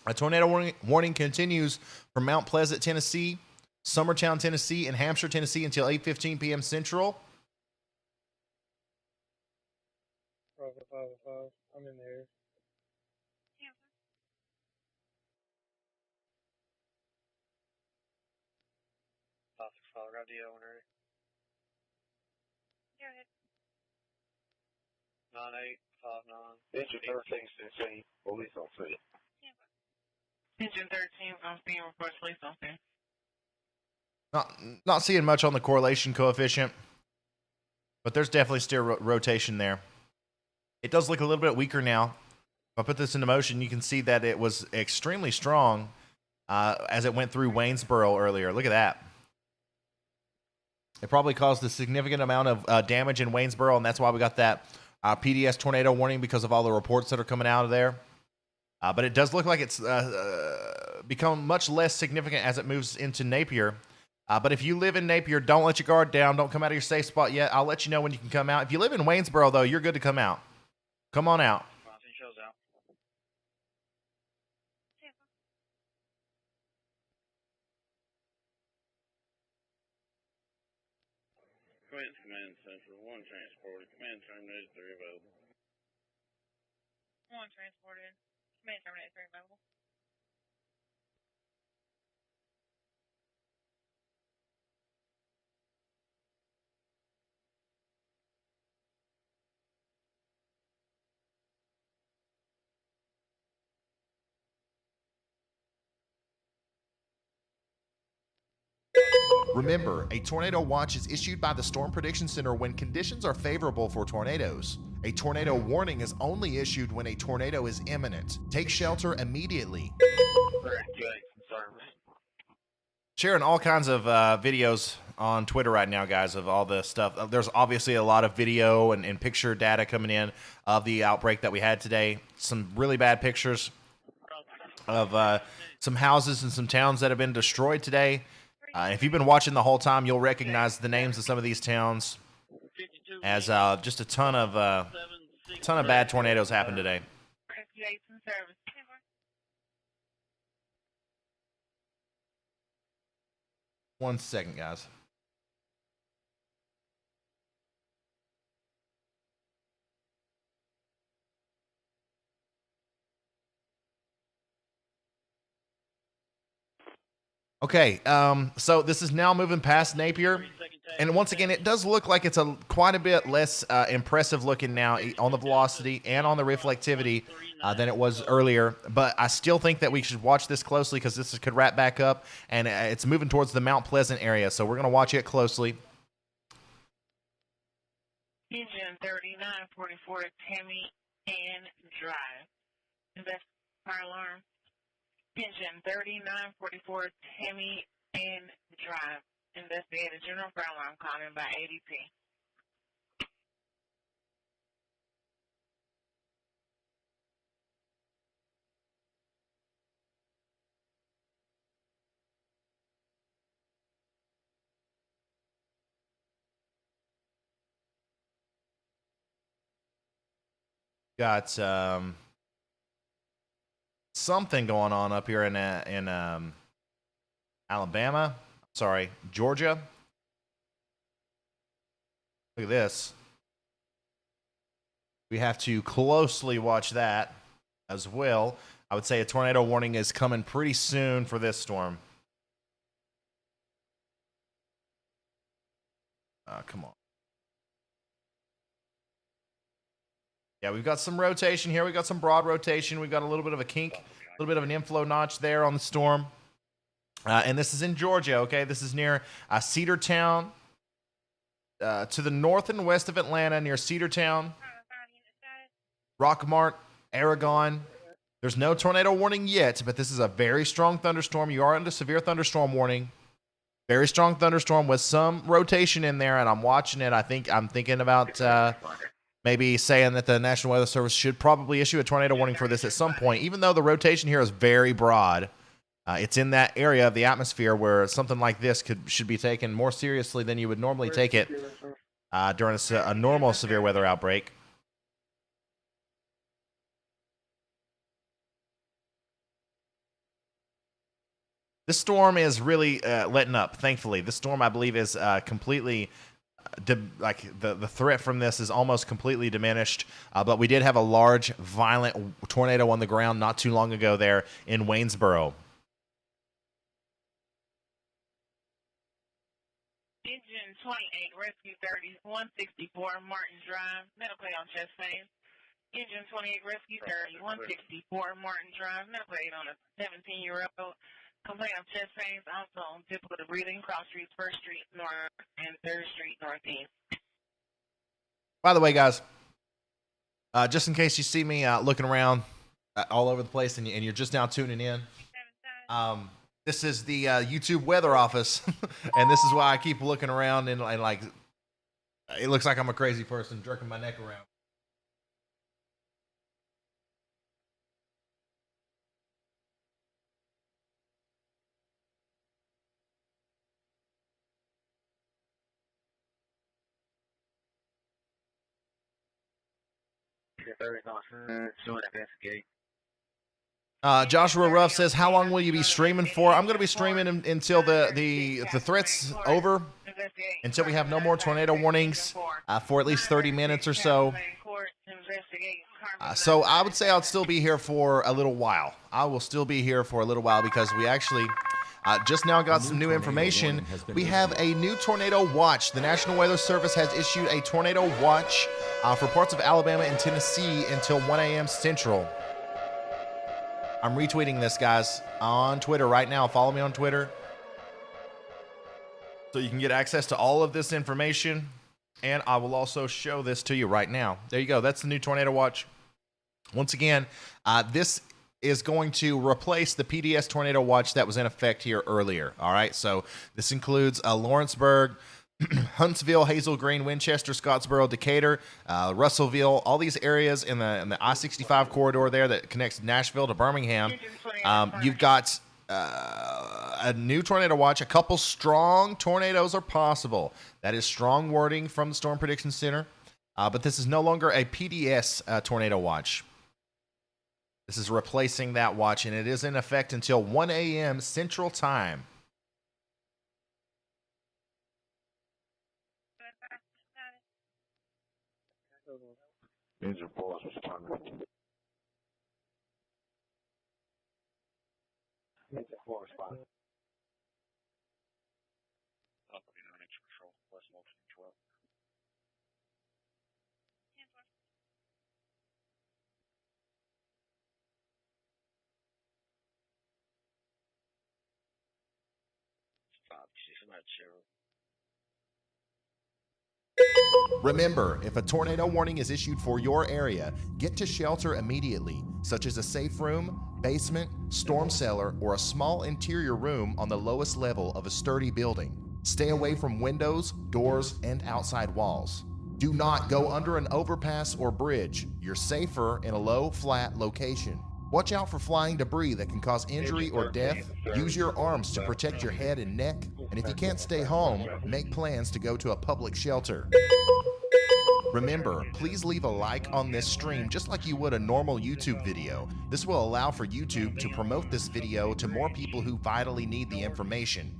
S1: A tornado warning continues from Mount Pleasant, Tennessee, Summertown, Tennessee, and Hampshire, Tennessee until 8:15 p.m. Central.
S15: I'm in there. Got the O ready.
S6: Go ahead.
S15: 9859.
S11: Engine 13 Tennessee, police on scene.
S3: Engine 13 on scene, reports police on scene.
S1: Not seeing much on the correlation coefficient, but there's definitely still rotation there. It does look a little bit weaker now. If I put this into motion, you can see that it was extremely strong as it went through Waynesboro earlier. Look at that. It probably caused a significant amount of damage in Waynesboro, and that's why we got that PDS tornado warning because of all the reports that are coming out of there. But it does look like it's become much less significant as it moves into Napier. But if you live in Napier, don't let your guard down. Don't come out of your safe spot yet. I'll let you know when you can come out. If you live in Waynesboro, though, you're good to come out. Come on out.
S11: Command Central, 1 transported.
S15: Command terminated 3 available.
S6: One transported. Command terminated 3 available.
S1: Remember, a tornado watch is issued by the Storm Prediction Center when conditions are favorable for tornadoes. A tornado warning is only issued when a tornado is imminent. Take shelter immediately. Sharing all kinds of videos on Twitter right now, guys, of all the stuff. There's obviously a lot of video and picture data coming in of the outbreak that we had today. Some really bad pictures of some houses and some towns that have been destroyed today. If you've been watching the whole time, you'll recognize the names of some of these towns as just a ton of bad tornadoes happened today. One second, guys. Okay, so this is now moving past Napier, and once again, it does look like it's quite a bit less impressive looking now on the velocity and on the reflectivity than it was earlier, but I still think that we should watch this closely because this could wrap back up, and it's moving towards the Mount Pleasant area, so we're going to watch it closely.
S3: Engine 3944 Tammy and Drive. Invest fire alarm. Engine 3944 Tammy and Drive. Investigate a general fire alarm calling by ADP.
S1: Got something going on up here in Alabama. Sorry, Georgia. Look at this. We have to closely watch that as well. I would say a tornado warning is coming pretty soon for this storm. Come on. Yeah, we've got some rotation here. We've got some broad rotation. We've got a little bit of a kink, a little bit of an inflow notch there on the storm. And this is in Georgia, okay? This is near Cedartown, to the north and west of Atlanta, near Cedartown, Rockmart, Aragon. There's no tornado warning yet, but this is a very strong thunderstorm. You are under severe thunderstorm warning. Very strong thunderstorm with some rotation in there, and I'm watching it. I'm thinking about maybe saying that the National Weather Service should probably issue a tornado warning for this at some point, even though the rotation here is very broad. It's in that area of the atmosphere where something like this should be taken more seriously than you would normally take it during a normal severe weather outbreak. This storm is really letting up, thankfully. This storm, I believe, is completely... the threat from this is almost completely diminished, but we did have a large, violent tornado on the ground not too long ago there in Waynesboro.
S3: Engine 28, Rescue 30, 164 Martin Drive, medical aid on chest phase. Engine 28, Rescue 30, 164 Martin Drive, medical aid on a 17-year-old. Complaint of chest pains, also difficulty breathing, cross streets, 1st Street North and 3rd Street Northeast.
S1: By the way, guys, just in case you see me looking around all over the place and you're just now tuning in, this is the YouTube weather office, and this is why I keep looking around and like it looks like I'm a crazy person jerking my neck around. Joshua Ruff says, how long will you be streaming for? I'm going to be streaming until the threat's over. until we have no more tornado warnings for at least 30 minutes or so. So I would say I'll still be here for a little while. I will still be here for a little while because we actually just now got some new information. We have a new tornado watch. The National Weather Service has issued a tornado watch for parts of Alabama and Tennessee until 1 a.m. Central. I'm retweeting this, guys, on Twitter right now. Follow me on Twitter so you can get access to all of this information. And I will also show this to you right now. There you go. That's the new tornado watch. Once again, this is going to replace the PDS tornado watch that was in effect here earlier. All right, so this includes Lawrenceburg, Huntsville, Hazel Green, Winchester, Scottsboro, Decatur, Russellville, all these areas in the I-65 corridor there that connects Nashville to Birmingham. You've got a new tornado watch. A couple strong tornadoes are possible. That is strong wording from the Storm Prediction Center. But this is no longer a PDS tornado watch. This is replacing that watch, and it is in effect until 1 a.m. Central Time.
S18: Engine 4 is responding. Engine 4 responding.
S11: Operating on engine control, less motion 12. Stop, she's not sure.
S1: Remember, if a tornado warning is issued for your area, get to shelter immediately, such as a safe room, basement, storm cellar, or a small interior room on the lowest level of a sturdy building. Stay away from windows, doors, and outside walls. Do not go under an overpass or bridge. You're safer in a low, flat location. Watch out for flying debris that can cause injury or death. Use your arms to protect your head and neck. And if you can't stay home, make plans to go to a public shelter. Remember, please leave a like on this stream just like you would a normal YouTube video. This will allow for YouTube to promote this video to more people who vitally need the information.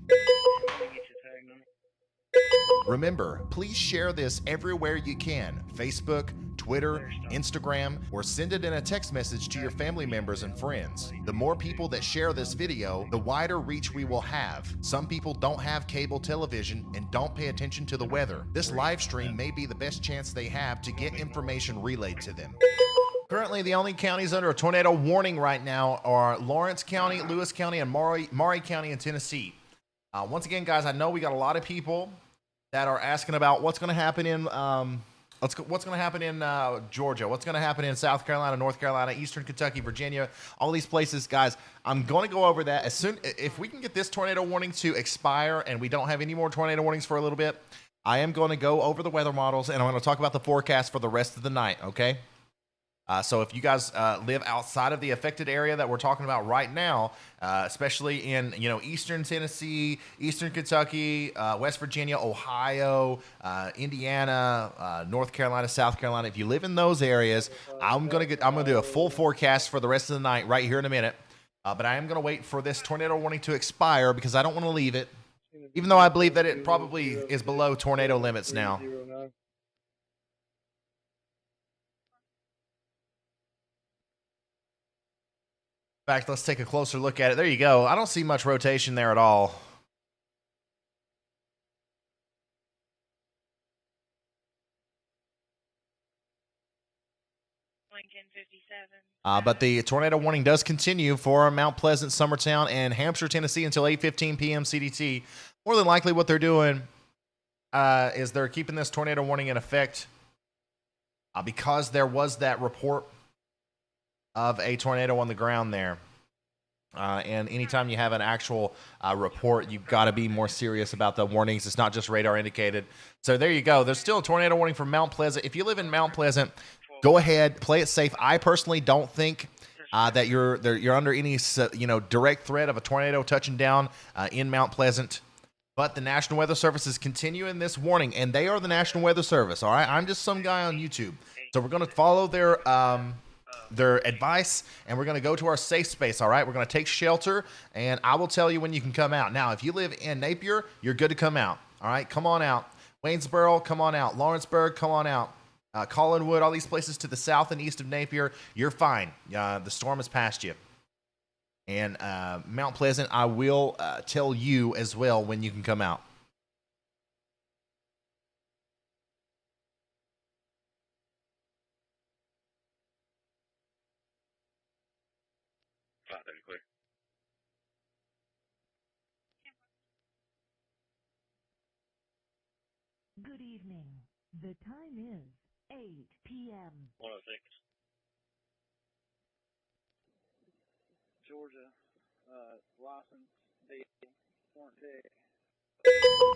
S1: Remember, please share this everywhere you can. Facebook, Twitter, Instagram, or send it in a text message to your family members and friends. The more people that share this video, the wider reach we will have. Some people don't have cable television and don't pay attention to the weather. This live stream may be the best chance they have to get information relayed to them. Currently, the only counties under a tornado warning right now are Lawrence County, Lewis County, and Maury County in Tennessee. Once again, guys, I know we got a lot of people that are asking about what's going to happen in what's going to happen in Georgia, what's going to happen in South Carolina, North Carolina, Eastern Kentucky, Virginia, all these places, guys. I'm going to go over that as soon if we can get this tornado warning to expire and we don't have any more tornado warnings for a little bit. I am going to go over the weather models and I'm going to talk about the forecast for the rest of the night. Okay. So if you guys live outside of the affected area that we're talking about right now, especially in Eastern Tennessee, Eastern Kentucky, West Virginia, Ohio, Indiana, North Carolina, South Carolina, if you live in those areas, I'm gonna do a full forecast for the rest of the night right here in a minute. But I am gonna wait for this tornado warning to expire because I don't want to leave it, even though I believe that it probably is below tornado limits now. In fact, let's take a closer look at it. There you go. I don't see much rotation there at all.
S6: Lincoln 57.
S1: But the tornado warning does continue for Mount Pleasant, Summertown, and Hampshire, Tennessee until 8:15 p.m. CDT. More than likely what they're doing is they're keeping this tornado warning in effect because there was that report of a tornado on the ground there. And anytime you have an actual report, you've got to be more serious about the warnings. It's not just radar indicated. So there you go. There's still a tornado warning for Mount Pleasant. If you live in Mount Pleasant, go ahead, play it safe. I personally don't think that you're under any direct threat of a tornado touching down in Mount Pleasant. But the National Weather Service is continuing this warning, and they are the National Weather Service. All right, I'm just some guy on YouTube, so we're going to follow their advice, and we're going to go to our safe space. All right, we're going to take shelter, and I will tell you when you can come out. Now, if you live in Napier, you're good to come out. All right, come on out. Waynesboro, come on out. Lawrenceburg, come on out. Collinwood, all these places to the south and east of Napier, you're fine. The storm has passed you. And Mount Pleasant, I will tell you as well when you can come out.
S12: Good evening. The time is 8 p.m.
S15: 106. Georgia, license, date, warrant date.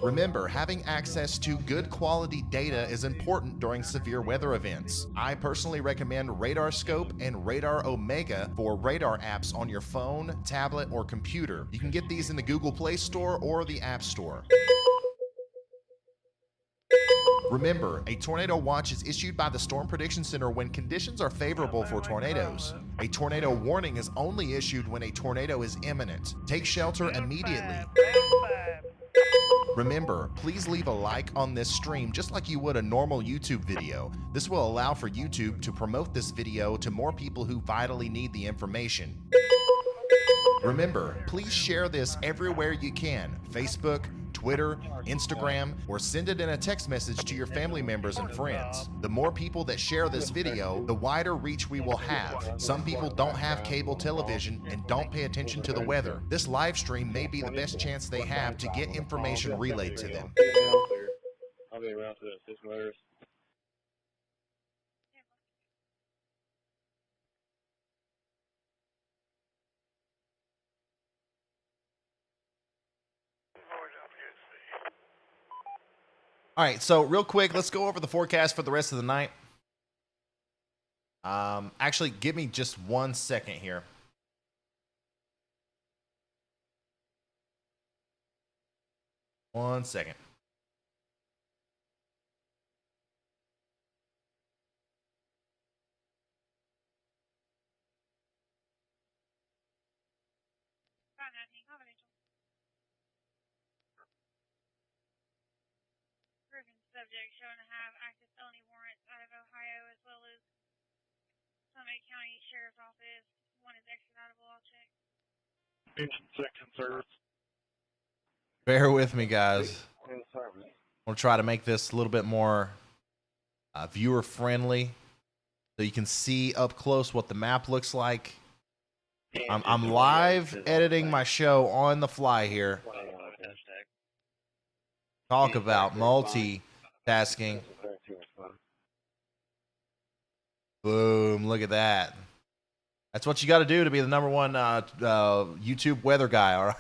S1: Remember, having access to good quality data is important during severe weather events. I personally recommend Radar Scope and Radar Omega for radar apps on your phone, tablet, or computer. You can get these in the Google Play Store or the App Store. Remember, a tornado watch is issued by the Storm Prediction Center when conditions are favorable for tornadoes. A tornado warning is only issued when a tornado is imminent. Take shelter immediately. Remember, please leave a like on this stream just like you would a normal YouTube video. This will allow for YouTube to promote this video to more people who vitally need the information. Remember, please share this everywhere you can. Facebook, Twitter, Instagram, or send it in a text message to your family members and friends. The more people that share this video, the wider reach we will have. Some people don't have cable television and don't pay attention to the weather. This live stream may be the best chance they have to get information relayed to them.
S18: I'll be around for the 6 letters.
S1: All right, so real quick, let's go over the forecast for the rest of the night. Actually, give me just 1 second here. One second.
S6: Subject shown to have active felony warrants out of Ohio, as well as Summit County Sheriff's Office. One is extraditable. I'll check.
S18: Section service.
S1: Bear with me, guys. We'll try to make this a little bit more viewer friendly, so you can see up close what the map looks like. I'm live editing my show on the fly here. Talk about multitasking. Boom, look at that. That's what you got to do to be the #1 YouTube weather guy, all right?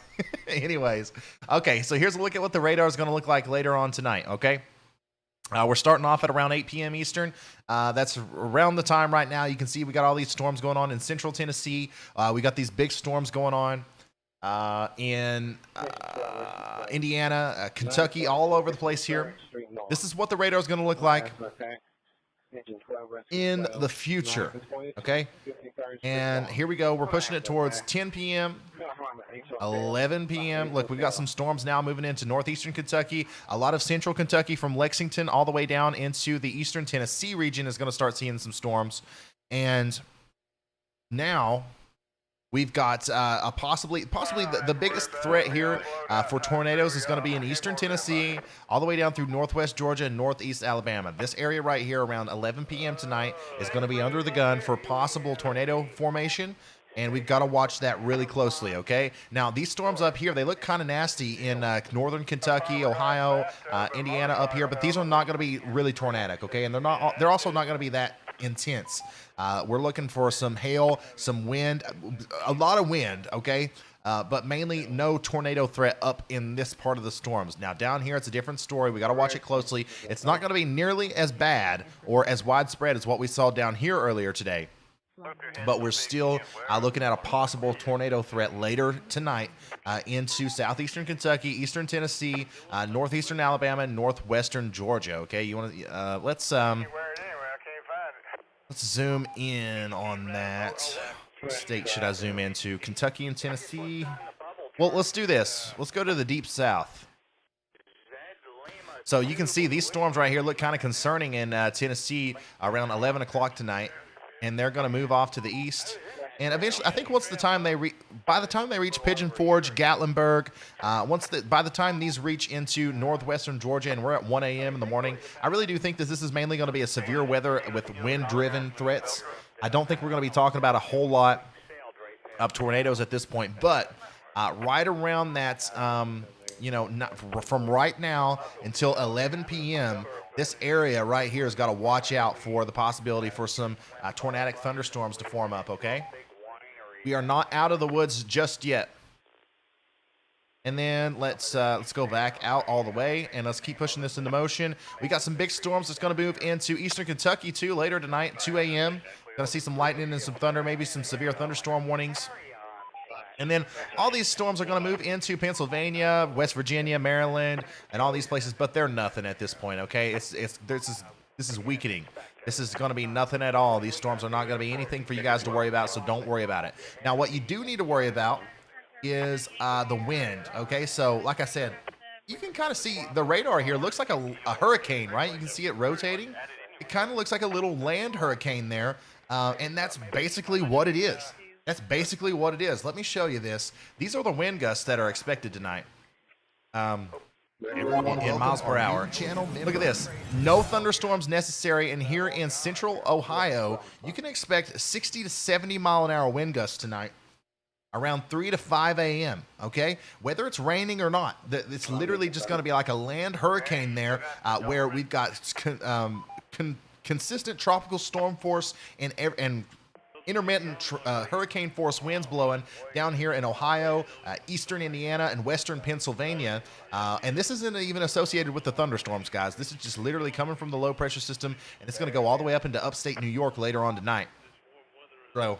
S1: Anyways, okay, so here's a look at what the radar is going to look like later on tonight, okay? We're starting off at around 8 p.m. Eastern. That's around the time right now. You can see we got all these storms going on in central Tennessee. We got these big storms going on in Indiana, Kentucky, all over the place here. This is what the radar is going to look like in the future, okay? And here we go. We're pushing it towards 10 p.m., 11 p.m. Look, we've got some storms now moving into northeastern Kentucky. A lot of central Kentucky from Lexington all the way down into the eastern Tennessee region is going to start seeing some storms. And now we've got possibly the biggest threat here for tornadoes is going to be in eastern Tennessee, all the way down through northwest Georgia and northeast Alabama. This area right here around 11 p.m. tonight is going to be under the gun for possible tornado formation, and we've got to watch that really closely, okay? Now, these storms up here, they look kind of nasty in northern Kentucky, Ohio, Indiana up here, but these are not going to be really tornadic, okay? And they're also not going to be that intense. We're looking for some hail, some wind, a lot of wind, okay? But mainly no tornado threat up in this part of the storms. Now, down here, it's a different story. We got to watch it closely. It's not going to be nearly as bad or as widespread as what we saw down here earlier today. But we're still looking at a possible tornado threat later tonight into southeastern Kentucky, eastern Tennessee, northeastern Alabama, and northwestern Georgia. Okay, you want to let's zoom in on that. What state should I zoom into? Kentucky and Tennessee. Well, let's do this. Let's go to the deep south. So you can see these storms right here look kind of concerning in Tennessee around 11 o'clock tonight, and they're going to move off to the east. And eventually, I think by the time they reach Pigeon Forge, Gatlinburg, by the time these reach into northwestern Georgia, and we're at 1 a.m. in the morning, I really do think that this is mainly going to be a severe weather with wind-driven threats. I don't think we're going to be talking about a whole lot of tornadoes at this point, but right around that, from right now until 11 p.m., this area right here has got to watch out for the possibility for some tornadic thunderstorms to form up, okay? We are not out of the woods just yet. And then let's go back out all the way, and let's keep pushing this into motion. We got some big storms that's going to move into eastern Kentucky, too, later tonight, 2 a.m. Going to see some lightning and some thunder, maybe some severe thunderstorm warnings. And then all these storms are going to move into Pennsylvania, West Virginia, Maryland, and all these places, but they're nothing at this point, okay? This is weakening. This is going to be nothing at all. These storms are not going to be anything for you guys to worry about, so don't worry about it. Now, what you do need to worry about is the wind, okay? So, like I said, you can kind of see the radar here. Looks like a hurricane, right? You can see it rotating. It kind of looks like a little land hurricane there, and that's basically what it is. That's basically what it is. Let me show you this. These are the wind gusts that are expected tonight. In miles per hour. Look at this. No thunderstorms necessary. And here in central Ohio, you can expect 60 to 70 mile an hour wind gusts tonight around 3 to 5 a.m. Okay? Whether it's raining or not, it's literally just going to be like a land hurricane there where we've got consistent tropical storm force and intermittent hurricane force winds blowing down here in Ohio, eastern Indiana, and western Pennsylvania. And this isn't even associated with the thunderstorms, guys. This is just literally coming from the low pressure system, and it's going to go all the way up into upstate New York later on tonight. So,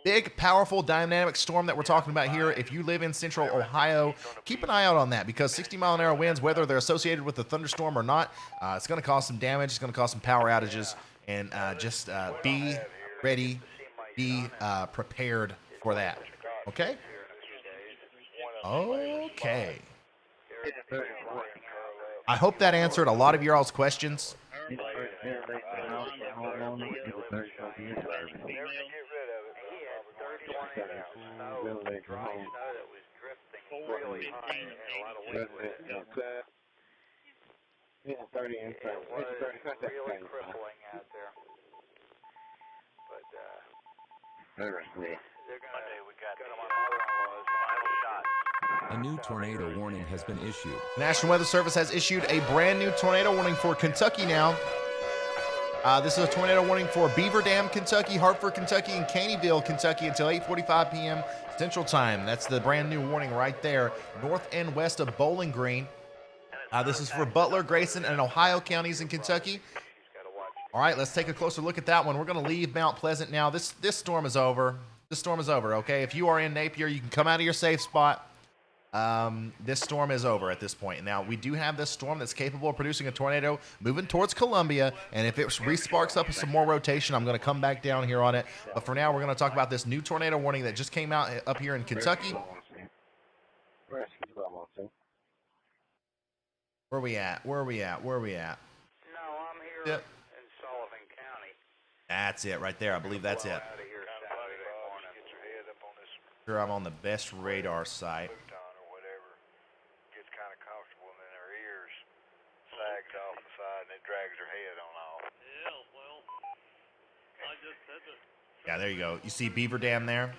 S1: big, powerful, dynamic storm that we're talking about here. If you live in central Ohio, keep an eye out on that, because 60 mile an hour winds, whether they're associated with the thunderstorm or not, it's going to cause some damage. It's going to cause some power outages, and just be ready, be prepared for that. Okay? Okay. I hope that answered a lot of your all's questions.
S2: A new tornado warning has been issued.
S1: The National Weather Service has issued a brand new tornado warning for Kentucky now. This is a tornado warning for Beaver Dam, Kentucky, Hartford, Kentucky, and Caneyville, Kentucky until 8:45 p.m. Central Time. That's the brand new warning right there, north and west of Bowling Green. This is for Butler, Grayson, and Ohio counties in Kentucky. All right, let's take a closer look at that one. We're going to leave Mount Pleasant now. This storm is over. This storm is over, okay? If you are in Napier, you can come out of your safe spot. This storm is over at this point. Now, we do have this storm that's capable of producing a tornado moving towards Columbia, and if it re-sparks up some more rotation, I'm going to come back down here on it. But for now, we're going to talk about this new tornado warning that just came out up here in Kentucky. Where are we at? Where are we at? Where are we at?
S5: No, I'm here in Sullivan County.
S1: That's it right there. I believe that's it. Sure, I'm on the best radar site.
S7: Off the side and it drags her head on off. Yeah, well, I just said that.
S1: Yeah, there you go. You see Beaver Dam there?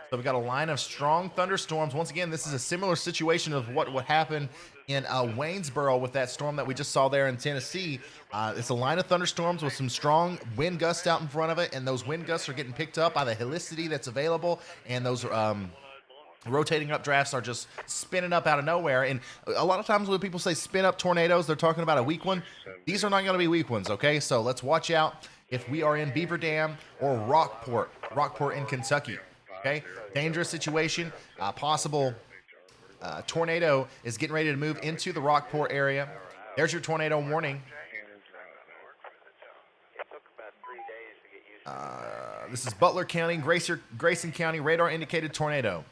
S1: So we got a line of strong thunderstorms. Once again, this is a similar situation of what would happen in Waynesboro with that storm that we just saw there in Tennessee. It's a line of thunderstorms with some strong wind gusts out in front of it, and those wind gusts are getting picked up by the helicity that's available, and those rotating updrafts are just spinning up out of nowhere. And a lot of times when people say spin up tornadoes, they're talking about a weak one. These are not going to be weak ones, okay? So let's watch out if we are in Beaver Dam or Rockport in Kentucky, okay? Dangerous situation. Possible tornado is getting ready to move into the Rockport area. There's your tornado warning. This is Butler County, Grayson County, radar indicated tornado.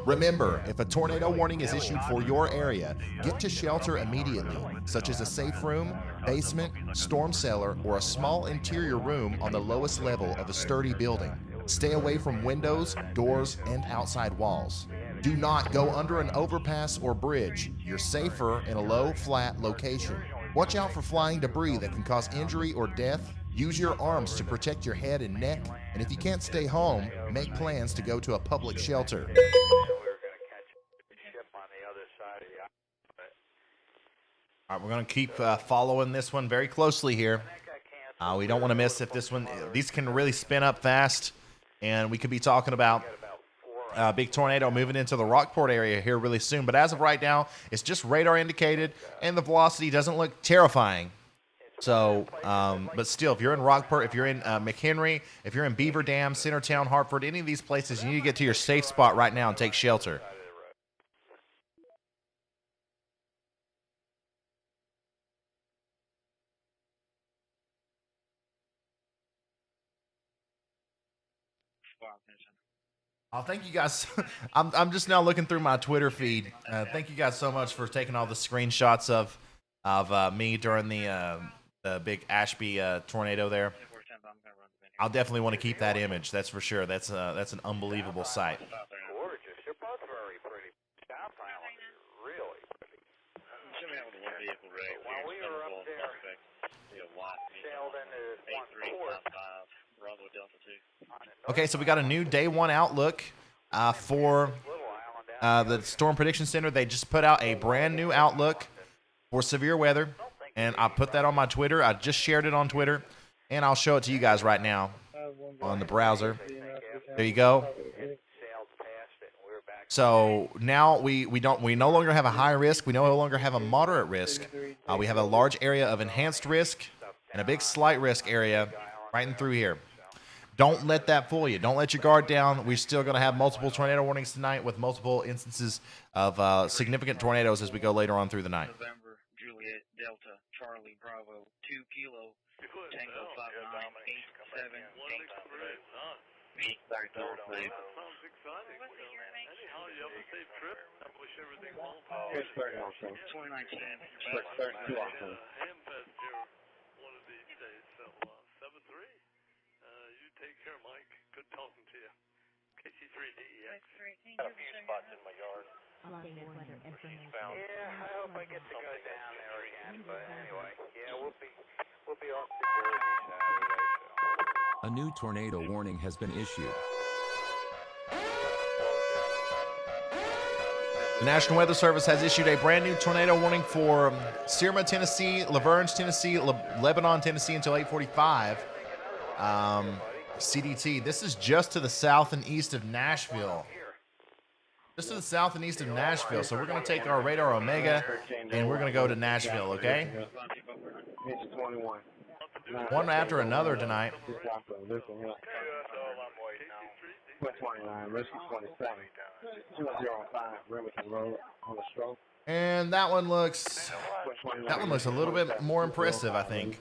S1: Remember, if a tornado warning is issued for your area, get to shelter immediately, such as a safe room, basement, storm cellar, or a small interior room on the lowest level of a sturdy building. Stay away from windows, doors, and outside walls. Do not go under an overpass or bridge. You're safer in a low, flat location. Watch out for flying debris that can cause injury or death. Use your arms to protect your head and neck. And if you can't stay home, make plans to go to a public shelter. All right, we're going to keep following this one very closely here. We don't want to miss if this one, these can really spin up fast, and we could be talking about a big tornado moving into the Rockport area here really soon. But as of right now, it's just radar indicated, and the velocity doesn't look terrifying. So, but still, if you're in Rockport, if you're in McHenry, if you're in Beaver Dam, Centertown, Hartford, any of these places, you need to get to your safe spot right now and take shelter. Oh, thank you guys. I'm just now looking through my Twitter feed. Thank you guys so much for taking all the screenshots of me during the big Ashby tornado there. I'll definitely want to keep that image. That's for sure. That's an unbelievable sight.
S5: Gorgeous. You're both very pretty. South Island is really pretty. While we were up there, sailed into one port.
S1: Okay, so we got a new day one outlook for the Storm Prediction Center. They just put out a brand new outlook for severe weather, and I put that on my Twitter. I just shared it on Twitter, and I'll show it to you guys right now on the browser. There you go. So now we no longer have a high risk. We no longer have a moderate risk. We have a large area of enhanced risk and a big slight risk area right in through here. Don't let that fool you. Don't let your guard down. We're still going to have multiple tornado warnings tonight with multiple instances of significant tornadoes as we go later on through the night.
S16: November, Juliet, Delta, Charlie, Bravo, 2 Kilo, Tango 5987,
S13: Take care, Mike. Good talking to you. KC3DEX. Got a few spots in my yard.
S5: Yeah, I hope I get to go down there again. But anyway, yeah, we'll be off to Jersey Saturday.
S2: A new tornado warning has been issued.
S1: The National Weather Service has issued a brand new tornado warning for Sirma, Tennessee, Lavergne, Tennessee, Lebanon, Tennessee until 8:45. CDT. This is just to the south and east of Nashville. Just to the south and east of Nashville. So we're going to take our radar Omega and we're going to go to Nashville, okay? One after another tonight. And that one looks a little bit more impressive, I think.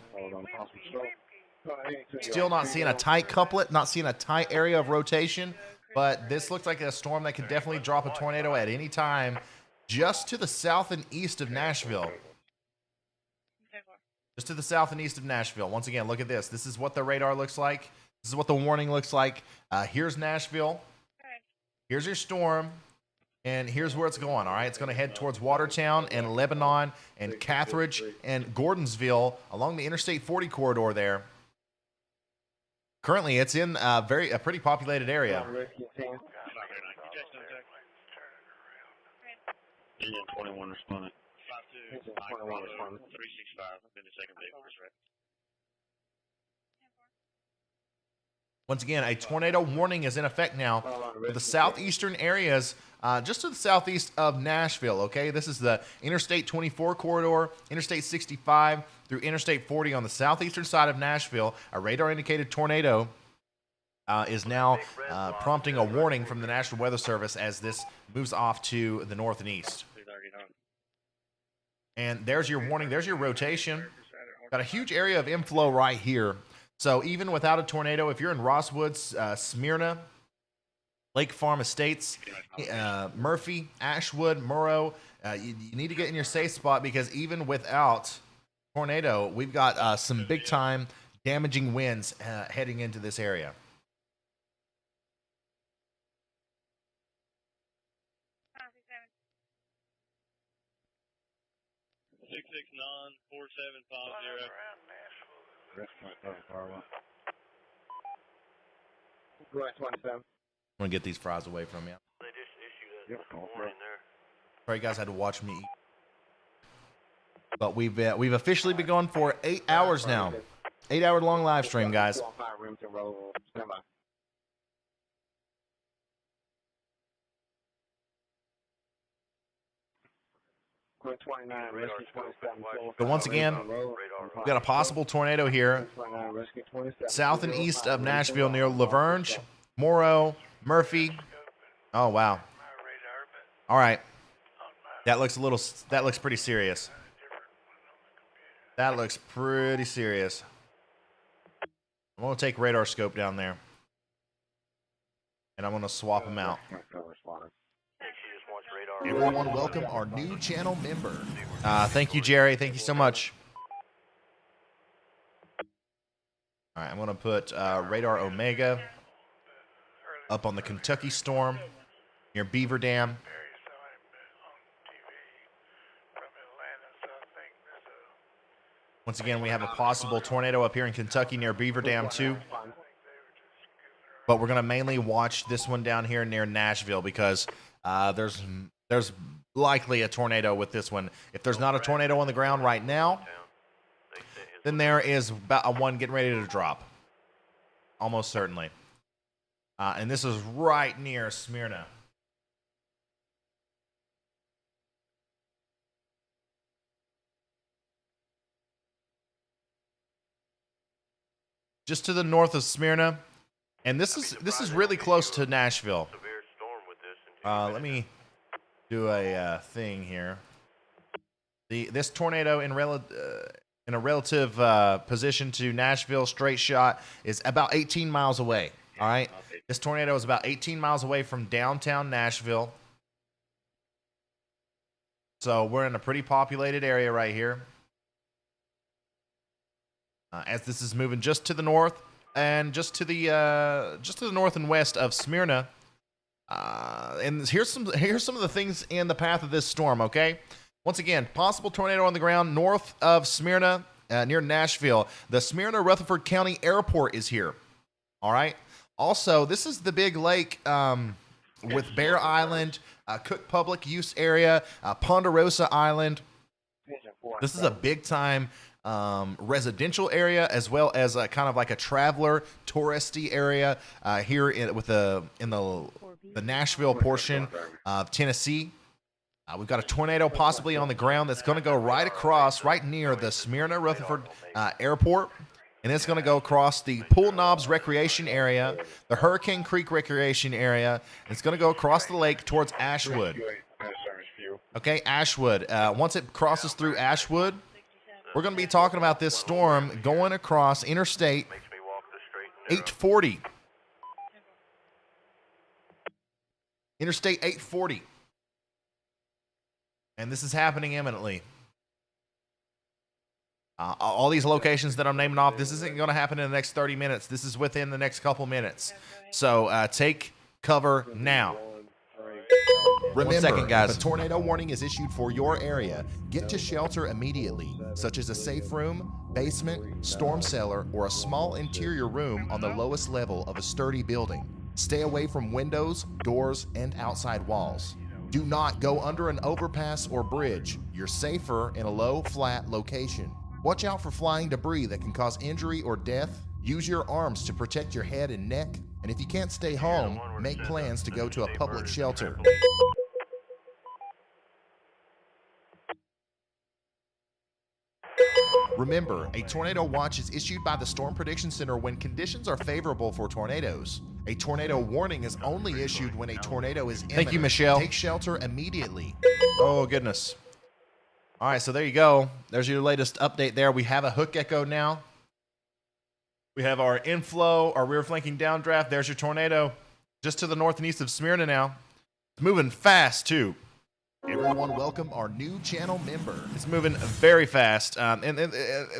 S1: Still not seeing a tight couplet, not seeing a tight area of rotation, but this looks like a storm that could definitely drop a tornado at any time just to the south and east of Nashville. Just to the south and east of Nashville. Once again, look at this. This is what the radar looks like. This is what the warning looks like. Here's Nashville. Here's your storm. And here's where it's going, all right? It's going to head towards Watertown and Lebanon and Cathridge and Gordonsville along the Interstate 40 corridor there. Currently, it's in a pretty populated area.
S18: 21 responded.
S16: 21 responded. 365. I've been the second vehicle for threat.
S1: Once again, a tornado warning is in effect now for the southeastern areas, just to the southeast of Nashville, okay? This is the Interstate 24 corridor, Interstate 65 through Interstate 40 on the southeastern side of Nashville. A radar-indicated tornado is now prompting a warning from the National Weather Service as this moves off to the north and east. And there's your warning. There's your rotation. Got a huge area of inflow right here. So even without a tornado, if you're in Rosswood, Smyrna, Lake Farm Estates, Murphy, Ashwood, Morrow. You need to get in your safe spot because even without tornado, we've got some big time damaging winds heading into this area.
S18: Go ahead, 27.
S1: I'm gonna get these fries away from you.
S13: They just issued a warning there.
S1: Sorry, you guys had to watch me eat. But we've officially been going for 8 hours now. 8-hour long live stream, guys. So once again, we've got a possible tornado here, south and east of Nashville near Laverne, Morrow, Murphy. Oh wow! All right, that looks pretty serious. That looks pretty serious. I'm gonna take radar scope down there, and I'm gonna swap them out. Everyone, welcome our new channel member. Thank you, Jerry. Thank you so much. All right, I'm going to put Radar Omega up on the Kentucky Storm near Beaver Dam. Once again, we have a possible tornado up here in Kentucky near Beaver Dam, too. But we're going to mainly watch this one down here near Nashville because there's likely a tornado with this one. If there's not a tornado on the ground right now, then there is about a one getting ready to drop. Almost certainly. And this is right near Smyrna. Just to the north of Smyrna. And this is really close to Nashville. Let me do a thing here. This tornado in a relative position to Nashville, straight shot, is about 18 miles away. All right, this tornado is about 18 miles away from downtown Nashville. So we're in a pretty populated area right here. As this is moving just to the north and just to the north and west of Smyrna. And here's some of the things in the path of this storm, okay? Once again, possible tornado on the ground north of Smyrna, near Nashville. The Smyrna-Rutherford County Airport is here, all right? Also, this is the big lake with Bear Island, Cook Public Use Area, Ponderosa Island. This is a big-time residential area as well as kind of like a traveler touristy area here in the Nashville portion of Tennessee. We've got a tornado possibly on the ground that's going to go right across, right near the Smyrna-Rutherford Airport. And it's going to go across the Pool Knobs Recreation Area, the Hurricane Creek Recreation Area. It's going to go across the lake towards Ashwood. Okay, Ashwood. Once it crosses through Ashwood, we're going to be talking about this storm going across Interstate 840. Interstate 840. And this is happening imminently. All these locations that I'm naming off, this isn't going to happen in the next 30 minutes. This is within the next couple minutes. So take cover now. Remember, 1 second, guys. If a tornado warning is issued for your area, get to shelter immediately, such as a safe room, basement, storm cellar, or a small interior room on the lowest level of a sturdy building. Stay away from windows, doors, and outside walls. Do not go under an overpass or bridge. You're safer in a low, flat location. Watch out for flying debris that can cause injury or death. Use your arms to protect your head and neck. And if you can't stay home, make plans to go to a public shelter. Remember, a tornado watch is issued by the Storm Prediction Center when conditions are favorable for tornadoes. A tornado warning is only issued when a tornado is imminent. Thank you, Michelle. Take shelter immediately. Oh, goodness. All right, so there you go. There's your latest update there. We have a hook echo now. We have our inflow, our rear flanking downdraft. There's your tornado. just to the north and east of Smyrna now. It's moving fast, too.
S9: Everyone welcome our new channel member.
S1: It's moving very fast. And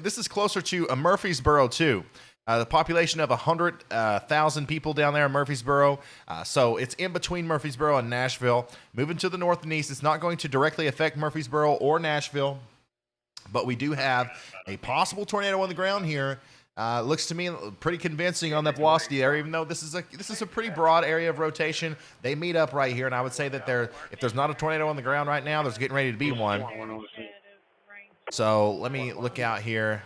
S1: this is closer to Murfreesboro, too. The population of 100,000 people down there in Murfreesboro. So it's in between Murfreesboro and Nashville. Moving to the north and east, it's not going to directly affect Murfreesboro or Nashville. But we do have a possible tornado on the ground here. Looks to me pretty convincing on the velocity area, even though this is a pretty broad area of rotation. They meet up right here, and I would say that if there's not a tornado on the ground right now, there's getting ready to be one. So let me look out here.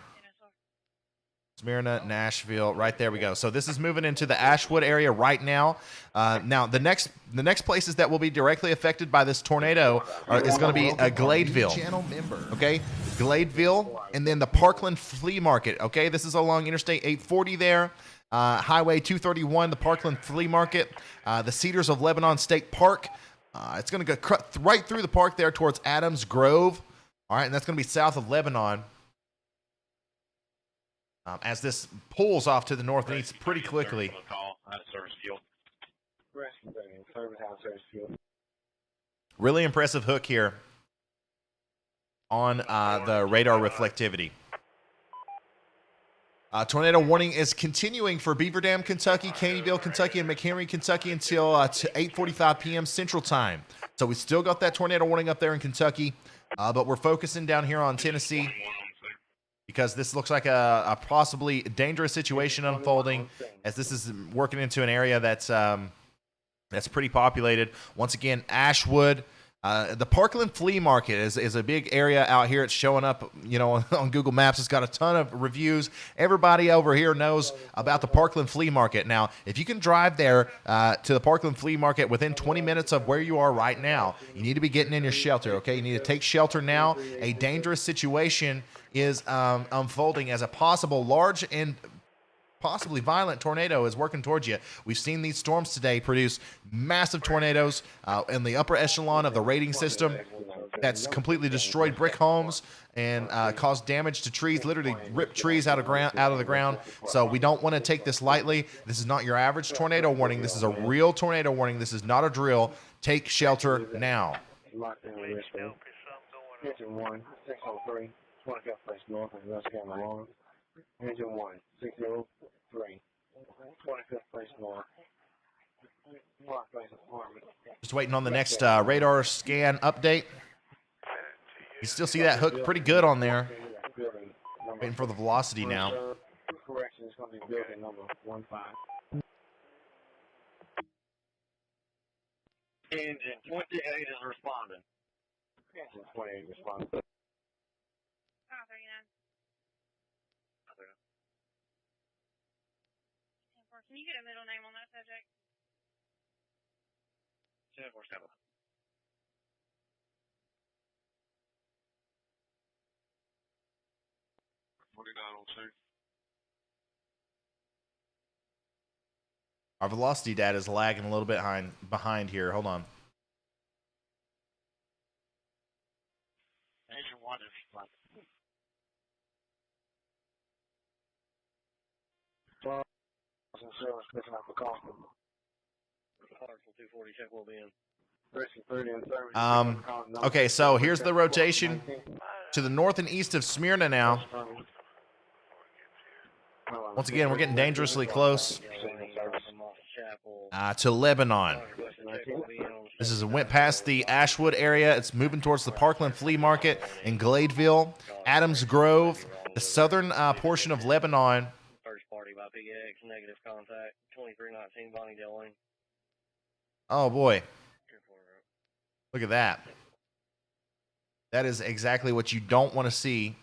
S1: Smyrna, Nashville, right there we go. So this is moving into the Ashwood area right now. Now the next places that will be directly affected by this tornado is going to be Gladeville. Okay, Gladeville, and then the Parkland Flea Market. Okay, this is along Interstate 840 there. Highway 231, the Parkland Flea Market, the Cedars of Lebanon State Park. It's going to go right through the park there towards Adams Grove. All right, and that's going to be south of Lebanon. As this pulls off to the north and east pretty quickly. Really impressive hook here on the radar reflectivity. Tornado warning is continuing for Beaver Dam, Kentucky, Caneyville, Kentucky, and McHenry, Kentucky until 8:45 p.m. Central Time. So we still got that tornado warning up there in Kentucky, but we're focusing down here on Tennessee, because this looks like a possibly dangerous situation unfolding, as this is working into an area that's pretty populated. Once again, Ashwood. The Parkland Flea Market is a big area out here. It's showing up, on Google Maps. It's got a ton of reviews. Everybody over here knows about the Parkland Flea Market. Now, if you can drive there to the Parkland Flea Market within 20 minutes of where you are right now, you need to be getting in your shelter, okay? You need to take shelter now. A dangerous situation is unfolding as a possible large and possibly violent tornado is working towards you. We've seen these storms today produce massive tornadoes in the upper echelon of the rating system that's completely destroyed brick homes and caused damage to trees, literally ripped trees out of the ground. So we don't want to take this lightly. This is not your average tornado warning. This is a real tornado warning. This is not a drill. Take shelter now.
S18: Engine 1, 603, 25th place north of West Carolina. Engine 1, 603, 25th place north.
S1: Just waiting on the next radar scan update. You still see that hook pretty good on there. Waiting for the velocity now.
S18: Correction is going to be building number 15. Engine 28 is responding. Engine 28 responding.
S6: Oh, 39. Can you get a middle name on that subject?
S18: 747.
S1: Our velocity data is lagging a little bit behind here. Hold on.
S18: Engine 1 is responding. Service picking up a call from Hartsville 240, check will be in.
S1: Okay, so here's the rotation to the north and east of Smyrna now. Once again, we're getting dangerously close to Lebanon. This went past the Ashwood area. It's moving towards the Parkland Flea Market in Gladeville, Adams Grove, the southern portion of Lebanon.
S16: Big X, negative contact, 2319 Bonnie Dale Lane.
S1: Oh boy. Look at that. That is exactly what you don't want to see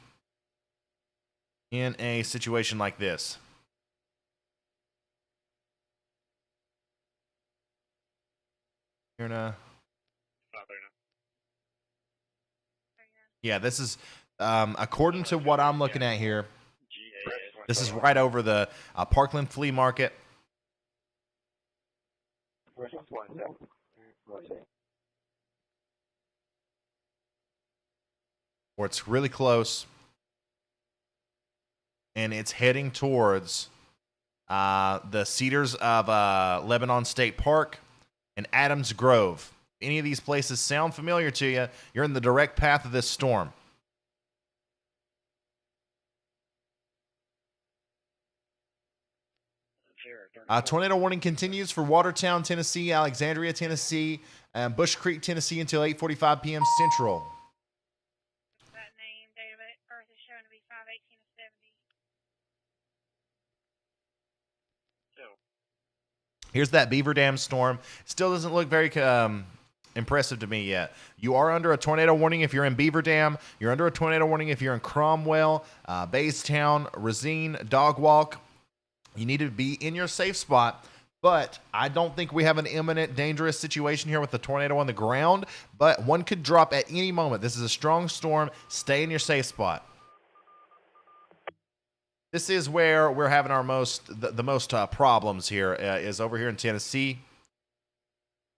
S1: in a situation like this. Yeah, this is according to what I'm looking at here. This is right over the Parkland Flea Market. Where it's really close. And it's heading towards the Cedars of Lebanon State Park, and Adams Grove. Any of these places sound familiar to you, you're in the direct path of this storm. Tornado warning continues for Watertown, Tennessee, Alexandria, Tennessee, and Bush Creek, Tennessee until 8:45 p.m. Central.
S6: That name, date of birth is showing to be 5/18/70.
S1: Here's that Beaver Dam storm. Still doesn't look very impressive to me yet. You are under a tornado warning if you're in Beaver Dam. You're under a tornado warning if you're in Cromwell, Baystown, Racine, Dog Walk. You need to be in your safe spot, but I don't think we have an imminent dangerous situation here with the tornado on the ground, but one could drop at any moment. This is a strong storm. Stay in your safe spot. This is where we're having our most problems here is over here in Tennessee.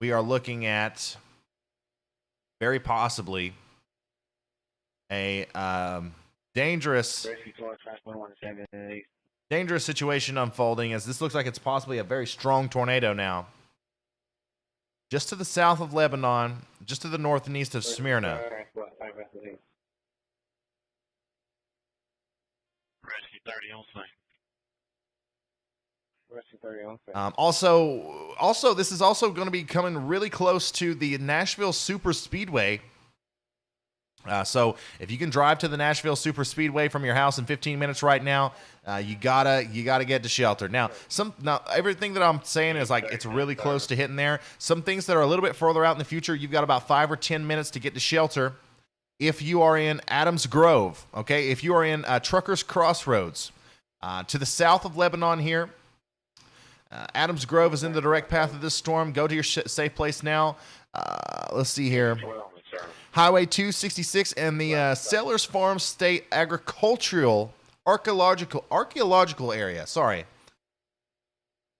S1: We are looking at very possibly a dangerous situation unfolding, as this looks like it's possibly a very strong tornado now. Just to the south of Lebanon, just to the north and east of Smyrna. Also, this is also going to be coming really close to the Nashville Super Speedway. So if you can drive to the Nashville Super Speedway from your house in 15 minutes right now, you gotta get to shelter. Now everything that I'm saying is like it's really close to hitting there. Some things that are a little bit further out in the future, you've got about 5 or 10 minutes to get to shelter. If you are in Adams Grove, okay, if you are in Truckers Crossroads, to the south of Lebanon here, Adams Grove is in the direct path of this storm. Go to your safe place now. Let's see here. Highway 266 and the Sellers Farm State Agricultural Archaeological Area. Sorry.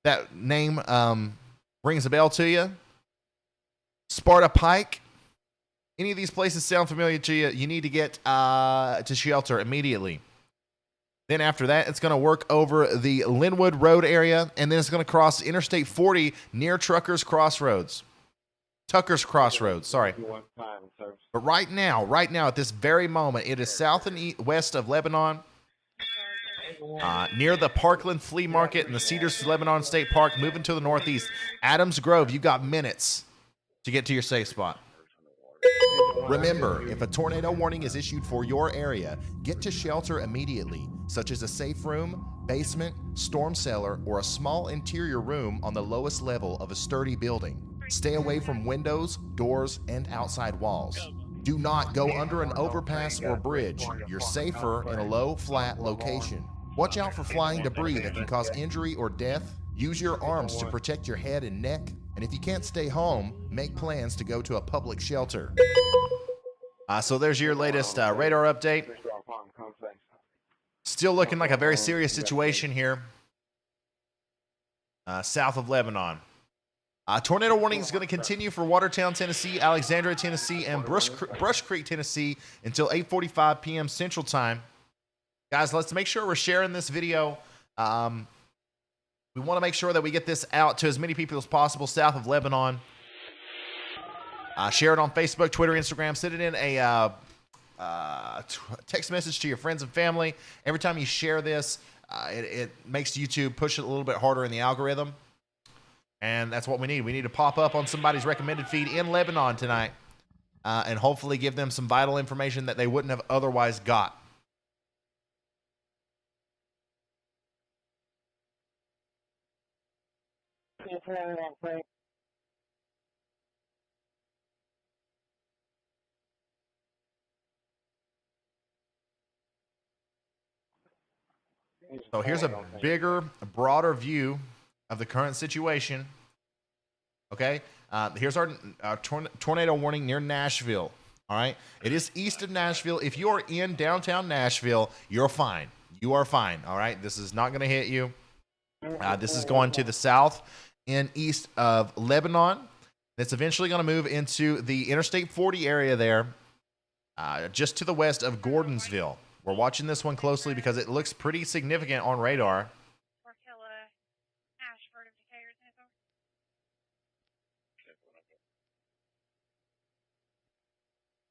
S1: That name rings a bell to you. Sparta Pike. Any of these places sound familiar to you, you need to get to shelter immediately. Then after that, it's going to work over the Linwood Road area, and then it's going to cross Interstate 40 near Tucker's Crossroads, sorry. But right now, at this very moment, it is south and west of Lebanon, near the Parkland Flea Market and the Cedars Lebanon State Park, moving to the northeast. Adams Grove, you got minutes to get to your safe spot.
S9: Remember, if a tornado warning is issued for your area, get to shelter immediately, such as a safe room, basement, storm cellar, or a small interior room on the lowest level of a sturdy building. Stay away from windows, doors, and outside walls. Do not go under an overpass or bridge. You're safer in a low, flat location. Watch out for flying debris that can cause injury or death. Use your arms to protect your head and neck. And if you can't stay home, make plans to go to a public shelter.
S1: So there's your latest radar update. Still looking like a very serious situation here south of Lebanon. Tornado warning is going to continue for Watertown, Tennessee, Alexandria, Tennessee, and Brush Creek, Tennessee until 8:45 p.m. Central Time. Guys, let's make sure we're sharing this video. We want to make sure that we get this out to as many people as possible south of Lebanon. Share it on Facebook, Twitter, Instagram. Send it in a text message to your friends and family. Every time you share this, it makes YouTube push it a little bit harder in the algorithm. And that's what we need. We need to pop up on somebody's recommended feed in Lebanon tonight and hopefully give them some vital information that they wouldn't have otherwise got. So here's a bigger, broader view of the current situation. Okay, here's our tornado warning near Nashville. All right, it is east of Nashville. If you are in downtown Nashville, you're fine. You are fine. All right, this is not going to hit you. This is going to the south and east of Lebanon. It's eventually going to move into the Interstate 40 area there, just to the west of Gordonsville. We're watching this one closely because it looks pretty significant on radar.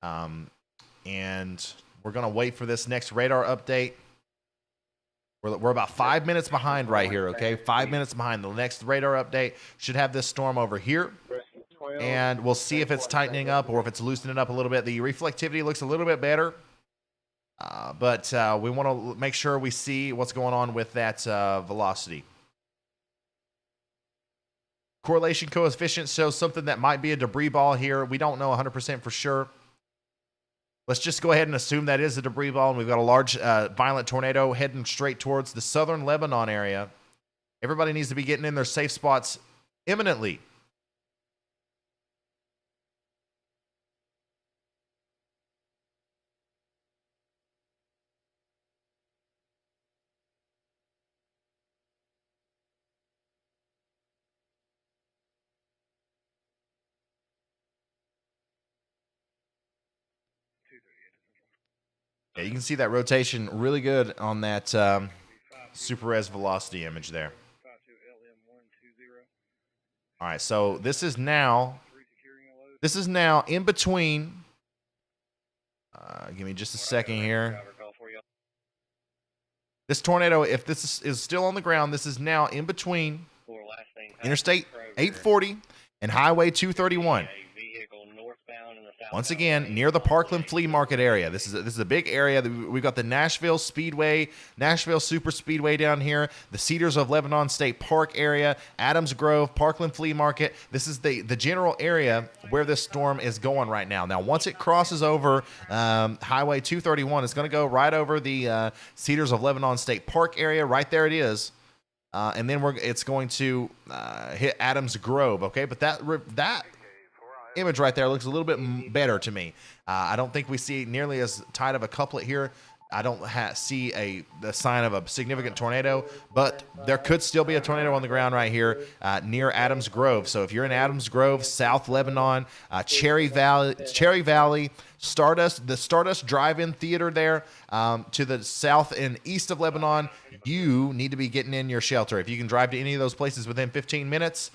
S1: And we're going to wait for this next radar update. We're about 5 minutes behind right here, okay? 5 minutes behind. The next radar update should have this storm over here. And we'll see if it's tightening up or if it's loosening up a little bit. The reflectivity looks a little bit better. But we want to make sure we see what's going on with that velocity. Correlation coefficient shows something that might be a debris ball here. We don't know 100% for sure. Let's just go ahead and assume that is a debris ball, and we've got a large violent tornado heading straight towards the southern Lebanon area. Everybody needs to be getting in their safe spots imminently. Yeah, you can see that rotation really good on that super res velocity image there. All right, so this is now in between. Give me just a second here. This tornado, if this is still on the ground, this is now in between Interstate 840 and Highway 231. Once again, near the Parkland Flea Market area. This is a big area. We've got the Nashville Speedway, Nashville Super Speedway down here, the Cedars of Lebanon State Park area, Adams Grove, Parkland Flea Market. This is the general area where this storm is going right now. Now, once it crosses over Highway 231, it's going to go right over the Cedars of Lebanon State Park area. Right there it is. And then it's going to hit Adams Grove, okay? But that image right there looks a little bit better to me. I don't think we see nearly as tight of a couplet here. I don't see the sign of a significant tornado, but there could still be a tornado on the ground right here near Adams Grove. So if you're in Adams Grove, South Lebanon, Cherry Valley, Stardust, the Stardust Drive-In Theater there to the south and east of Lebanon, you need to be getting in your shelter. If you can drive to any of those places within 15 minutes,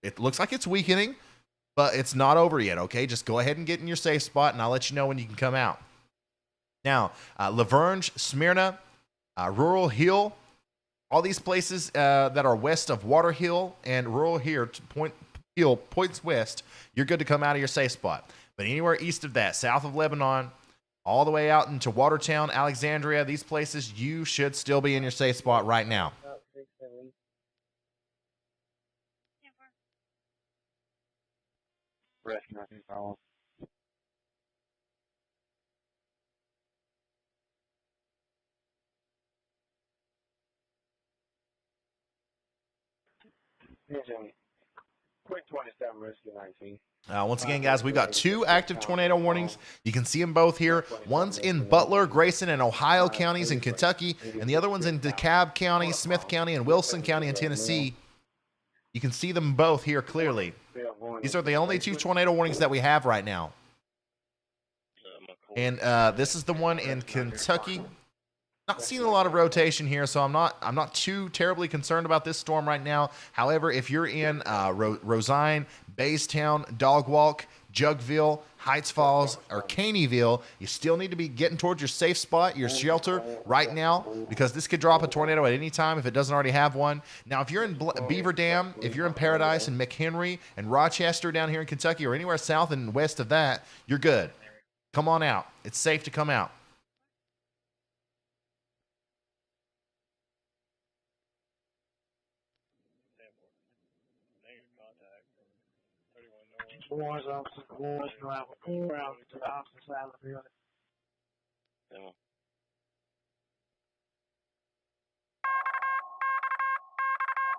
S1: it looks like it's weakening, but it's not over yet, okay? Just go ahead and get in your safe spot, and I'll let you know when you can come out. Now, Laverne, Smyrna, Rural Hill, all these places that are west of Water Hill and Rural Hill points west, you're good to come out of your safe spot. But anywhere east of that, south of Lebanon, all the way out into Watertown, Alexandria, these places, you should still be in your safe spot right now.
S18: Quick 27 rescue 19.
S1: Once again, guys, we've got 2 active tornado warnings. You can see them both here. One's in Butler, Grayson, and Ohio counties in Kentucky, and the other one's in DeKalb County, Smith County, and Wilson County in Tennessee. You can see them both here clearly. These are the only 2 tornado warnings that we have right now. And this is the one in Kentucky. Not seeing a lot of rotation here, so I'm not too terribly concerned about this storm right now. However, if you're in Rosine, Baystown, Dogwalk, Jugville, Heights Falls, or Caneyville, you still need to be getting towards your safe spot, your shelter right now, because this could drop a tornado at any time if it doesn't already have one. Now, if you're in Beaver Dam, if you're in Paradise and McHenry and Rochester down here in Kentucky, or anywhere south and west of that, you're good. Come on out. It's safe to come out.
S18: Boys, officer, boys, go out around to the opposite side of the building.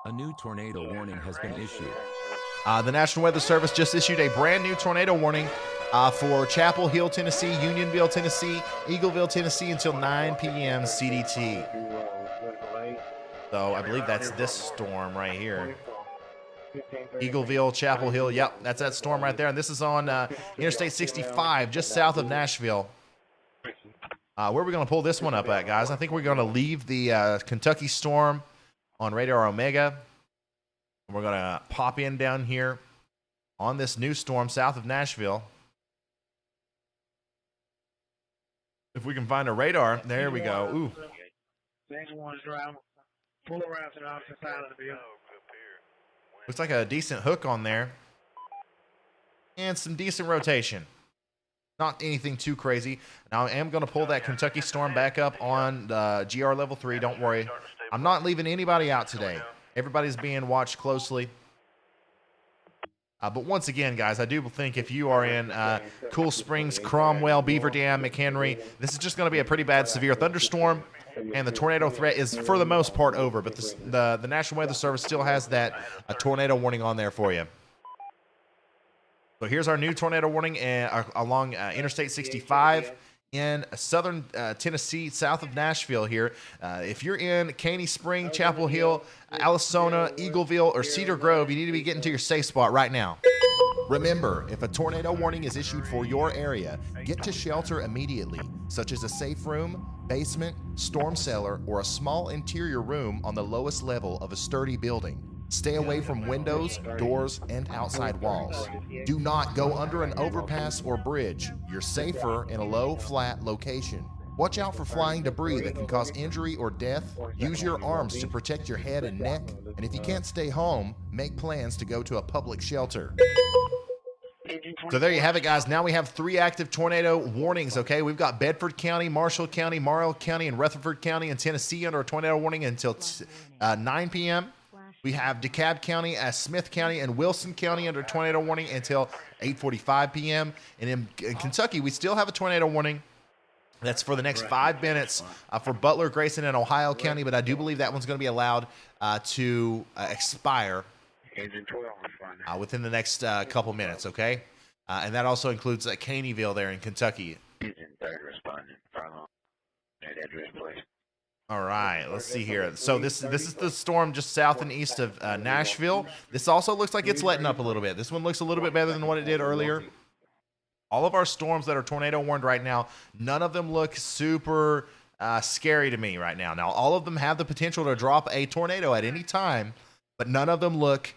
S2: A new tornado warning has been issued.
S1: The National Weather Service just issued a brand new tornado warning for Chapel Hill, Tennessee, Unionville, Tennessee, Eagleville, Tennessee until 9 p.m. CDT. So I believe that's this storm right here. Eagleville, Chapel Hill. Yep, that's that storm right there. And this is on Interstate 65, just south of Nashville. Where are we going to pull this one up at, guys? I think we're going to leave the Kentucky storm on Radar Omega. And we're going to pop in down here on this new storm south of Nashville. If we can find a radar, there we go. Ooh.
S18: Next one's driving. Pull around to the opposite side of the building.
S1: Looks like a decent hook on there. And some decent rotation. Not anything too crazy. Now, I am going to pull that Kentucky Storm back up on the GR level 3. Don't worry. I'm not leaving anybody out today. Everybody's being watched closely. But once again, guys, I do think if you are in Cool Springs, Cromwell, Beaver Dam, McHenry, this is just going to be a pretty bad, severe thunderstorm. And the tornado threat is, for the most part, over. But the National Weather Service still has that tornado warning on there for you. So here's our new tornado warning along Interstate 65 in southern Tennessee, south of Nashville here. If you're in Caney Spring, Chapel Hill, Alasona, Eagleville, or Cedar Grove, you need to be getting to your safe spot right now.
S9: Remember, if a tornado warning is issued for your area, get to shelter immediately, such as a safe room, basement, storm cellar, or a small interior room on the lowest level of a sturdy building. Stay away from windows, doors, and outside walls. Do not go under an overpass or bridge. You're safer in a low, flat location. Watch out for flying debris that can cause injury or death. Use your arms to protect your head and neck. And if you can't stay home, make plans to go to a public shelter.
S1: So there you have it, guys. Now we have 3 active tornado warnings, okay? We've got Bedford County, Marshall County, Morrow County, and Rutherford County in Tennessee under a tornado warning until 9 p.m. We have DeKalb County, Smith County, and Wilson County under tornado warning until 8:45 p.m. And in Kentucky, we still have a tornado warning. That's for the next 5 minutes for Butler, Grayson, and Ohio County, but I do believe that one's going to be allowed to expire within the next couple minutes, okay? And that also includes Caneyville there in Kentucky. All right, let's see here. So this is the storm just south and east of Nashville. This also looks like it's letting up a little bit. This one looks a little bit better than what it did earlier. All of our storms that are tornado warned right now, none of them look super scary to me right now. Now, all of them have the potential to drop a tornado at any time, but none of them look,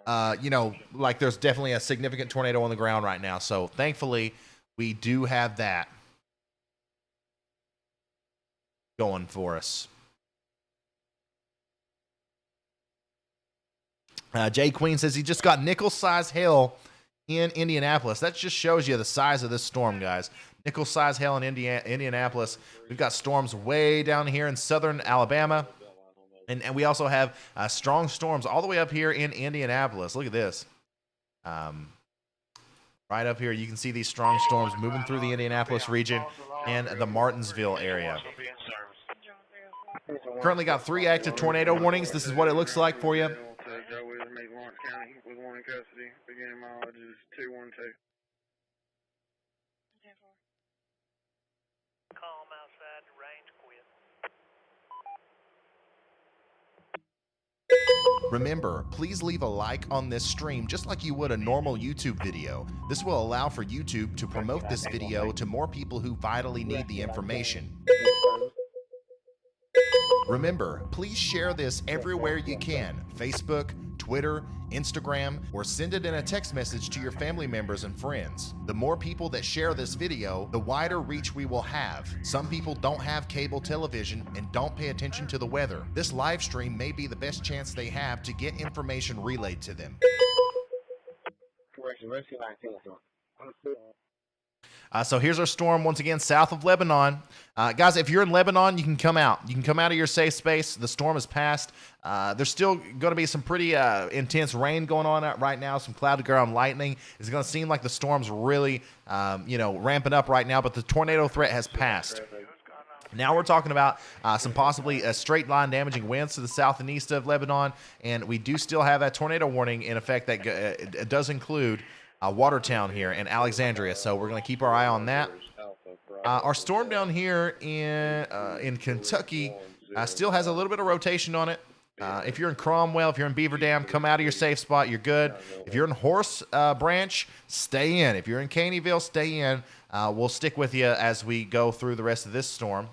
S1: like there's definitely a significant tornado on the ground right now. So thankfully, we do have that going for us. Jay Queen says he just got nickel-size hail in Indianapolis. That just shows you the size of this storm, guys. Nickel-size hail in Indianapolis. We've got storms way down here in southern Alabama. And we also have strong storms all the way up here in Indianapolis. Look at this. Right up here, you can see these strong storms moving through the Indianapolis region and the Martinsville area. Currently got 3 active tornado warnings. This is what it looks like for you.
S9: Remember, please leave a like on this stream just like you would a normal YouTube video. This will allow for YouTube to promote this video to more people who vitally need the information. Remember, please share this everywhere you can. Facebook, Twitter, Instagram, or send it in a text message to your family members and friends. The more people that share this video, the wider reach we will have. Some people don't have cable television and don't pay attention to the weather. This live stream may be the best chance they have to get information relayed to them.
S1: So here's our storm once again south of Lebanon. Guys, if you're in Lebanon, you can come out. You can come out of your safe space. The storm has passed. There's still going to be some pretty intense rain going on right now, some cloud ground lightning. It's going to seem like the storm's really, ramping up right now, but the tornado threat has passed. Now we're talking about some possibly straight line damaging winds to the south and east of Lebanon, and we do still have that tornado warning in effect that it does include Watertown here and Alexandria, so we're going to keep our eye on that. Our storm down here in Kentucky still has a little bit of rotation on it. If you're in Cromwell, if you're in Beaver Dam, come out of your safe spot. You're good. If you're in Horse Branch, stay in. If you're in Caneyville, stay in. We'll stick with you as we go through the rest of this storm.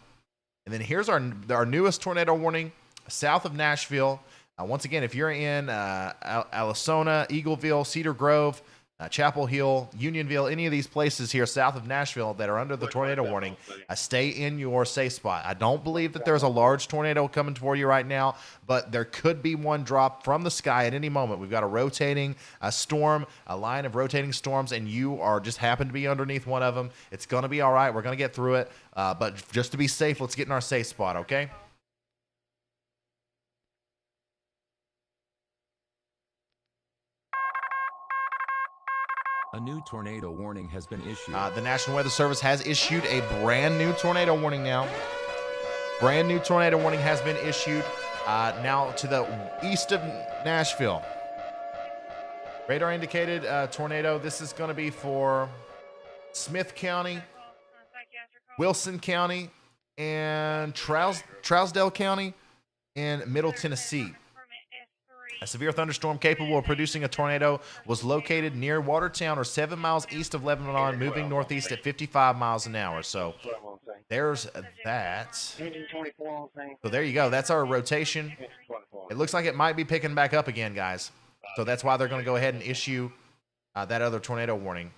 S1: And then here's our newest tornado warning south of Nashville. Once again, if you're in Alasona, Eagleville, Cedar Grove, Chapel Hill, Unionville, any of these places here south of Nashville that are under the tornado warning, stay in your safe spot. I don't believe that there's a large tornado coming toward you right now, but there could be one drop from the sky at any moment. We've got a rotating storm, a line of rotating storms, and you are just happen to be underneath one of them. It's going to be all right. We're going to get through it, but just to be safe, let's get in our safe spot, okay?
S2: A new tornado warning has been issued.
S1: The National Weather Service has issued a brand new tornado warning now. Brand new tornado warning has been issued now to the east of Nashville. Radar indicated tornado. This is going to be for Smith County, Wilson County, and Trousdale County in Middle Tennessee. A severe thunderstorm capable of producing a tornado was located near Watertown or 7 miles east of Lebanon, moving northeast at 55 miles an hour. So there's that. So there you go. That's our rotation. It looks like it might be picking back up again, guys. So that's why they're going to go ahead and issue that other tornado warning.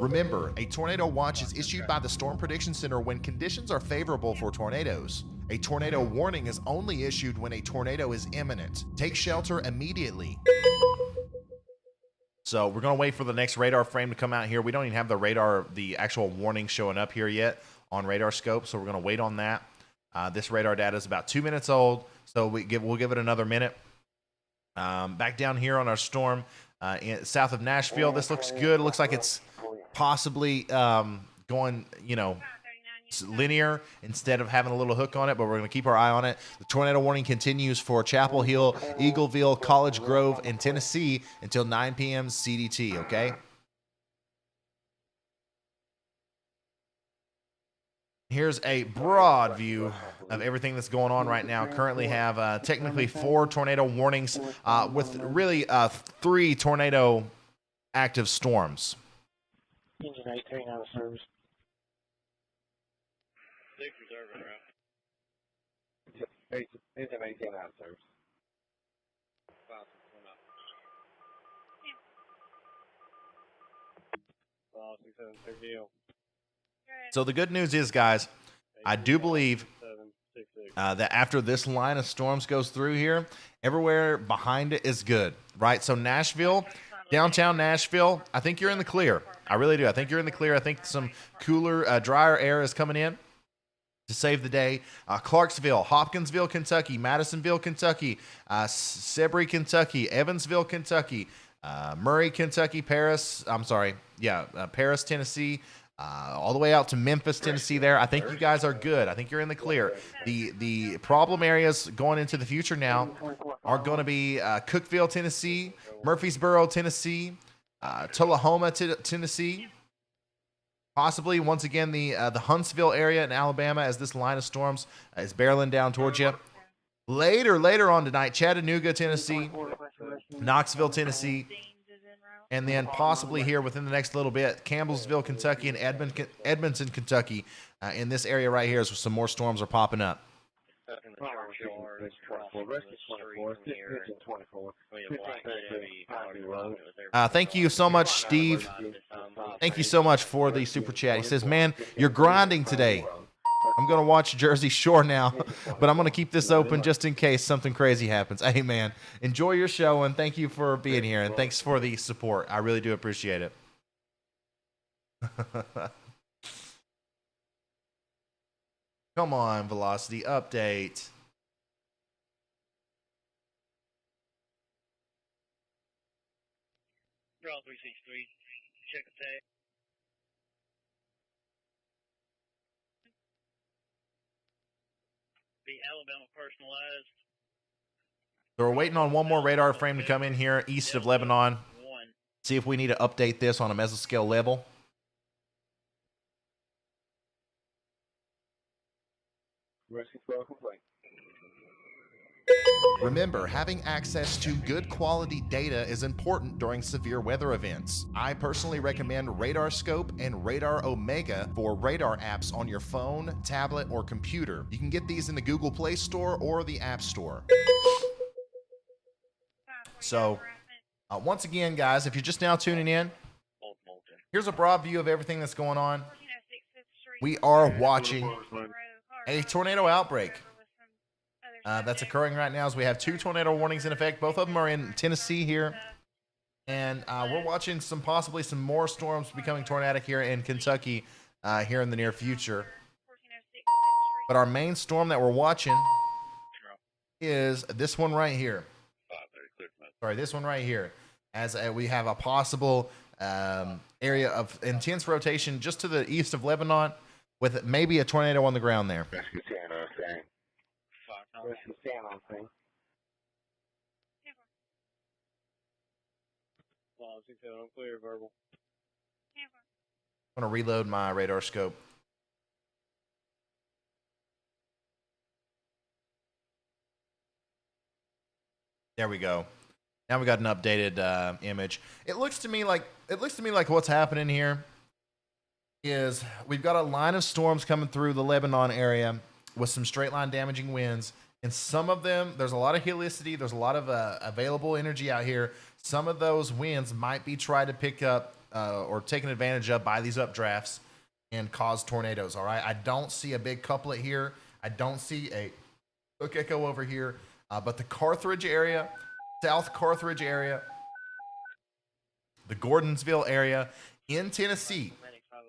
S1: Remember, a tornado watch is issued by the Storm Prediction Center when conditions are favorable for tornadoes. A tornado warning is only issued when a tornado is imminent. Take shelter immediately. So we're going to wait for the next radar frame to come out here. We don't even have the actual warning showing up here yet on radar scope, so we're going to wait on that. This radar data is about 2 minutes old, so we'll give it another minute. Back down here on our storm south of Nashville, this looks good. It looks like it's possibly going, linear instead of having a little hook on it, but we're going to keep our eye on it. The tornado warning continues for Chapel Hill, Eagleville, College Grove, and Tennessee until 9 p.m. CDT, okay? Here's a broad view of everything that's going on right now. Currently have technically 4 tornado warnings with really 3 tornado active storms.
S18: Engine 18 out of service.
S15: 6 reserve route.
S18: Engine 18 out of service.
S15: 5, 6, 7, 6 deal.
S1: So the good news is, guys, I do believe that after this line of storms goes through here, everywhere behind it is good, right? So Nashville, downtown Nashville, I think you're in the clear. I really do. I think you're in the clear. I think some cooler, drier air is coming in to save the day. Clarksville, Hopkinsville, Kentucky, Madisonville, Kentucky, Sebree, Kentucky, Evansville, Kentucky, Murray, Kentucky, Paris, Tennessee, all the way out to Memphis, Tennessee there. I think you guys are good. I think you're in the clear. The problem areas going into the future now are going to be Cookeville, Tennessee, Murfreesboro, Tennessee, Tullahoma, Tennessee, possibly once again the Huntsville area in Alabama as this line of storms is barreling down towards you. Later on tonight, Chattanooga, Tennessee, Knoxville, Tennessee, and then possibly here within the next little bit, Campbellsville, Kentucky, and Edmonton, Kentucky. In this area right here is where some more storms are popping up. Thank you so much, Steve. Thank you so much for the super chat. He says, man, you're grinding today. I'm going to watch Jersey Shore now, but I'm going to keep this open just in case something crazy happens. Hey, man, enjoy your show, and thank you for being here, and thanks for the support. I really do appreciate it. Come on, Velocity, update.
S15: Draw 363. Check attack. Be Alabama personalized.
S1: So we're waiting on one more radar frame to come in here east of Lebanon. See if we need to update this on a mesoscale level.
S18: Rescue 12 complete.
S9: Remember, having access to good quality data is important during severe weather events. I personally recommend Radar Scope and Radar Omega for radar apps on your phone, tablet, or computer. You can get these in the Google Play Store or the App Store. So, once again, guys, if you're just now tuning in, here's a broad view of everything that's going on. We are watching a tornado outbreak that's occurring right now as we have 2 tornado warnings in effect. Both of them are in Tennessee here. And we're watching possibly some more storms becoming tornadic here in Kentucky here in the near future. But our main storm that we're watching is this one right here. Sorry, this one right here. As we have a possible area of intense rotation just to the east of Lebanon with maybe a tornado on the ground there. I'm going to reload my radar scope. There we go. Now we got an updated image. It looks to me like what's happening here is we've got a line of storms coming through the Lebanon area with some straight line damaging winds. And some of them, there's a lot of helicity. There's a lot of available energy out here. Some of those winds might be tried to pick up or taken advantage of by these updrafts and cause tornadoes. All right. I don't see a big couplet here. I don't see a hook echo over here. But the Carthage area, South Carthage area, the Gordonsville area in Tennessee,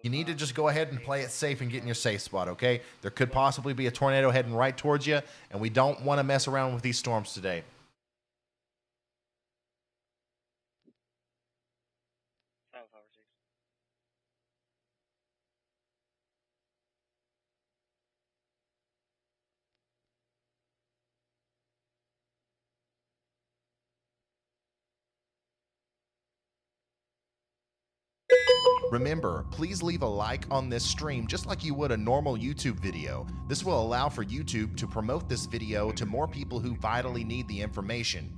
S9: you need to just go ahead and play it safe and get in your safe spot, okay? There could possibly be a tornado heading right towards you, and we don't want to mess around with these storms today. Remember, please leave a like on this stream just like you would a normal YouTube video. This will allow for YouTube to promote this video to more people who vitally need the information.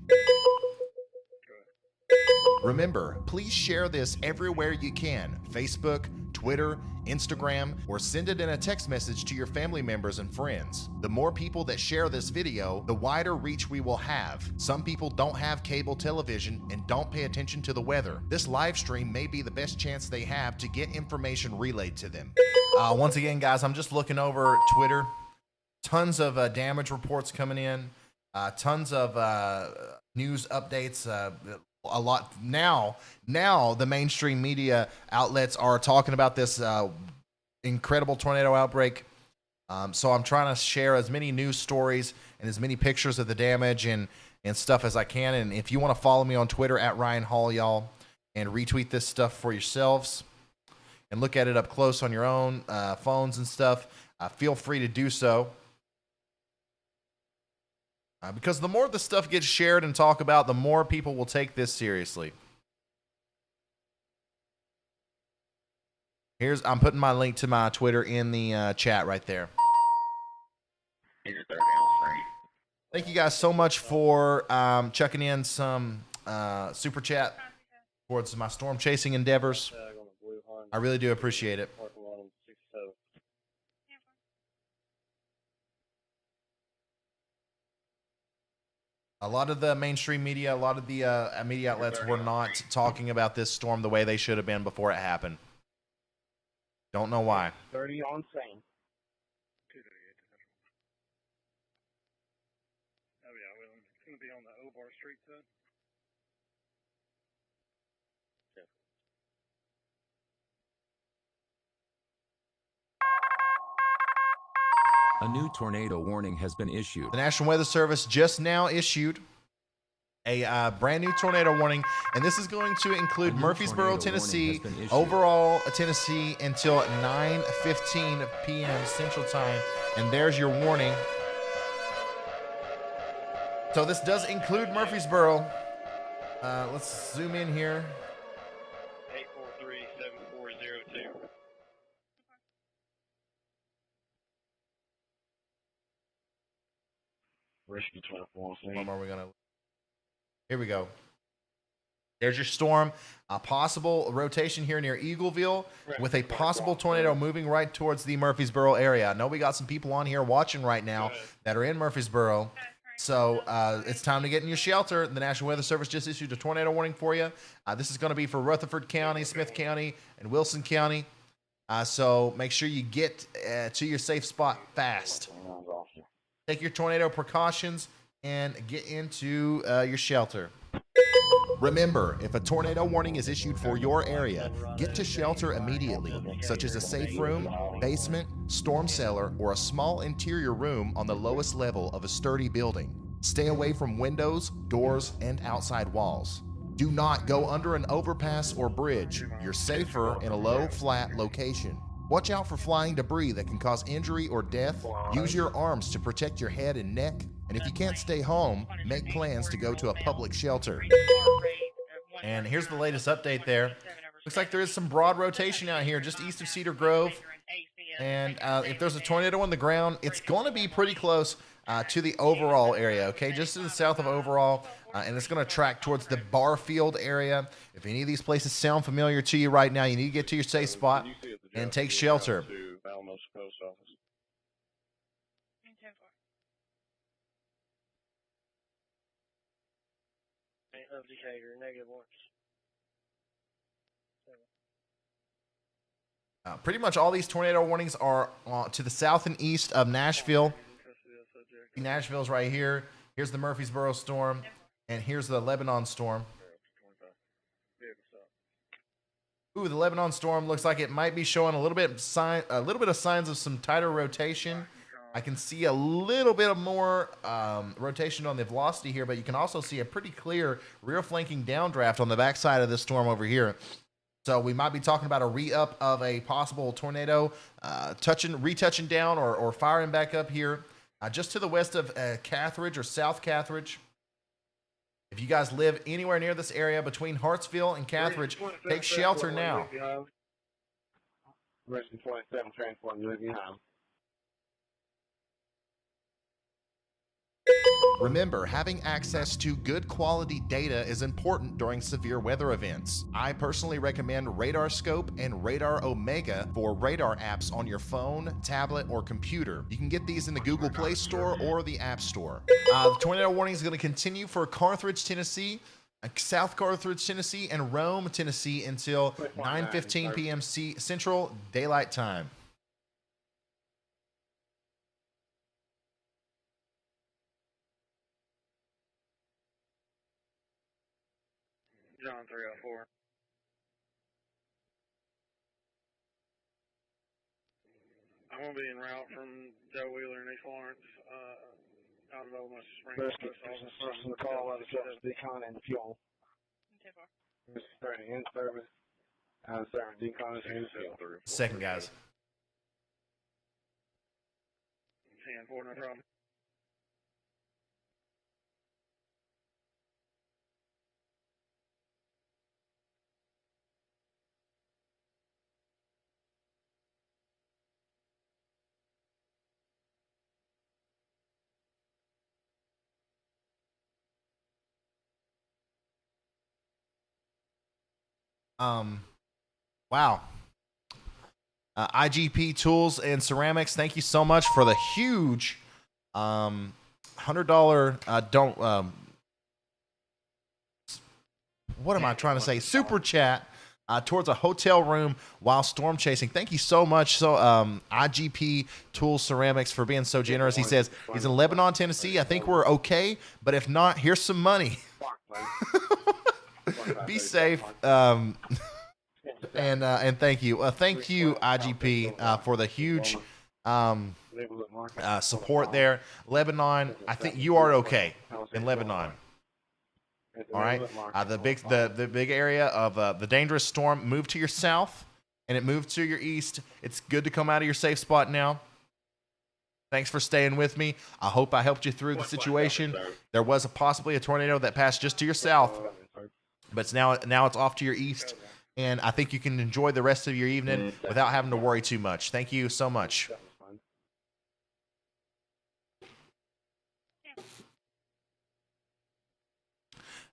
S9: Remember, please share this everywhere you can. Facebook, Twitter, Instagram, or send it in a text message to your family members and friends. The more people that share this video, the wider reach we will have. Some people don't have cable television and don't pay attention to the weather. This live stream may be the best chance they have to get information relayed to them. Once again, guys, I'm just looking over Twitter. Tons of damage reports coming in. Tons of news updates. A lot now the mainstream media outlets are talking about this incredible tornado outbreak. So I'm trying to share as many news stories and as many pictures of the damage and stuff as I can. And if you want to follow me on Twitter at Ryan Hall, y'all, and retweet this stuff for yourselves and look at it up close on your own phones and stuff, feel free to do so. Because the more the stuff gets shared and talked about, the more people will take this seriously. I'm putting my link to my Twitter in the chat right there. Thank you guys so much for chucking in some super chat towards my storm chasing endeavors. I really do appreciate it. A lot of the mainstream media, a lot of the media outlets were not talking about this storm the way they should have been before it happened. Don't know why.
S18: 30 on scene.
S15: Oh yeah, well, it's going to be on the Obar Street side.
S2: A new tornado warning has been issued.
S9: The National Weather Service just now issued a brand new tornado warning, and this is going to include Murfreesboro, Tennessee, overall Tennessee until 9:15 p.m. Central Time, and there's your warning. So this does include Murfreesboro. Let's zoom in here.
S11: 843-7402.
S18: Rescue 24.
S1: One more. Here we go. There's your storm. A possible rotation here near Eagleville with a possible tornado moving right towards the Murfreesboro area. I know we got some people on here watching right now that are in Murfreesboro. So it's time to get in your shelter. The National Weather Service just issued a tornado warning for you. This is going to be for Rutherford County, Smith County, and Wilson County. So make sure you get to your safe spot fast. Take your tornado precautions and get into your shelter. Remember, if a tornado warning is issued for your area, get to shelter immediately, such as a safe room, basement, storm cellar, or a small interior room on the lowest level of a sturdy building. Stay away from windows, doors, and outside walls. Do not go under an overpass or bridge. You're safer in a low, flat location. Watch out for flying debris that can cause injury or death. Use your arms to protect your head and neck. And if you can't stay home, make plans to go to a public shelter. And here's the latest update there. Looks like there is some broad rotation out here just east of Cedar Grove. And if there's a tornado on the ground, it's going to be pretty close to the Overall area, okay? Just to the south of Overall. And it's going to track towards the Barfield area. If any of these places sound familiar to you right now, you need to get to your safe spot and take shelter.
S18: Of Decatur, negative 1.
S1: Pretty much all these tornado warnings are to the south and east of Nashville. Nashville's right here. Here's the Murfreesboro storm, and here's the Lebanon storm. Ooh, the Lebanon storm looks like it might be showing a little bit of signs of some tighter rotation. I can see a little bit of more rotation on the velocity here, but you can also see a pretty clear rear flanking downdraft on the backside of this storm over here. So we might be talking about a re-up of a possible tornado retouching down or firing back up here just to the west of Cathridge or South Cathridge. If you guys live anywhere near this area between Hartsville and Cathridge, take shelter now.
S18: Rescue 27 transporting you behind.
S9: Remember, having access to good quality data is important during severe weather events. I personally recommend Radar Scope and Radar Omega for radar apps on your phone, tablet, or computer. You can get these in the Google Play Store or the App Store. The tornado warning is going to continue for Carthage, Tennessee, South Carthage, Tennessee, and Rome, Tennessee until 9:15 p.m. Central Daylight Time.
S15: John 304. I'm going to be en route from Joe Wheeler and East Lawrence out of Old Springs.
S18: First the call out of Justice Decon and Fuel. 30 in service. Out of service, Decon and Fuel.
S1: Second, guys.
S15: 10-4, no problem.
S1: Wow. IGP Tools and Ceramics, thank you so much for the huge $100 what am I trying to say? Super chat towards a hotel room while storm chasing. Thank you so much. So IGP Tools Ceramics for being so generous. He says he's in Lebanon, Tennessee. I think we're okay, but if not, here's some money. Be safe. And thank you. Thank you, IGP, for the huge support there. Lebanon, I think you are okay in Lebanon. All right. The big area of the dangerous storm moved to your south, and it moved to your east. It's good to come out of your safe spot now. Thanks for staying with me. I hope I helped you through the situation. There was possibly a tornado that passed just to your south, but now it's off to your east, and I think you can enjoy the rest of your evening without having to worry too much. Thank you so much.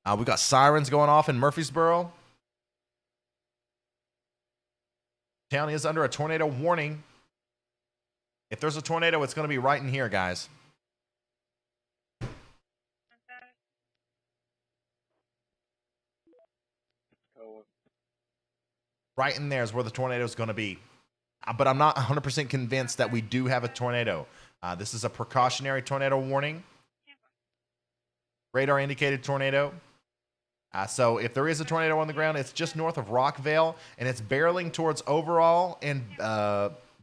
S1: We got sirens going off in Murfreesboro. Town is under a tornado warning. If there's a tornado, it's going to be right in here, guys. Right in there is where the tornado is going to be. But I'm not 100% convinced that we do have a tornado. This is a precautionary tornado warning. Radar indicated tornado. So if there is a tornado on the ground, it's just north of Rockvale, and it's barreling towards Overall and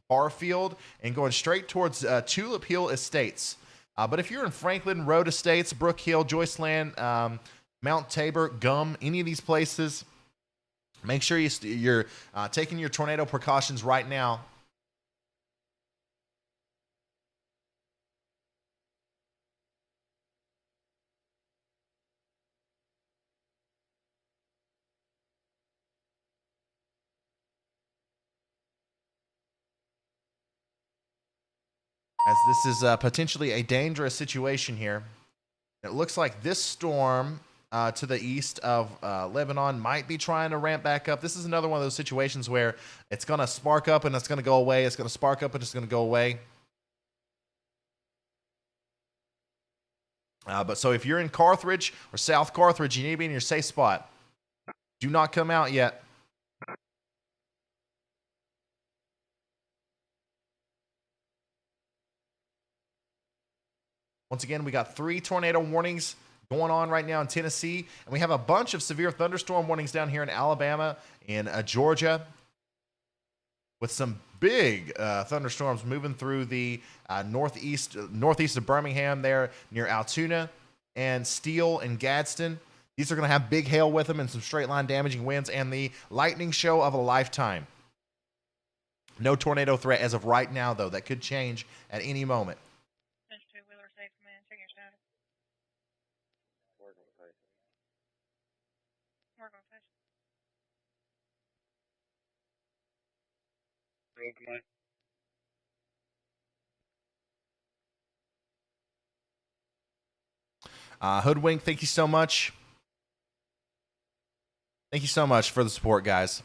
S1: Barfield and going straight towards Tulip Hill Estates. But if you're in Franklin Road Estates, Brook Hill, Joyceland, Mount Tabor, Gum, any of these places, make sure you're taking your tornado precautions right now. As this is potentially a dangerous situation here. It looks like this storm to the east of Lebanon might be trying to ramp back up. This is another one of those situations where it's going to spark up and it's going to go away. It's going to spark up and it's going to go away. But so if you're in Carthage or South Carthage, you need to be in your safe spot. Do not come out yet. Once again, we got 3 tornado warnings going on right now in Tennessee, and we have a bunch of severe thunderstorm warnings down here in Alabama and Georgia, with some big thunderstorms moving through the northeast of Birmingham there near Altoona and Steele and Gadsden. These are going to have big hail with them and some straight line damaging winds and the lightning show of a lifetime. No tornado threat as of right now, though. That could change at any moment. Hoodwink, thank you so much. Thank you so much for the support, guys.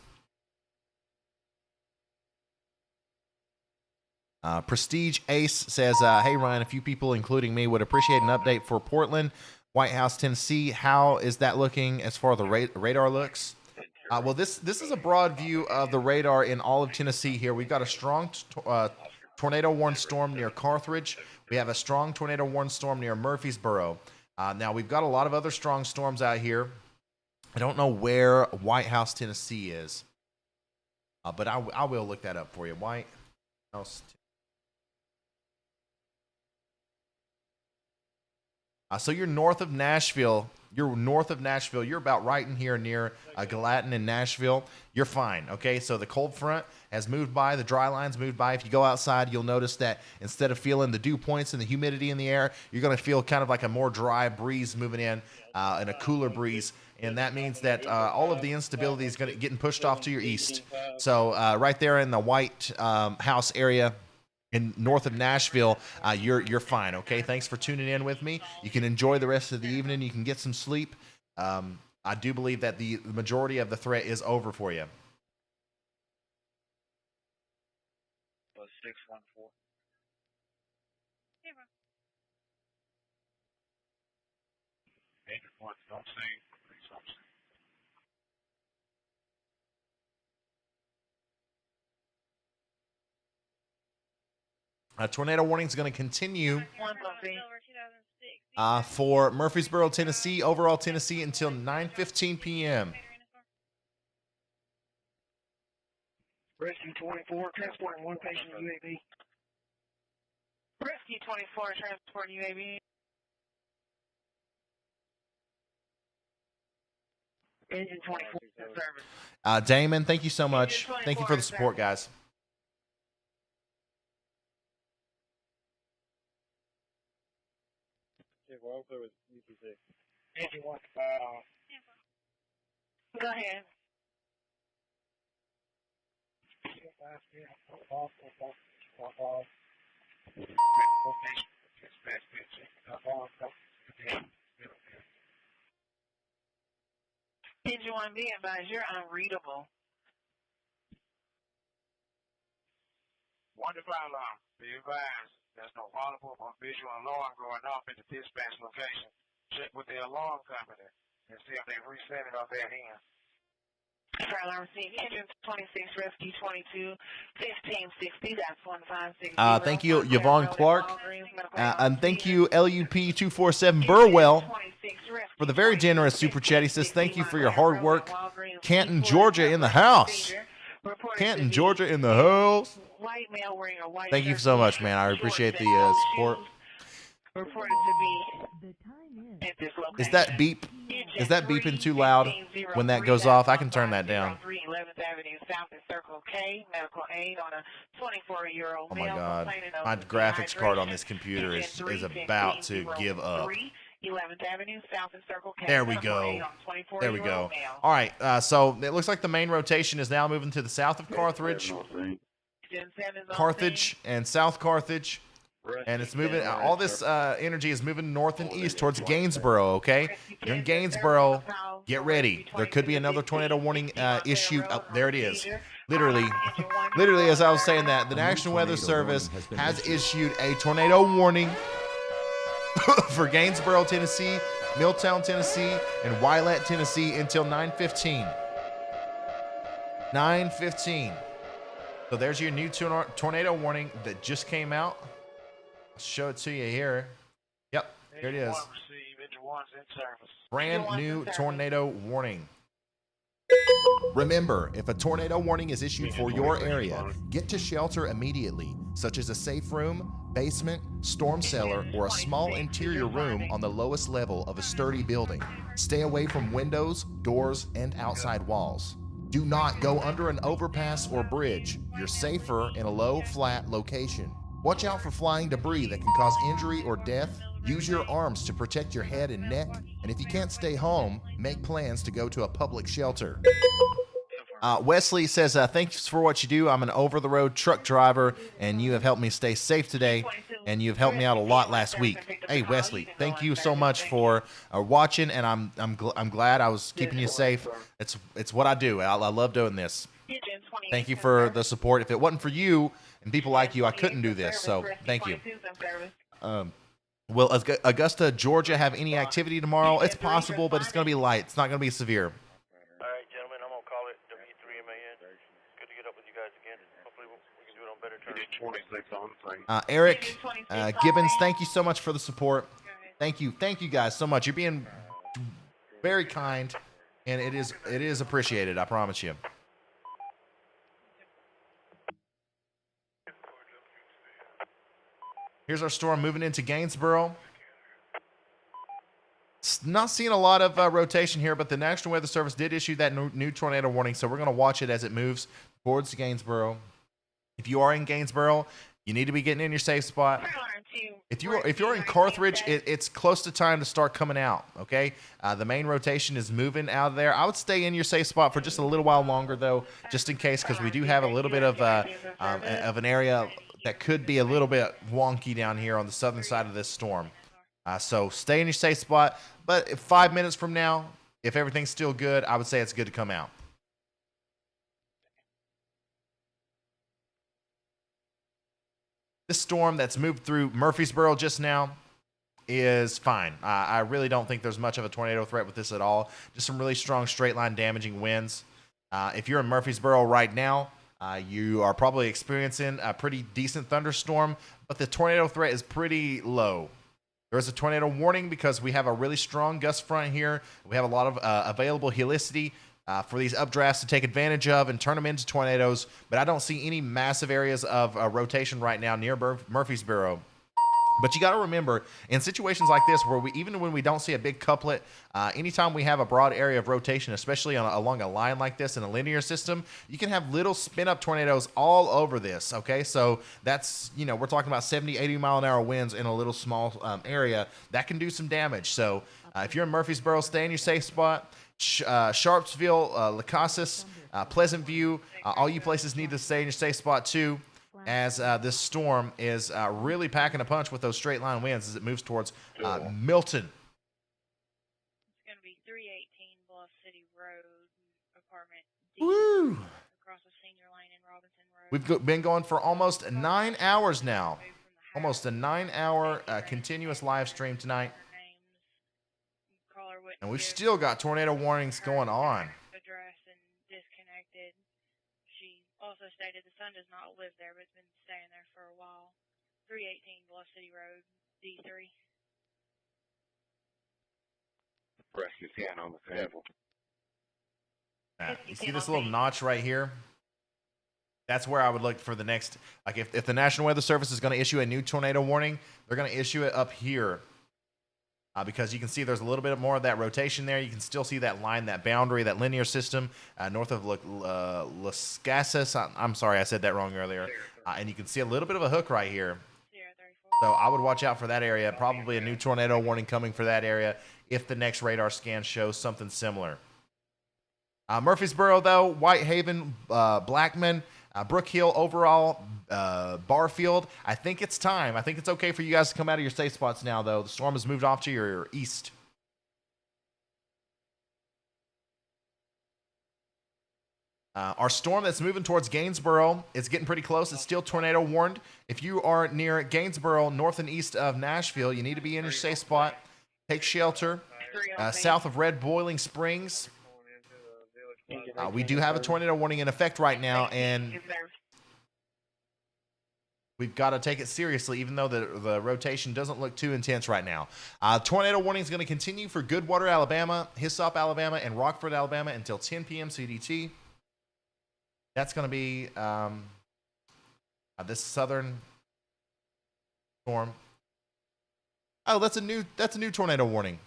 S1: Prestige Ace says, hey, Ryan, a few people, including me, would appreciate an update for Portland, White House, Tennessee. How is that looking as far as the radar looks? Well, this is a broad view of the radar in all of Tennessee here. We've got a strong tornado warned storm near Carthage. We have a strong tornado warned storm near Murfreesboro. Now, we've got a lot of other strong storms out here. I don't know where White House, Tennessee is, but I will look that up for you. White House. So you're north of Nashville. You're about right in here near Gallatin and Nashville. You're fine, okay? So the cold front has moved by. The dry line's moved by. If you go outside, you'll notice that instead of feeling the dew points and the humidity in the air, you're going to feel kind of like a more dry breeze moving in and a cooler breeze. And that means that all of the instability is getting pushed off to your east. So right there in the White House area, in north of Nashville, you're fine, okay? Thanks for tuning in with me. You can enjoy the rest of the evening. You can get some sleep. I do believe that the majority of the threat is over for you.
S18: 614. Don't see.
S1: Tornado warning is going to continue for Murfreesboro, Tennessee, overall Tennessee until 9:15 p.m.
S10: Rescue 24, transporting one patient UAV. Rescue 24, transporting UAV. Engine 24 service.
S1: Damon, thank you so much. Thank you for the support, guys.
S10: Engine 1. Go ahead.
S3: Did you want to be advised? You're unreadable.
S17: 1 to 5 alarm. Be advised. There's no audible or visual alarm going off at the dispatch location. Check with the alarm company and see if they reset it on their end.
S3: Fire alarm received. Engine 26, rescue 22, 1560. That's 1560.
S1: Thank you, Yvonne Clark. And thank you, LUP247 Burwell, for the very generous super chat. He says, thank you for your hard work. Canton, Georgia in the house. Canton, Georgia in the house. Thank you so much, man. I appreciate the support.
S3: Reported to be at this location.
S1: Is that beep? Is that beeping too loud when that goes off? I can turn that down.
S3: 11th Avenue South is Circle K. Medical aid on a 24-year-old
S1: Oh my
S3: male
S1: God.
S3: complaining of
S1: My graphics card on this computer is about to give up.
S3: 11th Avenue South is Circle K.
S1: There we go. There we go. All right. So it looks like the main rotation is now moving to the south of Carthage. Carthage and South Carthage. And it's moving, all this energy is moving north and east towards Gainsboro, okay? You're in Gainsboro, get ready. There could be another tornado warning issued. Oh, there it is. Literally as I was saying that, the National Weather Service has issued a tornado warning for Gainsboro, Tennessee, Milltown, Tennessee, and Wyatt, Tennessee until 9:15. 9:15. So there's your new tornado warning that just came out. I'll show it to you here. Yep, here it is. Brand new tornado warning. Remember, if a tornado warning is issued for your area, get to shelter immediately, such as a safe room, basement, storm cellar, or a small interior room on the lowest level of a sturdy building. Stay away from windows, doors, and outside walls. Do not go under an overpass or bridge. You're safer in a low, flat location. Watch out for flying debris that can cause injury or death. Use your arms to protect your head and neck. And if you can't stay home, make plans to go to a public shelter. Wesley says, thanks for what you do. I'm an over-the-road truck driver, and you have helped me stay safe today, and you've helped me out a lot last week. Hey, Wesley, thank you so much for watching, and I'm glad I was keeping you safe. It's what I do. I love doing this. Thank you for the support. If it wasn't for you and people like you, I couldn't do this, so thank you. Will Augusta, Georgia have any activity tomorrow? It's possible, but it's going to be light. It's not going to be severe. Eric Gibbons, thank you so much for the support. Thank you guys so much. You're being very kind, and it is appreciated. I promise you. Here's our storm moving into Gainsboro. Not seeing a lot of rotation here, but the National Weather Service did issue that new tornado warning, so we're going to watch it as it moves towards Gainsboro. If you are in Gainsboro, you need to be getting in your safe spot. If you're in Carthage, it's close to time to start coming out, okay? The main rotation is moving out of there. I would stay in your safe spot for just a little while longer, though, just in case, because we do have a little bit of an area that could be a little bit wonky down here on the southern side of this storm. So stay in your safe spot. But 5 minutes from now, if everything's still good, I would say it's good to come out. This storm that's moved through Murfreesboro just now is fine. I really don't think there's much of a tornado threat with this at all. Just some really strong straight line damaging winds. If you're in Murfreesboro right now, you are probably experiencing a pretty decent thunderstorm, but the tornado threat is pretty low. There is a tornado warning because we have a really strong gust front here. We have a lot of available helicity for these updrafts to take advantage of and turn them into tornadoes, but I don't see any massive areas of rotation right now near Murfreesboro. But you got to remember, in situations like this, where even when we don't see a big couplet, anytime we have a broad area of rotation, especially along a line like this in a linear system, you can have little spin-up tornadoes all over this, okay? So that's, we're talking about 70, 80 mile an hour winds in a little small area. That can do some damage. So if you're in Murfreesboro, stay in your safe spot. Sharpsville, Lacasis, Pleasant View, all you places need to stay in your safe spot too, as this storm is really packing a punch with those straight line winds as it moves towards Milton.
S6: It's going to be 3 318 Bluff City Road, apartment D,
S1: Woo!
S6: across the Senior Lane and Robinson Road.
S1: We've been going for almost 9 hours now. Almost a 9-hour continuous live stream tonight. And we've still got tornado warnings going on.
S6: Address and disconnected. She also stated the son does not live there, but has been staying there for a while. 318 Bluff City Road, D3.
S18: Press your hand on the table.
S1: You see this little notch right here? That's where I would look for the next. Like if the National Weather Service is going to issue a new tornado warning, they're going to issue it up here. Because you can see there's a little bit more of that rotation there. You can still see that line, that boundary, that linear system north of Las Casas. I'm sorry, I said that wrong earlier. And you can see a little bit of a hook right here. So I would watch out for that area. Probably a new tornado warning coming for that area if the next radar scan shows something similar. Murfreesboro, though, Whitehaven, Blackman, Brook Hill, overall, Barfield. I think it's time. I think it's okay for you guys to come out of your safe spots now, though. The storm has moved off to your east. Our storm that's moving towards Gainesboro is getting pretty close. It's still tornado warned. If you are near Gainesboro, north and east of Nashville, you need to be in your safe spot. Take shelter. South of Red Boiling Springs. We do have a tornado warning in effect right now, and we've got to take it seriously, even though the rotation doesn't look too intense right now. Tornado warning is going to continue for Goodwater, Alabama, Hyssop, Alabama, and Rockford, Alabama until 10 p.m. CDT. That's going to be this southern storm. Oh, that's a new tornado warning.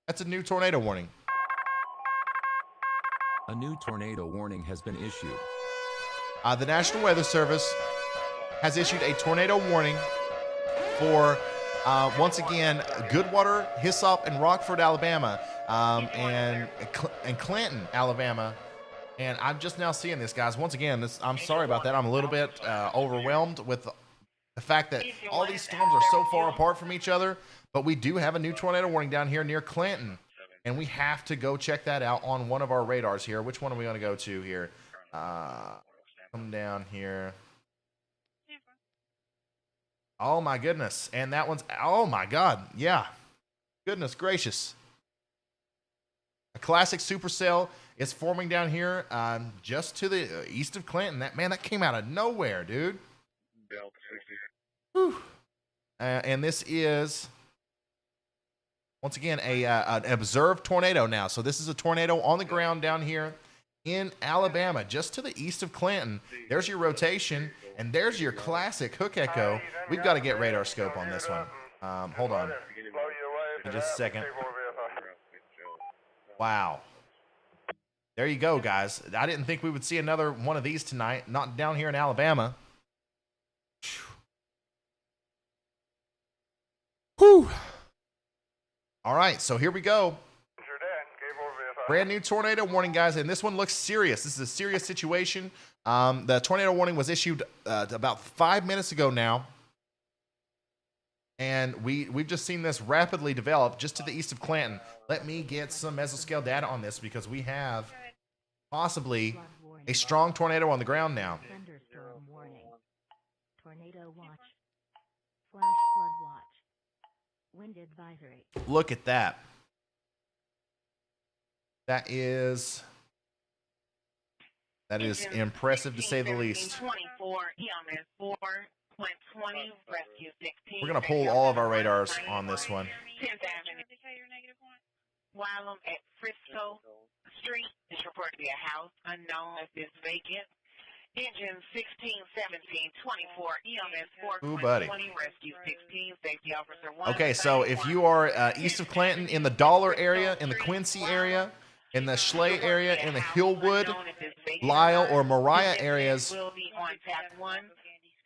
S1: That's a new tornado warning.
S2: A new tornado warning has been issued.
S1: The National Weather Service has issued a tornado warning for, once again, Goodwater, Hyssop, and Rockford, Alabama, and Clanton, Alabama. And I'm just now seeing this, guys. Once again, I'm sorry about that. I'm a little bit overwhelmed with the fact that all these storms are so far apart from each other. But we do have a new tornado warning down here near Clanton. And we have to go check that out on one of our radars here. Which one are we going to go to here? Come down here. Oh, my goodness. And that one's, oh, my God. Yeah. Goodness gracious. A classic supercell is forming down here just to the east of Clanton. That came out of nowhere, dude. Whew. And this is... once again, an observed tornado now. So this is a tornado on the ground down here in Alabama, just to the east of Clanton. There's your rotation, and there's your classic hook echo. We've got to get radar scope on this one. Hold on. In just a second. Wow. There you go, guys. I didn't think we would see another one of these tonight, not down here in Alabama. Whew. All right, so here we go. Brand new tornado warning, guys, and this one looks serious. This is a serious situation. The tornado warning was issued about 5 minutes ago now, and we've just seen this rapidly develop just to the east of Clanton. Let me get some mesoscale data on this because we have possibly a strong tornado on the ground now.
S12: Thunderstorm warning. Tornado watch. Flash flood watch. Wind advisory.
S1: Look at that. That is impressive to say the least. We're going to pull all of our radars on this one.
S3: 10th Avenue. Wylam at Frisco Street is reported to be a house unknown if it's vacant. Engine 16, 17, 24, EMS 4,
S1: Ooh, buddy.
S3: 20, rescue 16, safety officer 1.
S1: Okay, so if you are east of Clanton, in the Dollar area, in the Quincy area, in the Schley area, in the Hillwood, Lyle, or Mariah areas,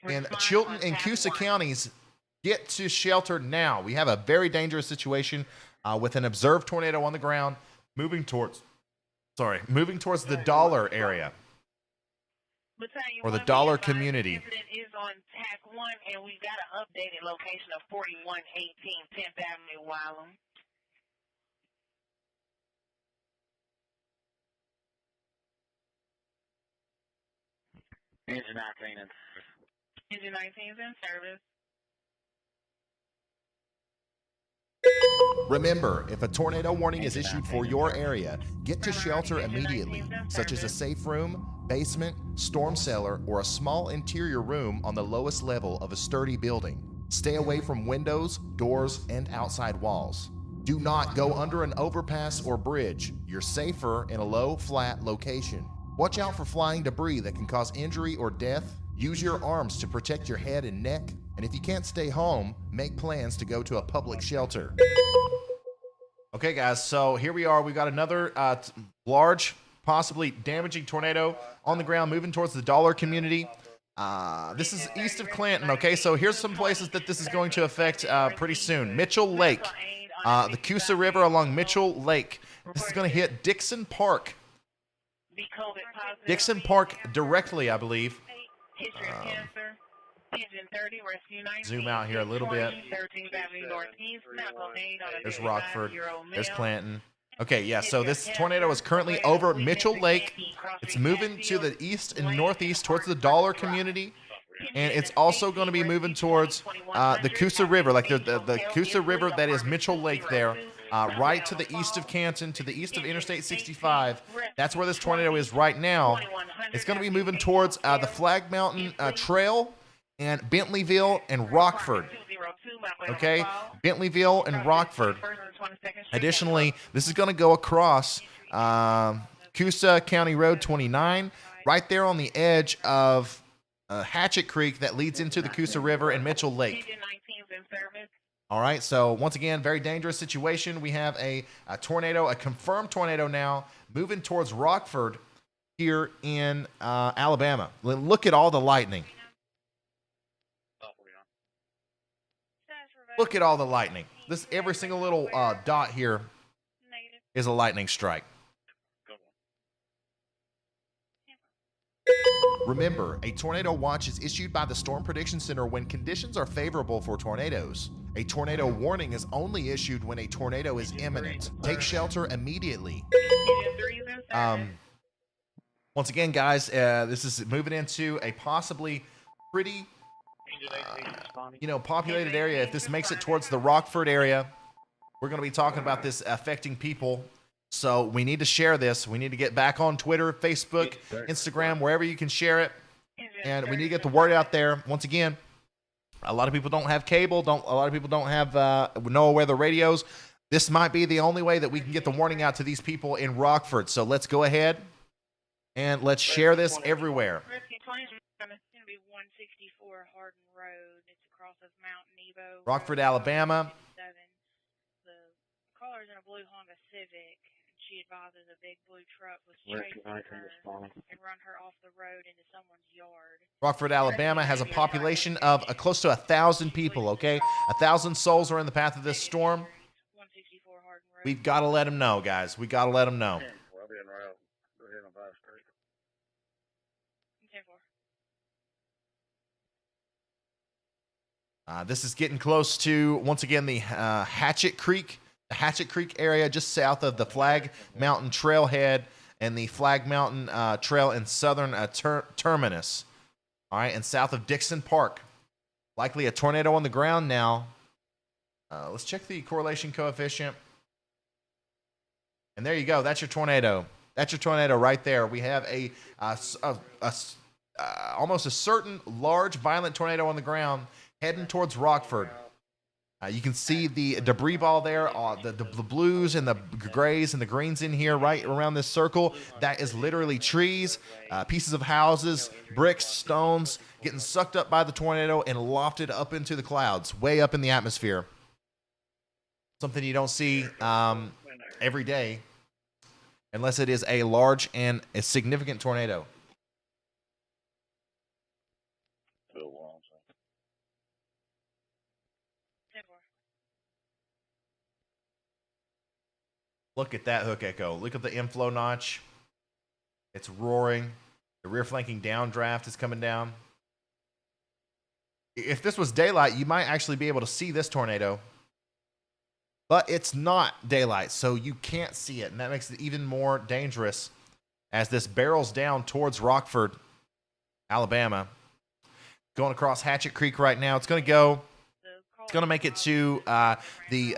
S1: in Chilton and Coosa counties, get to shelter now. We have a very dangerous situation with an observed tornado on the ground moving towards the Dollar area. Or the Dollar community.
S3: Is on TAC 1, and we've got an updated location of 4118 10th Avenue, Wylam.
S17: Engine 19 in
S3: Engine 19 is in service.
S9: Remember, if a tornado warning is issued for your area, get to shelter immediately, such as a safe room, basement, storm cellar, or a small interior room on the lowest level of a sturdy building. Stay away from windows, doors, and outside walls. Do not go under an overpass or bridge. You're safer in a low, flat location. Watch out for flying debris that can cause injury or death. Use your arms to protect your head and neck. And if you can't stay home, make plans to go to a public shelter. Okay, guys, so here we are. We've got another large, possibly damaging tornado on the ground moving towards the Dollar community. This is east of Clanton, okay? So here's some places that this is going to affect pretty soon. Mitchell Lake, the Coosa River along Mitchell Lake. This is going to hit Dixon Park. Dixon Park directly, I believe. Zoom out here a little bit. There's Rockford. There's Clanton. Okay, yeah, so this tornado is currently over Mitchell Lake. It's moving to the east and northeast towards the Dollar community. And it's also going to be moving towards the Coosa River, like the Coosa River that is Mitchell Lake there, right to the east of Canton, to the east of Interstate 65. That's where this tornado is right now. It's going to be moving towards the Flag Mountain Trail and Bentleyville and Rockford. Okay, Bentleyville and Rockford. Additionally, this is going to go across Coosa County Road 29, right there on the edge of Hatchet Creek that leads into the Coosa River and Mitchell Lake. All right, so once again, very dangerous situation. We have a tornado, a confirmed tornado now, moving towards Rockford here in Alabama. Look at all the lightning. Look at all the lightning. This every single little dot here is a lightning strike. Remember, a tornado watch is issued by the Storm Prediction Center when conditions are favorable for tornadoes. A tornado warning is only issued when a tornado is imminent. Take shelter immediately. Once again, guys, this is moving into a possibly pretty populated area. If this makes it towards the Rockford area, we're going to be talking about this affecting people. So we need to share this. We need to get back on Twitter, Facebook, Instagram, wherever you can share it. And we need to get the word out there. Once again, a lot of people don't have cable. A lot of people don't have know where the radios. This might be the only way that we can get the warning out to these people in Rockford. So let's go ahead and let's share this everywhere. Rockford, Alabama.
S6: The caller's in a blue Honda Civic. She advises a big blue truck was chasing her and run her off the road into someone's yard.
S9: Rockford, Alabama has a population of close to 1,000 people, okay? 1,000 souls are in the path of this storm. We've got to let them know, guys. We got to let them know. This is getting close to, once again, the Hatchet Creek area just south of the Flag Mountain Trailhead and the Flag Mountain Trail in southern terminus. All right, and south of Dixon Park. Likely a tornado on the ground now. Let's check the correlation coefficient. And there you go. That's your tornado. That's your tornado right there. We have almost a certain large, violent tornado on the ground heading towards Rockford. You can see the debris ball there, the blues and the grays and the greens in here right around this circle. That is literally trees, pieces of houses, bricks, stones, getting sucked up by the tornado and lofted up into the clouds, way up in the atmosphere. Something you don't see every day unless it is a large and a significant tornado. Look at that hook echo. Look at the inflow notch. It's roaring. The rear flanking downdraft is coming down. If this was daylight, you might actually be able to see this tornado. But it's not daylight, so you can't see it. And that makes it even more dangerous as this barrels down towards Rockford.
S1: Alabama. Going across Hatchet Creek right now. It's going to make it to the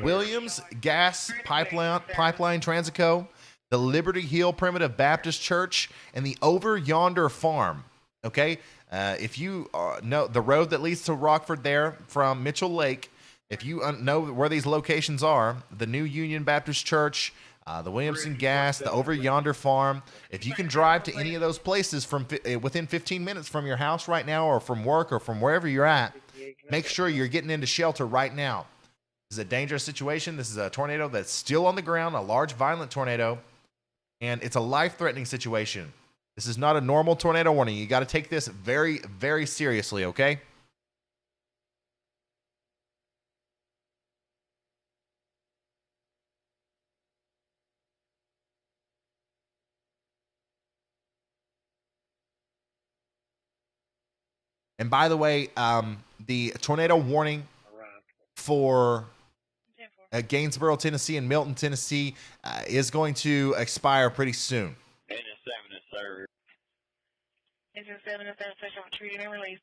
S1: Williams Gas Pipeline Transico, the Liberty Hill Primitive Baptist Church, and the Over Yonder Farm. Okay? If you know the road that leads to Rockford there from Mitchell Lake, if you know where these locations are, the New Union Baptist Church, the Williamson Gas, the Over Yonder Farm, if you can drive to any of those places from within 15 minutes from your house right now, or from work, or from wherever you're at, make sure you're getting into shelter right now. This is a dangerous situation. This is a tornado that's still on the ground, a large violent tornado, and it's a life-threatening situation. This is not a normal tornado warning. You got to take this very, very seriously, okay? And by the way, the tornado warning for Gainesboro, Tennessee, and Milton, Tennessee is going to expire pretty soon.
S5: Engine 7 is served.
S3: Engine 7 is session treated and released.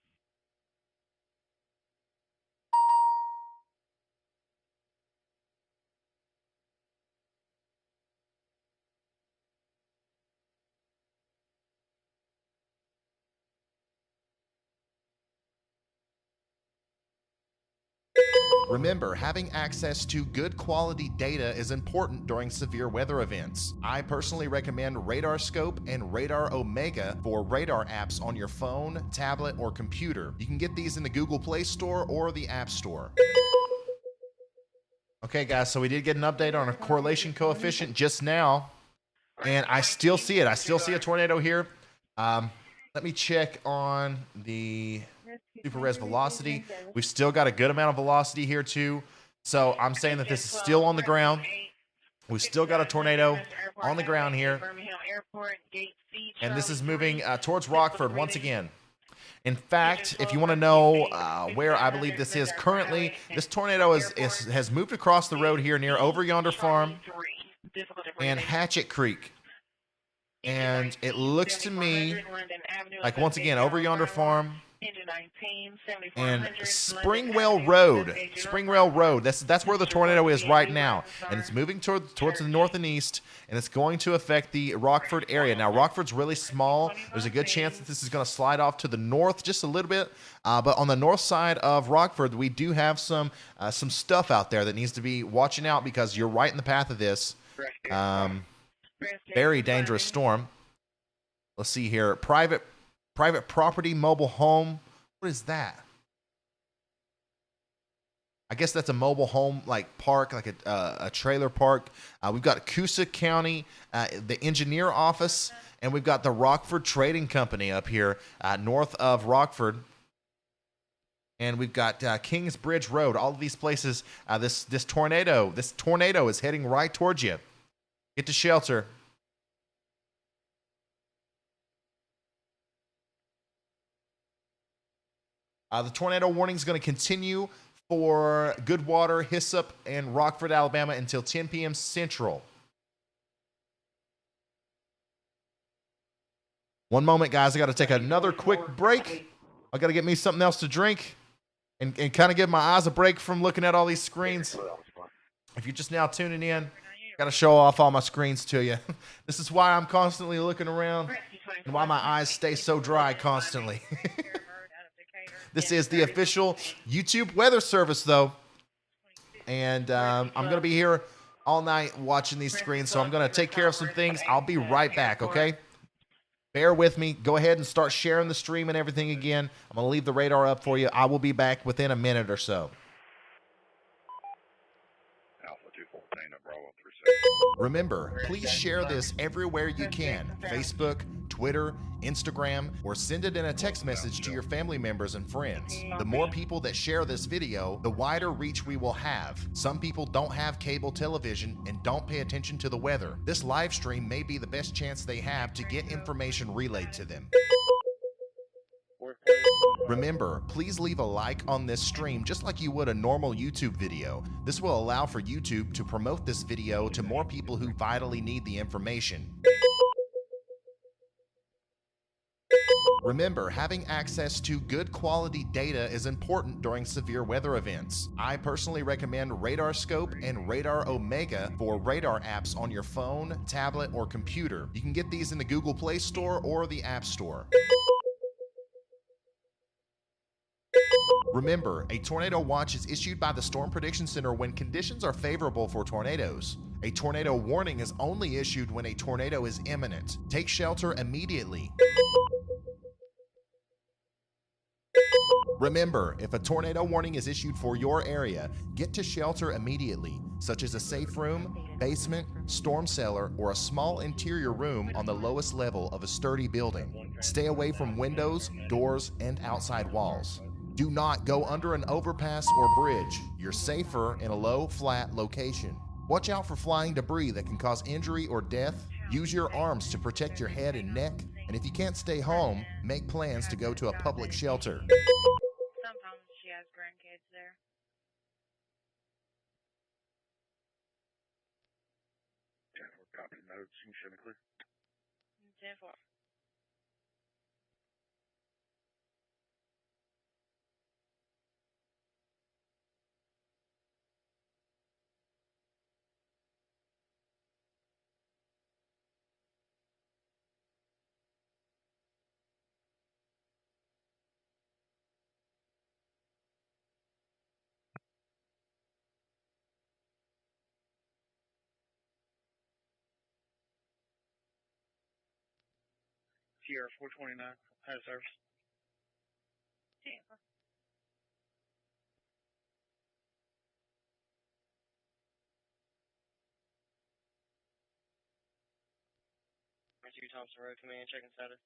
S9: Remember, having access to good quality data is important during severe weather events. I personally recommend Radar Scope and Radar Omega for radar apps on your phone, tablet, or computer. You can get these in the Google Play Store or the App Store.
S1: Okay, guys, so we did get an update on a correlation coefficient just now, and I still see it. I still see a tornado here. Let me check on the super res velocity. We've still got a good amount of velocity here too. So I'm saying that this is still on the ground. We've still got a tornado on the ground here. And this is moving towards Rockford once again. In fact, if you want to know where I believe this is currently, this tornado has moved across the road here near Over Yonder Farm and Hatchet Creek. And it looks to me like, once again, Over Yonder Farm and Springwell Road. That's where the tornado is right now, and it's moving towards the north and east, and it's going to affect the Rockford area. Now, Rockford's really small. There's a good chance that this is going to slide off to the north just a little bit, but on the north side of Rockford, we do have some stuff out there that needs to be watching out, because you're right in the path of this very dangerous storm. Let's see here. Private property, mobile home. What is that? I guess that's a mobile home, like park, like a trailer park. We've got Coosa County, the engineer office, and we've got the Rockford Trading Company up here north of Rockford. And we've got Kingsbridge Road. All of these places. This tornado is heading right towards you. Get to shelter. The tornado warning is going to continue for Goodwater, Hyssop, and Rockford, Alabama until 10 p.m. Central. One moment, guys. I got to take another quick break. I got to get me something else to drink and kind of give my eyes a break from looking at all these screens. If you're just now tuning in, got to show off all my screens to you. This is why I'm constantly looking around and why my eyes stay so dry constantly. This is the official YouTube weather service, though. And I'm going to be here all night watching these screens, so I'm going to take care of some things. I'll be right back, okay? Bear with me. Go ahead and start sharing the stream and everything again. I'm going to leave the radar up for you. I will be back within a minute or so.
S9: Remember, please share this everywhere you can. Facebook, Twitter, Instagram, or send it in a text message to your family members and friends. The more people that share this video, the wider reach we will have. Some people don't have cable television and don't pay attention to the weather. This live stream may be the best chance they have to get information relayed to them. Remember, please leave a like on this stream just like you would a normal YouTube video. This will allow for YouTube to promote this video to more people who vitally need the information. Remember, having access to good quality data is important during severe weather events. I personally recommend Radar Scope and Radar Omega for radar apps on your phone, tablet, or computer. You can get these in the Google Play Store or the App Store. Remember, a tornado watch is issued by the Storm Prediction Center when conditions are favorable for tornadoes. A tornado warning is only issued when a tornado is imminent. Take shelter immediately. Remember, if a tornado warning is issued for your area, get to shelter immediately, such as a safe room, basement, storm cellar, or a small interior room on the lowest level of a sturdy building. Stay away from windows, doors, and outside walls. Do not go under an overpass or bridge. You're safer in a low, flat location. Watch out for flying debris that can cause injury or death. Use your arms to protect your head and neck. And if you can't stay home, make plans to go to a public shelter.
S6: Sometimes she has grandkids there.
S15: Copy notes. You can show me clear.
S6: 10-4.
S15: Sierra 429 has service.
S6: 10-4.
S16: Two Thompson Road Command, checking status.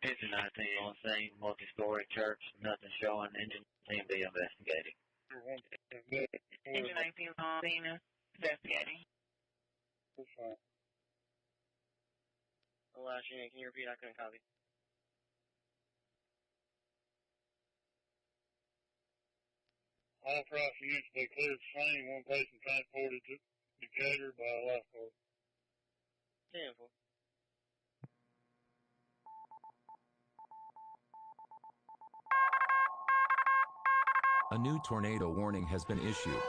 S11: Engine 19 on scene, multi-story church, nothing showing. Engine 19 be investigating.
S3: Engine 19 on scene, investigating.
S16: The last unit, can you repeat? I couldn't copy.
S15: All cross units, they cleared slain. One patient transported to Decatur by a lifeguard.
S16: 10-4.
S2: A new tornado warning has been issued.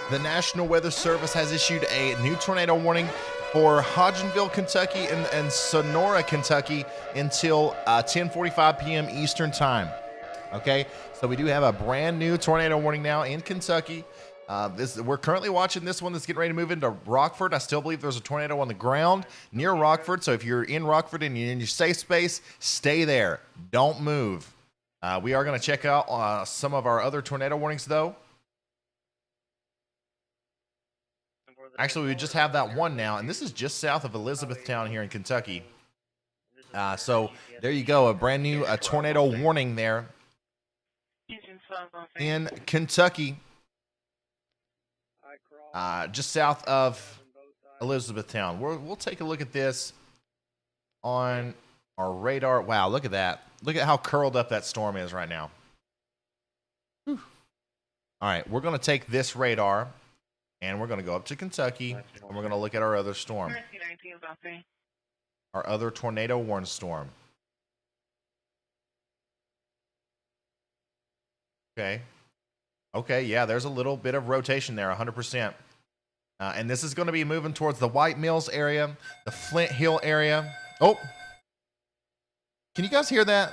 S1: The National Weather Service has issued a new tornado warning for Hodgenville, Kentucky and Sonora, Kentucky until 10:45 p.m. Eastern Time. Okay, so we do have a brand new tornado warning now in Kentucky. We're currently watching this one that's getting ready to move into Rockford. I still believe there's a tornado on the ground near Rockford. So if you're in Rockford and you're in your safe space, stay there. Don't move. We are going to check out some of our other tornado warnings, though. Actually, we just have that one now, and this is just south of Elizabethtown here in Kentucky. So there you go, a brand new tornado warning there in Kentucky, just south of Elizabethtown. We'll take a look at this on our radar. Wow, look at that. Look at how curled up that storm is right now. Whew. All right, we're going to take this radar, and we're going to go up to Kentucky, and we're going to look at our other storm. Our other tornado warning storm. Okay, yeah, there's a little bit of rotation there, 100%. And this is going to be moving towards the White Mills area, the Flint Hill area. Oh, can you guys hear that?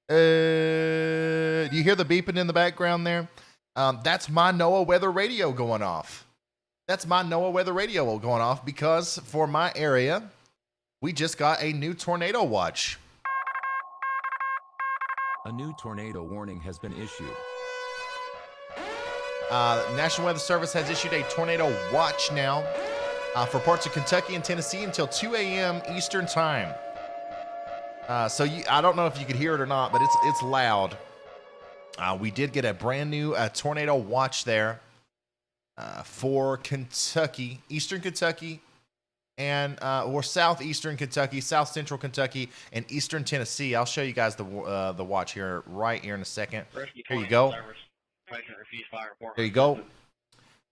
S1: Do you hear the beeping in the background there? That's my NOAA weather radio going off. That's my NOAA weather radio going off because for my area, we just got a new tornado watch.
S2: A new tornado warning has been issued.
S1: National Weather Service has issued a tornado watch now for parts of Kentucky and Tennessee until 2 a.m. Eastern Time. I don't know if you could hear it or not, but it's loud. We did get a brand new tornado watch there for Kentucky, Eastern Kentucky, and or southeastern Kentucky, south central Kentucky, and eastern Tennessee. I'll show you guys the watch here right here in a second. Here you go. There you go.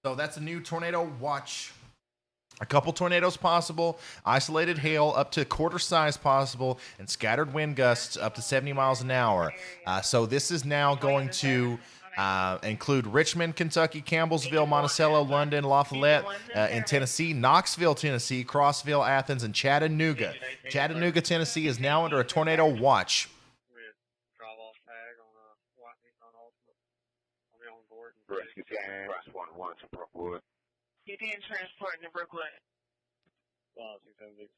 S1: So that's a new tornado watch A couple tornadoes possible, isolated hail up to quarter size possible, and scattered wind gusts up to 70 miles an hour. So this is now going to include Richmond, Kentucky, Campbellsville, Monticello, London, Lafayette in Tennessee, Knoxville, Tennessee, Crossville, Athens, and Chattanooga. Chattanooga, Tennessee is now under a tornado watch.
S17: Rescue team, press 1-1 to Brookwood.
S3: You didn't transport to Brookwood.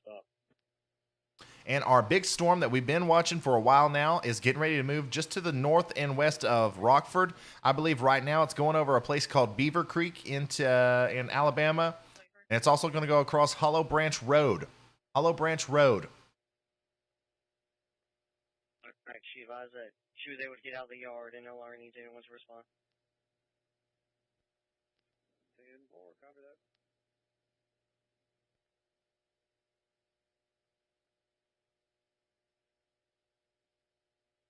S15: Stop.
S1: And our big storm that we've been watching for a while now is getting ready to move just to the north and west of Rockford. I believe right now it's going over a place called Beaver Creek in Alabama. And it's also going to go across Hollow Branch Road. Hollow Branch Road.
S16: All right, she advised that she was able to get out of the yard and no longer needs anyone to respond.
S15: 10-4, copy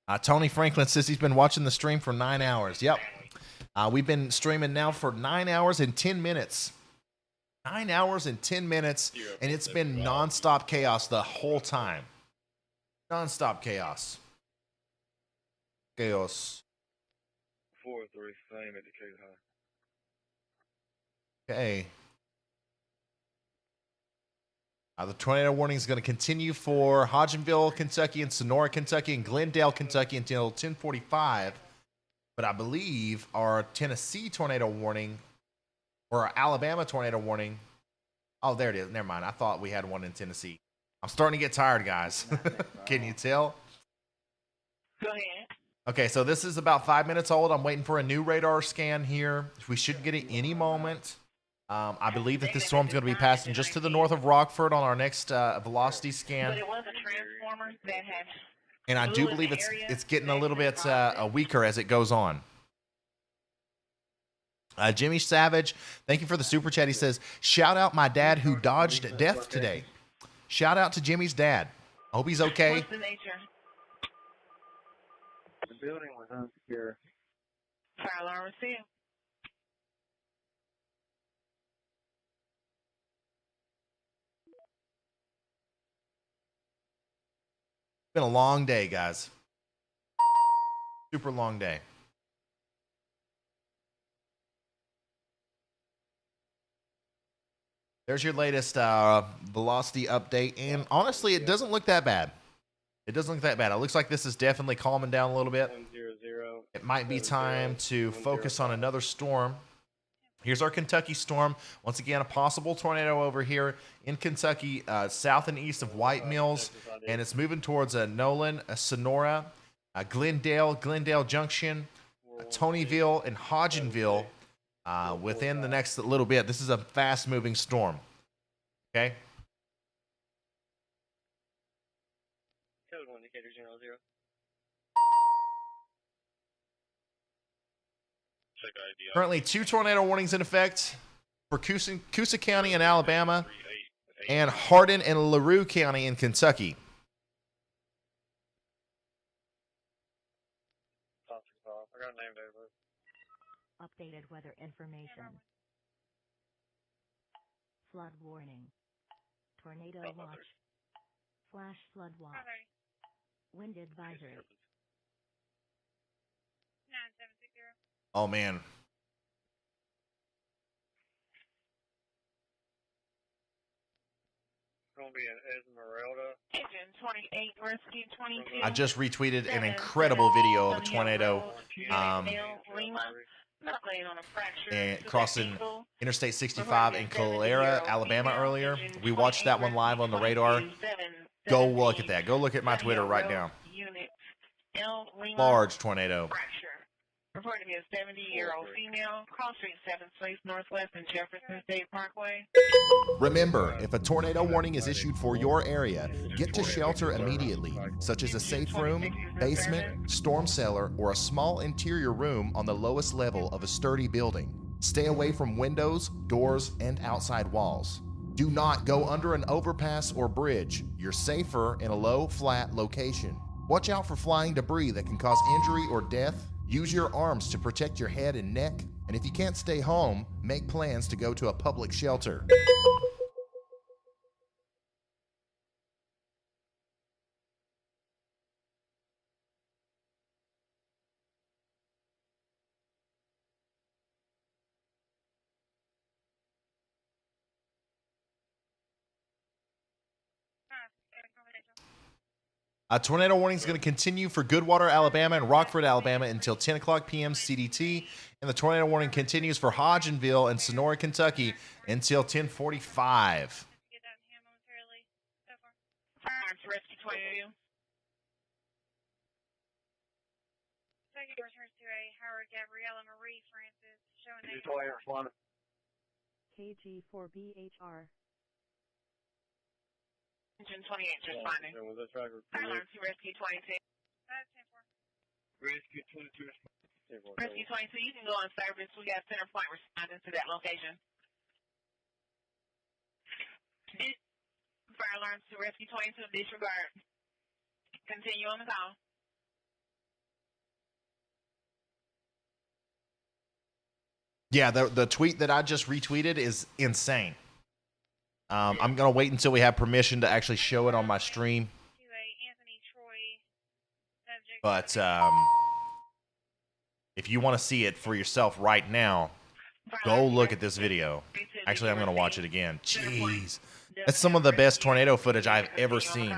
S15: that.
S1: Tony Franklin says he's been watching the stream for 9 hours. Yep. We've been streaming now for 9 hours and 10 minutes. 9 hours and 10 minutes, and it's been nonstop chaos the whole time. Nonstop chaos. Chaos.
S15: 4-3, same at Decatur High.
S1: Okay. The tornado warning is going to continue for Hodgenville, Kentucky, and Sonora, Kentucky, and Glendale, Kentucky until 10:45. But I believe our Tennessee tornado warning, or our Alabama tornado warning. Oh, there it is. Never mind. I thought we had one in Tennessee. I'm starting to get tired, guys. Can you tell?
S3: Go ahead.
S1: Okay, so this is about 5 minutes old. I'm waiting for a new radar scan here. We should get it any moment. I believe that this storm's going to be passing just to the north of Rockford on our next velocity scan.
S3: But it was a transformer that had.
S1: And I do believe it's getting a little bit weaker as it goes on. Jimmy Savage, thank you for the super chat. He says, shout out my dad who dodged death today. Shout out to Jimmy's dad. I hope he's okay.
S3: What's the nature?
S18: The building was unsecure.
S3: Fire alarm received.
S1: It's been a long day, guys. Super long day. There's your latest velocity update, and honestly, it doesn't look that bad. It doesn't look that bad. It looks like this is definitely calming down a little bit.
S15: 100.
S1: It might be time to focus on another storm. Here's our Kentucky storm. Once again, a possible tornado over here in Kentucky, south and east of White Mills, and it's moving towards Nolan, Sonora, Glendale Junction, Tonyville, and Hodgenville within the next little bit. This is a fast-moving storm. Okay?
S16: Code 1 indicator 0-0.
S1: Currently, 2 tornado warnings in effect for Coosa County in Alabama and Hardin and LaRue County in Kentucky.
S12: Updated weather information. Flood warning. Tornado watch. Flash flood watch. Wind advisory.
S6: 9760.
S1: Oh, man.
S15: Going to be in Esmeralda.
S3: Engine 28, rescue 22.
S1: I just retweeted an incredible video of a tornado and crossing Interstate 65 in Calera, Alabama earlier. We watched that one live on the radar. Go look at that. Go look at my Twitter right now. Large tornado.
S3: Reported to be a 70-year-old female, Cross Street 7th Place Northwest and Jefferson State Parkway.
S9: Remember, if a tornado warning is issued for your area, get to shelter immediately, such as a safe room, basement, storm cellar, or a small interior room on the lowest level of a sturdy building. Stay away from windows, doors, and outside walls. Do not go under an overpass or bridge. You're safer in a low, flat location. Watch out for flying debris that can cause injury or death. Use your arms to protect your head and neck, and if you can't stay home, make plans to go to a public shelter.
S1: Tornado warning is going to continue for Goodwater, Alabama and Rockford, Alabama until 10 o'clock p.m. CDT. And the tornado warning continues for Hodgenville and Sonora, Kentucky until 10:45.
S6: Firearms
S3: rescue 22.
S6: Second returns to a Howard Gabriella Marie Francis showing
S18: This is
S6: negative.
S18: 28 responding.
S12: KG4BHR.
S3: Engine 28 responding. Firearms rescue 22.
S6: That's 10-4.
S18: Rescue 22 responding.
S3: Rescue 22, you can go on service. We got center point responding to that location. Fire alarms to rescue 22, disregard. Continue on the call.
S1: Yeah, the tweet that I just retweeted is insane. I'm going to wait until we have permission to actually show it on my stream. But if you want to see it for yourself right now, go look at this video. Actually, I'm going to watch it again. Jeez. That's some of the best tornado footage I've ever seen.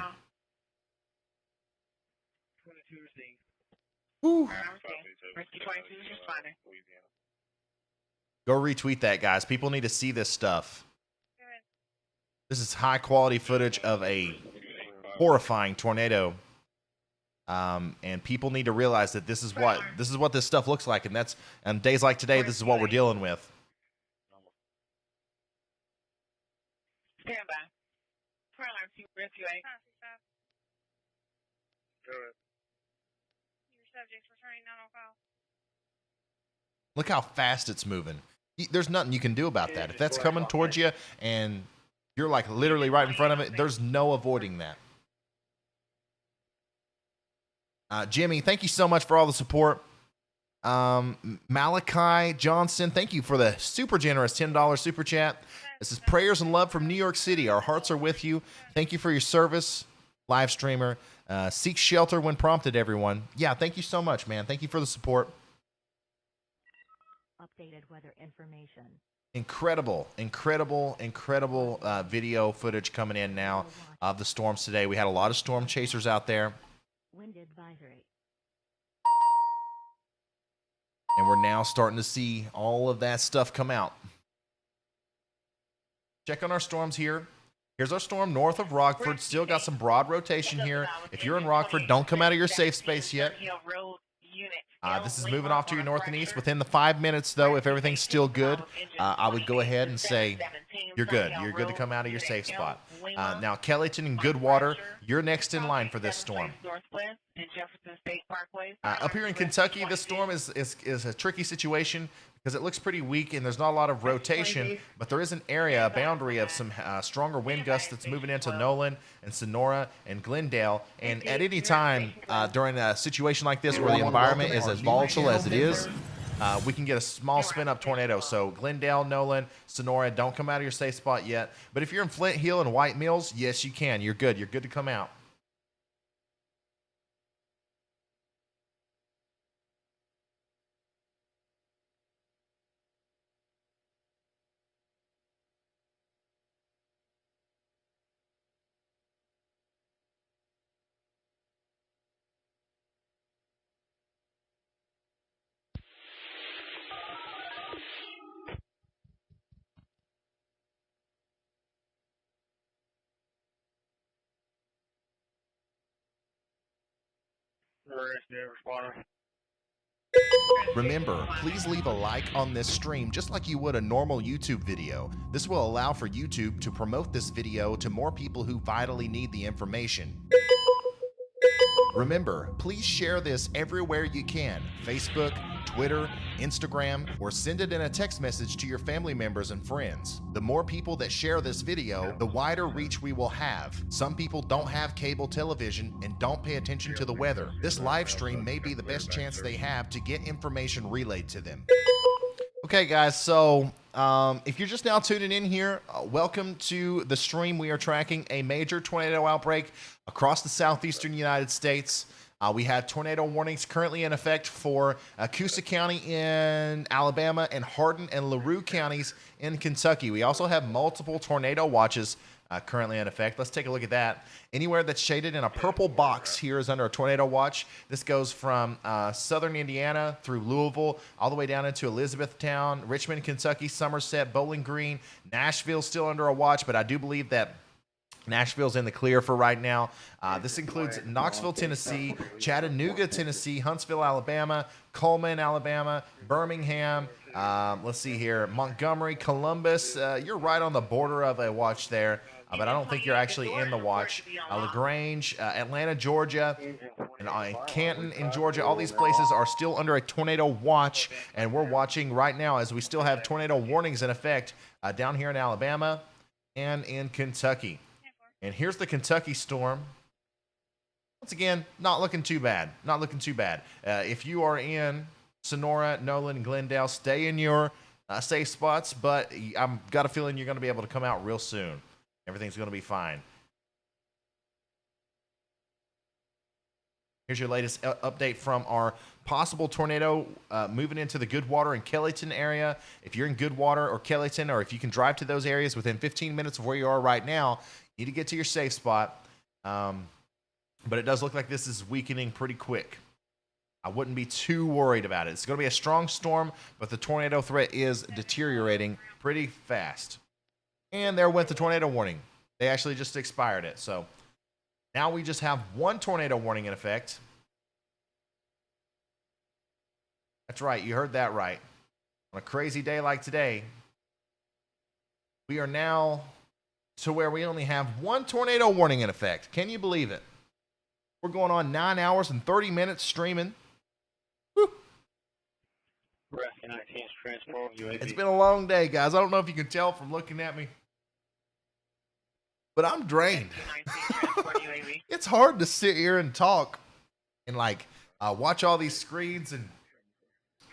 S1: Woo.
S3: Rescue 22 is responding.
S1: Go retweet that, guys. People need to see this stuff. This is high quality footage of a horrifying tornado. And people need to realize that this is what this stuff looks like, and that's on days like today, this is what we're dealing with.
S3: Stand by. Fire alarm to rescue 8.
S6: Your subjects returning not on file.
S1: Look how fast it's moving. There's nothing you can do about that. If that's coming towards you and you're like literally right in front of it, there's no avoiding that. Jimmy, thank you so much for all the support. Malachi Johnson, thank you for the super generous $10 super chat. This is prayers and love from New York City. Our hearts are with you. Thank you for your service, live streamer. Seek shelter when prompted, everyone. Yeah, thank you so much, man. Thank you for the support.
S12: Updated weather information.
S1: Incredible video footage coming in now of the storms today. We had a lot of storm chasers out there.
S12: Wind advisory.
S1: And we're now starting to see all of that stuff come out. Check on our storms here. Here's our storm north of Rockford. Still got some broad rotation here. If you're in Rockford, don't come out of your safe space yet. This is moving off to your north and east. Within the 5 minutes, though, if everything's still good, I would go ahead and say you're good. You're good to come out of your safe spot. Now, Kellyton and Goodwater, you're next in line for this storm. Up here in Kentucky, this storm is a tricky situation because it looks pretty weak and there's not a lot of rotation, but there is an area, a boundary of some stronger wind gusts that's moving into Nolan and Sonora and Glendale. And at any time during a situation like this where the environment is as volatile as it is, we can get a small spin-up tornado. So Glendale, Nolan, Sonora, don't come out of your safe spot yet. But if you're in Flint Hill and White Mills, yes, you can. You're good. You're good to come out. Remember, please leave a like on this stream just like you would a normal YouTube video. This will allow for YouTube to promote this video to more people who vitally need the information. Remember, please share this everywhere you can. Facebook, Twitter, Instagram, or send it in a text message to your family members and friends. The more people that share this video, the wider reach we will have. Some people don't have cable television and don't pay attention to the weather. This live stream may be the best chance they have to get information relayed to them. Okay, guys, so if you're just now tuning in here, welcome to the stream. We are tracking a major tornado outbreak across the southeastern United States. We have tornado warnings currently in effect for Coosa County in Alabama and Hardin and LaRue counties in Kentucky. We also have multiple tornado watches currently in effect. Let's take a look at that. Anywhere that's shaded in a purple box here is under a tornado watch. This goes from southern Indiana through Louisville all the way down into Elizabethtown, Richmond, Kentucky, Somerset, Bowling Green. Nashville's still under a watch, but I do believe that Nashville's in the clear for right now. This includes Knoxville, Tennessee, Chattanooga, Tennessee, Huntsville, Alabama, Coleman, Alabama, Birmingham. Let's see here, Montgomery, Columbus. You're right on the border of a watch there, but I don't think you're actually in the watch. LaGrange, Atlanta, Georgia, and Canton in Georgia. All these places are still under a tornado watch, and we're watching right now as we still have tornado warnings in effect down here in Alabama and in Kentucky. And here's the Kentucky storm. Once again, not looking too bad. Not looking too bad. If you are in Sonora, Nolan, Glendale, stay in your safe spots, but I've got a feeling you're going to be able to come out real soon. Everything's going to be fine. Here's your latest update from our possible tornado moving into the Goodwater and Kellyton area. If you're in Goodwater or Kellyton, or if you can drive to those areas within 15 minutes of where you are right now, you need to get to your safe spot. But it does look like this is weakening pretty quick. I wouldn't be too worried about it. It's going to be a strong storm, but the tornado threat is deteriorating pretty fast. And there went the tornado warning. They actually just expired it. So now we just have one tornado warning in effect. That's right. You heard that right. On a crazy day like today, we are now to where we only have one tornado warning in effect. Can you believe it? We're going on 9 hours and 30 minutes streaming. Woo. It's been a long day, guys. I don't know if you can tell from looking at me, but I'm drained. It's hard to sit here and talk and watch all these screens and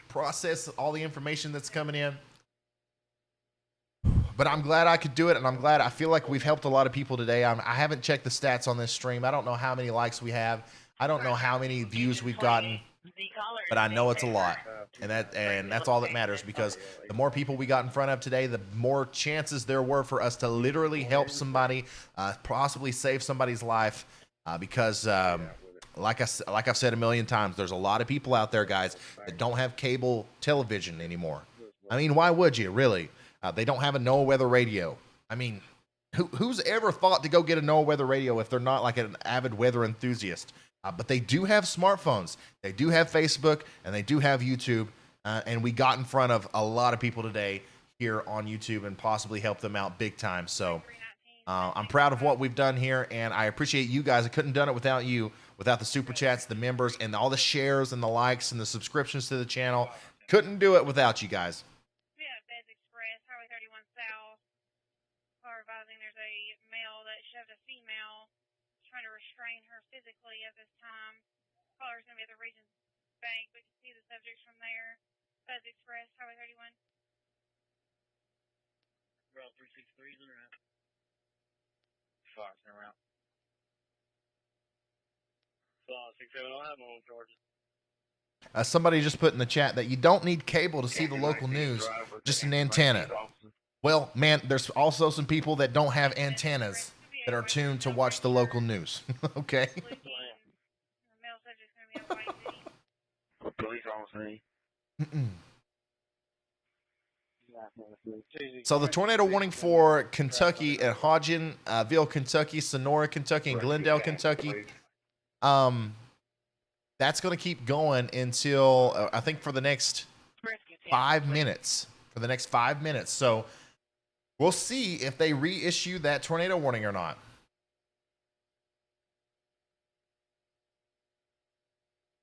S1: process all the information that's coming in. But I'm glad I could do it, and I'm glad. I feel like we've helped a lot of people today. I haven't checked the stats on this stream. I don't know how many likes we have. I don't know how many views we've gotten, but I know it's a lot, and that's all that matters, because the more people we got in front of today, the more chances there were for us to literally help somebody, possibly save somebody's life, because like I've said a million times, there's a lot of people out there, guys, that don't have cable television anymore. I mean, why would you, really? They don't have a NOAA weather radio. I mean, who's ever thought to go get a NOAA weather radio if they're not like an avid weather enthusiast? But they do have smartphones. They do have Facebook, and they do have YouTube. And we got in front of a lot of people today here on YouTube and possibly helped them out big time. So I'm proud of what we've done here, and I appreciate you guys. I couldn't have done it without you, without the super chats, the members, and all the shares and the likes and the subscriptions to the channel. Couldn't do it without you guys.
S6: Shoved a female, trying to restrain her physically at this time. Caller's going to be at the Regions Bank. We can see the subjects from there. Buzz Express, Highway 31.
S15: Route 363 is in route. Fox in route. 670, I'm on Georgia.
S1: Somebody just put in the chat that you don't need cable to see the local news, just an antenna. Well, man, there's also some people that don't have antennas that are tuned to watch the local news. Okay.
S18: Police officer.
S1: So the tornado warning for Kentucky at Hodgenville, Kentucky, Sonora, Kentucky, and Glendale, Kentucky, that's going to keep going until I think for the next 5 minutes. For the next 5 minutes. So we'll see if they reissue that tornado warning or not.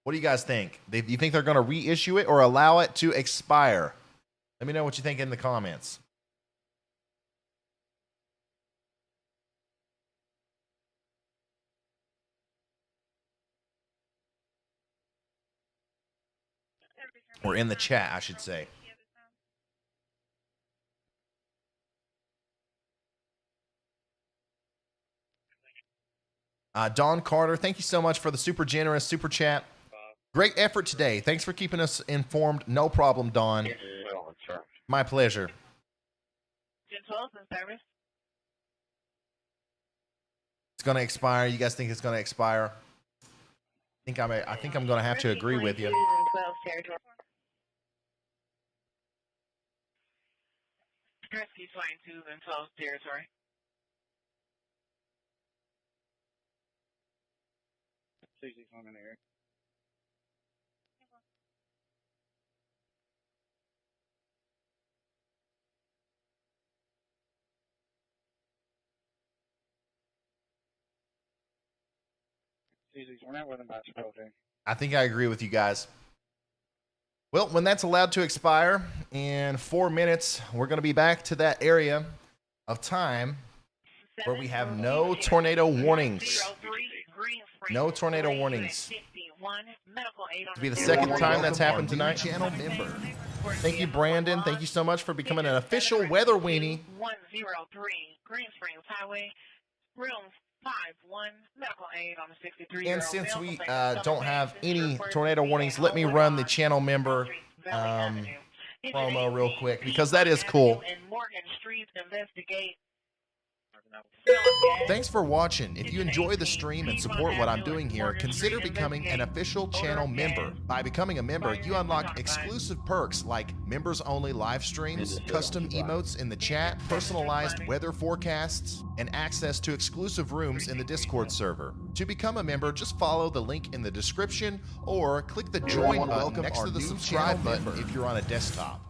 S1: What do you guys think? Do you think they're going to reissue it or allow it to expire? Let me know what you think in the comments. Or in the chat, I should say. Don Carter, thank you so much for the super generous super chat. Great effort today. Thanks for keeping us informed. No problem, Don. My pleasure. It's going to expire. You guys think it's going to expire? I think I'm going to have to agree with you.
S3: Rescue 22 in 12 territory.
S15: I'm in here. We're not with them about to go there.
S1: I think I agree with you guys. Well, when that's allowed to expire in 4 minutes, we're going to be back to that area of time where we have no tornado warnings. No tornado warnings. To be the second time that's happened tonight.
S9: Channel member.
S1: Thank you, Brandon. Thank you so much for becoming an official weather weenie.
S3: 103 Green Springs Highway, room 51, medical aid on the 63.
S1: And since we don't have any tornado warnings, let me run the channel member promo real quick because that is cool. Thanks for watching. If you enjoy the stream and support what I'm doing here, consider becoming an official channel member. By becoming a member, you unlock exclusive perks like members-only live streams, custom emotes in the chat, personalized weather forecasts, and access to exclusive rooms in the Discord server. To become a member, just follow the link in the description or click the join button next to the subscribe button if you're on a desktop.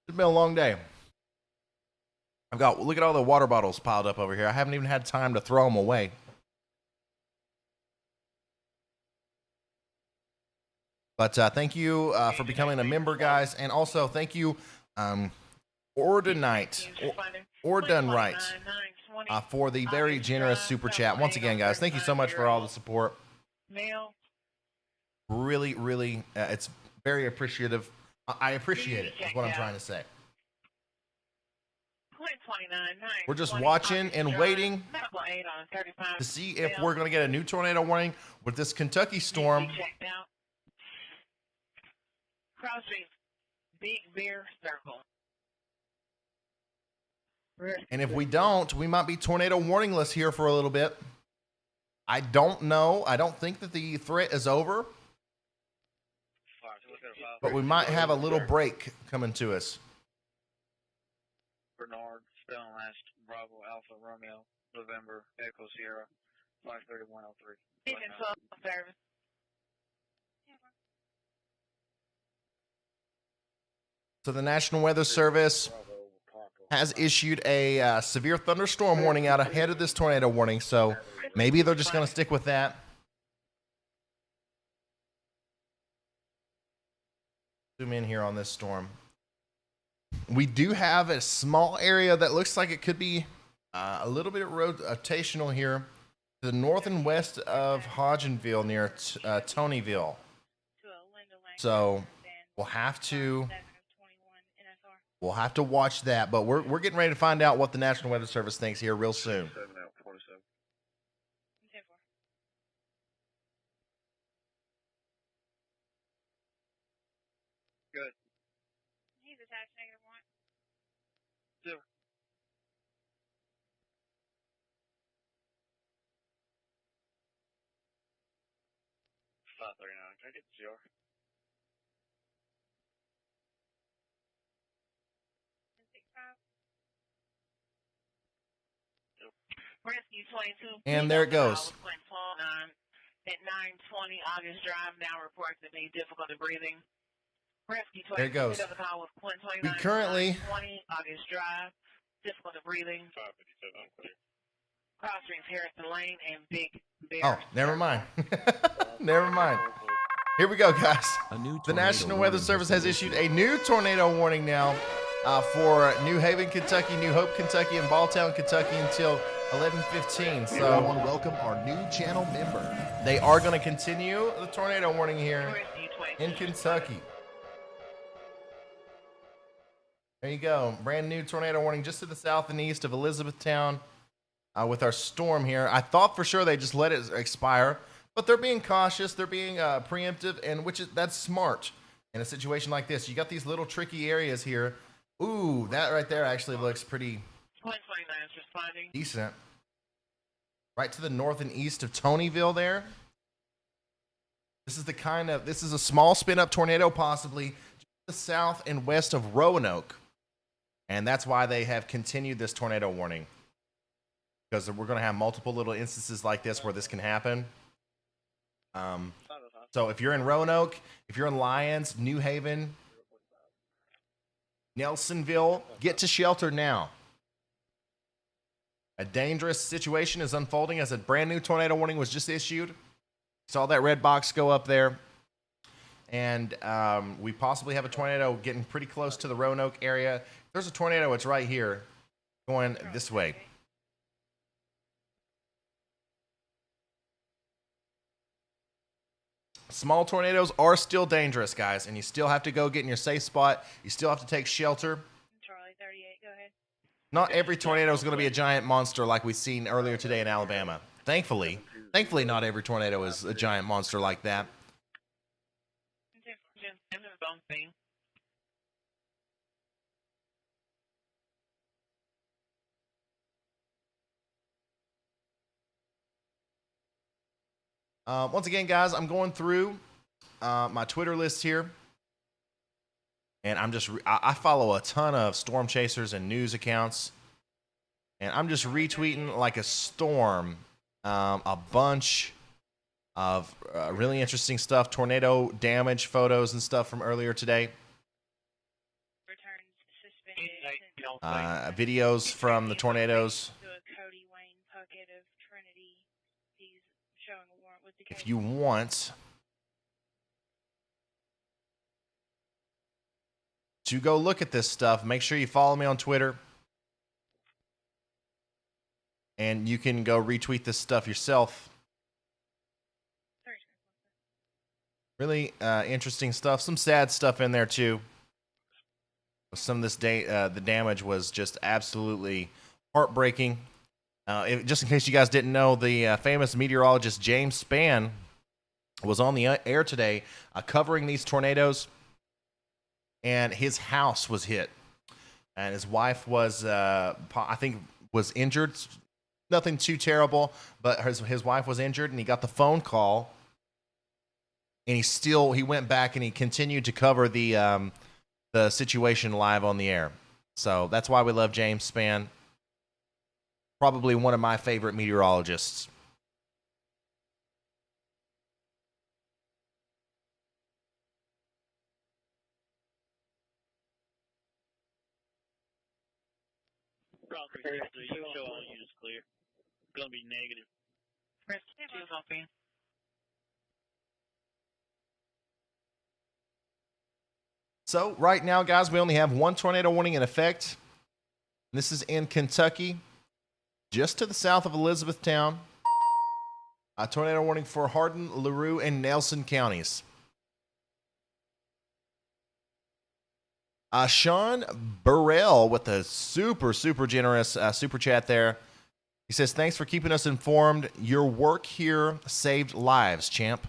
S1: It's been a long day. Look at all the water bottles piled up over here. I haven't even had time to throw them away. But thank you for becoming a member, guys. And also thank you, or Done Right, for the very generous super chat. Once again, guys, thank you so much for all the support. Really, really, it's very appreciative. I appreciate it, is what I'm trying to say. We're just watching and waiting to see if we're going to get a new tornado warning with this Kentucky storm.
S3: Crossing Big Bear Circle.
S1: And if we don't, we might be tornado warningless here for a little bit. I don't know. I don't think that the threat is over. But we might have a little break coming to us.
S15: Bernard, spelling last, Bravo, Alpha, Romeo, November, Echo, Sierra, 53103.
S3: Engine 12 service.
S1: So the National Weather Service has issued a severe thunderstorm warning out ahead of this tornado warning. So maybe they're just going to stick with that. Zoom in here on this storm. We do have a small area that looks like it could be a little bit rotational here to the north and west of Hodgenville near Tonyville. So we'll have to watch that, but we're getting ready to find out what the National Weather Service thinks here real soon.
S15: Good.
S6: He's attached -1.
S15: Two. Can I get the CR?
S3: Rescue 22.
S1: And there it goes.
S3: At 9:20 August Drive, now reports to be difficulty breathing. Rescue 22.
S1: There it goes. We currently
S3: 20 August Drive, difficulty breathing. Cross Streets, Harrison Lane, and Big Bear.
S1: Oh, never mind. Never mind. Here we go, guys. The National Weather Service has issued a new tornado warning now for New Haven, Kentucky, New Hope, Kentucky, and Balltown, Kentucky until 11:15. So
S9: Everyone welcome our new channel member.
S1: They are going to continue the tornado warning here in Kentucky. There you go. Brand new tornado warning just to the south and east of Elizabethtown with our storm here. I thought for sure they just let it expire, but they're being cautious. They're being preemptive, and that's smart in a situation like this. You got these little tricky areas here. Ooh, that right there actually looks pretty decent. Right to the north and east of Tonyville there. This is a small spin-up tornado possibly to the south and west of Roanoke. And that's why they have continued this tornado warning. Because we're going to have multiple little instances like this where this can happen. So if you're in Roanoke, if you're in Lyons, New Haven, Nelsonville, get to shelter now. A dangerous situation is unfolding as a brand new tornado warning was just issued. Saw that red box go up there. And we possibly have a tornado getting pretty close to the Roanoke area. If there's a tornado, it's right here going this way. Small tornadoes are still dangerous, guys, and you still have to go get in your safe spot. You still have to take shelter.
S6: Charlie 38, go ahead.
S1: Not every tornado is going to be a giant monster like we've seen earlier today in Alabama. Thankfully, not every tornado is a giant monster like that. Once again, guys, I'm going through my Twitter list here, and I follow a ton of storm chasers and news accounts, and I'm just retweeting like a storm a bunch of really interesting stuff, tornado damage photos and stuff from earlier today. Videos from the tornadoes. If you want to go look at this stuff, make sure you follow me on Twitter. And you can go retweet this stuff yourself. Really interesting stuff. Some sad stuff in there, too. Some of this the damage was just absolutely heartbreaking. Just in case you guys didn't know, the famous meteorologist James Spann was on the air today covering these tornadoes, and his house was hit. And his wife was, I think, was injured. Nothing too terrible, but his wife was injured, and he got the phone call, and he went back and he continued to cover the situation live on the air. So that's why we love James Spann. Probably one of my favorite meteorologists.
S19: You show all units clear. It's going to be negative.
S1: So right now, guys, we only have one tornado warning in effect. This is in Kentucky, just to the south of Elizabethtown. A tornado warning for Hardin, LaRue, and Nelson counties. Sean Burrell with a super generous super chat there. He says, thanks for keeping us informed. Your work here saved lives, champ.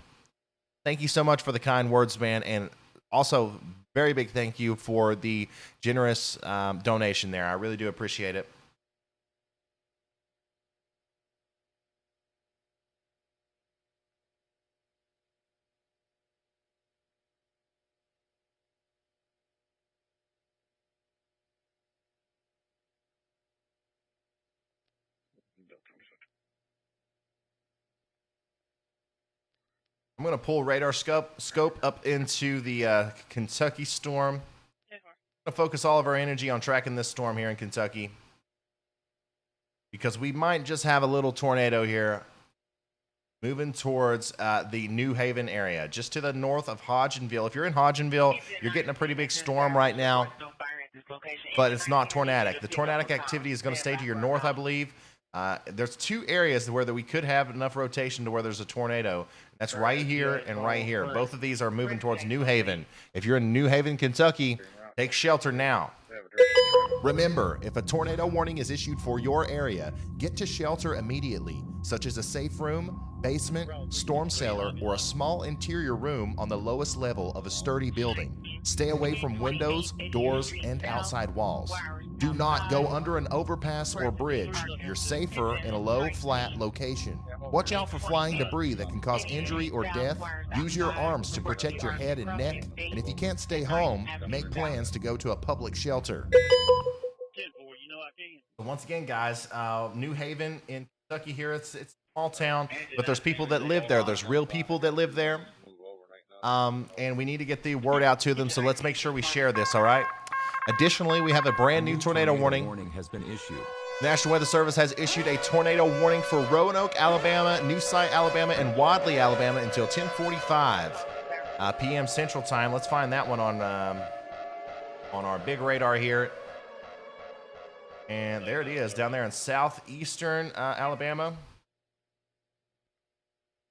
S1: Thank you so much for the kind words, man. And also, very big thank you for the generous donation there. I really do appreciate it. I'm going to pull radar scope up into the Kentucky storm. I'm going to focus all of our energy on tracking this storm here in Kentucky, because we might just have a little tornado here moving towards the New Haven area, just to the north of Hodgenville. If you're in Hodgenville, you're getting a pretty big storm right now, but it's not tornadic. The tornadic activity is going to stay to your north, I believe. There's two areas where we could have enough rotation to where there's a tornado. That's right here and right here. Both of these are moving towards New Haven. If you're in New Haven, Kentucky, take shelter now.
S9: Remember, if a tornado warning is issued for your area, get to shelter immediately, such as a safe room, basement, storm cellar, or a small interior room on the lowest level of a sturdy building. Stay away from windows, doors, and outside walls. Do not go under an overpass or bridge. You're safer in a low, flat location. Watch out for flying debris that can cause injury or death. Use your arms to protect your head and neck. And if you can't stay home, make plans to go to a public shelter.
S1: Once again, guys, New Haven in Kentucky here, it's a small town, but there's people that live there. There's real people that live there. And we need to get the word out to them, so let's make sure we share this, all right? Additionally, we have a brand new tornado warning.
S2: Has been issued.
S1: National Weather Service has issued a tornado warning for Roanoke, Alabama, New Site, Alabama, and Wadley, Alabama until 10:45 p.m. Central Time. Let's find that one on our big radar here. And there it is, down there in southeastern Alabama.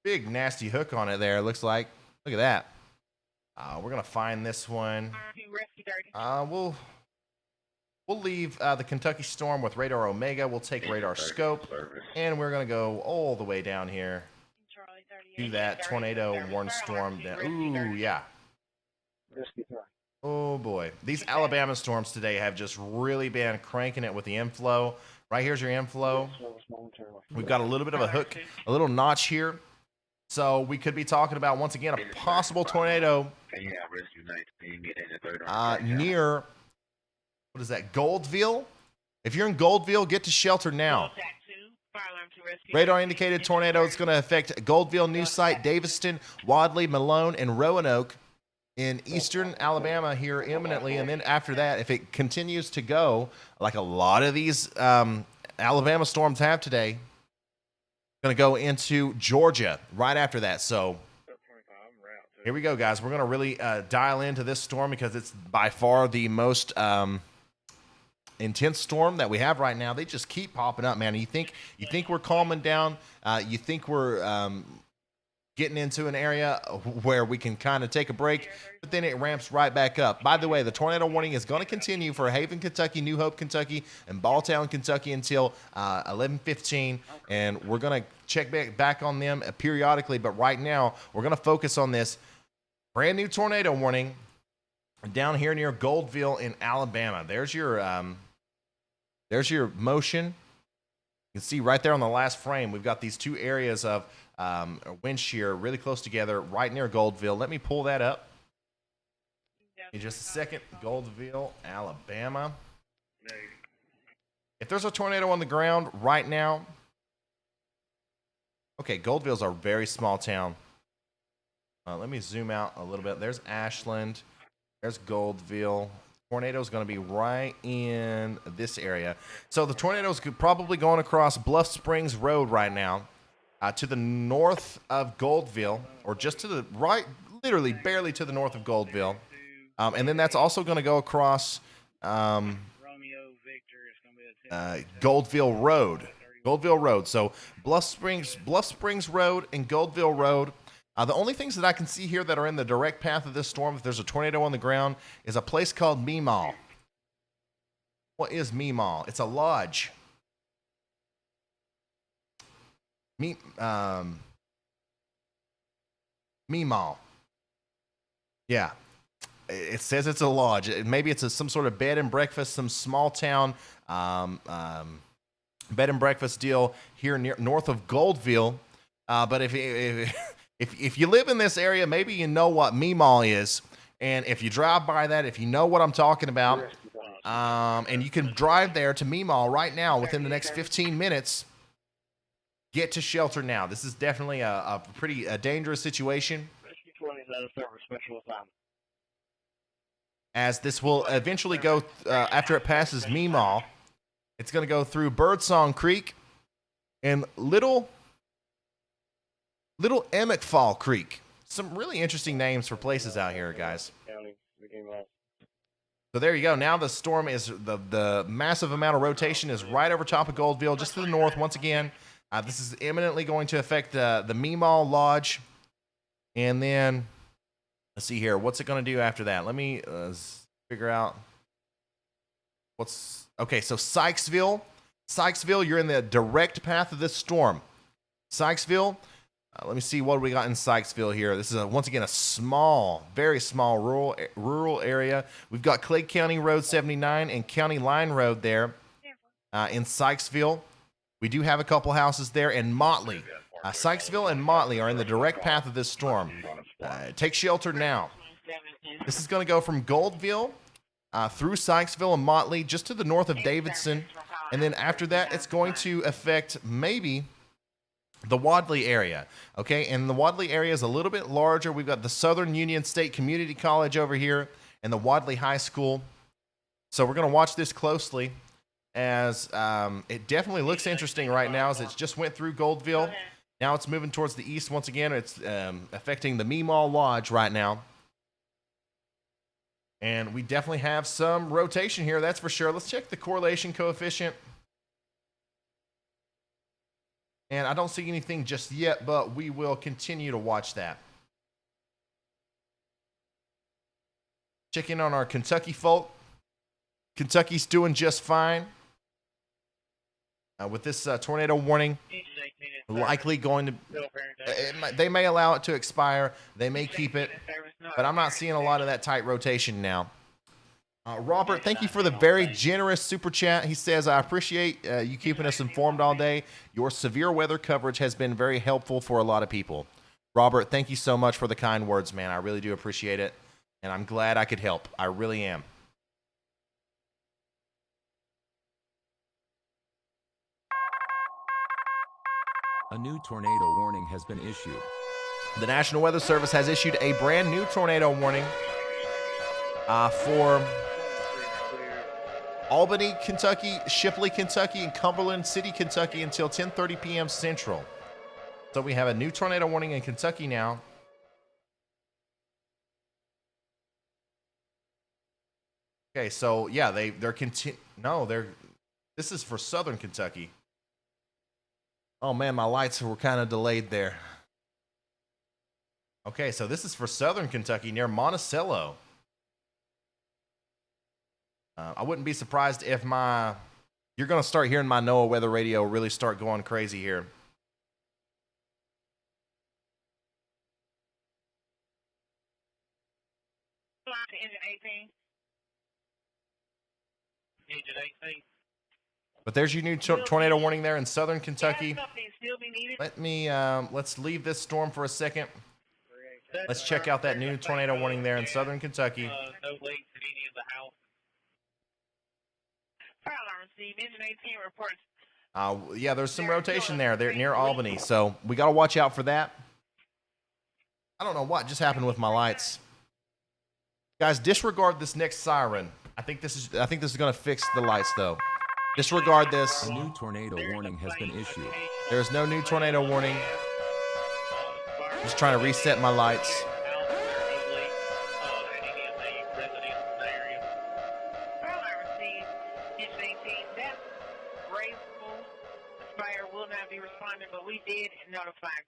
S1: Big nasty hook on it there, it looks like. Look at that. We're going to find this one. We'll leave the Kentucky Storm with Radar Omega. We'll take Radar Scope. And we're going to go all the way down here to that tornado warn storm. Ooh, yeah. Oh, boy. These Alabama storms today have just really been cranking it with the inflow. Right here's your inflow. We've got a little bit of a hook, a little notch here. So we could be talking about, once again, a possible tornado near, what is that, Goldville? If you're in Goldville, get to shelter now. Radar indicated tornado is going to affect Goldville, New Site, Daviston, Wadley, Malone, and Roanoke in eastern Alabama here imminently. And then after that, if it continues to go, like a lot of these Alabama storms have today, going to go into Georgia right after that. So here we go, guys. We're going to really dial into this storm because it's by far the most intense storm that we have right now. They just keep popping up, man. You think we're calming down. You think we're getting into an area where we can kind of take a break, but then it ramps right back up. By the way, the tornado warning is going to continue for Haven, Kentucky, New Hope, Kentucky, and Balltown, Kentucky until 11:15, and we're going to check back on them periodically, but right now we're going to focus on this brand new tornado warning down here near Goldville in Alabama. There's your motion. You can see right there on the last frame, we've got these two areas of wind shear really close together right near Goldville. Let me pull that up in just a second. Goldville, Alabama. If there's a tornado on the ground right now, okay, Goldville's a very small town. Let me zoom out a little bit. There's Ashland. There's Goldville. Tornado's going to be right in this area. So the tornado's probably going across Bluff Springs Road right now. To the north of Goldville, or just to the right, literally barely to the north of Goldville. And then that's also going to go across Goldville Road. Goldville Road. So Bluff Springs Road and Goldville Road. The only things that I can see here that are in the direct path of this storm, if there's a tornado on the ground, is a place called Meemaw. What is Meemaw? It's a lodge. Meemaw. Yeah. It says it's a lodge. Maybe it's some sort of bed and breakfast, some small town bed and breakfast deal here north of Goldville. But if you live in this area, maybe you know what Meemaw is. And if you drive by that, if you know what I'm talking about, and you can drive there to Meemaw right now within the next 15 minutes, get to shelter now. This is definitely a pretty dangerous situation.
S18: Rescue 20 is out of service, special assignment.
S1: As this will eventually go, after it passes Meemaw, it's going to go through Birdsong Creek and Little Emmett Fall Creek. Some really interesting names for places out here, guys. So there you go. Now the storm is, the massive amount of rotation is right over top of Goldville, just to the north once again. This is imminently going to affect the Meemaw Lodge. And then, let's see here. What's it going to do after that? Let me figure out Okay, so Sykesville, you're in the direct path of this storm. Sykesville, let me see what we got in Sykesville here. This is once again a small, very small rural area. We've got Clay County Road 79 and County Line Road there in Sykesville. We do have a couple houses there in Motley. Sykesville and Motley are in the direct path of this storm. Take shelter now. This is going to go from Goldville through Sykesville and Motley, just to the north of Davidson. And then after that, it's going to affect maybe the Wadley area. Okay, and the Wadley area is a little bit larger. We've got the Southern Union State Community College over here and the Wadley High School. So we're going to watch this closely, as it definitely looks interesting right now, as it just went through Goldville. Now it's moving towards the east once again. It's affecting the Meemaw Lodge right now. And we definitely have some rotation here, that's for sure. Let's check the correlation coefficient. And I don't see anything just yet, but we will continue to watch that. Check in on our Kentucky folk. Kentucky's doing just fine. With this tornado warning, likely going to, they may allow it to expire. They may keep it, but I'm not seeing a lot of that tight rotation now. Robert, thank you for the very generous super chat. He says, I appreciate you keeping us informed all day. Your severe weather coverage has been very helpful for a lot of people. Robert, thank you so much for the kind words, man. I really do appreciate it, and I'm glad I could help. I really am.
S2: A new tornado warning has been issued.
S1: The National Weather Service has issued a brand new tornado warning for Albany, Kentucky, Shipley, Kentucky, and Cumberland City, Kentucky until 10:30 p.m. Central. So we have a new tornado warning in Kentucky now. Okay, so yeah, this is for Southern Kentucky. Oh man, my lights were kind of delayed there. Okay, so this is for Southern Kentucky near Monticello. I wouldn't be surprised if you're going to start hearing my NOAA weather radio really start going crazy here. But there's your new tornado warning there in Southern Kentucky. Let's leave this storm for a second. Let's check out that new tornado warning there in Southern Kentucky.
S3: No leaks in any of the house. Fire alarm received. Engine 18 reports.
S1: Yeah, there's some rotation there. They're near Albany, so we got to watch out for that. I don't know what just happened with my lights. Guys, disregard this next siren. I think this is going to fix the lights, though. Disregard this.
S2: A new tornado warning has been issued.
S1: There's no new tornado warning. Just trying to reset my lights.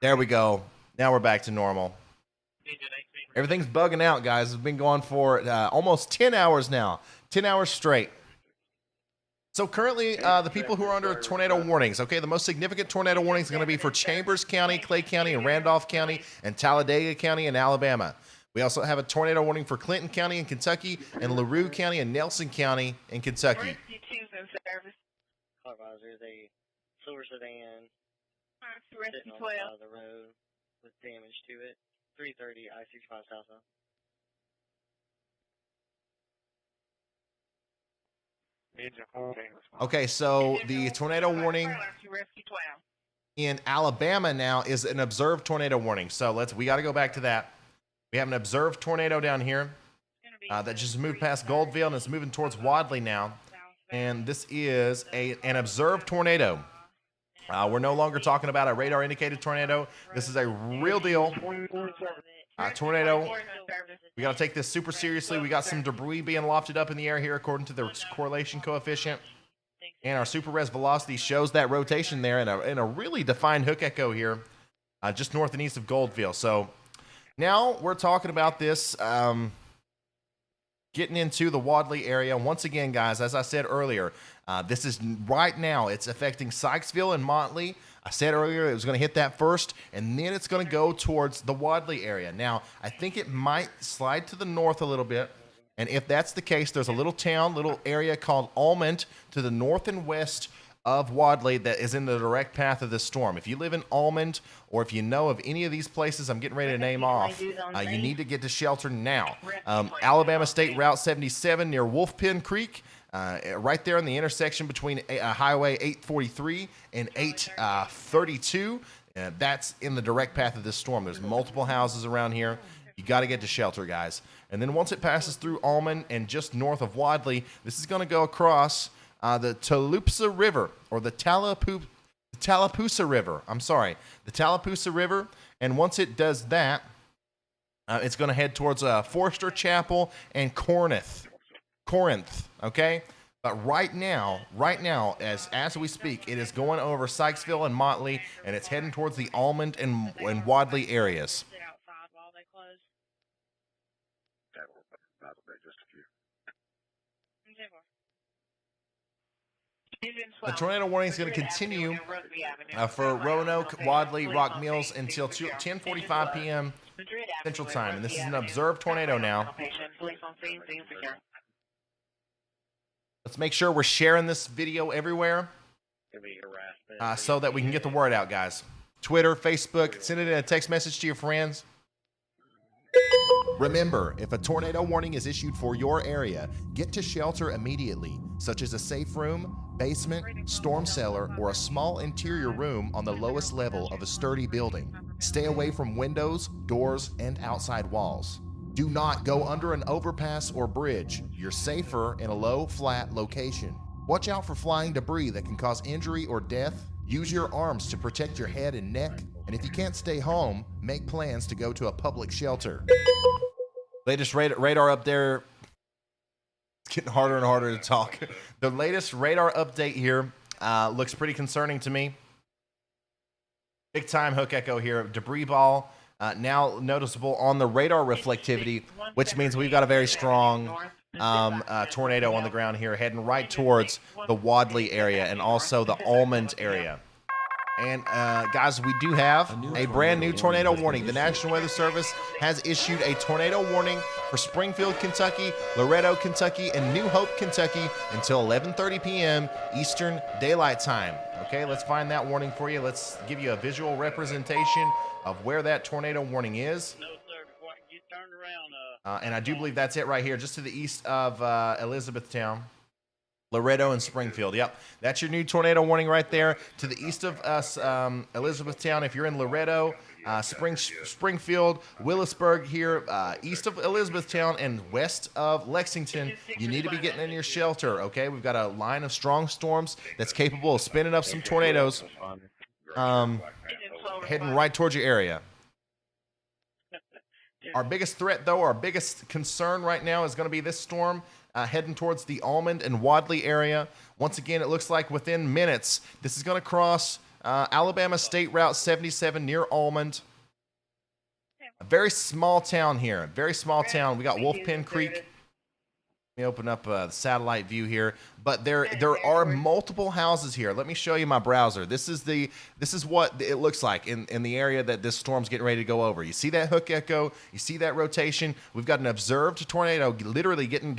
S1: There we go. Now we're back to normal. Everything's bugging out, guys. It's been going for almost 10 hours now. 10 hours straight. So currently, the people who are under tornado warnings, okay, the most significant tornado warnings are going to be for Chambers County, Clay County, and Randolph County, and Talladega County in Alabama. We also have a tornado warning for Clinton County in Kentucky, and LaRue County and Nelson County in Kentucky.
S16: There's a silver sedan sitting on the side of the road with damage to it. 330 I-65 southbound.
S1: Okay, so the tornado warning in Alabama now is an observed tornado warning. So we got to go back to that. We have an observed tornado down here that just moved past Goldville and it's moving towards Wadley now. And this is an observed tornado. We're no longer talking about a radar indicated tornado. This is a real deal tornado. We got to take this super seriously. We got some debris being lofted up in the air here according to the correlation coefficient. And our super res velocity shows that rotation there in a really defined hook echo here just north and east of Goldville. So now we're talking about this getting into the Wadley area. Once again, guys, as I said earlier, this is right now, it's affecting Sykesville and Motley. I said earlier it was going to hit that first, and then it's going to go towards the Wadley area. Now, I think it might slide to the north a little bit, and if that's the case, there's a little town, little area called Almond to the north and west of Wadley that is in the direct path of this storm. If you live in Almond, or if you know of any of these places I'm getting ready to name off, you need to get to shelter now. Alabama State Route 77 near Wolfpen Creek, right there in the intersection between Highway 843 and 832. That's in the direct path of this storm. There's multiple houses around here. You got to get to shelter, guys. And then once it passes through Almond and just north of Wadley, this is going to go across the Tallapoosa River, or the Tallapoosa River. I'm sorry, the Tallapoosa River. And once it does that, it's going to head towards Forester Chapel and Corinth. Okay. But right now, as we speak, it is going over Sykesville and Motley, and it's heading towards the Almond and Wadley areas. The tornado warning is going to continue for Roanoke, Wadley, Rock Mills until 10:45 p.m. Central Time, and this is an observed tornado now. Let's make sure we're sharing this video everywhere so that we can get the word out, guys. Twitter, Facebook, send it in a text message to your friends.
S9: Remember, if a tornado warning is issued for your area, get to shelter immediately, such as a safe room, basement, storm cellar, or a small interior room on the lowest level of a sturdy building. Stay away from windows, doors, and outside walls. Do not go under an overpass or bridge. You're safer in a low, flat location. Watch out for flying debris that can cause injury or death. Use your arms to protect your head and neck. And if you can't stay home, make plans to go to a public shelter.
S1: Latest radar up there. It's getting harder and harder to talk. The latest radar update here looks pretty concerning to me. Big time hook echo here. Debris ball now noticeable on the radar reflectivity, which means we've got a very strong tornado on the ground here, heading right towards the Wadley area and also the Almond area. And guys, we do have a brand new tornado warning. The National Weather Service has issued a tornado warning for Springfield, Kentucky, Loretto, Kentucky, and New Hope, Kentucky until 11:30 p.m. Eastern Daylight Time. Okay, let's find that warning for you. Let's give you a visual representation of where that tornado warning is.
S19: No, sir, before I can get turned around.
S1: And I do believe that's it right here, just to the east of Elizabethtown. Loretto and Springfield. Yep, that's your new tornado warning right there. To the east of us, Elizabethtown. If you're in Loretto, Springfield, Willisburg here, east of Elizabethtown and west of Lexington, you need to be getting in your shelter, okay? We've got a line of strong storms that's capable of spinning up some tornadoes, heading right towards your area. Our biggest threat, though, our biggest concern right now is going to be this storm heading towards the Almond and Wadley area. Once again, it looks like within minutes, this is going to cross Alabama State Route 77 near Almond. A very small town here, very small town. We got Wolfpen Creek. Let me open up the satellite view here. But there are multiple houses here. Let me show you my browser. This is what it looks like in the area that this storm's getting ready to go over. You see that hook echo? You see that rotation? We've got an observed tornado literally getting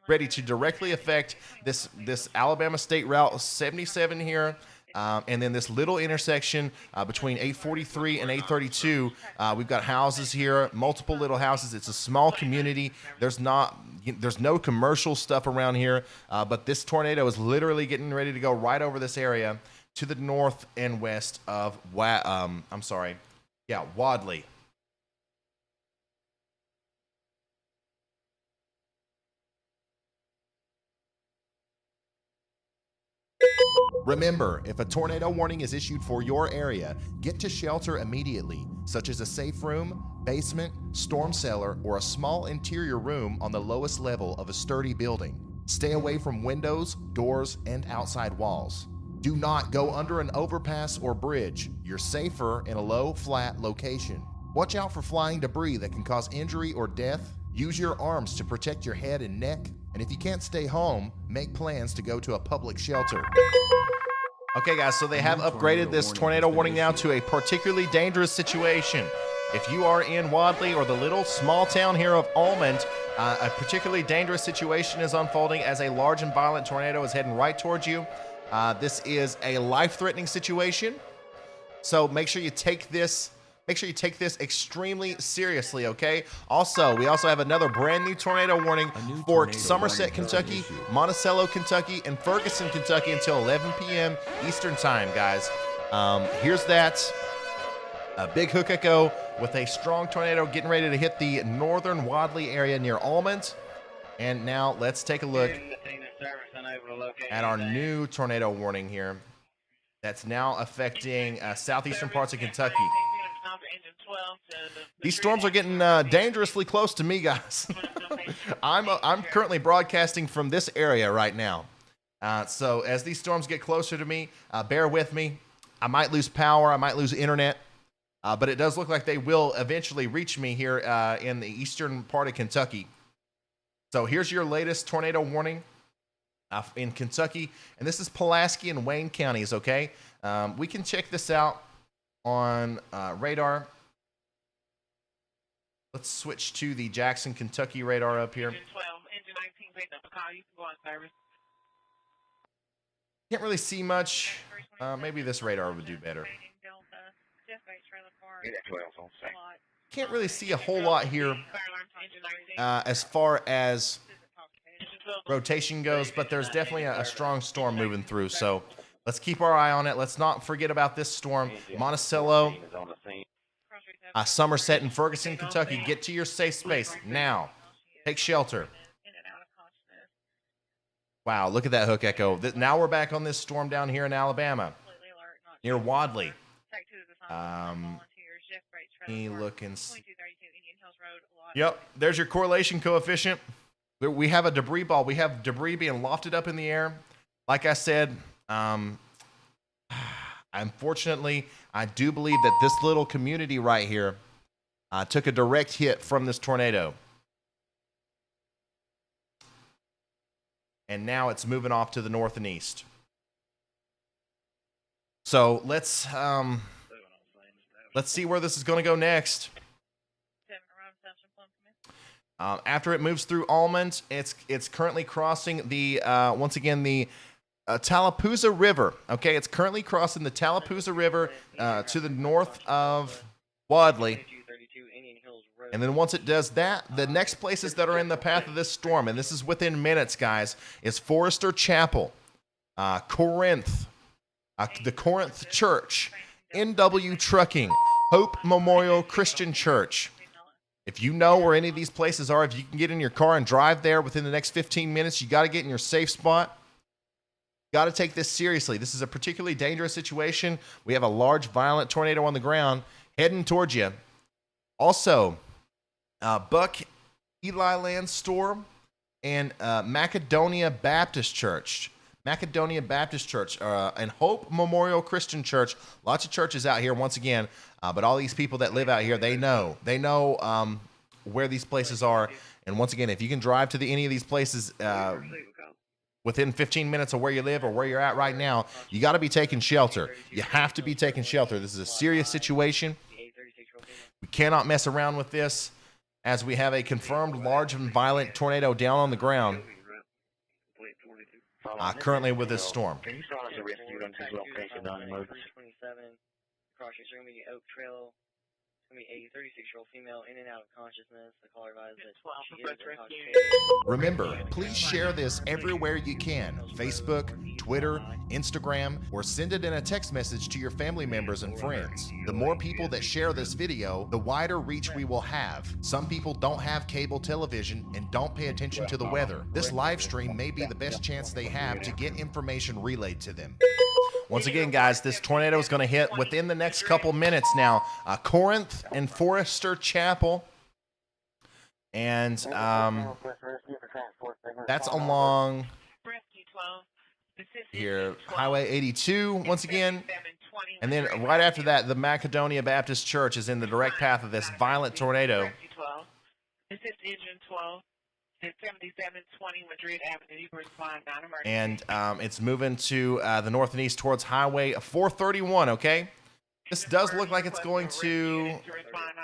S1: ready to directly affect this Alabama State Route 77 here. And then this little intersection between 843 and 832, we've got houses here, multiple little houses. It's a small community. There's no commercial stuff around here, but this tornado is literally getting ready to go right over this area to the north and west of Wadley.
S9: Remember, if a tornado warning is issued for your area, get to shelter immediately, such as a safe room, basement, storm cellar, or a small interior room on the lowest level of a sturdy building. Stay away from windows, doors, and outside walls. Do not go under an overpass or bridge. You're safer in a low, flat location. Watch out for flying debris that can cause injury or death. Use your arms to protect your head and neck, and if you can't stay home, make plans to go to a public shelter.
S1: Okay, guys, so they have upgraded this tornado warning now to a particularly dangerous situation. If you are in Wadley or the little small town here of Almond, a particularly dangerous situation is unfolding as a large and violent tornado is heading right towards you. This is a life-threatening situation, so make sure you take this extremely seriously, okay? Also, we also have another brand new tornado warning for Somerset, Kentucky, Monticello, Kentucky, and Ferguson, Kentucky until 11 p.m. Eastern time, guys. Here's that. A big hook echo with a strong tornado getting ready to hit the northern Wadley area near Almond. And now let's take a look at our new tornado warning here that's now affecting southeastern parts of Kentucky. These storms are getting dangerously close to me, guys. I'm currently broadcasting from this area right now. So as these storms get closer to me, bear with me. I might lose power. I might lose internet. But it does look like they will eventually reach me here in the eastern part of Kentucky. So here's your latest tornado warning in Kentucky. And this is Pulaski and Wayne counties, okay? We can check this out on radar. Let's switch to the Jackson, Kentucky radar up here.
S3: Engine 12, engine 19 picked up a call. You can go on service.
S1: Can't really see much. Maybe this radar would do better. Can't really see a whole lot here as far as rotation goes, but there's definitely a strong storm moving through. So let's keep our eye on it. Let's not forget about this storm. Monticello, Somerset, and Ferguson, Kentucky, get to your safe space now. Take shelter. Wow, look at that hook echo. Now we're back on this storm down here in Alabama, near Wadley. Yep, there's your correlation coefficient. We have a debris ball. We have debris being lofted up in the air. Like I said, unfortunately, I do believe that this little community right here took a direct hit from this tornado. And now it's moving off to the north and east. So let's see where this is going to go next. After it moves through Almond, it's currently crossing the once again the Tallapoosa River. Okay, it's currently crossing the Tallapoosa River to the north of Wadley. And then once it does that, the next places that are in the path of this storm, and this is within minutes, guys, is Forester Chapel, Corinth, the Corinth Church, NW Trucking, Hope Memorial Christian Church. If you know where any of these places are, if you can get in your car and drive there within the next 15 minutes, you got to get in your safe spot. Got to take this seriously. This is a particularly dangerous situation. We have a large, violent tornado on the ground heading towards you. Also, Buck Eli Land Store and Macedonia Baptist Church. Macedonia Baptist Church and Hope Memorial Christian Church. Lots of churches out here, once again. But all these people that live out here, they know where these places are. And once again, if you can drive to any of these places within 15 minutes of where you live or where you're at right now, you got to be taking shelter. You have to be taking shelter. This is a serious situation. We cannot mess around with this, as we have a confirmed large and violent tornado down on the ground currently with this storm.
S16: Can you tell us the rescue on his location on emergency? 27, crossing Stringmeaty Oak Trail. It's going to be a 36-year-old female in and out of consciousness. The caller advised that she is intoxicated.
S9: Remember, please share this everywhere you can. Facebook, Twitter, Instagram, or send it in a text message to your family members and friends. The more people that share this video, the wider reach we will have. Some people don't have cable television and don't pay attention to the weather. This live stream may be the best chance they have to get information relayed to them.
S1: Once again, guys, this tornado is going to hit within the next couple minutes now. Corinth and Forester Chapel. And that's along here, Highway 82, once again. And then right after that, the Macedonia Baptist Church is in the direct path of this violent tornado.
S3: Engine 12 at 7720 Madrid Avenue. You can respond non-emergency.
S1: And it's moving to the north and east towards Highway 431, okay? This does look like it's going to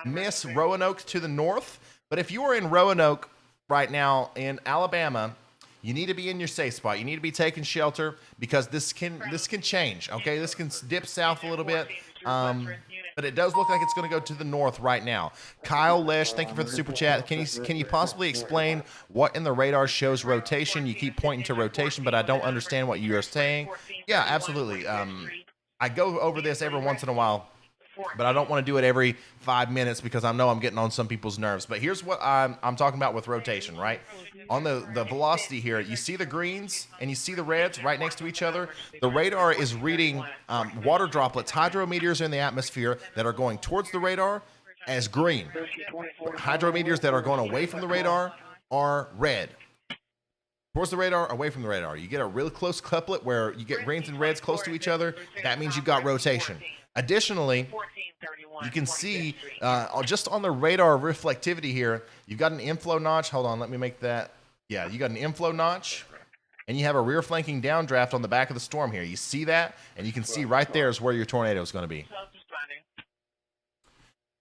S1: miss Roanoke to the north, but if you are in Roanoke right now in Alabama, you need to be in your safe spot. You need to be taking shelter because this can change, okay? This can dip south a little bit, but it does look like it's going to go to the north right now. Kyle Lesh, thank you for the super chat. Can you possibly explain what in the radar shows rotation? You keep pointing to rotation, but I don't understand what you are saying. Yeah, absolutely. I go over this every once in a while, but I don't want to do it every 5 minutes because I know I'm getting on some people's nerves. But here's what I'm talking about with rotation, right? On the velocity here, you see the greens and you see the reds right next to each other. The radar is reading water droplets, hydrometers in the atmosphere that are going towards the radar as green. Hydrometers that are going away from the radar are red. Towards the radar, away from the radar. You get a really close couplet where you get greens and reds close to each other. That means you've got rotation. Additionally, you can see just on the radar reflectivity here, you've got an inflow notch. Hold on, let me make that. Yeah, you got an inflow notch, and you have a rear flanking downdraft on the back of the storm here. You see that, and you can see right there is where your tornado is going to be.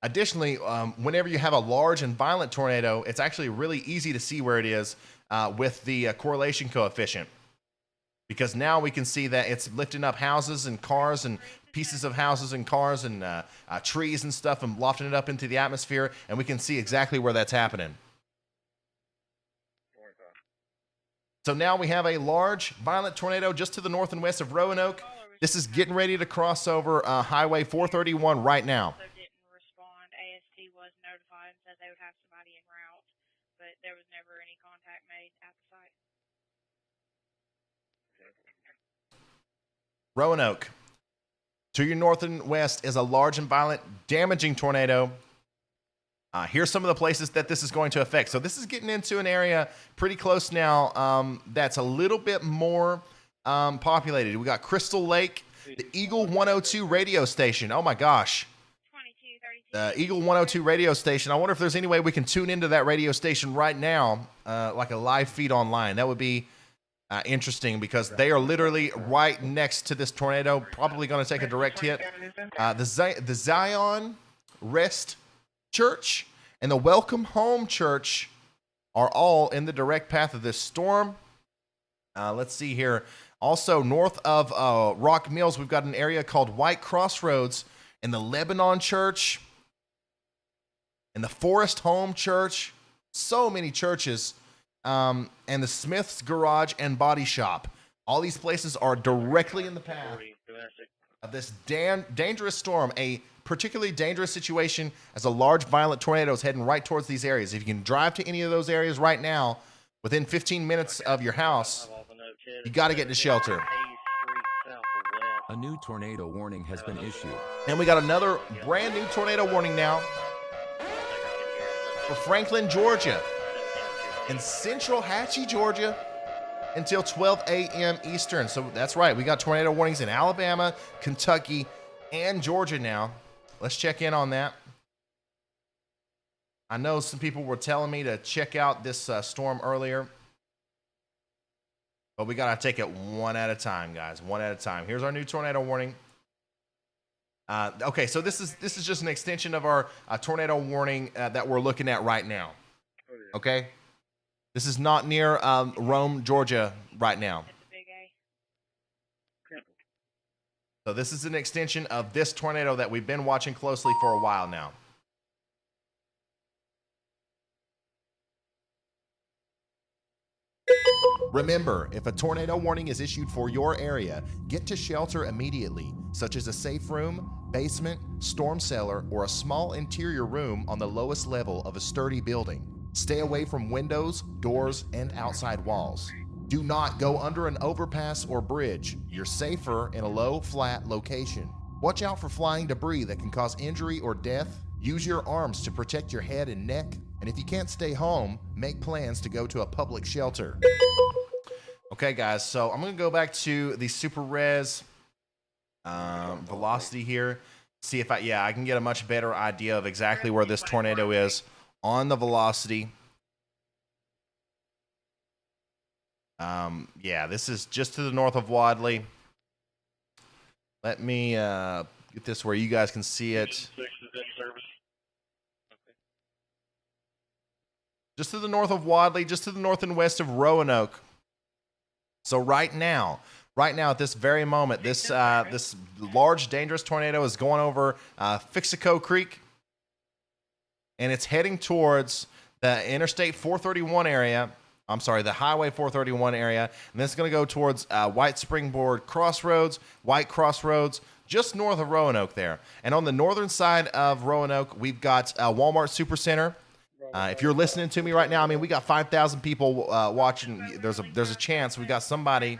S1: Additionally, whenever you have a large and violent tornado, it's actually really easy to see where it is with the correlation coefficient, because now we can see that it's lifting up houses and cars and pieces of houses and cars and trees and stuff and lofting it up into the atmosphere, and we can see exactly where that's happening. So now we have a large, violent tornado just to the north and west of Roanoke. This is getting ready to cross over Highway 431 right now.
S6: There was never any contact made at the site.
S1: Roanoke, to your north and west, is a large and violent, damaging tornado. Here's some of the places that this is going to affect. So this is getting into an area pretty close now that's a little bit more populated. We got Crystal Lake, the Eagle 102 radio station. Oh my gosh. Eagle 102 radio station. I wonder if there's any way we can tune into that radio station right now, like a live feed online. That would be interesting because they are literally right next to this tornado, probably going to take a direct hit. The Zion Rest Church and the Welcome Home Church are all in the direct path of this storm. Let's see here. Also, north of Rock Mills, we've got an area called White Crossroads and the Lebanon Church and the Forest Home Church, so many churches, and the Smith's Garage and Body Shop. All these places are directly in the path of this dangerous storm, a particularly dangerous situation as a large violent tornado is heading right towards these areas. If you can drive to any of those areas right now, within 15 minutes of your house, you got to get to shelter.
S2: A new tornado warning has been issued.
S1: And we got another brand new tornado warning now for Franklin, Georgia, and central Hatchie, Georgia, until 12 a.m. Eastern. So that's right. We got tornado warnings in Alabama, Kentucky, and Georgia now. Let's check in on that. I know some people were telling me to check out this storm earlier, but we got to take it one at a time, guys. One at a time. Here's our new tornado warning. Okay, so this is just an extension of our tornado warning that we're looking at right now. Okay? This is not near Rome, Georgia right now. So this is an extension of this tornado that we've been watching closely for a while now. Remember, if a tornado warning is issued for your area, get to shelter immediately, such as a safe room, basement, storm cellar, or a small interior room on the lowest level of a sturdy building. Stay away from windows, doors, and outside walls. Do not go under an overpass or bridge. You're safer in a low, flat location. Watch out for flying debris that can cause injury or death. Use your arms to protect your head and neck. And if you can't stay home, make plans to go to a public shelter. Okay, guys, so I'm going to go back to the super res velocity here. See if I can get a much better idea of exactly where this tornado is on the velocity. Yeah, this is just to the north of Wadley. Let me get this where you guys can see it. Just to the north of Wadley, just to the north and west of Roanoke. So right now at this very moment, this large dangerous tornado is going over Fixico Creek, and it's heading towards the Interstate 431 area. I'm sorry, the Highway 431 area, and then it's going to go towards White Springboard Crossroads, White Crossroads, just north of Roanoke there. And on the northern side of Roanoke, we've got Walmart Supercenter. If you're listening to me right now, I mean, we got 5,000 people watching. There's a chance we got somebody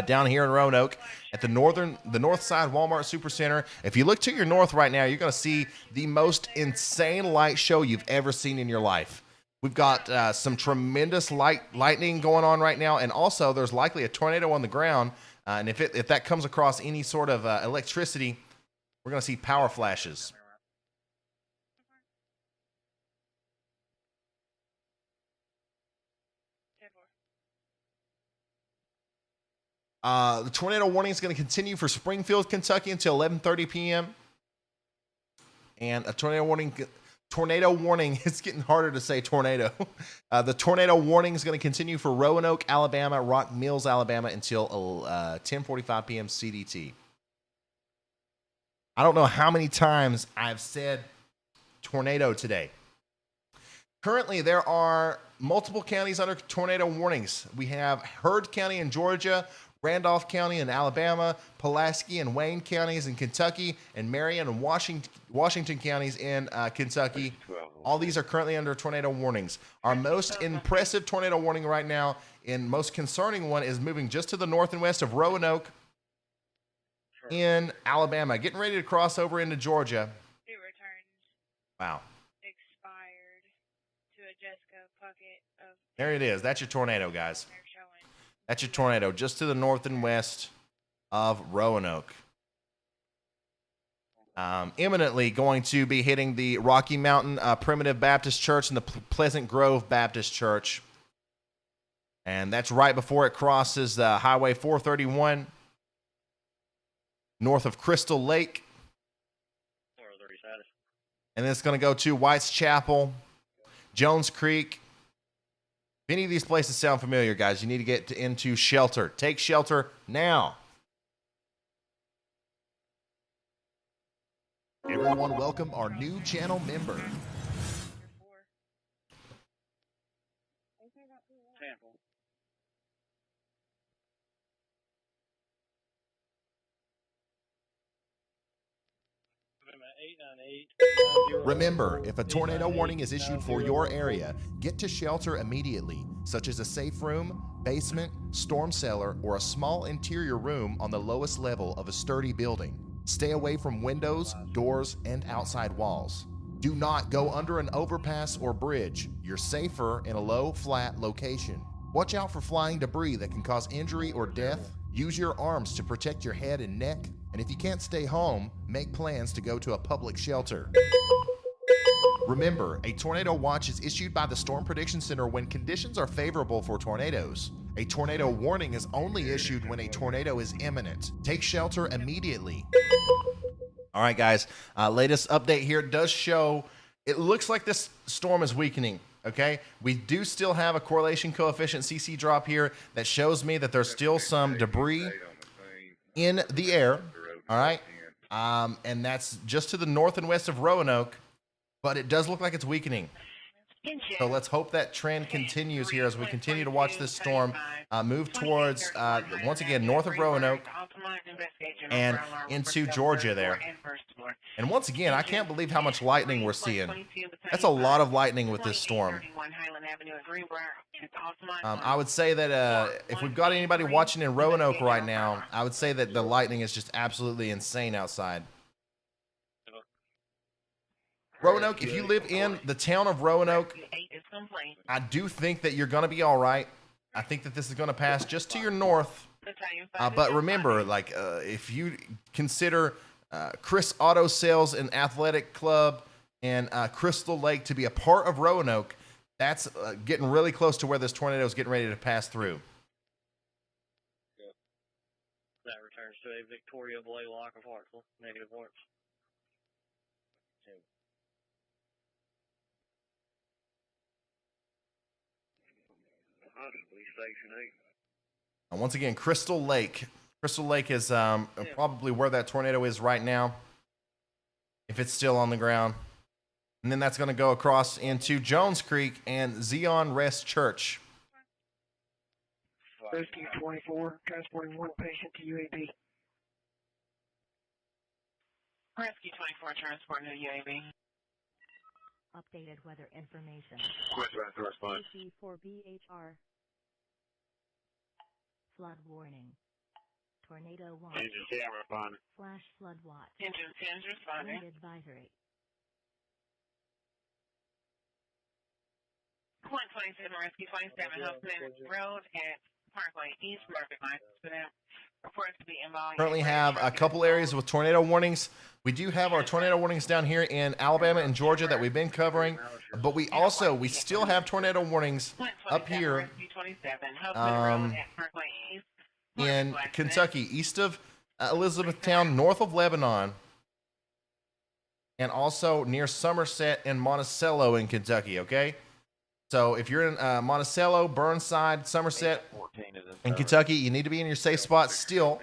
S1: down here in Roanoke at the north side Walmart Supercenter. If you look to your north right now, you're going to see the most insane light show you've ever seen in your life. We've got some tremendous lightning going on right now, and also there's likely a tornado on the ground. And if that comes across any sort of electricity, we're going to see power flashes. The tornado warning is going to continue for Springfield, Kentucky until 11:30 p.m. And a tornado warning, it's getting harder to say tornado. The tornado warning is going to continue for Roanoke, Alabama, Rock Mills, Alabama until 10:45 p.m. CDT. I don't know how many times I've said tornado today. Currently, there are multiple counties under tornado warnings. We have Heard County in Georgia, Randolph County in Alabama, Pulaski and Wayne counties in Kentucky, and Marion and Washington counties in Kentucky. All these are currently under tornado warnings. Our most impressive tornado warning right now, and most concerning one, is moving just to the north and west of Roanoke in Alabama, getting ready to cross over into Georgia. Wow. There it is. That's your tornado, guys. That's your tornado, just to the north and west of Roanoke. Imminently going to be hitting the Rocky Mountain Primitive Baptist Church and the Pleasant Grove Baptist Church. And that's right before it crosses the Highway 431, north of Crystal Lake. And then it's going to go to White's Chapel, Jones Creek. If any of these places sound familiar, guys, you need to get into shelter. Take shelter now.
S9: Everyone welcome our new channel member. Remember, if a tornado warning is issued for your area, get to shelter immediately, such as a safe room, basement, storm cellar, or a small interior room on the lowest level of a sturdy building. Stay away from windows, doors, and outside walls. Do not go under an overpass or bridge. You're safer in a low, flat location. Watch out for flying debris that can cause injury or death. Use your arms to protect your head and neck. And if you can't stay home, make plans to go to a public shelter. Remember, a tornado watch is issued by the Storm Prediction Center when conditions are favorable for tornadoes. A tornado warning is only issued when a tornado is imminent. Take shelter immediately.
S1: All right, guys, latest update here does show it looks like this storm is weakening. Okay, we do still have a correlation coefficient CC drop here that shows me that there's still some debris in the air. All right, and that's just to the north and west of Roanoke, but it does look like it's weakening. So let's hope that trend continues here as we continue to watch this storm move towards, once again, north of Roanoke and into Georgia there. And once again, I can't believe how much lightning we're seeing. That's a lot of lightning with this storm. I would say that if we've got anybody watching in Roanoke right now, I would say that the lightning is just absolutely insane outside. Roanoke, if you live in the town of Roanoke, I do think that you're going to be all right. I think that this is going to pass just to your north. But remember, like, if you consider Chris Auto Sales and Athletic Club and Crystal Lake to be a part of Roanoke, That's getting really close to where this tornado is getting ready to pass through.
S16: That returns to a Victoria Blaylock of Hartsville, negative warps.
S4: Possibly Station 8.
S1: And once again, Crystal Lake. Crystal Lake is probably where that tornado is right now, if it's still on the ground. And then that's going to go across into Jones Creek and Zion Rest Church.
S18: Rescue 24, transporting one patient to UAB.
S3: Rescue 24, transporting to UAB.
S12: Updated weather information.
S18: Correspondence.
S12: for BHR. Flood warning. Tornado watch.
S18: Engine 10 responding.
S12: Flash flood watch.
S3: Engine 10's responding.
S12: Wind advisory.
S3: 127 Rescue 27, Huffman Road at Parkway East, Market Line. Reports to be involved.
S1: Currently have a couple areas with tornado warnings. We do have our tornado warnings down here in Alabama and Georgia that we've been covering, but we still have tornado warnings up here in Kentucky, east of Elizabethtown, north of Lebanon, and also near Somerset and Monticello in Kentucky, okay? So if you're in Monticello, Burnside, Somerset, in Kentucky, you need to be in your safe spot still.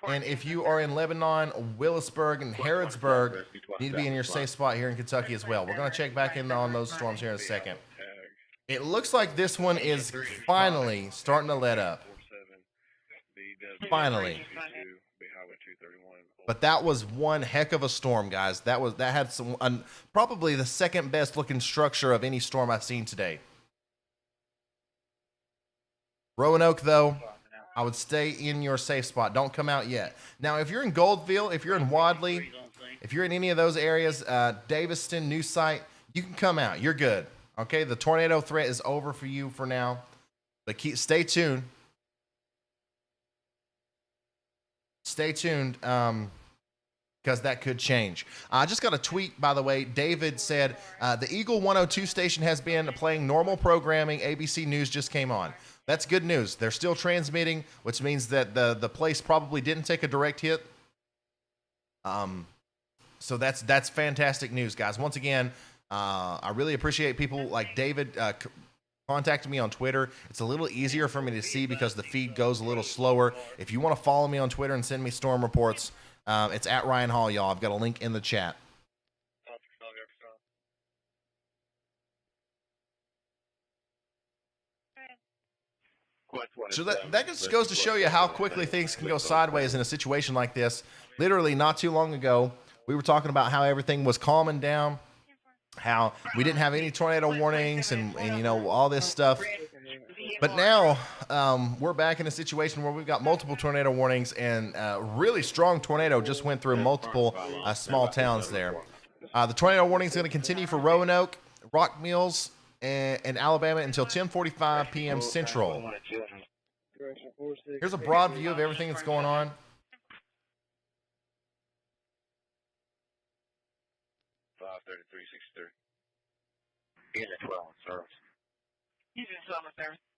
S1: And if you are in Lebanon, Willisburg, and Harrodsburg, you need to be in your safe spot here in Kentucky as well. We're going to check back in on those storms here in a second. It looks like this one is finally starting to let up. Finally. But that was one heck of a storm, guys. That had some probably the second best looking structure of any storm I've seen today. Roanoke, though, I would stay in your safe spot. Don't come out yet. Now, if you're in Goldville, if you're in Wadley, if you're in any of those areas, Daviston, New Site, you can come out. You're good. Okay, the tornado threat is over for you for now. But stay tuned. Stay tuned, because that could change. I just got a tweet, by the way. David said, the Eagle 102 station has been playing normal programming. ABC News just came on. That's good news. They're still transmitting, which means that the place probably didn't take a direct hit. So that's fantastic news, guys. Once again, I really appreciate people like David contacting me on Twitter. It's a little easier for me to see because the feed goes a little slower. If you want to follow me on Twitter and send me storm reports, it's at Ryan Hall, y'all. I've got a link in the chat. So that just goes to show you how quickly things can go sideways in a situation like this. Literally not too long ago, we were talking about how everything was calming down, how we didn't have any tornado warnings and you know, all this stuff. But now we're back in a situation where we've got multiple tornado warnings, and a really strong tornado just went through multiple small towns there. The tornado warning is going to continue for Roanoke, Rock Mills, and Alabama until 10:45 p.m. Central. Here's a broad view of everything that's going on.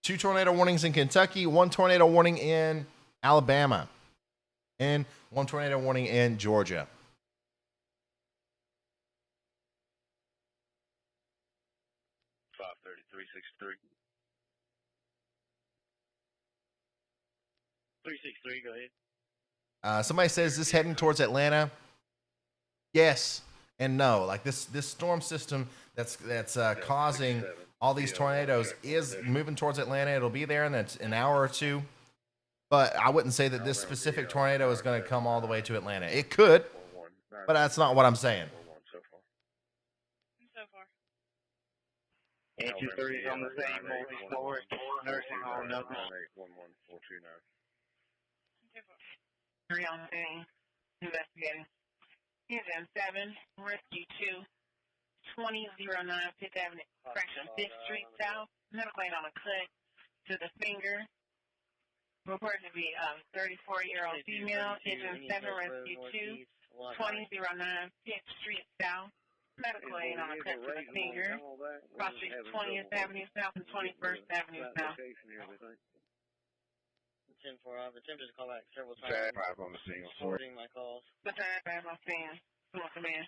S1: Two tornado warnings in Kentucky, one tornado warning in Alabama, and one tornado warning in Georgia.
S16: Go ahead.
S1: Somebody says this heading towards Atlanta. Yes and no. Like this storm system that's causing all these tornadoes is moving towards Atlanta. It'll be there in an hour or two. But I wouldn't say that this specific tornado is going to come all the way to Atlanta. It could, but that's not what I'm saying.
S18: A230 is on the same multi-floor as nursing home number.
S3: 3 on the scene, investigating. Engine 7, Rescue 2, 2009 5th Avenue, correction, 5th Street South, medical aid on a cut to the finger. Reported to be a 34-year-old female. Engine 7, Rescue 2, 2009 5th Street South, medical aid on a cut to the finger. Cross Street 20th Avenue South and 21st Avenue South.
S16: 10-4, I've attempted to call back several times.
S18: Tag 5 on the scene.
S16: Forwarding my calls.
S3: The tag 5 on scene. Come in.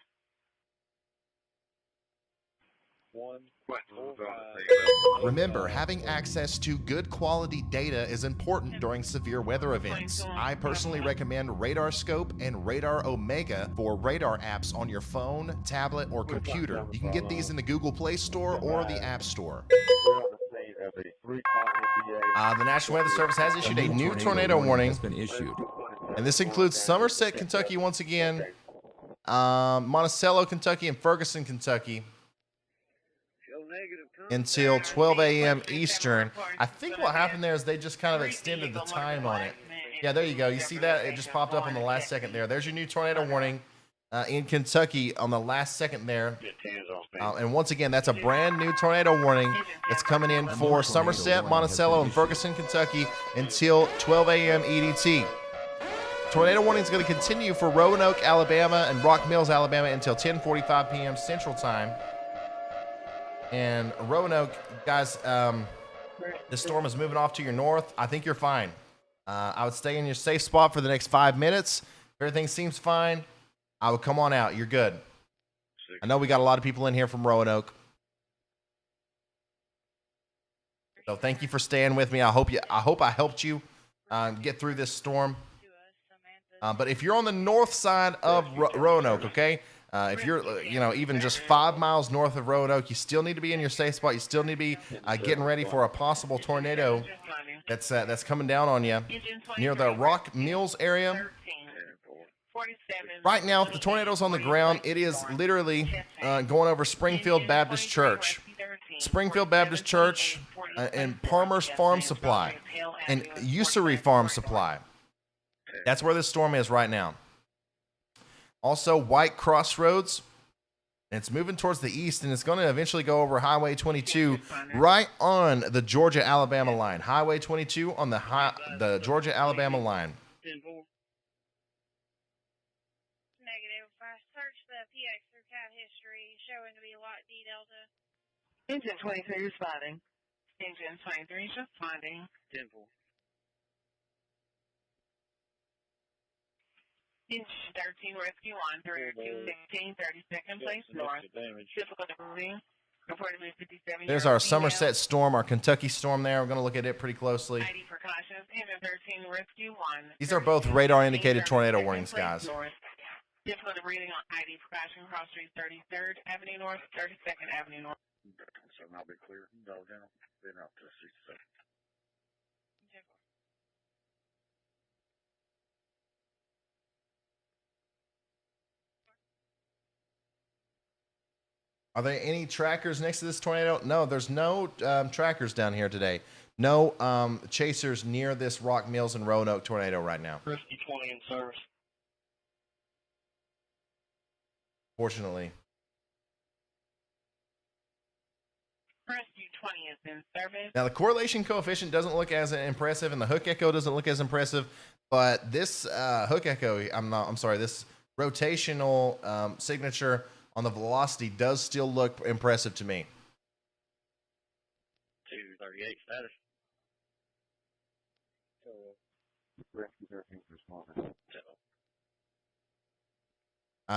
S18: 1, 4, 5.
S9: Remember, having access to good quality data is important during severe weather events. I personally recommend Radar Scope and Radar Omega for radar apps on your phone, tablet, or computer. You can get these in the Google Play Store or the App Store. The National Weather Service has issued a new tornado warning.
S2: Has been issued.
S9: And this includes Somerset, Kentucky once again, Monticello, Kentucky, and Ferguson, Kentucky, until 12 a.m. Eastern. I think what happened there is they just kind of extended the time on it. Yeah, there you go. You see that? It just popped up on the last second there. There's your new tornado warning in Kentucky on the last second there. And once again, that's a brand new tornado warning that's coming in for Somerset, Monticello, and Ferguson, Kentucky until 12 a.m. EDT. Tornado warning is going to continue for Roanoke, Alabama, and Rock Mills, Alabama until 10:45 p.m. Central Time. And Roanoke, guys, this storm is moving off to your north. I think you're fine. I would stay in your safe spot for the next 5 minutes. If everything seems fine, I would come on out. You're good. I know we got a lot of people in here from Roanoke. So thank you for staying with me. I hope I helped you get through this storm. But if you're on the north side of Roanoke, okay, if you're even just 5 miles north of Roanoke, you still need to be in your safe spot. You still need to be getting ready for a possible tornado that's coming down on you near the Rock Mills area. Right now, if the tornado's on the ground, it is literally going over Springfield Baptist Church. Springfield Baptist Church and Palmer's Farm Supply and Usury Farm Supply. That's where this storm is right now. Also, White Crossroads, and it's moving towards the east, and it's going to eventually go over Highway 22 right on the Georgia-Alabama line. Highway 22 on the Georgia-Alabama line.
S6: Negative. I searched the PX through cat history, showing to be lot D Delta.
S3: Engine 23 responding. Engine 23 responding.
S15: 10-4.
S3: Engine 13 rescue on 3216 32nd place north. Difficult routing. Reportedly 57.
S9: There's our Somerset storm, our Kentucky storm there. We're going to look at it pretty closely.
S3: ID precautions. Engine 13 rescue 1.
S9: These are both radar indicated tornado warnings, guys.
S3: Difficult reading on ID precaution. Cross Street 33rd Avenue North, 32nd Avenue North.
S18: So now be clear. Go down. Then up to 67.
S9: Are there any trackers next to this tornado? No, there's no trackers down here today. No chasers near this Rock Mills and Roanoke tornado right now.
S11: Rescue 20 in service.
S9: Fortunately.
S3: Rescue 20 is in service.
S9: Now, the correlation coefficient doesn't look as impressive, and the hook echo doesn't look as impressive, but this hook echo, this rotational signature on the velocity does still look impressive to me.
S11: 238 status.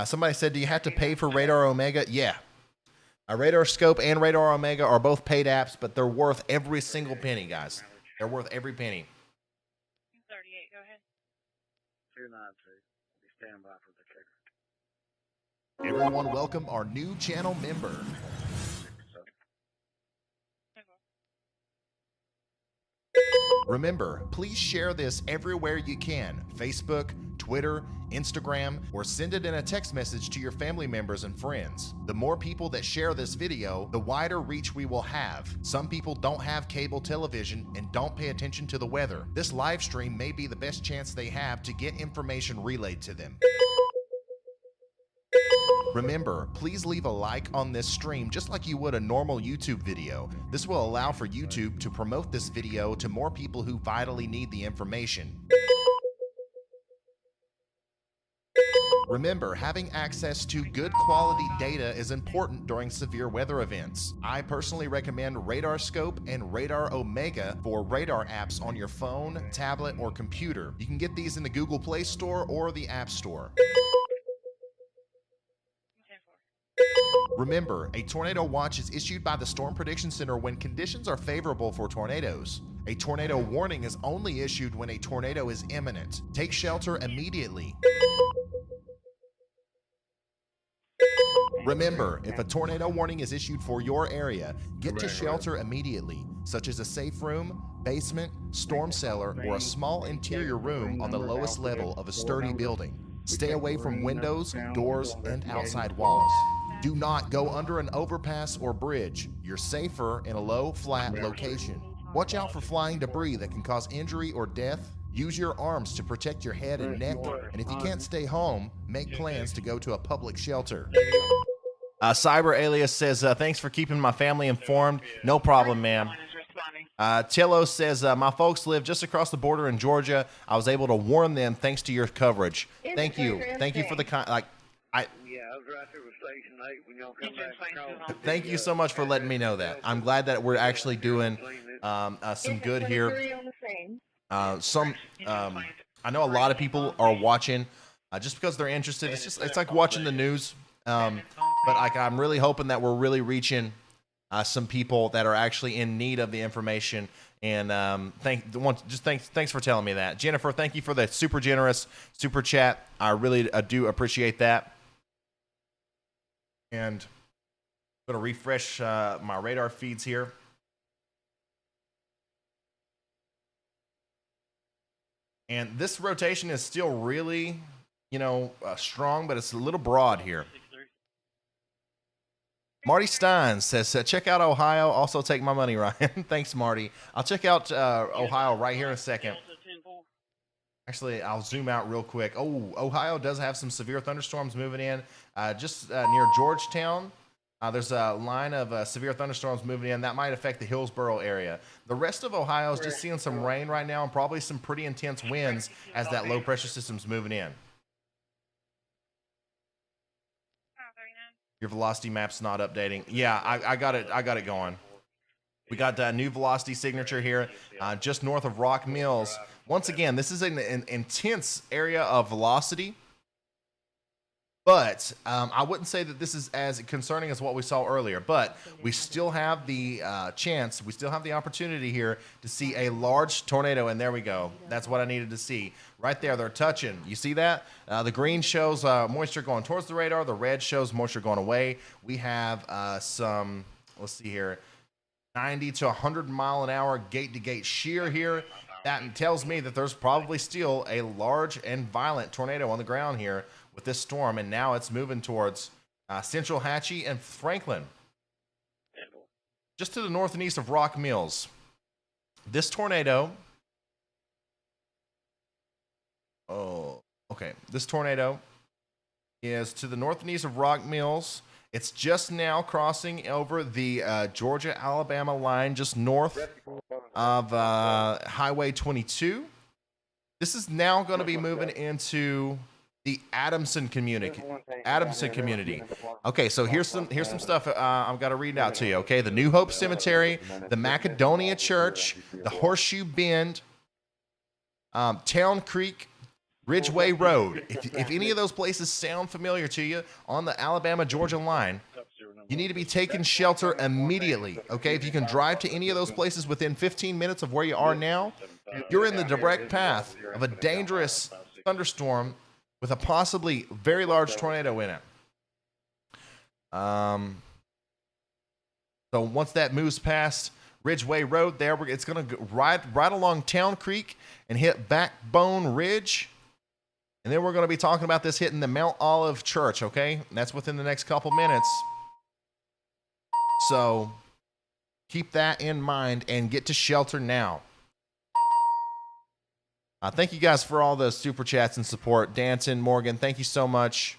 S9: Somebody said, do you have to pay for Radar Omega? Yeah. Radar Scope and Radar Omega are both paid apps, but they're worth every single penny, guys. They're worth every penny.
S6: 38, go ahead.
S15: 292. Be standing by for the kicker.
S9: Everyone welcome our new channel member. Remember, please share this everywhere you can. Facebook, Twitter, Instagram, or send it in a text message to your family members and friends. The more people that share this video, the wider reach we will have. Some people don't have cable television and don't pay attention to the weather. This live stream may be the best chance they have to get information relayed to them. Remember, please leave a like on this stream just like you would a normal YouTube video. This will allow for YouTube to promote this video to more people who vitally need the information. Remember, having access to good quality data is important during severe weather events. I personally recommend Radar Scope and Radar Omega for radar apps on your phone, tablet, or computer. You can get these in the Google Play Store or the App Store. Remember, a tornado watch is issued by the Storm Prediction Center when conditions are favorable for tornadoes. A tornado warning is only issued when a tornado is imminent. Take shelter immediately. Remember, if a tornado warning is issued for your area, get to shelter immediately, such as a safe room, basement, storm cellar, or a small interior room on the lowest level of a sturdy building. Stay away from windows, doors, and outside walls. Do not go under an overpass or bridge. You're safer in a low, flat location. Watch out for flying debris that can cause injury or death. Use your arms to protect your head and neck, and if you can't stay home, make plans to go to a public shelter. Cyber Alias says, thanks for keeping my family informed. No problem, ma'am. Tillo says, my folks live just across the border in Georgia. I was able to warn them thanks to your coverage. Thank you. Thank you for the
S11: Yeah, I was right there with Station 8 when y'all come back.
S9: Thank you so much for letting me know that. I'm glad that we're actually doing some good here. I know a lot of people are watching just because they're interested. It's like watching the news. But I'm really hoping that we're really reaching some people that are actually in need of the information. And thanks for telling me that, Jennifer. Thank you for the super generous super chat. I really do appreciate that. And I'm going to refresh my radar feeds here. And this rotation is still really, strong, but it's a little broad here. Marty Stein says, check out Ohio. Also take my money, Ryan. Thanks, Marty. I'll check out Ohio right here in a second. Actually, I'll zoom out real quick. Oh, Ohio does have some severe thunderstorms moving in. Just near Georgetown, there's a line of severe thunderstorms moving in. That might affect the Hillsborough area. The rest of Ohio is just seeing some rain right now and probably some pretty intense winds as that low pressure system's moving in. Your velocity map's not updating. Yeah, I got it going. We got a new velocity signature here just north of Rock Mills. Once again, this is an intense area of velocity, but I wouldn't say that this is as concerning as what we saw earlier, but we still have the chance, we still have the opportunity here to see a large tornado, and there we go. That's what I needed to see. Right there, they're touching. You see that? The green shows moisture going towards the radar. The red shows moisture going away. We have some, let's see here, 90 to 100 mile an hour gate-to-gate shear here. That tells me that there's probably still a large and violent tornado on the ground here with this storm, and now it's moving towards Central Hatchie and Franklin, just to the north and east of Rock Mills. This tornado, this tornado is to the north and east of Rock Mills. It's just now crossing over the Georgia-Alabama line, just north of Highway 22. This is now going to be moving into the Adamson community. Okay, so here's some stuff I've got to read out to you. Okay, the New Hope Cemetery, the Macedonia Church, the Horseshoe Bend, Town Creek, Ridgeway Road. If any of those places sound familiar to you on the Alabama-Georgia line, you need to be taking shelter immediately, okay? If you can drive to any of those places within 15 minutes of where you are now, you're in the direct path of a dangerous thunderstorm with a possibly very large tornado in it. So once that moves past Ridgeway Road there, it's going to ride right along Town Creek and hit Backbone Ridge. And then we're going to be talking about this hitting the Mount Olive Church, okay? And that's within the next couple minutes. So keep that in mind and get to shelter now. Thank you guys for all the super chats and support. Danton, Morgan, thank you so much.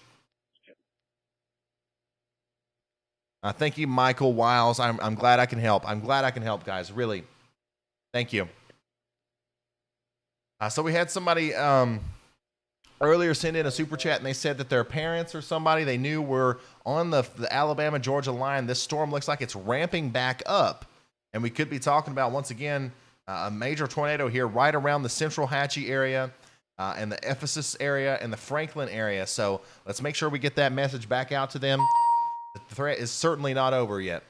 S9: Thank you, Michael Wiles. I'm glad I can help. I'm glad I can help, guys. Really. Thank you. So we had somebody
S1: earlier sent in a super chat, and they said that their parents or somebody they knew were on the Alabama-Georgia line. This storm looks like it's ramping back up, and we could be talking about, once again, a major tornado here right around the central Hatchie area and the Ephesus area and the Franklin area. So let's make sure we get that message back out to them. The threat is certainly not over yet.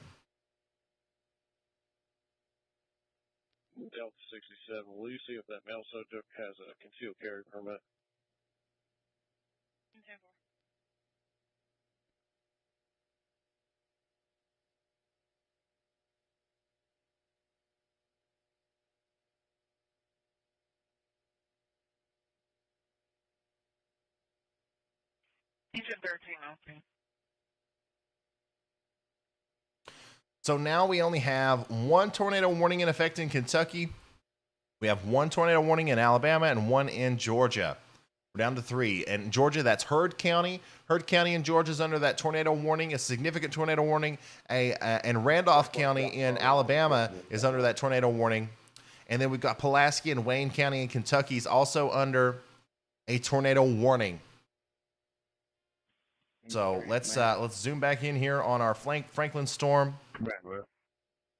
S8: Delta 67, will you see if that mail subject has a concealed carry permit?
S3: Engine 13, okay.
S1: So now we only have one tornado warning in effect in Kentucky. We have one tornado warning in Alabama and one in Georgia. We're down to 3. And Georgia, that's Heard County. Heard County in Georgia is under that tornado warning, a significant tornado warning. And Randolph County in Alabama is under that tornado warning. And then we've got Pulaski and Wayne County in Kentucky is also under a tornado warning. So let's zoom back in here on our Franklin storm.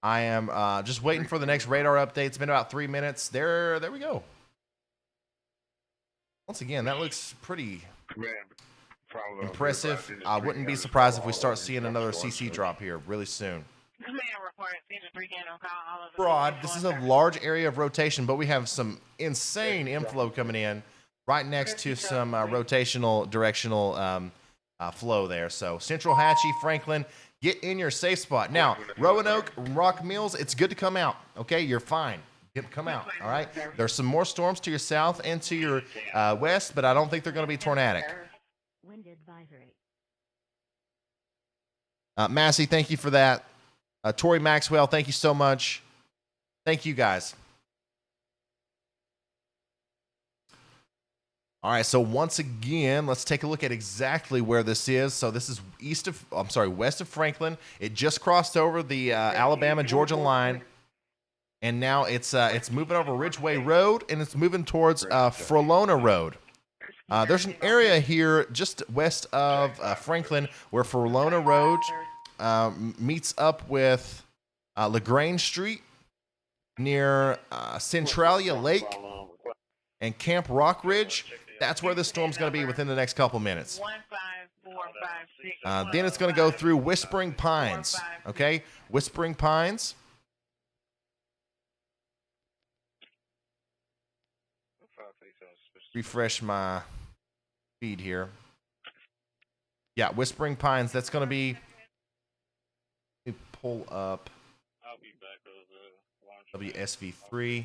S1: I am just waiting for the next radar update. It's been about 3 minutes. There we go. Once again, that looks pretty impressive. I wouldn't be surprised if we start seeing another CC drop here really soon. Broad, this is a large area of rotation, but we have some insane inflow coming in right next to some rotational directional flow there. So Central Hatchie, Franklin, get in your safe spot. Now, Roanoke, Rock Mills, it's good to come out. Okay, you're fine. Come out, all right? There's some more storms to your south and to your west, but I don't think they're going to be tornadic.
S12: Wind advisory.
S1: Massey, thank you for that. Tori Maxwell, thank you so much. Thank you, guys. All right, so once again, let's take a look at exactly where this is. So this is west of Franklin. It just crossed over the Alabama-Georgia line, and now it's moving over Ridgeway Road, and it's moving towards Frolona Road. There's an area here just west of Franklin where Frolona Road meets up with LaGrange Street near Centralia Lake and Camp Rock Ridge. That's where this storm's going to be within the next couple minutes. Then it's going to go through Whispering Pines. Okay, Whispering Pines. Refresh my feed here. Yeah, Whispering Pines. That's going to be. Let me pull up WSV3.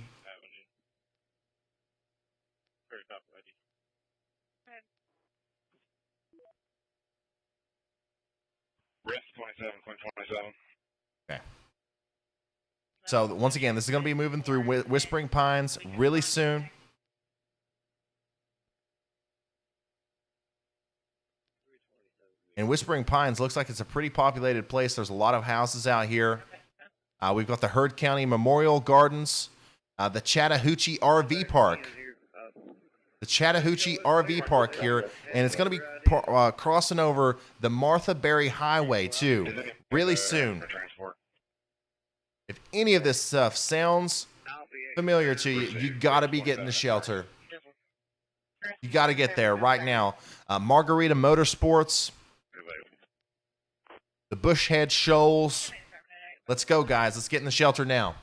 S8: Rest 27, 27.
S1: Okay. So once again, this is going to be moving through Whispering Pines really soon. And Whispering Pines looks like it's a pretty populated place. There's a lot of houses out here. We've got the Heard County Memorial Gardens, the Chattahoochee RV Park. The Chattahoochee RV Park here, and it's going to be crossing over the Martha Berry Highway too, really soon. If any of this stuff sounds familiar to you, you got to be getting the shelter. You got to get there right now. Margarita Motorsports, the Bushhead Shoals. Let's go, guys. Let's get in the shelter now.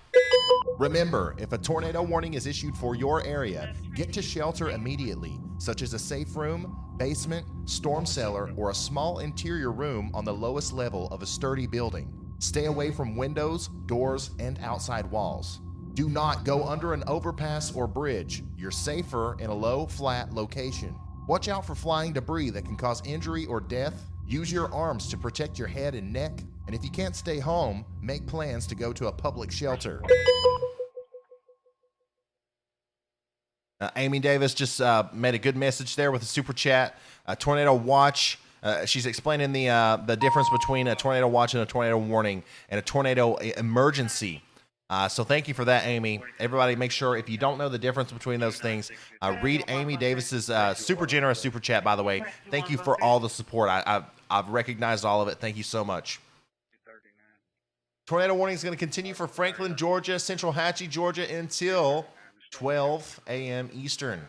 S9: Remember, if a tornado warning is issued for your area, get to shelter immediately, such as a safe room, basement, storm cellar, or a small interior room on the lowest level of a sturdy building. Stay away from windows, doors, and outside walls. Do not go under an overpass or bridge. You're safer in a low, flat location. Watch out for flying debris that can cause injury or death. Use your arms to protect your head and neck. And if you can't stay home, make plans to go to a public shelter.
S1: Amy Davis just made a good message there with a super chat. Tornado watch. She's explaining the difference between a tornado watch and a tornado warning and a tornado emergency. So thank you for that, Amy. Everybody, make sure if you don't know the difference between those things, read Amy Davis's super generous super chat. By the way, thank you for all the support. I've recognized all of it. Thank you so much. Tornado warning is going to continue for Franklin, Georgia, Central Hatchie, Georgia until 12 a.m. Eastern.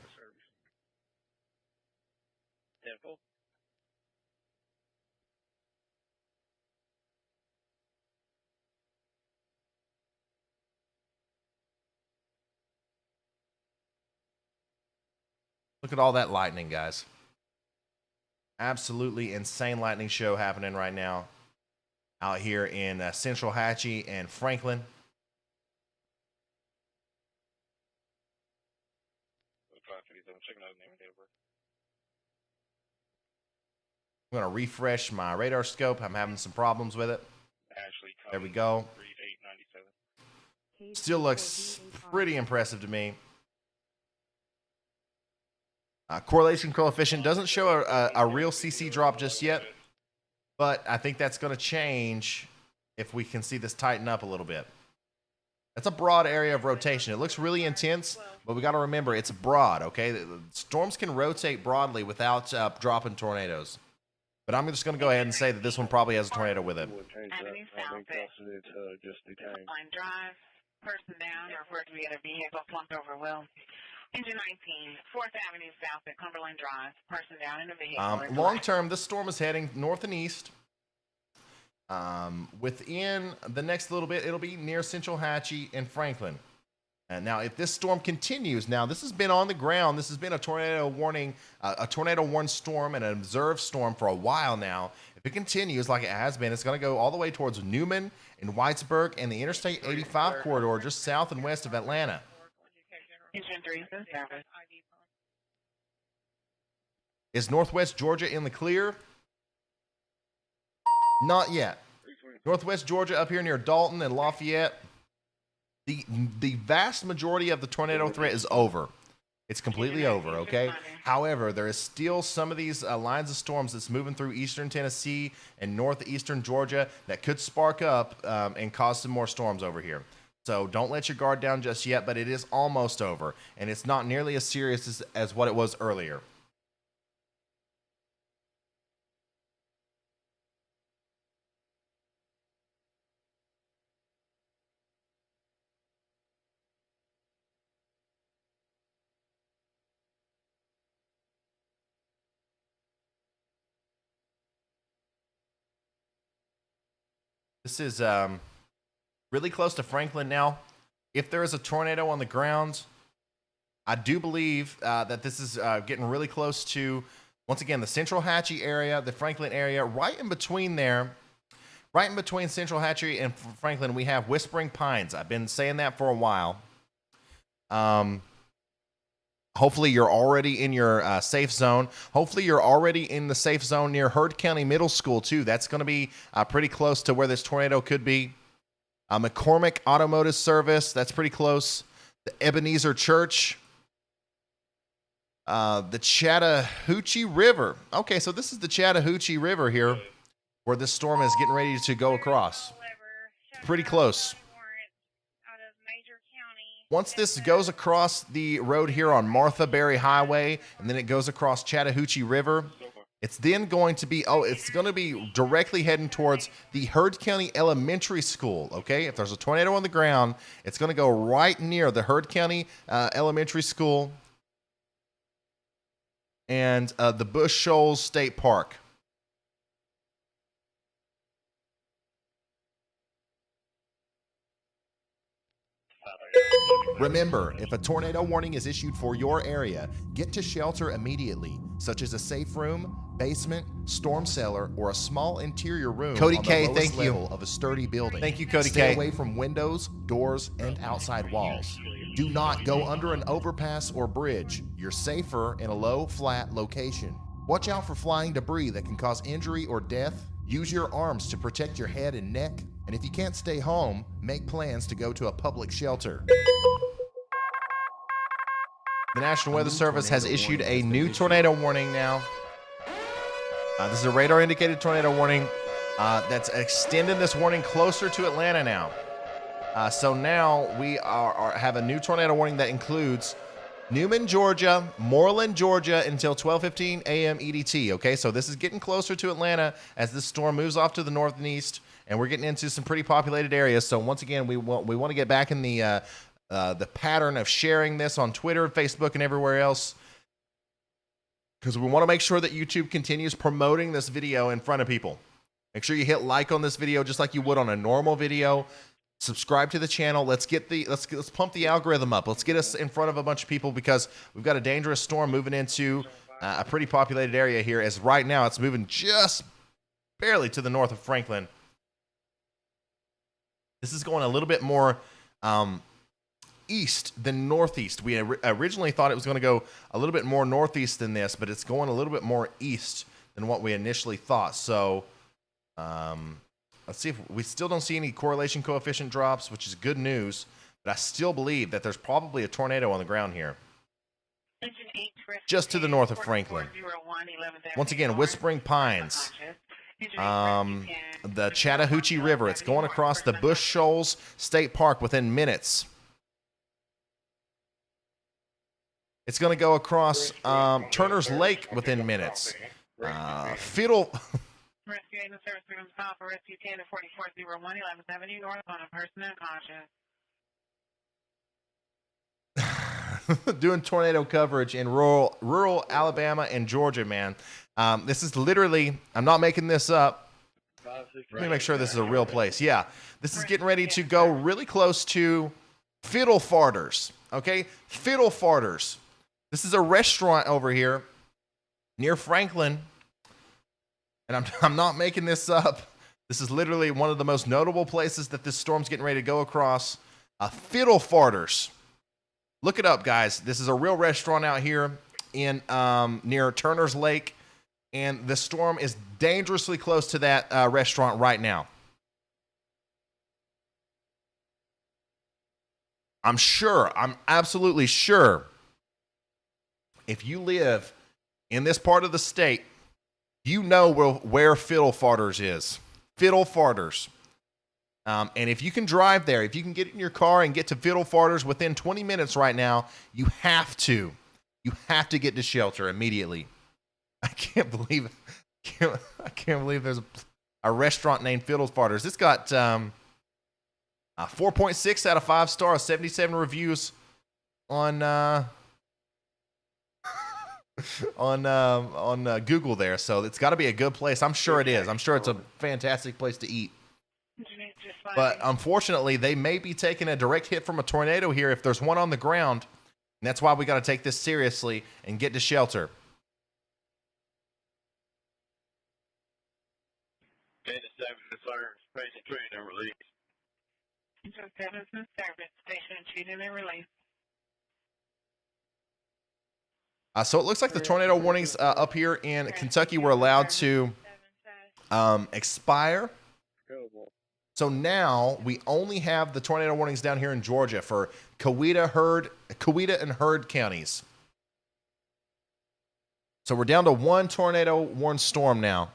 S1: Look at all that lightning, guys. Absolutely insane lightning show happening right now out here in Central Hatchie and Franklin. I'm going to refresh my radar scope. I'm having some problems with it. There we go. Still looks pretty impressive to me. Correlation coefficient doesn't show a real CC drop just yet, but I think that's going to change if we can see this tighten up a little bit. That's a broad area of rotation. It looks really intense, but we got to remember it's broad, okay? Storms can rotate broadly without dropping tornadoes. But I'm just going to go ahead and say that this one probably has a tornado with it.
S3: Avenue South at Line Drive, person down, or referred to be in a vehicle slumped over wheel. Engine 19, 4th Avenue South at Cumberland Drive, person down in a vehicle.
S1: Long term, this storm is heading north and east. Within the next little bit, it'll be near Central Hatchie and Franklin. And now, if this storm continues, now this has been on the ground. This has been a tornado warning, a tornado warned storm and an observed storm for a while now. If it continues like it has been, it's going to go all the way towards Newman and Whitesburg and the Interstate 85 corridor just south and west of Atlanta. Is Northwest Georgia in the clear? Not yet. Northwest Georgia up here near Dalton and Lafayette. The vast majority of the tornado threat is over. It's completely over, okay? However, there is still some of these lines of storms that's moving through eastern Tennessee and northeastern Georgia that could spark up and cause some more storms over here. So don't let your guard down just yet, but it is almost over, and it's not nearly as serious as what it was earlier. This is really close to Franklin now. If there is a tornado on the ground, I do believe that this is getting really close to, once again, the Central Hatchie area, the Franklin area. Right in between there, right in between Central Hatchie and Franklin, we have Whispering Pines. I've been saying that for a while. Hopefully you're already in your safe zone. Hopefully you're already in the safe zone near Heard County Middle School, too. That's going to be pretty close to where this tornado could be. McCormick Automotive Service, that's pretty close. The Ebenezer Church. The Chattahoochee River. Okay, so this is the Chattahoochee River here where this storm is getting ready to go across. Pretty close. Once this goes across the road here on Martha Berry Highway, and then it goes across Chattahoochee River, it's then going to be, it's going to be directly heading towards the Heard County Elementary School, okay? If there's a tornado on the ground, it's going to go right near the Heard County Elementary School and the Bush Shoals State Park.
S9: Remember, if a tornado warning is issued for your area, get to shelter immediately, such as a safe room, basement, storm cellar, or a small interior room
S1: Cody
S9: on the
S1: K,
S9: lowest
S1: thank you.
S9: level of a sturdy building.
S1: Thank you, Cody
S9: Stay
S1: K.
S9: away from windows, doors, and outside walls. Do not go under an overpass or bridge. You're safer in a low, flat location. Watch out for flying debris that can cause injury or death. Use your arms to protect your head and neck. And if you can't stay home, make plans to go to a public shelter.
S1: The National Weather Service has issued a new tornado warning now. This is a radar-indicated tornado warning that's extending this warning closer to Atlanta now. So now we have a new tornado warning that includes Newman, Georgia, Moreland, Georgia until 12:15 a.m. EDT. Okay, so this is getting closer to Atlanta as this storm moves off to the north and east, and we're getting into some pretty populated areas. So once again, we want to get back in the pattern of sharing this on Twitter, Facebook, and everywhere else, because we want to make sure that YouTube continues promoting this video in front of people. Make sure you hit like on this video just like you would on a normal video. Subscribe to the channel. Let's pump the algorithm up. Let's get us in front of a bunch of people, because we've got a dangerous storm moving into a pretty populated area here. As right now, it's moving just barely to the north of Franklin. This is going a little bit more east than northeast. We originally thought it was going to go a little bit more northeast than this, but it's going a little bit more east than what we initially thought. So, let's see if we still don't see any correlation coefficient drops, which is good news, but I still believe that there's probably a tornado on the ground here. Just to the north of Franklin. Once again, Whispering Pines. The Chattahoochee River. It's going across the Bush Shoals State Park within minutes. It's going to go across Turner's Lake within minutes. Fiddle...
S3: Rescue agent service room stop for rescue 10 to 4401 11th Avenue North on a person unconscious.
S1: Doing tornado coverage in rural Alabama and Georgia, man. This is literally, I'm not making this up. Let me make sure this is a real place. Yeah, this is getting ready to go really close to Fiddle Farters. Okay, Fiddle Farters. This is a restaurant over here near Franklin. And I'm not making this up. This is literally one of the most notable places that this storm's getting ready to go across. Fiddle Farters. Look it up, guys. This is a real restaurant out here in near Turner's Lake, and the storm is dangerously close to that restaurant right now. I'm absolutely sure, if you live in this part of the state, you know where Fiddle Farters is. Fiddle Farters. And if you can drive there, if you can get in your car and get to Fiddle Farters within 20 minutes right now, you have to. You have to get to shelter immediately. I can't believe there's a restaurant named Fiddle Farters. It's got 4.6 out of 5 stars, 77 reviews on Google there, so it's got to be a good place. I'm sure it is. I'm sure it's a fantastic place to eat. But unfortunately, they may be taking a direct hit from a tornado here if there's one on the ground, and that's why we got to take this seriously and get to shelter. So it looks like the tornado warnings up here in Kentucky were allowed to expire. So now we only have the tornado warnings down here in Georgia for Coweta and Heard counties. So we're down to one tornado warned storm now.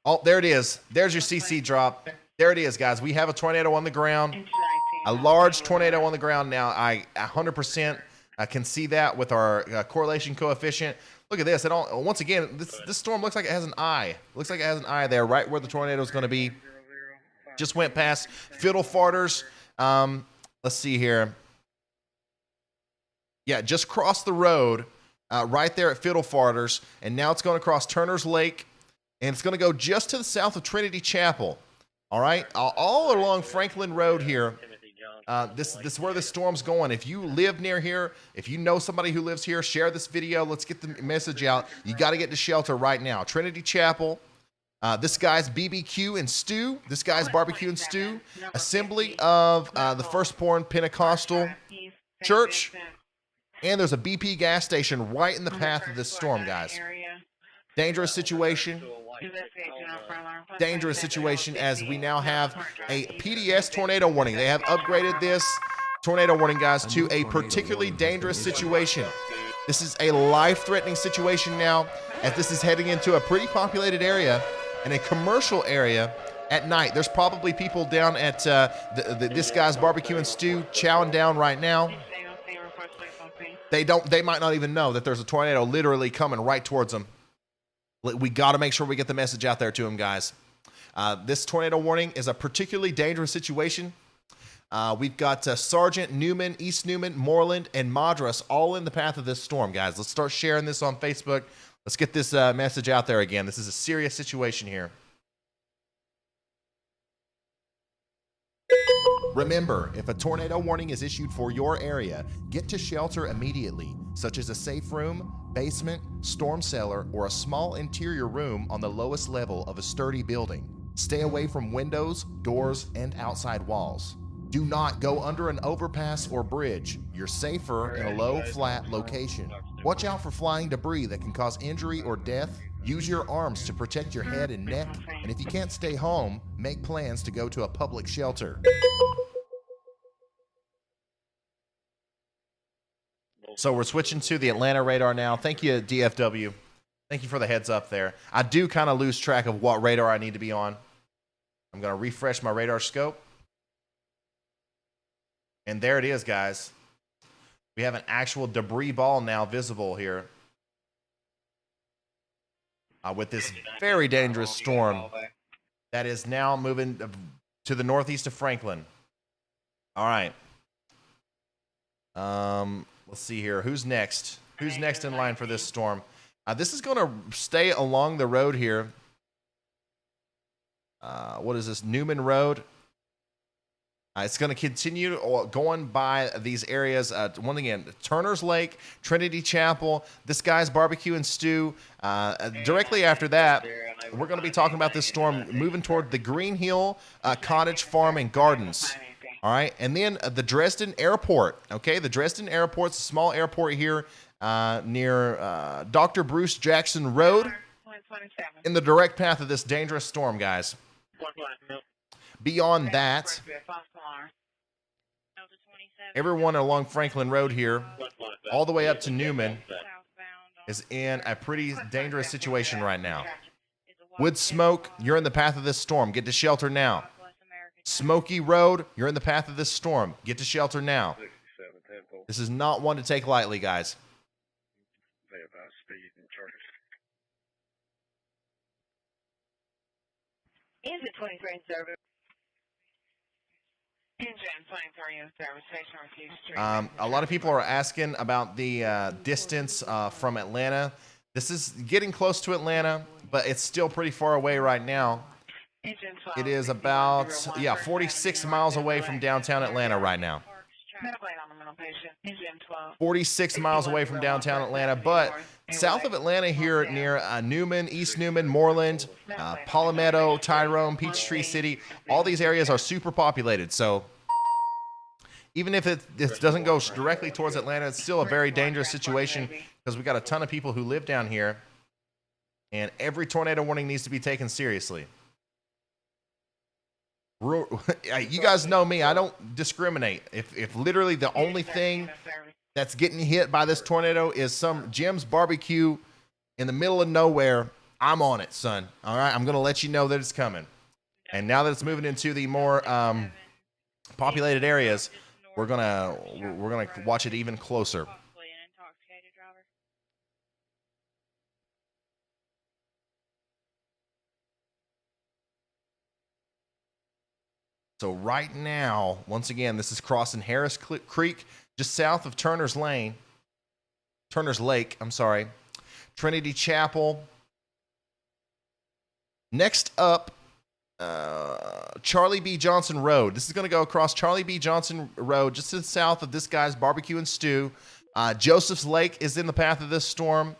S1: Oh, there it is. There's your CC drop. There it is, guys. We have a tornado on the ground. A large tornado on the ground now. I 100% can see that with our correlation coefficient. Look at this. Once again, this storm looks like it has an eye. Looks like it has an eye there, right where the tornado is going to be. Just went past Fiddle Farters. Let's see here. Yeah, just crossed the road right there at Fiddle Farters, and now it's going to cross Turner's Lake, and it's going to go just to the south of Trinity Chapel. All right, all along Franklin Road here. This is where the storm's going. If you live near here, if you know somebody who lives here, share this video. Let's get the message out. You got to get to shelter right now. Trinity Chapel. This guy's BBQ and Stew. This guy's Barbecue and Stew. Assembly of the Firstborn Pentecostal Church. And there's a BP gas station right in the path of this storm, guys. Dangerous situation. Dangerous situation as we now have a PDS tornado warning. They have upgraded this Tornado warning, guys, to a particularly dangerous situation. This is a life-threatening situation now, as this is heading into a pretty populated area and a commercial area at night. There's probably people down at this guy's barbecue and stew chowing down right now. They might not even know that there's a tornado literally coming right towards them. We got to make sure we get the message out there to them, guys. This tornado warning is a particularly dangerous situation. We've got Sergeant Newman, East Newman, Moreland, and Madras all in the path of this storm, guys. Let's start sharing this on Facebook. Let's get this message out there again. This is a serious situation here.
S9: Remember, if a tornado warning is issued for your area, get to shelter immediately, such as a safe room, basement, storm cellar, or a small interior room on the lowest level of a sturdy building. Stay away from windows, doors, and outside walls. Do not go under an overpass or bridge. You're safer in a low, flat location. Watch out for flying debris that can cause injury or death. Use your arms to protect your head and neck. And if you can't stay home, make plans to go to a public shelter.
S1: So we're switching to the Atlanta radar now. Thank you, DFW. Thank you for the heads up there. I do kind of lose track of what radar I need to be on. I'm going to refresh my radar scope. And there it is, guys. We have an actual debris ball now visible here. With this very dangerous storm that is now moving to the northeast of Franklin. All right. Let's see here. Who's next? Who's next in line for this storm? This is going to stay along the road here. What is this? Newman Road. It's going to continue going by these areas. Once again, Turner's Lake, Trinity Chapel, this guy's barbecue and stew. Directly after that, we're going to be talking about this storm moving toward the Green Hill Cottage Farm and Gardens. All right, and then the Dresden Airport. Okay, the Dresden Airport's a small airport here near Dr. Bruce Jackson Road, in the direct path of this dangerous storm, guys. Beyond that, everyone along Franklin Road here, all the way up to Newman, is in a pretty dangerous situation right now. Wood Smoke, you're in the path of this storm. Get to shelter now. Smoky Road, you're in the path of this storm. Get to shelter now. This is not one to take lightly, guys.
S3: Is it 23 in service? Engine 23 in service. Station refused treatment.
S1: A lot of people are asking about the distance from Atlanta. This is getting close to Atlanta, but it's still pretty far away right now. It is about, 46 miles away from downtown Atlanta right now. 46 miles away from downtown Atlanta, but south of Atlanta here near Newman, East Newman, Moreland, Palmetto, Tyrone, Peachtree City, all these areas are super populated. So even if this doesn't go directly towards Atlanta, it's still a very dangerous situation because we got a ton of people who live down here, and every tornado warning needs to be taken seriously. You guys know me. I don't discriminate. If literally the only thing that's getting hit by this tornado is some Jim's barbecue in the middle of nowhere, I'm on it, son. All right, I'm going to let you know that it's coming. And now that it's moving into the more populated areas, we're gonna watch it even closer. So right now, once again, this is crossing Harris Creek, just south of Turner's Lake, I'm sorry. Trinity Chapel. Next up, Charlie B. Johnson Road. This is going to go across Charlie B. Johnson Road, just to the south of this guy's barbecue and stew. Joseph's Lake is in the path of this storm.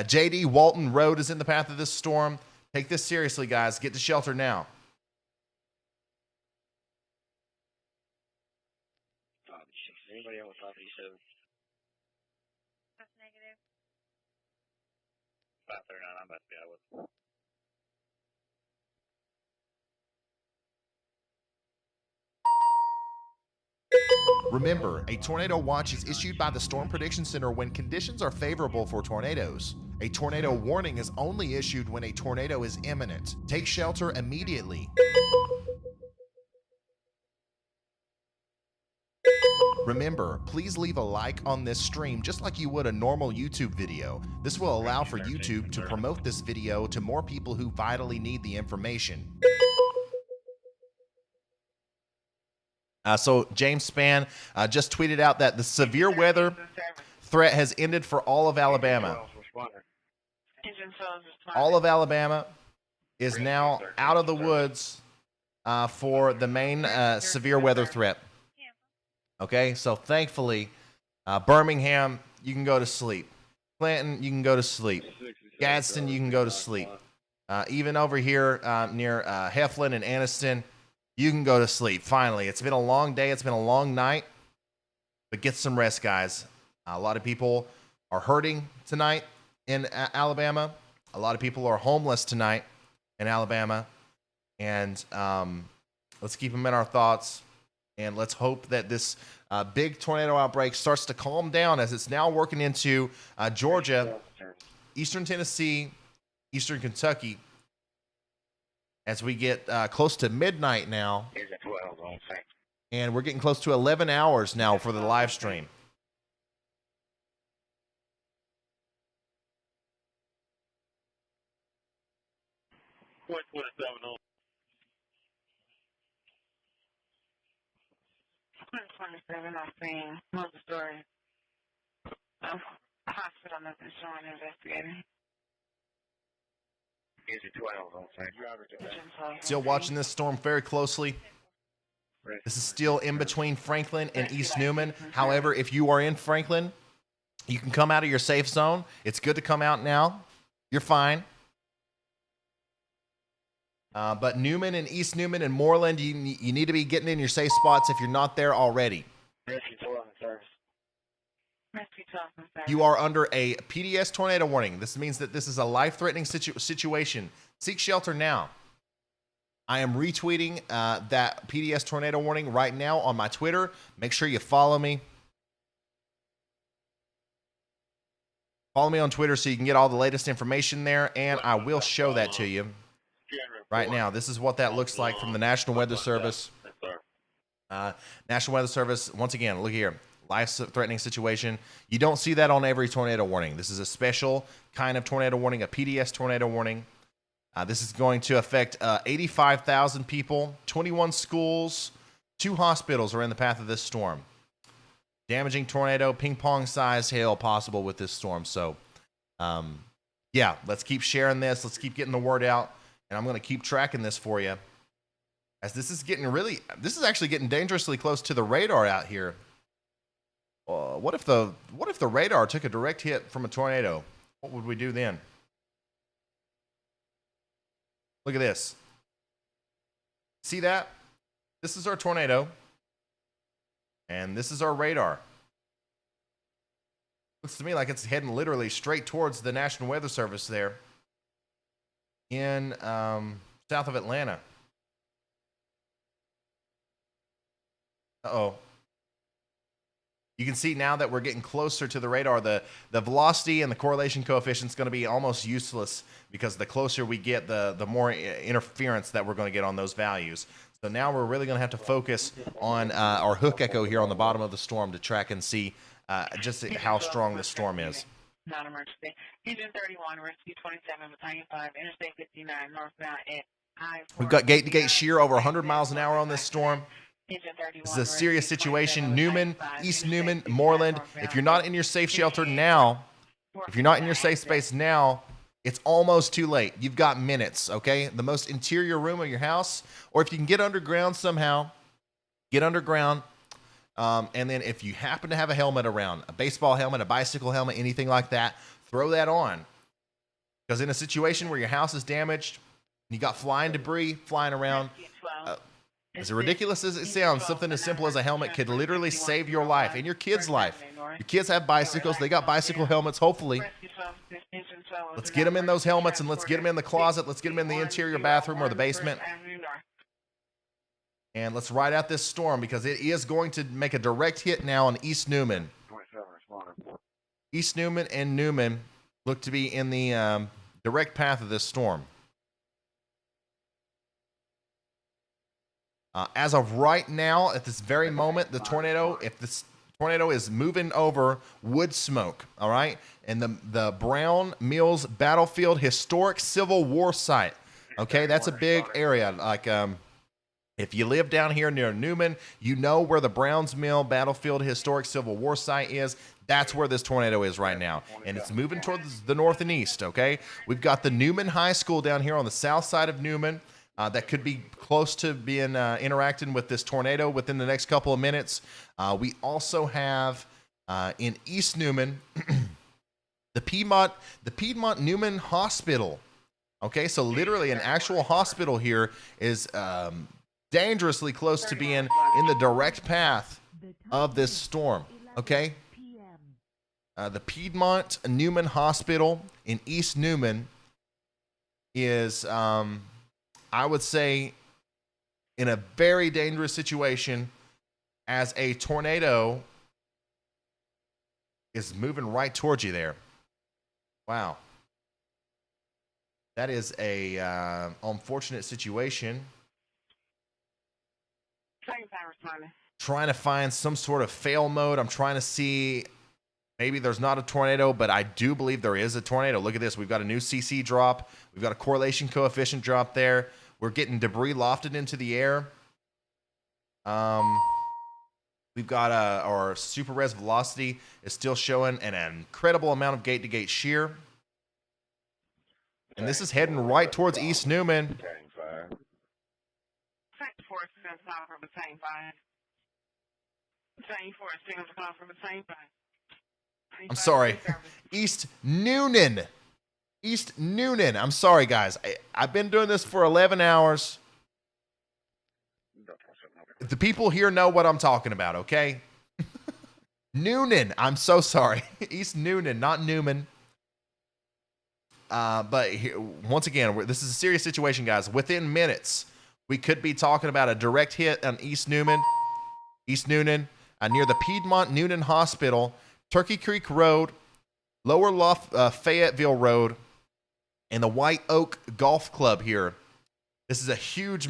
S1: J.D. Walton Road is in the path of this storm. Take this seriously, guys. Get to shelter now.
S16: Anybody else on 57?
S6: That's negative.
S5: 539, I'm about to be out with.
S9: Remember, a tornado watch is issued by the Storm Prediction Center when conditions are favorable for tornadoes. A tornado warning is only issued when a tornado is imminent. Take shelter immediately. Remember, please leave a like on this stream just like you would a normal YouTube video. This will allow for YouTube to promote this video to more people who vitally need the information. So James Spann just tweeted out that the severe weather threat has ended for all of Alabama. All of Alabama is now out of the woods for the main severe weather threat. Okay, so thankfully, Birmingham, you can go to sleep. Clinton, you can go to sleep. Gadsden, you can go to sleep. Even over here near Heflin and Anniston, you can go to sleep. Finally, it's been a long day. It's been a long night. But get some rest, guys. A lot of people are hurting tonight in Alabama. A lot of people are homeless tonight in Alabama. And let's keep them in our thoughts. And let's hope that this big tornado outbreak starts to calm down as it's now working into Georgia, Eastern Tennessee, Eastern Kentucky. As we get close to midnight now, and we're getting close to 11 hours now for the live stream.
S8: Point 27 on.
S3: 27, I'm seeing multi-story hospital nothing showing investigating.
S9: Still watching this storm very closely. This is still in between Franklin and East Newman. However, if you are in Franklin, you can come out of your safe zone. It's good to come out now. You're fine. But Newman and East Newman and Moreland, you need to be getting in your safe spots if you're not there already. You are under a PDS tornado warning. This means that this is a life-threatening situation. Seek shelter now. I am retweeting that PDS tornado warning right now on my Twitter. Make sure you follow me. Follow me on Twitter so you can get all the latest information there, and I will show that to you right now. This is what that looks like from the National Weather Service. National Weather Service, once again, look here. Life-threatening situation. You don't see that on every tornado warning. This is a special kind of tornado warning, a PDS tornado warning. This is going to affect 85,000 people, 21 schools, 2 hospitals are in the path of this storm. Damaging tornado, ping-pong-sized hail possible with this storm. So, yeah, let's keep sharing this. Let's keep getting the word out. And I'm going to keep tracking this for you. As this is actually getting dangerously close to the radar out here. What if the radar took a direct hit from a tornado? What would we do then? Look at this. See that? This is our tornado. And this is our radar. Looks to me like it's heading literally straight towards the National Weather Service there in south of Atlanta. Uh-oh. You can see now that we're getting closer to the radar, the velocity and the correlation coefficient is going to be almost useless because the closer we get, the more interference that we're going to get on those values. So now we're really going to have to focus on our hook echo here on the bottom of the storm to track and see just how strong the storm is.
S3: Non-emergency. Engine 31, Rescue 27, Battalion 5, Interstate 59, northbound at I-4.
S9: We've got gate-to-gate shear over 100 miles an hour on this storm. This is a serious situation. Newman, East Newman, Moreland. If you're not in your safe shelter now, if you're not in your safe space now, it's almost too late. You've got minutes, okay? The most interior room of your house, or if you can get underground somehow, get underground. And then if you happen to have a helmet around, a baseball helmet, a bicycle helmet, anything like that, throw that on. Because in a situation where your house is damaged, and you got flying debris flying around, as ridiculous as it sounds, something as simple as a helmet could literally save your life and your kid's life. Your kids have bicycles. They got bicycle helmets, hopefully. Let's get them in those helmets, and let's get them in the closet. Let's get them in the interior bathroom or the basement.
S1: And let's ride out this storm because it is going to make a direct hit now on East Newman.
S18: 27 responding.
S1: East Newman and Newman look to be in the direct path of this storm. As of right now, at this very moment, the tornado, if this tornado is moving over wood smoke, all right? And the Brown Mills Battlefield Historic Civil War Site, okay? That's a big area. Like, if you live down here near Newman, you know where the Browns Mill Battlefield Historic Civil War Site is. That's where this tornado is right now. And it's moving towards the north and east, okay? We've got the Newman High School down here on the south side of Newman that could be close to being interacting with this tornado within the next couple of minutes. We also have in East Newman, the Piedmont Newman Hospital. Okay, so literally an actual hospital here is dangerously close to being in the direct path of this storm, okay? The Piedmont Newman Hospital in East Newman is, I would say, in a very dangerous situation as a tornado is moving right towards you there. Wow. That is a unfortunate situation. Trying to find some sort of fail mode. I'm trying to see, maybe there's not a tornado, but I do believe there is a tornado. Look at this. We've got a new CC drop. We've got a correlation coefficient drop there. We're getting debris lofted into the air. We've got our super res velocity is still showing an incredible amount of gate-to-gate shear. And this is heading right towards East Newman. I'm sorry. East Noonan. East Noonan. I'm sorry, guys. I've been doing this for 11 hours. The people here know what I'm talking about, okay? Noonan. I'm so sorry. East Noonan, not Newman. But here, once again, this is a serious situation, guys. Within minutes, we could be talking about a direct hit on East Noonan, near the Piedmont Noonan Hospital, Turkey Creek Road, Lower Fayetteville Road, and the White Oak Golf Club here. This is a huge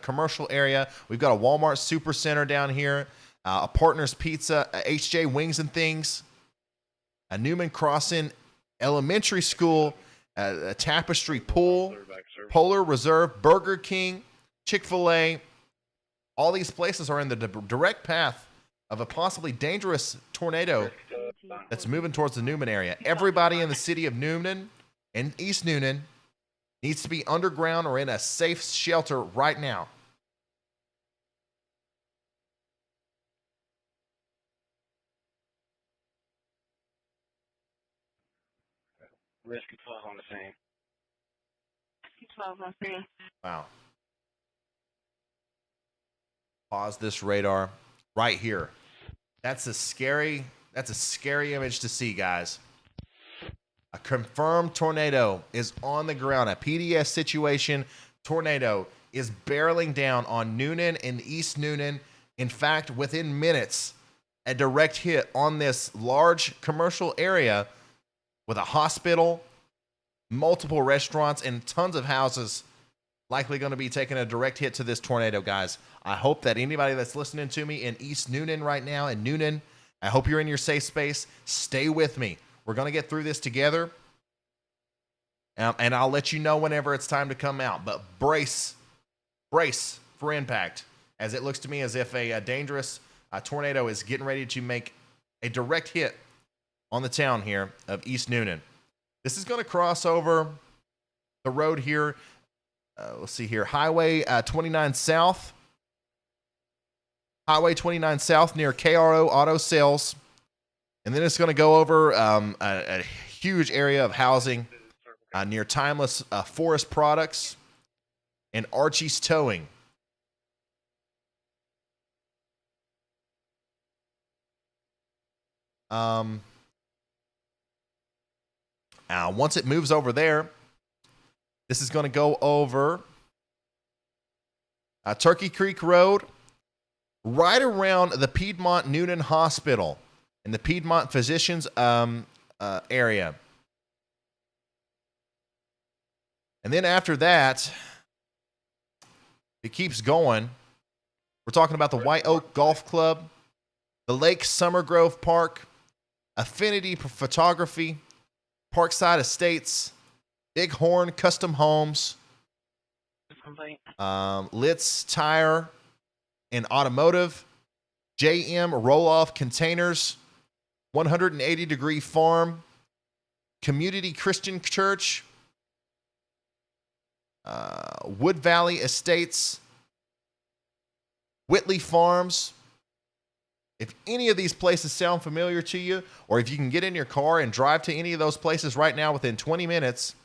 S1: commercial area. We've got a Walmart Supercenter down here, a Partners Pizza, a HJ Wings and Things, a Newman Crossing Elementary School, a Tapestry Pool, Polar Reserve, Burger King, Chick-fil-A. All these places are in the direct path of a possibly dangerous tornado that's moving towards the Newman area. Everybody in the city of Newnan and East Newnan needs to be underground or in a safe shelter right now.
S18: Risk 12 on the same.
S3: 12 on scene.
S1: Wow. Pause this radar right here. That's a scary image to see, guys. A confirmed tornado is on the ground. A PDS situation tornado is barreling down on Noonan and East Noonan. In fact, within minutes, a direct hit on this large commercial area with a hospital, multiple restaurants, and tons of houses likely going to be taking a direct hit to this tornado, guys. I hope that anybody that's listening to me in East Noonan right now, in Noonan, I hope you're in your safe space. Stay with me. We're going to get through this together. And I'll let you know whenever it's time to come out. But brace for impact, as it looks to me as if a dangerous tornado is getting ready to make a direct hit on the town here of East Noonan. This is going to cross over the road here. Let's see here. Highway 29 South. Highway 29 South near KRO Auto Sales. And then it's going to go over a huge area of housing near Timeless Forest Products and Archie's Towing. Once it moves over there, this is going to go over Turkey Creek Road, right around the Piedmont Noonan Hospital in the Piedmont Physicians area. And then after that, it keeps going. We're talking about the White Oak Golf Club, the Lake Summer Grove Park, Affinity Photography, Parkside Estates, Bighorn Custom Homes, Litz Tire and Automotive, JM Roll-Off Containers, 180 Degree Farm, Community Christian Church, Wood Valley Estates, Whitley Farms. If any of these places sound familiar to you, or if you can get in your car and drive to any of those places right now within 20 minutes,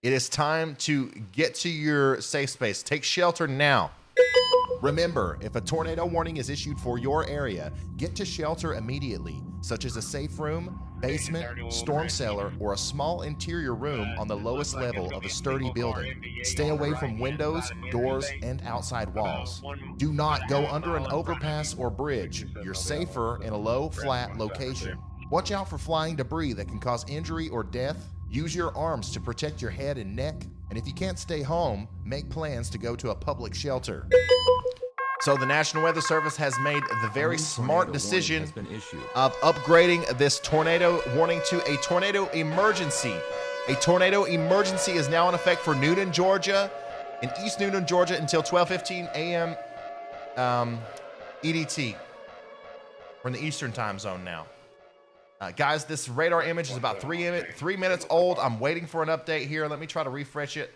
S1: it is time to get to your safe space. Take shelter now. Remember, if a tornado warning is issued for your area, get to shelter immediately, such as a safe room, basement, storm cellar, or a small interior room on the lowest level of a sturdy building. Stay away from windows, doors, and outside walls. Do not go under an overpass or bridge. You're safer in a low, flat location. Watch out for flying debris that can cause injury or death. Use your arms to protect your head and neck. And if you can't stay home, make plans to go to a public shelter. So the National Weather Service has made the very smart decision of upgrading this tornado warning to a tornado emergency. A tornado emergency is now in effect for Noonan, Georgia, and East Noonan, Georgia until 12:15 a.m. EDT. We're in the Eastern time zone now. Guys, this radar image is about 3 minutes old. I'm waiting for an update here. Let me try to refresh it.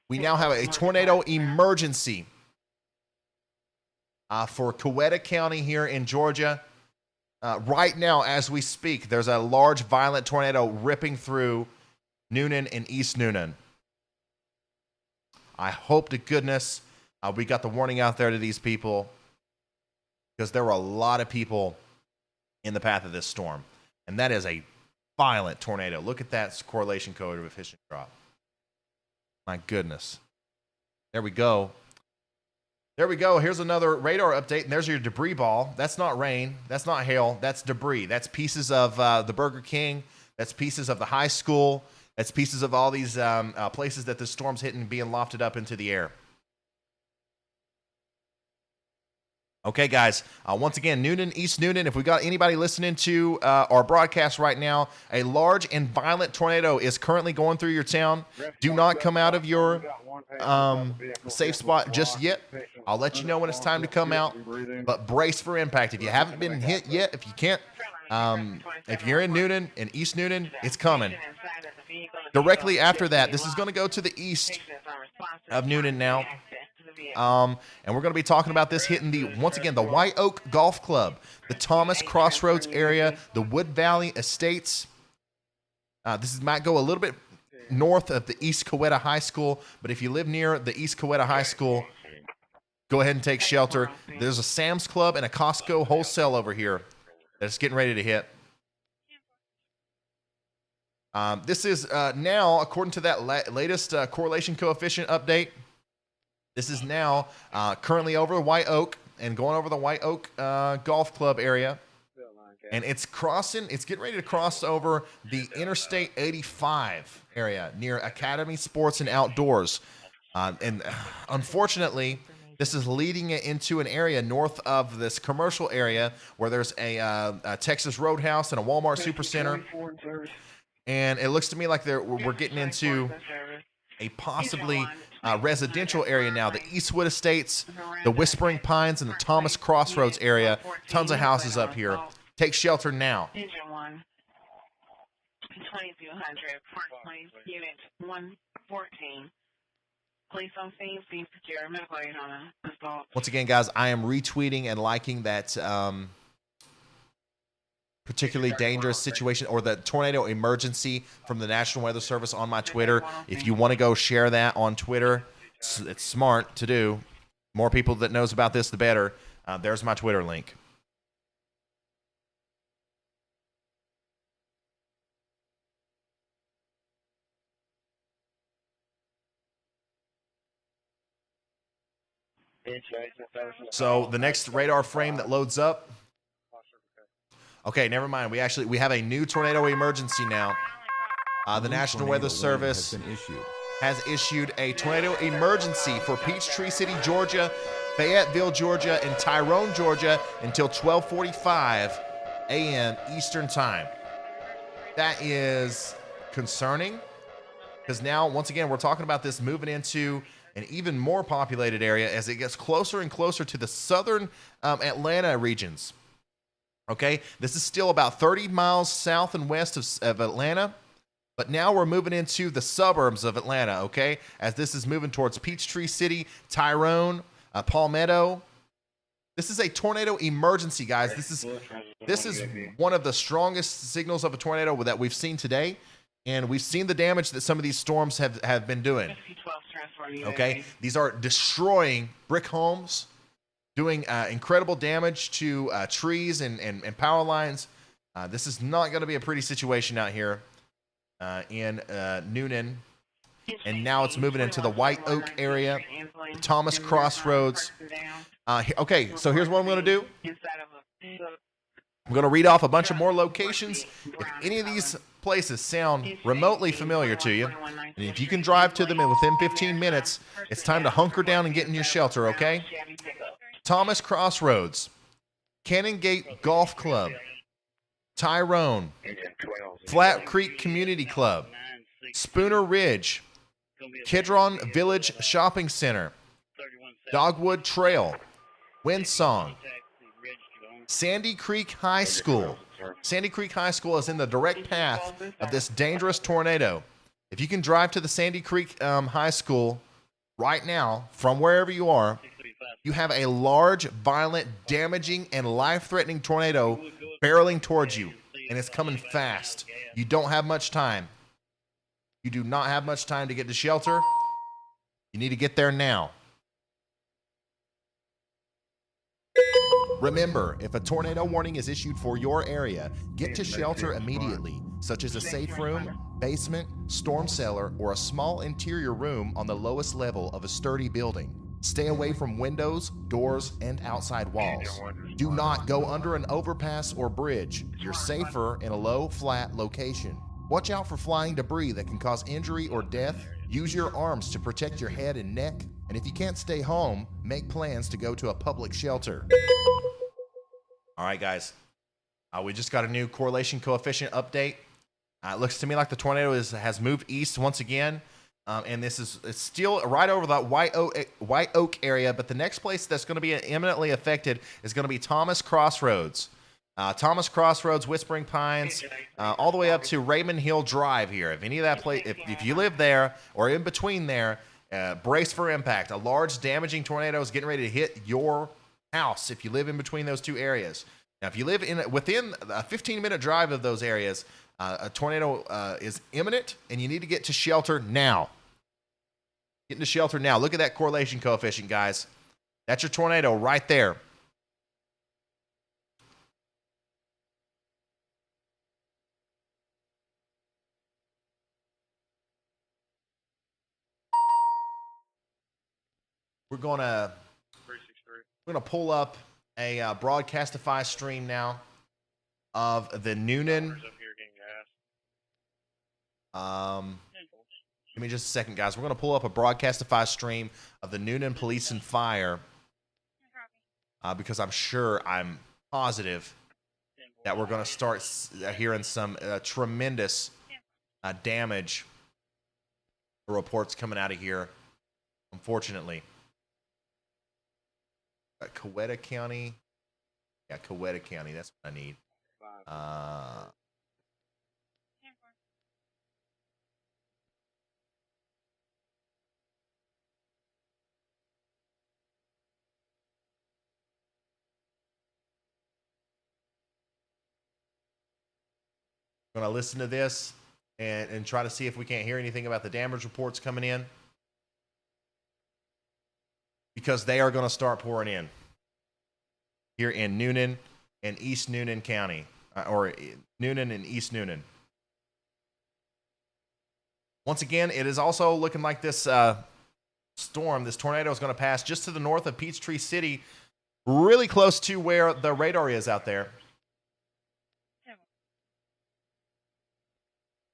S1: We now have a tornado emergency for Coweta County here in Georgia. Right now, as we speak, there's a large violent tornado ripping through Noonan and East Noonan. I hope to goodness we got the warning out there to these people, because there were a lot of people in the path of this storm. And that is a violent tornado. Look at that correlation coefficient drop. My goodness. There we go. There we go. Here's another radar update. And there's your debris ball. That's not rain. That's not hail. That's debris. That's pieces of the Burger King. That's pieces of the high school. That's pieces of all these places that the storm's hitting and being lofted up into the air. Okay, guys, once again, Noonan, East Noonan, if we got anybody listening to our broadcast right now, a large and violent tornado is currently going through your town. Do not come out of your safe spot just yet. I'll let you know when it's time to come out, but brace for impact. If you haven't been hit yet, if you can't, if you're in Noonan and East Noonan, it's coming. Directly after that, this is going to go to the east of Noonan now. And we're going to be talking about this hitting once again, the White Oak Golf Club, the Thomas Crossroads area, the Wood Valley Estates. This might go a little bit north of the East Coweta High School, but if you live near the East Coweta High School, go ahead and take shelter. There's a Sam's Club and a Costco wholesale over here that's getting ready to hit. This is now, according to that latest correlation coefficient update, this is now currently over the White Oak and going over the White Oak Golf Club area. And it's getting ready to cross over the Interstate 85 area near Academy Sports and Outdoors. And unfortunately, this is leading it into an area north of this commercial area where there's a Texas Roadhouse and a Walmart Supercenter. And it looks to me like we're getting into a possibly residential area now. The Eastwood Estates, the Whispering Pines, and the Thomas Crossroads area. Tons of houses up here. Take shelter now.
S3: Engine 1, 2200, Park Place, Unit 114. Police on scene, scene secure, medical aid on assault.
S1: Once again, guys, I am retweeting and liking that particularly dangerous situation or the tornado emergency from the National Weather Service on my Twitter. If you want to go share that on Twitter, it's smart to do. More people that knows about this, the better. There's my Twitter link. So the next radar frame that loads up. Okay, never mind. We have a new tornado emergency now. The National Weather Service has issued a tornado emergency for Peachtree City, Georgia, Fayetteville, Georgia, and Tyrone, Georgia until 12:45 a.m. Eastern Time. That is concerning because now, once again, we're talking about this moving into an even more populated area as it gets closer and closer to the southern Atlanta regions. Okay, this is still about 30 miles south and west of Atlanta, but now we're moving into the suburbs of Atlanta, okay, as this is moving towards Peachtree City, Tyrone, Palmetto. This is a tornado emergency, guys. This is one of the strongest signals of a tornado that we've seen today, and we've seen the damage that some of these storms have been doing. Okay, these are destroying brick homes, doing incredible damage to trees and power lines. This is not going to be a pretty situation out here in Noonan. And now it's moving into the White Oak area, Thomas Crossroads. Okay, so here's what I'm going to do. I'm going to read off a bunch of more locations. If any of these places sound remotely familiar to you, and if you can drive to them within 15 minutes, it's time to hunker down and get in your shelter, okay? Thomas Crossroads, Cannon Gate Golf Club, Tyrone, Flat Creek Community Club, Spooner Ridge, Kidron Village Shopping Center, Dogwood Trail, Windsong, Sandy Creek High School. Sandy Creek High School is in the direct path of this dangerous tornado. If you can drive to the Sandy Creek High School right now from wherever you are, you have a large, violent, damaging, and life-threatening tornado barreling towards you, and it's coming fast. You don't have much time. You do not have much time to get to shelter. You need to get there now. Remember, if a tornado warning is issued for your area, get to shelter immediately, such as a safe room, basement, storm cellar, or a small interior room on the lowest level of a sturdy building. Stay away from windows, doors, and outside walls. Do not go under an overpass or bridge. You're safer in a low, flat location. Watch out for flying debris that can cause injury or death. Use your arms to protect your head and neck. And if you can't stay home, make plans to go to a public shelter. All right, guys. We just got a new correlation coefficient update. It looks to me like the tornado has moved east once again. And it's still right over that White Oak area, but the next place that's going to be imminently affected is going to be Thomas Crossroads. Thomas Crossroads, Whispering Pines, all the way up to Raymond Hill Drive here. If any of that place, if you live there or in between there, brace for impact. A large damaging tornado is getting ready to hit your house if you live in between those two areas. Now, if you live within a 15-minute drive of those areas, a tornado is imminent, and you need to get to shelter now. Get into shelter now. Look at that correlation coefficient, guys. That's your tornado right there. We're gonna pull up a Broadcastify stream now of the Noonan. Give me just a second, guys. We're going to pull up a Broadcastify stream of the Noonan Police and Fire because I'm positive that we're going to start hearing some tremendous damage reports coming out of here, unfortunately. Coweta County. Yeah, Coweta County. That's what I need. I'm going to listen to this and try to see if we can't hear anything about the damage reports coming in, because they are going to start pouring in here in Noonan and East Noonan County, or Noonan and East Noonan. Once again, it is also looking like this storm, this tornado is going to pass just to the north of Peachtree City, really close to where the radar is out there.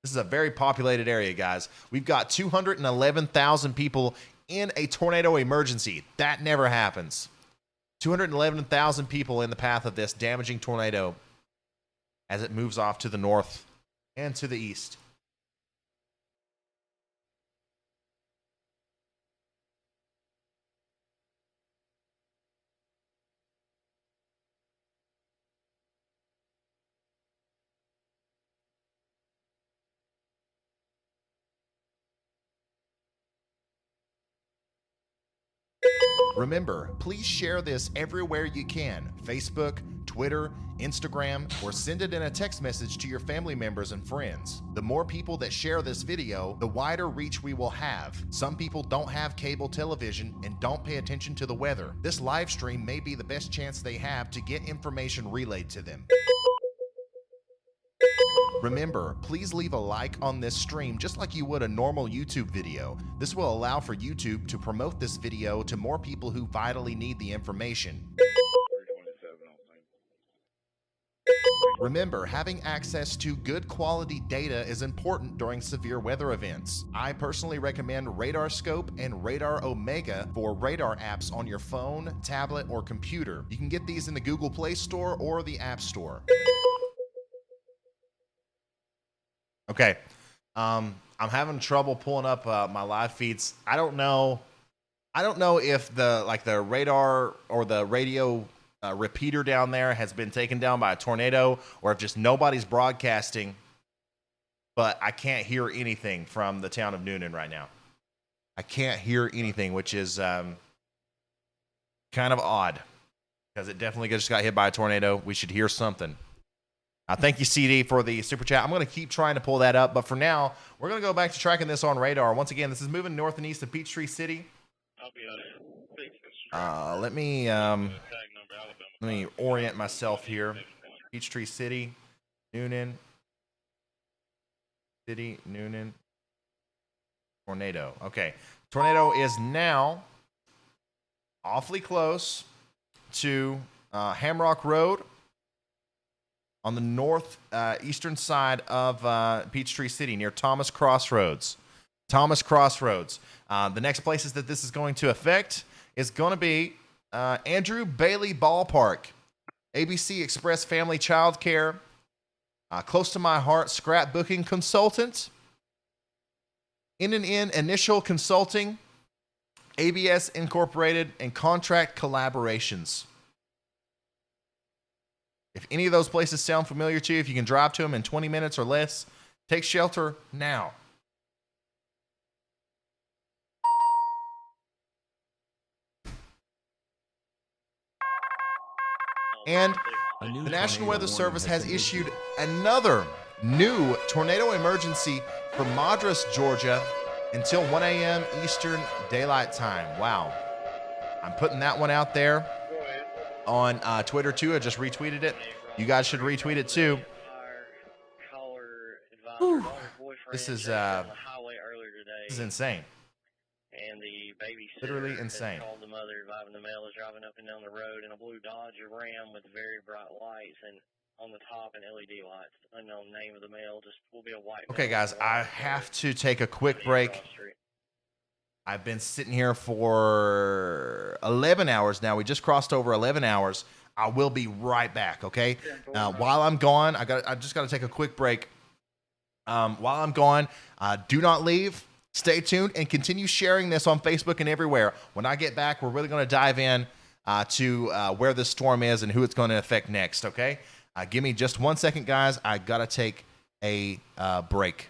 S1: This is a very populated area, guys. We've got 211,000 people in a tornado emergency. That never happens. 211,000 people in the path of this damaging tornado as it moves off to the north and to the east. Remember, please share this everywhere you can. Facebook, Twitter, Instagram, or send it in a text message to your family members and friends. The more people that share this video, the wider reach we will have. Some people don't have cable television and don't pay attention to the weather. This live stream may be the best chance they have to get information relayed to them. Remember, please leave a like on this stream just like you would a normal YouTube video. This will allow for YouTube to promote this video to more people who vitally need the information. Remember, having access to good quality data is important during severe weather events. I personally recommend Radar Scope and Radar Omega for radar apps on your phone, tablet, or computer. You can get these in the Google Play Store or the App Store. Okay, I'm having trouble pulling up my live feeds. I don't know if the radar or the radio repeater down there has been taken down by a tornado, or if just nobody's broadcasting. But I can't hear anything from the town of Noonan right now. I can't hear anything, which is kind of odd, because it definitely just got hit by a tornado. We should hear something. Thank you, CD, for the super chat. I'm going to keep trying to pull that up, but for now, we're going to go back to tracking this on radar. Once again, this is moving north and east of Peachtree City. Let me orient myself here. Peachtree City, Noonan, tornado. Okay, tornado is now awfully close to Hamrock Road, on the north eastern side of Peachtree City, near Thomas Crossroads. The next places that this is going to affect is going to be Andrew Bailey Ballpark, ABC Express Family Child Care, Close to My Heart Scrapbooking Consultant, N&N Initial Consulting, ABS Incorporated, and Contract Collaborations. If any of those places sound familiar to you, if you can drive to them in 20 minutes or less, take shelter now. And the National Weather Service has issued another new tornado emergency for Madras, Georgia, until 1 a.m. Eastern Daylight Time. Wow. I'm putting that one out there on Twitter too. I just retweeted it. You guys should retweet it too. This is insane.
S16: And the babysitter
S1: literally insane.
S16: called the mother advising the male is driving up and down the road in a blue Dodge Ram with very bright lights and on the top and LED lights. Unknown name of the male, just will be a white.
S1: Okay, guys, I have to take a quick break. I've been sitting here for 11 hours now. We just crossed over 11 hours. I will be right back, okay? While I'm gone, I just got to take a quick break. While I'm gone, do not leave. Stay tuned and continue sharing this on Facebook and everywhere. When I get back, we're really going to dive in to where this storm is and who it's going to affect next, okay? Give me just 1 second, guys. I got to take a break.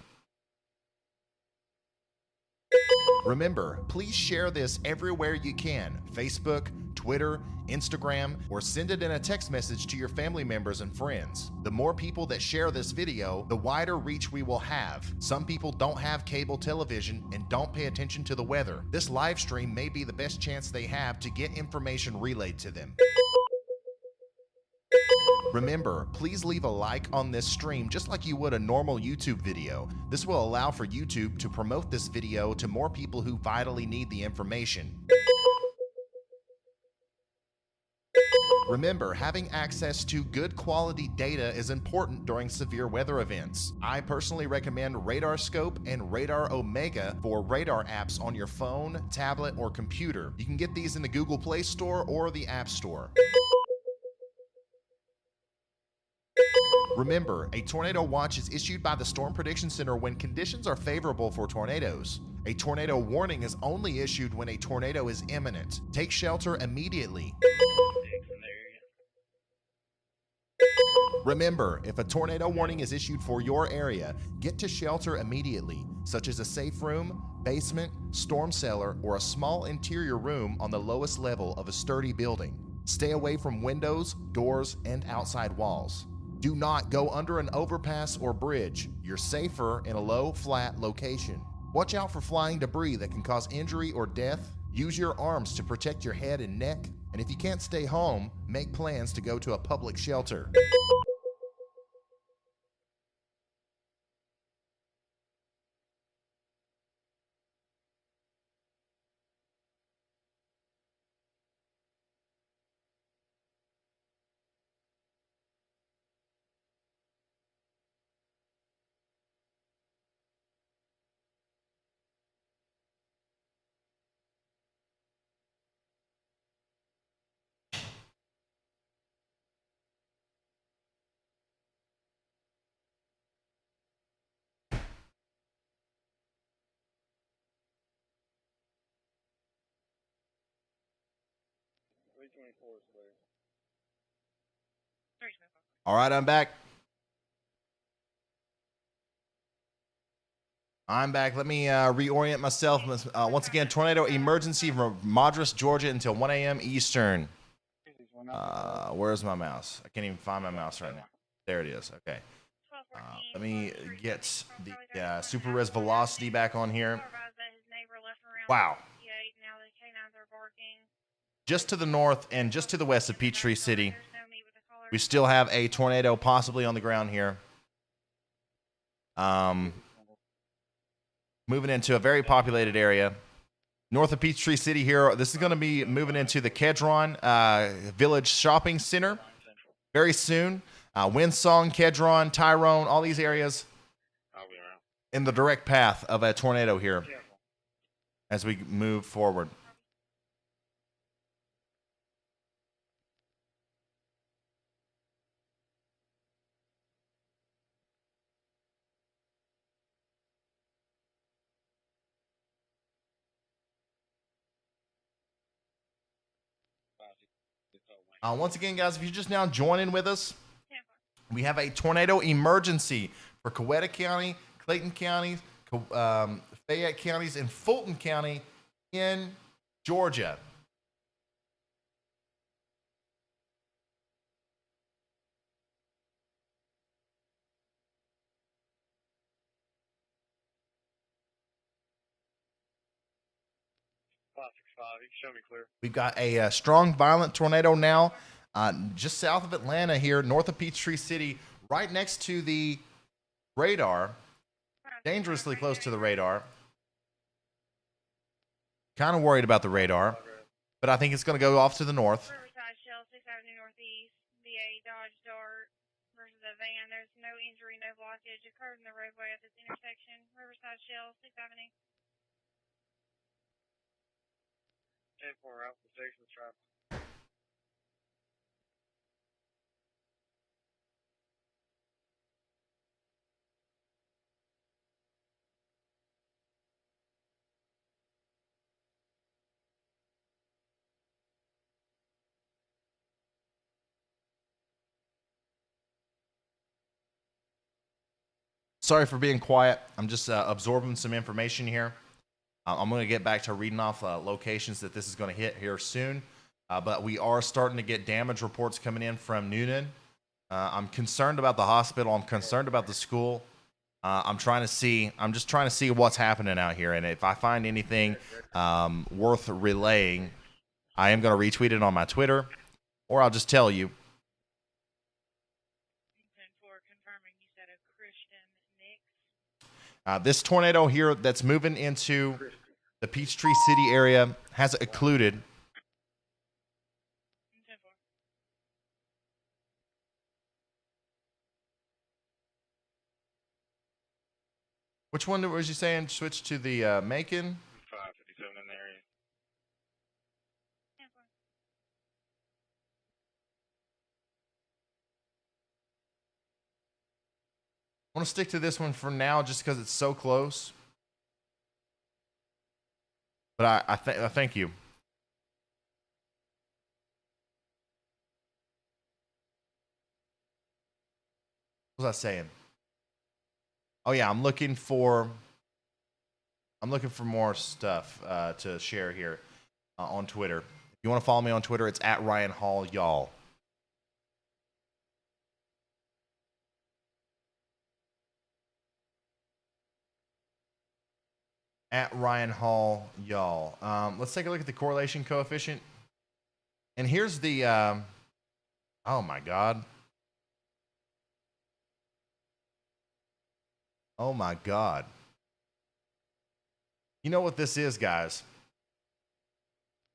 S1: Remember, please share this everywhere you can. Facebook, Twitter, Instagram, or send it in a text message to your family members and friends. The more people that share this video, the wider reach we will have. Some people don't have cable television and don't pay attention to the weather. This live stream may be the best chance they have to get information relayed to them.
S9: Remember, please leave a like on this stream just like you would a normal YouTube video. This will allow for YouTube to promote this video to more people who vitally need the information. Remember, having access to good quality data is important during severe weather events. I personally recommend Radar Scope and Radar Omega for radar apps on your phone, tablet, or computer. You can get these in the Google Play Store or the App Store. Remember, a tornado watch is issued by the Storm Prediction Center when conditions are favorable for tornadoes. A tornado warning is only issued when a tornado is imminent. Take shelter immediately. Remember, if a tornado warning is issued for your area, get to shelter immediately, such as a safe room, basement, storm cellar, or a small interior room on the lowest level of a sturdy building. Stay away from windows, doors, and outside walls. Do not go under an overpass or bridge. You're safer in a low, flat location. Watch out for flying debris that can cause injury or death. Use your arms to protect your head and neck. And if you can't stay home, make plans to go to a public shelter. All right, I'm back. Let me reorient myself. Once again, tornado emergency from Madras, Georgia until 1 a.m. Eastern. Where's my mouse? I can't even find my mouse right now. There it is. Okay. Let me get the super res velocity back on here. Wow. Just to the north and just to the west of Peachtree City, we still have a tornado possibly on the ground here. Moving into a very populated area. North of Peachtree City here, this is going to be moving into the Kedron Village Shopping Center very soon. Windsong, Kedron, Tyrone, all these areas in the direct path of a tornado here as we move forward. Once again, guys, if you're just now joining with us, we have a tornado emergency for Coweta County, Clayton County, Fayette counties, and Fulton County in Georgia.
S8: You can show me clear.
S9: We've got a strong, violent tornado now just south of Atlanta here, north of Peachtree City, right next to the radar, dangerously close to the radar. Kind of worried about the radar, but I think it's going to go off to the north.
S6: Riverside Shell, 6th Avenue Northeast, VA Dodge Dart versus a van. There's no injury, no blockage occurred in the roadway at this intersection. Riverside Shell, 6th Avenue.
S8: 10-4 out, the station's traffic.
S9: Sorry for being quiet. I'm just absorbing some information here. I'm going to get back to reading off locations that this is going to hit here soon. But we are starting to get damage reports coming in from Noonan. I'm concerned about the hospital. I'm concerned about the school. I'm just trying to see what's happening out here. And if I find anything worth relaying, I am going to retweet it on my Twitter, or I'll just tell you.
S1: This tornado here that's moving into the Peachtree City area has occluded. Which one was you saying? Switch to the Macon?
S8: 557 in the area.
S1: I want to stick to this one for now just because it's so close. But I thank you. What was I saying? Oh yeah, I'm looking for more stuff to share here on Twitter. If you want to follow me on Twitter, it's at Ryan Hall, y'all. At Ryan Hall, y'all. Let's take a look at the correlation coefficient. And here's the, oh my God. Oh my God. You know what this is, guys?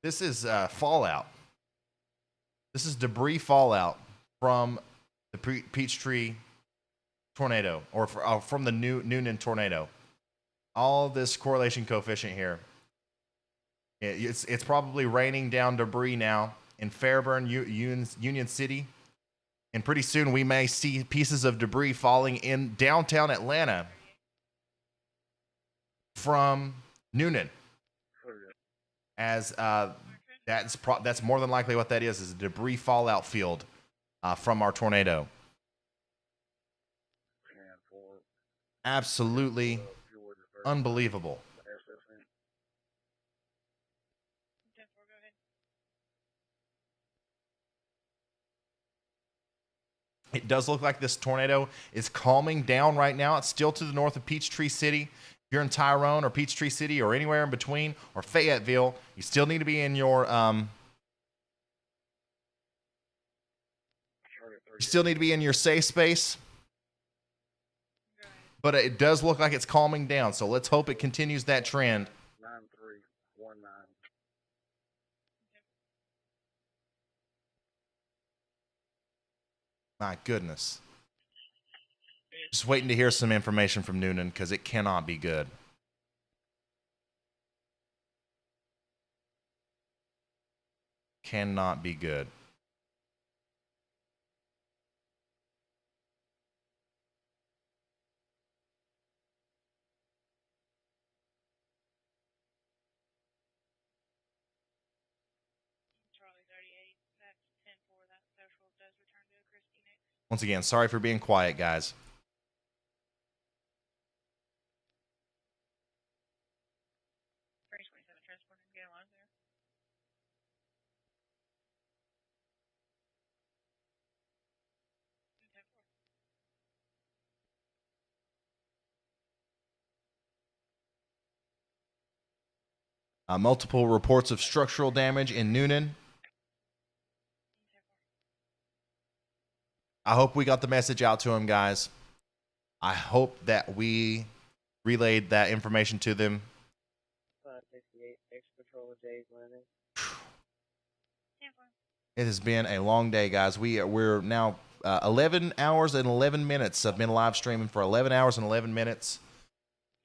S1: This is fallout. This is debris fallout from the Peachtree tornado, or from the Noonan tornado. All this correlation coefficient here. It's probably raining down debris now in Fairburn, Union City. And pretty soon we may see pieces of debris falling in downtown Atlanta from Noonan. As that's more than likely what that is a debris fallout field from our tornado. Absolutely unbelievable. It does look like this tornado is calming down right now. It's still to the north of Peachtree City. If you're in Tyrone or Peachtree City or anywhere in between, or Fayetteville, you still need to be in your safe space. But it does look like it's calming down, so let's hope it continues that trend.
S15: 9319.
S1: My goodness. Just waiting to hear some information from Noonan because it cannot be good. Cannot be good. Once again, sorry for being quiet, guys. Multiple reports of structural damage in Noonan. I hope we got the message out to them, guys. I hope that we relayed that information to them.
S16: 568, ex-patrol Jay's landing.
S1: It has been a long day, guys. We're now 11 hours and 11 minutes. I've been live streaming for 11 hours and 11 minutes.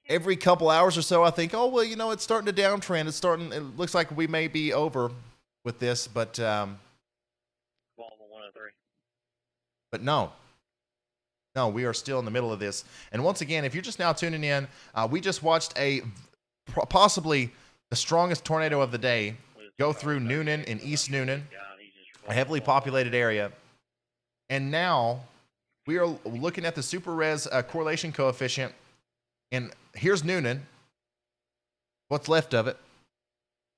S1: Every couple hours or so, I think, oh, well, you know, it's starting to downtrend. It looks like we may be over with this, but no, we are still in the middle of this. And once again, if you're just now tuning in, we just watched possibly the strongest tornado of the day go through Noonan and East Noonan, a heavily populated area. And now we are looking at the super res correlation coefficient. And here's Noonan, what's left of it,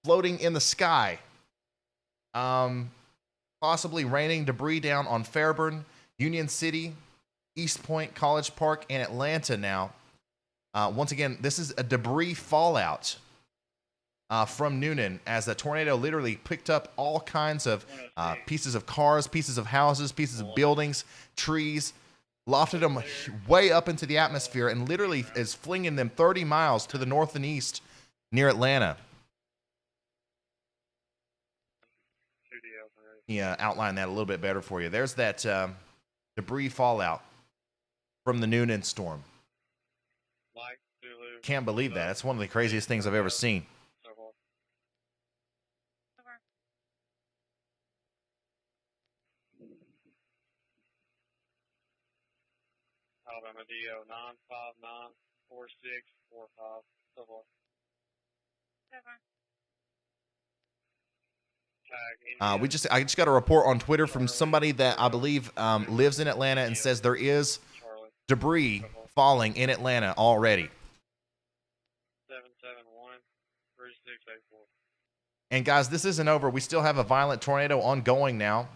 S1: floating in the sky. Possibly raining debris down on Fairburn, Union City, East Point, College Park, and Atlanta now. Once again, this is a debris fallout from Noonan as the tornado literally picked up all kinds of pieces of cars, pieces of houses, pieces of buildings, trees. lofted them way up into the atmosphere and literally is flinging them 30 miles to the north and east near Atlanta. Yeah, outline that a little bit better for you. There's that debris fallout from the Noonan storm. Can't believe that. It's one of the craziest things I've ever seen.
S8: Alabama DO 9594645. So far.
S1: I just got a report on Twitter from somebody that I believe lives in Atlanta and says there is debris falling in Atlanta already.
S8: 771-3684.
S1: And guys, this isn't over. We still have a violent tornado ongoing now.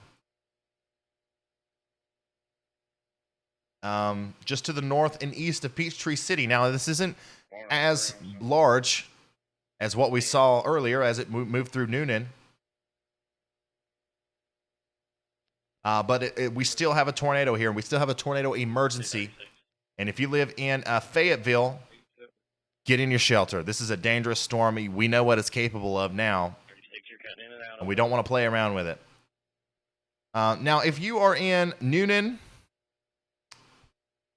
S1: Just to the north and east of Peachtree City. Now, this isn't as large as what we saw earlier as it moved through Noonan. But we still have a tornado here. We still have a tornado emergency. And if you live in Fayetteville, get in your shelter. This is a dangerous storm. We know what it's capable of now. And we don't want to play around with it. Now, if you are in Noonan,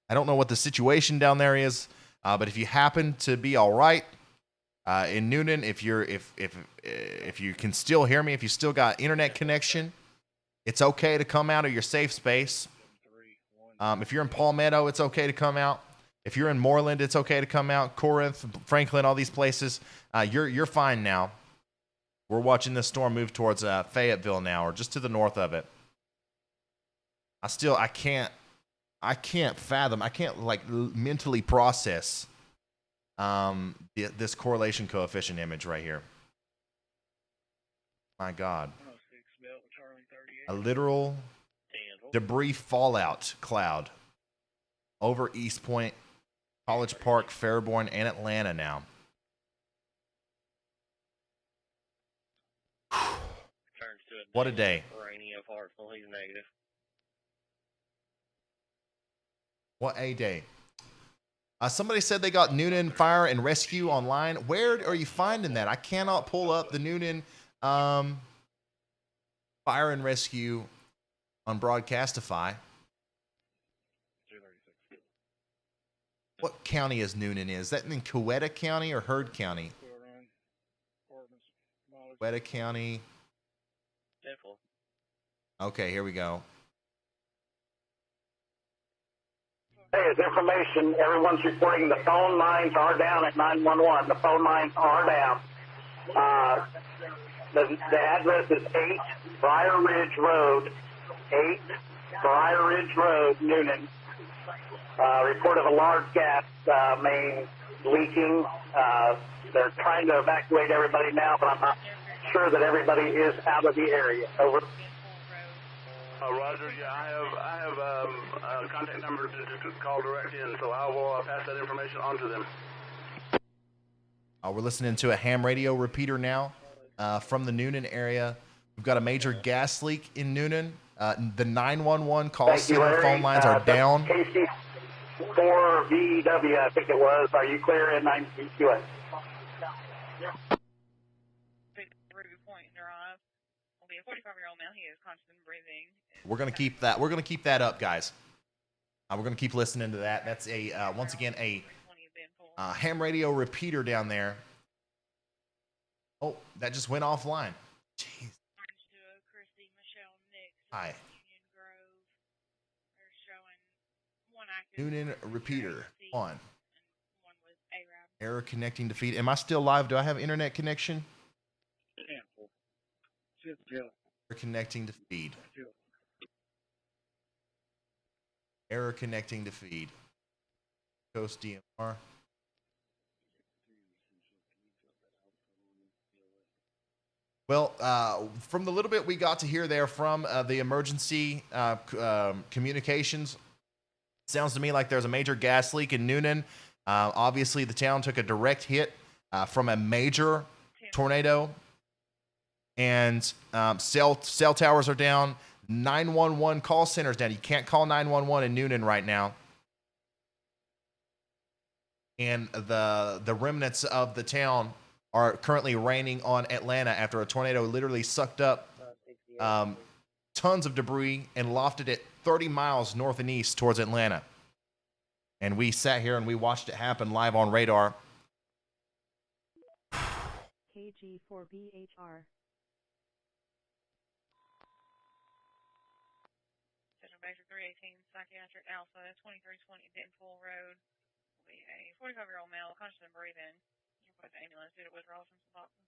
S1: I don't know what the situation down there is, but if you happen to be all right in Noonan, if you can still hear me, if you still got internet connection, it's okay to come out of your safe space. If you're in Palmetto, it's okay to come out. If you're in Moreland, it's okay to come out. Corinth, Franklin, all these places, you're fine now. We're watching this storm move towards Fayetteville now, or just to the north of it. I can't fathom. I can't mentally process this correlation coefficient image right here. My God. A literal debris fallout cloud over East Point, College Park, Fairborn, and Atlanta now. What a day. What a day. Somebody said they got Noonan Fire and Rescue online. Where are you finding that? I cannot pull up the Noonan Fire and Rescue on Broadcastify. What county is Noonan in? Is that in Coweta County or Heard County? Coweta County. Okay, here we go.
S10: Hey, as information, everyone's reporting the phone lines are down at 911. The phone lines are down. The address is 8 Briar Ridge Road, 8 Briar Ridge Road, Noonan. Report of a large gas main leaking. They're trying to evacuate everybody now, but I'm not sure that everybody is out of the area. Over.
S21: Roger, yeah, I have a contact number to call direct in, so I will pass that information on to them.
S1: We're listening to a ham radio repeater now from the Noonan area. We've got a major gas leak in Noonan. The 911 call center phone lines are down.
S10: KC4VW, I think it was. Are you clear in 9QS?
S6: A 45-year-old male. He is conscious and breathing.
S1: We're gonna keep that. We're gonna keep that up, guys. We're gonna keep listening to that. That's a once again a ham radio repeater down there. Oh, that just went offline. Jeez. Hi. Noonan repeater on. Error connecting to feed. Am I still live? Do I have internet connection? Error connecting to feed. Error connecting to feed. Coast DMR. Well, from the little bit we got to hear there from the emergency communications, sounds to me like there's a major gas leak in Noonan. Obviously, the town took a direct hit from a major tornado. And cell towers are down. 911 call centers down. You can't call 911 in Noonan right now. And the remnants of the town are currently raining on Atlanta after a tornado literally sucked up tons of debris and lofted it 30 miles north and east towards Atlanta. And we sat here and we watched it happen live on radar.
S12: KG4BHR.
S6: Central Base 318, Psychiatric Alpha, 2320 Dentonville Road. Will be a 45-year-old male, conscious and breathing. Request ambulance due to withdrawal from Suboxone.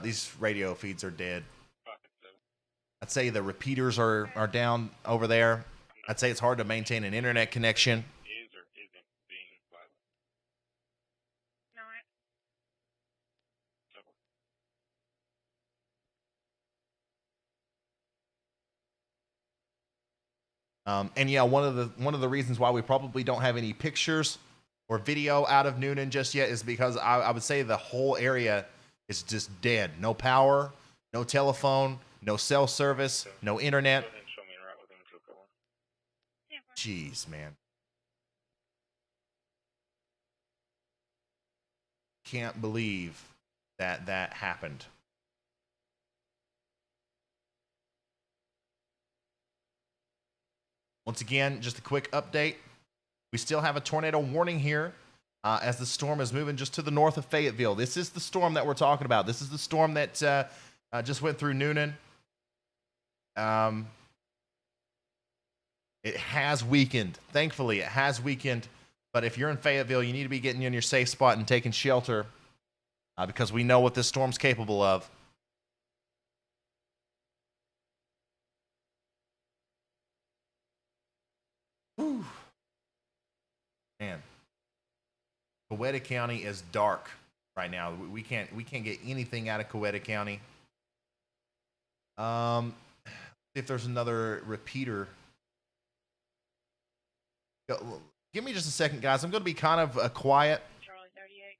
S1: These radio feeds are dead. I'd say the repeaters are down over there. I'd say it's hard to maintain an internet connection. And yeah, one of the reasons why we probably don't have any pictures or video out of Noonan just yet is because I would say the whole area is just dead. No power, no telephone, no cell service, no internet. Jeez, man. Can't believe that happened. Once again, just a quick update. We still have a tornado warning here as the storm is moving just to the north of Fayetteville. This is the storm that we're talking about. This is the storm that just went through Noonan. It has weakened. Thankfully, it has weakened. But if you're in Fayetteville, you need to be getting in your safe spot and taking shelter because we know what this storm's capable of. Whew. Man, Coweta County is dark right now. We can't get anything out of Coweta County. See if there's another repeater. Give me just a second, guys. I'm going to be kind of quiet.
S6: Charlie 38,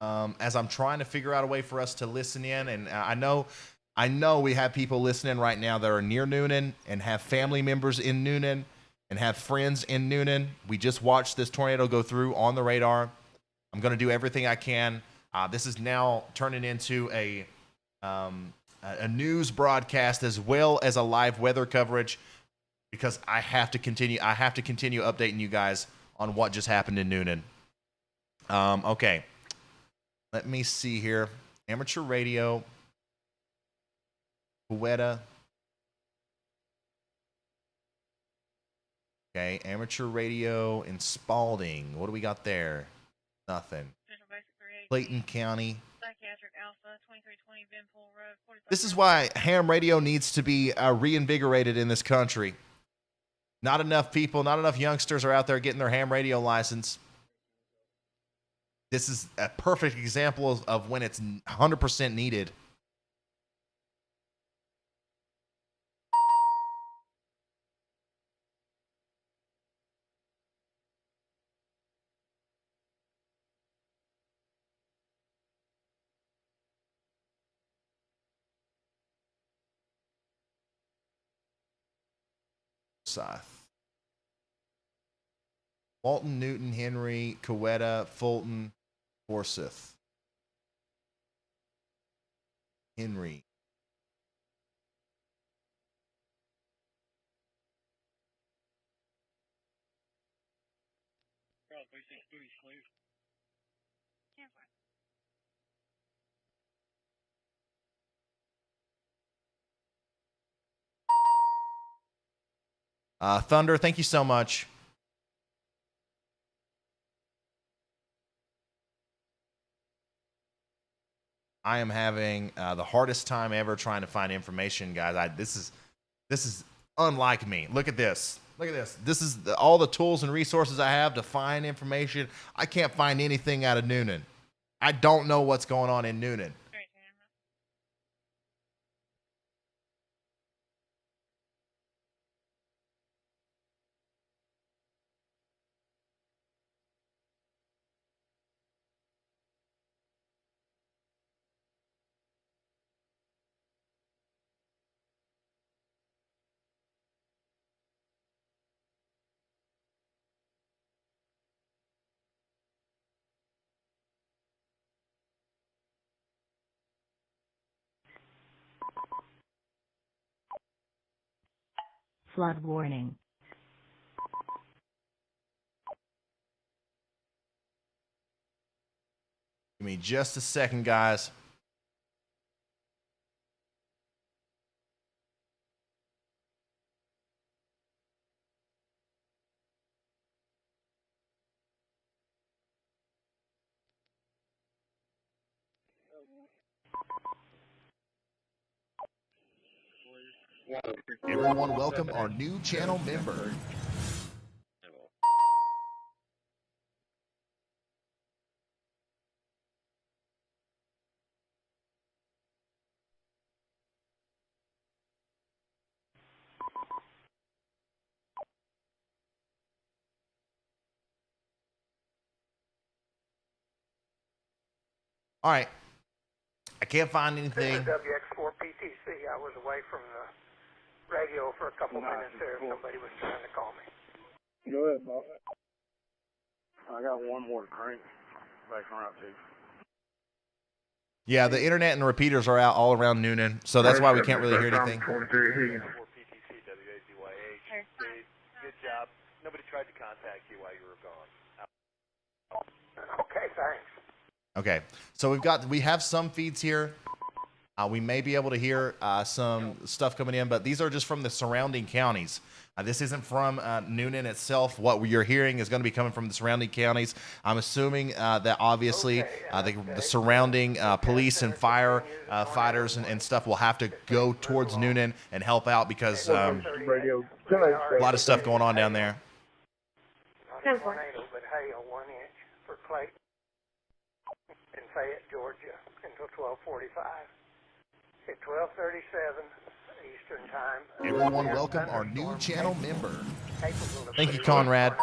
S6: confidential.
S1: As I'm trying to figure out a way for us to listen in, and I know we have people listening right now that are near Noonan and have family members in Noonan and have friends in Noonan. We just watched this tornado go through on the radar. I'm going to do everything I can. This is now turning into a news broadcast as well as a live weather coverage because I have to continue updating you guys on what just happened in Noonan. Okay. Let me see here. Amateur radio. Coweta. Okay, amateur radio in Spalding. What do we got there? Nothing. Clayton County.
S6: Psychiatric Alpha, 2320 Benpool Road.
S1: This is why ham radio needs to be reinvigorated in this country. Not enough people, not enough youngsters are out there getting their ham radio license. This is a perfect example of when it's 100% needed. Walton, Newton, Henry, Coweta, Fulton, Forsyth. Henry. Thunder, thank you so much. I am having the hardest time ever trying to find information, guys. This is unlike me. Look at this. Look at this. This is all the tools and resources I have to find information. I can't find anything out of Noonan. I don't know what's going on in Noonan.
S12: Flood warning.
S1: Give me just a second, guys. Everyone, welcome our new channel member. All right. I can't find anything.
S20: This is WX4PTC. I was away from the radio for a couple minutes there. Somebody was trying to call me.
S18: Go ahead, boss. I got one more crank back around too.
S1: Yeah, the internet and the repeaters are out all around Noonan, so that's why we can't really hear anything.
S13: Good job. Nobody tried to contact you while you were gone.
S20: Okay, thanks.
S1: Okay, so we have some feeds here. We may be able to hear some stuff coming in, but these are just from the surrounding counties. This isn't from Noonan itself. What you're hearing is going to be coming from the surrounding counties. I'm assuming that obviously the surrounding police and fire fighters and stuff will have to go towards Noonan and help out because a lot of stuff going on down there.
S20: Tornado, but hail 1 inch for Clayton in Fayette, Georgia, until 12:45. At 12:37 Eastern Time.
S1: Everyone, welcome our new channel member. Thank you, Conrad.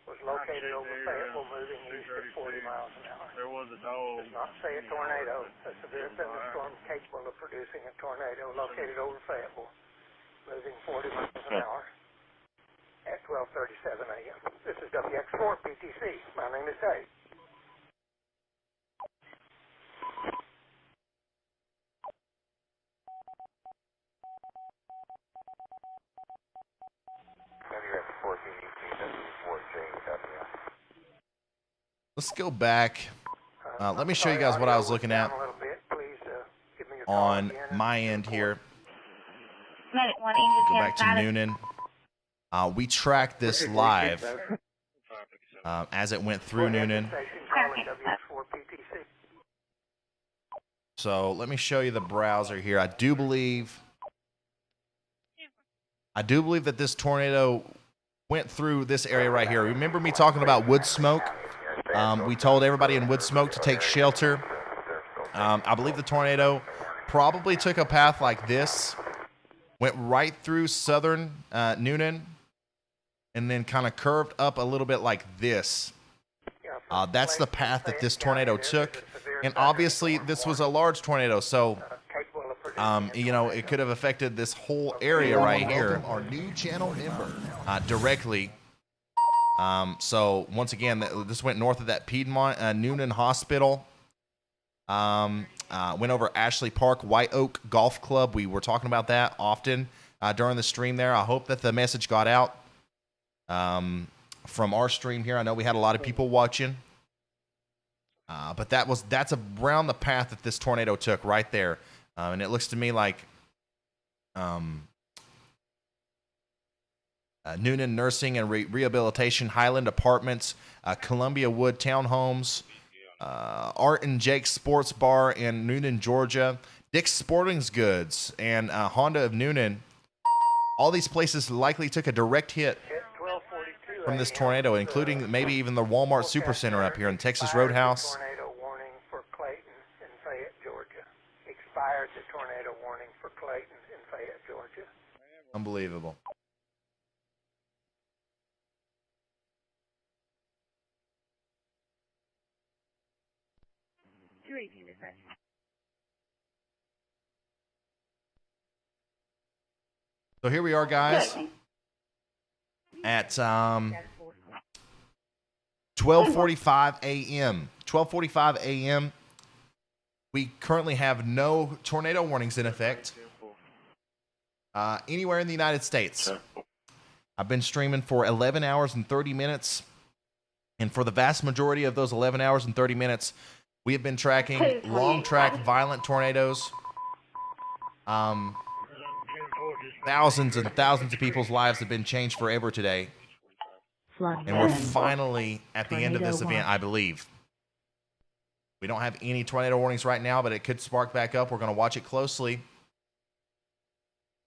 S20: Was located over Fayetteville, moving east at 40 miles an hour.
S18: There was a dog.
S20: Does not say a tornado. A severe thunderstorm capable of producing a tornado located over Fayetteville, moving 40 miles an hour at 12:37 a.m. This is WX4 PTC. My name is Dave.
S1: Let's go back. Let me show you guys what I was looking at on my end here. Go back to Noonan. We tracked this live as it went through Noonan. So let me show you the browser here. I do believe that this tornado went through this area right here. Remember me talking about wood smoke? We told everybody in wood smoke to take shelter. I believe the tornado probably took a path like this, went right through southern Noonan, and then kind of curved up a little bit like this. That's the path that this tornado took. And obviously, this was a large tornado, so you know, it could have affected this whole area right here. Our new channel member directly. So once again, this went north of that Piedmont Noonan Hospital. Went over Ashley Park, White Oak Golf Club. We were talking about that often during the stream there. I hope that the message got out from our stream here. I know we had a lot of people watching. But that's around the path that this tornado took right there. And it looks to me like Noonan Nursing and Rehabilitation, Highland Apartments, Columbia Wood Townhomes, Art and Jake's Sports Bar in Noonan, Georgia, Dick's Sporting Goods, and Honda of Noonan. All these places likely took a direct hit from this tornado, including maybe even the Walmart Supercenter up here in Texas Roadhouse.
S20: Tornado warning for Clayton in Fayette, Georgia. Expired the tornado warning for Clayton in Fayette, Georgia.
S1: Unbelievable. So here we are, guys, at 12:45 a.m. 12:45 a.m. We currently have no tornado warnings in effect. anywhere in the United States. I've been streaming for 11 hours and 30 minutes. And for the vast majority of those 11 hours and 30 minutes, we have been tracking long track violent tornadoes. Thousands and thousands of people's lives have been changed forever today. And we're finally at the end of this event, I believe. We don't have any tornado warnings right now, but it could spark back up. We're going to watch it closely.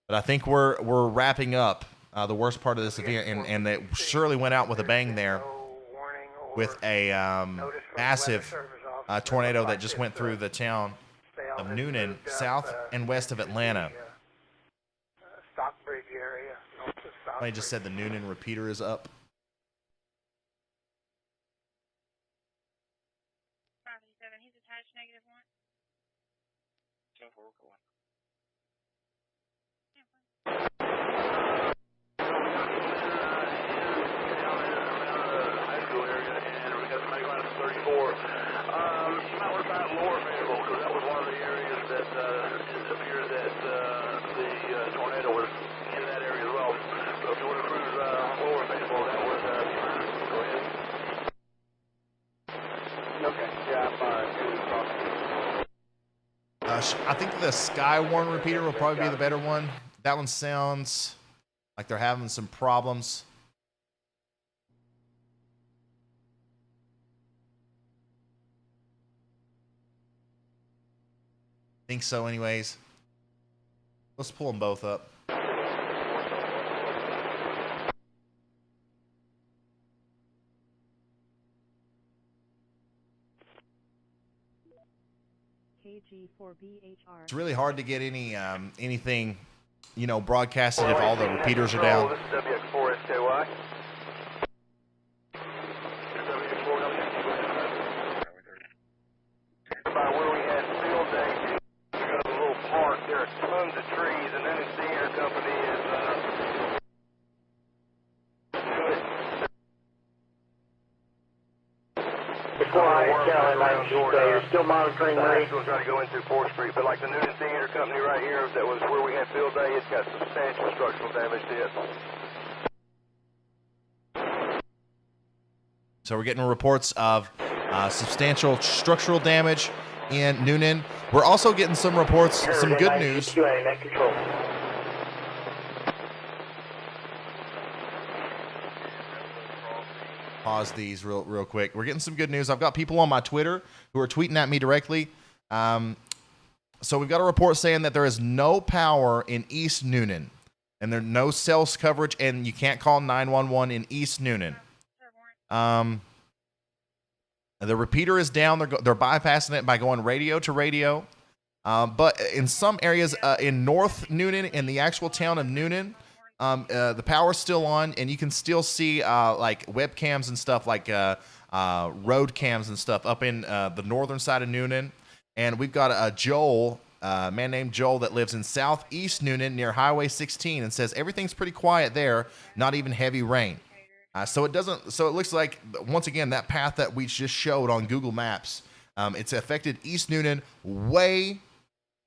S1: But I think we're wrapping up the worst part of this event, and it surely went out with a bang there with a massive tornado that just went through the town of Noonan, south and west of Atlanta.
S20: Stockbridge area.
S1: I just said the Noonan repeater is up.
S6: He's attached -1.
S21: You might want to find lower variable because that was one of the areas that it appears that the tornado was in that area as well. So if you want to cruise lower variable, that would be fine. Go ahead.
S18: Okay. Yeah, I'm fine.
S1: I think the Skywarn repeater will probably be the better one. That one sounds like they're having some problems. Think so anyways. Let's pull them both up. It's really hard to get any anything, you know, broadcasted if all the repeaters are down.
S21: This is WX4SKY. About where we had field day, we got a little park. There are tons of trees, and then the air company is
S10: Before I tell him you're still monitoring me.
S21: I'm still trying to go into 4th Street, but like the Noonan Theater Company right here, that was where we had field day, it's got substantial structural damage to it.
S1: So we're getting reports of substantial structural damage in Noonan. We're also getting some reports, some good news. Pause these real quick. We're getting some good news. I've got people on my Twitter who are tweeting at me directly. So we've got a report saying that there is no power in East Noonan, and there's no cell coverage, and you can't call 911 in East Noonan. The repeater is down. They're bypassing it by going radio to radio. But in some areas in North Noonan, in the actual town of Noonan, the power's still on, and you can still see like webcams and stuff, like road cams and stuff up in the northern side of Noonan. And we've got a man named Joel that lives in southeast Noonan near Highway 16, and says everything's pretty quiet there, not even heavy rain. So it looks like, once again, that path that we just showed on Google Maps, it's affected East Noonan way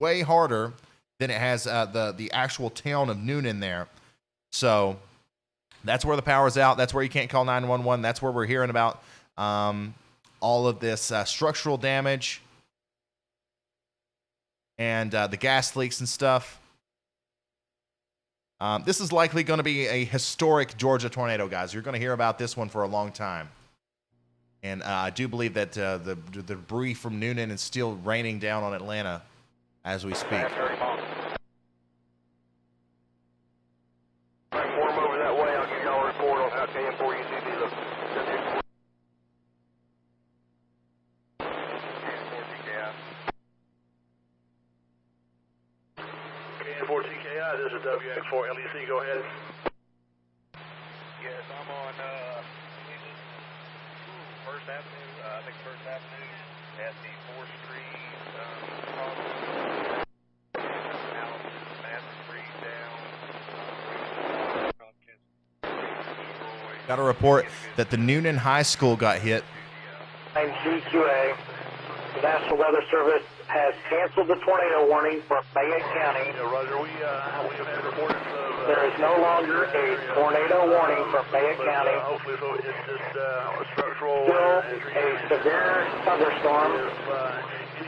S1: harder than it has the actual town of Noonan there. So that's where the power's out. That's where you can't call 911. That's where we're hearing about all of this structural damage and the gas leaks and stuff. This is likely going to be a historic Georgia tornado, guys. You're going to hear about this one for a long time. And I do believe that the debris from Noonan is still raining down on Atlanta as we speak.
S21: Form over that way. I'll give y'all a report on how KM4UCD looks. KM4TKI, this is WX4LEC. Go ahead.
S13: Yes, I'm on First Avenue. I think First Avenue at the 4th Street crossing. Massive trees down.
S1: Got a report that the Noonan High School got hit.
S10: I'm GQA. The National Weather Service has canceled the tornado warning for Fayette County.
S21: Yeah, Roger. We have had reports of...
S10: There is no longer a tornado warning for Fayette County.
S21: Hopefully, so it's just structural...
S10: Still a severe thunderstorm.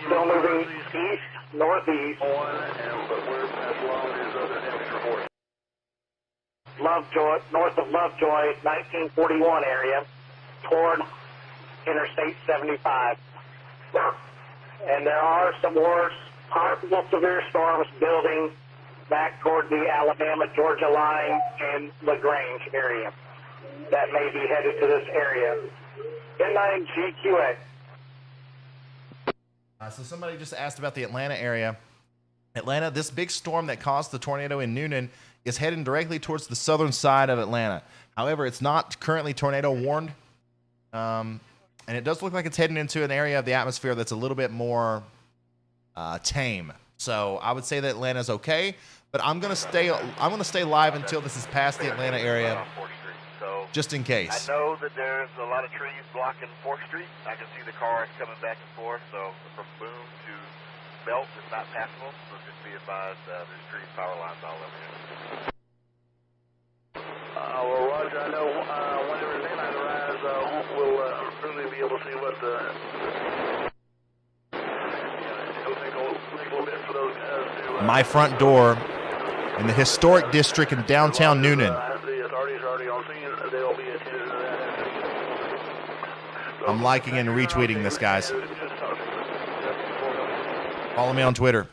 S10: Still moving east, northeast.
S21: But we're as long as other damage reports.
S10: Lovejoy, north of Lovejoy, 1941 area, toward Interstate 75. And there are some more possible severe storms building back toward the Alabama-Georgia line and LaGrange area that may be headed to this area. Inline GQA.
S1: So somebody just asked about the Atlanta area. Atlanta, this big storm that caused the tornado in Noonan is heading directly towards the southern side of Atlanta. However, it's not currently tornado warned. And it does look like it's heading into an area of the atmosphere that's a little bit more tame. So I would say that Atlanta's okay, but I'm gonna stay live until this is past the Atlanta area, just in case.
S21: I know that there's a lot of trees blocking 4th Street. I can see the cars coming back and forth. So from Boone to Belt is not passable. So just be advised, there's trees, power lines all over here. Well, Roger, I know whenever the daylight arrives, we'll really be able to see what the... It'll take a little bit for those guys to...
S1: My front door in the historic district in downtown Noonan.
S21: The authorities are already on scene. They'll be attending to that.
S1: I'm liking and retweeting this, guys. Follow me on Twitter.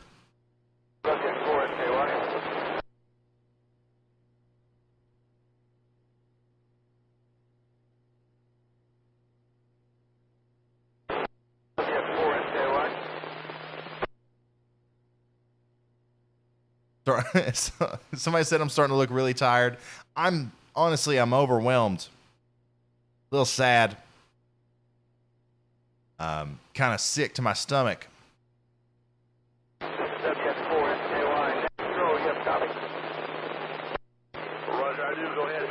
S1: Somebody said I'm starting to look really tired. I'm overwhelmed. A little sad. Kind of sick to my stomach.
S21: Roger, I do. Go ahead.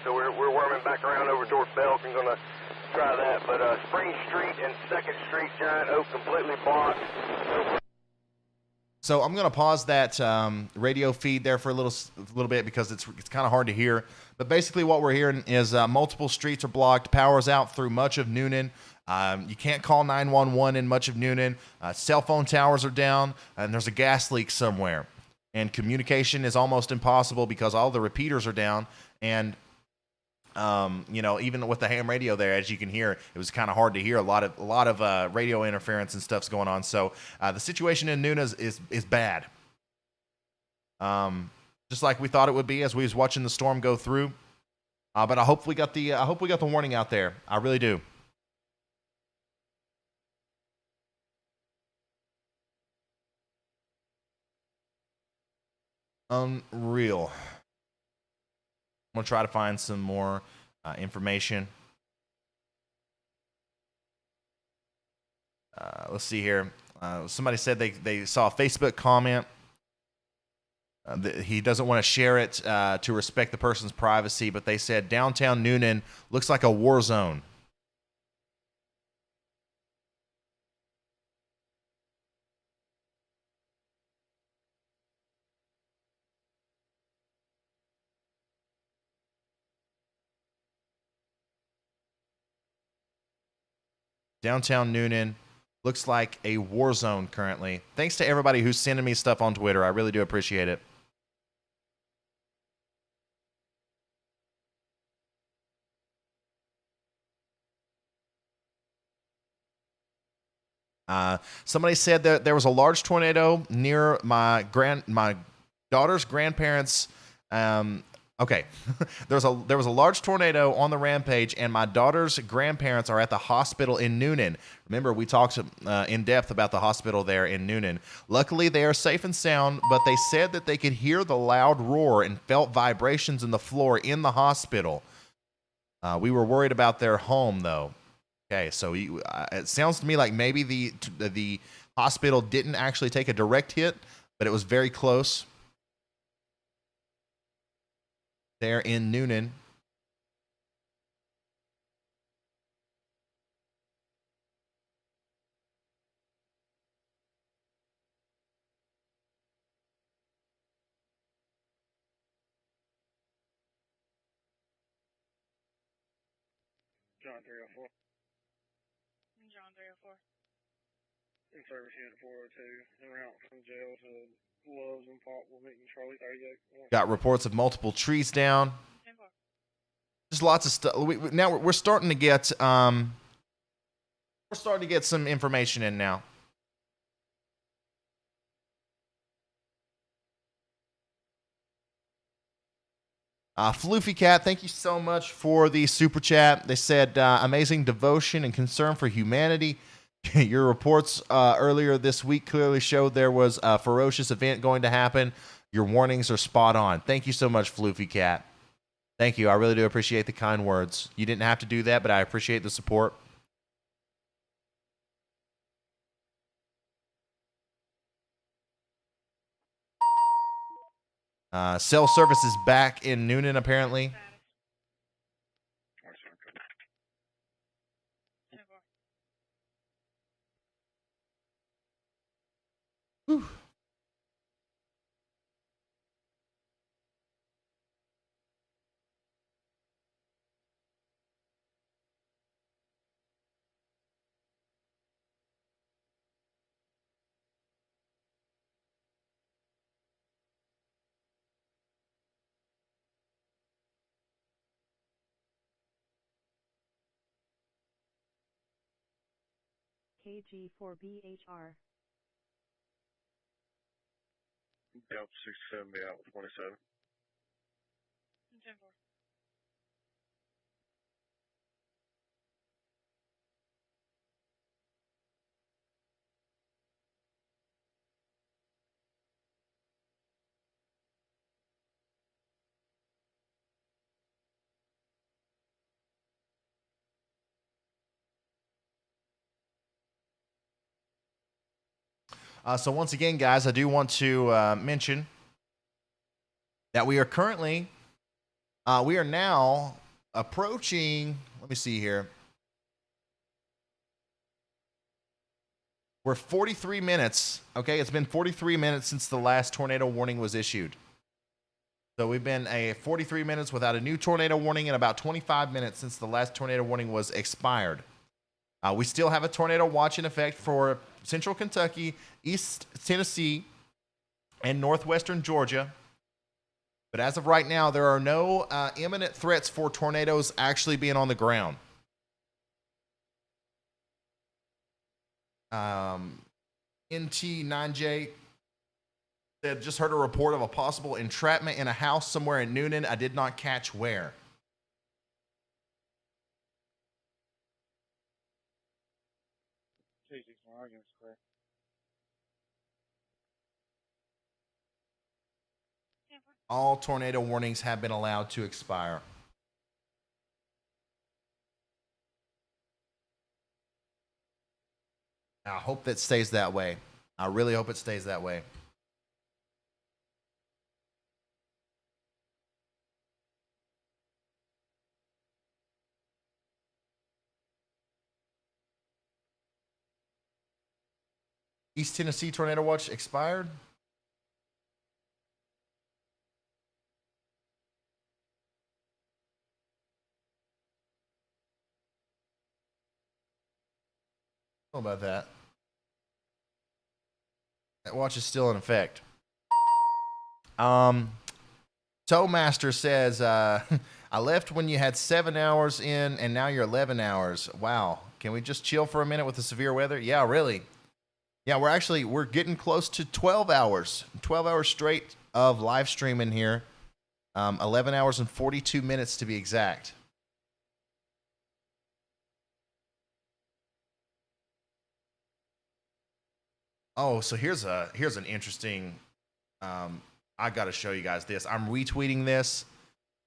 S21: So we're worming back around over towards Belk and going to try that. But Spring Street and 2nd Street, Giant Oak, completely blocked.
S1: So I'm going to pause that radio feed there for a little bit because it's kind of hard to hear. But basically what we're hearing is multiple streets are blocked. Power's out through much of Noonan. You can't call 911 in much of Noonan. Cell phone towers are down, and there's a gas leak somewhere. And communication is almost impossible because all the repeaters are down. And even with the ham radio there, as you can hear, it was kind of hard to hear. A lot of radio interference and stuff's going on. So the situation in Noonan is bad. Just like we thought it would be as we was watching the storm go through. But I hope we got the warning out there. I really do. Unreal. I'm going to try to find some more information. Let's see here. Somebody said they saw a Facebook comment. He doesn't want to share it to respect the person's privacy, but they said downtown Noonan looks like a war zone. Downtown Noonan looks like a war zone currently. Thanks to everybody who's sending me stuff on Twitter. I really do appreciate it. Somebody said that there was a large tornado near my daughter's grandparents' Okay, there was a large tornado on the rampage, and my daughter's grandparents are at the hospital in Noonan. Remember, we talked in depth about the hospital there in Noonan. Luckily, they are safe and sound, but they said that they could hear the loud roar and felt vibrations in the floor in the hospital. We were worried about their home, though. Okay, so it sounds to me like maybe the hospital didn't actually take a direct hit, but it was very close there in Noonan.
S15: John 304.
S6: John 304.
S15: In service unit 402. En route from jail to Loves and Poplar, meeting Charlie 38.
S1: Got reports of multiple trees down. Just lots of stuff. Now we're starting to get some information in now. Floofy Cat, thank you so much for the super chat. They said amazing devotion and concern for humanity. Your reports earlier this week clearly showed there was a ferocious event going to happen. Your warnings are spot on. Thank you so much, Floofy Cat. Thank you. I really do appreciate the kind words. You didn't have to do that, but I appreciate the support. Cell service is back in Noonan, apparently. Whew.
S12: KG4BHR.
S8: Delta 67 be out with 27.
S6: 10-4.
S1: So once again, guys, I do want to mention that we are currently, we are now approaching, let me see here. We're 43 minutes, okay? It's been 43 minutes since the last tornado warning was issued. So we've been 43 minutes without a new tornado warning and about 25 minutes since the last tornado warning was expired. We still have a tornado watch in effect for Central Kentucky, East Tennessee, and Northwestern Georgia. But as of right now, there are no imminent threats for tornadoes actually being on the ground. NT9J said, just heard a report of a possible entrapment in a house somewhere in Noonan. I did not catch where. All tornado warnings have been allowed to expire. I hope that stays that way. I really hope it stays that way. East Tennessee tornado watch expired. I don't know about that. That watch is still in effect. Towmaster says, I left when you had 7 hours in and now you're 11 hours. Wow. Can we just chill for a minute with the severe weather? Yeah, really. Yeah, we're getting close to 12 hours. 12 hours straight of live streaming here. 11 hours and 42 minutes to be exact. Oh, so here's an interesting, I got to show you guys this. I'm retweeting this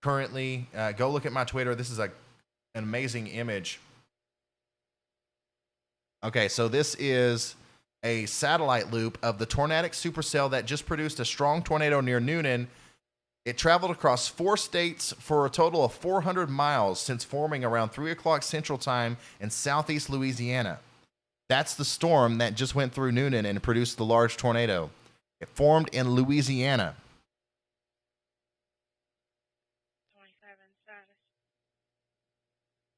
S1: currently. Go look at my Twitter. This is an amazing image. Okay, so this is a satellite loop of the tornadic supercell that just produced a strong tornado near Noonan. It traveled across 4 states for a total of 400 miles since forming around 3 o'clock Central Time in southeast Louisiana. That's the storm that just went through Noonan and produced the large tornado. It formed in Louisiana.
S6: 27 status.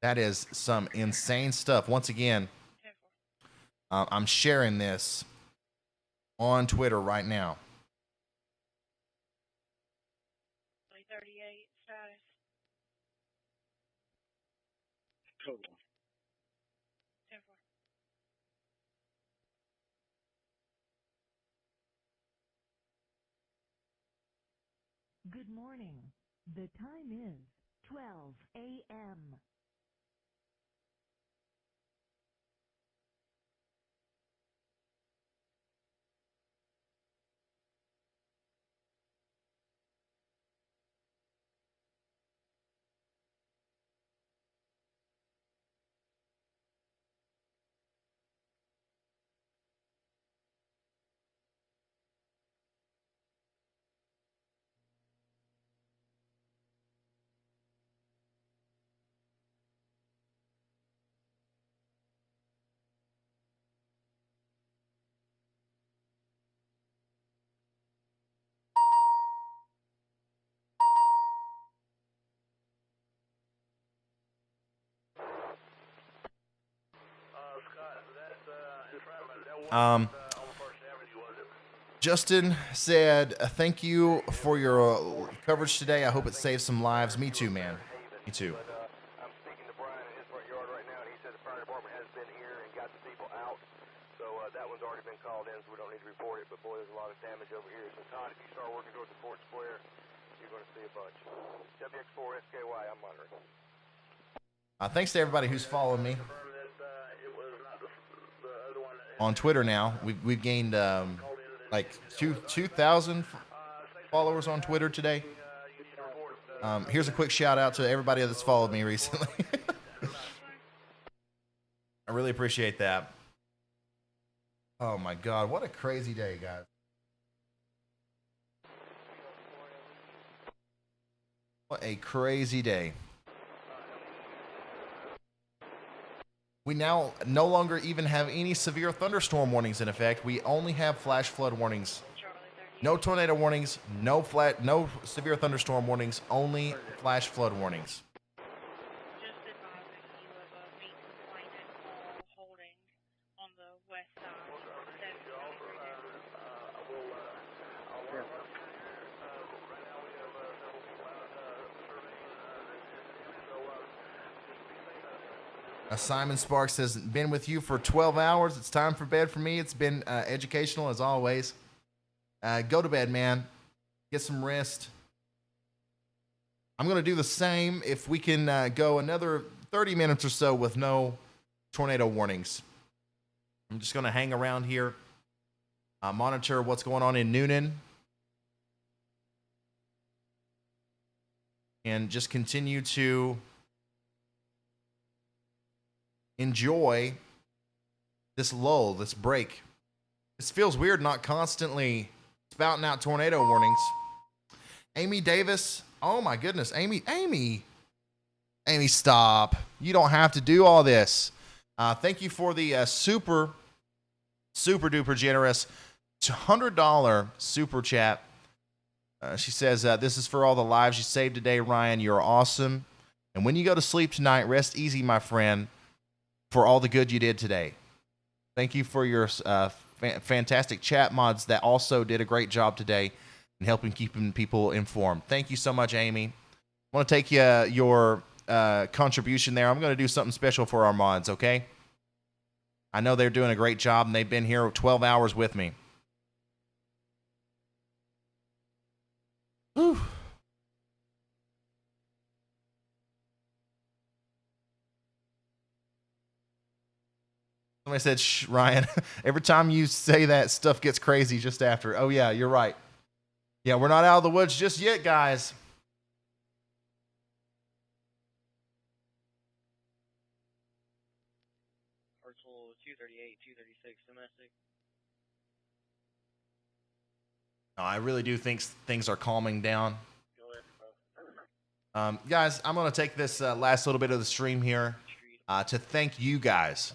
S1: That is some insane stuff. Once again, I'm sharing this on Twitter right now.
S6: 38 status.
S15: Total.
S6: 10-4.
S12: Good morning. The time is 12 a.m.
S1: Justin said, thank you for your coverage today. I hope it saves some lives. Me too, man. Me too.
S21: I'm speaking to Brian in his front yard right now, and he said the fire department has been here and got the people out. So that one's already been called in, so we don't need to report it. But boy, there's a lot of damage over here. So Todd, if you start working towards the Fort Square, you're going to see a bunch. WX4SKY, I'm monitoring.
S1: Thanks to everybody who's following me on Twitter now. We've gained like 2,000 followers on Twitter today. Here's a quick shout out to everybody that's followed me recently. I really appreciate that. Oh my God, what a crazy day, guys. What a crazy day. We now no longer even have any severe thunderstorm warnings in effect. We only have flash flood warnings. No tornado warnings, no severe thunderstorm warnings, only flash flood warnings.
S6: Just advising you of a meat complainant holding on the west side.
S1: Simon Sparks says, been with you for 12 hours. It's time for bed for me. It's been educational as always. Go to bed, man. Get some rest. I'm going to do the same if we can go another 30 minutes or so with no tornado warnings. I'm just going to hang around here, monitor what's going on in Noonan, and just continue to enjoy this lull, this break. This feels weird not constantly spouting out tornado warnings. Amy Davis, oh my goodness, Amy, stop. You don't have to do all this. Thank you for the super duper generous $100 super chat. She says, this is for all the lives you saved today, Ryan. You're awesome. And when you go to sleep tonight, rest easy, my friend, for all the good you did today. Thank you for your fantastic chat mods that also did a great job today in helping keeping people informed. Thank you so much, Amy. I want to take your contribution there. I'm going to do something special for our mods, okay? I know they're doing a great job, and they've been here 12 hours with me. Whew. Somebody said, shh, Ryan, every time you say that, stuff gets crazy just after. Oh, yeah, you're right. Yeah, we're not out of the woods just yet, guys.
S16: for a total of 238, 236 domestic.
S1: No, I really do think things are calming down. Guys, I'm going to take this last little bit of the stream here to thank you guys.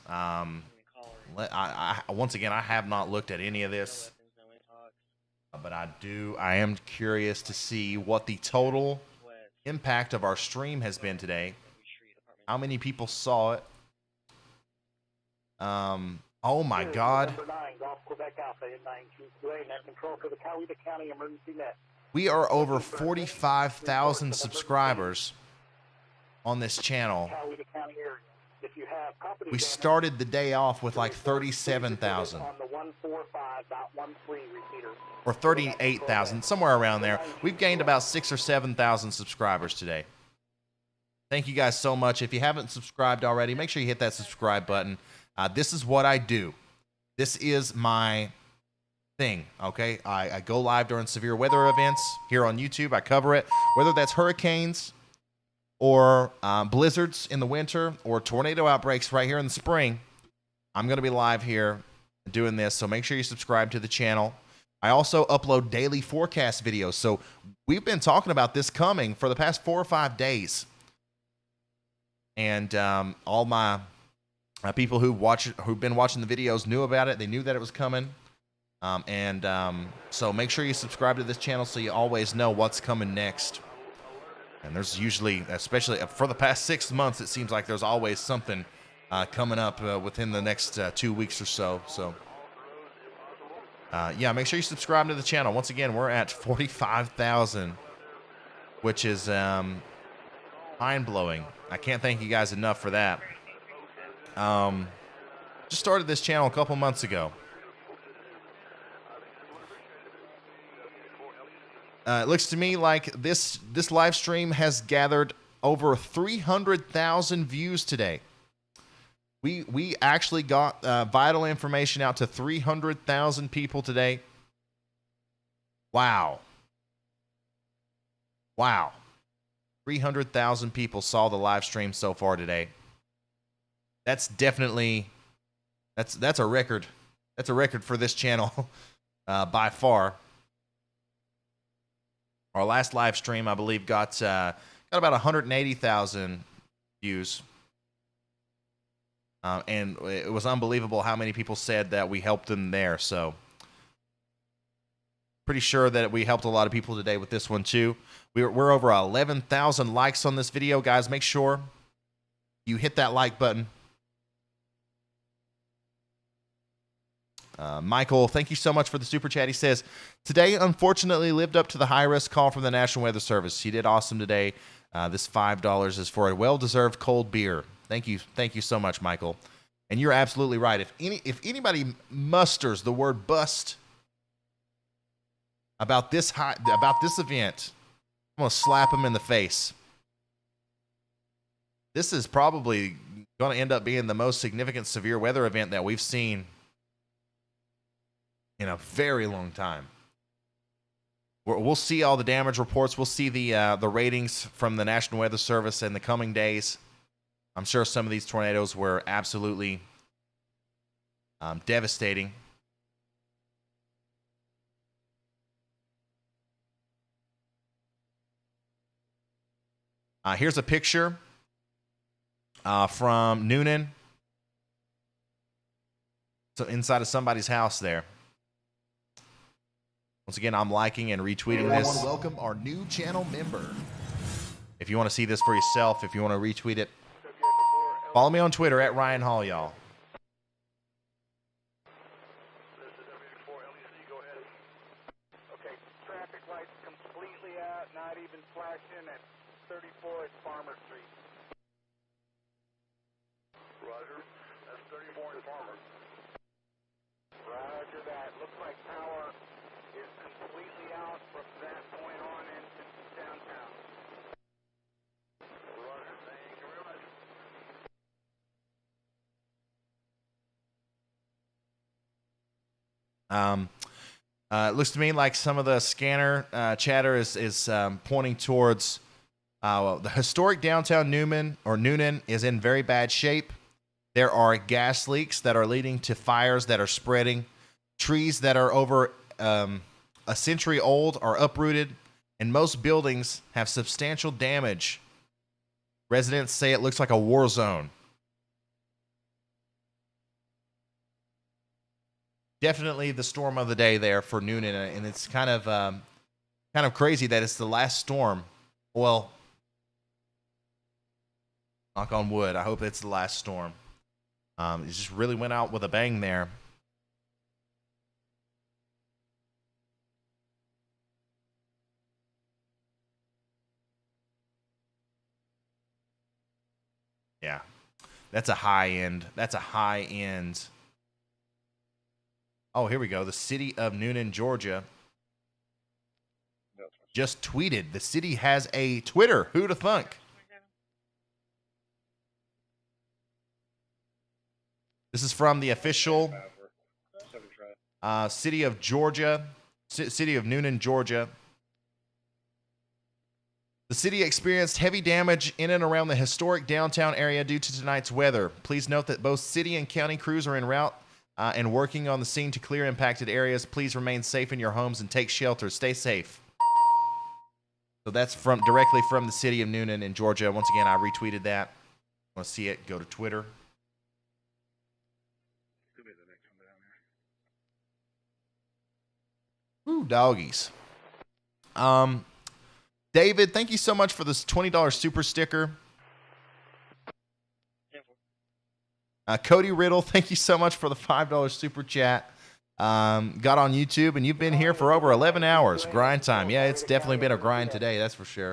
S1: Once again, I have not looked at any of this, but I am curious to see what the total impact of our stream has been today. How many people saw it? Oh my God. We are over 45,000 subscribers on this channel. We started the day off with like 37,000 or 38,000, somewhere around there. We've gained about 6,000 or 7,000 subscribers today. Thank you guys so much. If you haven't subscribed already, make sure you hit that subscribe button. This is what I do. This is my thing, okay? I go live during severe weather events here on YouTube. I cover it, whether that's hurricanes or blizzards in the winter or tornado outbreaks right here in the spring. I'm going to be live here doing this, so make sure you subscribe to the channel. I also upload daily forecast videos, so we've been talking about this coming for the past 4 or 5 days. And all my people who've been watching the videos knew about it. They knew that it was coming. So make sure you subscribe to this channel so you always know what's coming next. And there's usually, especially for the past 6 months, it seems like there's always something coming up within the next 2 weeks or so. So, yeah, make sure you subscribe to the channel. Once again, we're at 45,000, which is mind-blowing. I can't thank you guys enough for that. Just started this channel a couple months ago. It looks to me like this live stream has gathered over 300,000 views today. We actually got vital information out to 300,000 people today. Wow. Wow. 300,000 people saw the live stream so far today. That's definitely that's a record. That's a record for this channel by far. Our last live stream, I believe, got about 180,000 views. And it was unbelievable how many people said that we helped them there. So pretty sure that we helped a lot of people today with this one too. We're over 11,000 likes on this video, guys. Make sure you hit that like button. Michael, thank you so much for the super chat. He says, today, unfortunately, lived up to the high-risk call from the National Weather Service. He did awesome today. This $5 is for a well-deserved cold beer. Thank you so much, Michael. And you're absolutely right. If anybody musters the word bust about this event, I'm gonna slap him in the face. This is probably going to end up being the most significant severe weather event that we've seen in a very long time. We'll see all the damage reports. We'll see the ratings from the National Weather Service in the coming days. I'm sure some of these tornadoes were absolutely devastating. Here's a picture from Noonan. So inside of somebody's house there. Once again, I'm liking and retweeting this.
S9: I want to welcome our new channel member.
S1: If you want to see this for yourself, if you want to retweet it, follow me on Twitter at Ryan Hall, y'all.
S17: Okay, traffic lights completely out, not even flashing at 34 at Farmer Street.
S7: Roger. That's 34 in Farmer.
S17: Roger that. Looks like power is completely out from that point on into downtown.
S7: Roger. Thank you very much.
S1: It looks to me like some of the scanner chatter is pointing towards the historic downtown Noonan is in very bad shape. There are gas leaks that are leading to fires that are spreading. Trees that are over a century old are uprooted, and most buildings have substantial damage. Residents say it looks like a war zone. Definitely the storm of the day there for Noonan, and it's kind of crazy that it's the last storm. Well, knock on wood. I hope it's the last storm. It just really went out with a bang there. Yeah, that's a high end. That's a high end. Oh, here we go. The city of Noonan, Georgia, just tweeted. The city has a Twitter. Who'da thunk? This is from the official city of Georgia, city of Noonan, Georgia. The city experienced heavy damage in and around the historic downtown area due to tonight's weather. Please note that both city and county crews are en route and working on the scene to clear impacted areas. Please remain safe in your homes and take shelter. Stay safe. So that's directly from the city of Noonan in Georgia. Once again, I retweeted that. Want to see it? Go to Twitter. Ooh, doggies. David, thank you so much for this $20 super sticker. Cody Riddle, thank you so much for the $5 super chat. Got on YouTube, and you've been here for over 11 hours. Grind time. Yeah, it's definitely been a grind today, that's for sure.